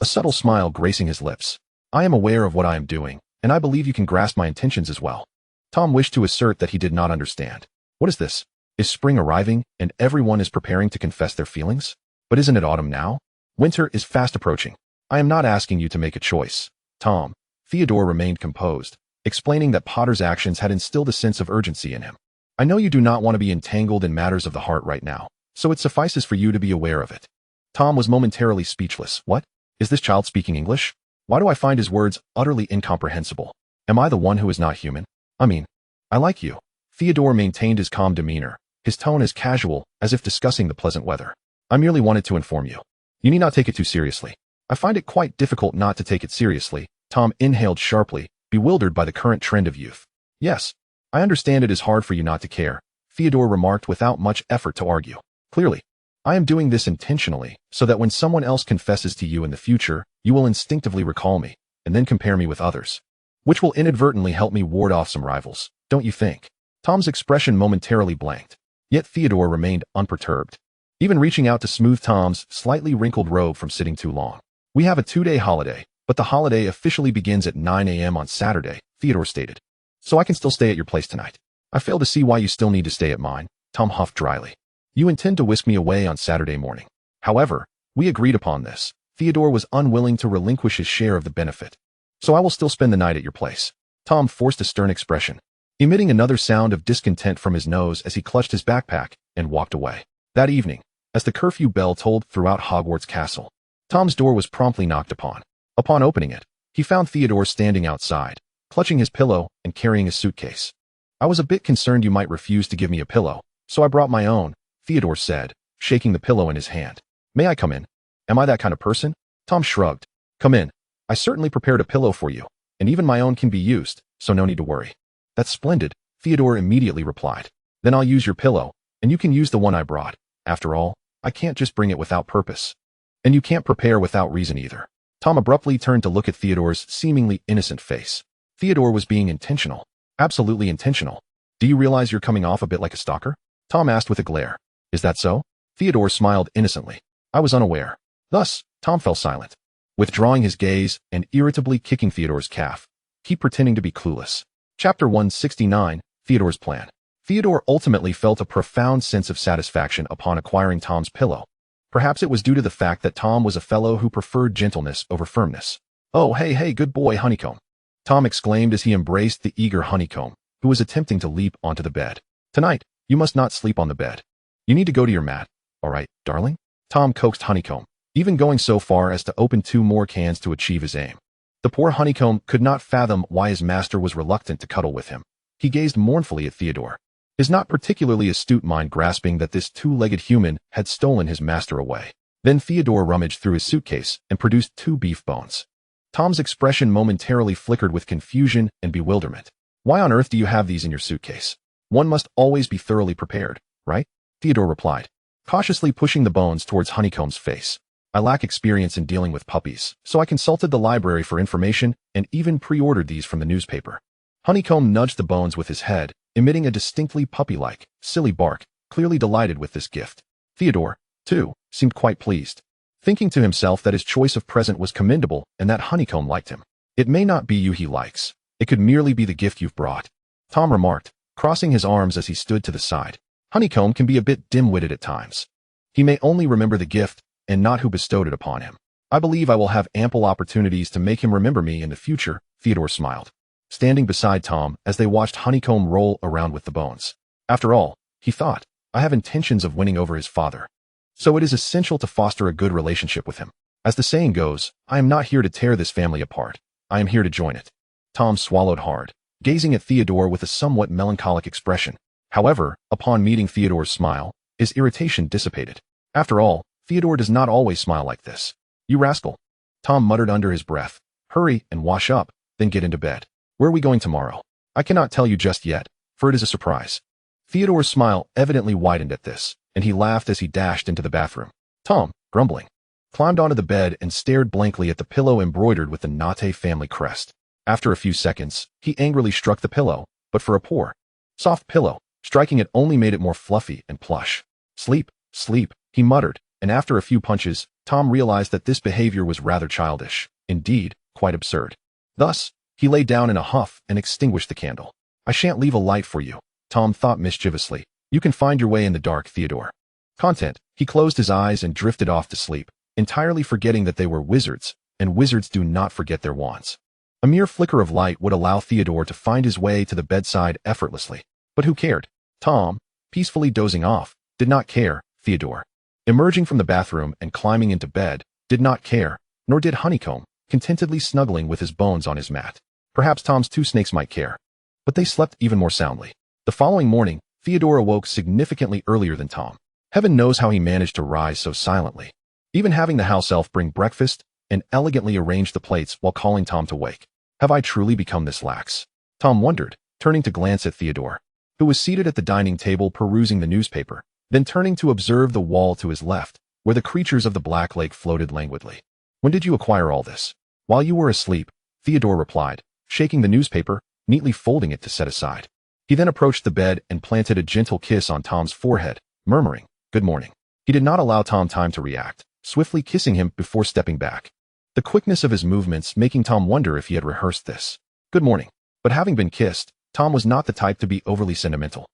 A subtle smile gracing his lips. I am aware of what I am doing, and I believe you can grasp my intentions as well. Tom wished to assert that he did not understand. What is this? Is spring arriving, and everyone is preparing to confess their feelings? But isn't it autumn now? Winter is fast approaching. I am not asking you to make a choice, Tom. Theodore remained composed, explaining that Potter's actions had instilled a sense of urgency in him. I know you do not want to be entangled in matters of the heart right now, so it suffices for you to be aware of it. Tom was momentarily speechless. What? Is this child speaking English? Why do I find his words utterly incomprehensible? Am I the one who is not human? I mean, I like you. Theodore maintained his calm demeanor, his tone as casual as if discussing the pleasant weather. I merely wanted to inform you. You need not take it too seriously. I find it quite difficult not to take it seriously. Tom inhaled sharply, bewildered by the current trend of youth. Yes, I understand it is hard for you not to care, Theodore remarked without much effort to argue. Clearly, I am doing this intentionally, so that when someone else confesses to you in the future, you will instinctively recall me, and then compare me with others. Which will inadvertently help me ward off some rivals, don't you think? Tom's expression momentarily blanked, yet Theodore remained unperturbed, even reaching out to smooth Tom's slightly wrinkled robe from sitting too long. We have a 2-day holiday, but the holiday officially begins at 9 a.m. on Saturday, Theodore stated. So I can still stay at your place tonight. I fail to see why you still need to stay at mine, Tom huffed dryly. You intend to whisk me away on Saturday morning. However, we agreed upon this. Theodore was unwilling to relinquish his share of the benefit. So I will still spend the night at your place. Tom forced a stern expression, emitting another sound of discontent from his nose as he clutched his backpack and walked away. That evening, as the curfew bell tolled throughout Hogwarts Castle, Tom's door was promptly knocked upon. Upon opening it, he found Theodore standing outside, clutching his pillow and carrying a suitcase. I was a bit concerned you might refuse to give me a pillow, so I brought my own, Theodore said, shaking the pillow in his hand. May I come in? Am I that kind of person? Tom shrugged. Come in. I certainly prepared a pillow for you, and even my own can be used, so no need to worry. That's splendid, Theodore immediately replied. Then I'll use your pillow, and you can use the one I brought. After all, I can't just bring it without purpose. And you can't prepare without reason either. Tom abruptly turned to look at Theodore's seemingly innocent face. Theodore was being intentional. Absolutely intentional. Do you realize you're coming off a bit like a stalker? Tom asked with a glare. Is that so? Theodore smiled innocently. I was unaware. Thus, Tom fell silent, withdrawing his gaze and irritably kicking Theodore's calf. Keep pretending to be clueless. Chapter 169, Theodore's Plan. Theodore ultimately felt a profound sense of satisfaction upon acquiring Tom's pillow. Perhaps it was due to the fact that Tom was a fellow who preferred gentleness over firmness. Oh, hey, good boy, Honeycomb, Tom exclaimed as he embraced the eager Honeycomb, who was attempting to leap onto the bed. Tonight, you must not sleep on the bed. You need to go to your mat. All right, darling? Tom coaxed Honeycomb, even going so far as to open 2 more cans to achieve his aim. The poor Honeycomb could not fathom why his master was reluctant to cuddle with him. He gazed mournfully at Theodore, his not particularly astute mind grasping that this 2-legged human had stolen his master away. Then Theodore rummaged through his suitcase and produced 2 beef bones. Tom's expression momentarily flickered with confusion and bewilderment. Why on earth do you have these in your suitcase? One must always be thoroughly prepared, right? Theodore replied, cautiously pushing the bones towards Honeycomb's face. I lack experience in dealing with puppies, so I consulted the library for information and even pre-ordered these from the newspaper. Honeycomb nudged the bones with his head, emitting a distinctly puppy-like, silly bark, clearly delighted with this gift. Theodore, too, seemed quite pleased. thinking to himself that his choice of present was commendable and that Honeycomb liked him. It may not be you he likes. It could merely be the gift you've brought, Tom remarked, crossing his arms as he stood to the side. Honeycomb can be a bit dim-witted at times. He may only remember the gift and not who bestowed it upon him. I believe I will have ample opportunities to make him remember me in the future, Theodore smiled, standing beside Tom as they watched Honeycomb roll around with the bones. After all, he thought, I have intentions of winning over his father. So it is essential to foster a good relationship with him. As the saying goes, I am not here to tear this family apart. I am here to join it. Tom swallowed hard, gazing at Theodore with a somewhat melancholic expression. However, upon meeting Theodore's smile, his irritation dissipated. After all, Theodore does not always smile like this. You rascal, Tom muttered under his breath. Hurry and wash up, then get into bed. Where are we going tomorrow? I cannot tell you just yet, for it is a surprise. Theodore's smile evidently widened at this, and he laughed as he dashed into the bathroom. Tom, grumbling, climbed onto the bed and stared blankly at the pillow embroidered with the Nate family crest. After a few seconds, he angrily struck the pillow, but for a poor, soft pillow, striking it only made it more fluffy and plush. Sleep, sleep, he muttered, and after a few punches, Tom realized that this behavior was rather childish, indeed, quite absurd. Thus, he lay down in a huff and extinguished the candle. I shan't leave a light for you, Tom thought mischievously. You can find your way in the dark, Theodore. Content, he closed his eyes and drifted off to sleep, entirely forgetting that they were wizards, and wizards do not forget their wands. A mere flicker of light would allow Theodore to find his way to the bedside effortlessly. But who cared? Tom, peacefully dozing off, did not care. Theodore, emerging from the bathroom and climbing into bed, did not care, nor did Honeycomb, contentedly snuggling with his bones on his mat. Perhaps Tom's two snakes might care. But they slept even more soundly. The following morning, Theodore awoke significantly earlier than Tom. Heaven knows how he managed to rise so silently, even having the house elf bring breakfast and elegantly arrange the plates while calling Tom to wake. Have I truly become this lax? Tom wondered, turning to glance at Theodore, who was seated at the dining table perusing the newspaper, then turning to observe the wall to his left, where the creatures of the Black Lake floated languidly. When did you acquire all this? While you were asleep, Theodore replied, shaking the newspaper, neatly folding it to set aside. He then approached the bed and planted a gentle kiss on Tom's forehead, murmuring, Good morning. He did not allow Tom time to react, swiftly kissing him before stepping back, the quickness of his movements making Tom wonder if he had rehearsed this. Good morning. But having been kissed, Tom was not the type to be overly sentimental.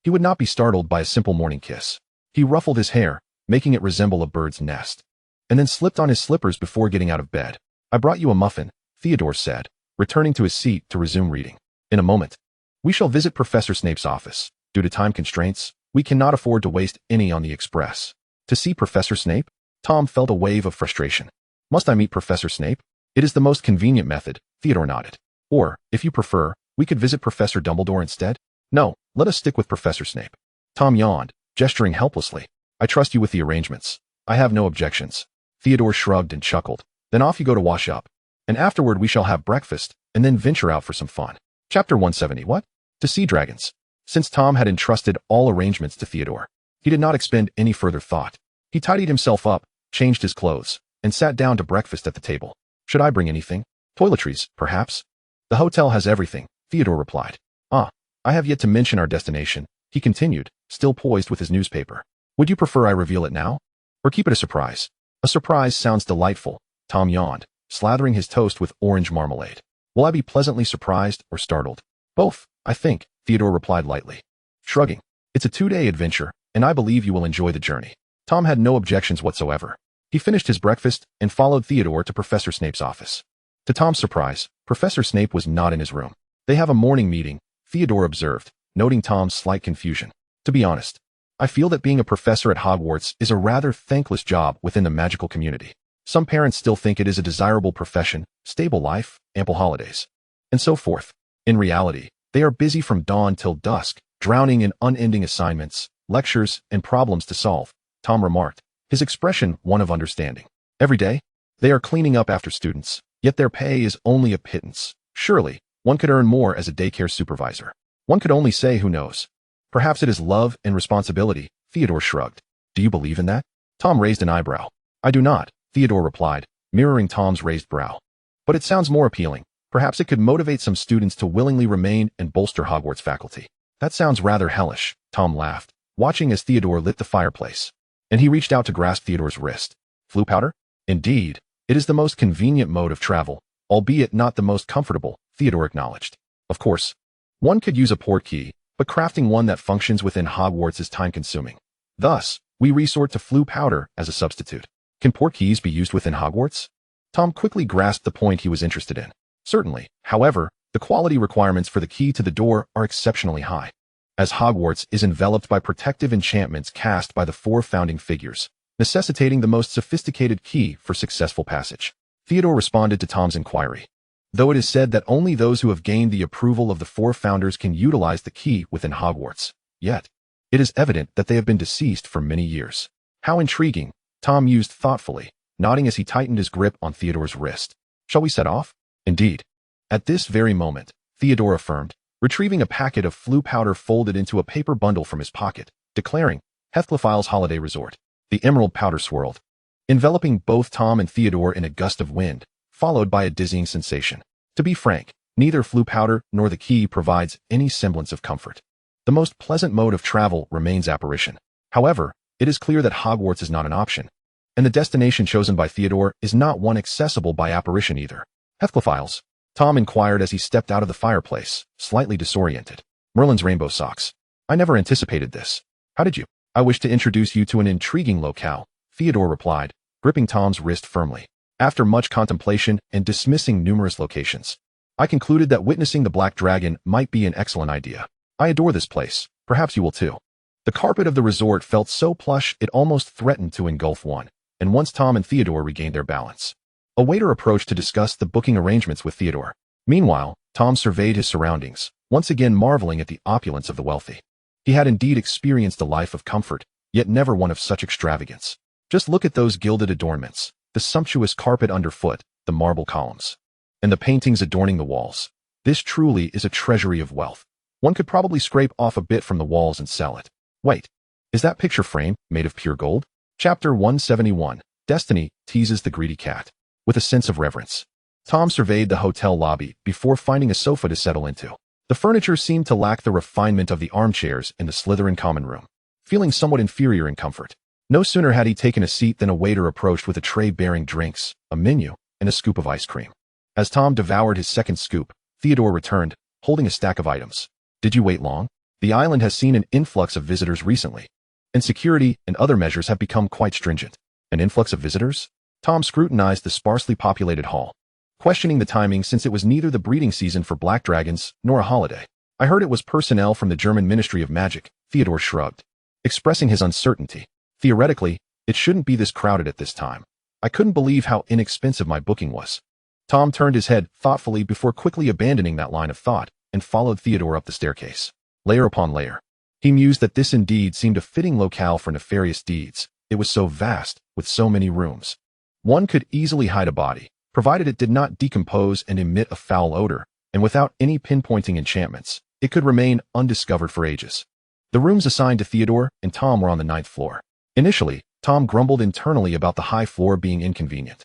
He would not be startled by a simple morning kiss. He ruffled his hair, making it resemble a bird's nest, and then slipped on his slippers before getting out of bed. I brought you a muffin, Theodore said, returning to his seat to resume reading. In a moment, we shall visit Professor Snape's office. Due to time constraints, we cannot afford to waste any on the express. To see Professor Snape? Tom felt a wave of frustration. Must I meet Professor Snape? It is the most convenient method, Theodore nodded. Or, if you prefer, we could visit Professor Dumbledore instead? No, let us stick with Professor Snape. Tom yawned, gesturing helplessly. I trust you with the arrangements. I have no objections. Theodore shrugged and chuckled. Then off you go to wash up. And afterward we shall have breakfast, and then venture out for some fun. Chapter 170. What? To see dragons. Since Tom had entrusted all arrangements to Theodore, he did not expend any further thought. He tidied himself up, changed his clothes, and sat down to breakfast at the table. Should I bring anything? Toiletries, perhaps? The hotel has everything, Theodore replied. Ah, I have yet to mention our destination, he continued, still poised with his newspaper. Would you prefer I reveal it now? Or keep it a surprise? A surprise sounds delightful, Tom yawned, slathering his toast with orange marmalade. Will I be pleasantly surprised or startled? Both, I think, Theodore replied lightly, shrugging. It's a 2-day adventure, and I believe you will enjoy the journey. Tom had no objections whatsoever. He finished his breakfast and followed Theodore to Professor Snape's office. To Tom's surprise, Professor Snape was not in his room. They have a morning meeting, Theodore observed, noting Tom's slight confusion. To be honest, I feel that being a professor at Hogwarts is a rather thankless job within the magical community. Some parents still think it is a desirable profession, stable life, ample holidays, and so forth. In reality, they are busy from dawn till dusk, drowning in unending assignments, lectures, and problems to solve, Tom remarked, his expression one of understanding. Every day, they are cleaning up after students, yet their pay is only a pittance. Surely, one could earn more as a daycare supervisor. One could only say who knows. Perhaps it is love and responsibility, Theodore shrugged. Do you believe in that? Tom raised an eyebrow. I do not, Theodore replied, mirroring Tom's raised brow. But it sounds more appealing. Perhaps it could motivate some students to willingly remain and bolster Hogwarts faculty. That sounds rather hellish, Tom laughed, watching as Theodore lit the fireplace. And he reached out to grasp Theodore's wrist. Flue powder? Indeed, it is the most convenient mode of travel, albeit not the most comfortable, Theodore acknowledged. Of course, one could use a port key, but crafting one that functions within Hogwarts is time-consuming. Thus, we resort to flue powder as a substitute. Can port keys be used within Hogwarts? Tom quickly grasped the point he was interested in. Certainly, however, the quality requirements for the key to the door are exceptionally high, as Hogwarts is enveloped by protective enchantments cast by the 4 founding figures, necessitating the most sophisticated key for successful passage. Theodore responded to Tom's inquiry. Though it is said that only those who have gained the approval of the 4 founders can utilize the key within Hogwarts, yet, it is evident that they have been deceased for many years. How intriguing, Tom mused thoughtfully, nodding as he tightened his grip on Theodore's wrist. Shall we set off? Indeed. At this very moment, Theodore affirmed, retrieving a packet of flue powder folded into a paper bundle from his pocket, declaring, Heathcliff's Holiday Resort. The emerald powder swirled, enveloping both Tom and Theodore in a gust of wind, followed by a dizzying sensation. To be frank, neither flue powder nor the key provides any semblance of comfort. The most pleasant mode of travel remains apparition. However, it is clear that Hogwarts is not an option, and the destination chosen by Theodore is not one accessible by apparition either. Heathcliff's? Tom inquired as he stepped out of the fireplace, slightly disoriented. Merlin's rainbow socks. I never anticipated this. How did you? I wish to introduce you to an intriguing locale, Theodore replied, gripping Tom's wrist firmly. After much contemplation and dismissing numerous locations, I concluded that witnessing the Black Dragon might be an excellent idea. I adore this place. Perhaps you will too. The carpet of the resort felt so plush it almost threatened to engulf one, and once Tom and Theodore regained their balance, a waiter approached to discuss the booking arrangements with Theodore. Meanwhile, Tom surveyed his surroundings, once again marveling at the opulence of the wealthy. He had indeed experienced a life of comfort, yet never one of such extravagance. Just look at those gilded adornments, the sumptuous carpet underfoot, the marble columns, and the paintings adorning the walls. This truly is a treasury of wealth. One could probably scrape off a bit from the walls and sell it. Wait, is that picture frame made of pure gold? Chapter 171, Destiny Teases the Greedy Cat. With a sense of reverence, Tom surveyed the hotel lobby before finding a sofa to settle into. The furniture seemed to lack the refinement of the armchairs in the Slytherin common room, feeling somewhat inferior in comfort. No sooner had he taken a seat than a waiter approached with a tray bearing drinks, a menu, and a scoop of ice cream. As Tom devoured his second scoop, Theodore returned, holding a stack of items. Did you wait long? The island has seen an influx of visitors recently, and security and other measures have become quite stringent. An influx of visitors? Tom scrutinized the sparsely populated hall, questioning the timing since it was neither the breeding season for black dragons nor a holiday. I heard it was personnel from the German Ministry of Magic, Theodore shrugged, expressing his uncertainty. Theoretically, it shouldn't be this crowded at this time. I couldn't believe how inexpensive my booking was. Tom turned his head thoughtfully before quickly abandoning that line of thought and followed Theodore up the staircase, layer upon layer. He mused that this indeed seemed a fitting locale for nefarious deeds. It was so vast, with so many rooms. One could easily hide a body, provided it did not decompose and emit a foul odor, and without any pinpointing enchantments, it could remain undiscovered for ages. The rooms assigned to Theodore and Tom were on the 9th floor. Initially, Tom grumbled internally about the high floor being inconvenient.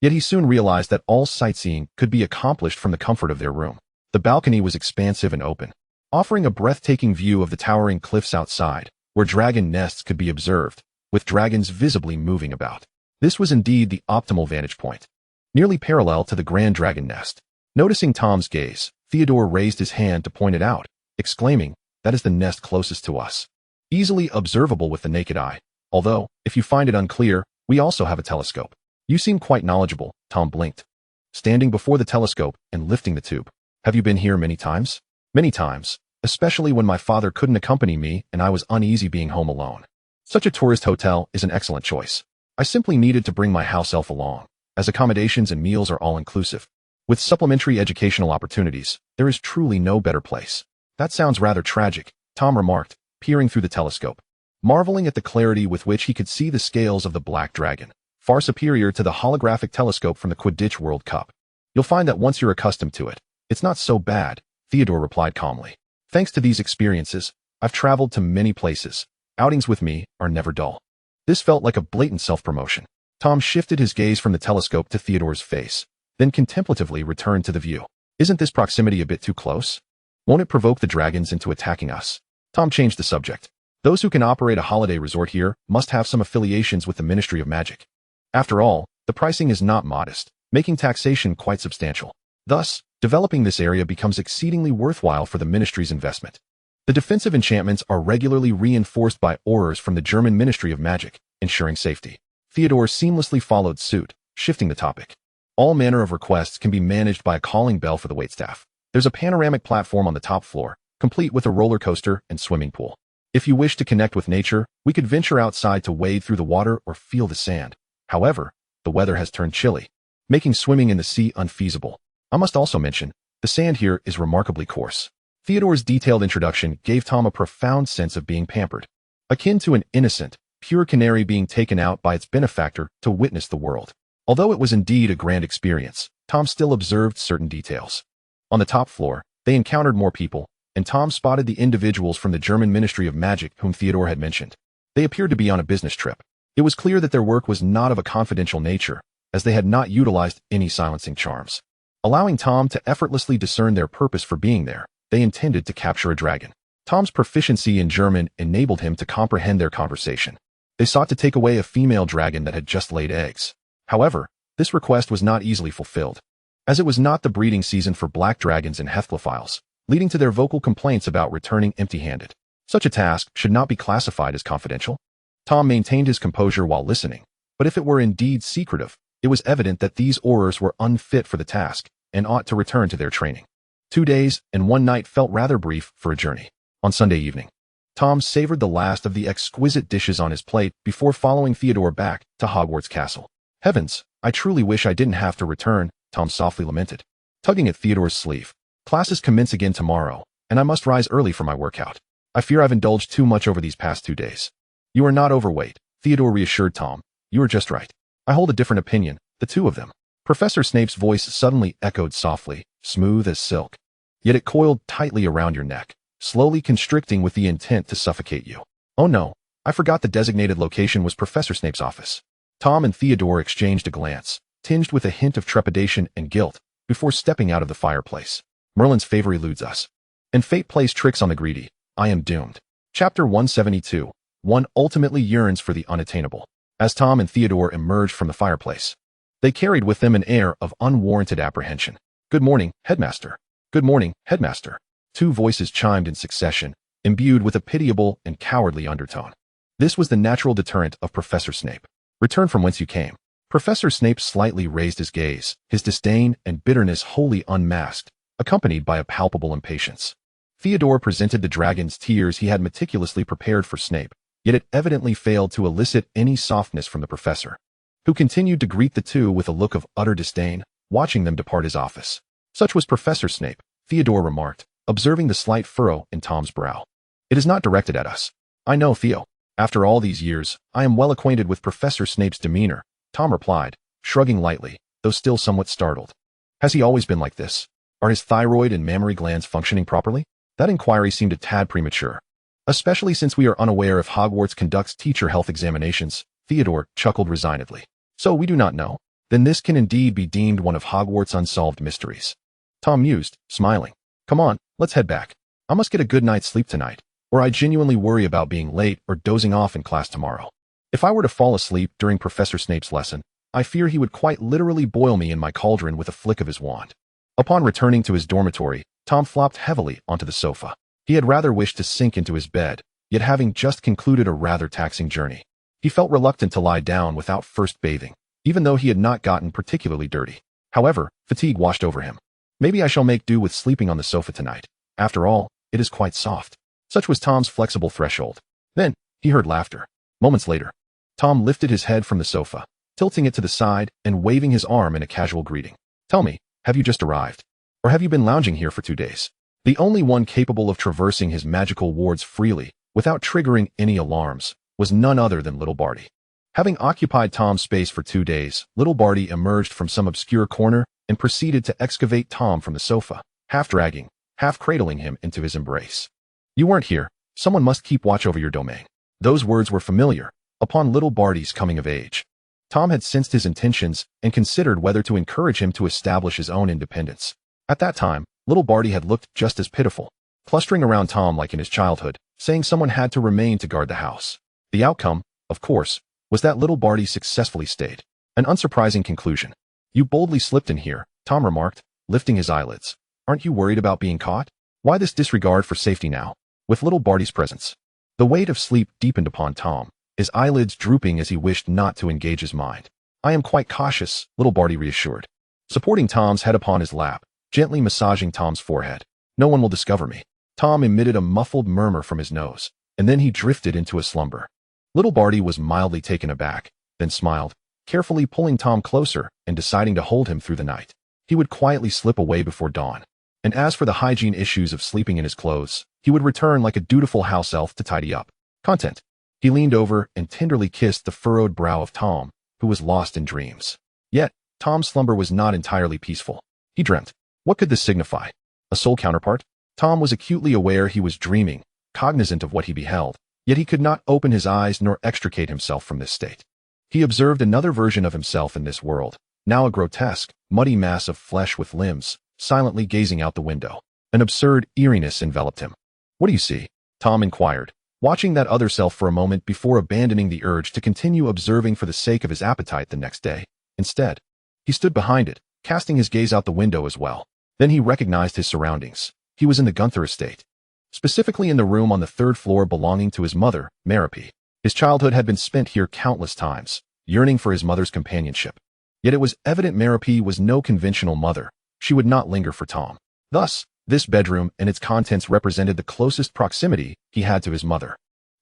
Yet he soon realized that all sightseeing could be accomplished from the comfort of their room. The balcony was expansive and open, offering a breathtaking view of the towering cliffs outside, where dragon nests could be observed, with dragons visibly moving about. This was indeed the optimal vantage point, nearly parallel to the grand dragon nest. Noticing Tom's gaze, Theodore raised his hand to point it out, exclaiming, "That is the nest closest to us. Easily observable with the naked eye. Although, if you find it unclear, we also have a telescope." "You seem quite knowledgeable," Tom blinked, standing before the telescope and lifting the tube. "Have you been here many times?" "Many times, especially when my father couldn't accompany me and I was uneasy being home alone. Such a tourist hotel is an excellent choice. I simply needed to bring my house elf along, as accommodations and meals are all-inclusive. With supplementary educational opportunities, there is truly no better place." "That sounds rather tragic," Tom remarked, peering through the telescope, marveling at the clarity with which he could see the scales of the black dragon, far superior to the holographic telescope from the Quidditch World Cup. "You'll find that once you're accustomed to it, it's not so bad," Theodore replied calmly. "Thanks to these experiences, I've traveled to many places. Outings with me are never dull." This felt like a blatant self-promotion. Tom shifted his gaze from the telescope to Theodore's face, then contemplatively returned to the view. "Isn't this proximity a bit too close? Won't it provoke the dragons into attacking us?" Tom changed the subject. "Those who can operate a holiday resort here must have some affiliations with the Ministry of Magic. After all, The pricing is not modest, making taxation quite substantial. Thus, developing this area becomes exceedingly worthwhile for the ministry's investment. The defensive enchantments are regularly reinforced by aurors from the German Ministry of Magic, ensuring safety. Theodore seamlessly followed suit, shifting the topic. All manner of requests can be managed by a calling bell for the waitstaff. There's a panoramic platform on the top floor, complete with a roller coaster and swimming pool. If you wish to connect with nature, we could venture outside to wade through the water or feel the sand. However, the weather has turned chilly, making swimming in the sea unfeasible. I must also mention, the sand here is remarkably coarse. Theodore's detailed introduction gave Tom a profound sense of being pampered, akin to an innocent, pure canary being taken out by its benefactor to witness the world. Although it was indeed a grand experience, Tom still observed certain details. On the top floor, they encountered more people, and Tom spotted the individuals from the German Ministry of Magic whom Theodore had mentioned. They appeared to be on a business trip. It was clear that their work was not of a confidential nature, as they had not utilized any silencing charms. Allowing Tom to effortlessly discern their purpose for being there, they intended to capture a dragon. Tom's proficiency in German enabled him to comprehend their conversation. They sought to take away a female dragon that had just laid eggs. However, this request was not easily fulfilled, as it was not the breeding season for black dragons and Hephlophiles, leading to their vocal complaints about returning empty-handed. Such a task should not be classified as confidential. Tom maintained his composure while listening, but if it were indeed secretive, it was evident that these aurors were unfit for the task and ought to return to their training. 2 days and 1 night felt rather brief for a journey. On Sunday evening, Tom savored the last of the exquisite dishes on his plate before following Theodore back to Hogwarts Castle. Heavens, I truly wish I didn't have to return, Tom softly lamented, tugging at Theodore's sleeve. Classes commence again tomorrow, and I must rise early for my workout. I fear I've indulged too much over these past 2 days. You are not overweight, Theodore reassured Tom. You are just right. I hold a different opinion, the two of them. Professor Snape's voice suddenly echoed softly, smooth as silk. Yet it coiled tightly around your neck, slowly constricting with the intent to suffocate you. Oh no, I forgot the designated location was Professor Snape's office. Tom and Theodore exchanged a glance, tinged with a hint of trepidation and guilt, before stepping out of the fireplace. Merlin's favor eludes us, and fate plays tricks on the greedy. I am doomed. Chapter 172. One ultimately yearns for the unattainable. As Tom and Theodore emerged from the fireplace, they carried with them an air of unwarranted apprehension. Good morning, Headmaster. Good morning, Headmaster. 2 voices chimed in succession, imbued with a pitiable and cowardly undertone. This was the natural deterrent of Professor Snape. Return from whence you came. Professor Snape slightly raised his gaze, his disdain and bitterness wholly unmasked, accompanied by a palpable impatience. Theodore presented the dragon's tears he had meticulously prepared for Snape, yet it evidently failed to elicit any softness from the professor, who continued to greet the two with a look of utter disdain, watching them depart his office. Such was Professor Snape, Theodore remarked, observing the slight furrow in Tom's brow. It is not directed at us. I know, Theo. After all these years, I am well acquainted with Professor Snape's demeanor, Tom replied, shrugging lightly, though still somewhat startled. Has he always been like this? Are his thyroid and mammary glands functioning properly? That inquiry seemed a tad premature, especially since we are unaware if Hogwarts conducts teacher health examinations. Theodore chuckled resignedly. So we do not know. Then this can indeed be deemed one of Hogwarts' unsolved mysteries. Tom mused, smiling. Come on, let's head back. I must get a good night's sleep tonight, or I genuinely worry about being late or dozing off in class tomorrow. If I were to fall asleep during Professor Snape's lesson, I fear he would quite literally boil me in my cauldron with a flick of his wand. Upon returning to his dormitory, Tom flopped heavily onto the sofa. He had rather wished to sink into his bed, yet having just concluded a rather taxing journey, he felt reluctant to lie down without first bathing, even though he had not gotten particularly dirty. However, fatigue washed over him. Maybe I shall make do with sleeping on the sofa tonight. After all, it is quite soft. Such was Tom's flexible threshold. Then, he heard laughter. Moments later, Tom lifted his head from the sofa, tilting it to the side and waving his arm in a casual greeting. Tell me, have you just arrived? Or have you been lounging here for 2 days? The only one capable of traversing his magical wards freely, without triggering any alarms, was none other than Little Barty. Having occupied Tom's space for 2 days, Little Barty emerged from some obscure corner and proceeded to excavate Tom from the sofa, half dragging, half cradling him into his embrace. You weren't here. Someone must keep watch over your domain. Those words were familiar, upon Little Barty's coming of age. Tom had sensed his intentions and considered whether to encourage him to establish his own independence. At that time, Little Barty had looked just as pitiful, clustering around Tom like in his childhood, saying someone had to remain to guard the house. The outcome, of course, was that Little Barty successfully stayed. An unsurprising conclusion. You boldly slipped in here, Tom remarked, lifting his eyelids. Aren't you worried about being caught? Why this disregard for safety now? With little Barty's presence. The weight of sleep deepened upon Tom, his eyelids drooping as he wished not to engage his mind. I am quite cautious, little Barty reassured. Supporting Tom's head upon his lap, gently massaging Tom's forehead. No one will discover me. Tom emitted a muffled murmur from his nose, and then he drifted into a slumber. Little Barty was mildly taken aback, then smiled, carefully pulling Tom closer and deciding to hold him through the night. He would quietly slip away before dawn. And as for the hygiene issues of sleeping in his clothes, he would return like a dutiful house elf to tidy up. Content. He leaned over and tenderly kissed the furrowed brow of Tom, who was lost in dreams. Yet, Tom's slumber was not entirely peaceful. He dreamt. What could this signify? A soul counterpart? Tom was acutely aware he was dreaming, cognizant of what he beheld, yet he could not open his eyes nor extricate himself from this state. He observed another version of himself in this world, now a grotesque, muddy mass of flesh with limbs, silently gazing out the window. An absurd eeriness enveloped him. What do you see? Tom inquired, watching that other self for a moment before abandoning the urge to continue observing for the sake of his appetite the next day. Instead, he stood behind it, casting his gaze out the window as well. Then he recognized his surroundings. He was in the Gunther estate. Specifically in the room on the third floor belonging to his mother, Merope. His childhood had been spent here countless times, yearning for his mother's companionship. Yet it was evident Merope was no conventional mother. She would not linger for Tom. Thus, this bedroom and its contents represented the closest proximity he had to his mother.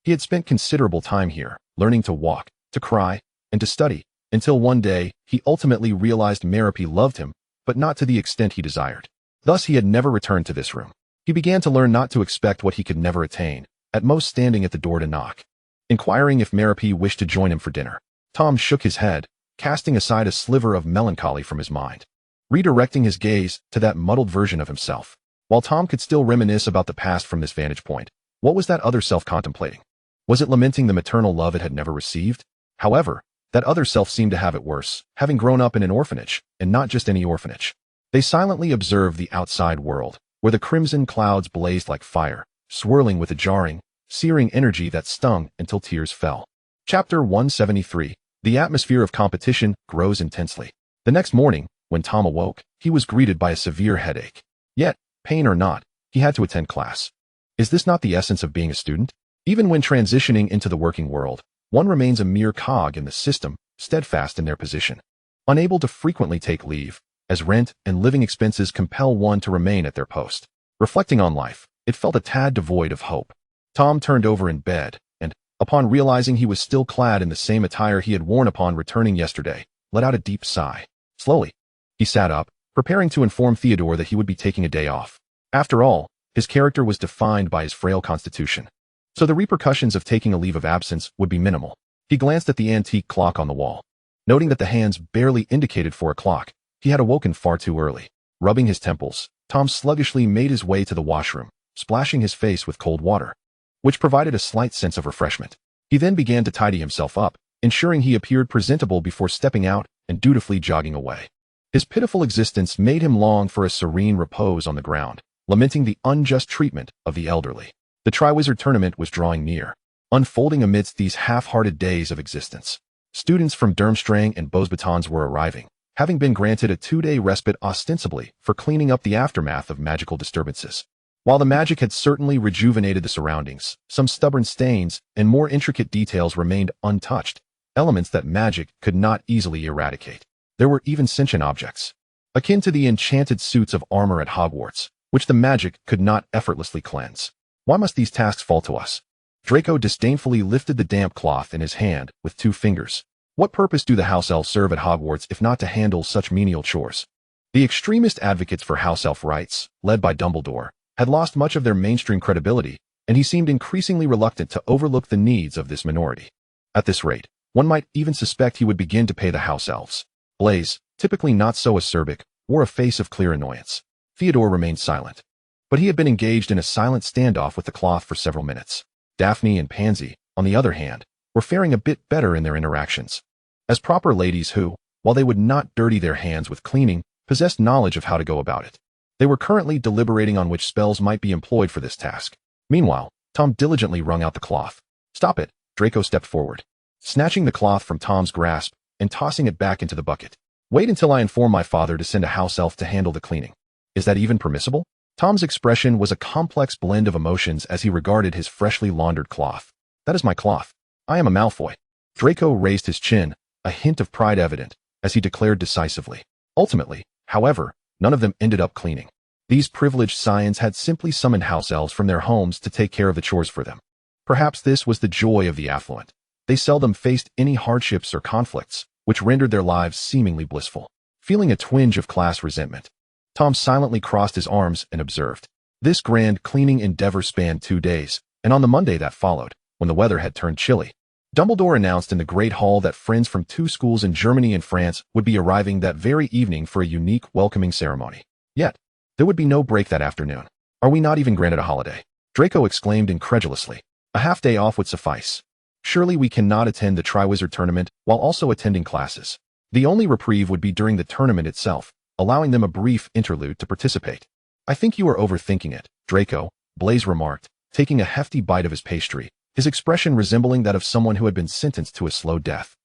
He had spent considerable time here, learning to walk, to cry, and to study, until one day, he ultimately realized Merope loved him, but not to the extent he desired. Thus he had never returned to this room. He began to learn not to expect what he could never attain, at most standing at the door to knock. Inquiring if Merope wished to join him for dinner. Tom shook his head, casting aside a sliver of melancholy from his mind. Redirecting his gaze to that muddled version of himself. While Tom could still reminisce about the past from this vantage point, what was that other self contemplating? Was it lamenting the maternal love it had never received? However, that other self seemed to have it worse, having grown up in an orphanage, and not just any orphanage. They silently observed the outside world, where the crimson clouds blazed like fire, swirling with a jarring, searing energy that stung until tears fell. Chapter 173. The atmosphere of competition grows intensely. The next morning, when Tom awoke, he was greeted by a severe headache. Yet, pain or not, he had to attend class. Is this not the essence of being a student? Even when transitioning into the working world, one remains a mere cog in the system, steadfast in their position. Unable to frequently take leave, as rent and living expenses compel one to remain at their post. Reflecting on life, it felt a tad devoid of hope. Tom turned over in bed, and, upon realizing he was still clad in the same attire he had worn upon returning yesterday, let out a deep sigh. Slowly, he sat up, preparing to inform Theodore that he would be taking a day off. After all, his character was defined by his frail constitution. So the repercussions of taking a leave of absence would be minimal. He glanced at the antique clock on the wall. Noting that the hands barely indicated 4 o'clock, he had awoken far too early. Rubbing his temples, Tom sluggishly made his way to the washroom, splashing his face with cold water, which provided a slight sense of refreshment. He then began to tidy himself up, ensuring he appeared presentable before stepping out and dutifully jogging away. His pitiful existence made him long for a serene repose on the ground, lamenting the unjust treatment of the elderly. The Triwizard Tournament was drawing near, unfolding amidst these half-hearted days of existence. Students from Durmstrang and Bosbatons were arriving, having been granted a 2-day respite ostensibly for cleaning up the aftermath of magical disturbances. While the magic had certainly rejuvenated the surroundings, some stubborn stains and more intricate details remained untouched, elements that magic could not easily eradicate. There were even sentient objects, akin to the enchanted suits of armor at Hogwarts, which the magic could not effortlessly cleanse. Why must these tasks fall to us? Draco disdainfully lifted the damp cloth in his hand with 2 fingers. What purpose do the house elves serve at Hogwarts if not to handle such menial chores? The extremist advocates for house elf rights, led by Dumbledore, had lost much of their mainstream credibility, and he seemed increasingly reluctant to overlook the needs of this minority. At this rate, one might even suspect he would begin to pay the house elves. Blaise, typically not so acerbic, wore a face of clear annoyance. Theodore remained silent. But he had been engaged in a silent standoff with the cloth for several minutes. Daphne and Pansy, on the other hand, were faring a bit better in their interactions. As proper ladies who, while they would not dirty their hands with cleaning, possessed knowledge of how to go about it. They were currently deliberating on which spells might be employed for this task. Meanwhile, Tom diligently wrung out the cloth. Stop it, Draco stepped forward. Snatching the cloth from Tom's grasp and tossing it back into the bucket. Wait until I inform my father to send a house elf to handle the cleaning. Is that even permissible? Tom's expression was a complex blend of emotions as he regarded his freshly laundered cloth. That is my cloth. I am a Malfoy. Draco raised his chin, a hint of pride evident, as he declared decisively. Ultimately, however, none of them ended up cleaning. These privileged scions had simply summoned house elves from their homes to take care of the chores for them. Perhaps this was the joy of the affluent. They seldom faced any hardships or conflicts, which rendered their lives seemingly blissful. Feeling a twinge of class resentment, Tom silently crossed his arms and observed. This grand cleaning endeavor spanned 2 days, and on the Monday that followed, when the weather had turned chilly, Dumbledore announced in the Great Hall that friends from 2 schools in Germany and France would be arriving that very evening for a unique welcoming ceremony. Yet, there would be no break that afternoon. Are we not even granted a holiday? Draco exclaimed incredulously. A half-day off would suffice. Surely we cannot attend the Triwizard Tournament while also attending classes. The only reprieve would be during the tournament itself, allowing them a brief interlude to participate. I think you are overthinking it, Draco, Blaise remarked, taking a hefty bite of his pastry, his expression resembling that of someone who had been sentenced to a slow death.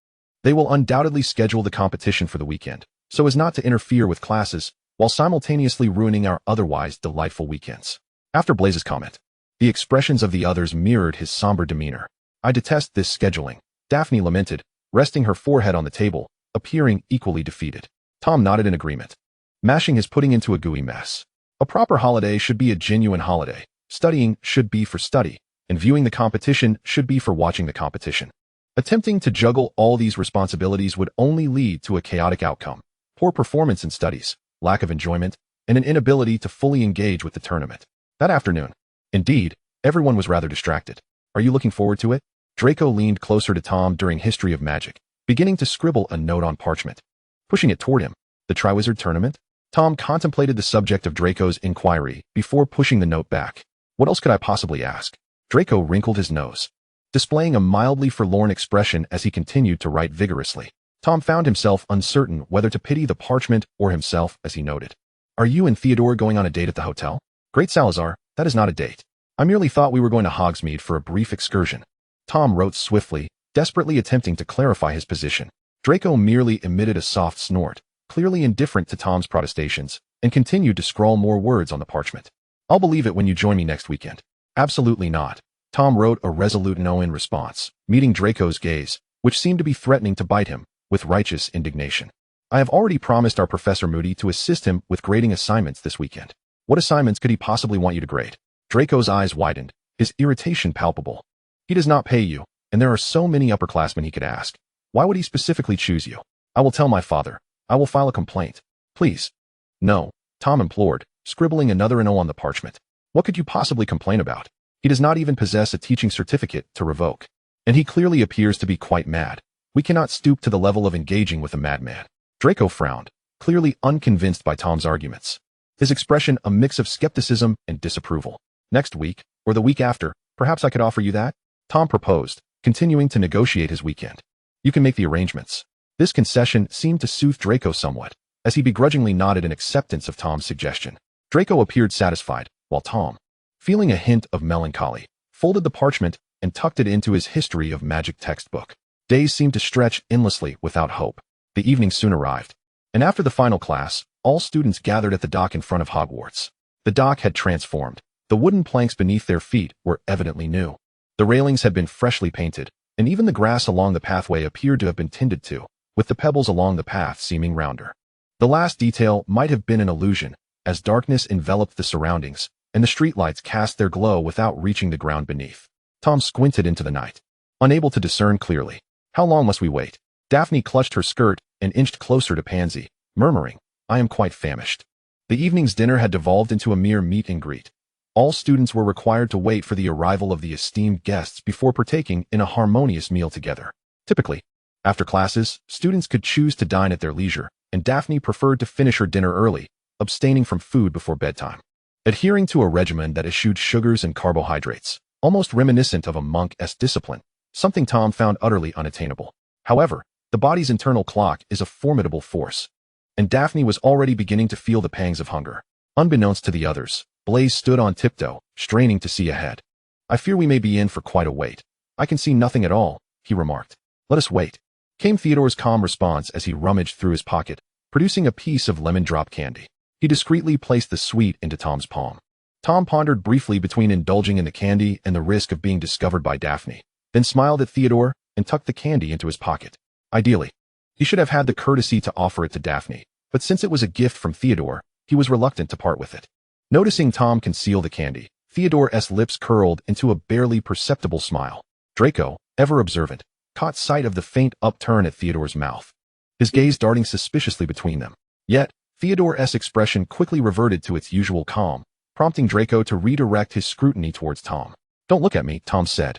They will undoubtedly schedule the competition for the weekend, so as not to interfere with classes, while simultaneously ruining our otherwise delightful weekends. After Blaise's comment, the expressions of the others mirrored his somber demeanor. I detest this scheduling, Daphne lamented, resting her forehead on the table, appearing equally defeated. Tom nodded in agreement, mashing his pudding into a gooey mess. A proper holiday should be a genuine holiday. Studying should be for study, and viewing the competition should be for watching the competition. Attempting to juggle all these responsibilities would only lead to a chaotic outcome, poor performance in studies, lack of enjoyment, and an inability to fully engage with the tournament. That afternoon, indeed, everyone was rather distracted. Are you looking forward to it? Draco leaned closer to Tom during History of Magic, beginning to scribble a note on parchment. Pushing it toward him. The Triwizard Tournament? Tom contemplated the subject of Draco's inquiry before pushing the note back. What else could I possibly ask? Draco wrinkled his nose, displaying a mildly forlorn expression as he continued to write vigorously. Tom found himself uncertain whether to pity the parchment or himself as he noted. Are you and Theodore going on a date at the hotel? Great Salazar, that is not a date. I merely thought we were going to Hogsmeade for a brief excursion. Tom wrote swiftly, desperately attempting to clarify his position. Draco merely emitted a soft snort, clearly indifferent to Tom's protestations, and continued to scrawl more words on the parchment. I'll believe it when you join me next weekend. Absolutely not. Tom wrote a resolute no in response, meeting Draco's gaze, which seemed to be threatening to bite him, with righteous indignation. I have already promised our Professor Moody to assist him with grading assignments this weekend. What assignments could he possibly want you to grade? Draco's eyes widened, his irritation palpable. He does not pay you, and there are so many upperclassmen he could ask. Why would he specifically choose you? I will tell my father. I will file a complaint. Please. No, Tom implored, scribbling another no on the parchment. What could you possibly complain about? He does not even possess a teaching certificate to revoke. And he clearly appears to be quite mad. We cannot stoop to the level of engaging with a madman. Draco frowned, clearly unconvinced by Tom's arguments. His expression a mix of skepticism and disapproval. Next week, or the week after, perhaps I could offer you that? Tom proposed, continuing to negotiate his weekend. You can make the arrangements. This concession seemed to soothe Draco somewhat, as he begrudgingly nodded in acceptance of Tom's suggestion. Draco appeared satisfied, while Tom, feeling a hint of melancholy, folded the parchment and tucked it into his History of Magic textbook. Days seemed to stretch endlessly without hope. The evening soon arrived, and after the final class, all students gathered at the dock in front of Hogwarts. The dock had transformed. The wooden planks beneath their feet were evidently new. The railings had been freshly painted, and even the grass along the pathway appeared to have been tended to, with the pebbles along the path seeming rounder. The last detail might have been an illusion, as darkness enveloped the surroundings, and the streetlights cast their glow without reaching the ground beneath. Tom squinted into the night, unable to discern clearly. How long must we wait? Daphne clutched her skirt and inched closer to Pansy, murmuring, I am quite famished. The evening's dinner had devolved into a mere meet and greet. All students were required to wait for the arrival of the esteemed guests before partaking in a harmonious meal together. Typically, after classes, students could choose to dine at their leisure, and Daphne preferred to finish her dinner early, abstaining from food before bedtime. Adhering to a regimen that eschewed sugars and carbohydrates, almost reminiscent of a monk-esque discipline, something Tom found utterly unattainable. However, the body's internal clock is a formidable force, and Daphne was already beginning to feel the pangs of hunger. Unbeknownst to the others, Blaise stood on tiptoe, straining to see ahead. I fear we may be in for quite a wait. I can see nothing at all, he remarked. Let us wait. came Theodore's calm response as he rummaged through his pocket, producing a piece of lemon drop candy. He discreetly placed the sweet into Tom's palm. Tom pondered briefly between indulging in the candy and the risk of being discovered by Daphne, then smiled at Theodore and tucked the candy into his pocket. Ideally, he should have had the courtesy to offer it to Daphne, but since it was a gift from Theodore, he was reluctant to part with it. Noticing Tom conceal the candy, Theodore's lips curled into a barely perceptible smile. Draco, ever observant, caught sight of the faint upturn at Theodore's mouth, his gaze darting suspiciously between them. Yet, Theodore's expression quickly reverted to its usual calm, prompting Draco to redirect his scrutiny towards Tom. "Don't look at me," Tom said.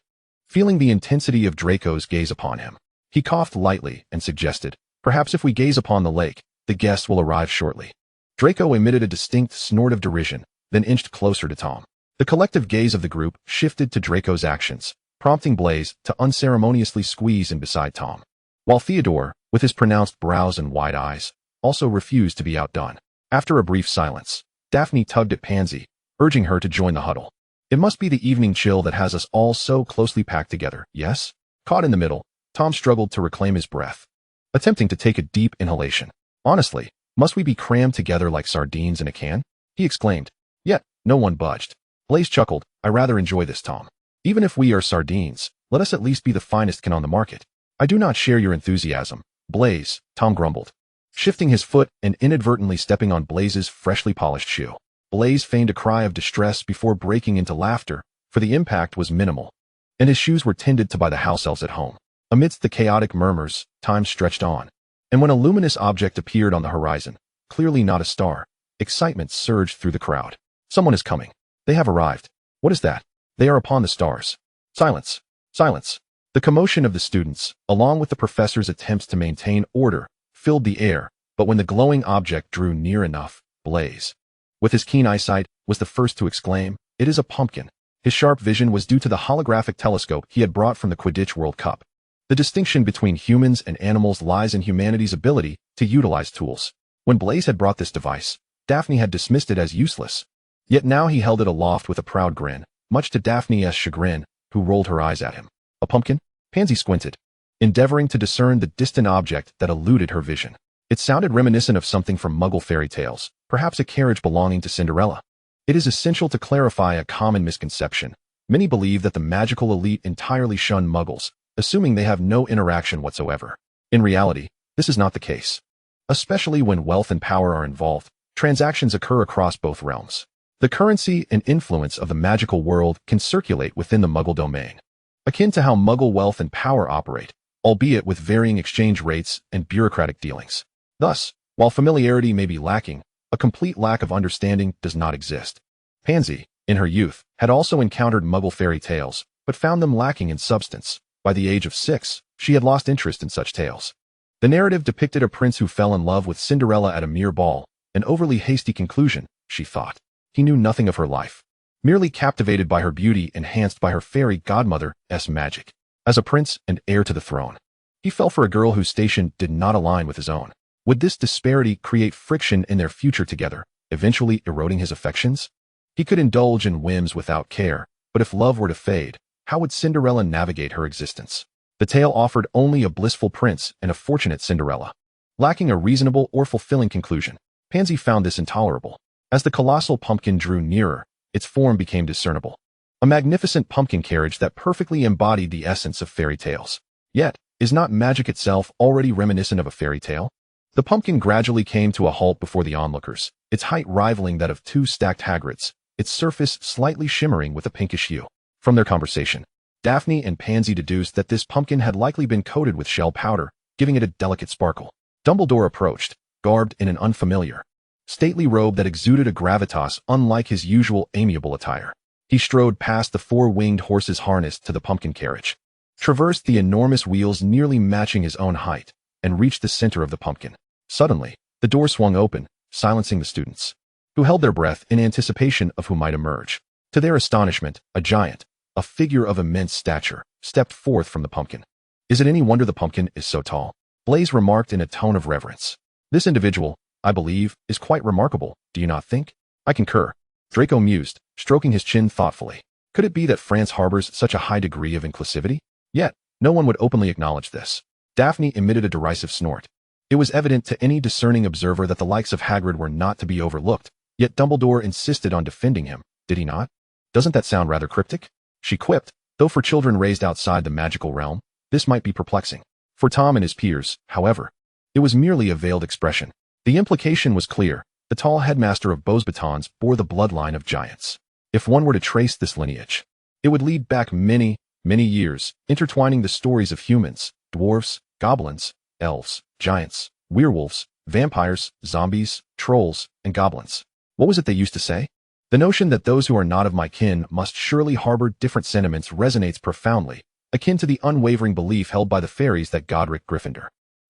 Feeling the intensity of Draco's gaze upon him, he coughed lightly and suggested, "Perhaps if we gaze upon the lake, the guests will arrive shortly." Draco emitted a distinct snort of derision, then inched closer to Tom. The collective gaze of the group shifted to Draco's actions, prompting Blaze to unceremoniously squeeze in beside Tom. While Theodore, with his pronounced brows and wide eyes, also refused to be outdone. After a brief silence, Daphne tugged at Pansy, urging her to join the huddle. "It must be the evening chill that has us all so closely packed together, yes?" Caught in the middle, Tom struggled to reclaim his breath, attempting to take a deep inhalation. "Honestly, must we be crammed together like sardines in a can?" he exclaimed. Yet, no one budged. Blaze chuckled, "I rather enjoy this, Tom. Even if we are sardines, let us at least be the finest can on the market." "I do not share your enthusiasm, Blaze," Tom grumbled, shifting his foot and inadvertently stepping on Blaze's freshly polished shoe. Blaze feigned a cry of distress before breaking into laughter, for the impact was minimal, and his shoes were tended to by the house elves at home. Amidst the chaotic murmurs, time stretched on, and when a luminous object appeared on the horizon, clearly not a star, excitement surged through the crowd. "Someone is coming. They have arrived. What is that? They are upon the stars." Silence. Silence. The commotion of the students, along with the professor's attempts to maintain order, filled the air, but when the glowing object drew near enough, Blaze, with his keen eyesight, was the first to exclaim, "It is a pumpkin." His sharp vision was due to the holographic telescope he had brought from the Quidditch World Cup. The distinction between humans and animals lies in humanity's ability to utilize tools. When Blaze had brought this device, Daphne had dismissed it as useless. Yet now he held it aloft with a proud grin, much to Daphne's chagrin, who rolled her eyes at him. "A pumpkin?" Pansy squinted, endeavoring to discern the distant object that eluded her vision. It sounded reminiscent of something from Muggle fairy tales, perhaps a carriage belonging to Cinderella. It is essential to clarify a common misconception. Many believe that the magical elite entirely shun Muggles, assuming they have no interaction whatsoever. In reality, this is not the case. Especially when wealth and power are involved, transactions occur across both realms. The currency and influence of the magical world can circulate within the Muggle domain, akin to how Muggle wealth and power operate, albeit with varying exchange rates and bureaucratic dealings. Thus, while familiarity may be lacking, a complete lack of understanding does not exist. Pansy, in her youth, had also encountered Muggle fairy tales, but found them lacking in substance. By the age of 6, she had lost interest in such tales. The narrative depicted a prince who fell in love with Cinderella at a mere ball, an overly hasty conclusion, she thought. He knew nothing of her life, merely captivated by her beauty enhanced by her fairy godmother's magic. As a prince and heir to the throne, he fell for a girl whose station did not align with his own. Would this disparity create friction in their future together, eventually eroding his affections? He could indulge in whims without care, but if love were to fade, how would Cinderella navigate her existence? The tale offered only a blissful prince and a fortunate Cinderella, lacking a reasonable or fulfilling conclusion. Pansy found this intolerable. As the colossal pumpkin drew nearer, its form became discernible. A magnificent pumpkin carriage that perfectly embodied the essence of fairy tales. Yet, is not magic itself already reminiscent of a fairy tale? The pumpkin gradually came to a halt before the onlookers, its height rivaling that of 2 stacked Hagrids, its surface slightly shimmering with a pinkish hue. From their conversation, Daphne and Pansy deduced that this pumpkin had likely been coated with shell powder, giving it a delicate sparkle. Dumbledore approached, garbed in an unfamiliar, stately robe that exuded a gravitas unlike his usual amiable attire. He strode past the 4-winged horses harnessed to the pumpkin carriage, traversed the enormous wheels nearly matching his own height, and reached the center of the pumpkin. Suddenly, the door swung open, silencing the students, who held their breath in anticipation of who might emerge. To their astonishment, a giant, a figure of immense stature, stepped forth from the pumpkin. "Is it any wonder the pumpkin is so tall?" Blaze remarked in a tone of reverence. "This individual, I believe, is quite remarkable, do you not think?" "I concur," Draco mused, stroking his chin thoughtfully. Could it be that France harbors such a high degree of inclusivity? Yet, no one would openly acknowledge this. Daphne emitted a derisive snort. It was evident to any discerning observer that the likes of Hagrid were not to be overlooked, yet Dumbledore insisted on defending him, did he not? Doesn't that sound rather cryptic? She quipped, though for children raised outside the magical realm, this might be perplexing. For Tom and his peers, however, it was merely a veiled expression. The implication was clear. The tall headmaster of Beauxbatons bore the bloodline of giants. If one were to trace this lineage, it would lead back many, many years, intertwining the stories of humans, dwarves, goblins, elves, giants, werewolves, vampires, zombies, trolls, and goblins. What was it they used to say? The notion that those who are not of my kin must surely harbor different sentiments resonates profoundly, akin to the unwavering belief held by the fairies that Godric Gryffindor,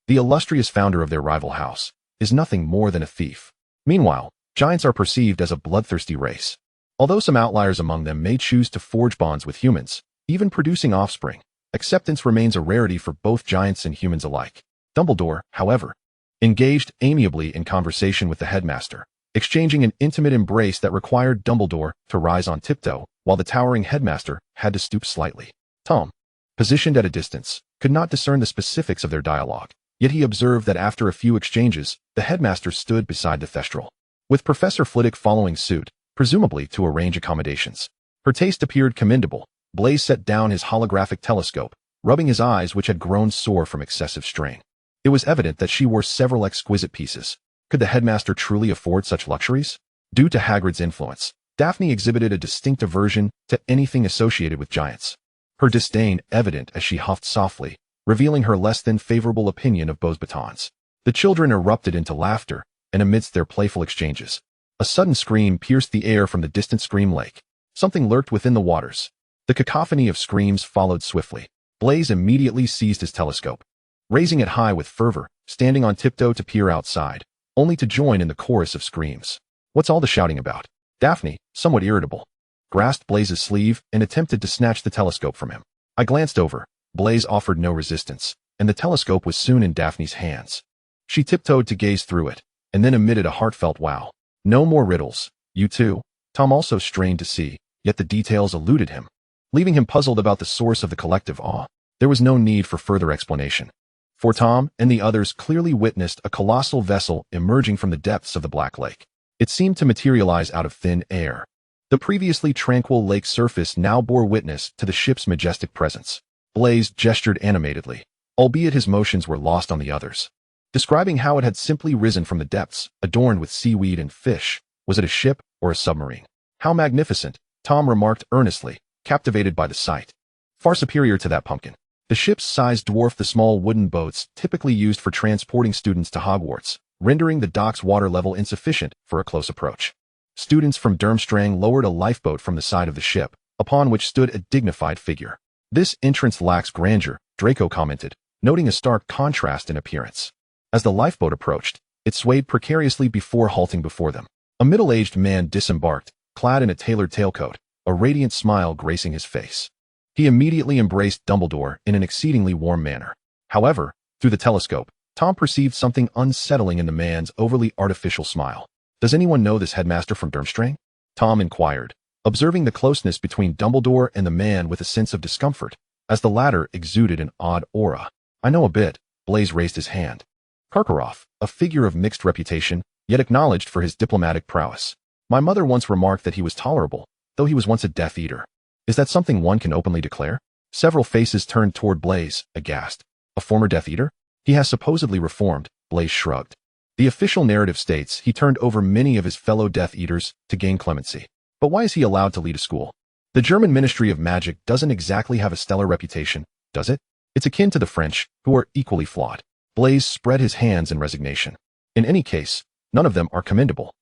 the illustrious founder of their rival house, is nothing more than a thief. Meanwhile, giants are perceived as a bloodthirsty race. Although some outliers among them may choose to forge bonds with humans, even producing offspring, acceptance remains a rarity for both giants and humans alike. Dumbledore, however, engaged amiably in conversation with the headmaster, exchanging an intimate embrace that required Dumbledore to rise on tiptoe, while the towering headmaster had to stoop slightly. Tom, positioned at a distance, could not discern the specifics of their dialogue, yet he observed that after a few exchanges, the headmaster stood beside the Thestral, with Professor Flitwick following suit, presumably to arrange accommodations. Her taste appeared commendable. Blaise set down his holographic telescope, rubbing his eyes which had grown sore from excessive strain. It was evident that she wore several exquisite pieces. Could the headmaster truly afford such luxuries? Due to Hagrid's influence, Daphne exhibited a distinct aversion to anything associated with giants. Her disdain evident as she huffed softly, revealing her less than favorable opinion of Beauxbatons. The children erupted into laughter, and amidst their playful exchanges, a sudden scream pierced the air from the distant Scream Lake. Something lurked within the waters. The cacophony of screams followed swiftly. Blaise immediately seized his telescope, raising it high with fervor, standing on tiptoe to peer outside, only to join in the chorus of screams. What's all the shouting about? Daphne, somewhat irritable, grasped Blaise's sleeve and attempted to snatch the telescope from him. I glanced over. Blaise offered no resistance, and the telescope was soon in Daphne's hands. She tiptoed to gaze through it, and then emitted a heartfelt wow. No more riddles. You too? Tom also strained to see, yet the details eluded him, leaving him puzzled about the source of the collective awe. There was no need for further explanation, for Tom and the others clearly witnessed a colossal vessel emerging from the depths of the Black Lake. It seemed to materialize out of thin air. The previously tranquil lake surface now bore witness to the ship's majestic presence. Blaise gestured animatedly, albeit his motions were lost on the others, describing how it had simply risen from the depths, adorned with seaweed and fish. Was it a ship or a submarine? How magnificent, Tom remarked earnestly, captivated by the sight. Far superior to that pumpkin. The ship's size dwarfed the small wooden boats typically used for transporting students to Hogwarts, rendering the dock's water level insufficient for a close approach. Students from Durmstrang lowered a lifeboat from the side of the ship, upon which stood a dignified figure. This entrance lacks grandeur, Draco commented, noting a stark contrast in appearance. As the lifeboat approached, it swayed precariously before halting before them. A middle-aged man disembarked, clad in a tailored tailcoat, a radiant smile gracing his face. He immediately embraced Dumbledore in an exceedingly warm manner. However, through the telescope, Tom perceived something unsettling in the man's overly artificial smile. Does anyone know this headmaster from Durmstrang? Tom inquired, observing the closeness between Dumbledore and the man with a sense of discomfort, as the latter exuded an odd aura. I know a bit. Blaise raised his hand. Karkaroff, a figure of mixed reputation, yet acknowledged for his diplomatic prowess. My mother once remarked that he was tolerable, though he was once a Death Eater. Is that something one can openly declare? Several faces turned toward Blaise, aghast. A former Death Eater? He has supposedly reformed, Blaise shrugged. The official narrative states he turned over many of his fellow Death Eaters to gain clemency. But why is he allowed to lead a school? The German Ministry of Magic doesn't exactly have a stellar reputation, does it? It's akin to the French, who are equally flawed. Blaise spread his hands in resignation. In any case, none of them are commendable.